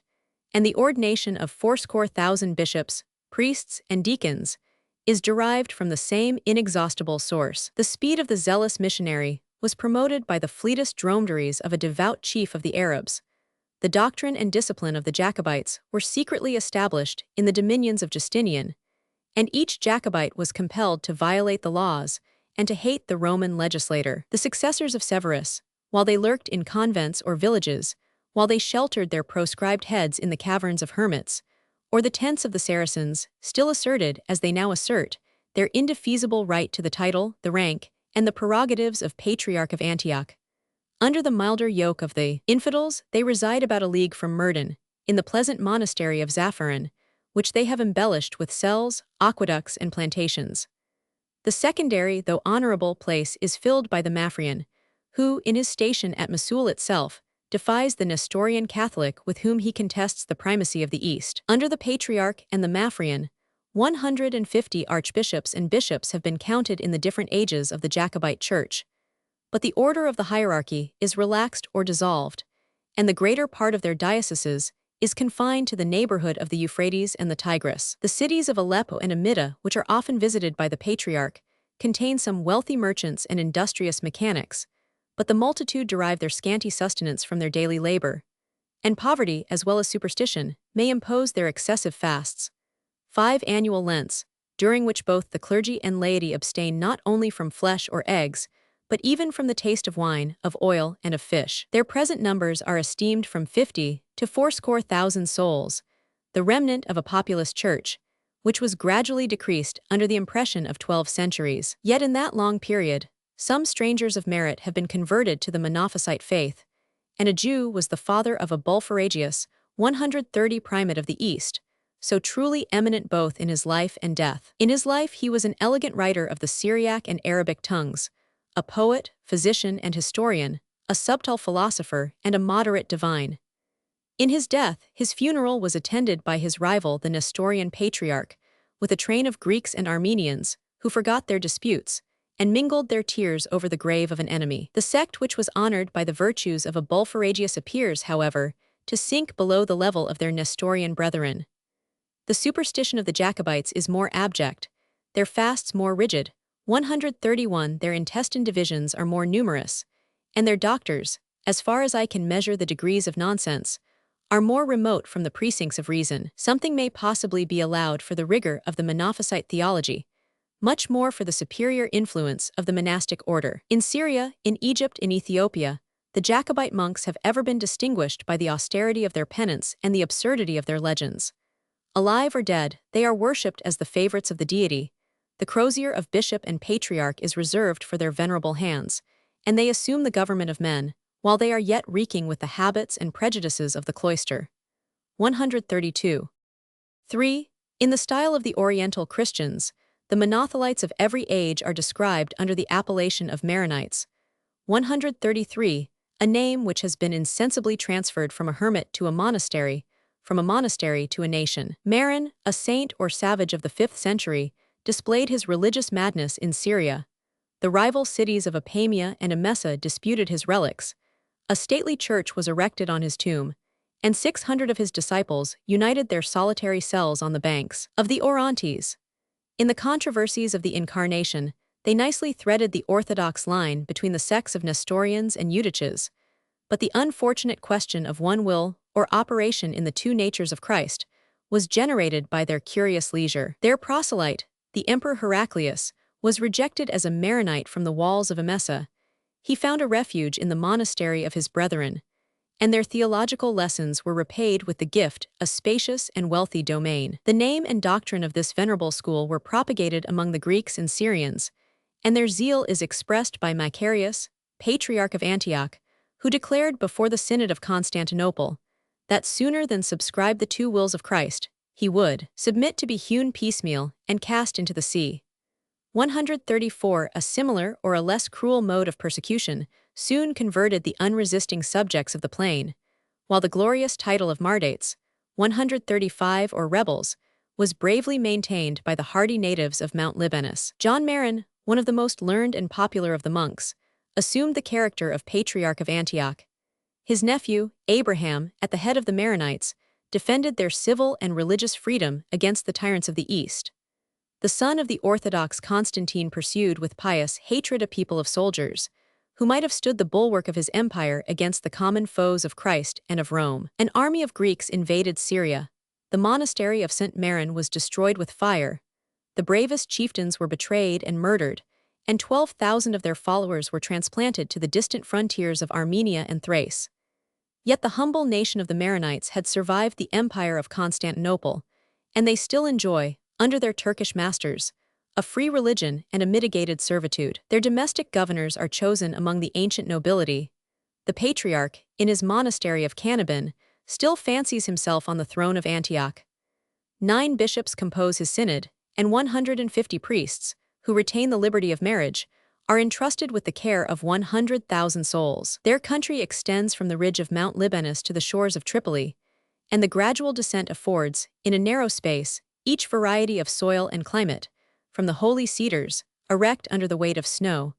and the ordination of 80,000 bishops, priests, and deacons is derived from the same inexhaustible source. The speed of the zealous missionary was promoted by the fleetest dromedaries of a devout chief of the Arabs. The doctrine and discipline of the Jacobites were secretly established in the dominions of Justinian, and each Jacobite was compelled to violate the laws and to hate the Roman legislator. The successors of Severus, while they lurked in convents or villages, while they sheltered their proscribed heads in the caverns of hermits, or the tents of the Saracens, still asserted, as they now assert, their indefeasible right to the title, the rank, and the prerogatives of Patriarch of Antioch. Under the milder yoke of the infidels, they reside about a league from Murden, in the pleasant monastery of Zapharan, which they have embellished with cells, aqueducts, and plantations. The secondary, though honorable, place is filled by the Maphrian, who, in his station at Mosul itself, defies the Nestorian Catholic with whom he contests the primacy of the East. Under the Patriarch and the Maphrian, 150 archbishops and bishops have been counted in the different ages of the Jacobite Church. But the order of the hierarchy is relaxed or dissolved, and the greater part of their dioceses is confined to the neighborhood of the Euphrates and the Tigris. The cities of Aleppo and Amida, which are often visited by the Patriarch, contain some wealthy merchants and industrious mechanics, but the multitude derive their scanty sustenance from their daily labor, and poverty, as well as superstition, may impose their excessive fasts. 5 annual Lents, during which both the clergy and laity abstain not only from flesh or eggs, but even from the taste of wine, of oil, and of fish. Their present numbers are esteemed from 50 to 80,000 souls, the remnant of a populous church, which was gradually decreased under the impression of 12 centuries. Yet in that long period, some strangers of merit have been converted to the Monophysite faith, and a Jew was the father of a Bulpharagius, 130 primate of the East, so truly eminent both in his life and death. In his life he was an elegant writer of the Syriac and Arabic tongues, a poet, physician, and historian, a subtle philosopher, and a moderate divine. In his death, his funeral was attended by his rival, the Nestorian Patriarch, with a train of Greeks and Armenians, who forgot their disputes, and mingled their tears over the grave of an enemy. The sect which was honored by the virtues of a Bulpharagius appears, however, to sink below the level of their Nestorian brethren. The superstition of the Jacobites is more abject, their fasts more rigid, 131 their intestine divisions are more numerous, and their doctors, as far as I can measure the degrees of nonsense, are more remote from the precincts of reason. Something may possibly be allowed for the rigor of the Monophysite theology, much more for the superior influence of the monastic order. In Syria, in Egypt, in Ethiopia, the Jacobite monks have ever been distinguished by the austerity of their penance and the absurdity of their legends. Alive or dead, they are worshipped as the favorites of the deity. The crozier of bishop and patriarch is reserved for their venerable hands, and they assume the government of men, while they are yet reeking with the habits and prejudices of the cloister. 132. 3. In the style of the Oriental Christians, the monothelites of every age are described under the appellation of Maronites. 133, a name which has been insensibly transferred from a hermit to a monastery, from a monastery to a nation. Maron, a saint or savage of the 5th century, displayed his religious madness in Syria. The rival cities of Apamea and Emesa disputed his relics. A stately church was erected on his tomb, and 600 of his disciples united their solitary cells on the banks of the Orontes. In the controversies of the Incarnation, they nicely threaded the orthodox line between the sects of Nestorians and Eutyches, but the unfortunate question of one will or operation in the two natures of Christ was generated by their curious leisure. Their proselyte, the Emperor Heraclius, was rejected as a Maronite from the walls of Emesa. He found a refuge in the monastery of his brethren, and their theological lessons were repaid with the gift, a spacious and wealthy domain. The name and doctrine of this venerable school were propagated among the Greeks and Syrians, and their zeal is expressed by Macarius, Patriarch of Antioch, who declared before the Synod of Constantinople that sooner than subscribe the two wills of Christ, he would submit to be hewn piecemeal and cast into the sea. 134. A similar or a less cruel mode of persecution soon converted the unresisting subjects of the plain, while the glorious title of Mardates, 135 or rebels, was bravely maintained by the hardy natives of Mount Libanus. John Maron, one of the most learned and popular of the monks, assumed the character of Patriarch of Antioch. His nephew, Abraham, at the head of the Maronites, defended their civil and religious freedom against the tyrants of the East. The son of the Orthodox Constantine pursued with pious hatred a people of soldiers, who might have stood the bulwark of his empire against the common foes of Christ and of Rome. An army of Greeks invaded Syria. The monastery of St. Maron was destroyed with fire. The bravest chieftains were betrayed and murdered, and 12,000 of their followers were transplanted to the distant frontiers of Armenia and Thrace. Yet the humble nation of the Maronites had survived the empire of Constantinople, and they still enjoy, under their Turkish masters, a free religion and a mitigated servitude. Their domestic governors are chosen among the ancient nobility. The Patriarch, in his monastery of Canabin, still fancies himself on the throne of Antioch. 9 bishops compose his synod, and 150 priests, who retain the liberty of marriage, are entrusted with the care of 100,000 souls. Their country extends from the ridge of Mount Libanus to the shores of Tripoli, and the gradual descent affords, in a narrow space, each variety of soil and climate, from the holy cedars, erect under the weight of snow,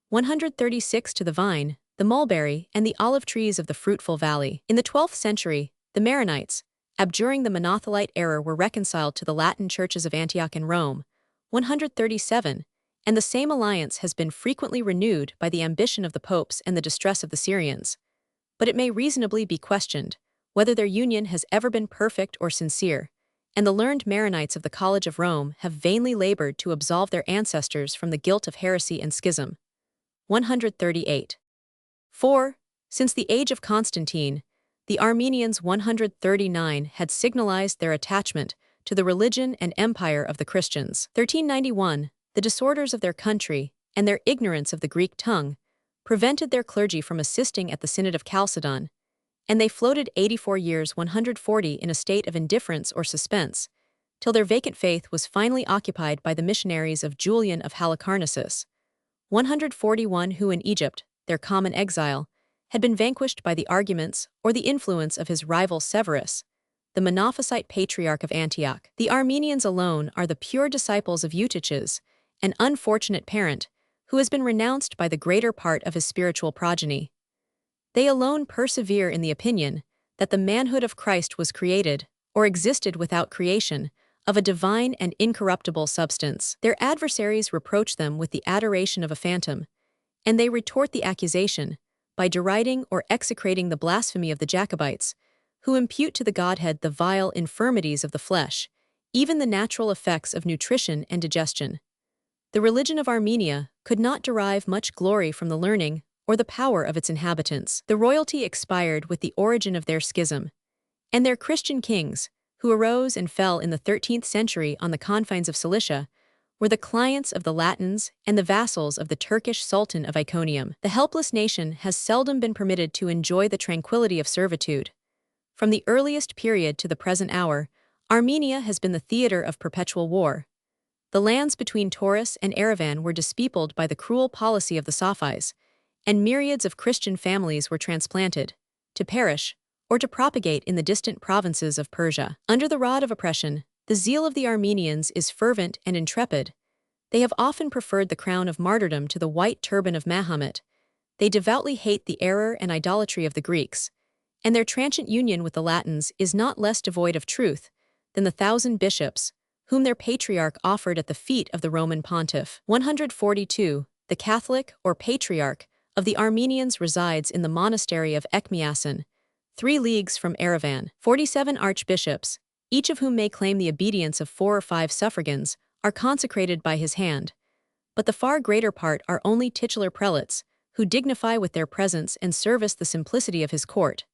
136 to the vine, the mulberry, and the olive trees of the fruitful valley. In the 12th century, the Maronites, abjuring the Monothelite error, were reconciled to the Latin churches of Antioch and Rome, 137, and the same alliance has been frequently renewed by the ambition of the popes and the distress of the Syrians. But it may reasonably be questioned whether their union has ever been perfect or sincere, and the learned Maronites of the College of Rome have vainly labored to absolve their ancestors from the guilt of heresy and schism. 138. 4. Since the age of Constantine, the Armenians 139 had signalized their attachment to the religion and empire of the Christians. 1391, the disorders of their country and their ignorance of the Greek tongue prevented their clergy from assisting at the Synod of Chalcedon, and they floated 84 years 140 in a state of indifference or suspense, till their vacant faith was finally occupied by the missionaries of Julian of Halicarnassus, 141, who in Egypt, their common exile, had been vanquished by the arguments or the influence of his rival Severus, the Monophysite Patriarch of Antioch. The Armenians alone are the pure disciples of Eutyches, an unfortunate parent who has been renounced by the greater part of his spiritual progeny. They alone persevere in the opinion that the manhood of Christ was created, or existed without creation, of a divine and incorruptible substance. Their adversaries reproach them with the adoration of a phantom, and they retort the accusation by deriding or execrating the blasphemy of the Jacobites, who impute to the Godhead the vile infirmities of the flesh, even the natural effects of nutrition and digestion. The religion of Armenia could not derive much glory from the learning or the power of its inhabitants. The royalty expired with the origin of their schism, and their Christian kings, who arose and fell in the 13th century on the confines of Cilicia, were the clients of the Latins and the vassals of the Turkish Sultan of Iconium. The helpless nation has seldom been permitted to enjoy the tranquility of servitude. From the earliest period to the present hour, Armenia has been the theater of perpetual war. The lands between Taurus and Erivan were dispeopled by the cruel policy of the Safavids, and myriads of Christian families were transplanted, to perish, or to propagate in the distant provinces of Persia. Under the rod of oppression, the zeal of the Armenians is fervent and intrepid. They have often preferred the crown of martyrdom to the white turban of Mahomet. They devoutly hate the error and idolatry of the Greeks, and their transient union with the Latins is not less devoid of truth than the 1,000 bishops, whom their patriarch offered at the feet of the Roman pontiff. 142. The Catholic, or Patriarch, of the Armenians resides in the monastery of Ekmiasin, 3 leagues from Erivan. 47 archbishops, each of whom may claim the obedience of 4 or 5 suffragans, are consecrated by his hand, but the far greater part are only titular prelates, who dignify with their presence and service the simplicity of his court.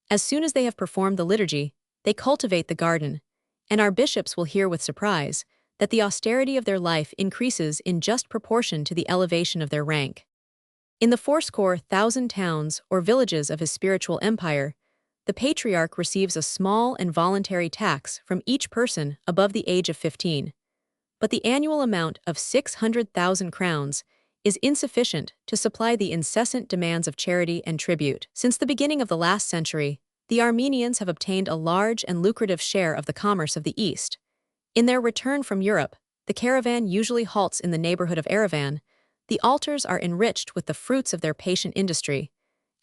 As soon as they have performed the liturgy, they cultivate the garden, and our bishops will hear with surprise that the austerity of their life increases in just proportion to the elevation of their rank. In the fourscore thousand towns or villages of his spiritual empire, the patriarch receives a small and voluntary tax from each person above the age of 15. But the annual amount of 600,000 crowns is insufficient to supply the incessant demands of charity and tribute. Since the beginning of the last century, the Armenians have obtained a large and lucrative share of the commerce of the East. In their return from Europe, the caravan usually halts in the neighborhood of Yerevan. The altars are enriched with the fruits of their patient industry,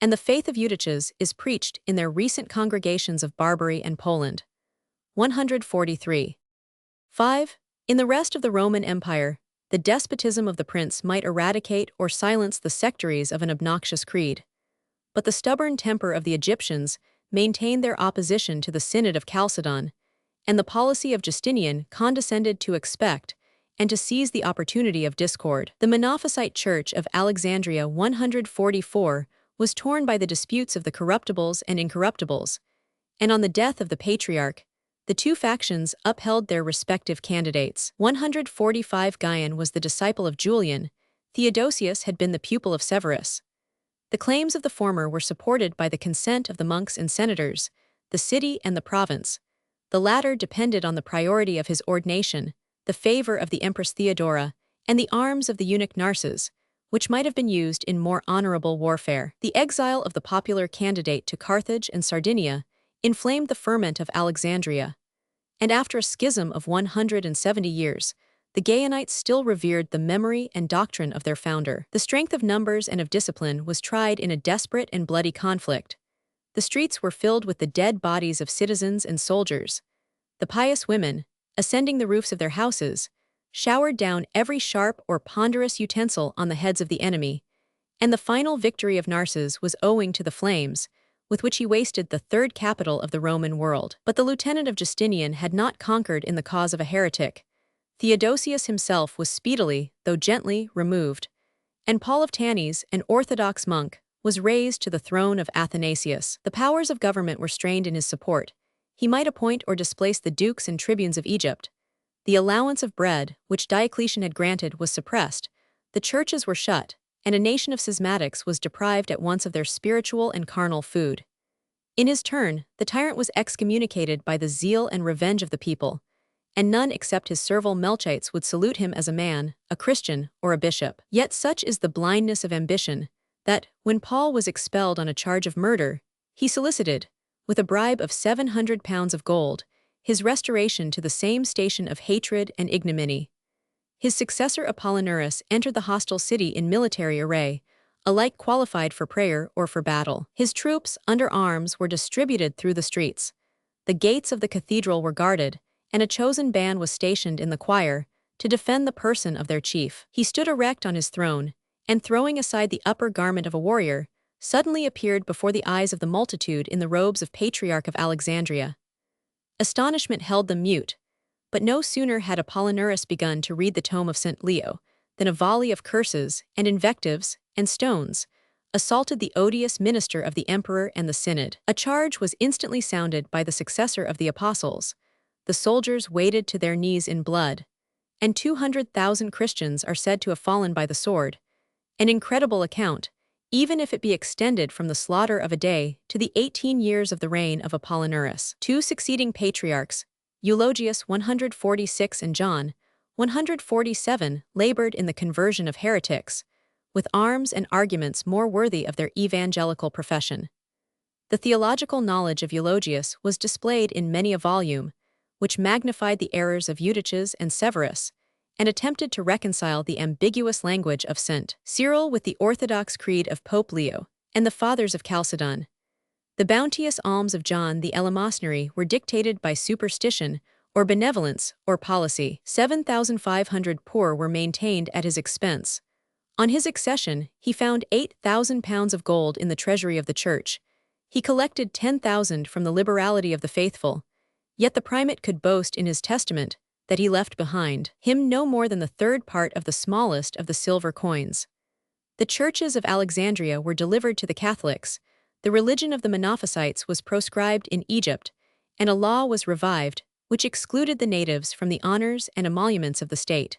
and the faith of Eutyches is preached in their recent congregations of Barbary and Poland. 143. 5. In the rest of the Roman Empire, the despotism of the prince might eradicate or silence the sectaries of an obnoxious creed. But the stubborn temper of the Egyptians maintained their opposition to the Synod of Chalcedon, and the policy of Justinian condescended to expect and to seize the opportunity of discord. The Monophysite Church of Alexandria 144 was torn by the disputes of the corruptibles and incorruptibles, and on the death of the patriarch, the two factions upheld their respective candidates. 145 Gaian was the disciple of Julian. Theodosius had been the pupil of Severus. The claims of the former were supported by the consent of the monks and senators, the city and the province. The latter depended on the priority of his ordination, the favor of the Empress Theodora, and the arms of the eunuch Narses, which might have been used in more honorable warfare. The exile of the popular candidate to Carthage and Sardinia inflamed the ferment of Alexandria, and after a schism of 170 years, the Gaianites still revered the memory and doctrine of their founder. The strength of numbers and of discipline was tried in a desperate and bloody conflict. The streets were filled with the dead bodies of citizens and soldiers. The pious women, ascending the roofs of their houses, showered down every sharp or ponderous utensil on the heads of the enemy, and the final victory of Narses was owing to the flames, with which he wasted the third capital of the Roman world. But the lieutenant of Justinian had not conquered in the cause of a heretic. Theodosius himself was speedily, though gently, removed, and Paul of Tanis, an orthodox monk, was raised to the throne of Athanasius. The powers of government were strained in his support. He might appoint or displace the dukes and tribunes of Egypt. The allowance of bread, which Diocletian had granted, was suppressed. The churches were shut, and a nation of schismatics was deprived at once of their spiritual and carnal food. In his turn, the tyrant was excommunicated by the zeal and revenge of the people, and none except his servile Melchites would salute him as a man, a Christian, or a bishop. Yet such is the blindness of ambition, that, when Paul was expelled on a charge of murder, he solicited, with a bribe of 700 pounds of gold, his restoration to the same station of hatred and ignominy. His successor Apollinaris entered the hostile city in military array, alike qualified for prayer or for battle. His troops, under arms, were distributed through the streets. The gates of the cathedral were guarded, and a chosen band was stationed in the choir to defend the person of their chief. He stood erect on his throne, and throwing aside the upper garment of a warrior, suddenly appeared before the eyes of the multitude in the robes of Patriarch of Alexandria. Astonishment held them mute, but no sooner had Apollinaris begun to read the tome of St. Leo than a volley of curses and invectives and stones assaulted the odious minister of the emperor and the synod. A charge was instantly sounded by the successor of the apostles. The soldiers waded to their knees in blood, and 200,000 Christians are said to have fallen by the sword, an incredible account, even if it be extended from the slaughter of a day to the 18 years of the reign of Apollinaris. Two succeeding patriarchs, Eulogius 146 and John 147, labored in the conversion of heretics, with arms and arguments more worthy of their evangelical profession. The theological knowledge of Eulogius was displayed in many a volume, which magnified the errors of Eutyches and Severus, and attempted to reconcile the ambiguous language of St. Cyril with the orthodox creed of Pope Leo and the Fathers of Chalcedon. The bounteous alms of John the Eleemosynary were dictated by superstition, or benevolence, or policy. 7,500 poor were maintained at his expense. On his accession, he found 8,000 pounds of gold in the treasury of the church. He collected 10,000 from the liberality of the faithful. Yet the primate could boast in his testament that he left behind him no more than the third part of the smallest of the silver coins. The churches of Alexandria were delivered to the Catholics, the religion of the Monophysites was proscribed in Egypt, and a law was revived which excluded the natives from the honors and emoluments of the state.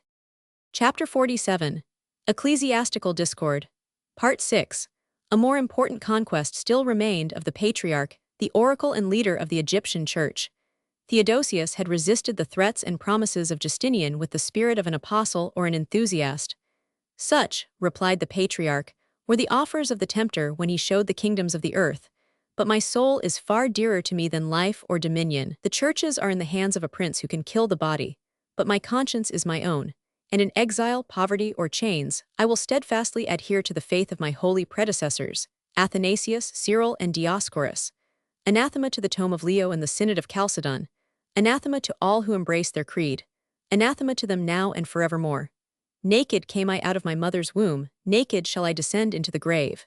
Chapter 47. Ecclesiastical Discord. Part 6. A more important conquest still remained of the patriarch, the oracle and leader of the Egyptian church. Theodosius had resisted the threats and promises of Justinian with the spirit of an apostle or an enthusiast. Such, replied the patriarch, were the offers of the tempter when he showed the kingdoms of the earth. But my soul is far dearer to me than life or dominion. The churches are in the hands of a prince who can kill the body. But my conscience is my own, and in exile, poverty, or chains, I will steadfastly adhere to the faith of my holy predecessors, Athanasius, Cyril, and Dioscorus. Anathema to the tome of Leo and the synod of Chalcedon. Anathema to all who embrace their creed. Anathema to them now and forevermore. Naked came I out of my mother's womb, naked shall I descend into the grave.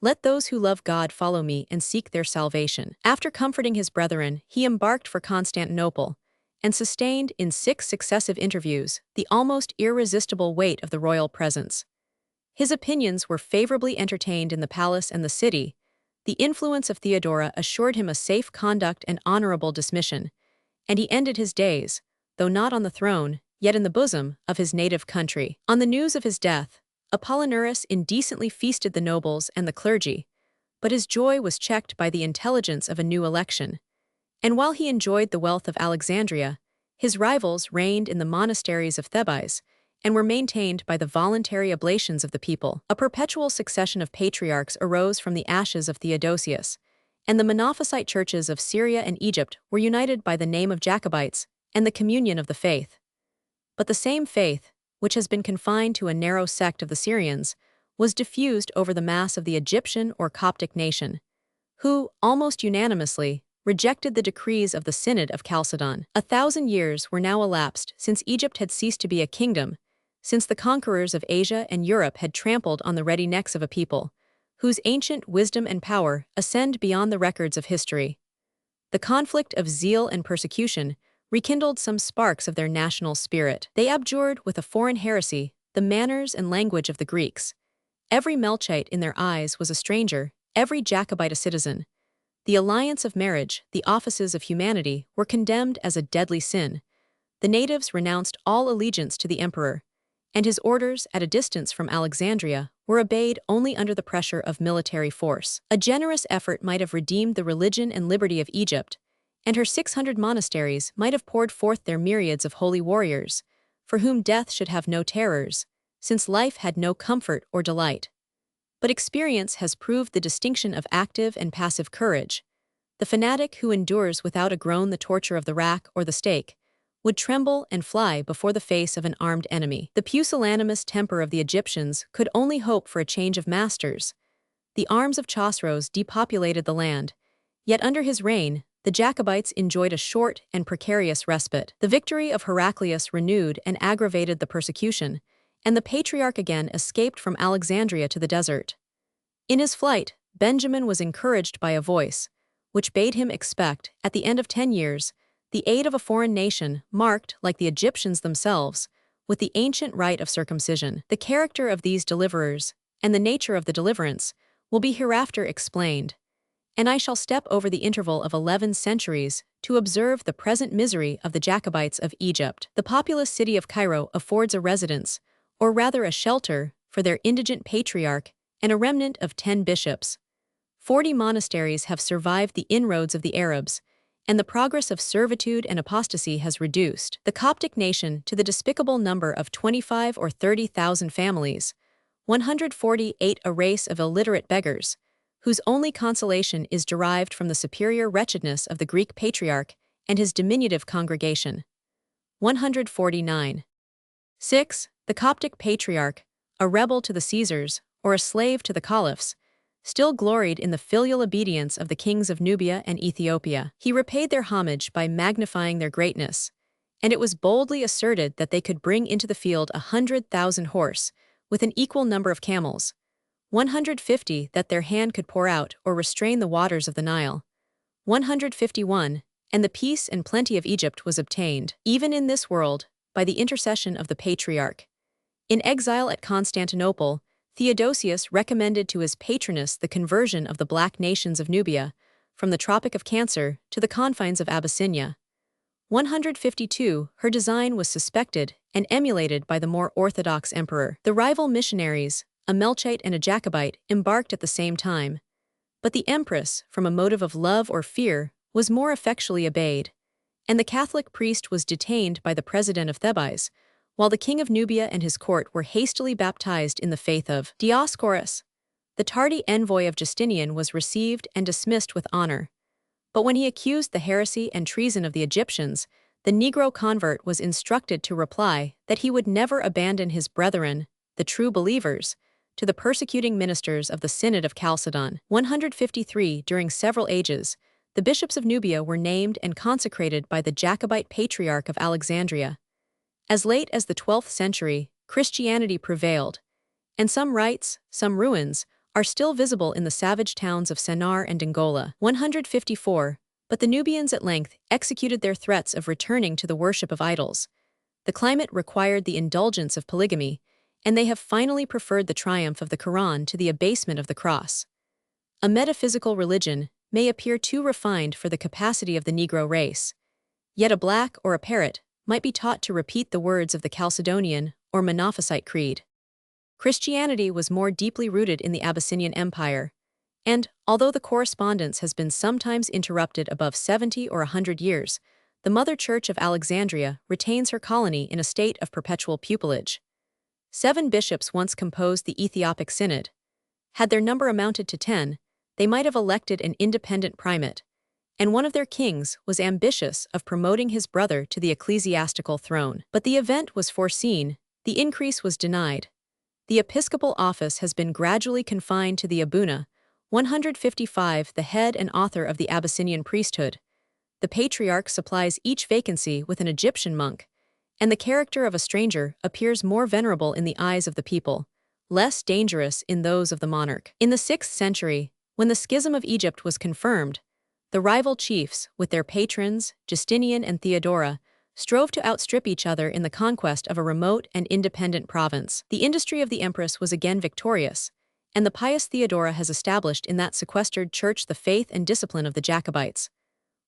Let those who love God follow me and seek their salvation. After comforting his brethren, he embarked for Constantinople, and sustained, in 6 successive interviews, the almost irresistible weight of the royal presence. His opinions were favorably entertained in the palace and the city. The influence of Theodora assured him a safe conduct and honorable dismission, and he ended his days, though not on the throne, yet in the bosom of his native country. On the news of his death, Apollinaris indecently feasted the nobles and the clergy, but his joy was checked by the intelligence of a new election. And while he enjoyed the wealth of Alexandria, his rivals reigned in the monasteries of Thebes, and were maintained by the voluntary oblations of the people. A perpetual succession of patriarchs arose from the ashes of Theodosius, and the Monophysite churches of Syria and Egypt were united by the name of Jacobites and the communion of the faith. But the same faith, which has been confined to a narrow sect of the Syrians, was diffused over the mass of the Egyptian or Coptic nation, who, almost unanimously, rejected the decrees of the Synod of Chalcedon. 1,000 years were now elapsed since Egypt had ceased to be a kingdom, since the conquerors of Asia and Europe had trampled on the ready necks of a people, whose ancient wisdom and power ascend beyond the records of history. The conflict of zeal and persecution rekindled some sparks of their national spirit. They abjured with a foreign heresy the manners and language of the Greeks. Every Melchite in their eyes was a stranger, every Jacobite a citizen. The alliance of marriage, the offices of humanity, were condemned as a deadly sin. The natives renounced all allegiance to the emperor, and his orders, at a distance from Alexandria, were obeyed only under the pressure of military force. A generous effort might have redeemed the religion and liberty of Egypt, and her 600 monasteries might have poured forth their myriads of holy warriors, for whom death should have no terrors, since life had no comfort or delight. But experience has proved the distinction of active and passive courage. The fanatic who endures without a groan the torture of the rack or the stake would tremble and fly before the face of an armed enemy. The pusillanimous temper of the Egyptians could only hope for a change of masters. The arms of Chosroes depopulated the land, yet under his reign, the Jacobites enjoyed a short and precarious respite. The victory of Heraclius renewed and aggravated the persecution, and the patriarch again escaped from Alexandria to the desert. In his flight, Benjamin was encouraged by a voice, which bade him expect, at the end of 10 years, the aid of a foreign nation, marked, like the Egyptians themselves, with the ancient rite of circumcision. The character of these deliverers, and the nature of the deliverance, will be hereafter explained, and I shall step over the interval of 11 centuries to observe the present misery of the Jacobites of Egypt. The populous city of Cairo affords a residence, or rather a shelter, for their indigent patriarch and a remnant of 10 bishops. 40 monasteries have survived the inroads of the Arabs, and the progress of servitude and apostasy has reduced the Coptic nation to the despicable number of 25 or 30,000 families, 148 a race of illiterate beggars, whose only consolation is derived from the superior wretchedness of the Greek patriarch and his diminutive congregation. 149. 6. The Coptic patriarch, a rebel to the Caesars, or a slave to the caliphs, still gloried in the filial obedience of the kings of Nubia and Ethiopia. He repaid their homage by magnifying their greatness, and it was boldly asserted that they could bring into the field 100,000 horse, with an equal number of camels, 150 that their hand could pour out or restrain the waters of the Nile, 151, and the peace and plenty of Egypt was obtained, even in this world, by the intercession of the patriarch. In exile at Constantinople, Theodosius recommended to his patroness the conversion of the black nations of Nubia, from the Tropic of Cancer to the confines of Abyssinia. 152, her design was suspected and emulated by the more orthodox emperor. The rival missionaries, a Melchite and a Jacobite, embarked at the same time. But the empress, from a motive of love or fear, was more effectually obeyed, and the Catholic priest was detained by the president of Thebes, while the king of Nubia and his court were hastily baptized in the faith of Dioscorus. The tardy envoy of Justinian was received and dismissed with honor. But when he accused the heresy and treason of the Egyptians, the Negro convert was instructed to reply that he would never abandon his brethren, the true believers, to the persecuting ministers of the Synod of Chalcedon. 153 During several ages, the bishops of Nubia were named and consecrated by the Jacobite Patriarch of Alexandria. As late as the 12th century, Christianity prevailed, and some rites, some ruins, are still visible in the savage towns of Sennar and Dongola. 154 But the Nubians at length executed their threats of returning to the worship of idols. The climate required the indulgence of polygamy, and they have finally preferred the triumph of the Quran to the abasement of the cross. A metaphysical religion may appear too refined for the capacity of the Negro race, yet a black or a parrot might be taught to repeat the words of the Chalcedonian or Monophysite creed. Christianity was more deeply rooted in the Abyssinian Empire, and, although the correspondence has been sometimes interrupted above 70 or 100 years, the Mother Church of Alexandria retains her colony in a state of perpetual pupillage. 7 bishops once composed the Ethiopic Synod. Had their number amounted to 10, they might have elected an independent primate, and one of their kings was ambitious of promoting his brother to the ecclesiastical throne. But the event was foreseen, the increase was denied. The episcopal office has been gradually confined to the Abuna, 155 the head and author of the Abyssinian priesthood. The patriarch supplies each vacancy with an Egyptian monk, and the character of a stranger appears more venerable in the eyes of the people, less dangerous in those of the monarch. In the 6th century, when the schism of Egypt was confirmed, the rival chiefs, with their patrons, Justinian and Theodora, strove to outstrip each other in the conquest of a remote and independent province. The industry of the empress was again victorious, and the pious Theodora has established in that sequestered church the faith and discipline of the Jacobites.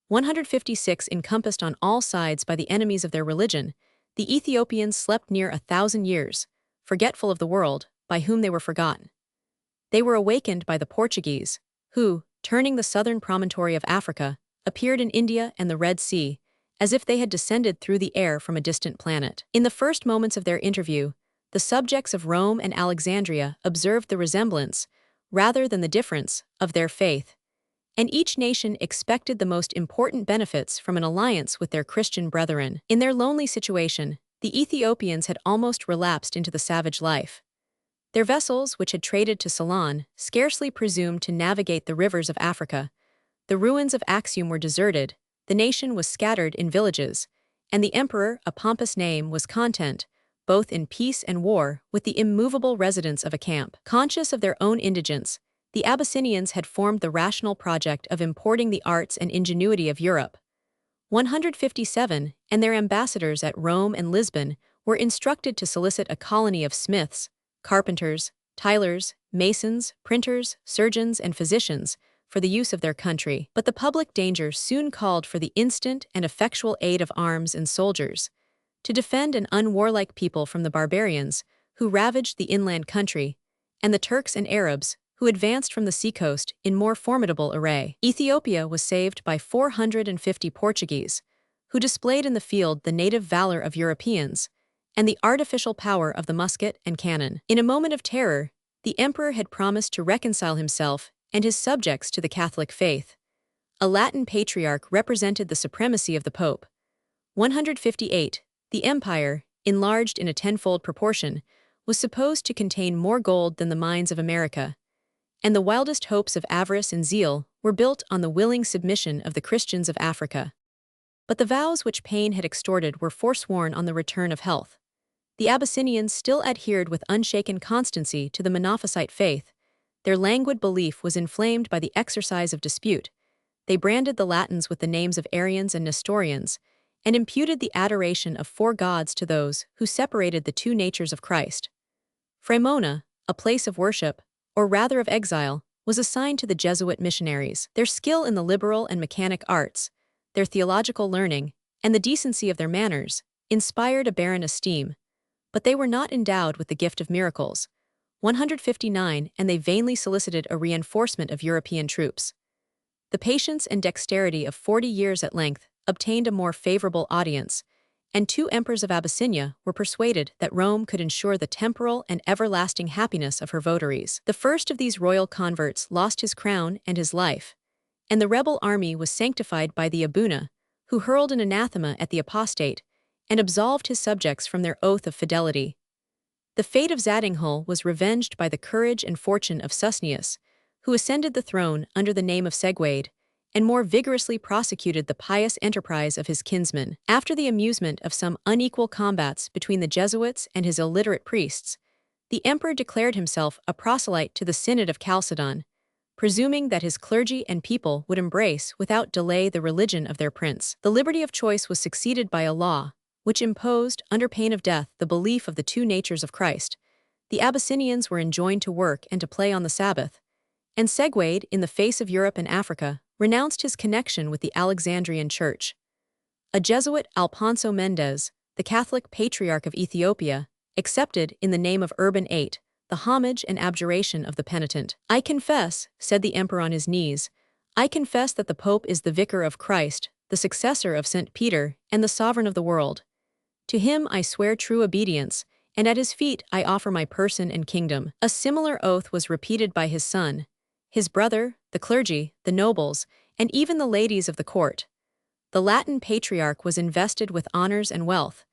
156 Encompassed on all sides by the enemies of their religion, the Ethiopians slept near 1,000 years, forgetful of the world, by whom they were forgotten. They were awakened by the Portuguese, who, turning the southern promontory of Africa, appeared in India and the Red Sea, as if they had descended through the air from a distant planet. In the first moments of their interview, the subjects of Rome and Alexandria observed the resemblance, rather than the difference, of their faith, and each nation expected the most important benefits from an alliance with their Christian brethren. In their lonely situation, the Ethiopians had almost relapsed into the savage life. Their vessels, which had traded to Ceylon, scarcely presumed to navigate the rivers of Africa. The ruins of Axium were deserted, the nation was scattered in villages, and the emperor, a pompous name, was content, both in peace and war, with the immovable residence of a camp. Conscious of their own indigence, the Abyssinians had formed the rational project of importing the arts and ingenuity of Europe. 157, and their ambassadors at Rome and Lisbon were instructed to solicit a colony of smiths, carpenters, tilers, masons, printers, surgeons, and physicians for the use of their country. But the public danger soon called for the instant and effectual aid of arms and soldiers to defend an unwarlike people from the barbarians who ravaged the inland country, and the Turks and Arabs who advanced from the seacoast in more formidable array. Ethiopia was saved by 450 Portuguese, who displayed in the field the native valor of Europeans and the artificial power of the musket and cannon. In a moment of terror, the emperor had promised to reconcile himself and his subjects to the Catholic faith. A Latin patriarch represented the supremacy of the Pope. 158. The empire, enlarged in a tenfold proportion, was supposed to contain more gold than the mines of America, and the wildest hopes of avarice and zeal were built on the willing submission of the Christians of Africa. But the vows which pain had extorted were forsworn on the return of health. The Abyssinians still adhered with unshaken constancy to the Monophysite faith. Their languid belief was inflamed by the exercise of dispute. They branded the Latins with the names of Arians and Nestorians, and imputed the adoration of 4 gods to those who separated the 2 natures of Christ. Fremona, a place of worship, or rather of exile, was assigned to the Jesuit missionaries. Their skill in the liberal and mechanic arts, their theological learning, and the decency of their manners inspired a barren esteem, but they were not endowed with the gift of miracles. 159, and they vainly solicited a reinforcement of European troops. The patience and dexterity of 40 years at length obtained a more favorable audience, and 2 emperors of Abyssinia were persuaded that Rome could ensure the temporal and everlasting happiness of her votaries. The first of these royal converts lost his crown and his life, and the rebel army was sanctified by the Abuna, who hurled an anathema at the apostate and absolved his subjects from their oath of fidelity. The fate of Zaddinghul was revenged by the courage and fortune of Susnius, who ascended the throne under the name of Segwade, and more vigorously prosecuted the pious enterprise of his kinsmen. After the amusement of some unequal combats between the Jesuits and his illiterate priests, the emperor declared himself a proselyte to the Synod of Chalcedon, presuming that his clergy and people would embrace without delay the religion of their prince. The liberty of choice was succeeded by a law, which imposed, under pain of death, the belief of the 2 natures of Christ. The Abyssinians were enjoined to work and to play on the Sabbath, and Segwade, in the face of Europe and Africa, renounced his connection with the Alexandrian Church. A Jesuit, Alfonso Mendez, the Catholic Patriarch of Ethiopia, accepted, in the name of Urban VIII, the homage and abjuration of the penitent. "I confess," said the emperor on his knees, "I confess that the Pope is the vicar of Christ, the successor of St. Peter, and the sovereign of the world. To him I swear true obedience, and at his feet I offer my person and kingdom." A similar oath was repeated by his son, his brother, the clergy, the nobles, and even the ladies of the court. The Latin patriarch was invested with honors and wealth,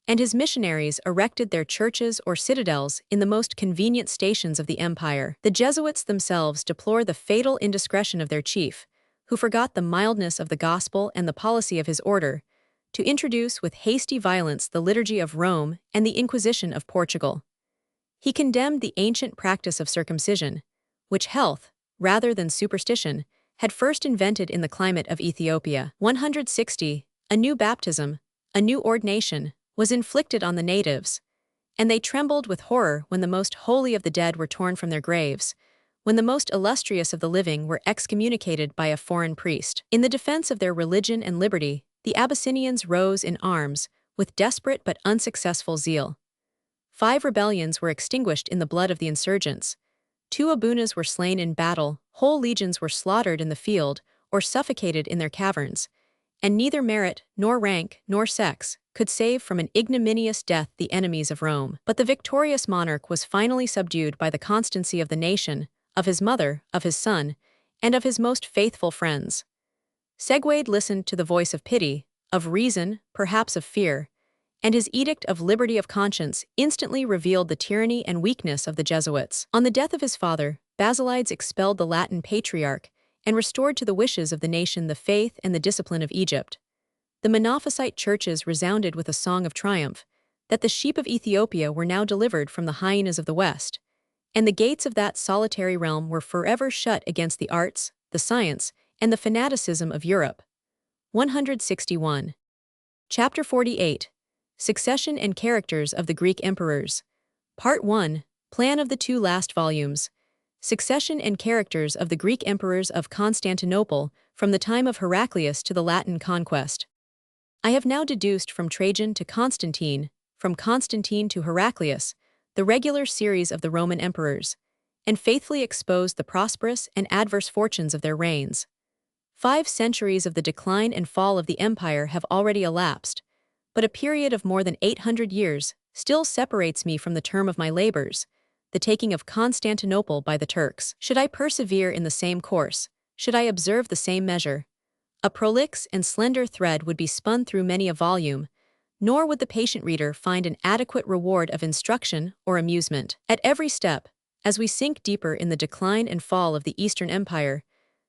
and his missionaries erected their churches or citadels in the most convenient stations of the empire. The Jesuits themselves deplore the fatal indiscretion of their chief, who forgot the mildness of the gospel and the policy of his order, to introduce with hasty violence the liturgy of Rome and the Inquisition of Portugal. He condemned the ancient practice of circumcision, which health, rather than superstition, had first invented in the climate of Ethiopia. 160. A new baptism, a new ordination, was inflicted on the natives, and they trembled with horror when the most holy of the dead were torn from their graves, when the most illustrious of the living were excommunicated by a foreign priest. In the defense of their religion and liberty, the Abyssinians rose in arms, with desperate but unsuccessful zeal. 5 rebellions were extinguished in the blood of the insurgents. 2 Abunas were slain in battle, whole legions were slaughtered in the field, or suffocated in their caverns, and neither merit, nor rank, nor sex could save from an ignominious death the enemies of Rome. But the victorious monarch was finally subdued by the constancy of the nation, of his mother, of his son, and of his most faithful friends. Segwade listened to the voice of pity, of reason, perhaps of fear, and his edict of liberty of conscience instantly revealed the tyranny and weakness of the Jesuits. On the death of his father, Basilides expelled the Latin patriarch and restored to the wishes of the nation the faith and the discipline of Egypt. The Monophysite churches resounded with a song of triumph, that the sheep of Ethiopia were now delivered from the hyenas of the West, and the gates of that solitary realm were forever shut against the arts, the science, and the fanaticism of Europe. 161. Chapter 48. Succession and Characters of the Greek Emperors. Part 1. Plan of the 2 last volumes. Succession and Characters of the Greek Emperors of Constantinople from the time of Heraclius to the Latin conquest. I have now deduced from Trajan to Constantine, from Constantine to Heraclius, the regular series of the Roman emperors, and faithfully exposed the prosperous and adverse fortunes of their reigns. 5 centuries of the decline and fall of the empire have already elapsed, but a period of more than 800 years still separates me from the term of my labors, the taking of Constantinople by the Turks. Should I persevere in the same course, should I observe the same measure, a prolix and slender thread would be spun through many a volume, nor would the patient reader find an adequate reward of instruction or amusement. At every step, as we sink deeper in the decline and fall of the Eastern Empire,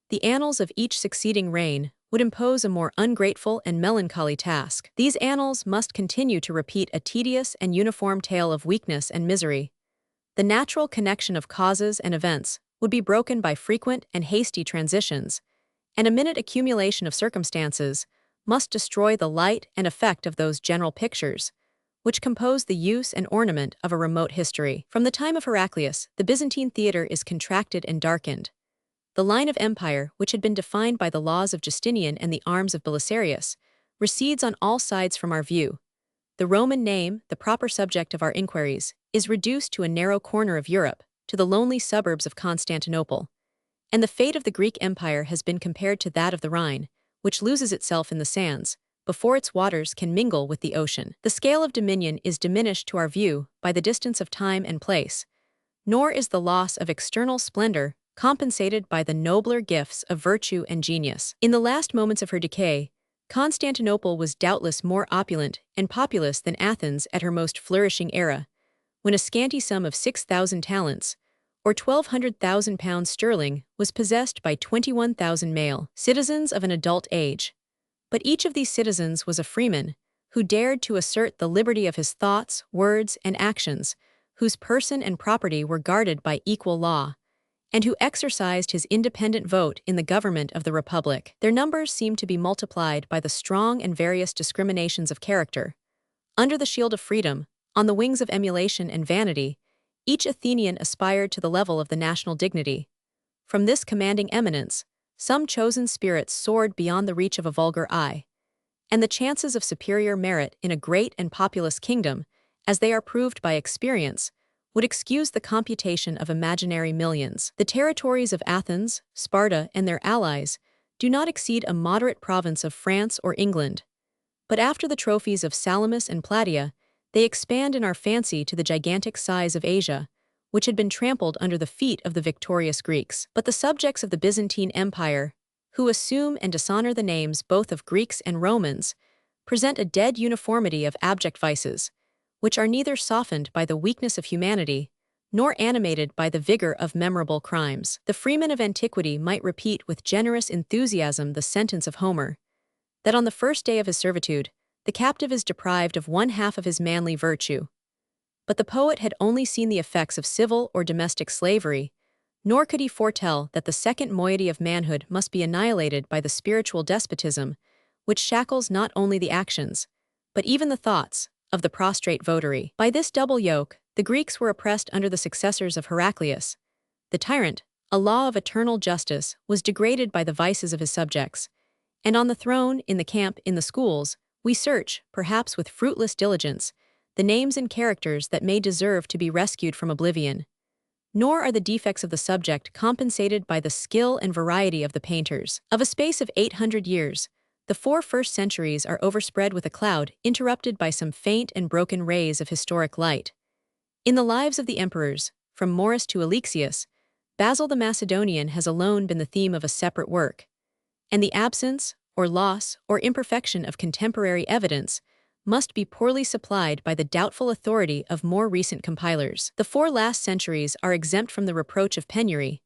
the annals of each succeeding reign would impose a more ungrateful and melancholy task. These annals must continue to repeat a tedious and uniform tale of weakness and misery. The natural connection of causes and events would be broken by frequent and hasty transitions, and a minute accumulation of circumstances must destroy the light and effect of those general pictures, which compose the use and ornament of a remote history. From the time of Heraclius, the Byzantine theater is contracted and darkened. The line of empire, which had been defined by the laws of Justinian and the arms of Belisarius, recedes on all sides from our view. The Roman name, the proper subject of our inquiries, is reduced to a narrow corner of Europe, to the lonely suburbs of Constantinople. And the fate of the Greek Empire has been compared to that of the Rhine, which loses itself in the sands, before its waters can mingle with the ocean. The scale of dominion is diminished to our view by the distance of time and place, nor is the loss of external splendor compensated by the nobler gifts of virtue and genius. In the last moments of her decay, Constantinople was doubtless more opulent and populous than Athens at her most flourishing era, when a scanty sum of 6,000 talents, or £1,200,000 sterling, was possessed by 21,000 male citizens of an adult age. But each of these citizens was a freeman, who dared to assert the liberty of his thoughts, words, and actions, whose person and property were guarded by equal law, and who exercised his independent vote in the government of the Republic. Their numbers seem to be multiplied by the strong and various discriminations of character. Under the shield of freedom, on the wings of emulation and vanity, each Athenian aspired to the level of the national dignity. From this commanding eminence, some chosen spirits soared beyond the reach of a vulgar eye, and the chances of superior merit in a great and populous kingdom, as they are proved by experience, would excuse the computation of imaginary millions. The territories of Athens, Sparta, and their allies do not exceed a moderate province of France or England, but after the trophies of Salamis and Plataea, they expand in our fancy to the gigantic size of Asia, which had been trampled under the feet of the victorious Greeks. But the subjects of the Byzantine Empire, who assume and dishonor the names both of Greeks and Romans, present a dead uniformity of abject vices, which are neither softened by the weakness of humanity, nor animated by the vigor of memorable crimes. The freemen of antiquity might repeat with generous enthusiasm the sentence of Homer, that on the first day of his servitude, the captive is deprived of one half of his manly virtue. But the poet had only seen the effects of civil or domestic slavery, nor could he foretell that the second moiety of manhood must be annihilated by the spiritual despotism, which shackles not only the actions, but even the thoughts, of the prostrate votary. By this double yoke, the Greeks were oppressed under the successors of Heraclius. The tyrant, a law of eternal justice, was degraded by the vices of his subjects. And on the throne, in the camp, in the schools, we search, perhaps with fruitless diligence, the names and characters that may deserve to be rescued from oblivion. Nor are the defects of the subject compensated by the skill and variety of the painters. Of a space of 800 years, the 4 first centuries are overspread with a cloud interrupted by some faint and broken rays of historic light. In the lives of the emperors, from Maurus to Alexius, Basil the Macedonian has alone been the theme of a separate work, and the absence, or loss, or imperfection of contemporary evidence must be poorly supplied by the doubtful authority of more recent compilers. The 4 last centuries are exempt from the reproach of penury,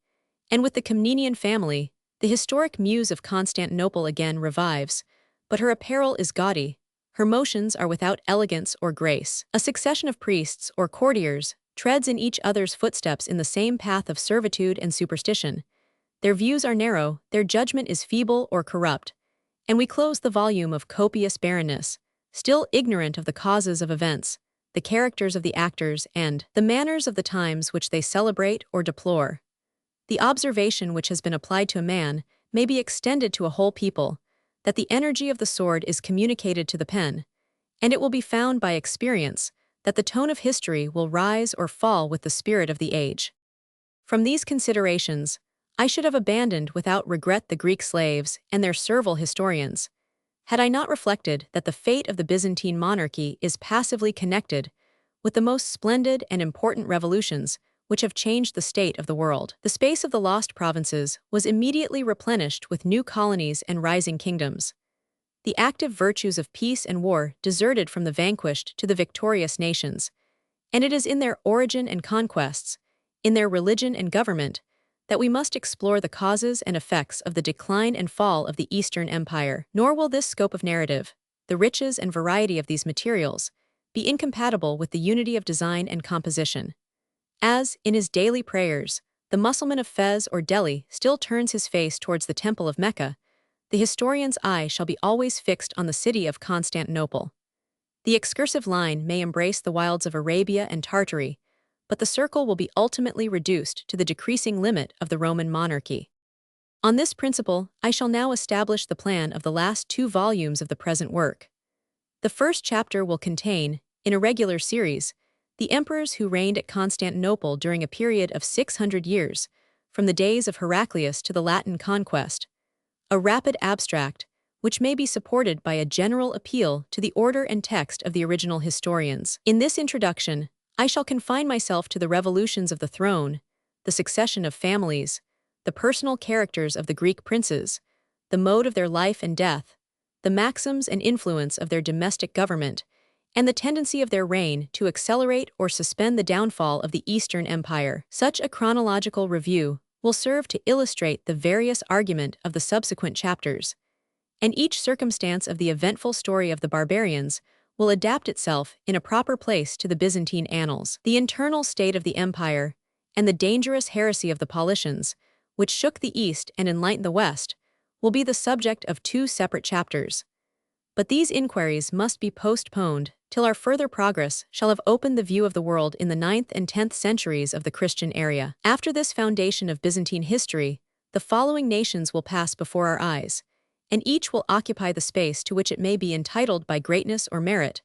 and with the Comnenian family, the historic muse of Constantinople again revives, but her apparel is gaudy, her motions are without elegance or grace. A succession of priests or courtiers treads in each other's footsteps in the same path of servitude and superstition. Their views are narrow, their judgment is feeble or corrupt, and we close the volume of copious barrenness, still ignorant of the causes of events, the characters of the actors, and the manners of the times which they celebrate or deplore. The observation which has been applied to a man may be extended to a whole people, that the energy of the sword is communicated to the pen, and it will be found by experience that the tone of history will rise or fall with the spirit of the age. From these considerations, I should have abandoned without regret the Greek slaves and their servile historians, had I not reflected that the fate of the Byzantine monarchy is passively connected with the most splendid and important revolutions which have changed the state of the world. The space of the lost provinces was immediately replenished with new colonies and rising kingdoms. The active virtues of peace and war deserted from the vanquished to the victorious nations, and it is in their origin and conquests, in their religion and government, that we must explore the causes and effects of the decline and fall of the Eastern Empire. Nor will this scope of narrative, the riches and variety of these materials, be incompatible with the unity of design and composition. As, in his daily prayers, the Mussulman of Fez or Delhi still turns his face towards the temple of Mecca, the historian's eye shall be always fixed on the city of Constantinople. The excursive line may embrace the wilds of Arabia and Tartary, but the circle will be ultimately reduced to the decreasing limit of the Roman monarchy. On this principle, I shall now establish the plan of the last 2 volumes of the present work. The first chapter will contain, in a regular series, The emperors who reigned at Constantinople during a period of 600 years, from the days of Heraclius to the Latin conquest. A rapid abstract, which may be supported by a general appeal to the order and text of the original historians. In this introduction, I shall confine myself to the revolutions of the throne, the succession of families, the personal characters of the Greek princes, the mode of their life and death, the maxims and influence of their domestic government, and the tendency of their reign to accelerate or suspend the downfall of the Eastern Empire. Such a chronological review will serve to illustrate the various argument of the subsequent chapters, and each circumstance of the eventful story of the barbarians will adapt itself in a proper place to the Byzantine annals. The internal state of the empire and the dangerous heresy of the Paulicians, which shook the East and enlightened the West, will be the subject of 2 separate chapters. But these inquiries must be postponed till our further progress shall have opened the view of the world in the 9th and 10th centuries of the Christian era. After this foundation of Byzantine history, the following nations will pass before our eyes, and each will occupy the space to which it may be entitled by greatness or merit,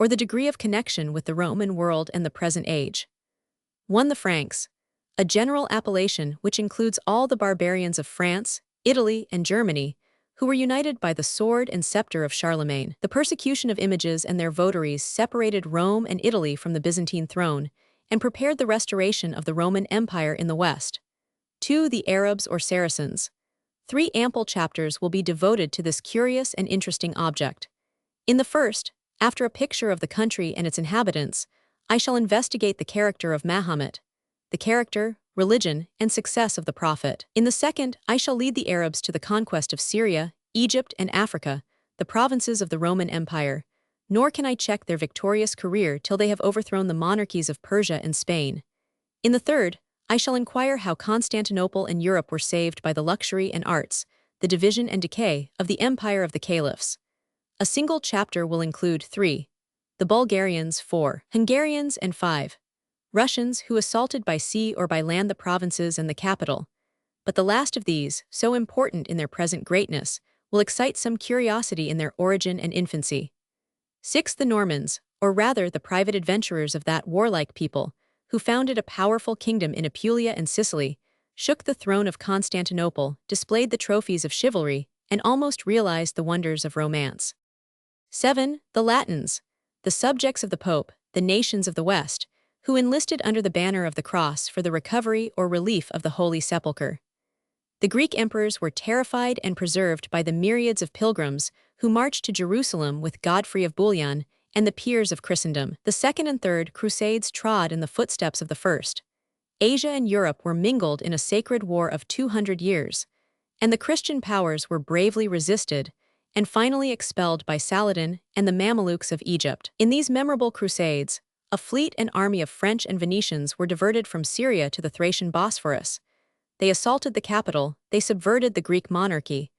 or the degree of connection with the Roman world and the present age. 1. The Franks, a general appellation which includes all the barbarians of France, Italy, and Germany, who were united by the sword and scepter of Charlemagne. The persecution of images and their votaries separated Rome and Italy from the Byzantine throne and prepared the restoration of the Roman Empire in the West. 2. The Arabs or Saracens. 3 ample chapters will be devoted to this curious and interesting object. In the first, after a picture of the country and its inhabitants, I shall investigate the character of Mahomet, the character, religion, and success of the prophet. In the second, I shall lead the Arabs to the conquest of Syria, Egypt, and Africa, the provinces of the Roman Empire, nor can I check their victorious career till they have overthrown the monarchies of Persia and Spain. In the third, I shall inquire how Constantinople and Europe were saved by the luxury and arts, the division and decay of the empire of the caliphs. A single chapter will include 3. The Bulgarians, 4. Hungarians, and 5. Russians who assaulted by sea or by land the provinces and the capital. But the last of these, so important in their present greatness, will excite some curiosity in their origin and infancy. 6. The Normans, or rather the private adventurers of that warlike people, who founded a powerful kingdom in Apulia and Sicily, shook the throne of Constantinople, displayed the trophies of chivalry, and almost realized the wonders of romance. 7. The Latins, the subjects of the Pope, the nations of the West, who enlisted under the banner of the cross for the recovery or relief of the Holy Sepulchre. The Greek emperors were terrified and preserved by the myriads of pilgrims who marched to Jerusalem with Godfrey of Bouillon and the peers of Christendom. The Second and Third Crusades trod in the footsteps of the first. Asia and Europe were mingled in a sacred war of 200 years, and the Christian powers were bravely resisted and finally expelled by Saladin and the Mamelukes of Egypt. In these memorable crusades, a fleet and army of French and Venetians were diverted from Syria to the Thracian Bosphorus. They assaulted the capital, they subverted the Greek monarchy,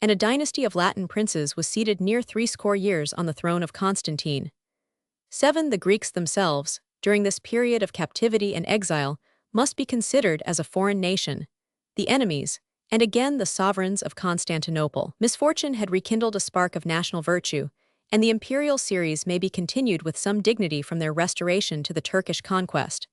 and a dynasty of Latin princes was seated near 60 years on the throne of Constantine. 7. The Greeks themselves, during this period of captivity and exile, must be considered as a foreign nation, the enemies, and again the sovereigns of Constantinople. Misfortune had rekindled a spark of national virtue, and the imperial series may be continued with some dignity from their restoration to the Turkish conquest.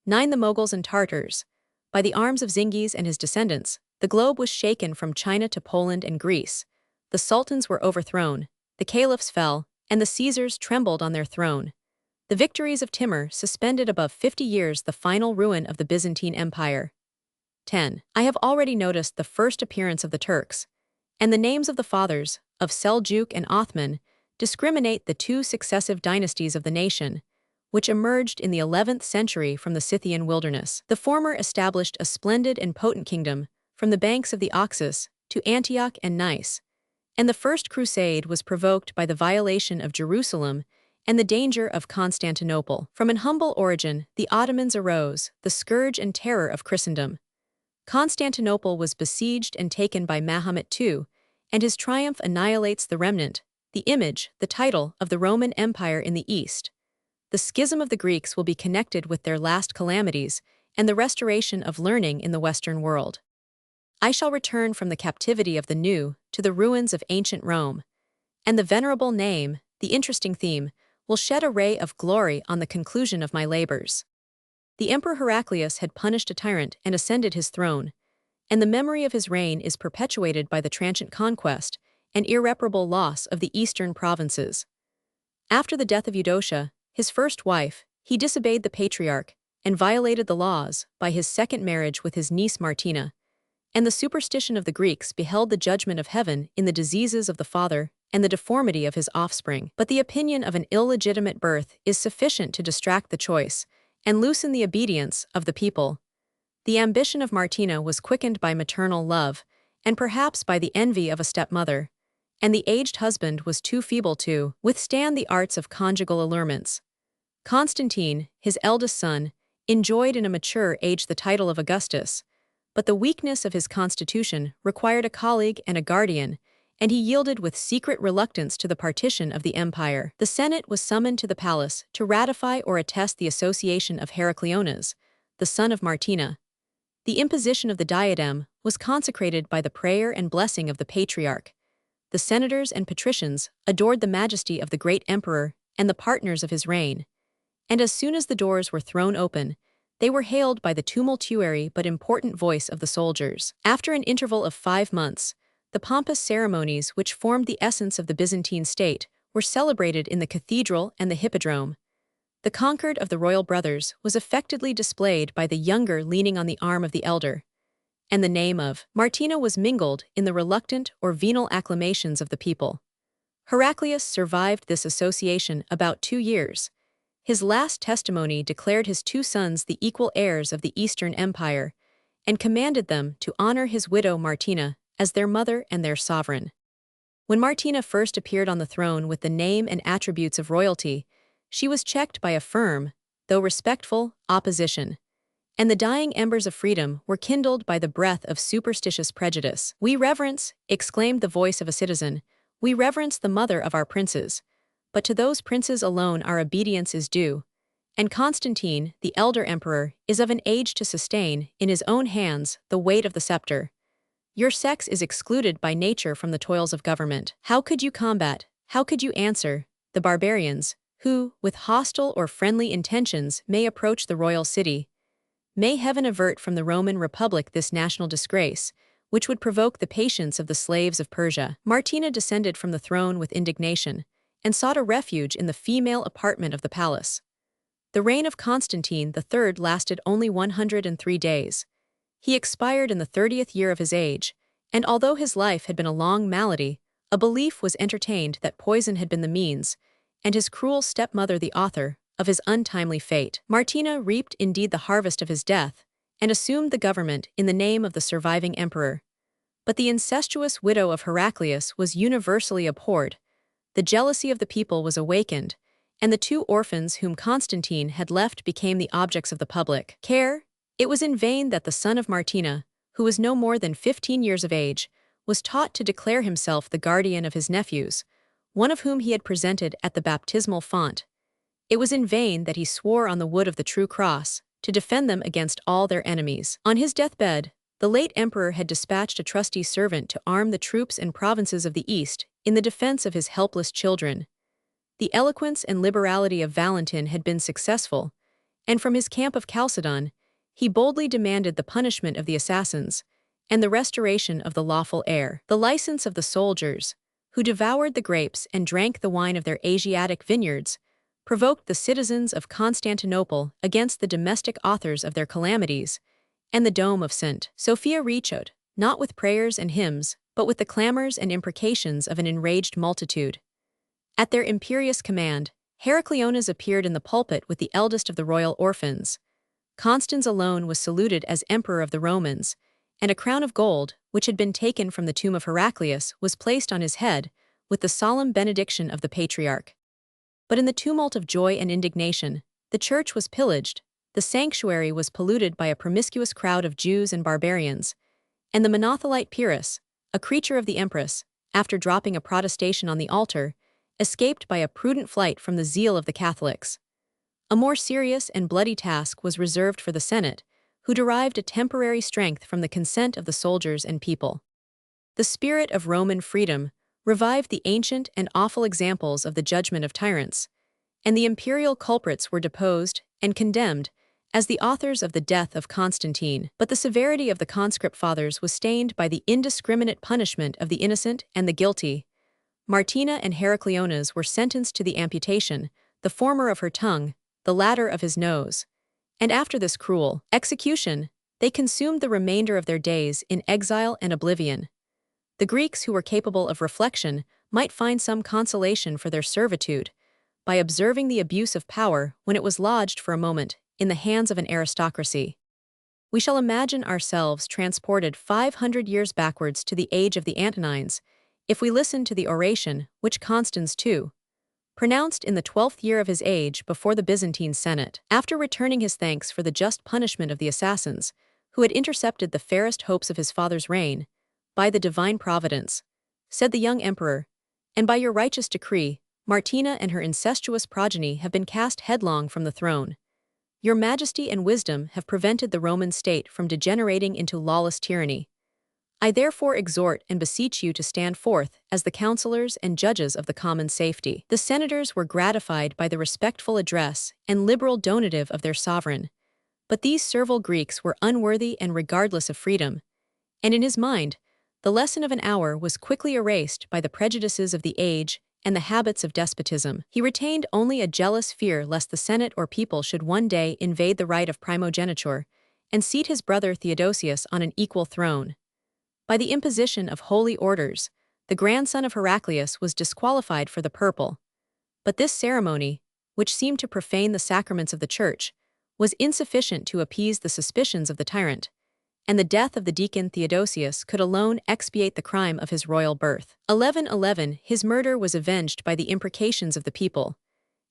9. The Moguls and Tartars. By the arms of Zingis and his descendants, the globe was shaken from China to Poland and Greece. The sultans were overthrown, the caliphs fell, and the Caesars trembled on their throne. The victories of Timur suspended above 50 years the final ruin of the Byzantine Empire. 10. I have already noticed the first appearance of the Turks, and the names of the fathers, of Seljuk and Othman, discriminate the 2 successive dynasties of the nation, which emerged in the 11th century from the Scythian wilderness. The former established a splendid and potent kingdom from the banks of the Oxus to Antioch and Nice, and the First Crusade was provoked by the violation of Jerusalem and the danger of Constantinople. From an humble origin, the Ottomans arose, the scourge and terror of Christendom. Constantinople was besieged and taken by Mahomet II, and his triumph annihilates the remnant, the image, the title of the Roman Empire in the East. The schism of the Greeks will be connected with their last calamities and the restoration of learning in the Western world. I shall return from the captivity of the new to the ruins of ancient Rome, and the venerable name, the interesting theme, will shed a ray of glory on the conclusion of my labors. The Emperor Heraclius had punished a tyrant and ascended his throne, and the memory of his reign is perpetuated by the transient conquest and irreparable loss of the eastern provinces. After the death of Eudocia, his first wife, he disobeyed the patriarch and violated the laws by his second marriage with his niece Martina, and the superstition of the Greeks beheld the judgment of heaven in the diseases of the father and the deformity of his offspring. But the opinion of an illegitimate birth is sufficient to distract the choice and loosen the obedience of the people. The ambition of Martina was quickened by maternal love, and perhaps by the envy of a stepmother, and the aged husband was too feeble to withstand the arts of conjugal allurements. Constantine, his eldest son, enjoyed in a mature age the title of Augustus, but the weakness of his constitution required a colleague and a guardian, and he yielded with secret reluctance to the partition of the empire. The Senate was summoned to the palace to ratify or attest the association of Heracleonas, the son of Martina. The imposition of the diadem was consecrated by the prayer and blessing of the patriarch. The senators and patricians adored the majesty of the great emperor and the partners of his reign, and as soon as the doors were thrown open, they were hailed by the tumultuary but important voice of the soldiers. After an interval of 5 months, the pompous ceremonies which formed the essence of the Byzantine state were celebrated in the cathedral and the hippodrome. The concord of the royal brothers was affectedly displayed by the younger leaning on the arm of the elder, and the name of Martina was mingled in the reluctant or venal acclamations of the people. Heraclius survived this association about 2 years. His last testimony declared his 2 sons the equal heirs of the Eastern Empire, and commanded them to honor his widow Martina as their mother and their sovereign. When Martina first appeared on the throne with the name and attributes of royalty, she was checked by a firm, though respectful, opposition, and the dying embers of freedom were kindled by the breath of superstitious prejudice. "We reverence," exclaimed the voice of a citizen, "we reverence the mother of our princes, but to those princes alone our obedience is due, and Constantine, the elder emperor, is of an age to sustain, in his own hands, the weight of the scepter. Your sex is excluded by nature from the toils of government. How could you combat, how could you answer, the barbarians, who, with hostile or friendly intentions, may approach the royal city? May heaven avert from the Roman Republic this national disgrace, which would provoke the patience of the slaves of Persia." Martina descended from the throne with indignation, and sought a refuge in the female apartment of the palace. The reign of Constantine III lasted only 103 days. He expired in the 30th year of his age, and although his life had been a long malady, a belief was entertained that poison had been the means, and his cruel stepmother the author, of his untimely fate. Martina reaped indeed the harvest of his death, and assumed the government in the name of the surviving emperor. But the incestuous widow of Heraclius was universally abhorred, the jealousy of the people was awakened, and the 2 orphans whom Constantine had left became the objects of the public care. It was in vain that the son of Martina, who was no more than 15 years of age, was taught to declare himself the guardian of his nephews, one of whom he had presented at the baptismal font. It was in vain that he swore on the wood of the true cross to defend them against all their enemies. On his deathbed, the late emperor had dispatched a trusty servant to arm the troops and provinces of the East in the defense of his helpless children. The eloquence and liberality of Valentin had been successful, and from his camp of Chalcedon, he boldly demanded the punishment of the assassins and the restoration of the lawful heir. The license of the soldiers, who devoured the grapes and drank the wine of their Asiatic vineyards, provoked the citizens of Constantinople against the domestic authors of their calamities, and the dome of St. Sophia reechoed, not with prayers and hymns, but with the clamors and imprecations of an enraged multitude. At their imperious command, Heracleonas appeared in the pulpit with the eldest of the royal orphans. Constans alone was saluted as emperor of the Romans, and a crown of gold, which had been taken from the tomb of Heraclius, was placed on his head, with the solemn benediction of the patriarch. But in the tumult of joy and indignation, the church was pillaged, the sanctuary was polluted by a promiscuous crowd of Jews and barbarians, and the Monothelite Pyrrhus, a creature of the empress, after dropping a protestation on the altar, escaped by a prudent flight from the zeal of the Catholics. A more serious and bloody task was reserved for the Senate, who derived a temporary strength from the consent of the soldiers and people. The spirit of Roman freedom revived the ancient and awful examples of the judgment of tyrants, and the imperial culprits were deposed and condemned as the authors of the death of Constantine. But the severity of the conscript fathers was stained by the indiscriminate punishment of the innocent and the guilty. Martina and Heracleonas were sentenced to the amputation, the former of her tongue, the latter of his nose. And after this cruel execution, they consumed the remainder of their days in exile and oblivion. The Greeks who were capable of reflection might find some consolation for their servitude by observing the abuse of power when it was lodged for a moment in the hands of an aristocracy. We shall imagine ourselves transported 500 years backwards to the age of the Antonines, if we listen to the oration which Constans II pronounced in the 12th year of his age before the Byzantine Senate, after returning his thanks for the just punishment of the assassins, who had intercepted the fairest hopes of his father's reign. By the divine providence, said the young emperor, and by your righteous decree, Martina and her incestuous progeny have been cast headlong from the throne. Your majesty and wisdom have prevented the Roman state from degenerating into lawless tyranny. I therefore exhort and beseech you to stand forth as the counselors and judges of the common safety. The senators were gratified by the respectful address and liberal donative of their sovereign. But these servile Greeks were unworthy and regardless of freedom, and in his mind, the lesson of an hour was quickly erased by the prejudices of the age and the habits of despotism. He retained only a jealous fear lest the Senate or people should one day invade the right of primogeniture and seat his brother Theodosius on an equal throne. By the imposition of holy orders, the grandson of Heraclius was disqualified for the purple. But this ceremony, which seemed to profane the sacraments of the Church, was insufficient to appease the suspicions of the tyrant, and the death of the deacon Theodosius could alone expiate the crime of his royal birth. 1111 His murder was avenged by the imprecations of the people,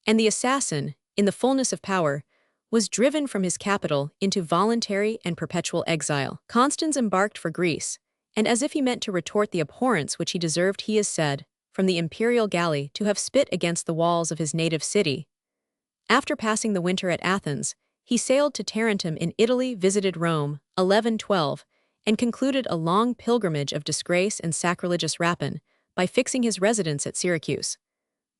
and the assassin, in the fullness of power, was driven from his capital into voluntary and perpetual exile. Constans embarked for Greece, and as if he meant to retort the abhorrence which he deserved, he is said, from the imperial galley, to have spit against the walls of his native city. After passing the winter at Athens, he sailed to Tarentum in Italy, visited Rome, 1112, and concluded a long pilgrimage of disgrace and sacrilegious rapine by fixing his residence at Syracuse.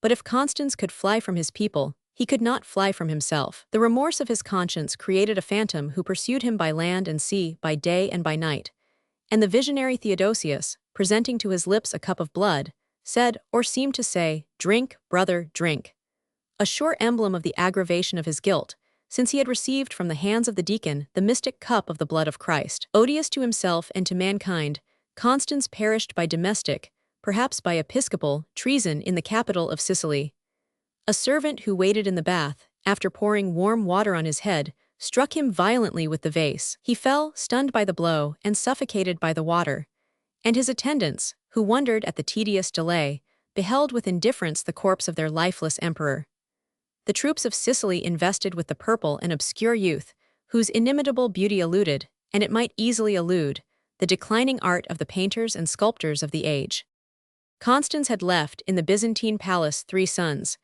But if Constans could fly from his people, he could not fly from himself. The remorse of his conscience created a phantom who pursued him by land and sea, by day and by night. And the visionary Theodosius, presenting to his lips a cup of blood, said, or seemed to say, "Drink, brother, drink." A sure emblem of the aggravation of his guilt, since he had received from the hands of the deacon the mystic cup of the blood of Christ. Odious to himself and to mankind, Constans perished by domestic, perhaps by episcopal, treason in the capital of Sicily. A servant who waited in the bath, after pouring warm water on his head, struck him violently with the vase. He fell, stunned by the blow and suffocated by the water, and his attendants, who wondered at the tedious delay, beheld with indifference the corpse of their lifeless emperor. The troops of Sicily invested with the purple an obscure youth, whose inimitable beauty eluded, and it might easily elude, the declining art of the painters and sculptors of the age. Constans had left in the Byzantine palace 3 sons,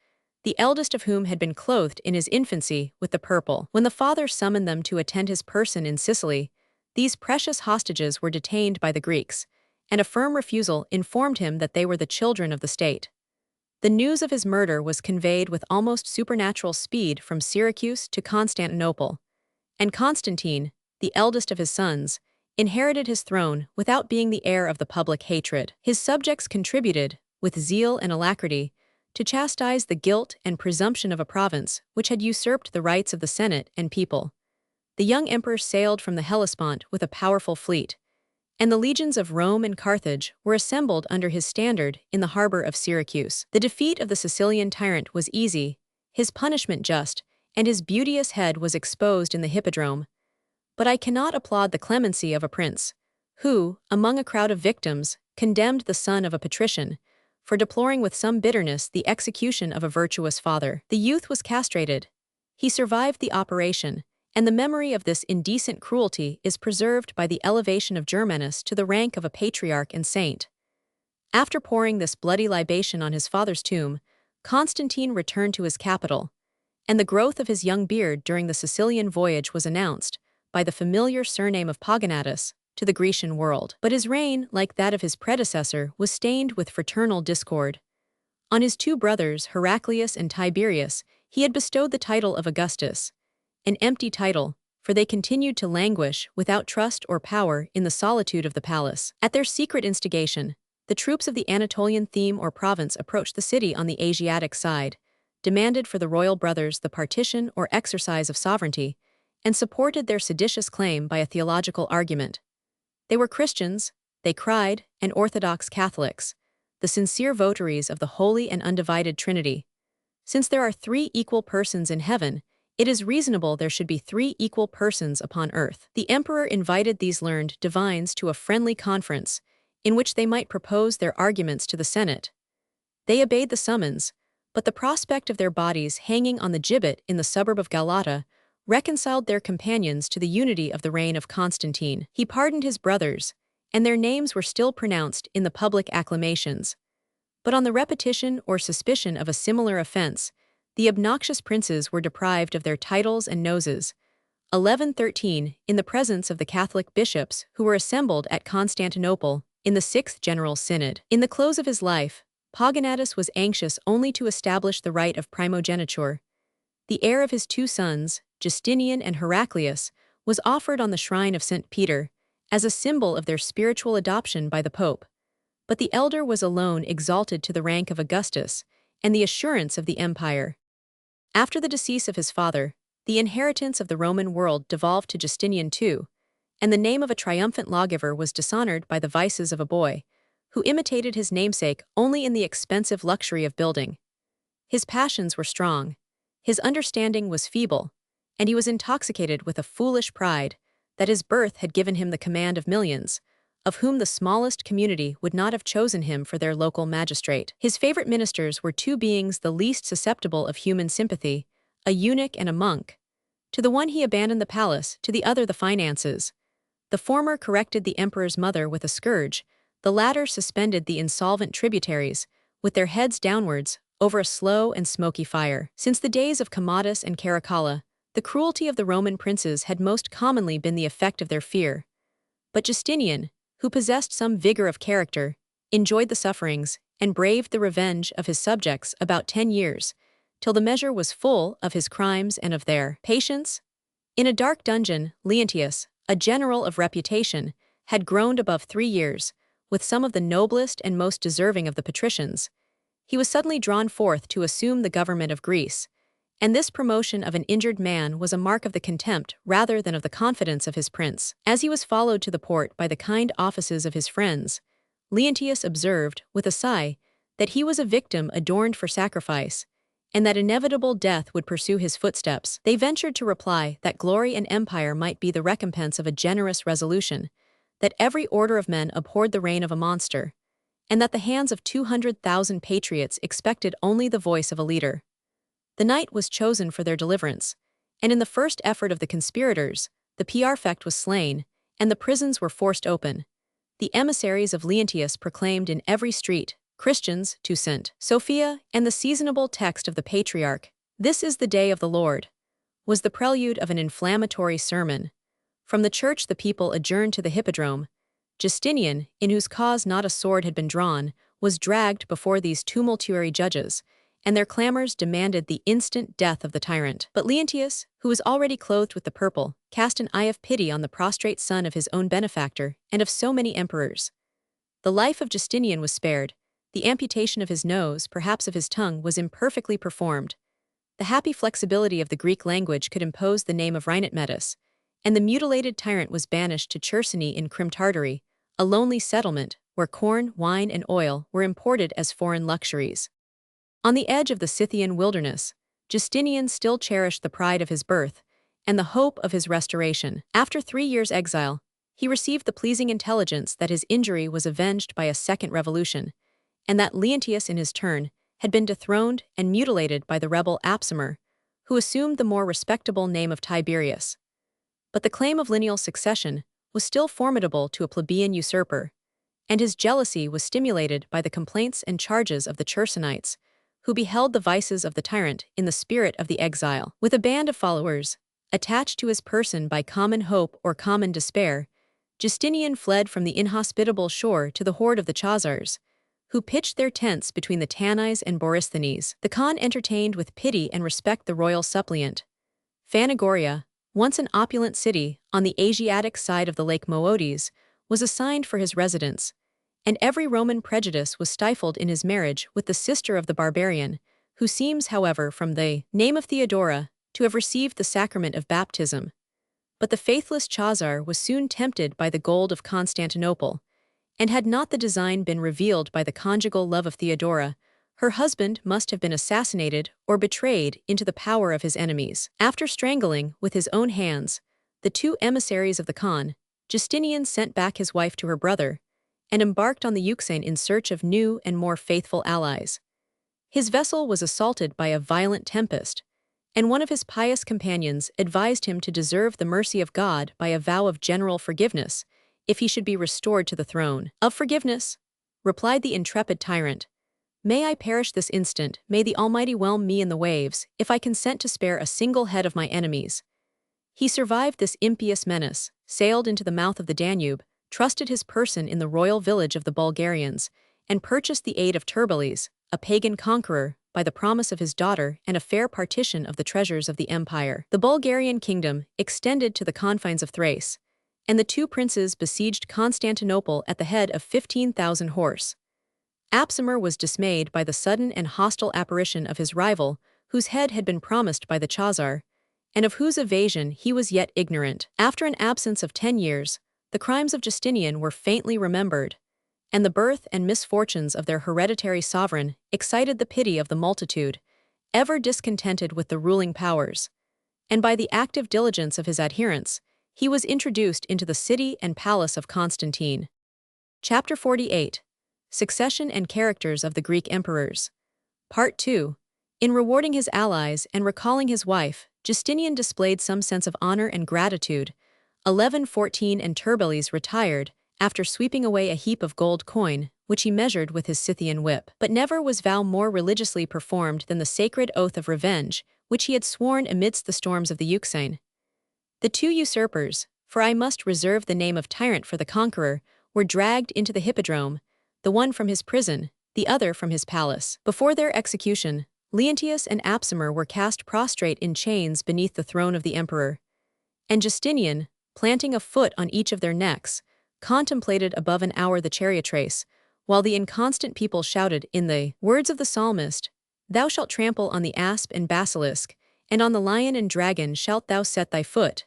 the eldest of whom had been clothed in his infancy with the purple. When the father summoned them to attend his person in Sicily, these precious hostages were detained by the Greeks, and a firm refusal informed him that they were the children of the state. The news of his murder was conveyed with almost supernatural speed from Syracuse to Constantinople, and Constantine, the eldest of his sons, inherited his throne without being the heir of the public hatred. His subjects contributed, with zeal and alacrity, to chastise the guilt and presumption of a province which had usurped the rights of the Senate and people. The young emperor sailed from the Hellespont with a powerful fleet, and the legions of Rome and Carthage were assembled under his standard in the harbor of Syracuse. The defeat of the Sicilian tyrant was easy, his punishment just, and his beauteous head was exposed in the hippodrome. But I cannot applaud the clemency of a prince, who, among a crowd of victims, condemned the son of a patrician, for deploring with some bitterness the execution of a virtuous father. The youth was castrated. He survived the operation, and the memory of this indecent cruelty is preserved by the elevation of Germanus to the rank of a patriarch and saint. After pouring this bloody libation on his father's tomb, Constantine returned to his capital, and the growth of his young beard during the Sicilian voyage was announced, by the familiar surname of Pogonatus, to the Grecian world. But his reign, like that of his predecessor, was stained with fraternal discord. On his 2 brothers, Heraclius and Tiberius, He had bestowed the title of Augustus, an empty title, for they continued to languish without trust or power in the solitude of the palace. At their secret instigation, the troops of the Anatolian theme or province approached the city on the Asiatic side, demanded for the royal brothers the partition or exercise of sovereignty, and supported their seditious claim by a theological argument. They were Christians, they cried, and Orthodox Catholics, the sincere votaries of the holy and undivided Trinity. Since there are 3 equal persons in heaven, it is reasonable there should be 3 equal persons upon earth. The emperor invited these learned divines to a friendly conference, in which they might propose their arguments to the Senate. They obeyed the summons, but the prospect of their bodies hanging on the gibbet in the suburb of Galata reconciled their companions to the unity of the reign of Constantine. He pardoned his brothers, and their names were still pronounced in the public acclamations. But on the repetition or suspicion of a similar offense, the obnoxious princes were deprived of their titles and noses. 1113, in the presence of the Catholic bishops who were assembled at Constantinople in the 6th General Synod. In the close of his life, Pogonatus was anxious only to establish the right of primogeniture. The heir of his 2 sons, Justinian and Heraclius, was offered on the shrine of St. Peter, as a symbol of their spiritual adoption by the Pope. But the elder was alone exalted to the rank of Augustus and the assurance of the empire. After the decease of his father, the inheritance of the Roman world devolved to Justinian too, and the name of a triumphant lawgiver was dishonored by the vices of a boy, who imitated his namesake only in the expensive luxury of building. His passions were strong, his understanding was feeble, and he was intoxicated with a foolish pride that his birth had given him the command of millions, of whom the smallest community would not have chosen him for their local magistrate. His favorite ministers were 2 beings the least susceptible of human sympathy, a eunuch and a monk. To the one he abandoned the palace, to the other the finances. The former corrected the emperor's mother with a scourge, the latter suspended the insolvent tributaries, with their heads downwards, over a slow and smoky fire. Since the days of Commodus and Caracalla, the cruelty of the Roman princes had most commonly been the effect of their fear. But Justinian, who possessed some vigor of character, enjoyed the sufferings, and braved the revenge of his subjects about 10 years, till the measure was full of his crimes and of their patience. In a dark dungeon, Leontius, a general of reputation, had groaned above 3 years, with some of the noblest and most deserving of the patricians. He was suddenly drawn forth to assume the government of Greece, and this promotion of an injured man was a mark of the contempt rather than of the confidence of his prince. As he was followed to the port by the kind offices of his friends, Leontius observed, with a sigh, that he was a victim adorned for sacrifice, and that inevitable death would pursue his footsteps. They ventured to reply that glory and empire might be the recompense of a generous resolution, that every order of men abhorred the reign of a monster, and that the hands of 200,000 patriots expected only the voice of a leader. The night was chosen for their deliverance, and in the first effort of the conspirators, the prefect was slain, and the prisons were forced open. The emissaries of Leontius proclaimed in every street, Christians to St. Sophia, and the seasonable text of the Patriarch, "This is the day of the Lord," was the prelude of an inflammatory sermon. From the church the people adjourned to the hippodrome. Justinian, in whose cause not a sword had been drawn, was dragged before these tumultuary judges, and their clamors demanded the instant death of the tyrant. But Leontius, who was already clothed with the purple, cast an eye of pity on the prostrate son of his own benefactor and of so many emperors. The life of Justinian was spared. The amputation of his nose, perhaps of his tongue, was imperfectly performed. The happy flexibility of the Greek language could impose the name of Rhinotmetis, and the mutilated tyrant was banished to Chersony in Crim Tartary, a lonely settlement where corn, wine, and oil were imported as foreign luxuries. On the edge of the Scythian wilderness, Justinian still cherished the pride of his birth and the hope of his restoration. After 3 years' exile, he received the pleasing intelligence that his injury was avenged by a second revolution, and that Leontius in his turn had been dethroned and mutilated by the rebel Apsimer, who assumed the more respectable name of Tiberius. But the claim of lineal succession was still formidable to a plebeian usurper, and his jealousy was stimulated by the complaints and charges of the Chersonites, who beheld the vices of the tyrant in the spirit of the exile. With a band of followers, attached to his person by common hope or common despair, Justinian fled from the inhospitable shore to the horde of the Chazars, who pitched their tents between the Tanais and Borysthenes. The Khan entertained with pity and respect the royal suppliant. Phanagoria, once an opulent city on the Asiatic side of the Lake Moeotis, was assigned for his residence, and every Roman prejudice was stifled in his marriage with the sister of the barbarian, who seems, however, from the name of Theodora, to have received the sacrament of baptism. But the faithless Chazar was soon tempted by the gold of Constantinople, and had not the design been revealed by the conjugal love of Theodora, her husband must have been assassinated or betrayed into the power of his enemies. After strangling with his own hands the two emissaries of the Khan, Justinian sent back his wife to her brother, and embarked on the Euxine in search of new and more faithful allies. His vessel was assaulted by a violent tempest, and one of his pious companions advised him to deserve the mercy of God by a vow of general forgiveness, if he should be restored to the throne. "Of forgiveness," replied the intrepid tyrant, "may I perish this instant, may the Almighty whelm me in the waves, if I consent to spare a single head of my enemies." He survived this impious menace, sailed into the mouth of the Danube, trusted his person in the royal village of the Bulgarians, and purchased the aid of Turbiles, a pagan conqueror, by the promise of his daughter and a fair partition of the treasures of the empire. The Bulgarian kingdom extended to the confines of Thrace, and the two princes besieged Constantinople at the head of 15,000 horse. Apsimer was dismayed by the sudden and hostile apparition of his rival, whose head had been promised by the Chazar, and of whose evasion he was yet ignorant. After an absence of 10 years, the crimes of Justinian were faintly remembered, and the birth and misfortunes of their hereditary sovereign excited the pity of the multitude, ever discontented with the ruling powers. And by the active diligence of his adherents, he was introduced into the city and palace of Constantine. Chapter 48. Succession and Characters of the Greek Emperors. Part 2. In rewarding his allies and recalling his wife, Justinian displayed some sense of honor and gratitude. 1114 and Turbiles retired, after sweeping away a heap of gold coin, which he measured with his Scythian whip. But never was vow more religiously performed than the sacred oath of revenge, which he had sworn amidst the storms of the Euxine. The two usurpers, for I must reserve the name of tyrant for the conqueror, were dragged into the hippodrome, the one from his prison, the other from his palace. Before their execution, Leontius and Apsimer were cast prostrate in chains beneath the throne of the emperor, and Justinian, planting a foot on each of their necks, contemplated above an hour the chariotrace, while the inconstant people shouted in the words of the psalmist, "Thou shalt trample on the asp and basilisk, and on the lion and dragon shalt thou set thy foot."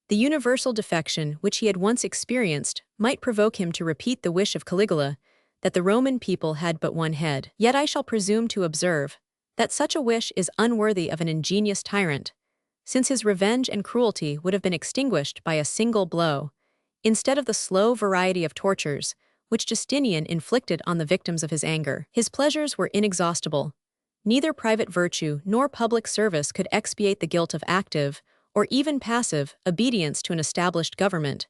The universal defection which he had once experienced might provoke him to repeat the wish of Caligula, that the Roman people had but one head. Yet I shall presume to observe that such a wish is unworthy of an ingenious tyrant, since his revenge and cruelty would have been extinguished by a single blow, instead of the slow variety of tortures which Justinian inflicted on the victims of his anger. His pleasures were inexhaustible. Neither private virtue nor public service could expiate the guilt of active, or even passive, obedience to an established government,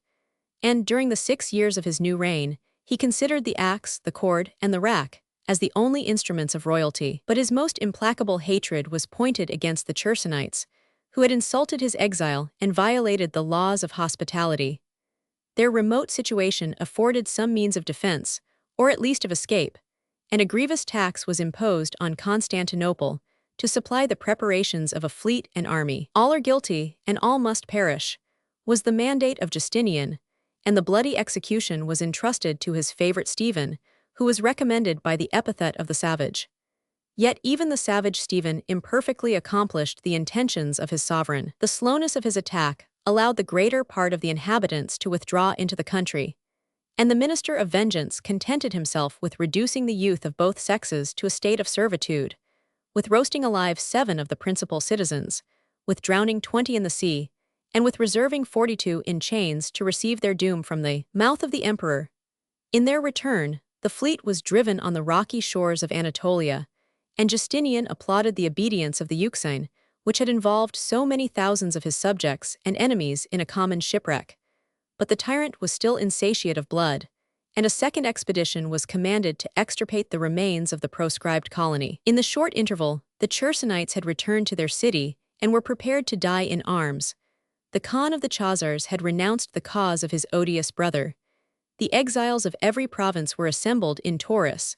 and during the 6 years of his new reign, he considered the axe, the cord, and the rack as the only instruments of royalty. But his most implacable hatred was pointed against the Chersonites, who had insulted his exile and violated the laws of hospitality. Their remote situation afforded some means of defense, or at least of escape, and a grievous tax was imposed on Constantinople to supply the preparations of a fleet and army. "All are guilty, and all must perish," was the mandate of Justinian, and the bloody execution was entrusted to his favorite Stephen, who was recommended by the epithet of the savage. Yet even the savage Stephen imperfectly accomplished the intentions of his sovereign. The slowness of his attack allowed the greater part of the inhabitants to withdraw into the country, and the minister of vengeance contented himself with reducing the youth of both sexes to a state of servitude, with roasting alive 7 of the principal citizens, with drowning 20 in the sea, and with reserving 42 in chains to receive their doom from the mouth of the emperor. In their return, the fleet was driven on the rocky shores of Anatolia, and Justinian applauded the obedience of the Euxine, which had involved so many thousands of his subjects and enemies in a common shipwreck. But the tyrant was still insatiate of blood, and a second expedition was commanded to extirpate the remains of the proscribed colony. In the short interval, the Chersonites had returned to their city and were prepared to die in arms. The Khan of the Chazars had renounced the cause of his odious brother. The exiles of every province were assembled in Taurus,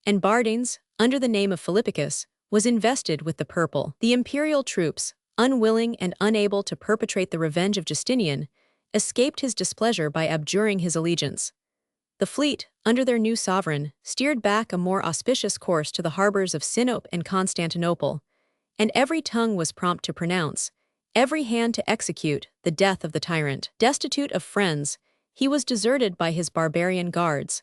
and Bardanes, under the name of Philippicus, was invested with the purple. The imperial troops, unwilling and unable to perpetrate the revenge of Justinian, escaped his displeasure by abjuring his allegiance. The fleet, under their new sovereign, steered back a more auspicious course to the harbors of Sinope and Constantinople, and every tongue was prompt to pronounce, every hand to execute, the death of the tyrant. Destitute of friends, he was deserted by his barbarian guards,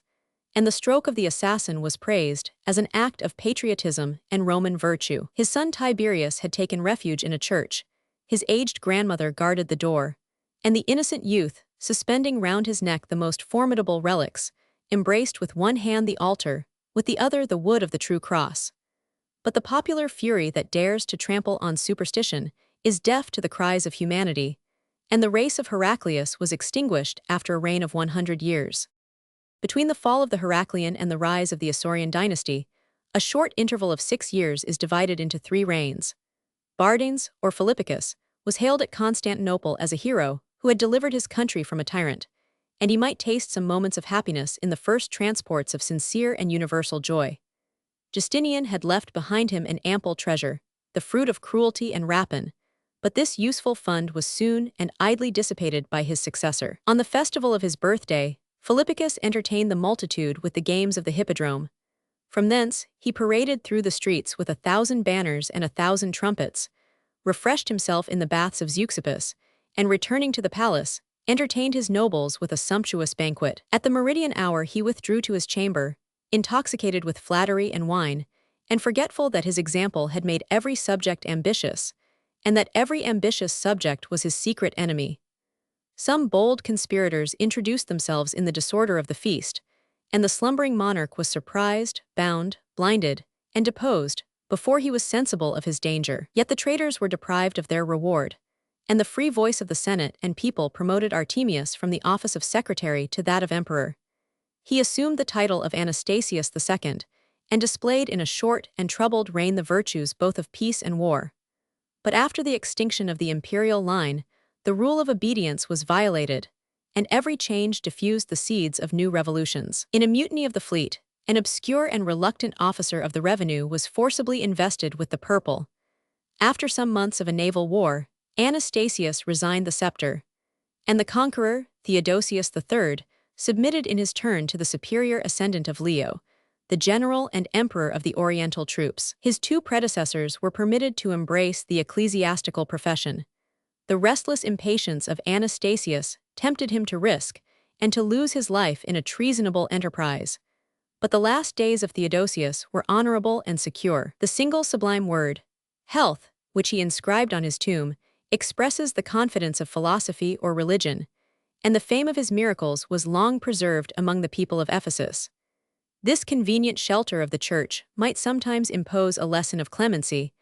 and the stroke of the assassin was praised as an act of patriotism and Roman virtue. His son Tiberius had taken refuge in a church, his aged grandmother guarded the door, and the innocent youth, suspending round his neck the most formidable relics, embraced with one hand the altar, with the other the wood of the true cross. But the popular fury that dares to trample on superstition is deaf to the cries of humanity, and the race of Heraclius was extinguished after a reign of 100 years. Between the fall of the Heraclean and the rise of the Isaurian dynasty, a short interval of 6 years is divided into 3 reigns. Bardanes, or Philippicus, was hailed at Constantinople as a hero who had delivered his country from a tyrant, and he might taste some moments of happiness in the first transports of sincere and universal joy. Justinian had left behind him an ample treasure, the fruit of cruelty and rapine, but this useful fund was soon and idly dissipated by his successor. On the festival of his birthday, Philippicus entertained the multitude with the games of the hippodrome. From thence, he paraded through the streets with 1,000 banners and 1,000 trumpets, refreshed himself in the baths of Zeuxippus, and returning to the palace, entertained his nobles with a sumptuous banquet. At the meridian hour he withdrew to his chamber, intoxicated with flattery and wine, and forgetful that his example had made every subject ambitious, and that every ambitious subject was his secret enemy. Some bold conspirators introduced themselves in the disorder of the feast, and the slumbering monarch was surprised, bound, blinded, and deposed before he was sensible of his danger. Yet the traitors were deprived of their reward, and the free voice of the Senate and people promoted Artemius from the office of secretary to that of emperor. He assumed the title of Anastasius II, and displayed in a short and troubled reign the virtues both of peace and war. But after the extinction of the imperial line, the rule of obedience was violated, and every change diffused the seeds of new revolutions. In a mutiny of the fleet, an obscure and reluctant officer of the revenue was forcibly invested with the purple. After some months of a naval war, Anastasius resigned the scepter, and the conqueror, Theodosius III, submitted in his turn to the superior ascendant of Leo, the general and emperor of the Oriental troops. His 2 predecessors were permitted to embrace the ecclesiastical profession. The restless impatience of Anastasius tempted him to risk, and to lose his life in a treasonable enterprise. But the last days of Theodosius were honorable and secure. The single sublime word, health, which he inscribed on his tomb, expresses the confidence of philosophy or religion, and the fame of his miracles was long preserved among the people of Ephesus. This convenient shelter of the church might sometimes impose a lesson of clemency,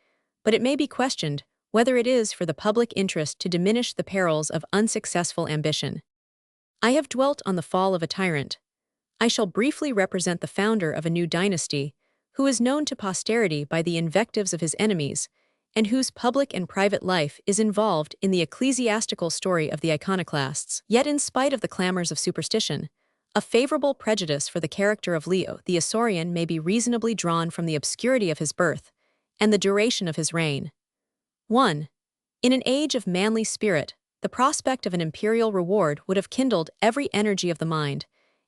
but it may be questioned whether it is for the public interest to diminish the perils of unsuccessful ambition. I have dwelt on the fall of a tyrant. I shall briefly represent the founder of a new dynasty, who is known to posterity by the invectives of his enemies, and whose public and private life is involved in the ecclesiastical story of the iconoclasts. Yet in spite of the clamors of superstition, a favorable prejudice for the character of Leo the Isaurian may be reasonably drawn from the obscurity of his birth and the duration of his reign. 1. In an age of manly spirit, the prospect of an imperial reward would have kindled every energy of the mind,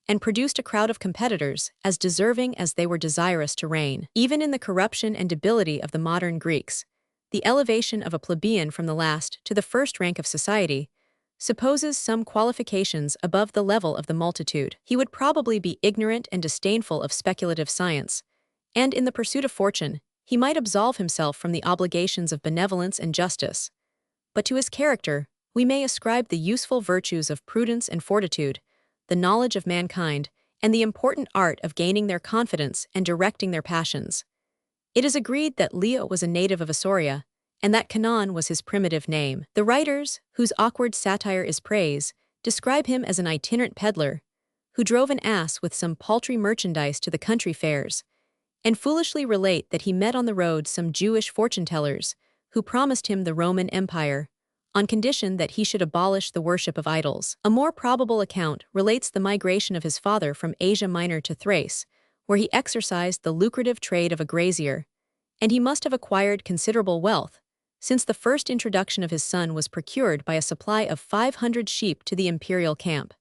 and produced a crowd of competitors as deserving as they were desirous to reign. Even in the corruption and debility of the modern Greeks, the elevation of a plebeian from the last to the first rank of society supposes some qualifications above the level of the multitude. He would probably be ignorant and disdainful of speculative science, and in the pursuit of fortune, he might absolve himself from the obligations of benevolence and justice. But to his character, we may ascribe the useful virtues of prudence and fortitude, the knowledge of mankind, and the important art of gaining their confidence and directing their passions. It is agreed that Leo was a native of Isauria, and that Canaan was his primitive name. The writers, whose awkward satire is praise, describe him as an itinerant peddler, who drove an ass with some paltry merchandise to the country fairs, and foolishly relate that he met on the road some Jewish fortune-tellers, who promised him the Roman Empire, on condition that he should abolish the worship of idols. A more probable account relates the migration of his father from Asia Minor to Thrace, where he exercised the lucrative trade of a grazier, and he must have acquired considerable wealth, since the first introduction of his son was procured by a supply of 500 sheep to the imperial camp.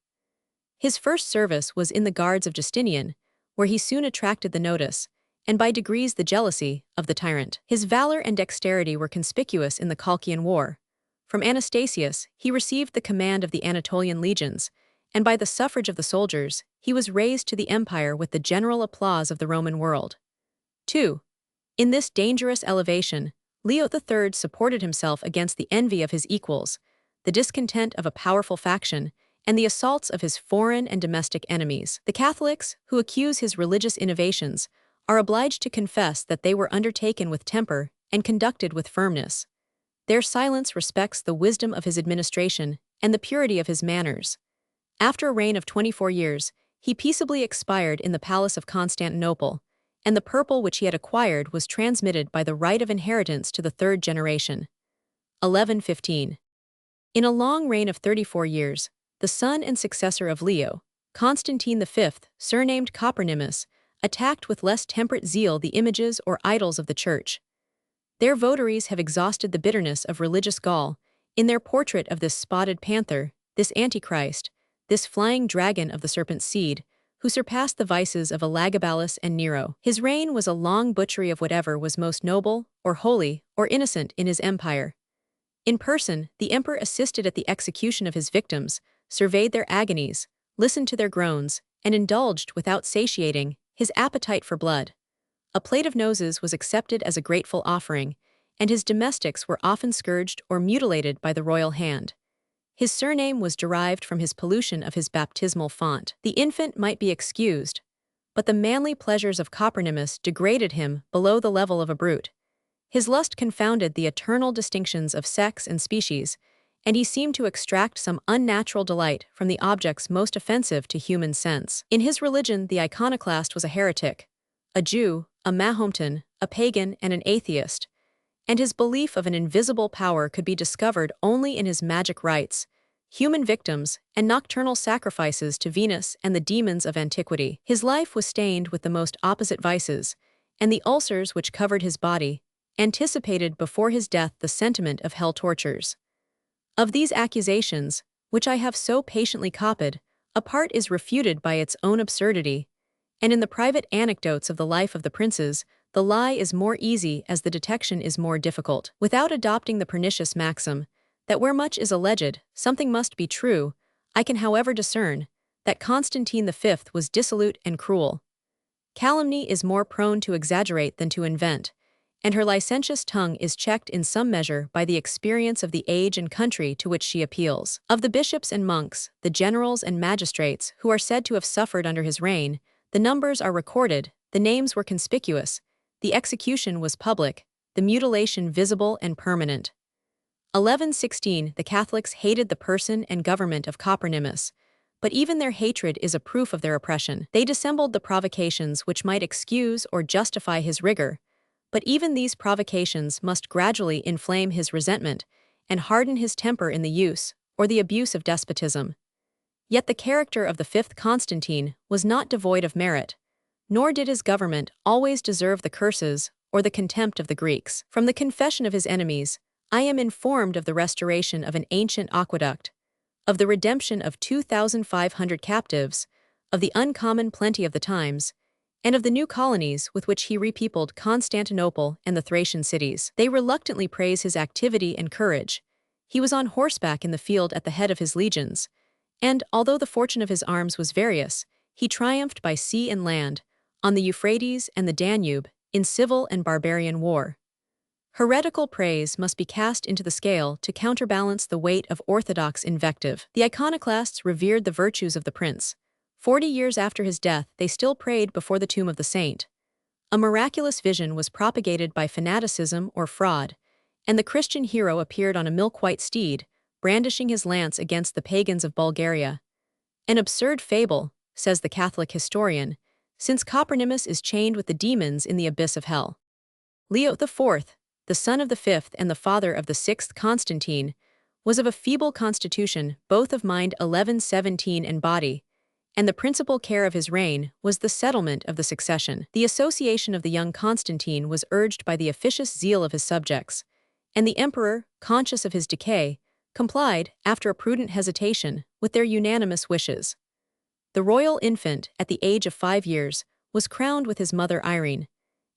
His first service was in the guards of Justinian, where he soon attracted the notice, and by degrees the jealousy, of the tyrant. His valor and dexterity were conspicuous in the Colchian War. From Anastasius, he received the command of the Anatolian legions, and by the suffrage of the soldiers, he was raised to the empire with the general applause of the Roman world. 2. In this dangerous elevation, Leo III supported himself against the envy of his equals, the discontent of a powerful faction, and the assaults of his foreign and domestic enemies. The Catholics, who accuse his religious innovations, are obliged to confess that they were undertaken with temper and conducted with firmness. Their silence respects the wisdom of his administration and the purity of his manners. After a reign of 24 years, he peaceably expired in the palace of Constantinople, and the purple which he had acquired was transmitted by the right of inheritance to the third generation. 1115. In a long reign of 34 years, the son and successor of Leo, Constantine V, surnamed Copronymus, attacked with less temperate zeal the images or idols of the Church. Their votaries have exhausted the bitterness of religious gall in their portrait of this spotted panther, this Antichrist, this flying dragon of the serpent's seed, who surpassed the vices of Elagabalus and Nero. His reign was a long butchery of whatever was most noble, or holy, or innocent in his empire. In person, the emperor assisted at the execution of his victims, surveyed their agonies, listened to their groans, and indulged, without satiating, his appetite for blood. A plate of noses was accepted as a grateful offering, and his domestics were often scourged or mutilated by the royal hand. His surname was derived from his pollution of his baptismal font. The infant might be excused, but the manly pleasures of Copronymus degraded him below the level of a brute. His lust confounded the eternal distinctions of sex and species, and he seemed to extract some unnatural delight from the objects most offensive to human sense. In his religion, the iconoclast was a heretic, a Jew, a Mahometan, a pagan, and an atheist, and his belief of an invisible power could be discovered only in his magic rites, human victims, and nocturnal sacrifices to Venus and the demons of antiquity. His life was stained with the most opposite vices, and the ulcers which covered his body anticipated before his death the sentiment of hell tortures. Of these accusations, which I have so patiently copied, a part is refuted by its own absurdity, and in the private anecdotes of the life of the princes, the lie is more easy as the detection is more difficult. Without adopting the pernicious maxim that where much is alleged, something must be true, I can however discern that Constantine V was dissolute and cruel. Calumny is more prone to exaggerate than to invent, and her licentious tongue is checked in some measure by the experience of the age and country to which she appeals. Of the bishops and monks, the generals and magistrates who are said to have suffered under his reign, the numbers are recorded, the names were conspicuous, the execution was public, the mutilation visible and permanent. 1116. The Catholics hated the person and government of Copronymus, but even their hatred is a proof of their oppression. They dissembled the provocations which might excuse or justify his rigor, but even these provocations must gradually inflame his resentment and harden his temper in the use or the abuse of despotism. Yet the character of the fifth Constantine was not devoid of merit, nor did his government always deserve the curses or the contempt of the Greeks. From the confession of his enemies, I am informed of the restoration of an ancient aqueduct, of the redemption of 2,500 captives, of the uncommon plenty of the times, and of the new colonies with which he repeopled Constantinople and the Thracian cities. They reluctantly praise his activity and courage. He was on horseback in the field at the head of his legions, and, although the fortune of his arms was various, he triumphed by sea and land, on the Euphrates and the Danube, in civil and barbarian war. Heretical praise must be cast into the scale to counterbalance the weight of orthodox invective. The iconoclasts revered the virtues of the prince. 40 years after his death, they still prayed before the tomb of the saint. A miraculous vision was propagated by fanaticism or fraud, and the Christian hero appeared on a milk-white steed, brandishing his lance against the pagans of Bulgaria. An absurd fable, says the Catholic historian, since Copronymus is chained with the demons in the abyss of hell. Leo IV, the son of the fifth and the father of the sixth Constantine, was of a feeble constitution, both of mind 1117 and body, and the principal care of his reign was the settlement of the succession. The association of the young Constantine was urged by the officious zeal of his subjects, and the emperor, conscious of his decay, complied, after a prudent hesitation, with their unanimous wishes. The royal infant, at the age of 5 years, was crowned with his mother Irene,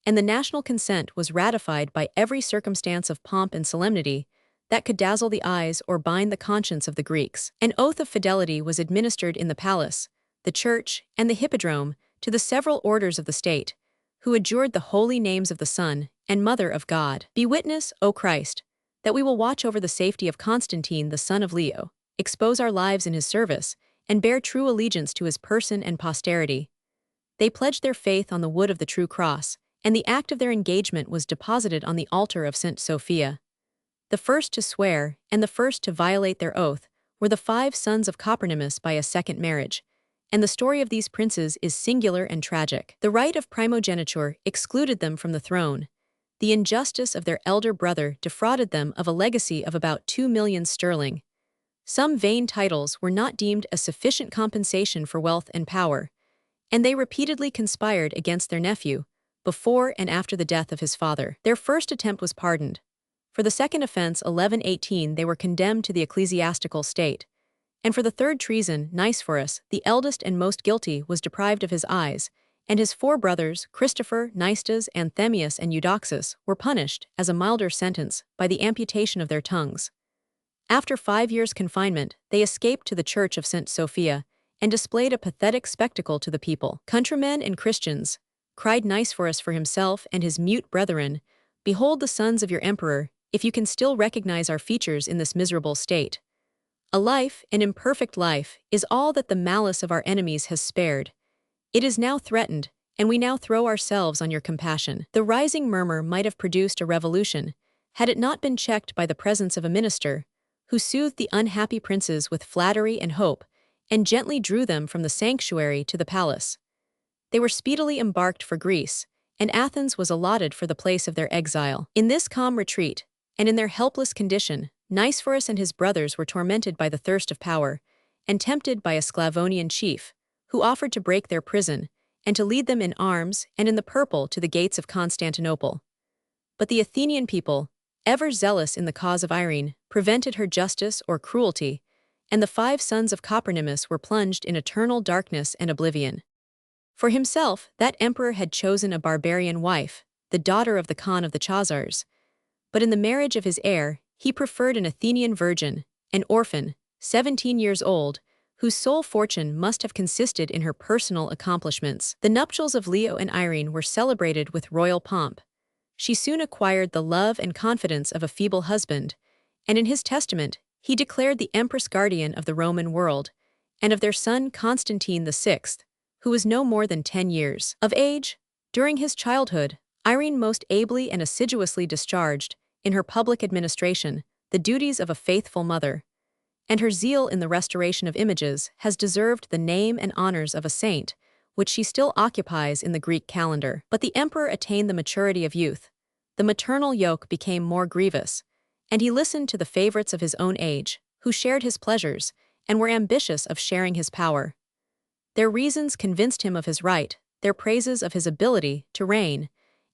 and the national consent was ratified by every circumstance of pomp and solemnity that could dazzle the eyes or bind the conscience of the Greeks. An oath of fidelity was administered in the palace, the church, and the hippodrome to the several orders of the state, who adjured the holy names of the Son and Mother of God. Be witness, O Christ, that we will watch over the safety of Constantine the son of Leo, expose our lives in his service, and bear true allegiance to his person and posterity. They pledged their faith on the wood of the true cross, and the act of their engagement was deposited on the altar of St. Sophia. The first to swear, and the first to violate their oath, were the 5 sons of Copronymus by a second marriage, and the story of these princes is singular and tragic. The right of primogeniture excluded them from the throne. The injustice of their elder brother defrauded them of a legacy of about 2 million sterling. Some vain titles were not deemed a sufficient compensation for wealth and power, and they repeatedly conspired against their nephew, before and after the death of his father. Their first attempt was pardoned. For the second offense, 1118, they were condemned to the ecclesiastical state, and for the third treason, Nicephorus, the eldest and most guilty, was deprived of his eyes, and his 4 brothers, Christopher, Nicetas, Anthemius, and Eudoxus, were punished, as a milder sentence, by the amputation of their tongues. After 5 years' confinement, they escaped to the church of St. Sophia, and displayed a pathetic spectacle to the people. "Countrymen and Christians," cried Nicephorus for himself and his mute brethren, "behold the sons of your emperor, if you can still recognize our features in this miserable state. A life, an imperfect life, is all that the malice of our enemies has spared. It is now threatened, and we now throw ourselves on your compassion." The rising murmur might have produced a revolution, had it not been checked by the presence of a minister, who soothed the unhappy princes with flattery and hope, and gently drew them from the sanctuary to the palace. They were speedily embarked for Greece, and Athens was allotted for the place of their exile. In this calm retreat, and in their helpless condition, Nicephorus and his brothers were tormented by the thirst of power, and tempted by a Sclavonian chief, who offered to break their prison, and to lead them in arms and in the purple to the gates of Constantinople. But the Athenian people, ever zealous in the cause of Irene, prevented her justice or cruelty, and the 5 sons of Copronymus were plunged in eternal darkness and oblivion. For himself, that emperor had chosen a barbarian wife, the daughter of the Khan of the Chazars. But in the marriage of his heir, he preferred an Athenian virgin, an orphan, 17 years old, whose sole fortune must have consisted in her personal accomplishments. The nuptials of Leo and Irene were celebrated with royal pomp. She soon acquired the love and confidence of a feeble husband, and in his testament, he declared the empress guardian of the Roman world, and of their son Constantine VI, who was no more than 10 years of age. During his childhood, Irene most ably and assiduously discharged, in her public administration, the duties of a faithful mother, and her zeal in the restoration of images has deserved the name and honors of a saint, which she still occupies in the Greek calendar. But the emperor attained the maturity of youth. The maternal yoke became more grievous, and he listened to the favorites of his own age, who shared his pleasures, and were ambitious of sharing his power. Their reasons convinced him of his right, their praises of his ability to reign,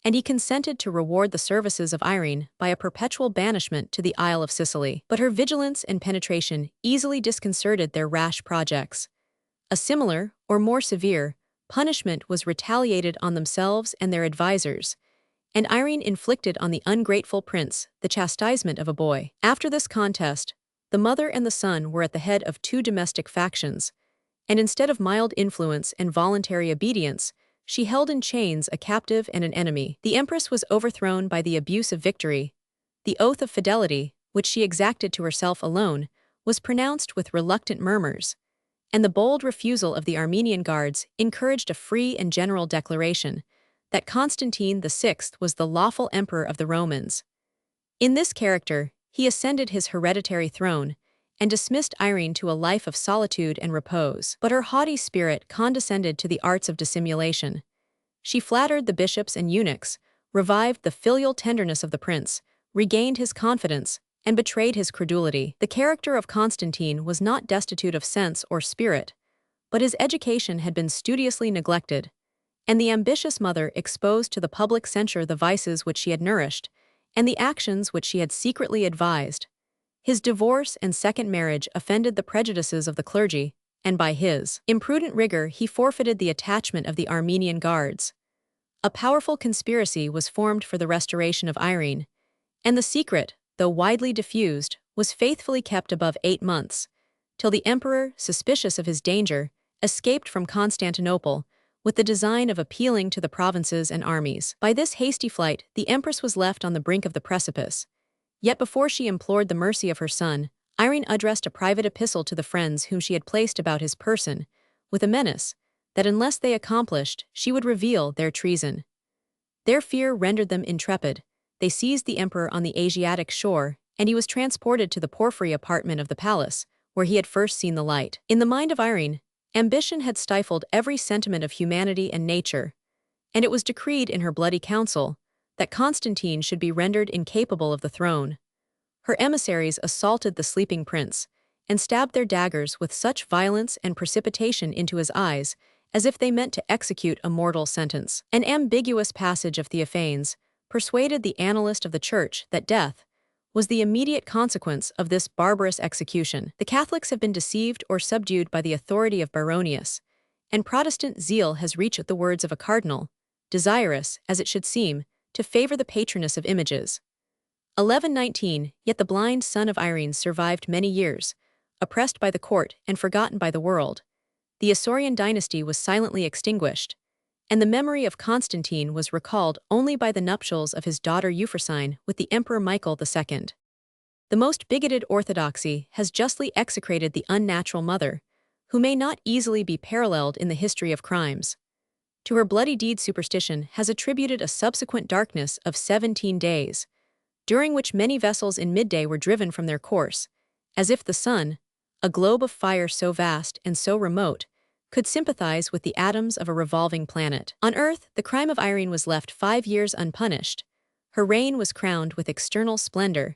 and he consented to reward the services of Irene by a perpetual banishment to the Isle of Sicily. But her vigilance and penetration easily disconcerted their rash projects. A similar, or more severe, punishment was retaliated on themselves and their advisers, and Irene inflicted on the ungrateful prince the chastisement of a boy. After this contest, the mother and the son were at the head of 2 domestic factions, and instead of mild influence and voluntary obedience, she held in chains a captive and an enemy. The empress was overthrown by the abuse of victory. The oath of fidelity, which she exacted to herself alone, was pronounced with reluctant murmurs, and the bold refusal of the Armenian guards encouraged a free and general declaration that Constantine VI was the lawful emperor of the Romans. In this character, he ascended his hereditary throne, and dismissed Irene to a life of solitude and repose. But her haughty spirit condescended to the arts of dissimulation. She flattered the bishops and eunuchs, revived the filial tenderness of the prince, regained his confidence, and betrayed his credulity. The character of Constantine was not destitute of sense or spirit, But his education had been studiously neglected, and the ambitious mother exposed to the public censure the vices which she had nourished, and the actions which she had secretly advised. His divorce and second marriage offended the prejudices of the clergy, and by his imprudent rigor he forfeited the attachment of the Armenian guards. A powerful conspiracy was formed for the restoration of Irene, and the secret, though widely diffused, was faithfully kept above 8 months, till the emperor, suspicious of his danger, escaped from Constantinople, with the design of appealing to the provinces and armies. By this hasty flight, the empress was left on the brink of the precipice. Yet before she implored the mercy of her son, Irene addressed a private epistle to the friends whom she had placed about his person, with a menace that unless they accomplished, she would reveal their treason. Their fear rendered them intrepid. They seized the emperor on the Asiatic shore, and he was transported to the porphyry apartment of the palace, where he had first seen the light. In the mind of Irene, ambition had stifled every sentiment of humanity and nature, and it was decreed in her bloody council that Constantine should be rendered incapable of the throne. Her emissaries assaulted the sleeping prince, and stabbed their daggers with such violence and precipitation into his eyes as if they meant to execute a mortal sentence. An ambiguous passage of Theophanes persuaded the annalist of the Church that death was the immediate consequence of this barbarous execution. The Catholics have been deceived or subdued by the authority of Baronius, and Protestant zeal has reached the words of a cardinal, desirous, as it should seem, to favor the patroness of images. 1119, yet the blind son of Irene survived many years, oppressed by the court and forgotten by the world. The Isaurian dynasty was silently extinguished, and the memory of Constantine was recalled only by the nuptials of his daughter Euphrosyne with the Emperor Michael II. The most bigoted orthodoxy has justly execrated the unnatural mother, who may not easily be paralleled in the history of crimes. To her bloody deed superstition has attributed a subsequent darkness of 17 days, during which many vessels in midday were driven from their course, as if the sun, a globe of fire so vast and so remote, could sympathize with the atoms of a revolving planet. On earth, the crime of Irene was left 5 years unpunished. Her reign was crowned with external splendor,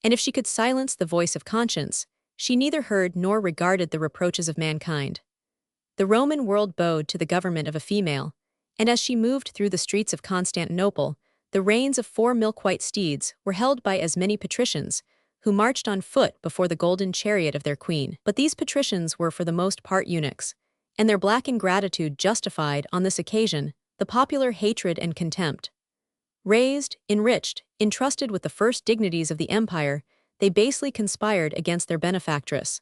and if she could silence the voice of conscience, she neither heard nor regarded the reproaches of mankind. The Roman world bowed to the government of a female, and as she moved through the streets of Constantinople, the reins of 4 milk-white steeds were held by as many patricians, who marched on foot before the golden chariot of their queen. But these patricians were for the most part eunuchs, and their black ingratitude justified, on this occasion, the popular hatred and contempt. Raised, enriched, entrusted with the first dignities of the empire, they basely conspired against their benefactress.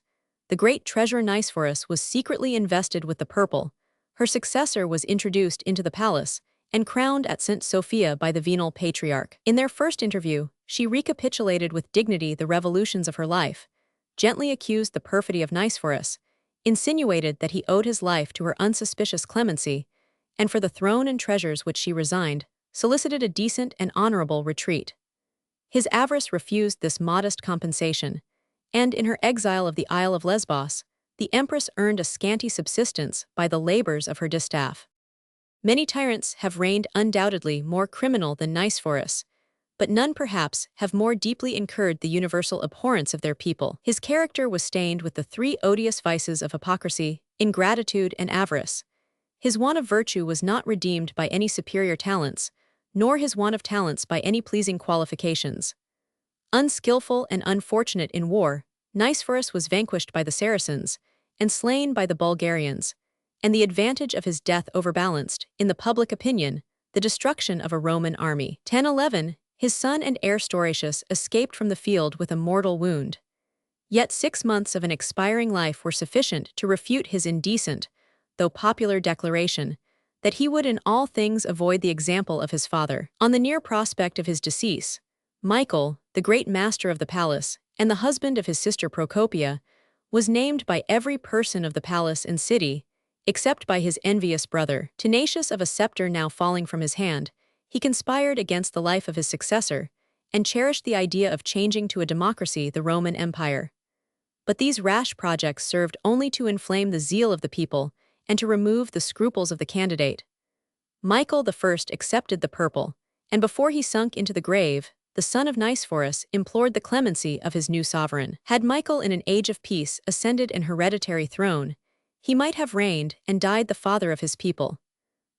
The great treasurer Nicephorus was secretly invested with the purple. Her successor was introduced into the palace and crowned at St. Sophia by the venal patriarch. In their first interview, she recapitulated with dignity the revolutions of her life, gently accused the perfidy of Nicephorus, insinuated that he owed his life to her unsuspicious clemency, and for the throne and treasures which she resigned, solicited a decent and honorable retreat. His avarice refused this modest compensation, and in her exile of the Isle of Lesbos, the empress earned a scanty subsistence by the labors of her distaff. Many tyrants have reigned undoubtedly more criminal than Nicephorus, but none perhaps have more deeply incurred the universal abhorrence of their people. His character was stained with the 3 odious vices of hypocrisy, ingratitude, and avarice. His want of virtue was not redeemed by any superior talents, nor his want of talents by any pleasing qualifications. Unskillful and unfortunate in war, Nicephorus was vanquished by the Saracens, and slain by the Bulgarians, and the advantage of his death overbalanced, in the public opinion, the destruction of a Roman army. 1011, his son and heir Stauracius escaped from the field with a mortal wound. Yet 6 months of an expiring life were sufficient to refute his indecent, though popular declaration, that he would in all things avoid the example of his father. On the near prospect of his decease, Michael, the great master of the palace, and the husband of his sister Procopia, was named by every person of the palace and city, except by his envious brother. Tenacious of a scepter now falling from his hand, he conspired against the life of his successor, and cherished the idea of changing to a democracy the Roman Empire. But these rash projects served only to inflame the zeal of the people and to remove the scruples of the candidate. Michael I accepted the purple, and before he sunk into the grave, the son of Nicephorus implored the clemency of his new sovereign. Had Michael in an age of peace ascended an hereditary throne, He might have reigned and died the father of his people,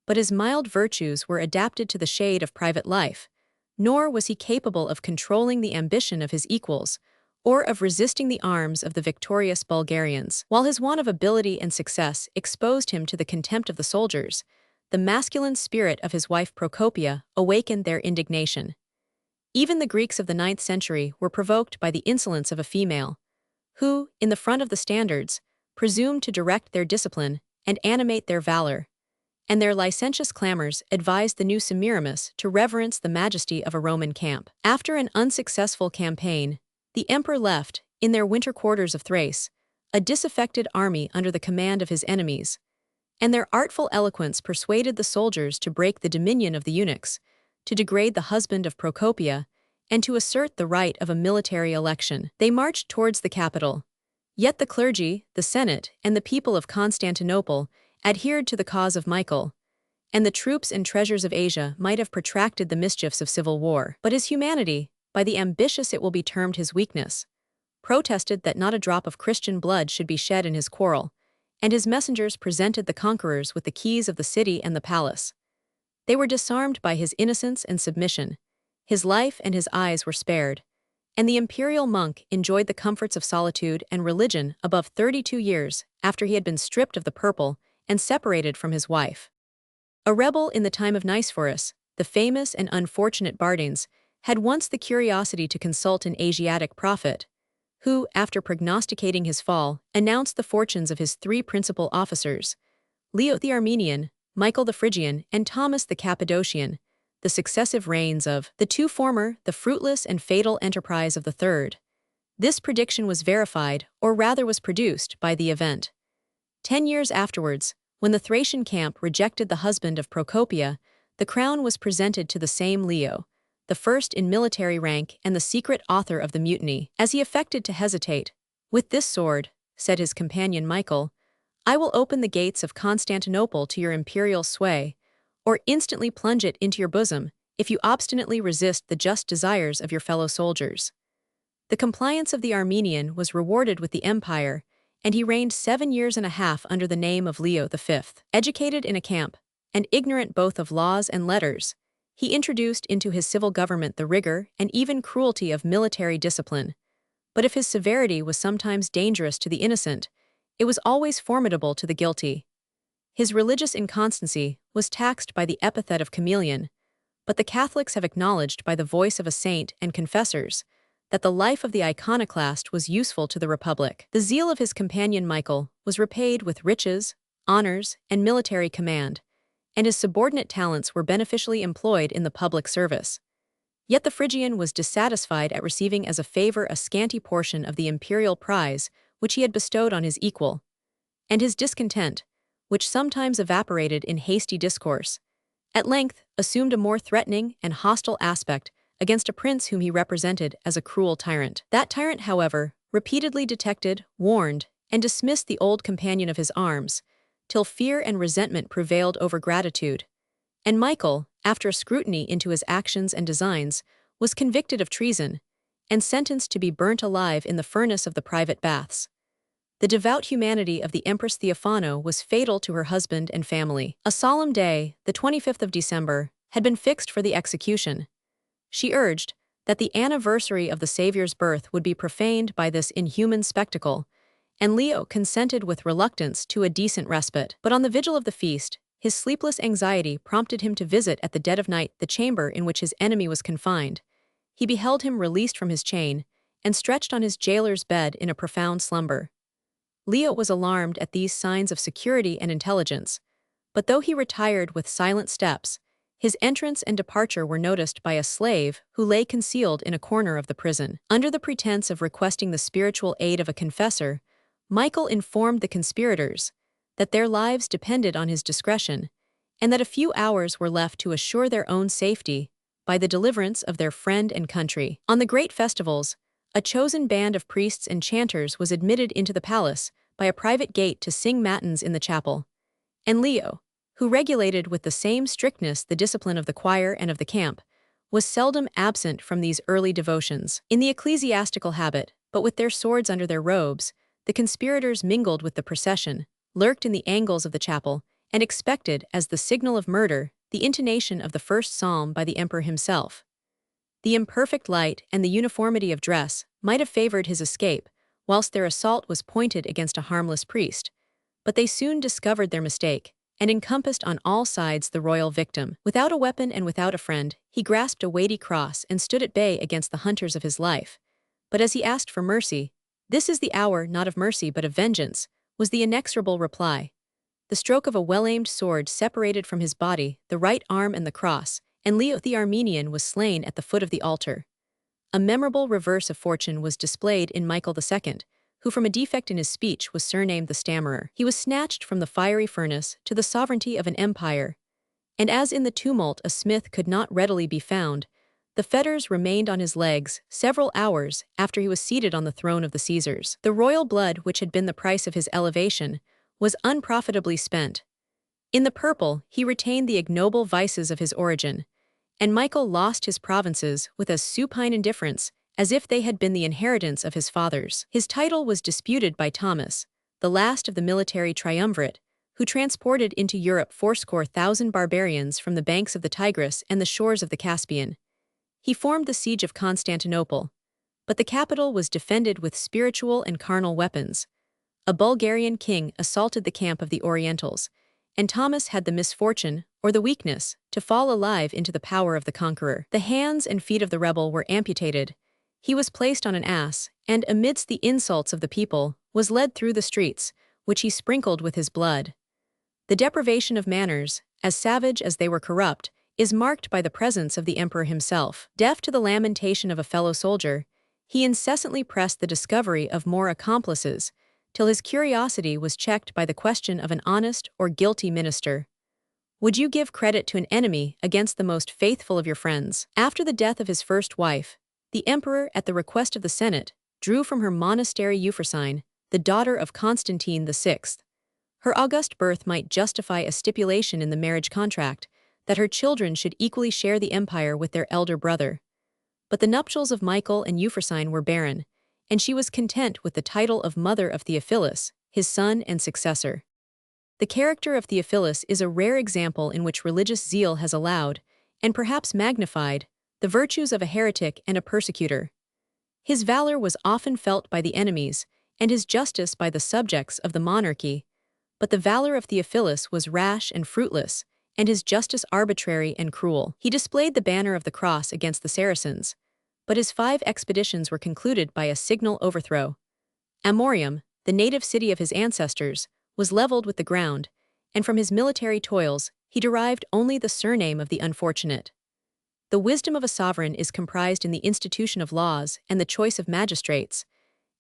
but his mild virtues were adapted to the shade of private life, nor was he capable of controlling the ambition of his equals or of resisting the arms of the victorious Bulgarians. While his want of ability and success exposed him to the contempt of the soldiers, the masculine spirit of his wife Procopia awakened their indignation. Even the Greeks of the 9th century were provoked by the insolence of a female, who, in the front of the standards, presumed to direct their discipline and animate their valor, and their licentious clamors advised the new Semiramis to reverence the majesty of a Roman camp. After an unsuccessful campaign, the emperor left, in their winter quarters of Thrace, a disaffected army under the command of his enemies, and their artful eloquence persuaded the soldiers to break the dominion of the eunuchs, to degrade the husband of Procopia, and to assert the right of a military election. They marched towards the capital. Yet the clergy, the Senate, and the people of Constantinople adhered to the cause of Michael, and the troops and treasures of Asia might have protracted the mischiefs of civil war. But his humanity, by the ambitious it will be termed his weakness, protested that not a drop of Christian blood should be shed in his quarrel, and his messengers presented the conquerors with the keys of the city and the palace. They were disarmed by his innocence and submission. His life and his eyes were spared, and the imperial monk enjoyed the comforts of solitude and religion above 32 years after he had been stripped of the purple and separated from his wife. A rebel in the time of Nicephorus, the famous and unfortunate Bardines, had once the curiosity to consult an Asiatic prophet, who, after prognosticating his fall, announced the fortunes of his three principal officers, Leo the Armenian, Michael the Phrygian, and Thomas the Cappadocian, the successive reigns of the two former, the fruitless and fatal enterprise of the third. This prediction was verified, or rather was produced, by the event. 10 years afterwards, when the Thracian camp rejected the husband of Procopia, the crown was presented to the same Leo, the first in military rank and the secret author of the mutiny. As he affected to hesitate, "With this sword," said his companion Michael, "I will open the gates of Constantinople to your imperial sway, or instantly plunge it into your bosom if you obstinately resist the just desires of your fellow soldiers." The compliance of the Armenian was rewarded with the empire, and he reigned 7 years and a half under the name of Leo V. Educated in a camp, and ignorant both of laws and letters, he introduced into his civil government the rigor and even cruelty of military discipline. But if his severity was sometimes dangerous to the innocent, it was always formidable to the guilty. His religious inconstancy was taxed by the epithet of chameleon, but the Catholics have acknowledged by the voice of a saint and confessors that the life of the iconoclast was useful to the Republic. The zeal of his companion Michael was repaid with riches, honors, and military command, and his subordinate talents were beneficially employed in the public service. Yet the Phrygian was dissatisfied at receiving as a favor a scanty portion of the imperial prize which he had bestowed on his equal, and his discontent, which sometimes evaporated in hasty discourse, at length assumed a more threatening and hostile aspect against a prince whom he represented as a cruel tyrant. That tyrant, however, repeatedly detected, warned, and dismissed the old companion of his arms, till fear and resentment prevailed over gratitude, and Michael, after a scrutiny into his actions and designs, was convicted of treason, and sentenced to be burnt alive in the furnace of the private baths. The devout humanity of the Empress Theophano was fatal to her husband and family. A solemn day, the 25th of December, had been fixed for the execution. She urged that the anniversary of the Saviour's birth would be profaned by this inhuman spectacle, and Leo consented with reluctance to a decent respite. But on the vigil of the feast, his sleepless anxiety prompted him to visit at the dead of night the chamber in which his enemy was confined. He beheld him released from his chain, and stretched on his jailer's bed in a profound slumber. Leo was alarmed at these signs of security and intelligence, but though he retired with silent steps, his entrance and departure were noticed by a slave who lay concealed in a corner of the prison. Under the pretense of requesting the spiritual aid of a confessor, Michael informed the conspirators that their lives depended on his discretion, and that a few hours were left to assure their own safety by the deliverance of their friend and country. On the great festivals, a chosen band of priests and chanters was admitted into the palace by a private gate to sing matins in the chapel, and Leo, who regulated with the same strictness the discipline of the choir and of the camp, was seldom absent from these early devotions. In the ecclesiastical habit, but with their swords under their robes, the conspirators mingled with the procession, lurked in the angles of the chapel, and expected, as the signal of murder, the intonation of the first psalm by the emperor himself. The imperfect light and the uniformity of dress might have favored his escape, whilst their assault was pointed against a harmless priest. But they soon discovered their mistake, and encompassed on all sides the royal victim. Without a weapon and without a friend, he grasped a weighty cross and stood at bay against the hunters of his life. But as he asked for mercy, "This is the hour not of mercy but of vengeance," was the inexorable reply. The stroke of a well-aimed sword separated from his body the right arm and the cross, and Leo the Armenian was slain at the foot of the altar. A memorable reverse of fortune was displayed in Michael II, who from a defect in his speech was surnamed the Stammerer. He was snatched from the fiery furnace to the sovereignty of an empire, and as in the tumult a smith could not readily be found, the fetters remained on his legs several hours after he was seated on the throne of the Caesars. The royal blood, which had been the price of his elevation, was unprofitably spent. In the purple he retained the ignoble vices of his origin, and Michael lost his provinces with as supine indifference as if they had been the inheritance of his fathers. His title was disputed by Thomas, the last of the military triumvirate, who transported into Europe fourscore thousand barbarians from the banks of the Tigris and the shores of the Caspian. He formed the siege of Constantinople, but the capital was defended with spiritual and carnal weapons. A Bulgarian king assaulted the camp of the Orientals, and Thomas had the misfortune, or the weakness, to fall alive into the power of the conqueror. The hands and feet of the rebel were amputated. He was placed on an ass, and amidst the insults of the people, was led through the streets, which he sprinkled with his blood. The deprivation of manners, as savage as they were corrupt, is marked by the presence of the emperor himself. Deaf to the lamentation of a fellow soldier, he incessantly pressed the discovery of more accomplices, till his curiosity was checked by the question of an honest or guilty minister. Would you give credit to an enemy against the most faithful of your friends? After the death of his first wife, the emperor, at the request of the Senate, drew from her monastery Euphrosyne, the daughter of Constantine VI. Her august birth might justify a stipulation in the marriage contract that her children should equally share the empire with their elder brother. But the nuptials of Michael and Euphrosyne were barren, and she was content with the title of mother of Theophilus, his son and successor. The character of Theophilus is a rare example in which religious zeal has allowed, and perhaps magnified, the virtues of a heretic and a persecutor. His valor was often felt by the enemies, and his justice by the subjects of the monarchy, but the valor of Theophilus was rash and fruitless, and his justice arbitrary and cruel. He displayed the banner of the cross against the Saracens, but his 5 expeditions were concluded by a signal overthrow. Amorium, the native city of his ancestors, was leveled with the ground, and from his military toils he derived only the surname of the unfortunate. The wisdom of a sovereign is comprised in the institution of laws and the choice of magistrates,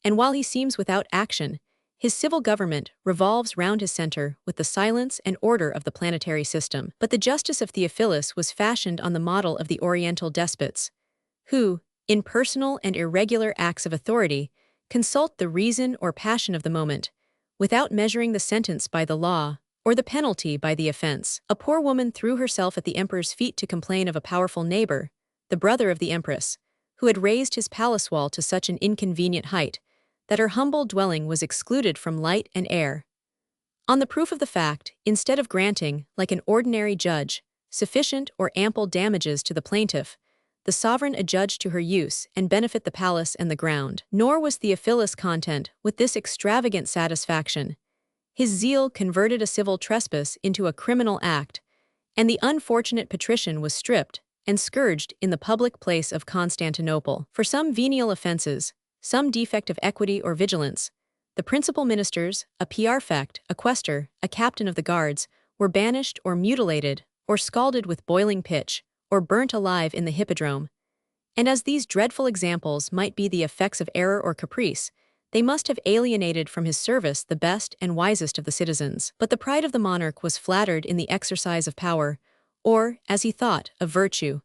and while he seems without action, his civil government revolves round his center with the silence and order of the planetary system. But the justice of Theophilus was fashioned on the model of the Oriental despots, who, in personal and irregular acts of authority, consult the reason or passion of the moment, without measuring the sentence by the law or the penalty by the offense. A poor woman threw herself at the emperor's feet to complain of a powerful neighbor, the brother of the empress, who had raised his palace wall to such an inconvenient height that her humble dwelling was excluded from light and air. On the proof of the fact, instead of granting, like an ordinary judge, sufficient or ample damages to the plaintiff, the sovereign adjudged to her use and benefit the palace and the ground. Nor was Theophilus content with this extravagant satisfaction. His zeal converted a civil trespass into a criminal act, and the unfortunate patrician was stripped and scourged in the public place of Constantinople. For some venial offenses, some defect of equity or vigilance, the principal ministers, a prefect, a quaestor, a captain of the guards, were banished or mutilated, or scalded with boiling pitch, or burnt alive in the hippodrome. And as these dreadful examples might be the effects of error or caprice, they must have alienated from his service the best and wisest of the citizens. But the pride of the monarch was flattered in the exercise of power, or, as he thought, of virtue.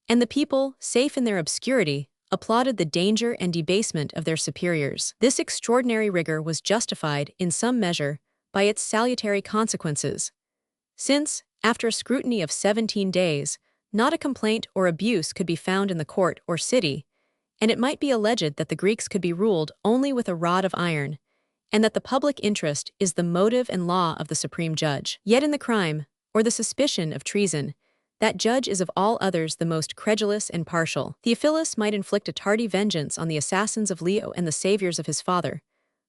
And the people, safe in their obscurity, applauded the danger and debasement of their superiors. This extraordinary rigor was justified, in some measure, by its salutary consequences. Since, after a scrutiny of 17 days, not a complaint or abuse could be found in the court or city, and it might be alleged that the Greeks could be ruled only with a rod of iron, and that the public interest is the motive and law of the supreme judge. Yet in the crime, or the suspicion of treason, that judge is of all others the most credulous and partial. Theophilus might inflict a tardy vengeance on the assassins of Leo and the saviors of his father,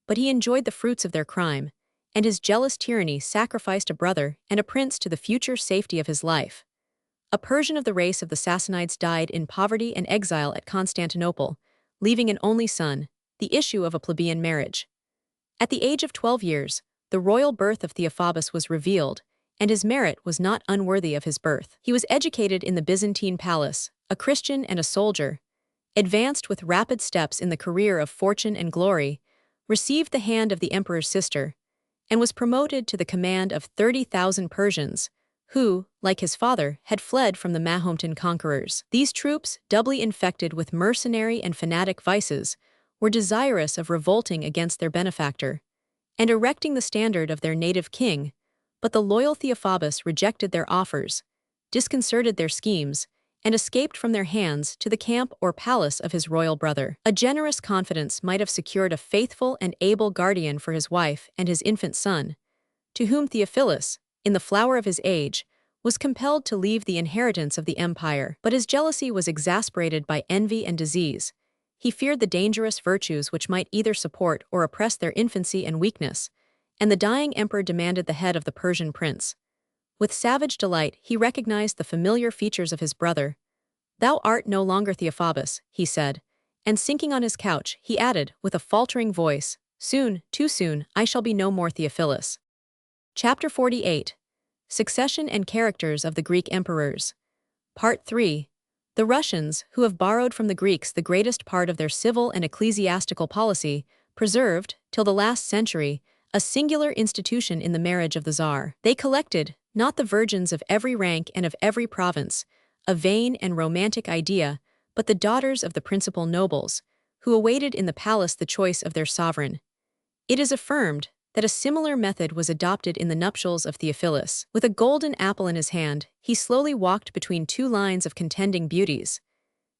but he enjoyed the fruits of their crime, and his jealous tyranny sacrificed a brother and a prince to the future safety of his life. A Persian of the race of the Sassanids died in poverty and exile at Constantinople, leaving an only son, the issue of a plebeian marriage. At the age of 12 years, the royal birth of Theophobus was revealed, and his merit was not unworthy of his birth. He was educated in the Byzantine palace, a Christian and a soldier, advanced with rapid steps in the career of fortune and glory, received the hand of the emperor's sister, and was promoted to the command of 30,000 Persians, who, like his father, had fled from the Mahometan conquerors. These troops, doubly infected with mercenary and fanatic vices, were desirous of revolting against their benefactor and erecting the standard of their native king, but the loyal Theophobus rejected their offers, disconcerted their schemes, and escaped from their hands to the camp or palace of his royal brother. A generous confidence might have secured a faithful and able guardian for his wife and his infant son, to whom Theophilus, in the flower of his age, was compelled to leave the inheritance of the empire. But his jealousy was exasperated by envy and disease. He feared the dangerous virtues which might either support or oppress their infancy and weakness, and the dying emperor demanded the head of the Persian prince. With savage delight, he recognized the familiar features of his brother. "Thou art no longer Theophobus," he said, and sinking on his couch, he added, with a faltering voice, "Soon, too soon, I shall be no more Theophilus." Chapter 48. Succession and Characters of the Greek Emperors. Part 3. The Russians, who have borrowed from the Greeks the greatest part of their civil and ecclesiastical policy, preserved, till the last century, a singular institution in the marriage of the Tsar. They collected, not the virgins of every rank and of every province, a vain and romantic idea, but the daughters of the principal nobles, who awaited in the palace the choice of their sovereign. It is affirmed that a similar method was adopted in the nuptials of Theophilus. With a golden apple in his hand, he slowly walked between two lines of contending beauties.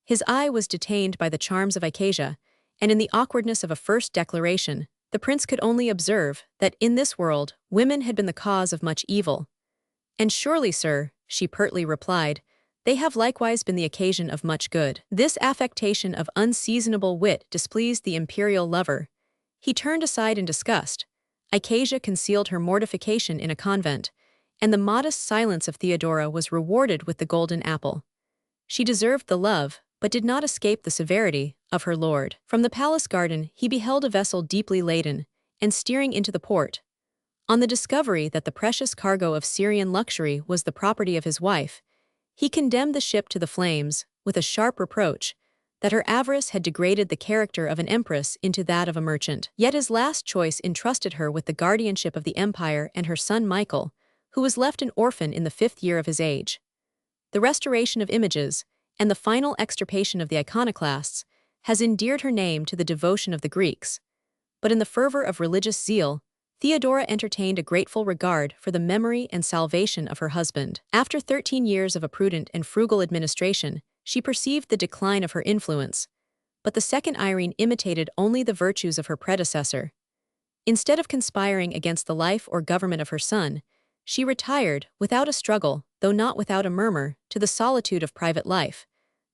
His eye was detained by the charms of Icasia, and in the awkwardness of a first declaration, the prince could only observe that in this world women had been the cause of much evil. "And surely, sir," she pertly replied, "they have likewise been the occasion of much good." This affectation of unseasonable wit displeased the imperial lover. He turned aside in disgust. Icasia concealed her mortification in a convent, and the modest silence of Theodora was rewarded with the golden apple. She deserved the love, but did not escape the severity, of her lord. From the palace garden he beheld a vessel deeply laden, and steering into the port. On the discovery that the precious cargo of Syrian luxury was the property of his wife, he condemned the ship to the flames, with a sharp reproach that her avarice had degraded the character of an empress into that of a merchant. Yet his last choice entrusted her with the guardianship of the empire and her son Michael, who was left an orphan in the 5th year of his age. The restoration of images, and the final extirpation of the iconoclasts, has endeared her name to the devotion of the Greeks. But in the fervor of religious zeal, Theodora entertained a grateful regard for the memory and salvation of her husband. After 13 years of a prudent and frugal administration, she perceived the decline of her influence, but the second Irene imitated only the virtues of her predecessor. Instead of conspiring against the life or government of her son, she retired, without a struggle, though not without a murmur, to the solitude of private life,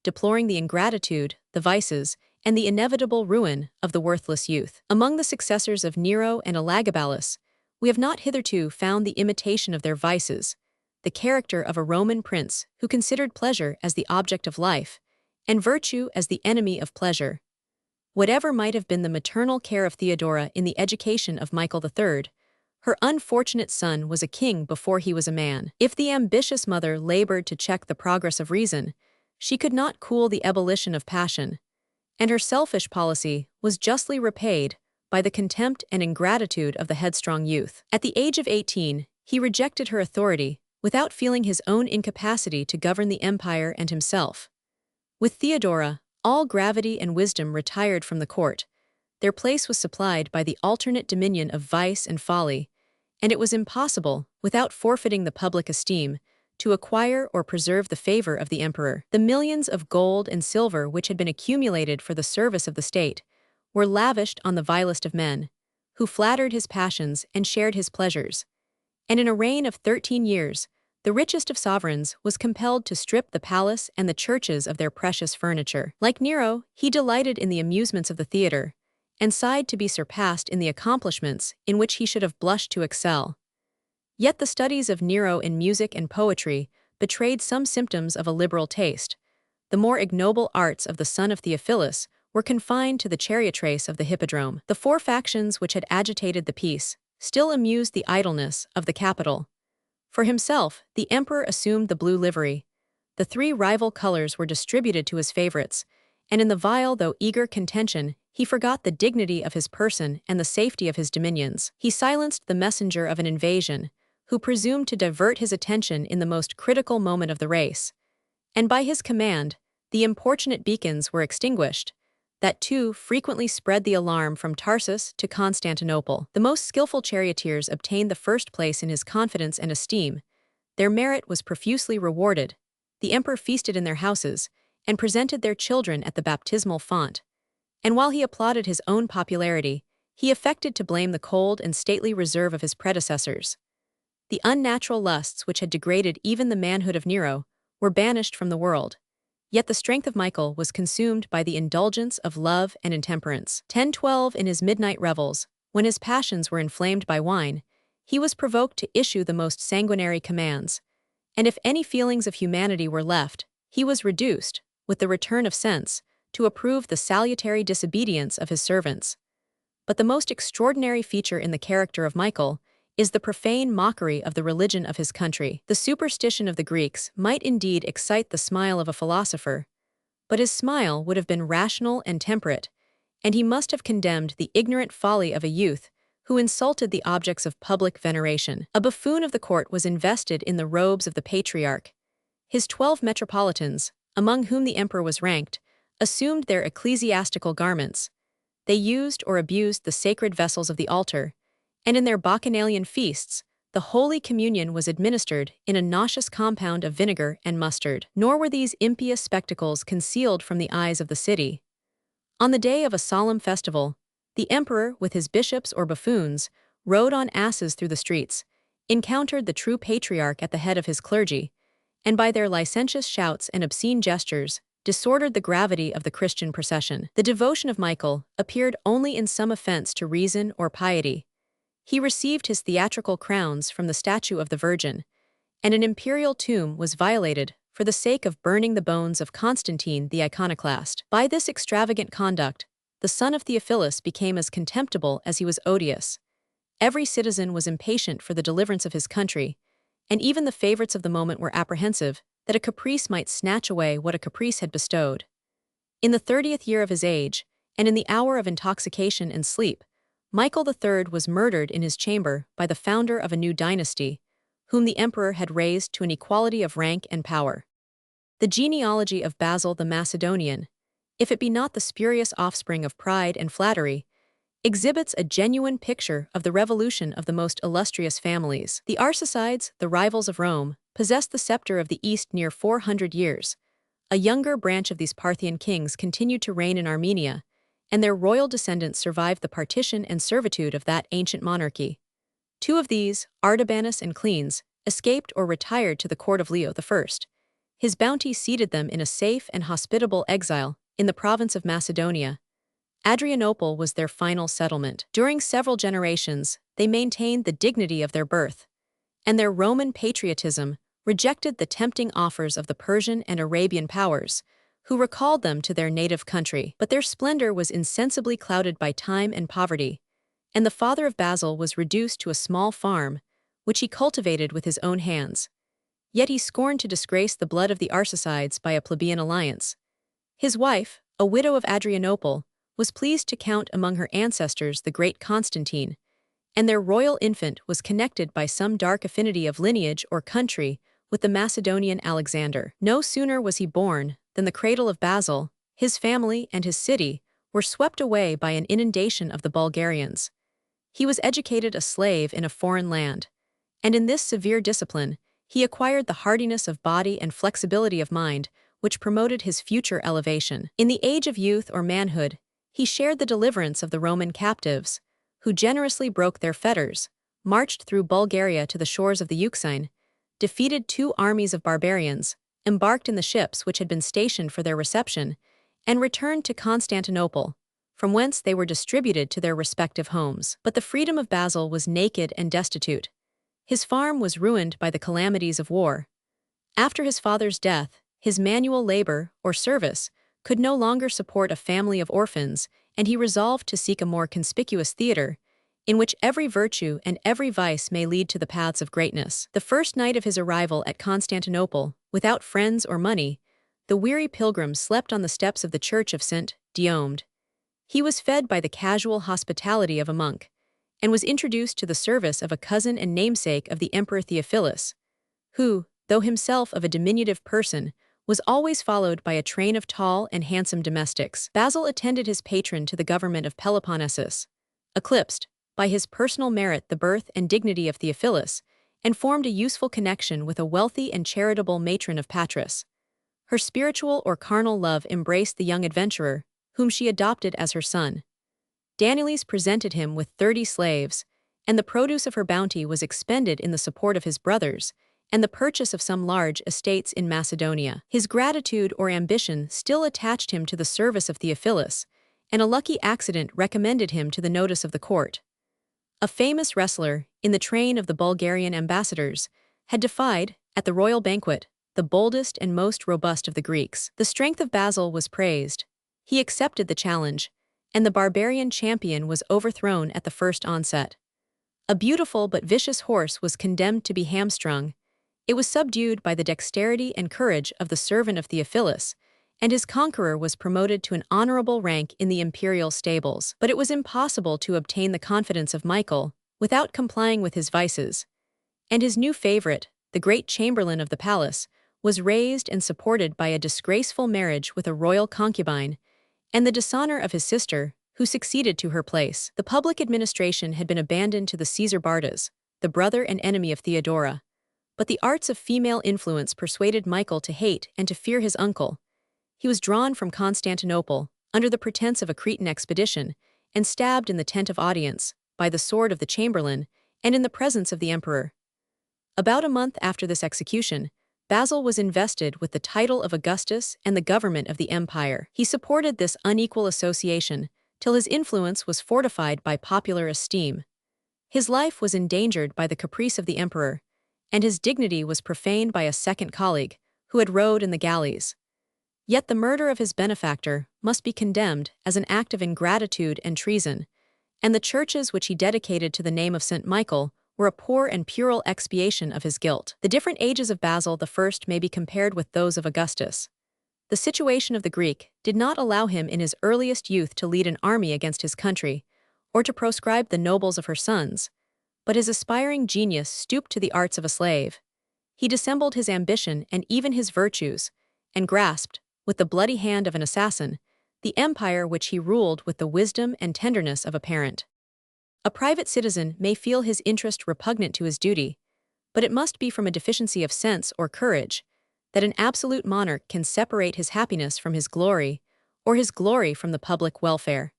deploring the ingratitude, the vices, and the inevitable ruin of the worthless youth. Among the successors of Nero and Elagabalus, we have not hitherto found the imitation of their vices, the character of a Roman prince who considered pleasure as the object of life, and virtue as the enemy of pleasure. Whatever might have been the maternal care of Theodora in the education of Michael III, her unfortunate son was a king before he was a man. If the ambitious mother labored to check the progress of reason, she could not cool the ebullition of passion, and her selfish policy was justly repaid by the contempt and ingratitude of the headstrong youth. At the age of 18, he rejected her authority, without feeling his own incapacity to govern the empire and himself. With Theodora, all gravity and wisdom retired from the court. Their place was supplied by the alternate dominion of vice and folly, and it was impossible, without forfeiting the public esteem, to acquire or preserve the favor of the emperor. The millions of gold and silver which had been accumulated for the service of the state were lavished on the vilest of men, who flattered his passions and shared his pleasures. And in a reign of 13 years, the richest of sovereigns was compelled to strip the palace and the churches of their precious furniture. Like Nero, he delighted in the amusements of the theater, and sighed to be surpassed in the accomplishments in which he should have blushed to excel. Yet the studies of Nero in music and poetry betrayed some symptoms of a liberal taste. The more ignoble arts of the son of Theophilus were confined to the chariot race of the hippodrome. The four factions which had agitated the peace still amused the idleness of the capital. For himself, the emperor assumed the blue livery. The three rival colors were distributed to his favorites, and in the vile though eager contention, he forgot the dignity of his person and the safety of his dominions. He silenced the messenger of an invasion, who presumed to divert his attention in the most critical moment of the race. And by his command, the importunate beacons were extinguished, that too frequently spread the alarm from Tarsus to Constantinople. The most skillful charioteers obtained the first place in his confidence and esteem. Their merit was profusely rewarded. The emperor feasted in their houses, and presented their children at the baptismal font. And while he applauded his own popularity, he affected to blame the cold and stately reserve of his predecessors. The unnatural lusts which had degraded even the manhood of Nero were banished from the world. Yet the strength of Michael was consumed by the indulgence of love and intemperance. 1012 in his midnight revels, when his passions were inflamed by wine, he was provoked to issue the most sanguinary commands. And if any feelings of humanity were left, he was reduced, with the return of sense, to approve the salutary disobedience of his servants. But the most extraordinary feature in the character of Michael is the profane mockery of the religion of his country. The superstition of the Greeks might indeed excite the smile of a philosopher, but his smile would have been rational and temperate, and he must have condemned the ignorant folly of a youth who insulted the objects of public veneration. A buffoon of the court was invested in the robes of the patriarch. His 12 metropolitans, among whom the emperor was ranked, assumed their ecclesiastical garments. They used or abused the sacred vessels of the altar, and in their bacchanalian feasts, the Holy Communion was administered in a nauseous compound of vinegar and mustard. Nor were these impious spectacles concealed from the eyes of the city. On the day of a solemn festival, the emperor, with his bishops or buffoons, rode on asses through the streets, encountered the true patriarch at the head of his clergy, and by their licentious shouts and obscene gestures, disordered the gravity of the Christian procession. The devotion of Michael appeared only in some offense to reason or piety. He received his theatrical crowns from the statue of the Virgin, and an imperial tomb was violated for the sake of burning the bones of Constantine the iconoclast. By this extravagant conduct, the son of Theophilus became as contemptible as he was odious. Every citizen was impatient for the deliverance of his country, and even the favorites of the moment were apprehensive that a caprice might snatch away what a caprice had bestowed. In the 30th year of his age, and in the hour of intoxication and sleep, Michael III was murdered in his chamber by the founder of a new dynasty, whom the emperor had raised to an equality of rank and power. The genealogy of Basil the Macedonian, if it be not the spurious offspring of pride and flattery, exhibits a genuine picture of the revolution of the most illustrious families. The Arsacides, the rivals of Rome, possessed the scepter of the East near 400 years. A younger branch of these Parthian kings continued to reign in Armenia, and their royal descendants survived the partition and servitude of that ancient monarchy. Two of these, Artabanus and Clenes, escaped or retired to the court of Leo I. His bounty seated them in a safe and hospitable exile in the province of Macedonia. Adrianople was their final settlement. During several generations, they maintained the dignity of their birth, and their Roman patriotism rejected the tempting offers of the Persian and Arabian powers, who recalled them to their native country. But their splendor was insensibly clouded by time and poverty, and the father of Basil was reduced to a small farm, which he cultivated with his own hands. Yet he scorned to disgrace the blood of the Arsacides by a plebeian alliance. His wife, a widow of Adrianople, was pleased to count among her ancestors the great Constantine, and their royal infant was connected by some dark affinity of lineage or country with the Macedonian Alexander. No sooner was he born than the cradle of Basil, his family, and his city were swept away by an inundation of the Bulgarians. He was educated a slave in a foreign land, and in this severe discipline, he acquired the hardiness of body and flexibility of mind which promoted his future elevation. In the age of youth or manhood, he shared the deliverance of the Roman captives, who generously broke their fetters, marched through Bulgaria to the shores of the Euxine, defeated 2 armies of barbarians, embarked in the ships which had been stationed for their reception, and returned to Constantinople, from whence they were distributed to their respective homes. But the freedom of Basil was naked and destitute. His farm was ruined by the calamities of war. After his father's death, his manual labor, or service, could no longer support a family of orphans, and he resolved to seek a more conspicuous theater, in which every virtue and every vice may lead to the paths of greatness. The first night of his arrival at Constantinople, without friends or money, the weary pilgrim slept on the steps of the church of St. Diomede. He was fed by the casual hospitality of a monk, and was introduced to the service of a cousin and namesake of the Emperor Theophilus, who, though himself of a diminutive person, was always followed by a train of tall and handsome domestics. Basil attended his patron to the government of Peloponnesus, eclipsed, by his personal merit, the birth and dignity of Theophilus, and formed a useful connection with a wealthy and charitable matron of Patras. Her spiritual or carnal love embraced the young adventurer, whom she adopted as her son. Danilis presented him with 30 slaves, and the produce of her bounty was expended in the support of his brothers, and the purchase of some large estates in Macedonia. His gratitude or ambition still attached him to the service of Theophilus, and a lucky accident recommended him to the notice of the court. A famous wrestler, in the train of the Bulgarian ambassadors, had defied, at the royal banquet, the boldest and most robust of the Greeks. The strength of Basil was praised. He accepted the challenge, and the barbarian champion was overthrown at the first onset. A beautiful but vicious horse was condemned to be hamstrung. It was subdued by the dexterity and courage of the servant of Theophilus, and his conqueror was promoted to an honorable rank in the imperial stables. But it was impossible to obtain the confidence of Michael without complying with his vices, and his new favorite, the great chamberlain of the palace, was raised and supported by a disgraceful marriage with a royal concubine, and the dishonor of his sister, who succeeded to her place. The public administration had been abandoned to the Caesar Bardas, the brother and enemy of Theodora. But the arts of female influence persuaded Michael to hate and to fear his uncle. He was drawn from Constantinople, under the pretense of a Cretan expedition, and stabbed in the tent of audience, by the sword of the chamberlain, and in the presence of the emperor. About a month after this execution, Basil was invested with the title of Augustus and the government of the empire. He supported this unequal association till his influence was fortified by popular esteem. His life was endangered by the caprice of the emperor, and his dignity was profaned by a second colleague, who had rowed in the galleys. Yet the murder of his benefactor must be condemned as an act of ingratitude and treason, and the churches which he dedicated to the name of St. Michael were a poor and puerile expiation of his guilt. The different ages of Basil I may be compared with those of Augustus. The situation of the Greek did not allow him in his earliest youth to lead an army against his country, or to proscribe the nobles of her sons, but his aspiring genius stooped to the arts of a slave. He dissembled his ambition and even his virtues, and grasped, with the bloody hand of an assassin, the empire which he ruled with the wisdom and tenderness of a parent. A private citizen may feel his interest repugnant to his duty, but it must be from a deficiency of sense or courage that an absolute monarch can separate his happiness from his glory, or his glory from the public welfare.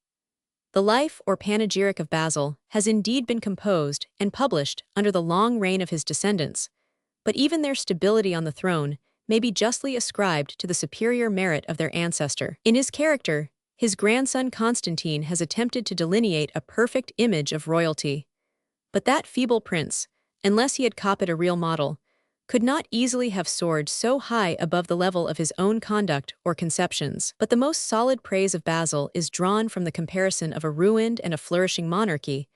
The life or panegyric of Basil has indeed been composed and published under the long reign of his descendants, but even their stability on the throne may be justly ascribed to the superior merit of their ancestor. In his character, his grandson Constantine has attempted to delineate a perfect image of royalty. But that feeble prince, unless he had copied a real model, could not easily have soared so high above the level of his own conduct or conceptions. But the most solid praise of Basil is drawn from the comparison of a ruined and a flourishing monarchy,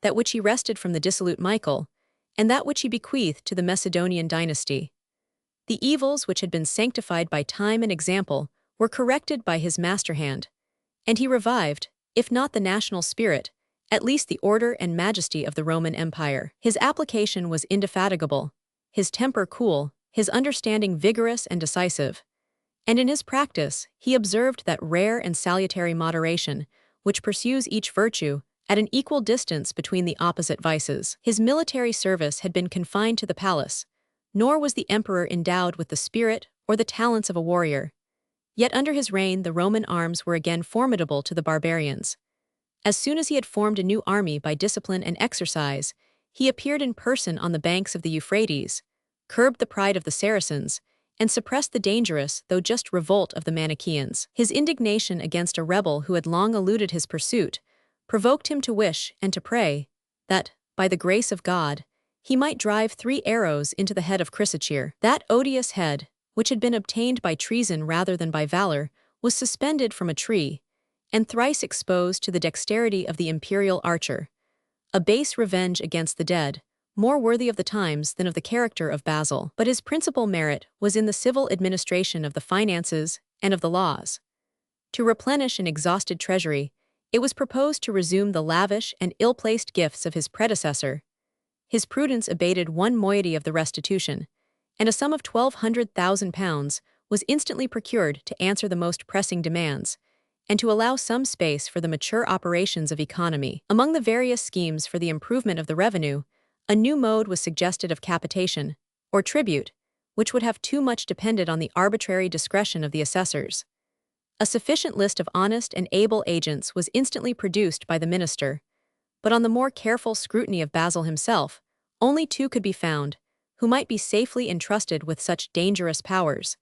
that which he wrested from the dissolute Michael, and that which he bequeathed to the Macedonian dynasty. The evils which had been sanctified by time and example were corrected by his master-hand, and he revived, if not the national spirit, at least the order and majesty of the Roman Empire. His application was indefatigable, his temper cool, his understanding vigorous and decisive, and in his practice he observed that rare and salutary moderation which pursues each virtue at an equal distance between the opposite vices. His military service had been confined to the palace, nor was the emperor endowed with the spirit or the talents of a warrior. Yet under his reign the Roman arms were again formidable to the barbarians. As soon as he had formed a new army by discipline and exercise, he appeared in person on the banks of the Euphrates, curbed the pride of the Saracens, and suppressed the dangerous though just revolt of the Manichaeans. His indignation against a rebel who had long eluded his pursuit provoked him to wish and to pray that, by the grace of God, he might drive 3 arrows into the head of Chrysachir. That odious head, which had been obtained by treason rather than by valor, was suspended from a tree, and thrice exposed to the dexterity of the imperial archer. A base revenge against the dead, more worthy of the times than of the character of Basil. But his principal merit was in the civil administration of the finances and of the laws. To replenish an exhausted treasury, it was proposed to resume the lavish and ill-placed gifts of his predecessor. His prudence abated 1 moiety of the restitution, and a sum of £1,200,000 was instantly procured to answer the most pressing demands, and to allow some space for the mature operations of economy. Among the various schemes for the improvement of the revenue, a new mode was suggested of capitation, or tribute, which would have too much depended on the arbitrary discretion of the assessors. A sufficient list of honest and able agents was instantly produced by the minister, but on the more careful scrutiny of Basil himself, only 2 could be found, who might be safely entrusted with such dangerous powers,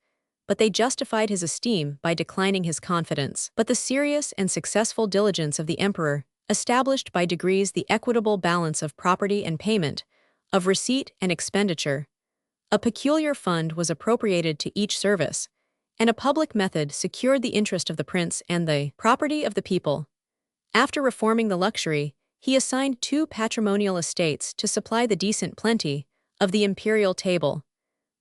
but they justified his esteem by declining his confidence. But the serious and successful diligence of the emperor established by degrees the equitable balance of property and payment, of receipt and expenditure. A peculiar fund was appropriated to each service, and a public method secured the interest of the prince and the property of the people. After reforming the luxury, he assigned 2 patrimonial estates to supply the decent plenty of the imperial table.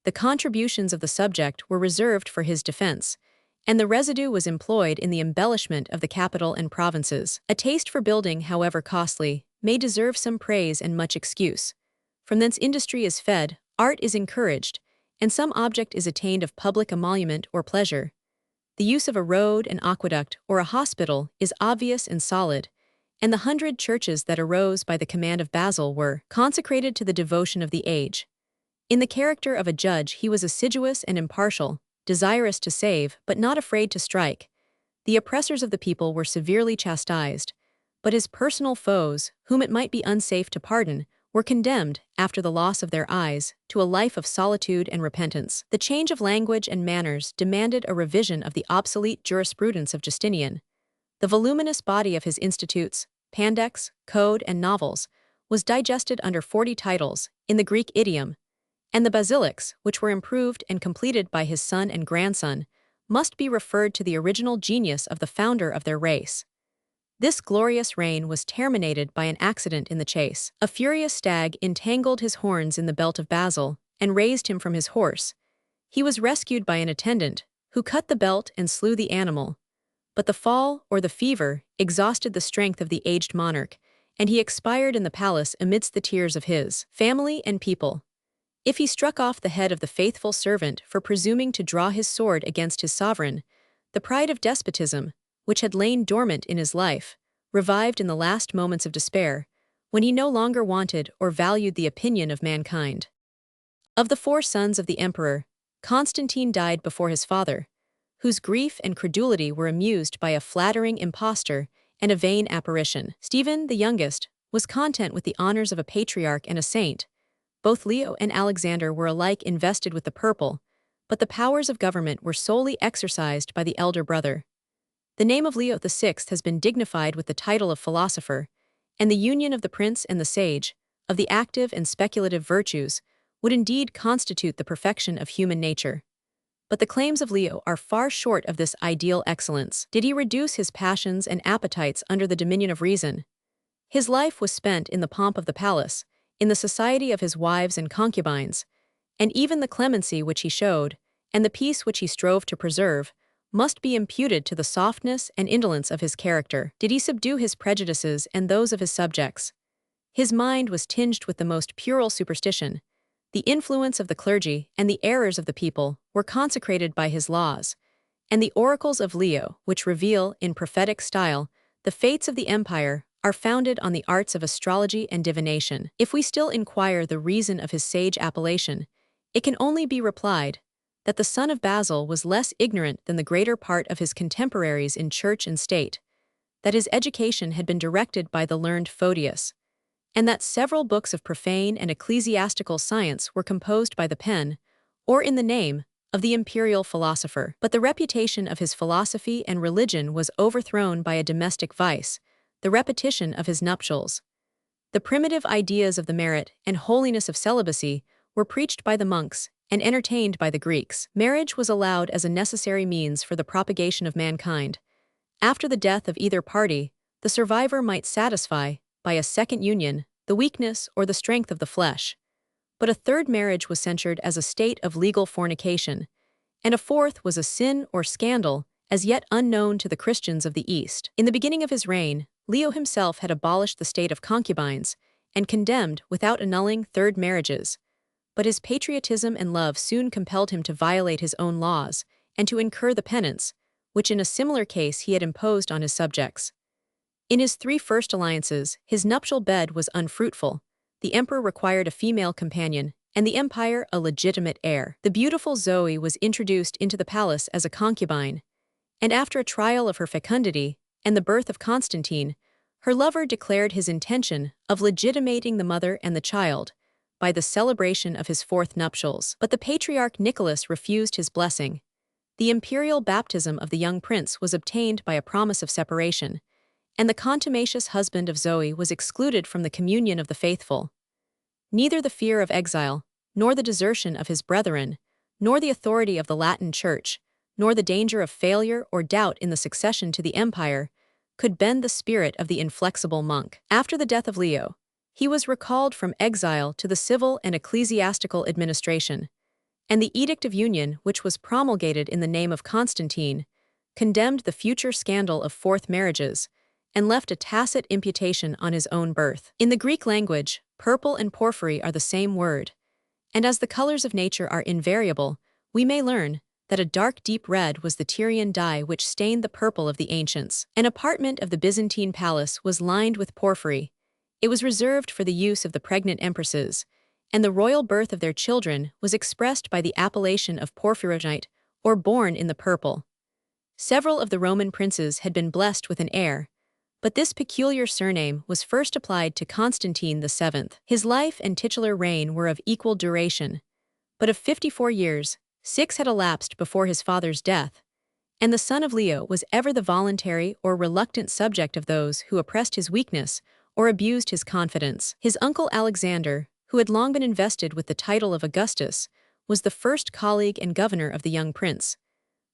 The contributions of the subject were reserved for his defense, and the residue was employed in the embellishment of the capital and provinces. A taste for building, however costly, may deserve some praise and much excuse. From thence industry is fed, art is encouraged, and some object is attained of public emolument or pleasure. The use of a road, an aqueduct, or a hospital is obvious and solid, and the 100 churches that arose by the command of Basil were consecrated to the devotion of the age. In the character of a judge he was assiduous and impartial, desirous to save, but not afraid to strike. The oppressors of the people were severely chastised, but his personal foes, whom it might be unsafe to pardon, were condemned, after the loss of their eyes, to a life of solitude and repentance. The change of language and manners demanded a revision of the obsolete jurisprudence of Justinian. The voluminous body of his institutes, Pandex, Code, and Novels, was digested under 40 titles, in the Greek idiom, and the basilics, which were improved and completed by his son and grandson, must be referred to the original genius of the founder of their race. This glorious reign was terminated by an accident in the chase. A furious stag entangled his horns in the belt of Basil, and raised him from his horse. He was rescued by an attendant, who cut the belt and slew the animal. But the fall, or the fever, exhausted the strength of the aged monarch, and he expired in the palace amidst the tears of his family and people. If he struck off the head of the faithful servant for presuming to draw his sword against his sovereign, the pride of despotism, which had lain dormant in his life, revived in the last moments of despair, when he no longer wanted or valued the opinion of mankind. Of the 4 sons of the emperor, Constantine died before his father, whose grief and credulity were amused by a flattering impostor and a vain apparition. Stephen, the youngest, was content with the honors of a patriarch and a saint. Both Leo and Alexander were alike invested with the purple, but the powers of government were solely exercised by the elder brother. The name of Leo VI has been dignified with the title of philosopher, and the union of the prince and the sage, of the active and speculative virtues, would indeed constitute the perfection of human nature. But the claims of Leo are far short of this ideal excellence. Did he reduce his passions and appetites under the dominion of reason? His life was spent in the pomp of the palace, in the society of his wives and concubines, and even the clemency which he showed, and the peace which he strove to preserve, must be imputed to the softness and indolence of his character. Did he subdue his prejudices and those of his subjects? His mind was tinged with the most puerile superstition. The influence of the clergy and the errors of the people were consecrated by his laws, and the oracles of Leo, which reveal, in prophetic style, the fates of the empire, are founded on the arts of astrology and divination. If we still inquire the reason of his sage appellation, it can only be replied that the son of Basil was less ignorant than the greater part of his contemporaries in church and state, that his education had been directed by the learned Photius, and that several books of profane and ecclesiastical science were composed by the pen, or in the name, of the imperial philosopher. But the reputation of his philosophy and religion was overthrown by a domestic vice, the repetition of his nuptials. The primitive ideas of the merit and holiness of celibacy were preached by the monks and entertained by the Greeks. Marriage was allowed as a necessary means for the propagation of mankind. After the death of either party, the survivor might satisfy, by a second union, the weakness or the strength of the flesh. But a third marriage was censured as a state of legal fornication, and a fourth was a sin or scandal as yet unknown to the Christians of the East. In the beginning of his reign, Leo himself had abolished the state of concubines and condemned, without annulling, third marriages. But his patriotism and love soon compelled him to violate his own laws and to incur the penance, which in a similar case he had imposed on his subjects. In his three first alliances, his nuptial bed was unfruitful. The emperor required a female companion, and the empire a legitimate heir. The beautiful Zoe was introduced into the palace as a concubine, and after a trial of her fecundity and the birth of Constantine, her lover declared his intention of legitimating the mother and the child by the celebration of his fourth nuptials. But the patriarch Nicholas refused his blessing. The imperial baptism of the young prince was obtained by a promise of separation, and the contumacious husband of Zoe was excluded from the communion of the faithful. Neither the fear of exile, nor the desertion of his brethren, nor the authority of the Latin Church, nor the danger of failure or doubt in the succession to the empire, could bend the spirit of the inflexible monk. After the death of Leo, he was recalled from exile to the civil and ecclesiastical administration, and the Edict of Union, which was promulgated in the name of Constantine, condemned the future scandal of fourth marriages, and left a tacit imputation on his own birth. In the Greek language, purple and porphyry are the same word, and as the colors of nature are invariable, we may learn that a dark deep red was the Tyrian dye which stained the purple of the ancients. An apartment of the Byzantine palace was lined with porphyry. It was reserved for the use of the pregnant empresses, and the royal birth of their children was expressed by the appellation of porphyrogenites, or born in the purple. Several of the Roman princes had been blessed with an heir, but this peculiar surname was first applied to Constantine VII. His life and titular reign were of equal duration, but of 54 years, 6 had elapsed before his father's death, and the son of Leo was ever the voluntary or reluctant subject of those who oppressed his weakness or abused his confidence. His uncle Alexander, who had long been invested with the title of Augustus, was the first colleague and governor of the young prince.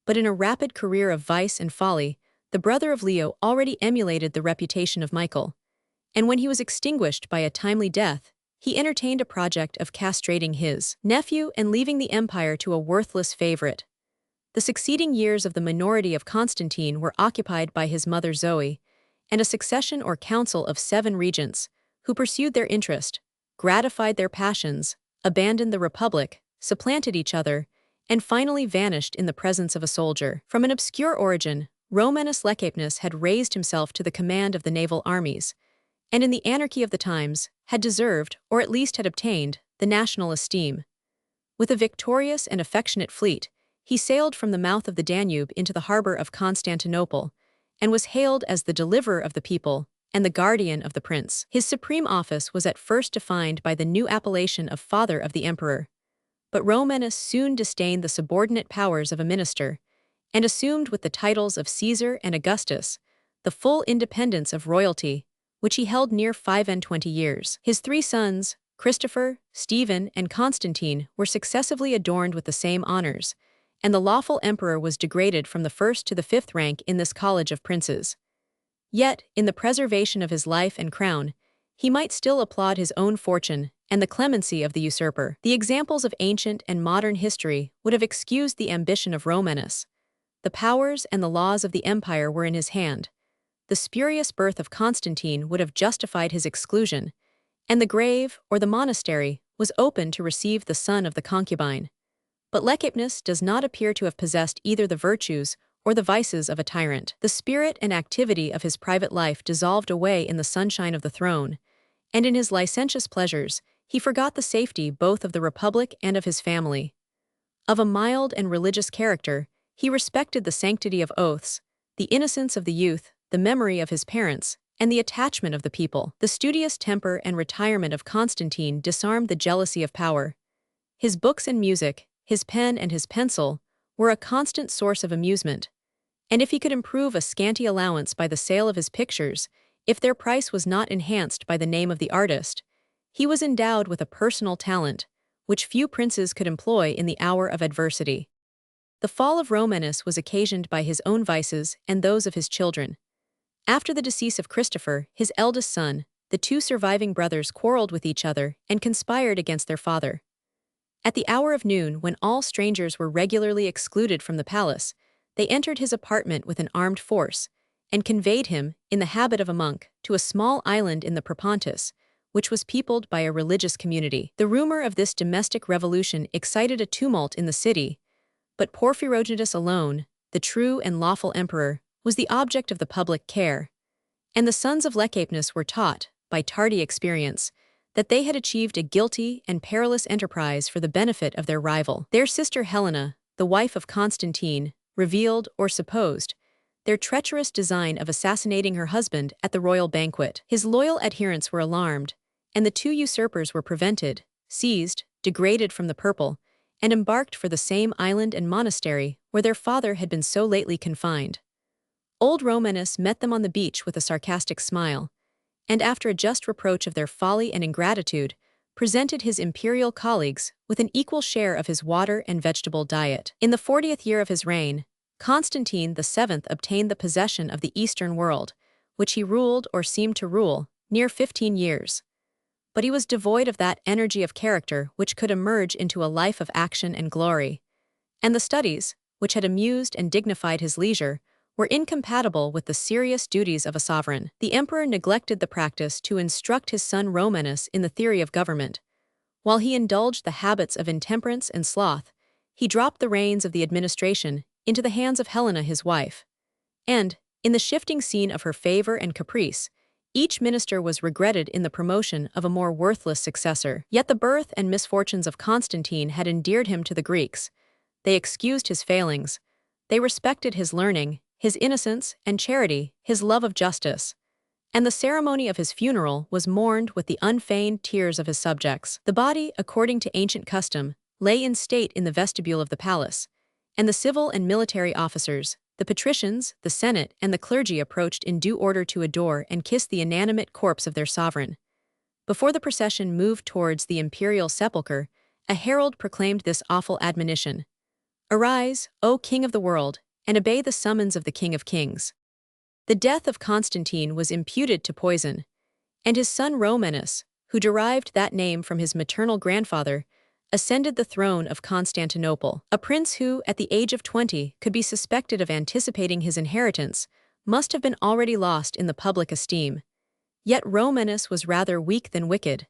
But in a rapid career of vice and folly, the brother of Leo already emulated the reputation of Michael, and when he was extinguished by a timely death, he entertained a project of castrating his nephew and leaving the empire to a worthless favorite. The succeeding years of the minority of Constantine were occupied by his mother Zoe, and a succession or council of 7 regents, who pursued their interest, gratified their passions, abandoned the republic, supplanted each other, and finally vanished in the presence of a soldier. From an obscure origin, Romanus Lecapnus had raised himself to the command of the naval armies, and in the anarchy of the times, had deserved, or at least had obtained, the national esteem. With a victorious and affectionate fleet, he sailed from the mouth of the Danube into the harbor of Constantinople, and was hailed as the deliverer of the people and the guardian of the prince. His supreme office was at first defined by the new appellation of Father of the Emperor, but Romanus soon disdained the subordinate powers of a minister, and assumed with the titles of Caesar and Augustus the full independence of royalty, which he held near 25 years. His 3 sons, Christopher, Stephen, and Constantine, were successively adorned with the same honors, and the lawful emperor was degraded from the 1st to the 5th rank in this college of princes. Yet, in the preservation of his life and crown, he might still applaud his own fortune and the clemency of the usurper. The examples of ancient and modern history would have excused the ambition of Romanus. The powers and the laws of the empire were in his hand. The spurious birth of Constantine would have justified his exclusion, and the grave, or the monastery, was open to receive the son of the concubine. But Lecapnus does not appear to have possessed either the virtues or the vices of a tyrant. The spirit and activity of his private life dissolved away in the sunshine of the throne, and in his licentious pleasures, he forgot the safety both of the republic and of his family. Of a mild and religious character, he respected the sanctity of oaths, the innocence of the youth, the memory of his parents, and the attachment of the people. The studious temper and retirement of Constantine disarmed the jealousy of power. His books and music, his pen and his pencil, were a constant source of amusement, and if he could improve a scanty allowance by the sale of his pictures, if their price was not enhanced by the name of the artist, he was endowed with a personal talent, which few princes could employ in the hour of adversity. The fall of Romanus was occasioned by his own vices and those of his children. After the decease of Christopher, his eldest son, the two surviving brothers quarreled with each other and conspired against their father. At the hour of noon, when all strangers were regularly excluded from the palace, they entered his apartment with an armed force, and conveyed him, in the habit of a monk, to a small island in the Propontis, which was peopled by a religious community. The rumor of this domestic revolution excited a tumult in the city, but Porphyrogenitus alone, the true and lawful emperor, was the object of the public care, and the sons of Lecapnus were taught, by tardy experience, that they had achieved a guilty and perilous enterprise for the benefit of their rival. Their sister Helena, the wife of Constantine, revealed, or supposed, their treacherous design of assassinating her husband at the royal banquet. His loyal adherents were alarmed, and the two usurpers were prevented, seized, degraded from the purple, and embarked for the same island and monastery where their father had been so lately confined. Old Romanus met them on the beach with a sarcastic smile, and after a just reproach of their folly and ingratitude, presented his imperial colleagues with an equal share of his water and vegetable diet. In the 40th year of his reign, Constantine VII obtained the possession of the Eastern world, which he ruled or seemed to rule, near 15 years. But he was devoid of that energy of character which could emerge into a life of action and glory, and the studies, which had amused and dignified his leisure, were incompatible with the serious duties of a sovereign. The emperor neglected the practice to instruct his son Romanus in the theory of government. While he indulged the habits of intemperance and sloth, he dropped the reins of the administration into the hands of Helena his wife. And, in the shifting scene of her favor and caprice, each minister was regretted in the promotion of a more worthless successor. Yet the birth and misfortunes of Constantine had endeared him to the Greeks. They excused his failings. They respected his learning, his innocence and charity, his love of justice. And the ceremony of his funeral was mourned with the unfeigned tears of his subjects. The body, according to ancient custom, lay in state in the vestibule of the palace, and the civil and military officers, the patricians, the senate, and the clergy approached in due order to adore and kiss the inanimate corpse of their sovereign. Before the procession moved towards the imperial sepulchre, a herald proclaimed this awful admonition: "Arise, O King of the world, and obey the summons of the King of Kings." The death of Constantine was imputed to poison, and his son Romanus, who derived that name from his maternal grandfather, ascended the throne of Constantinople. A prince who, at the age of 20, could be suspected of anticipating his inheritance, must have been already lost in the public esteem. Yet Romanus was rather weak than wicked,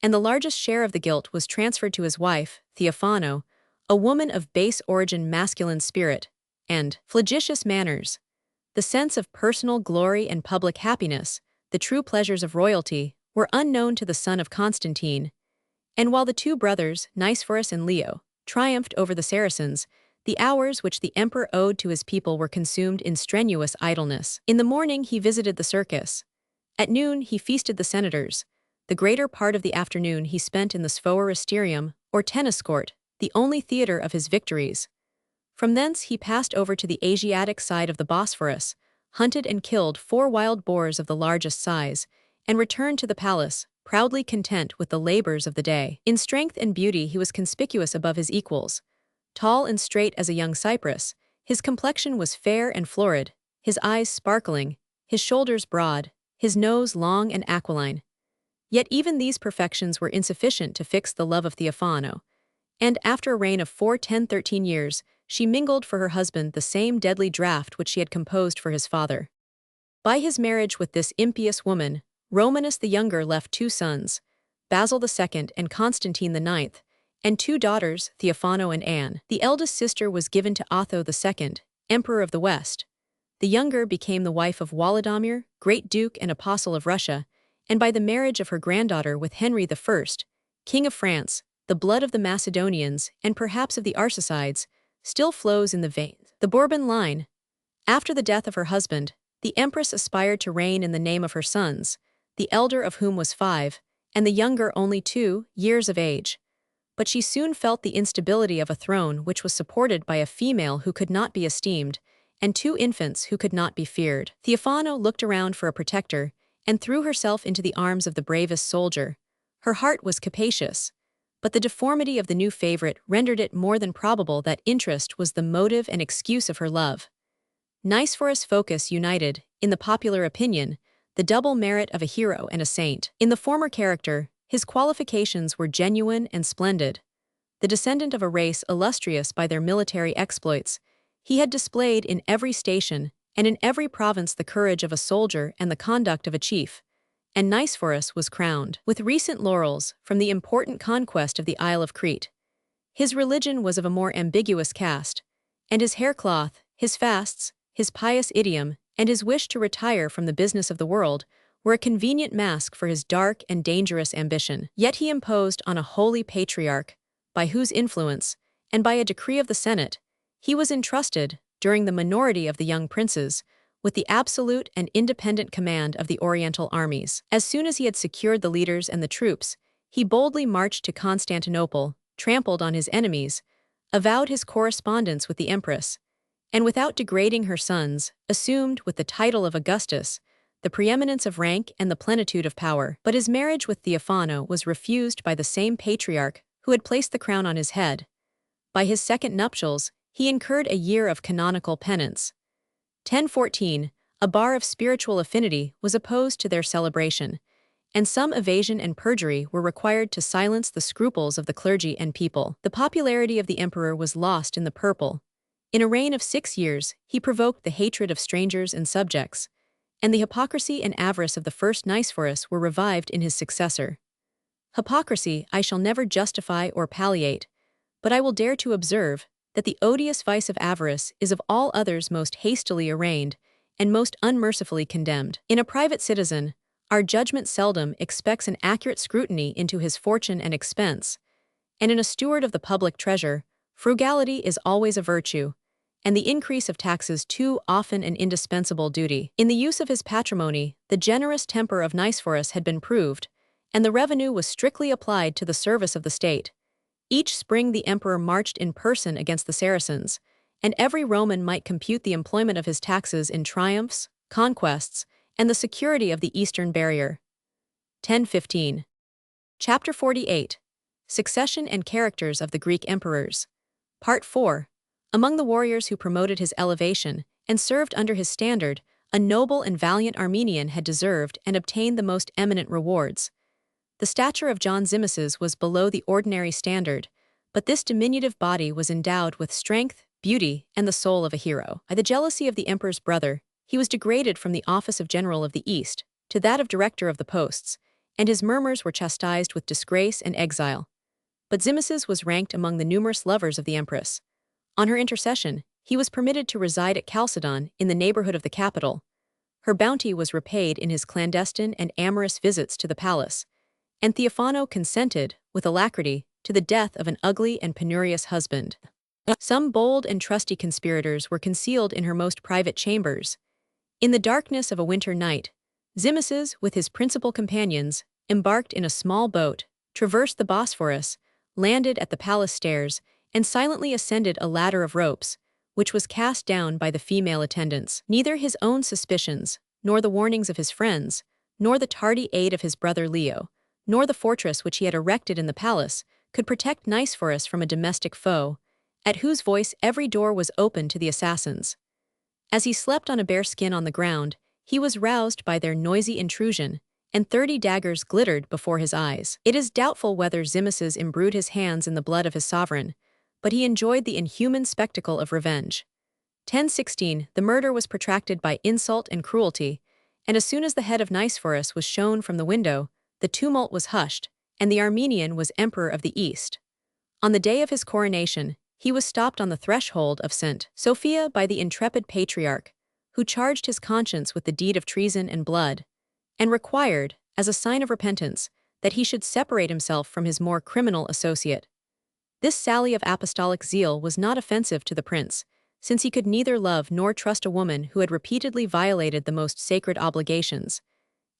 and the largest share of the guilt was transferred to his wife, Theophano, a woman of base origin, masculine spirit, and flagitious manners. The sense of personal glory and public happiness, the true pleasures of royalty, were unknown to the son of Constantine. And while the two brothers, Nicephorus and Leo, triumphed over the Saracens, the hours which the emperor owed to his people were consumed in strenuous idleness. In the morning he visited the circus. At noon he feasted the senators. The greater part of the afternoon he spent in the sphoeristerium, or tennis court, the only theater of his victories. From thence he passed over to the Asiatic side of the Bosphorus, hunted and killed 4 wild boars of the largest size, and returned to the palace, proudly content with the labors of the day. In strength and beauty he was conspicuous above his equals. Tall and straight as a young cypress, his complexion was fair and florid, his eyes sparkling, his shoulders broad, his nose long and aquiline. Yet even these perfections were insufficient to fix the love of Theophano, and after a reign of 13 years, she mingled for her husband the same deadly draught which she had composed for his father. By his marriage with this impious woman, Romanus the younger left 2 sons, Basil II and Constantine IX, and 2 daughters, Theophano and Anne. The eldest sister was given to Otho II, Emperor of the West. The younger became the wife of Wolodomir, Great Duke and Apostle of Russia, and by the marriage of her granddaughter with Henry I, King of France, the blood of the Macedonians, and perhaps of the Arsacides, still flows in the veins. The Bourbon line. After the death of her husband, The empress aspired to reign in the name of her sons, the elder of whom was 5, and the younger only 2 years of age. But she soon felt the instability of a throne which was supported by a female who could not be esteemed, and 2 infants who could not be feared. Theophano looked around for a protector, and threw herself into the arms of the bravest soldier. Her heart was capacious, but the deformity of the new favorite rendered it more than probable that interest was the motive and excuse of her love. Nicephorus' focus united, in the popular opinion, the double merit of a hero and a saint. In the former character, his qualifications were genuine and splendid. The descendant of a race illustrious by their military exploits, he had displayed in every station and in every province the courage of a soldier and the conduct of a chief, and Nicephorus was crowned with recent laurels from the important conquest of the Isle of Crete. His religion was of a more ambiguous cast, and his haircloth, his fasts, his pious idiom, and his wish to retire from the business of the world were a convenient mask for his dark and dangerous ambition. Yet he imposed on a holy patriarch, by whose influence, and by a decree of the Senate, he was entrusted, during the minority of the young princes, with the absolute and independent command of the Oriental armies. As soon as he had secured the leaders and the troops, he boldly marched to Constantinople, trampled on his enemies, avowed his correspondence with the empress, and without degrading her sons, assumed, with the title of Augustus, the preeminence of rank and the plenitude of power. But his marriage with Theophano was refused by the same patriarch who had placed the crown on his head. By his second nuptials, he incurred a year of canonical penance. 1014, a bar of spiritual affinity was opposed to their celebration, and some evasion and perjury were required to silence the scruples of the clergy and people. The popularity of the emperor was lost in the purple. In a reign of 6 years, he provoked the hatred of strangers and subjects, and the hypocrisy and avarice of the first Nicephorus were revived in his successor. Hypocrisy I shall never justify or palliate, but I will dare to observe that the odious vice of avarice is of all others most hastily arraigned and most unmercifully condemned. In a private citizen, our judgment seldom expects an accurate scrutiny into his fortune and expense, and in a steward of the public treasure, frugality is always a virtue, and the increase of taxes too often an indispensable duty. In the use of his patrimony, the generous temper of Nicephorus had been proved, and the revenue was strictly applied to the service of the state. Each spring the emperor marched in person against the Saracens, and every Roman might compute the employment of his taxes in triumphs, conquests, and the security of the eastern barrier. 1015. Chapter 48. Succession and Characters of the Greek Emperors. Part 4. Among the warriors who promoted his elevation and served under his standard, a noble and valiant Armenian had deserved and obtained the most eminent rewards. The stature of John Zimisces was below the ordinary standard, but this diminutive body was endowed with strength, beauty, and the soul of a hero. By the jealousy of the emperor's brother, he was degraded from the office of general of the East to that of director of the posts, and his murmurs were chastised with disgrace and exile. But Zimisces was ranked among the numerous lovers of the empress. On her intercession, he was permitted to reside at Chalcedon in the neighborhood of the capital. Her bounty was repaid in his clandestine and amorous visits to the palace, and Theophano consented, with alacrity, to the death of an ugly and penurious husband. Some bold and trusty conspirators were concealed in her most private chambers. In the darkness of a winter night, Zimisces, with his principal companions, embarked in a small boat, traversed the Bosphorus, landed at the palace stairs, and silently ascended a ladder of ropes, which was cast down by the female attendants. Neither his own suspicions, nor the warnings of his friends, nor the tardy aid of his brother Leo, nor the fortress which he had erected in the palace, could protect Nicephorus from a domestic foe, at whose voice every door was open to the assassins. As he slept on a bare skin on the ground, he was roused by their noisy intrusion, and 30 daggers glittered before his eyes. It is doubtful whether Zimisces imbrued his hands in the blood of his sovereign, but he enjoyed the inhuman spectacle of revenge. 1016, the murder was protracted by insult and cruelty, and as soon as the head of Nicephorus was shown from the window, the tumult was hushed, and the Armenian was emperor of the East. On the day of his coronation, he was stopped on the threshold of St. Sophia by the intrepid patriarch, who charged his conscience with the deed of treason and blood, and required, as a sign of repentance, that he should separate himself from his more criminal associate. This sally of apostolic zeal was not offensive to the prince, since he could neither love nor trust a woman who had repeatedly violated the most sacred obligations.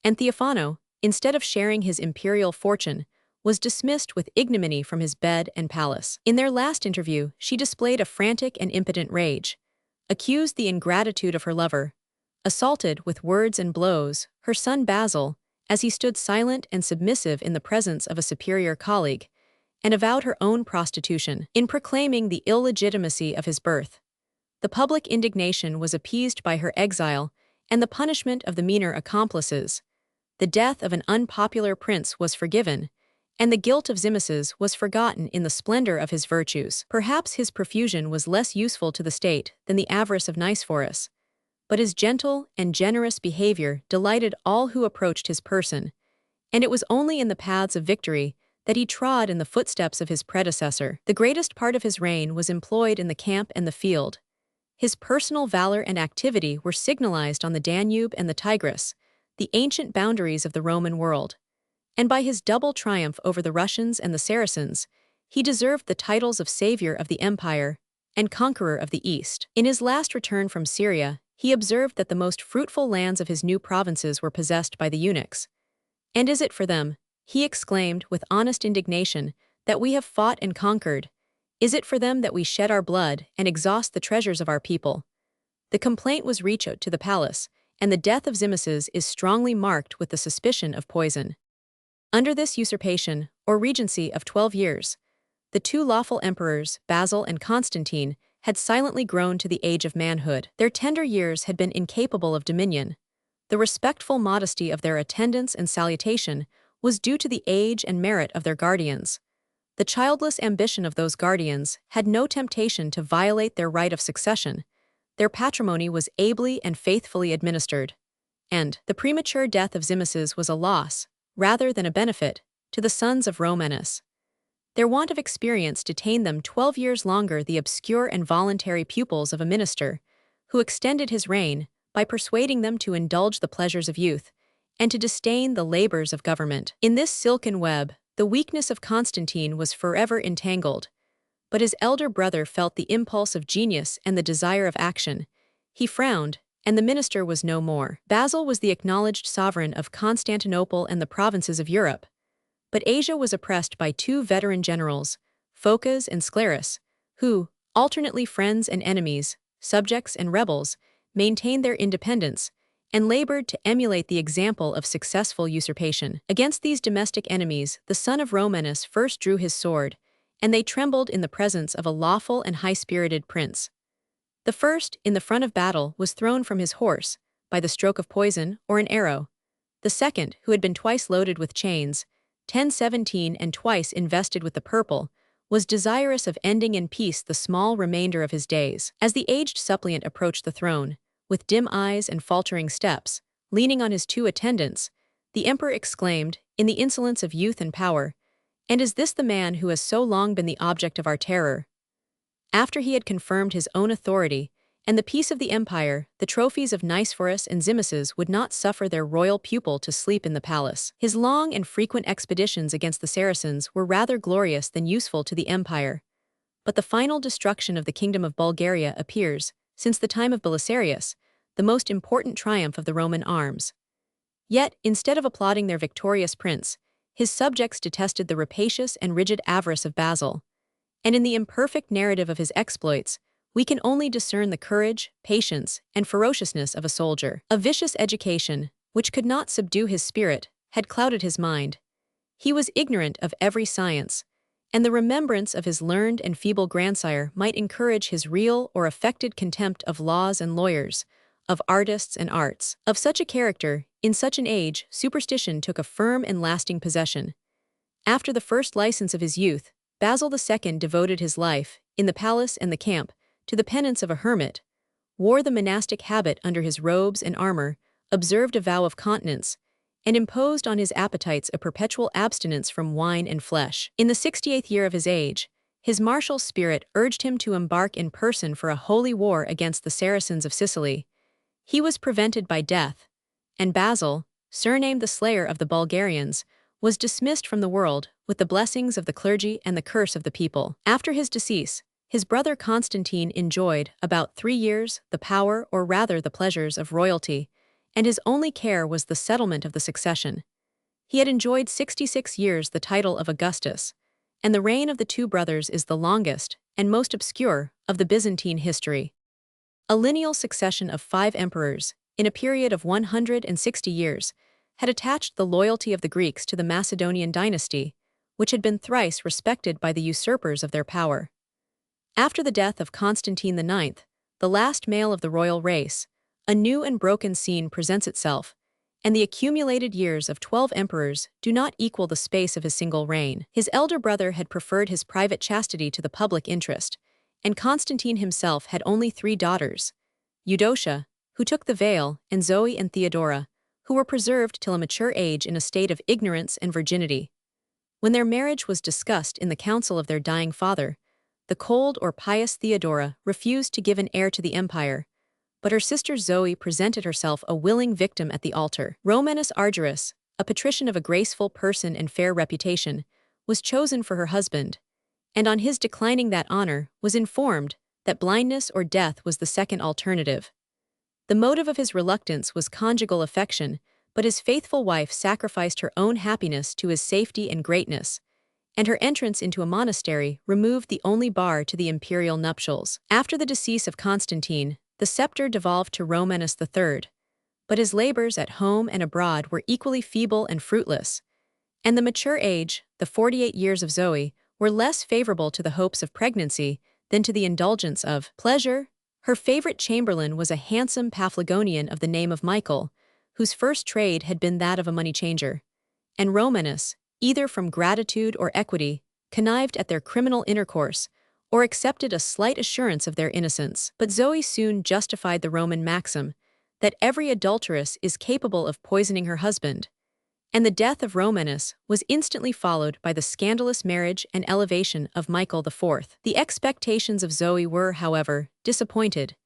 And Theophano, instead of sharing his imperial fortune, was dismissed with ignominy from his bed and palace. In their last interview, she displayed a frantic and impotent rage, accused the ingratitude of her lover, assaulted with words and blows her son Basil, as he stood silent and submissive in the presence of a superior colleague, and avowed her own prostitution. In proclaiming the illegitimacy of his birth, the public indignation was appeased by her exile and the punishment of the meaner accomplices. The death of an unpopular prince was forgiven, and the guilt of Zimisces was forgotten in the splendor of his virtues. Perhaps his profusion was less useful to the state than the avarice of Nicephorus, but his gentle and generous behavior delighted all who approached his person, and it was only in the paths of victory that he trod in the footsteps of his predecessor. The greatest part of his reign was employed in the camp and the field. His personal valor and activity were signalized on the Danube and the Tigris, the ancient boundaries of the Roman world. And by his double triumph over the Russians and the Saracens, he deserved the titles of savior of the empire and conqueror of the East. In his last return from Syria, he observed that the most fruitful lands of his new provinces were possessed by the eunuchs. "And is it for them," he exclaimed with honest indignation, "that we have fought and conquered? Is it for them that we shed our blood and exhaust the treasures of our people?" The complaint was reached to the palace, and the death of Zimisces is strongly marked with the suspicion of poison. Under this usurpation, or regency of 12 years, the two lawful emperors, Basil and Constantine, had silently grown to the age of manhood. Their tender years had been incapable of dominion. The respectful modesty of their attendance and salutation was due to the age and merit of their guardians. The childless ambition of those guardians had no temptation to violate their right of succession. Their patrimony was ably and faithfully administered. And the premature death of Zimisces was a loss, rather than a benefit, to the sons of Romanus. Their want of experience detained them 12 years longer, the obscure and voluntary pupils of a minister, who extended his reign by persuading them to indulge the pleasures of youth and to disdain the labors of government. In this silken web, the weakness of Constantine was forever entangled, but his elder brother felt the impulse of genius and the desire of action. He frowned, and the minister was no more. Basil was the acknowledged sovereign of Constantinople and the provinces of Europe, but Asia was oppressed by two veteran generals, Phocas and Sclerus, who, alternately friends and enemies, subjects and rebels, maintained their independence and labored to emulate the example of successful usurpation. Against these domestic enemies, the son of Romanus first drew his sword, and they trembled in the presence of a lawful and high-spirited prince. The first, in the front of battle, was thrown from his horse by the stroke of poison or an arrow. The second, who had been twice loaded with chains, 1017 and twice invested with the purple, was desirous of ending in peace the small remainder of his days. As the aged suppliant approached the throne, with dim eyes and faltering steps, leaning on his two attendants, the emperor exclaimed, in the insolence of youth and power, "And is this the man who has so long been the object of our terror?" After he had confirmed his own authority and the peace of the empire, the trophies of Nicephorus and Zimisces would not suffer their royal pupil to sleep in the palace. His long and frequent expeditions against the Saracens were rather glorious than useful to the empire. But the final destruction of the kingdom of Bulgaria appears, since the time of Belisarius, the most important triumph of the Roman arms. Yet, instead of applauding their victorious prince, his subjects detested the rapacious and rigid avarice of Basil. And in the imperfect narrative of his exploits, we can only discern the courage, patience, and ferociousness of a soldier. A vicious education, which could not subdue his spirit, had clouded his mind. He was ignorant of every science, and the remembrance of his learned and feeble grandsire might encourage his real or affected contempt of laws and lawyers, of artists and arts. Of such a character, in such an age, superstition took a firm and lasting possession. After the first license of his youth, Basil II devoted his life, in the palace and the camp, to the penance of a hermit, wore the monastic habit under his robes and armor, observed a vow of continence, and imposed on his appetites a perpetual abstinence from wine and flesh. In the 68th year of his age, his martial spirit urged him to embark in person for a holy war against the Saracens of Sicily. He was prevented by death, and Basil, surnamed the Slayer of the Bulgarians, was dismissed from the world with the blessings of the clergy and the curse of the people. After his decease, His brother Constantine enjoyed, about 3 years, the power or rather the pleasures of royalty, and his only care was the settlement of the succession. He had enjoyed 66 years the title of Augustus, and the reign of the two brothers is the longest and most obscure of the Byzantine history. A lineal succession of 5 emperors, in a period of 160 years, had attached the loyalty of the Greeks to the Macedonian dynasty, which had been thrice respected by the usurpers of their power. After the death of Constantine IX, the last male of the royal race, a new and broken scene presents itself, and the accumulated years of 12 emperors do not equal the space of his single reign. His elder brother had preferred his private chastity to the public interest, and Constantine himself had only 3 daughters, Eudocia, who took the veil, and Zoe and Theodora, who were preserved till a mature age in a state of ignorance and virginity. When their marriage was discussed in the council of their dying father, the cold or pious Theodora refused to give an heir to the empire, but her sister Zoe presented herself a willing victim at the altar. Romanus Argyrus, a patrician of a graceful person and fair reputation, was chosen for her husband, and on his declining that honor was informed that blindness or death was the second alternative. The motive of his reluctance was conjugal affection, but his faithful wife sacrificed her own happiness to his safety and greatness, and her entrance into a monastery removed the only bar to the imperial nuptials. After the decease of Constantine, the scepter devolved to Romanus III, but his labors at home and abroad were equally feeble and fruitless, and the mature age, the 48 years of Zoe, were less favorable to the hopes of pregnancy than to the indulgence of pleasure. Her favorite chamberlain was a handsome Paphlagonian of the name of Michael, whose first trade had been that of a money changer, and Romanus, either from gratitude or equity, connived at their criminal intercourse, or accepted a slight assurance of their innocence. But Zoe soon justified the Roman maxim that every adulteress is capable of poisoning her husband, and the death of Romanus was instantly followed by the scandalous marriage and elevation of Michael IV. The expectations of Zoe were, however, disappointed.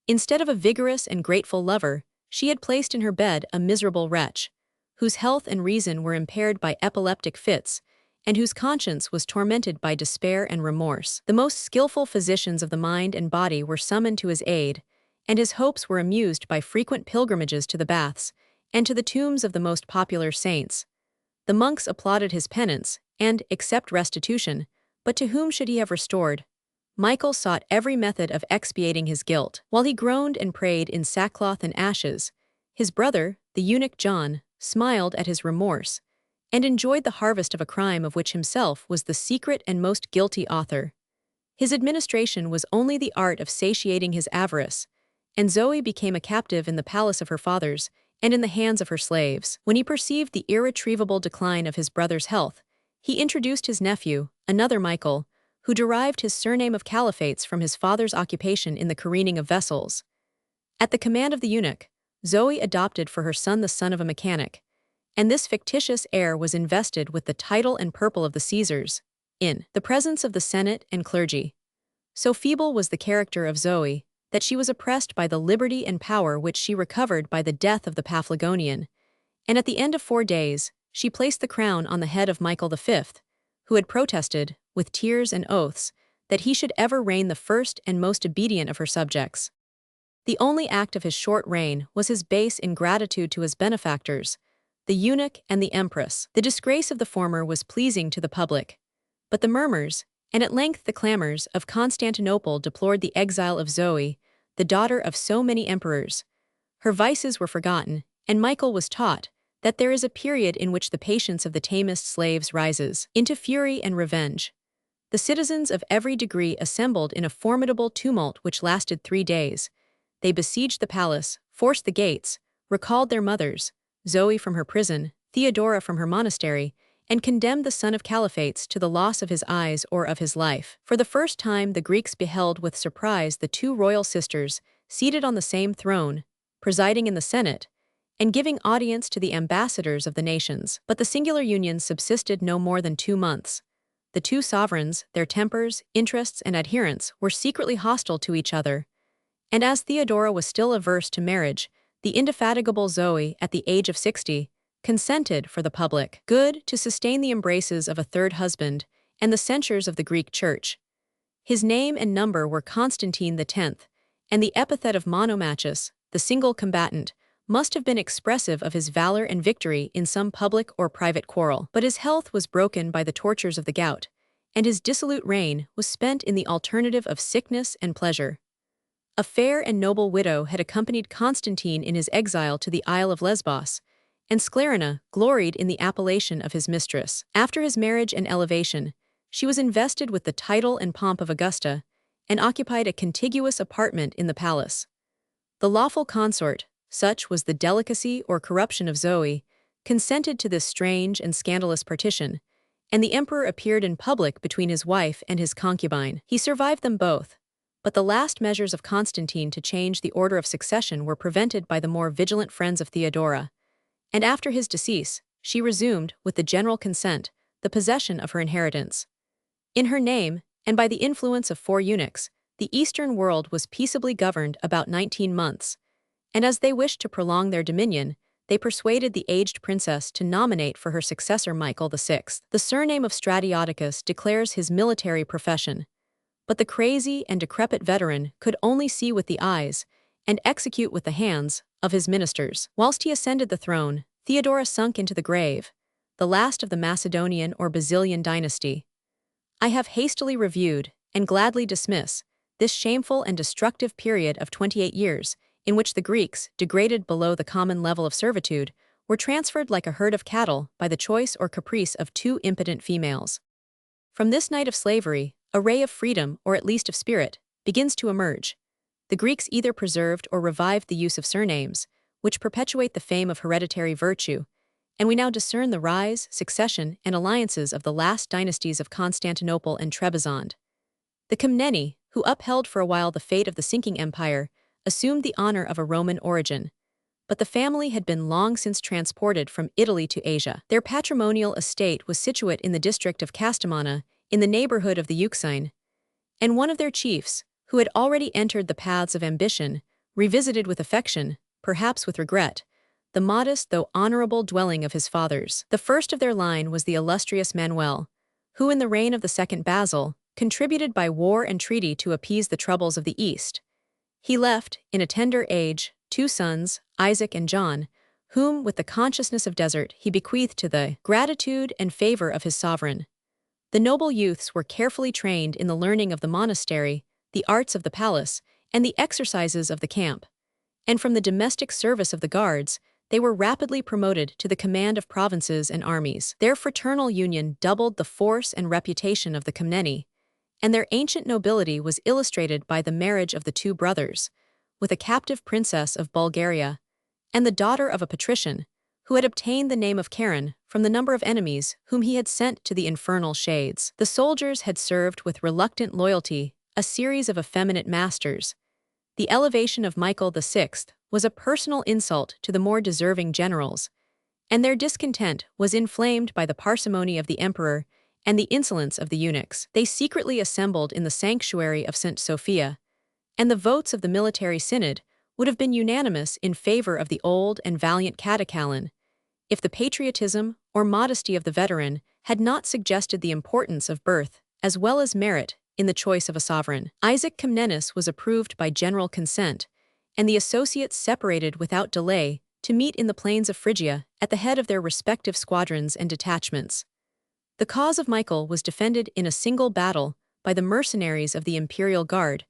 Instead of a vigorous and grateful lover, she had placed in her bed a miserable wretch, whose health and reason were impaired by epileptic fits, and whose conscience was tormented by despair and remorse. The most skillful physicians of the mind and body were summoned to his aid, and his hopes were amused by frequent pilgrimages to the baths, and to the tombs of the most popular saints. The monks applauded his penance, and accept restitution, but to whom should he have restored? Michael sought every method of expiating his guilt. While he groaned and prayed in sackcloth and ashes, his brother, the eunuch John, smiled at his remorse, and enjoyed the harvest of a crime of which himself was the secret and most guilty author. His administration was only the art of satiating his avarice, and Zoe became a captive in the palace of her fathers and in the hands of her slaves. When he perceived the irretrievable decline of his brother's health, he introduced his nephew, another Michael, who derived his surname of Caliphates from his father's occupation in the careening of vessels. At the command of the eunuch, Zoe adopted for her son the son of a mechanic, and this fictitious heir was invested with the title and purple of the Caesars, in the presence of the Senate and clergy. So feeble was the character of Zoe, that she was oppressed by the liberty and power which she recovered by the death of the Paphlagonian, and at the end of 4 days, she placed the crown on the head of Michael V, who had protested, with tears and oaths, that he should ever reign the first and most obedient of her subjects. The only act of his short reign was his base ingratitude to his benefactors, the eunuch and the empress. The disgrace of the former was pleasing to the public, but the murmurs, and at length the clamors, of Constantinople deplored the exile of Zoe, the daughter of so many emperors. Her vices were forgotten, and Michael was taught that there is a period in which the patience of the tamest slaves rises into fury and revenge. The citizens of every degree assembled in a formidable tumult which lasted 3 days. They besieged the palace, forced the gates, recalled their mothers, Zoe from her prison, Theodora from her monastery, and condemned the son of Caliphates to the loss of his eyes or of his life. For the first time the Greeks beheld with surprise the 2 royal sisters, seated on the same throne, presiding in the Senate, and giving audience to the ambassadors of the nations. But the singular union subsisted no more than 2 months. The 2 sovereigns, their tempers, interests, and adherents were secretly hostile to each other, and as Theodora was still averse to marriage, the indefatigable Zoe, at the age of 60, consented for the public good to sustain the embraces of a third husband and the censures of the Greek Church. His name and number were Constantine X, and the epithet of monomachus, the single combatant, must have been expressive of his valor and victory in some public or private quarrel. But his health was broken by the tortures of the gout, and his dissolute reign was spent in the alternative of sickness and pleasure. A fair and noble widow had accompanied Constantine in his exile to the Isle of Lesbos, and Sclerina gloried in the appellation of his mistress. After his marriage and elevation, she was invested with the title and pomp of Augusta, and occupied a contiguous apartment in the palace. The lawful consort, such was the delicacy or corruption of Zoe, consented to this strange and scandalous partition, and the emperor appeared in public between his wife and his concubine. He survived them both, but the last measures of Constantine to change the order of succession were prevented by the more vigilant friends of Theodora, and after his decease, she resumed, with the general consent, the possession of her inheritance. In her name, and by the influence of 4 eunuchs, the Eastern world was peaceably governed about 19 months, and as they wished to prolong their dominion, they persuaded the aged princess to nominate for her successor Michael VI. The surname of Stratioticus declares his military profession, but the crazy and decrepit veteran could only see with the eyes and execute with the hands of his ministers. Whilst he ascended the throne, Theodora sunk into the grave, the last of the Macedonian or Basilian dynasty. I have hastily reviewed, and gladly dismiss, this shameful and destructive period of 28 years, in which the Greeks, degraded below the common level of servitude, were transferred like a herd of cattle by the choice or caprice of 2 impotent females. From this night of slavery, a ray of freedom, or at least of spirit, begins to emerge. The Greeks either preserved or revived the use of surnames, which perpetuate the fame of hereditary virtue, and we now discern the rise, succession, and alliances of the last dynasties of Constantinople and Trebizond. The Comneni, who upheld for a while the fate of the sinking empire, assumed the honor of a Roman origin, but the family had been long since transported from Italy to Asia. Their patrimonial estate was situate in the district of Castamana, in the neighborhood of the Euxine, and one of their chiefs, who had already entered the paths of ambition, revisited with affection, perhaps with regret, the modest though honorable dwelling of his fathers. The first of their line was the illustrious Manuel, who in the reign of the second Basil, contributed by war and treaty to appease the troubles of the East. He left, in a tender age, 2 sons, Isaac and John, whom, with the consciousness of desert, he bequeathed to the gratitude and favor of his sovereign. The noble youths were carefully trained in the learning of the monastery, the arts of the palace, and the exercises of the camp, and from the domestic service of the guards, they were rapidly promoted to the command of provinces and armies. Their fraternal union doubled the force and reputation of the Comneni, and their ancient nobility was illustrated by the marriage of the 2 brothers, with a captive princess of Bulgaria, and the daughter of a patrician, who had obtained the name of Charon from the number of enemies whom he had sent to the infernal shades. The soldiers had served with reluctant loyalty a series of effeminate masters. The elevation of Michael VI was a personal insult to the more deserving generals, and their discontent was inflamed by the parsimony of the emperor and the insolence of the eunuchs. They secretly assembled in the sanctuary of St. Sophia, and the votes of the military synod would have been unanimous in favor of the old and valiant catechallon, if the patriotism or modesty of the veteran had not suggested the importance of birth as well as merit in the choice of a sovereign. Isaac Comnenus was approved by general consent, and the associates separated without delay to meet in the plains of Phrygia at the head of their respective squadrons and detachments. The cause of Michael was defended in a single battle by the mercenaries of the imperial guard,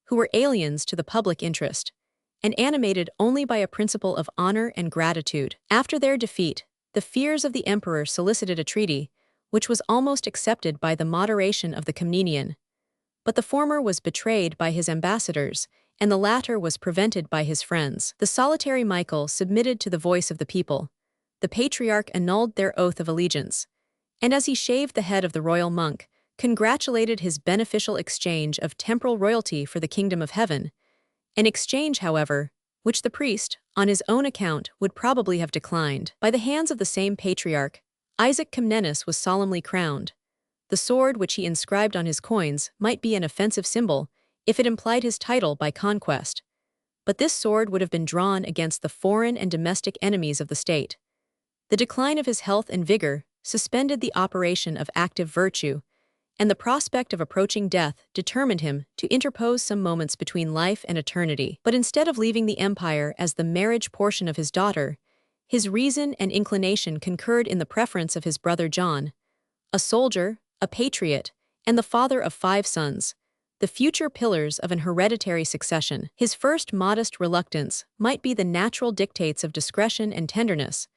who were aliens to the public interest, and animated only by a principle of honor and gratitude. After their defeat, the fears of the emperor solicited a treaty, which was almost accepted by the moderation of the Comnenian. But the former was betrayed by his ambassadors, and the latter was prevented by his friends. The solitary Michael submitted to the voice of the people. The patriarch annulled their oath of allegiance, and as he shaved the head of the royal monk, congratulated his beneficial exchange of temporal royalty for the kingdom of heaven, an exchange, however, which the priest, on his own account, would probably have declined. By the hands of the same patriarch, Isaac Comnenus was solemnly crowned. The sword which he inscribed on his coins might be an offensive symbol if it implied his title by conquest, but this sword would have been drawn against the foreign and domestic enemies of the state. The decline of his health and vigor suspended the operation of active virtue, and the prospect of approaching death determined him to interpose some moments between life and eternity. But instead of leaving the empire as the marriage portion of his daughter, his reason and inclination concurred in the preference of his brother John, a soldier, a patriot, and the father of 5 sons, the future pillars of an hereditary succession. His first modest reluctance might be the natural dictates of discretion and tenderness,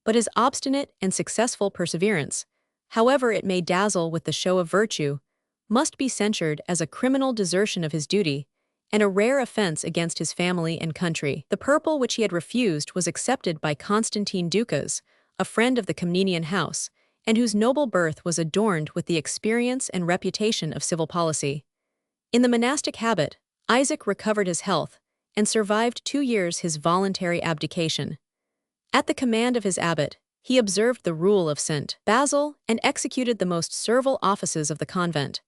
but his obstinate and successful perseverance, however it may dazzle with the show of virtue, must be censured as a criminal desertion of his duty and a rare offense against his family and country. The purple which he had refused was accepted by Constantine Ducas, a friend of the Comnenian house, and whose noble birth was adorned with the experience and reputation of civil policy. In the monastic habit, Isaac recovered his health and survived 2 years his voluntary abdication. At the command of his abbot, he observed the rule of St. Basil and executed the most servile offices of the convent.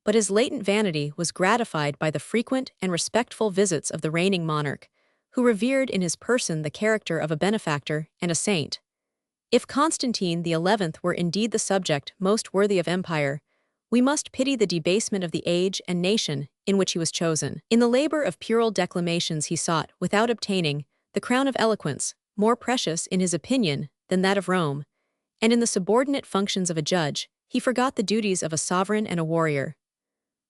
But his latent vanity was gratified by the frequent and respectful visits of the reigning monarch, who revered in his person the character of a benefactor and a saint. If Constantine XI were indeed the subject most worthy of empire, we must pity the debasement of the age and nation in which he was chosen. In the labor of puerile declamations he sought, without obtaining, the crown of eloquence, more precious in his opinion than that of Rome, and in the subordinate functions of a judge, he forgot the duties of a sovereign and a warrior.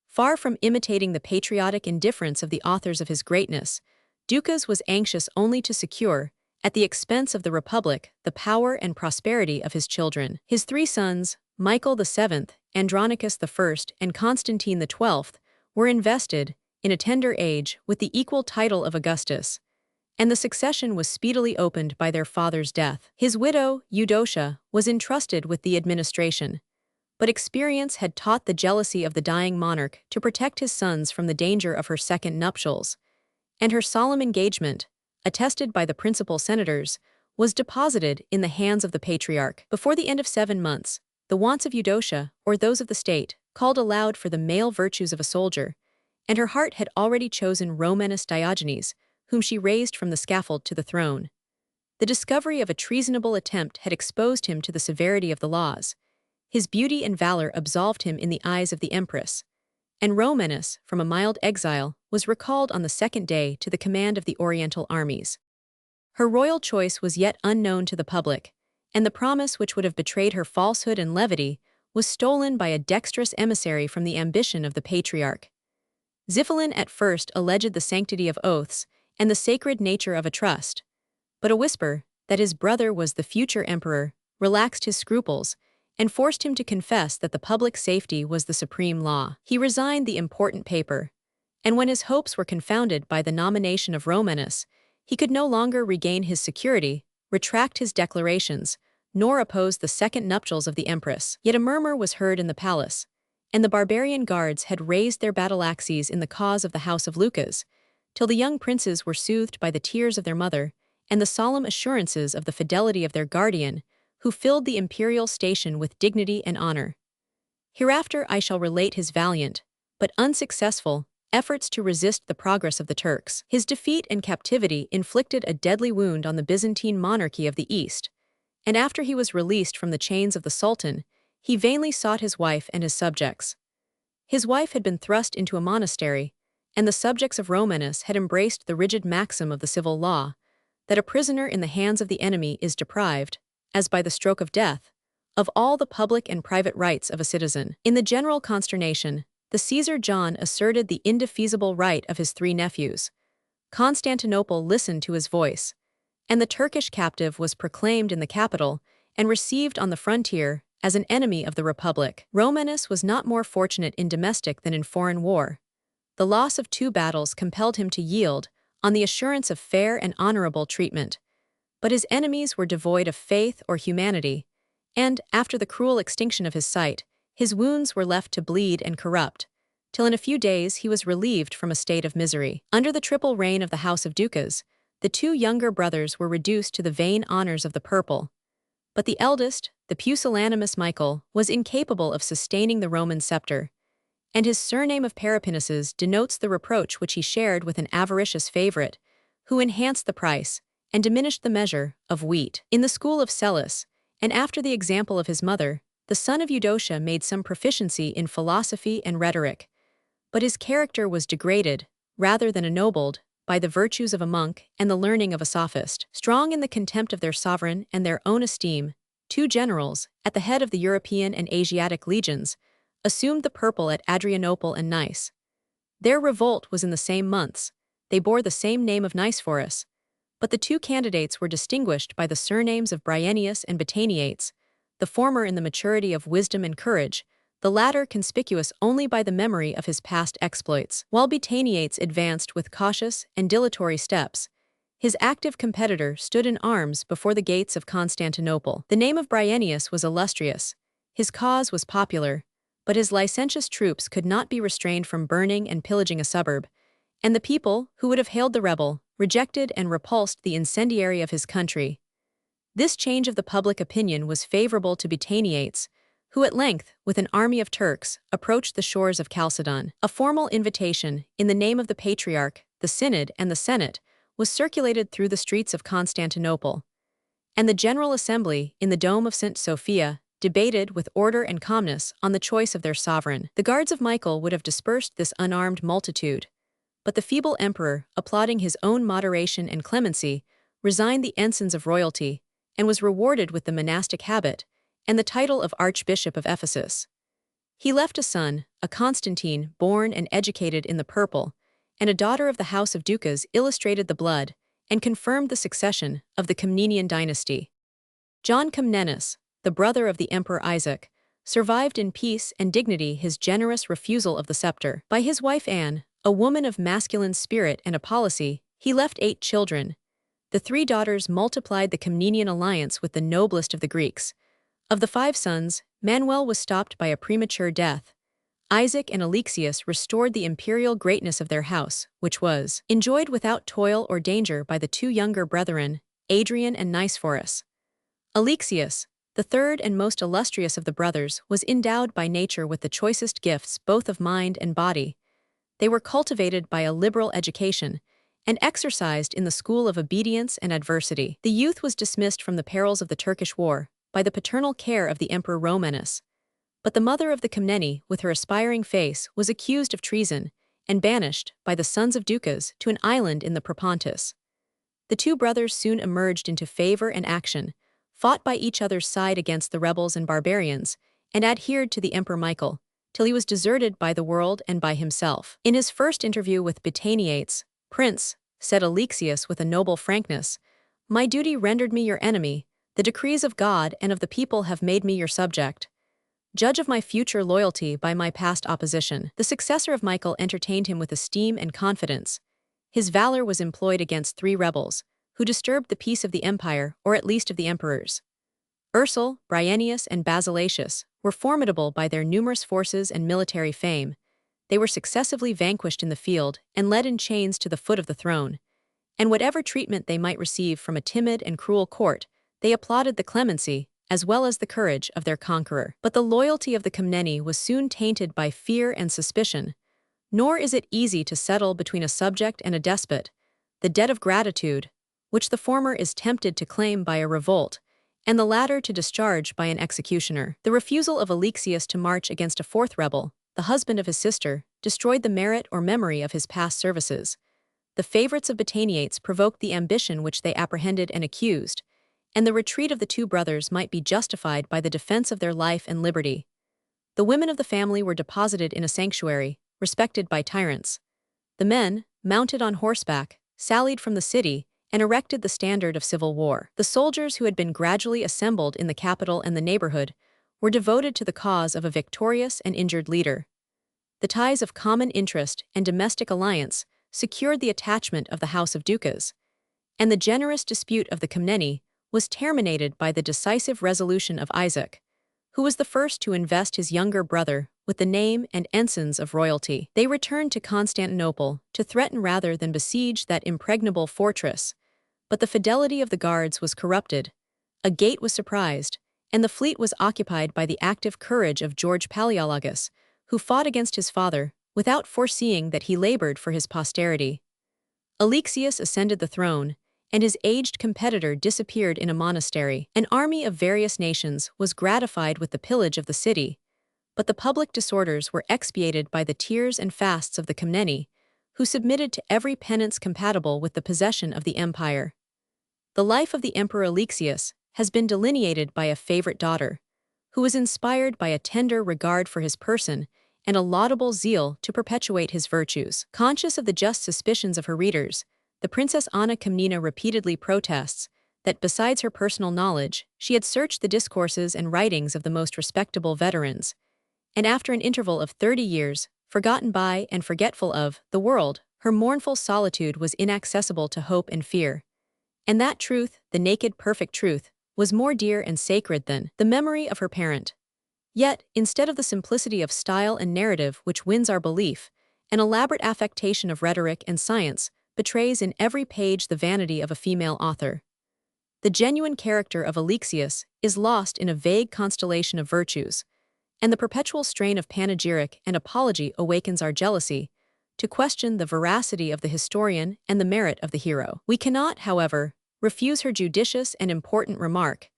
Far from imitating the patriotic indifference of the authors of his greatness, Ducas was anxious only to secure, at the expense of the Republic, the power and prosperity of his children. His 3 sons, Michael VII, Andronicus I, and Constantine XII, were invested, in a tender age, with the equal title of Augustus, and the succession was speedily opened by their father's death. His widow, Eudocia, was entrusted with the administration, but experience had taught the jealousy of the dying monarch to protect his sons from the danger of her second nuptials, and her solemn engagement, attested by the principal senators, was deposited in the hands of the patriarch. Before the end of 7 months, the wants of Eudocia, or those of the state, called aloud for the male virtues of a soldier, and her heart had already chosen Romanus Diogenes, whom she raised from the scaffold to the throne. The discovery of a treasonable attempt had exposed him to the severity of the laws. His beauty and valor absolved him in the eyes of the empress, and Romanus, from a mild exile, was recalled on the 2nd day to the command of the Oriental armies. Her royal choice was yet unknown to the public, and the promise which would have betrayed her falsehood and levity was stolen by a dexterous emissary from the ambition of the patriarch. Xiphilin at first alleged the sanctity of oaths and the sacred nature of a trust, but a whisper, that his brother was the future emperor, relaxed his scruples, and forced him to confess that the public safety was the supreme law. He resigned the important paper, and when his hopes were confounded by the nomination of Romanus, he could no longer regain his security, retract his declarations, nor oppose the second nuptials of the empress. Yet a murmur was heard in the palace, and the barbarian guards had raised their battle-axes in the cause of the house of Lucas, till the young princes were soothed by the tears of their mother and the solemn assurances of the fidelity of their guardian, who filled the imperial station with dignity and honor. Hereafter I shall relate his valiant, but unsuccessful, efforts to resist the progress of the Turks. His defeat and captivity inflicted a deadly wound on the Byzantine monarchy of the East, and after he was released from the chains of the Sultan, he vainly sought his wife and his subjects. His wife had been thrust into a monastery, and the subjects of Romanus had embraced the rigid maxim of the civil law, that a prisoner in the hands of the enemy is deprived, as by the stroke of death, of all the public and private rights of a citizen. In the general consternation, the Caesar John asserted the indefeasible right of his 3 nephews. Constantinople listened to his voice, and the Turkish captive was proclaimed in the capital and received on the frontier as an enemy of the Republic. Romanus was not more fortunate in domestic than in foreign war. The loss of 2 battles compelled him to yield on the assurance of fair and honorable treatment. But his enemies were devoid of faith or humanity, and, after the cruel extinction of his sight, his wounds were left to bleed and corrupt, till in a few days he was relieved from a state of misery. Under the triple reign of the house of Ducas, the 2 younger brothers were reduced to the vain honors of the purple, but the eldest, the pusillanimous Michael, was incapable of sustaining the Roman scepter, and his surname of Peropenneses denotes the reproach which he shared with an avaricious favorite, who enhanced the price and diminished the measure of wheat. In the school of Cellus, and after the example of his mother, the son of Eudocia made some proficiency in philosophy and rhetoric, but his character was degraded, rather than ennobled, by the virtues of a monk and the learning of a sophist. Strong in the contempt of their sovereign and their own esteem, two generals, at the head of the European and Asiatic legions, assumed the purple at Adrianople and Nice. Their revolt was in the same months. They bore the same name of Nicephorus, but the two candidates were distinguished by the surnames of Bryennius and Botaniates, the former in the maturity of wisdom and courage, the latter conspicuous only by the memory of his past exploits. While Botaniates advanced with cautious and dilatory steps, his active competitor stood in arms before the gates of Constantinople. The name of Bryennius was illustrious, his cause was popular, but his licentious troops could not be restrained from burning and pillaging a suburb, and the people, who would have hailed the rebel, rejected and repulsed the incendiary of his country. This change of the public opinion was favorable to Botaniates, who at length, with an army of Turks, approached the shores of Chalcedon. A formal invitation, in the name of the Patriarch, the Synod, and the Senate, was circulated through the streets of Constantinople, and the General Assembly, in the Dome of St. Sophia, debated with order and calmness on the choice of their sovereign. The guards of Michael would have dispersed this unarmed multitude, but the feeble emperor, applauding his own moderation and clemency, resigned the ensigns of royalty, and was rewarded with the monastic habit and the title of Archbishop of Ephesus. He left a son, a Constantine, born and educated in the purple, and a daughter of the house of Ducas illustrated the blood and confirmed the succession of the Comnenian dynasty. John Comnenus, the brother of the Emperor Isaac, survived in peace and dignity his generous refusal of the scepter. By his wife Anne, a woman of masculine spirit and a policy, he left 8 children. The 3 daughters multiplied the Comnenian alliance with the noblest of the Greeks. Of the 5 sons, Manuel was stopped by a premature death. Isaac and Alexius restored the imperial greatness of their house, which was enjoyed without toil or danger by the 2 younger brethren, Adrian and Nicephorus. Alexius, the third and most illustrious of the brothers, was endowed by nature with the choicest gifts both of mind and body. They were cultivated by a liberal education and exercised in the school of obedience and adversity. The youth was dismissed from the perils of the Turkish war by the paternal care of the Emperor Romanus, but the mother of the Comneni, with her aspiring face, was accused of treason and banished by the sons of Ducas to an island in the Propontis. The 2 brothers soon emerged into favor and action, fought by each other's side against the rebels and barbarians, and adhered to the Emperor Michael, till he was deserted by the world and by himself. In his first interview with Botaniates, "Prince," said Alexius with a noble frankness, "my duty rendered me your enemy, the decrees of God and of the people have made me your subject. Judge of my future loyalty by my past opposition." The successor of Michael entertained him with esteem and confidence. His valor was employed against 3 rebels, who disturbed the peace of the empire, or at least of the emperors. Ursel, Bryennius, and Basilacius were formidable by their numerous forces and military fame. They were successively vanquished in the field and led in chains to the foot of the throne. And whatever treatment they might receive from a timid and cruel court, they applauded the clemency, as well as the courage, of their conqueror. But the loyalty of the Comneni was soon tainted by fear and suspicion. Nor is it easy to settle between a subject and a despot the debt of gratitude, which the former is tempted to claim by a revolt, and the latter to discharge by an executioner. The refusal of Alexius to march against a 4th rebel, the husband of his sister, destroyed the merit or memory of his past services. The favorites of Botaniates provoked the ambition which they apprehended and accused, and the retreat of the 2 brothers might be justified by the defense of their life and liberty. The women of the family were deposited in a sanctuary, respected by tyrants. The men, mounted on horseback, sallied from the city and erected the standard of civil war. The soldiers who had been gradually assembled in the capital and the neighborhood were devoted to the cause of a victorious and injured leader. The ties of common interest and domestic alliance secured the attachment of the house of Ducas, and the generous dispute of the Comneni was terminated by the decisive resolution of Isaac, who was the first to invest his younger brother with the name and ensigns of royalty. They returned to Constantinople to threaten rather than besiege that impregnable fortress, but the fidelity of the guards was corrupted, a gate was surprised, and the fleet was occupied by the active courage of George Palaeologus, who fought against his father without foreseeing that he labored for his posterity. Alexius ascended the throne, and his aged competitor disappeared in a monastery. An army of various nations was gratified with the pillage of the city, but the public disorders were expiated by the tears and fasts of the Comneni, who submitted to every penance compatible with the possession of the empire. The life of the Emperor Alexius has been delineated by a favorite daughter, who was inspired by a tender regard for his person and a laudable zeal to perpetuate his virtues. Conscious of the just suspicions of her readers, the Princess Anna Komnena repeatedly protests that besides her personal knowledge, she had searched the discourses and writings of the most respectable veterans, and after an interval of 30 years, forgotten by and forgetful of the world, her mournful solitude was inaccessible to hope and fear. And that truth, the naked perfect truth, was more dear and sacred than the memory of her parent. Yet, instead of the simplicity of style and narrative which wins our belief, an elaborate affectation of rhetoric and science betrays in every page the vanity of a female author. The genuine character of Alexius is lost in a vague constellation of virtues, and the perpetual strain of panegyric and apology awakens our jealousy to question the veracity of the historian and the merit of the hero. We cannot, however, refuse her judicious and important remark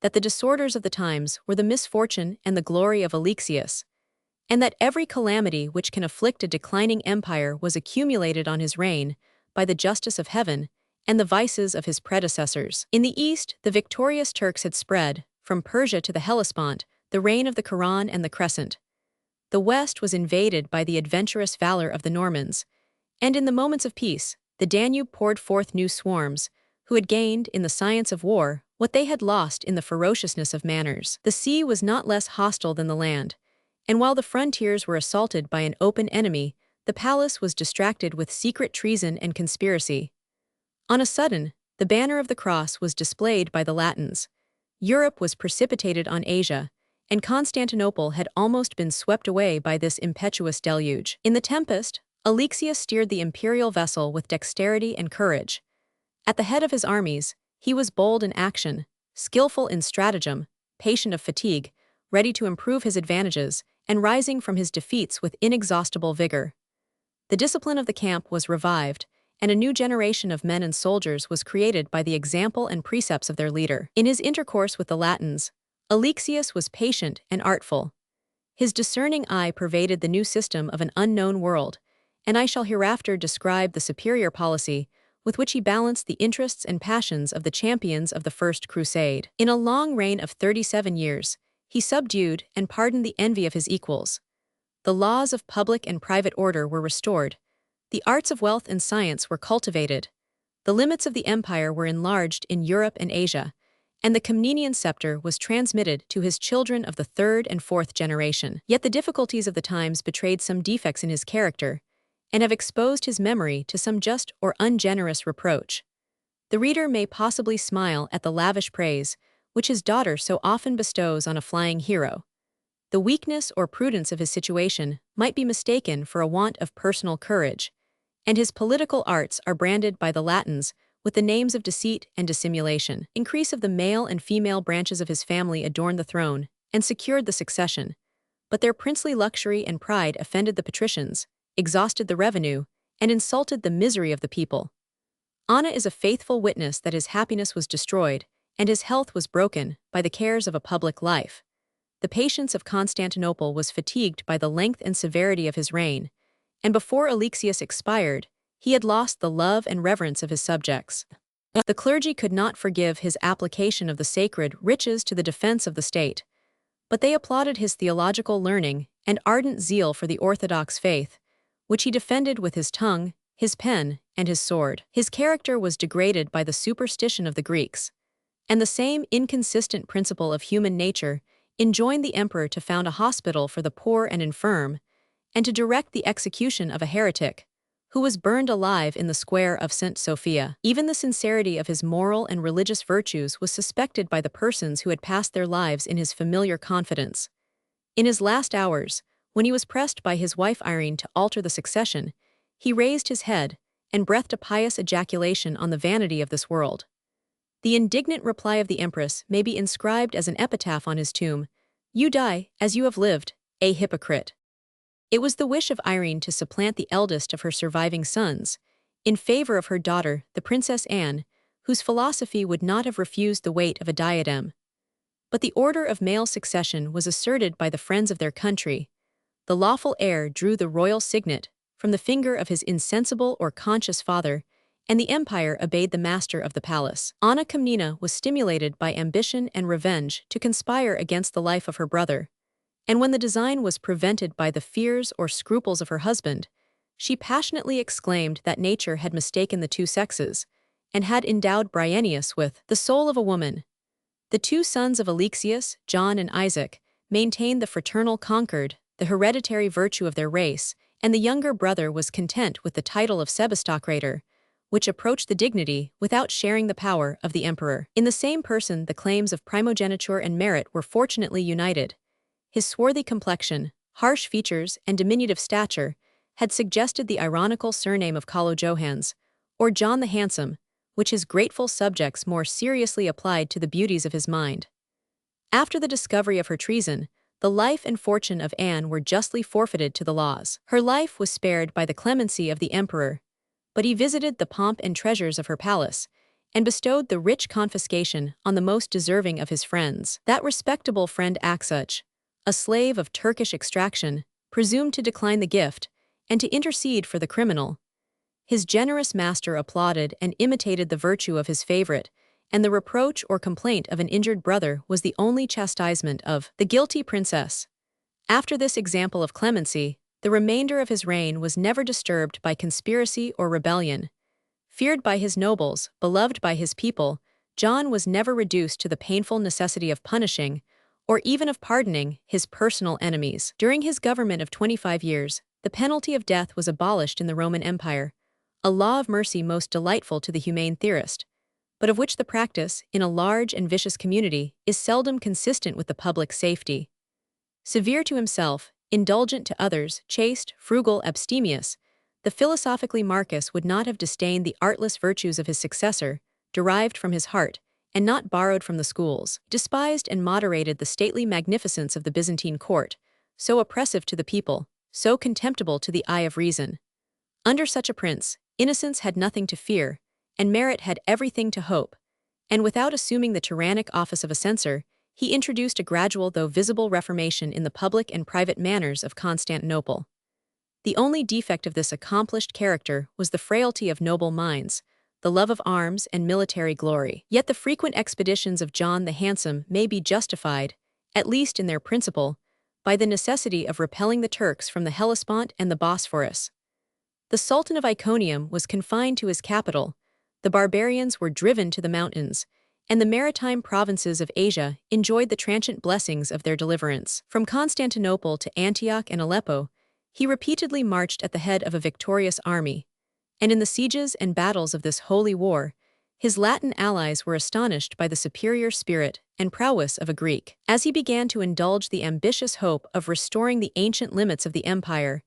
that the disorders of the times were the misfortune and the glory of Alexius, and that every calamity which can afflict a declining empire was accumulated on his reign by the justice of heaven and the vices of his predecessors. In the east, the victorious Turks had spread, from Persia to the Hellespont, the reign of the Quran and the Crescent. The west was invaded by the adventurous valor of the Normans, and in the moments of peace, the Danube poured forth new swarms, who had gained, in the science of war, what they had lost in the ferociousness of manners. The sea was not less hostile than the land, and while the frontiers were assaulted by an open enemy, the palace was distracted with secret treason and conspiracy. On a sudden, the banner of the cross was displayed by the Latins. Europe was precipitated on Asia, and Constantinople had almost been swept away by this impetuous deluge. In the tempest, Alexius steered the imperial vessel with dexterity and courage. At the head of his armies, he was bold in action, skillful in stratagem, patient of fatigue, ready to improve his advantages, and rising from his defeats with inexhaustible vigor. The discipline of the camp was revived, and a new generation of men and soldiers was created by the example and precepts of their leader. In his intercourse with the Latins, Alexius was patient and artful. His discerning eye pervaded the new system of an unknown world, and I shall hereafter describe the superior policy with which he balanced the interests and passions of the champions of the First Crusade. In a long reign of 37 years, he subdued and pardoned the envy of his equals. The laws of public and private order were restored. The arts of wealth and science were cultivated. The limits of the empire were enlarged in Europe and Asia, and the Komnenian scepter was transmitted to his children of the third and fourth generation. Yet the difficulties of the times betrayed some defects in his character, and have exposed his memory to some just or ungenerous reproach. The reader may possibly smile at the lavish praise which his daughter so often bestows on a flying hero. The weakness or prudence of his situation might be mistaken for a want of personal courage, and his political arts are branded by the Latins with the names of deceit and dissimulation. Increase of the male and female branches of his family adorned the throne and secured the succession, but their princely luxury and pride offended the patricians, exhausted the revenue, and insulted the misery of the people. Anna is a faithful witness that his happiness was destroyed and his health was broken by the cares of a public life. The patience of Constantinople was fatigued by the length and severity of his reign, and before Alexius expired, he had lost the love and reverence of his subjects. The clergy could not forgive his application of the sacred riches to the defense of the state, but they applauded his theological learning and ardent zeal for the orthodox faith, which he defended with his tongue, his pen, and his sword. His character was degraded by the superstition of the Greeks, and the same inconsistent principle of human nature enjoined the emperor to found a hospital for the poor and infirm, and to direct the execution of a heretic, who was burned alive in the square of St. Sophia. Even the sincerity of his moral and religious virtues was suspected by the persons who had passed their lives in his familiar confidence. In his last hours, when he was pressed by his wife Irene to alter the succession, he raised his head and breathed a pious ejaculation on the vanity of this world. The indignant reply of the empress may be inscribed as an epitaph on his tomb: "You die, as you have lived, a hypocrite." It was the wish of Irene to supplant the eldest of her surviving sons, in favor of her daughter, the Princess Anne, whose philosophy would not have refused the weight of a diadem. But the order of male succession was asserted by the friends of their country. The lawful heir drew the royal signet from the finger of his insensible or conscious father, and the empire obeyed the master of the palace. Anna Karenina was stimulated by ambition and revenge to conspire against the life of her brother, and when the design was prevented by the fears or scruples of her husband, she passionately exclaimed that nature had mistaken the two sexes, and had endowed Bryennius with the soul of a woman. The two sons of Alexius, John and Isaac, maintained the fraternal concord, the hereditary virtue of their race, and the younger brother was content with the title of sebastocrator, which approached the dignity without sharing the power of the emperor. In the same person, the claims of primogeniture and merit were fortunately united. His swarthy complexion, harsh features, and diminutive stature had suggested the ironical surname of Calo-Johans, or John the Handsome, which his grateful subjects more seriously applied to the beauties of his mind. After the discovery of her treason, the life and fortune of Anne were justly forfeited to the laws. Her life was spared by the clemency of the emperor, but he visited the pomp and treasures of her palace, and bestowed the rich confiscation on the most deserving of his friends. That respectable friend Aksuch, a slave of Turkish extraction, presumed to decline the gift, and to intercede for the criminal. His generous master applauded and imitated the virtue of his favorite, and the reproach or complaint of an injured brother was the only chastisement of the guilty princess. After this example of clemency, the remainder of his reign was never disturbed by conspiracy or rebellion. Feared by his nobles, beloved by his people, John was never reduced to the painful necessity of punishing, or even of pardoning, his personal enemies. During his government of 25 years, the penalty of death was abolished in the Roman Empire, a law of mercy most delightful to the humane theorist, but of which the practice, in a large and vicious community, is seldom consistent with the public safety. Severe to himself, indulgent to others, chaste, frugal, abstemious, the philosophically Marcus would not have disdained the artless virtues of his successor, derived from his heart, and not borrowed from the schools. Despised and moderated the stately magnificence of the Byzantine court, so oppressive to the people, so contemptible to the eye of reason. Under such a prince, innocence had nothing to fear, and merit had everything to hope, and without assuming the tyrannic office of a censor, he introduced a gradual though visible reformation in the public and private manners of Constantinople. The only defect of this accomplished character was the frailty of noble minds, the love of arms and military glory. Yet the frequent expeditions of John the Handsome may be justified, at least in their principle, by the necessity of repelling the Turks from the Hellespont and the Bosphorus. The Sultan of Iconium was confined to his capital, the barbarians were driven to the mountains, and the maritime provinces of Asia enjoyed the transient blessings of their deliverance. From Constantinople to Antioch and Aleppo, he repeatedly marched at the head of a victorious army, and in the sieges and battles of this holy war, his Latin allies were astonished by the superior spirit and prowess of a Greek. As he began to indulge the ambitious hope of restoring the ancient limits of the empire,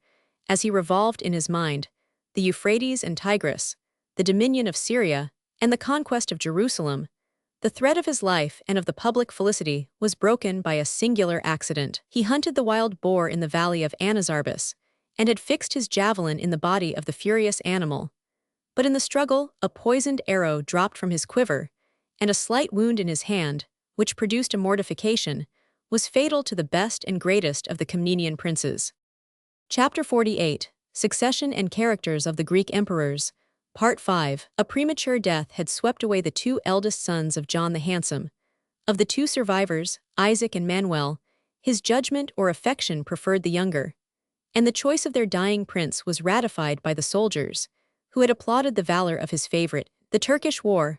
as he revolved in his mind the Euphrates and Tigris, the dominion of Syria, and the conquest of Jerusalem, the thread of his life and of the public felicity was broken by a singular accident. He hunted the wild boar in the valley of Anazarbus, and had fixed his javelin in the body of the furious animal. But in the struggle, a poisoned arrow dropped from his quiver, and a slight wound in his hand, which produced a mortification, was fatal to the best and greatest of the Comnenian princes. Chapter 48, Succession and Characters of the Greek Emperors, Part 5. A premature death had swept away the two eldest sons of John the Handsome. Of the two survivors, Isaac and Manuel, his judgment or affection preferred the younger, and the choice of their dying prince was ratified by the soldiers, who had applauded the valor of his favorite. The Turkish War.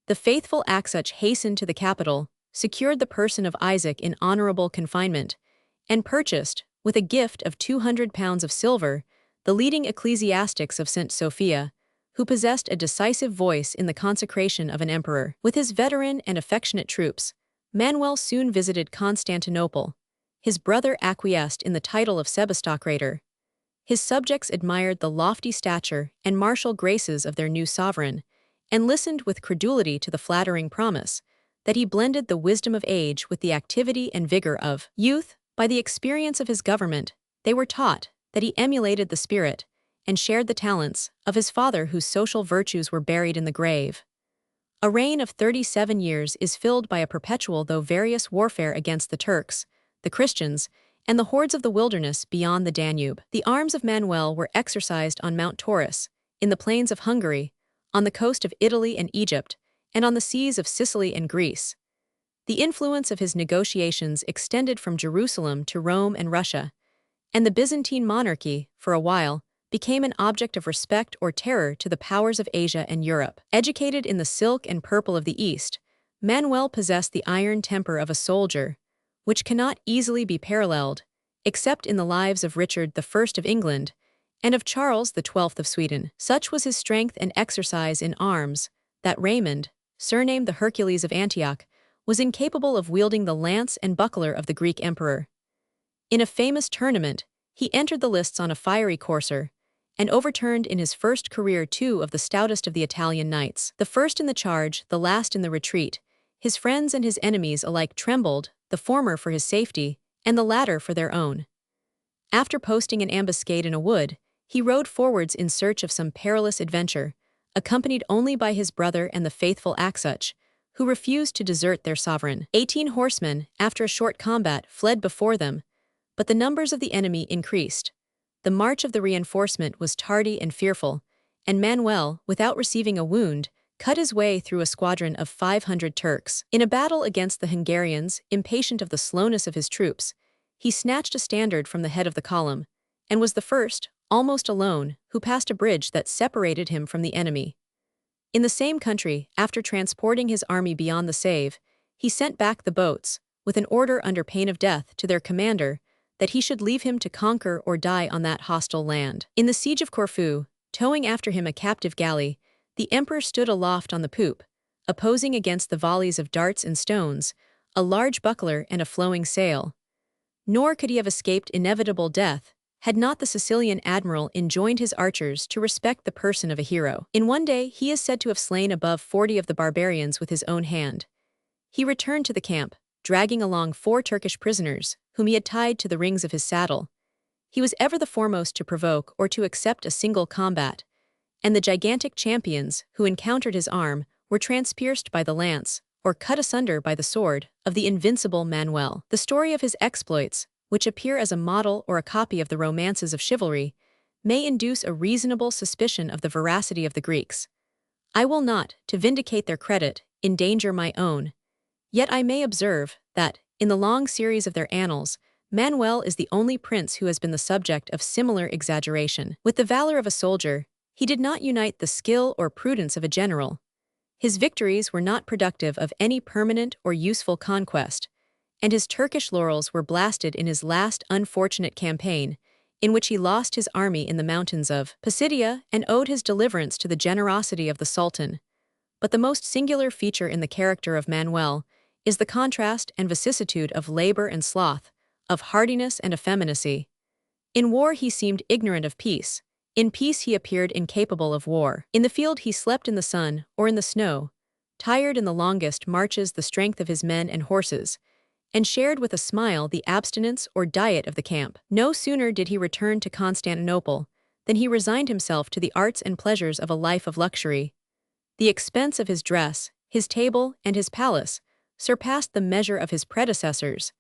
The faithful Aksuch hastened to the capital, secured the person of Isaac in honorable confinement, and purchased, with a gift of 200 pounds of silver, the leading ecclesiastics of St. Sophia, who possessed a decisive voice in the consecration of an emperor. With his veteran and affectionate troops, Manuel soon visited Constantinople. His brother acquiesced in the title of sebastocrator. His subjects admired the lofty stature and martial graces of their new sovereign, and listened with credulity to the flattering promise that he blended the wisdom of age with the activity and vigor of youth. By the experience of his government, they were taught that he emulated the spirit and shared the talents of his father, whose social virtues were buried in the grave. A reign of 37 years is filled by a perpetual though various warfare against the Turks, the Christians, and the hordes of the wilderness beyond the Danube. The arms of Manuel were exercised on Mount Taurus, in the plains of Hungary, on the coast of Italy and Egypt, and on the seas of Sicily and Greece. The influence of his negotiations extended from Jerusalem to Rome and Russia, and the Byzantine monarchy, for a while, became an object of respect or terror to the powers of Asia and Europe. Educated in the silk and purple of the East, Manuel possessed the iron temper of a soldier, which cannot easily be paralleled, except in the lives of Richard I of England and of Charles XII of Sweden. Such was his strength and exercise in arms that Raymond, surnamed the Hercules of Antioch, was incapable of wielding the lance and buckler of the Greek emperor. In a famous tournament, he entered the lists on a fiery courser, and overturned in his first career 2 of the stoutest of the Italian knights. The first in the charge, the last in the retreat, his friends and his enemies alike trembled, the former for his safety, and the latter for their own. After posting an ambuscade in a wood, he rode forwards in search of some perilous adventure, accompanied only by his brother and the faithful Axuch, who refused to desert their sovereign. 18 horsemen, after a short combat, fled before them, but the numbers of the enemy increased. The march of the reinforcement was tardy and fearful, and Manuel, without receiving a wound, cut his way through a squadron of 500 Turks. In a battle against the Hungarians, impatient of the slowness of his troops, he snatched a standard from the head of the column, and was the first, almost alone, who passed a bridge that separated him from the enemy. In the same country, after transporting his army beyond the Save, he sent back the boats, with an order under pain of death to their commander, that he should leave him to conquer or die on that hostile land. In the siege of Corfu, towing after him a captive galley, the emperor stood aloft on the poop, opposing against the volleys of darts and stones, a large buckler and a flowing sail. Nor could he have escaped inevitable death, had not the Sicilian admiral enjoined his archers to respect the person of a hero. In one day he is said to have slain above 40 of the barbarians with his own hand. He returned to the camp, dragging along 4 Turkish prisoners, whom he had tied to the rings of his saddle. He was ever the foremost to provoke or to accept a single combat, and the gigantic champions, who encountered his arm, were transpierced by the lance, or cut asunder by the sword, of the invincible Manuel. The story of his exploits, which appear as a model or a copy of the romances of chivalry, may induce a reasonable suspicion of the veracity of the Greeks. I will not, to vindicate their credit, endanger my own. Yet I may observe that, in the long series of their annals, Manuel is the only prince who has been the subject of similar exaggeration. With the valor of a soldier, he did not unite the skill or prudence of a general. His victories were not productive of any permanent or useful conquest, and his Turkish laurels were blasted in his last unfortunate campaign, in which he lost his army in the mountains of Pisidia and owed his deliverance to the generosity of the Sultan. But the most singular feature in the character of Manuel is the contrast and vicissitude of labor and sloth, of hardiness and effeminacy. In war he seemed ignorant of peace. In peace he appeared incapable of war. In the field he slept in the sun or in the snow, tired in the longest marches the strength of his men and horses, and shared with a smile the abstinence or diet of the camp. No sooner did he return to Constantinople than he resigned himself to the arts and pleasures of a life of luxury. The expense of his dress, his table, and his palace surpassed the measure of his predecessors,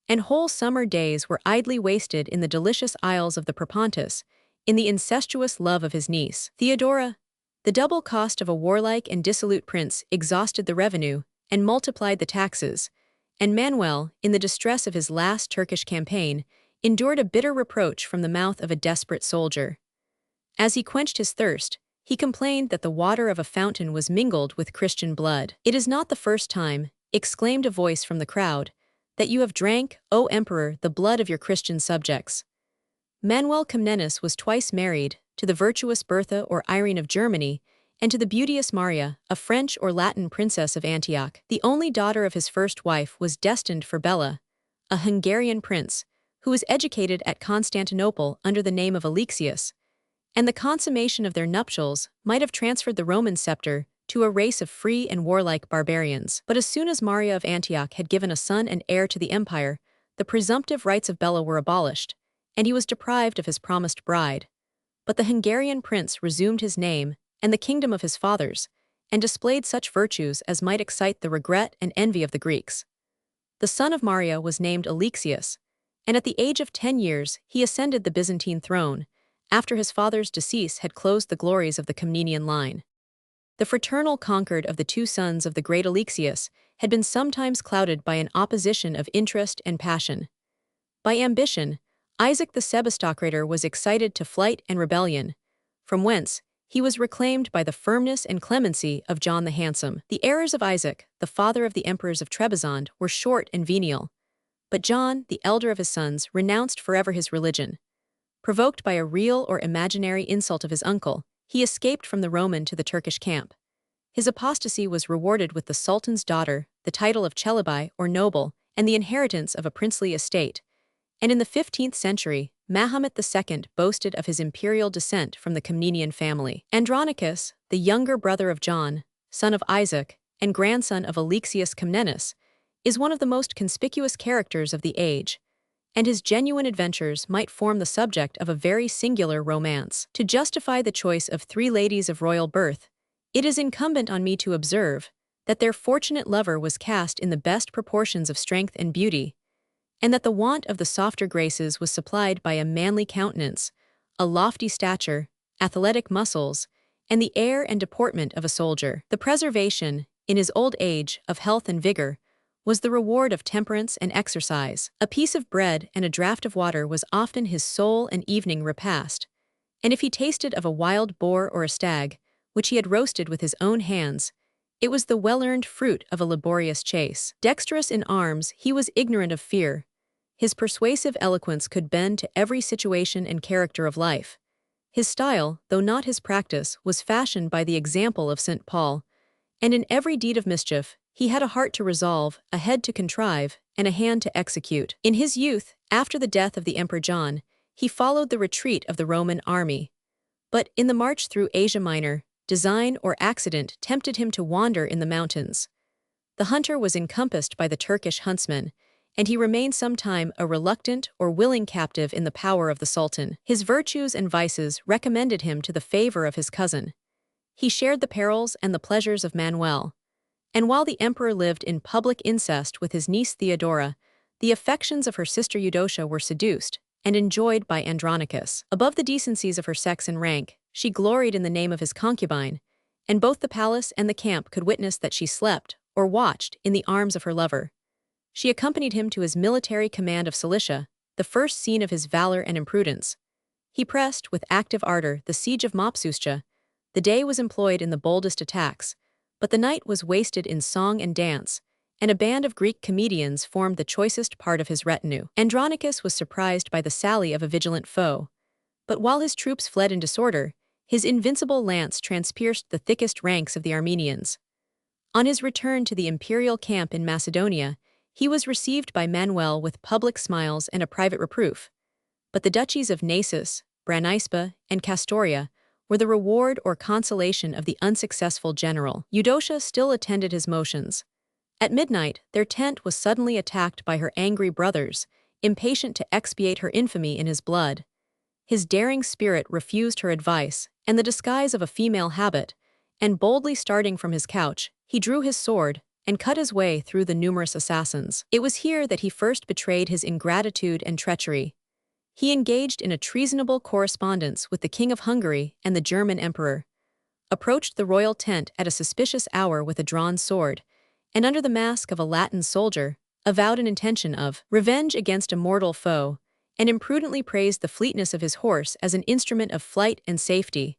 and whole summer days were idly wasted in the delicious isles of the Propontis, in the incestuous love of his niece, Theodora. The double cost of a warlike and dissolute prince exhausted the revenue and multiplied the taxes, and Manuel, in the distress of his last Turkish campaign, endured a bitter reproach from the mouth of a desperate soldier. As he quenched his thirst, he complained that the water of a fountain was mingled with Christian blood. "It is not the first time," exclaimed a voice from the crowd, "that you have drank, O Emperor, the blood of your Christian subjects." Manuel Comnenus was twice married, to the virtuous Bertha or Irene of Germany, and to the beauteous Maria, a French or Latin princess of Antioch. The only daughter of his first wife was destined for Bela, a Hungarian prince, who was educated at Constantinople under the name of Alexius, and the consummation of their nuptials might have transferred the Roman scepter to a race of free and warlike barbarians. But as soon as Maria of Antioch had given a son and heir to the empire, the presumptive rights of Bela were abolished, and he was deprived of his promised bride. But the Hungarian prince resumed his name and the kingdom of his fathers, and displayed such virtues as might excite the regret and envy of the Greeks. The son of Maria was named Alexius, and at the age of 10 years he ascended the Byzantine throne, after his father's decease had closed the glories of the Comnenian line. The fraternal concord of the two sons of the great Alexius had been sometimes clouded by an opposition of interest and passion. By ambition, Isaac the Sebastocrator was excited to flight and rebellion, from whence he was reclaimed by the firmness and clemency of John the Handsome. The errors of Isaac, the father of the emperors of Trebizond, were short and venial, but John, the elder of his sons, renounced forever his religion. Provoked by a real or imaginary insult of his uncle, he escaped from the Roman to the Turkish camp. His apostasy was rewarded with the Sultan's daughter, the title of Chelebi or noble, and the inheritance of a princely estate. And in the 15th century, Mahomet II boasted of his imperial descent from the Comnenian family. Andronicus, the younger brother of John, son of Isaac, and grandson of Alexius Comnenus, is one of the most conspicuous characters of the age, and his genuine adventures might form the subject of a very singular romance. To justify the choice of 3 ladies of royal birth, it is incumbent on me to observe that their fortunate lover was cast in the best proportions of strength and beauty, and that the want of the softer graces was supplied by a manly countenance, a lofty stature, athletic muscles, and the air and deportment of a soldier. The preservation, in his old age, of health and vigor was the reward of temperance and exercise. A piece of bread and a draught of water was often his sole and evening repast, and if he tasted of a wild boar or a stag, which he had roasted with his own hands, it was the well-earned fruit of a laborious chase. Dexterous in arms, he was ignorant of fear. His persuasive eloquence could bend to every situation and character of life. His style, though not his practice, was fashioned by the example of St. Paul, and in every deed of mischief, he had a heart to resolve, a head to contrive, and a hand to execute. In his youth, after the death of the Emperor John, he followed the retreat of the Roman army. But in the march through Asia Minor, design or accident tempted him to wander in the mountains. The hunter was encompassed by the Turkish huntsmen, and he remained some time a reluctant or willing captive in the power of the Sultan. His virtues and vices recommended him to the favor of his cousin. He shared the perils and the pleasures of Manuel, and while the emperor lived in public incest with his niece Theodora, the affections of her sister Eudocia were seduced and enjoyed by Andronicus. Above the decencies of her sex and rank, she gloried in the name of his concubine, and both the palace and the camp could witness that she slept, or watched, in the arms of her lover. She accompanied him to his military command of Cilicia, the first scene of his valor and imprudence. He pressed, with active ardor, the siege of Mopsuestia. The day was employed in the boldest attacks, but the night was wasted in song and dance, and a band of Greek comedians formed the choicest part of his retinue. Andronicus was surprised by the sally of a vigilant foe, but while his troops fled in disorder, his invincible lance transpierced the thickest ranks of the Armenians. On his return to the imperial camp in Macedonia, he was received by Manuel with public smiles and a private reproof. But the duchies of Naissus, Branispa, and Castoria were the reward or consolation of the unsuccessful general. Eudocia still attended his motions. At midnight, their tent was suddenly attacked by her angry brothers, impatient to expiate her infamy in his blood. His daring spirit refused her advice and the disguise of a female habit, and boldly starting from his couch, he drew his sword and cut his way through the numerous assassins. It was here that he first betrayed his ingratitude and treachery. He engaged in a treasonable correspondence with the King of Hungary and the German Emperor, approached the royal tent at a suspicious hour with a drawn sword, and under the mask of a Latin soldier, avowed an intention of revenge against a mortal foe, and imprudently praised the fleetness of his horse as an instrument of flight and safety.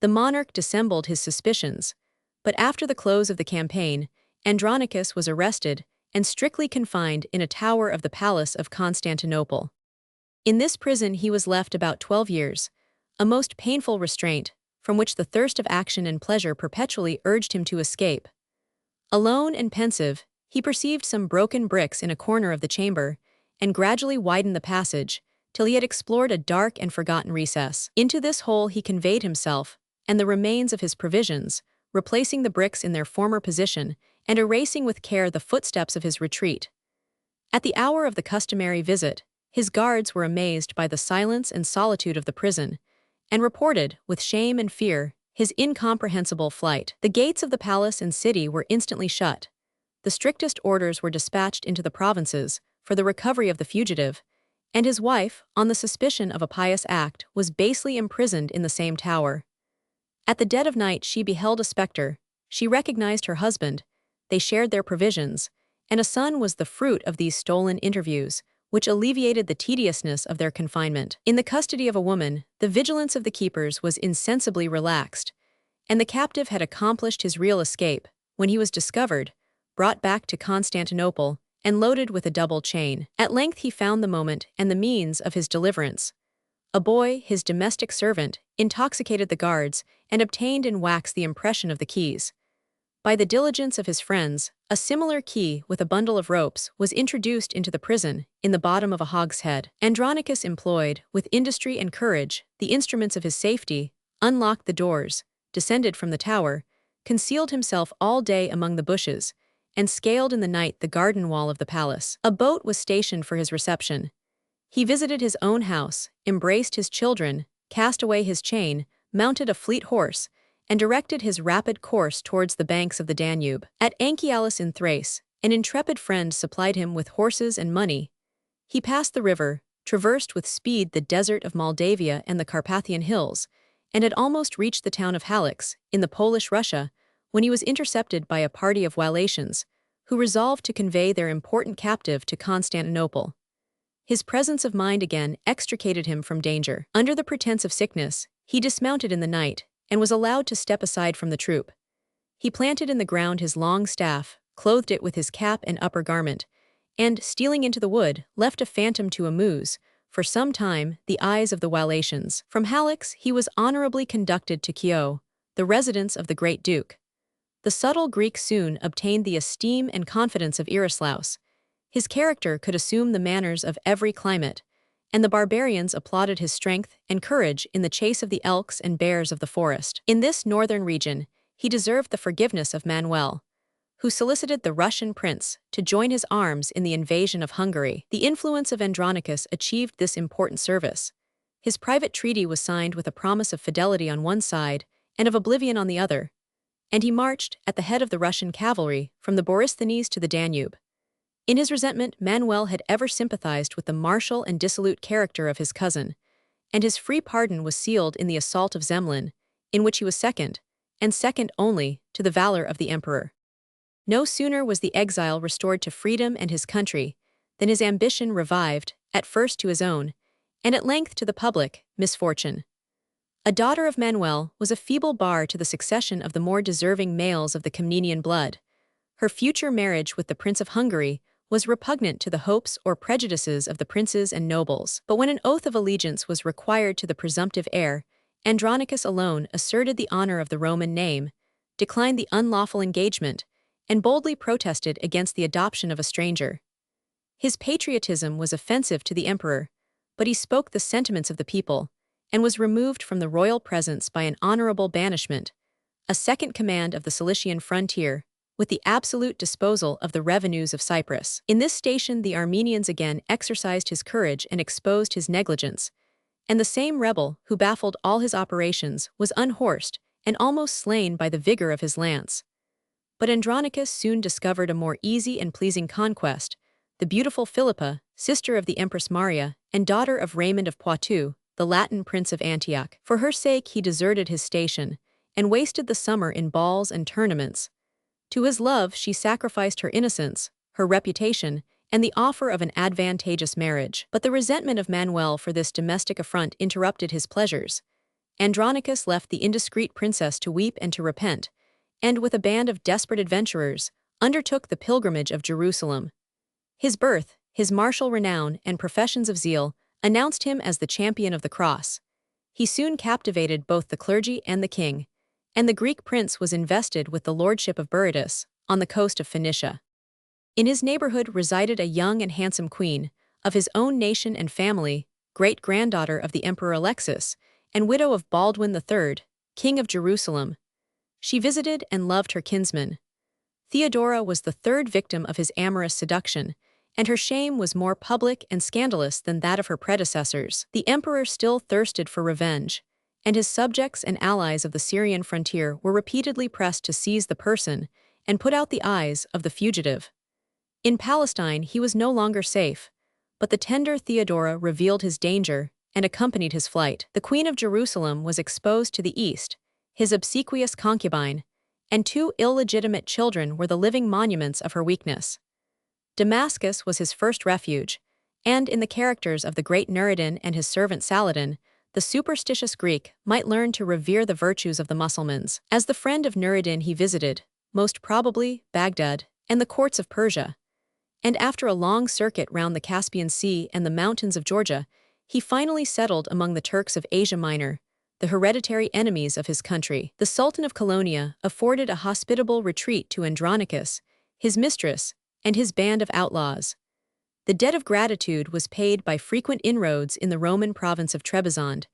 The monarch dissembled his suspicions, but after the close of the campaign, Andronicus was arrested and strictly confined in a tower of the Palace of Constantinople. In this prison he was left about 12 years, a most painful restraint, from which the thirst of action and pleasure perpetually urged him to escape. Alone and pensive, he perceived some broken bricks in a corner of the chamber, and gradually widened the passage, till he had explored a dark and forgotten recess. Into this hole he conveyed himself, and the remains of his provisions, replacing the bricks in their former position, and erasing with care the footsteps of his retreat. At the hour of the customary visit, his guards were amazed by the silence and solitude of the prison, and reported, with shame and fear, his incomprehensible flight. The gates of the palace and city were instantly shut. The strictest orders were dispatched into the provinces for the recovery of the fugitive, and his wife, on the suspicion of a pious act, was basely imprisoned in the same tower. At the dead of night she beheld a spectre. She recognized her husband. They shared their provisions, and a son was the fruit of these stolen interviews, which alleviated the tediousness of their confinement. In the custody of a woman, the vigilance of the keepers was insensibly relaxed, and the captive had accomplished his real escape when he was discovered, brought back to Constantinople, and loaded with a double chain. At length he found the moment and the means of his deliverance. A boy, his domestic servant, intoxicated the guards and obtained in wax the impression of the keys. By the diligence of his friends, a similar key with a bundle of ropes was introduced into the prison in the bottom of a hogshead. Andronicus employed, with industry and courage, the instruments of his safety, unlocked the doors, descended from the tower, concealed himself all day among the bushes, and scaled in the night the garden wall of the palace. A boat was stationed for his reception. He visited his own house, embraced his children, cast away his chain, mounted a fleet horse, and directed his rapid course towards the banks of the Danube. At Anchialus in Thrace, an intrepid friend supplied him with horses and money. He passed the river, traversed with speed the desert of Moldavia and the Carpathian hills, and had almost reached the town of Hallex, in the Polish Russia, when he was intercepted by a party of Wallachians, who resolved to convey their important captive to Constantinople. His presence of mind again extricated him from danger. Under the pretense of sickness, he dismounted in the night, and was allowed to step aside from the troop. He planted in the ground his long staff, clothed it with his cap and upper garment, and, stealing into the wood, left a phantom to amuse, for some time, the eyes of the Wallachians. From Hallex he was honorably conducted to Kio, the residence of the great duke. The subtle Greek soon obtained the esteem and confidence of Erislaus. His character could assume the manners of every climate, and the barbarians applauded his strength and courage in the chase of the elks and bears of the forest. In this northern region, he deserved the forgiveness of Manuel, who solicited the Russian prince to join his arms in the invasion of Hungary. The influence of Andronicus achieved this important service. His private treaty was signed with a promise of fidelity on one side and of oblivion on the other, and he marched at the head of the Russian cavalry from the Borysthenes to the Danube. In his resentment, Manuel had ever sympathized with the martial and dissolute character of his cousin, and his free pardon was sealed in the assault of Zemlin, in which he was second, and second only, to the valor of the emperor. No sooner was the exile restored to freedom and his country than his ambition revived, at first to his own, and at length to the public, misfortune. A daughter of Manuel was a feeble bar to the succession of the more deserving males of the Comnenian blood. Her future marriage with the Prince of Hungary was repugnant to the hopes or prejudices of the princes and nobles. But when an oath of allegiance was required to the presumptive heir, Andronicus alone asserted the honor of the Roman name, declined the unlawful engagement, and boldly protested against the adoption of a stranger. His patriotism was offensive to the emperor, but he spoke the sentiments of the people, and was removed from the royal presence by an honorable banishment, a second command of the Cilician frontier, with the absolute disposal of the revenues of Cyprus. In this station the Armenians again exercised his courage and exposed his negligence, and the same rebel who baffled all his operations was unhorsed and almost slain by the vigor of his lance. But Andronicus soon discovered a more easy and pleasing conquest, the beautiful Philippa, sister of the Empress Maria, and daughter of Raymond of Poitou, the Latin prince of Antioch. For her sake he deserted his station, and wasted the summer in balls and tournaments. To his love she sacrificed her innocence, her reputation, and the offer of an advantageous marriage. But the resentment of Manuel for this domestic affront interrupted his pleasures. Andronicus left the indiscreet princess to weep and to repent, and with a band of desperate adventurers, undertook the pilgrimage of Jerusalem. His birth, his martial renown, and professions of zeal announced him as the champion of the cross. He soon captivated both the clergy and the king, and the Greek prince was invested with the lordship of Berytus, on the coast of Phoenicia. In his neighborhood resided a young and handsome queen, of his own nation and family, great-granddaughter of the Emperor Alexis, and widow of Baldwin III, king of Jerusalem. She visited and loved her kinsman. Theodora was the third victim of his amorous seduction, and her shame was more public and scandalous than that of her predecessors. The emperor still thirsted for revenge, and his subjects and allies of the Syrian frontier were repeatedly pressed to seize the person and put out the eyes of the fugitive. In Palestine, he was no longer safe, but the tender Theodora revealed his danger and accompanied his flight. The Queen of Jerusalem was exposed to the east, his obsequious concubine, and 2 illegitimate children were the living monuments of her weakness. Damascus was his first refuge, and in the characters of the great Nuruddin and his servant Saladin, the superstitious Greek might learn to revere the virtues of the Mussulmans. As the friend of Nuruddin, he visited, most probably, Baghdad and the courts of Persia. And after a long circuit round the Caspian Sea and the mountains of Georgia, he finally settled among the Turks of Asia Minor, the hereditary enemies of his country. The Sultan of Colonia afforded a hospitable retreat to Andronicus, his mistress, and his band of outlaws. The debt of gratitude was paid by frequent inroads in the Roman province of Trebizond,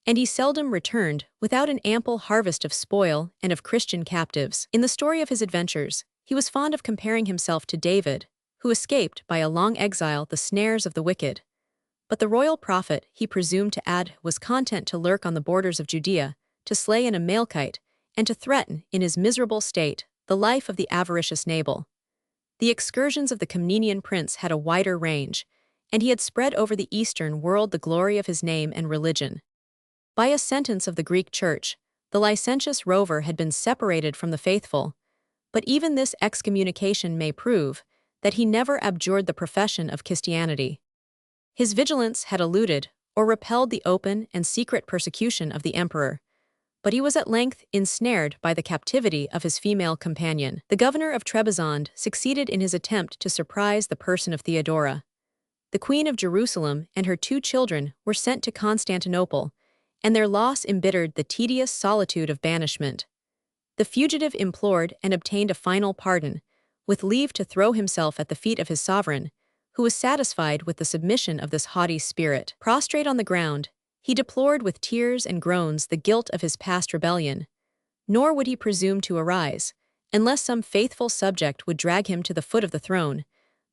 and he seldom returned without an ample harvest of spoil and of Christian captives. In the story of his adventures, he was fond of comparing himself to David, who escaped by a long exile the snares of the wicked. But the royal prophet, he presumed to add, was content to lurk on the borders of Judea, to slay an Amalekite, and to threaten, in his miserable state, the life of the avaricious Nabal. The excursions of the Comnenian prince had a wider range, and he had spread over the eastern world the glory of his name and religion. By a sentence of the Greek Church, the licentious rover had been separated from the faithful, but even this excommunication may prove that he never abjured the profession of Christianity. His vigilance had eluded or repelled the open and secret persecution of the emperor, but he was at length ensnared by the captivity of his female companion. The governor of Trebizond succeeded in his attempt to surprise the person of Theodora. The Queen of Jerusalem and her 2 children were sent to Constantinople, and their loss embittered the tedious solitude of banishment. The fugitive implored and obtained a final pardon, with leave to throw himself at the feet of his sovereign, who was satisfied with the submission of this haughty spirit. Prostrate on the ground, he deplored with tears and groans the guilt of his past rebellion, nor would he presume to arise, unless some faithful subject would drag him to the foot of the throne,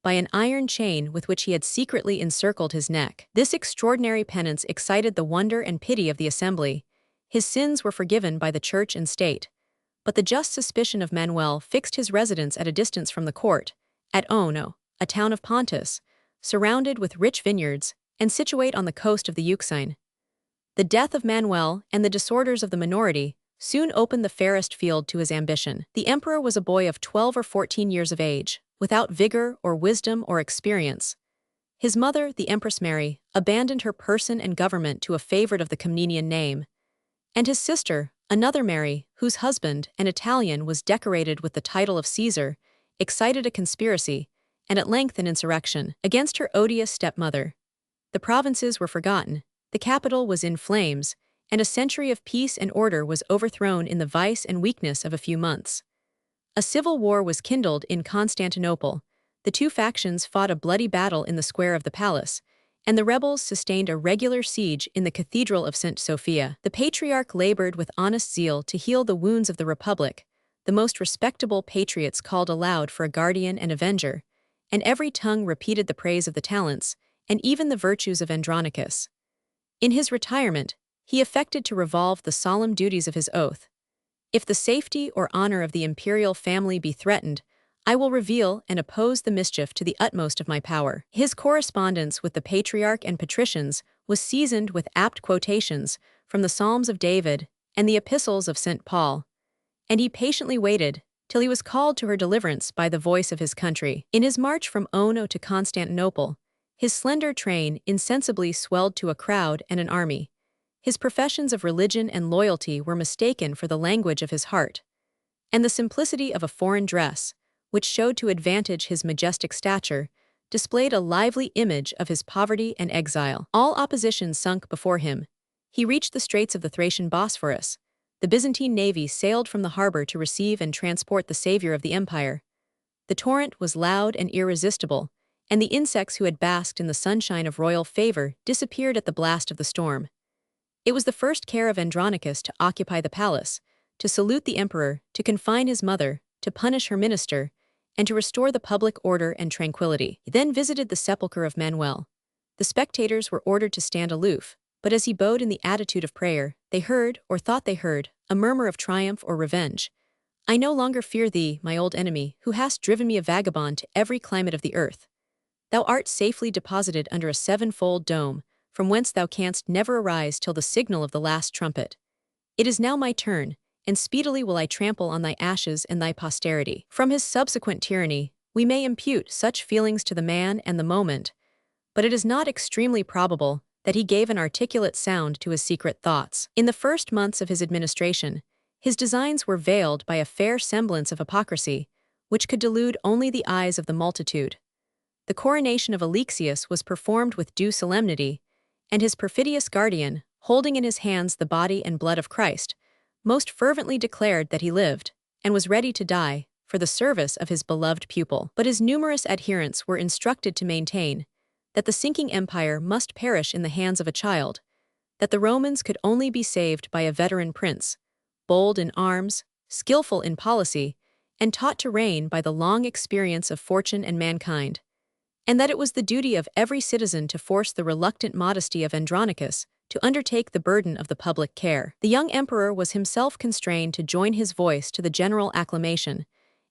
by an iron chain with which he had secretly encircled his neck. This extraordinary penance excited the wonder and pity of the assembly. His sins were forgiven by the church and state, but the just suspicion of Manuel fixed his residence at a distance from the court, at Ono, a town of Pontus, surrounded with rich vineyards, and situate on the coast of the Euxine. The death of Manuel and the disorders of the minority soon opened the fairest field to his ambition. The emperor was a boy of 12 or 14 years of age, without vigor or wisdom or experience. His mother, the Empress Mary, abandoned her person and government to a favorite of the Comnenian name, and his sister, another Mary, whose husband, an Italian, was decorated with the title of Caesar, excited a conspiracy, and at length an insurrection, against her odious stepmother. The provinces were forgotten, the capital was in flames, and a century of peace and order was overthrown in the vice and weakness of a few months. A civil war was kindled in Constantinople, the 2 factions fought a bloody battle in the square of the palace, and the rebels sustained a regular siege in the Cathedral of St. Sophia. The patriarch labored with honest zeal to heal the wounds of the Republic. The most respectable patriots called aloud for a guardian and avenger, and every tongue repeated the praise of the talents, and even the virtues of Andronicus. In his retirement, he affected to revolve the solemn duties of his oath. If the safety or honor of the imperial family be threatened, I will reveal and oppose the mischief to the utmost of my power. His correspondence with the patriarch and patricians was seasoned with apt quotations from the Psalms of David and the epistles of St. Paul, and he patiently waited till he was called to her deliverance by the voice of his country. In his march from Ono to Constantinople, his slender train insensibly swelled to a crowd and an army. His professions of religion and loyalty were mistaken for the language of his heart, and the simplicity of a foreign dress, which showed to advantage his majestic stature, displayed a lively image of his poverty and exile. All opposition sunk before him. He reached the straits of the Thracian Bosphorus. The Byzantine navy sailed from the harbor to receive and transport the savior of the empire. The torrent was loud and irresistible, and the insects who had basked in the sunshine of royal favor disappeared at the blast of the storm. It was the first care of Andronicus to occupy the palace, to salute the emperor, to confine his mother, to punish her minister, and to restore the public order and tranquility. He then visited the sepulchre of Manuel. The spectators were ordered to stand aloof, But as he bowed in the attitude of prayer, they heard, or thought they heard, a murmur of triumph or revenge. "I no longer fear thee, my old enemy, who hast driven me a vagabond to every climate of the earth. Thou art safely deposited under a sevenfold dome, from whence thou canst never arise till the signal of the last trumpet. It is now my turn, and speedily will I trample on thy ashes and thy posterity." From his subsequent tyranny, we may impute such feelings to the man and the moment, but it is not extremely probable that he gave an articulate sound to his secret thoughts. In the first months of his administration, his designs were veiled by a fair semblance of hypocrisy, which could delude only the eyes of the multitude. The coronation of Alexius was performed with due solemnity, and his perfidious guardian, holding in his hands the body and blood of Christ, most fervently declared that he lived, and was ready to die, for the service of his beloved pupil. But his numerous adherents were instructed to maintain that the sinking empire must perish in the hands of a child, that the Romans could only be saved by a veteran prince, bold in arms, skillful in policy, and taught to reign by the long experience of fortune and mankind, and that it was the duty of every citizen to force the reluctant modesty of Andronicus to undertake the burden of the public care. The young emperor was himself constrained to join his voice to the general acclamation,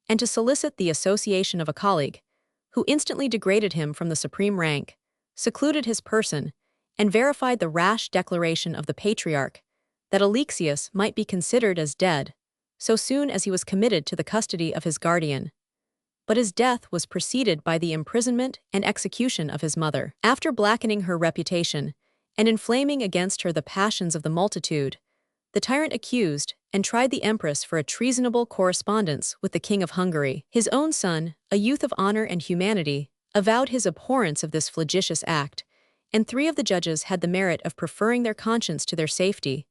and to solicit the association of a colleague, who instantly degraded him from the supreme rank, secluded his person, and verified the rash declaration of the patriarch that Alexius might be considered as dead, so soon as he was committed to the custody of his guardian. But his death was preceded by the imprisonment and execution of his mother. After blackening her reputation and inflaming against her the passions of the multitude, the tyrant accused and tried the empress for a treasonable correspondence with the king of Hungary. His own son, a youth of honor and humanity, avowed his abhorrence of this flagitious act, and 3 of the judges had the merit of preferring their conscience to their safety.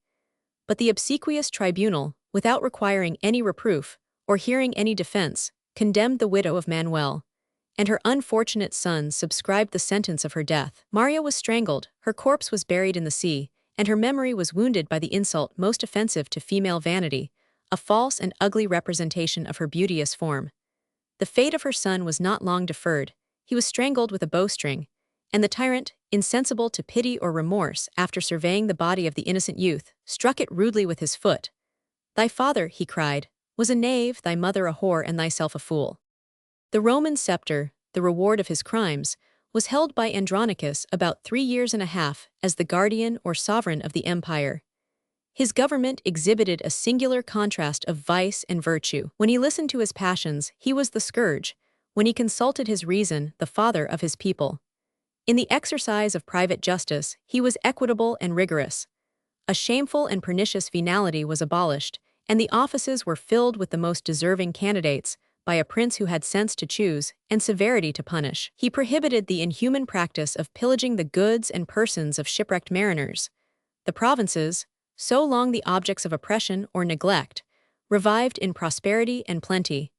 But the obsequious tribunal, without requiring any reproof or hearing any defense, condemned the widow of Manuel, and her unfortunate son subscribed the sentence of her death. Maria was strangled, her corpse was buried in the sea, and her memory was wounded by the insult most offensive to female vanity, a false and ugly representation of her beauteous form. The fate of her son was not long deferred. He was strangled with a bowstring, and the tyrant, insensible to pity or remorse after surveying the body of the innocent youth, struck it rudely with his foot. "Thy father," he cried, "was a knave, thy mother a whore, and thyself a fool." The Roman scepter, the reward of his crimes, was held by Andronicus about 3 years and a half as the guardian or sovereign of the empire. His government exhibited a singular contrast of vice and virtue. When he listened to his passions, he was the scourge; when he consulted his reason, the father of his people. In the exercise of private justice, he was equitable and rigorous. A shameful and pernicious venality was abolished, and the offices were filled with the most deserving candidates, by a prince who had sense to choose and severity to punish. He prohibited the inhuman practice of pillaging the goods and persons of shipwrecked mariners. The provinces, so long the objects of oppression or neglect, revived in prosperity and plenty,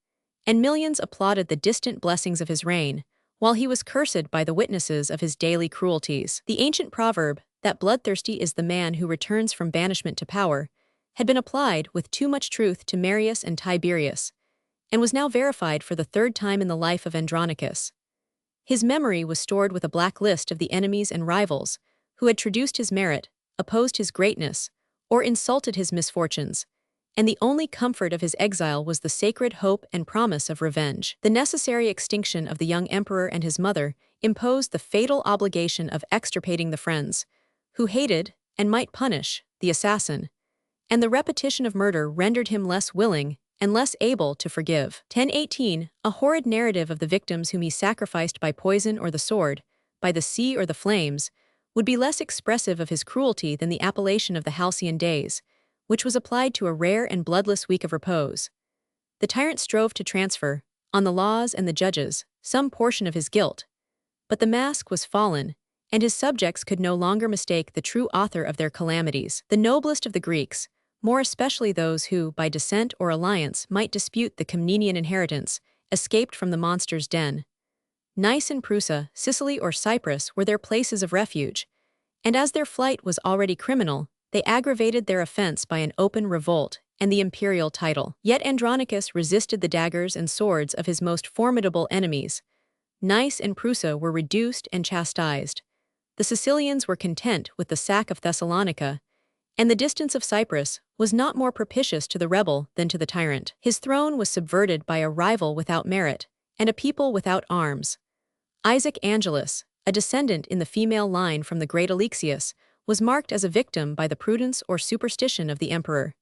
and millions applauded the distant blessings of his reign, while he was cursed by the witnesses of his daily cruelties. The ancient proverb, that bloodthirsty is the man who returns from banishment to power, had been applied with too much truth to Marius and Tiberius, and was now verified for the 3rd time in the life of Andronicus. His memory was stored with a black list of the enemies and rivals who had traduced his merit, opposed his greatness, or insulted his misfortunes, and the only comfort of his exile was the sacred hope and promise of revenge. The necessary extinction of the young emperor and his mother imposed the fatal obligation of extirpating the friends, who hated, and might punish, the assassin, and the repetition of murder rendered him less willing and less able to forgive. 1018, a horrid narrative of the victims whom he sacrificed by poison or the sword, by the sea or the flames, would be less expressive of his cruelty than the appellation of the halcyon days, which was applied to a rare and bloodless week of repose. The tyrant strove to transfer, on the laws and the judges, some portion of his guilt, but the mask was fallen, and his subjects could no longer mistake the true author of their calamities. The noblest of the Greeks, more especially those who, by descent or alliance, might dispute the Comnenian inheritance, escaped from the monster's den. Nice and Prusa, Sicily or Cyprus were their places of refuge, and as their flight was already criminal, they aggravated their offense by an open revolt and the imperial title. Yet Andronicus resisted the daggers and swords of his most formidable enemies. Nice and Prusa were reduced and chastised, The Sicilians were content with the sack of Thessalonica, and the distance of Cyprus was not more propitious to the rebel than to the tyrant. His throne was subverted by a rival without merit, and a people without arms. Isaac Angelus, a descendant in the female line from the great Alexius, was marked as a victim by the prudence or superstition of the emperor.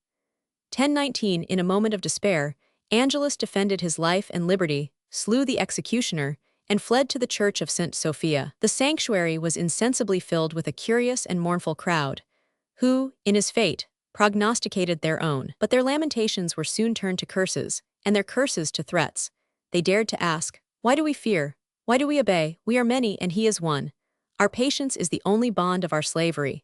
1019 In a moment of despair, Angelus defended his life and liberty, slew the executioner, and fled to the church of St. Sophia. The sanctuary was insensibly filled with a curious and mournful crowd, who, in his fate, prognosticated their own. But their lamentations were soon turned to curses, and their curses to threats. They dared to ask, "Why do we fear? Why do we obey? We are many and he is one. Our patience is the only bond of our slavery."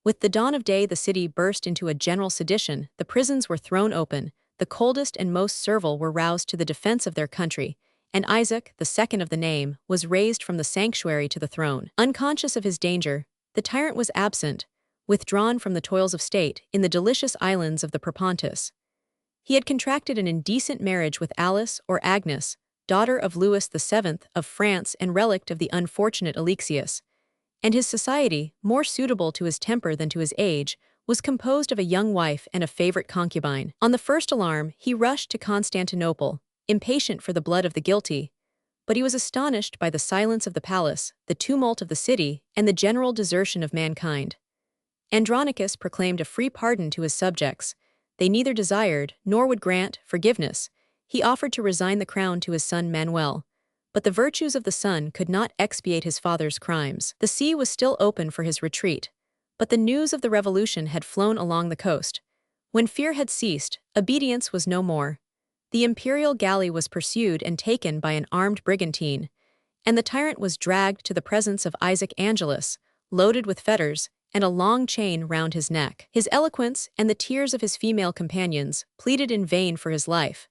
With the dawn of day the city burst into a general sedition, the prisons were thrown open, the coldest and most servile were roused to the defense of their country, and Isaac, the second of the name, was raised from the sanctuary to the throne. Unconscious of his danger, the tyrant was absent, withdrawn from the toils of state, in the delicious islands of the Propontis. He had contracted an indecent marriage with Alice or Agnes, daughter of Louis VII of France and relict of the unfortunate Alexius, and his society, more suitable to his temper than to his age, was composed of a young wife and a favorite concubine. On the first alarm, he rushed to Constantinople, impatient for the blood of the guilty, but he was astonished by the silence of the palace, the tumult of the city, and the general desertion of mankind. Andronicus proclaimed a free pardon to his subjects. They neither desired, nor would grant, forgiveness. He offered to resign the crown to his son Manuel, but the virtues of the son could not expiate his father's crimes. The sea was still open for his retreat, but the news of the revolution had flown along the coast. When fear had ceased, obedience was no more. The imperial galley was pursued and taken by an armed brigantine, and the tyrant was dragged to the presence of Isaac Angelus, loaded with fetters, and a long chain round his neck. His eloquence and the tears of his female companions pleaded in vain for his life.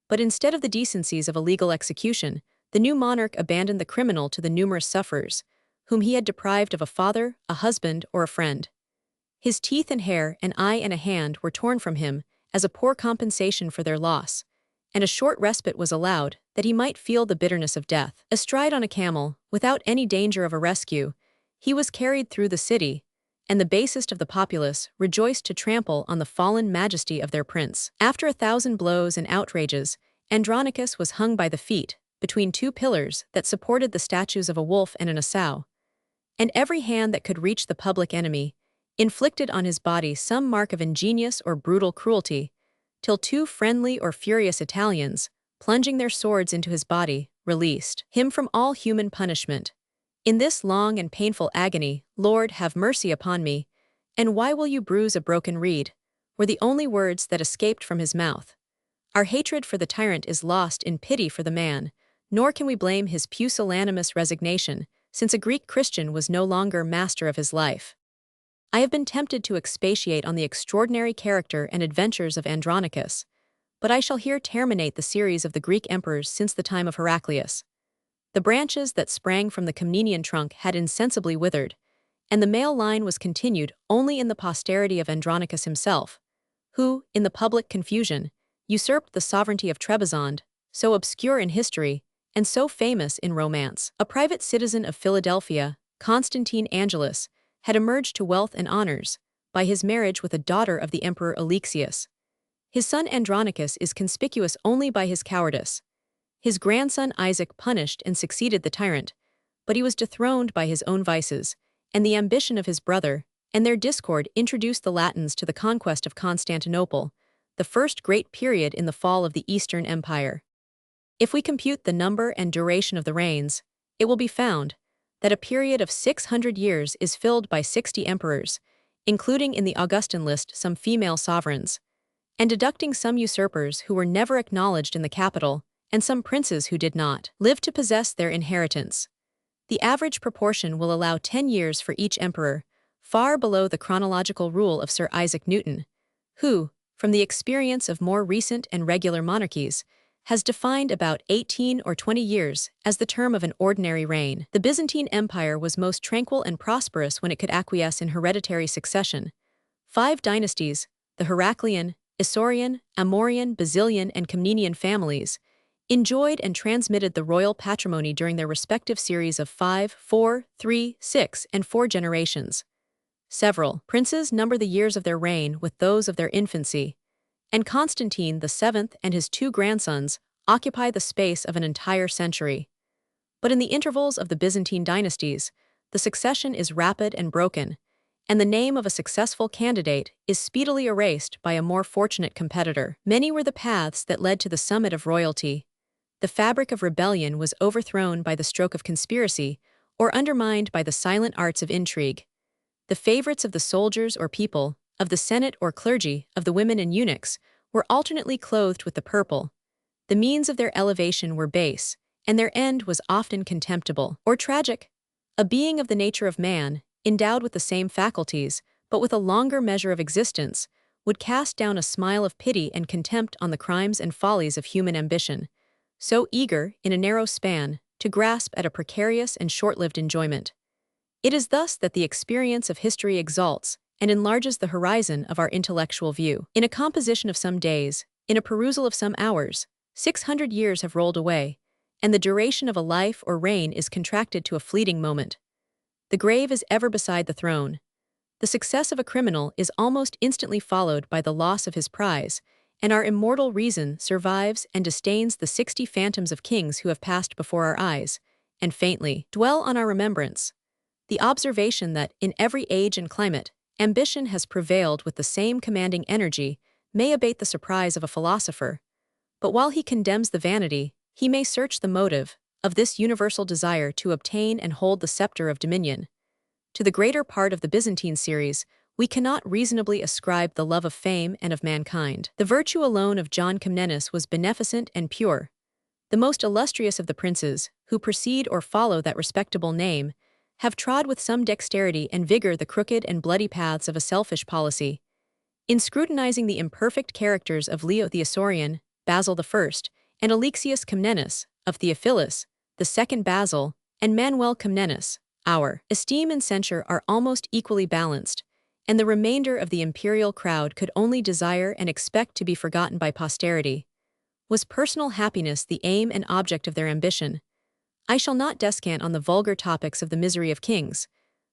But instead of the decencies of a legal execution, the new monarch abandoned the criminal to the numerous sufferers, whom he had deprived of a father, a husband, or a friend. His teeth and hair, an eye and a hand were torn from him as a poor compensation for their loss, and a short respite was allowed, that he might feel the bitterness of death. Astride on a camel, without any danger of a rescue, he was carried through the city, and the basest of the populace rejoiced to trample on the fallen majesty of their prince. After 1,000 blows and outrages, Andronicus was hung by the feet, between two pillars that supported the statues of a wolf and an sow, and every hand that could reach the public enemy inflicted on his body some mark of ingenious or brutal cruelty, till two friendly or furious Italians, plunging their swords into his body, released him from all human punishment. "In this long and painful agony, Lord, have mercy upon me, and why will you bruise a broken reed?" were the only words that escaped from his mouth. Our hatred for the tyrant is lost in pity for the man, nor can we blame his pusillanimous resignation, since a Greek Christian was no longer master of his life. I have been tempted to expatiate on the extraordinary character and adventures of Andronicus, but I shall here terminate the series of the Greek emperors since the time of Heraclius. The branches that sprang from the Comnenian trunk had insensibly withered, and the male line was continued only in the posterity of Andronicus himself, who, in the public confusion, usurped the sovereignty of Trebizond, so obscure in history, and so famous in romance. A private citizen of Philadelphia, Constantine Angelus, had emerged to wealth and honors by his marriage with a daughter of the Emperor Alexius. His son Andronicus is conspicuous only by his cowardice. His grandson Isaac punished and succeeded the tyrant, but he was dethroned by his own vices, and the ambition of his brother, and their discord introduced the Latins to the conquest of Constantinople, the first great period in the fall of the Eastern Empire. If we compute the number and duration of the reigns, it will be found that a period of 600 years is filled by 60 emperors, including in the Augustan list some female sovereigns, and deducting some usurpers who were never acknowledged in the capital, and some princes who did not live to possess their inheritance. The average proportion will allow 10 years for each emperor, far below the chronological rule of Sir Isaac Newton, who, from the experience of more recent and regular monarchies, has defined about 18 or 20 years as the term of an ordinary reign. The Byzantine Empire was most tranquil and prosperous when it could acquiesce in hereditary succession. 5 dynasties, the Heraclean, Isaurian, Amorian, Basilian, and Comnenian families, enjoyed and transmitted the royal patrimony during their respective series of 5, 4, 3, 6, and 4 generations. Several princes number the years of their reign with those of their infancy, and Constantine VII and his 2 grandsons occupy the space of an entire century. But in the intervals of the Byzantine dynasties, the succession is rapid and broken, and the name of a successful candidate is speedily erased by a more fortunate competitor. Many were the paths that led to the summit of royalty. The fabric of rebellion was overthrown by the stroke of conspiracy or undermined by the silent arts of intrigue. The favorites of the soldiers or people, of the senate or clergy, of the women and eunuchs, were alternately clothed with the purple. The means of their elevation were base, and their end was often contemptible or tragic. A being of the nature of man, endowed with the same faculties, but with a longer measure of existence, would cast down a smile of pity and contempt on the crimes and follies of human ambition, so eager, in a narrow span, to grasp at a precarious and short-lived enjoyment. It is thus that the experience of history exalts and enlarges the horizon of our intellectual view. In a composition of some days, in a perusal of some hours, 600 years have rolled away, and the duration of a life or reign is contracted to a fleeting moment. The grave is ever beside the throne. The success of a criminal is almost instantly followed by the loss of his prize, and our immortal reason survives and disdains the 60 phantoms of kings who have passed before our eyes, and faintly dwell on our remembrance. The observation that, in every age and climate, ambition has prevailed with the same commanding energy may abate the surprise of a philosopher, but while he condemns the vanity, he may search the motive of this universal desire to obtain and hold the scepter of dominion. To the greater part of the Byzantine series, we cannot reasonably ascribe the love of fame and of mankind. The virtue alone of John Comnenus was beneficent and pure. The most illustrious of the princes, who precede or follow that respectable name, have trod with some dexterity and vigor the crooked and bloody paths of a selfish policy. In scrutinizing the imperfect characters of Leo the Isaurian, Basil I, and Alexius Comnenus, of Theophilus, the second Basil, and Manuel Comnenus, our esteem and censure are almost equally balanced, and the remainder of the imperial crowd could only desire and expect to be forgotten by posterity. Was personal happiness the aim and object of their ambition? I shall not descant on the vulgar topics of the misery of kings,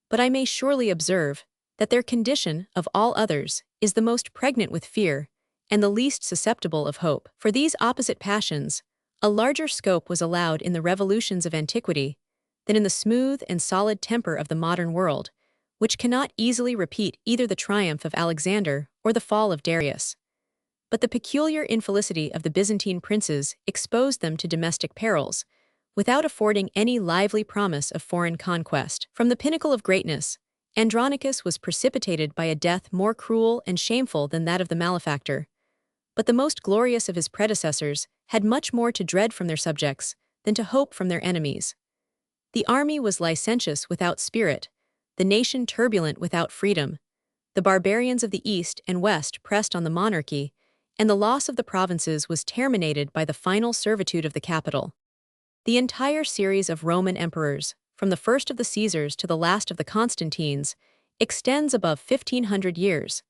but I may surely observe that their condition, of all others, is the most pregnant with fear, and the least susceptible of hope. For these opposite passions, a larger scope was allowed in the revolutions of antiquity than in the smooth and solid temper of the modern world, which cannot easily repeat either the triumph of Alexander or the fall of Darius. But the peculiar infelicity of the Byzantine princes exposed them to domestic perils, without affording any lively promise of foreign conquest. From the pinnacle of greatness, Andronicus was precipitated by a death more cruel and shameful than that of the malefactor. But the most glorious of his predecessors had much more to dread from their subjects than to hope from their enemies. The army was licentious without spirit, the nation turbulent without freedom. The barbarians of the East and West pressed on the monarchy, and the loss of the provinces was terminated by the final servitude of the capital. The entire series of Roman emperors, from the first of the Caesars to the last of the Constantines, extends above 1,500 years,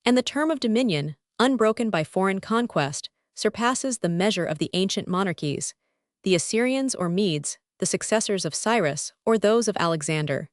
and the term of dominion, unbroken by foreign conquest, surpasses the measure of the ancient monarchies, the Assyrians or Medes, the successors of Cyrus, or those of Alexander.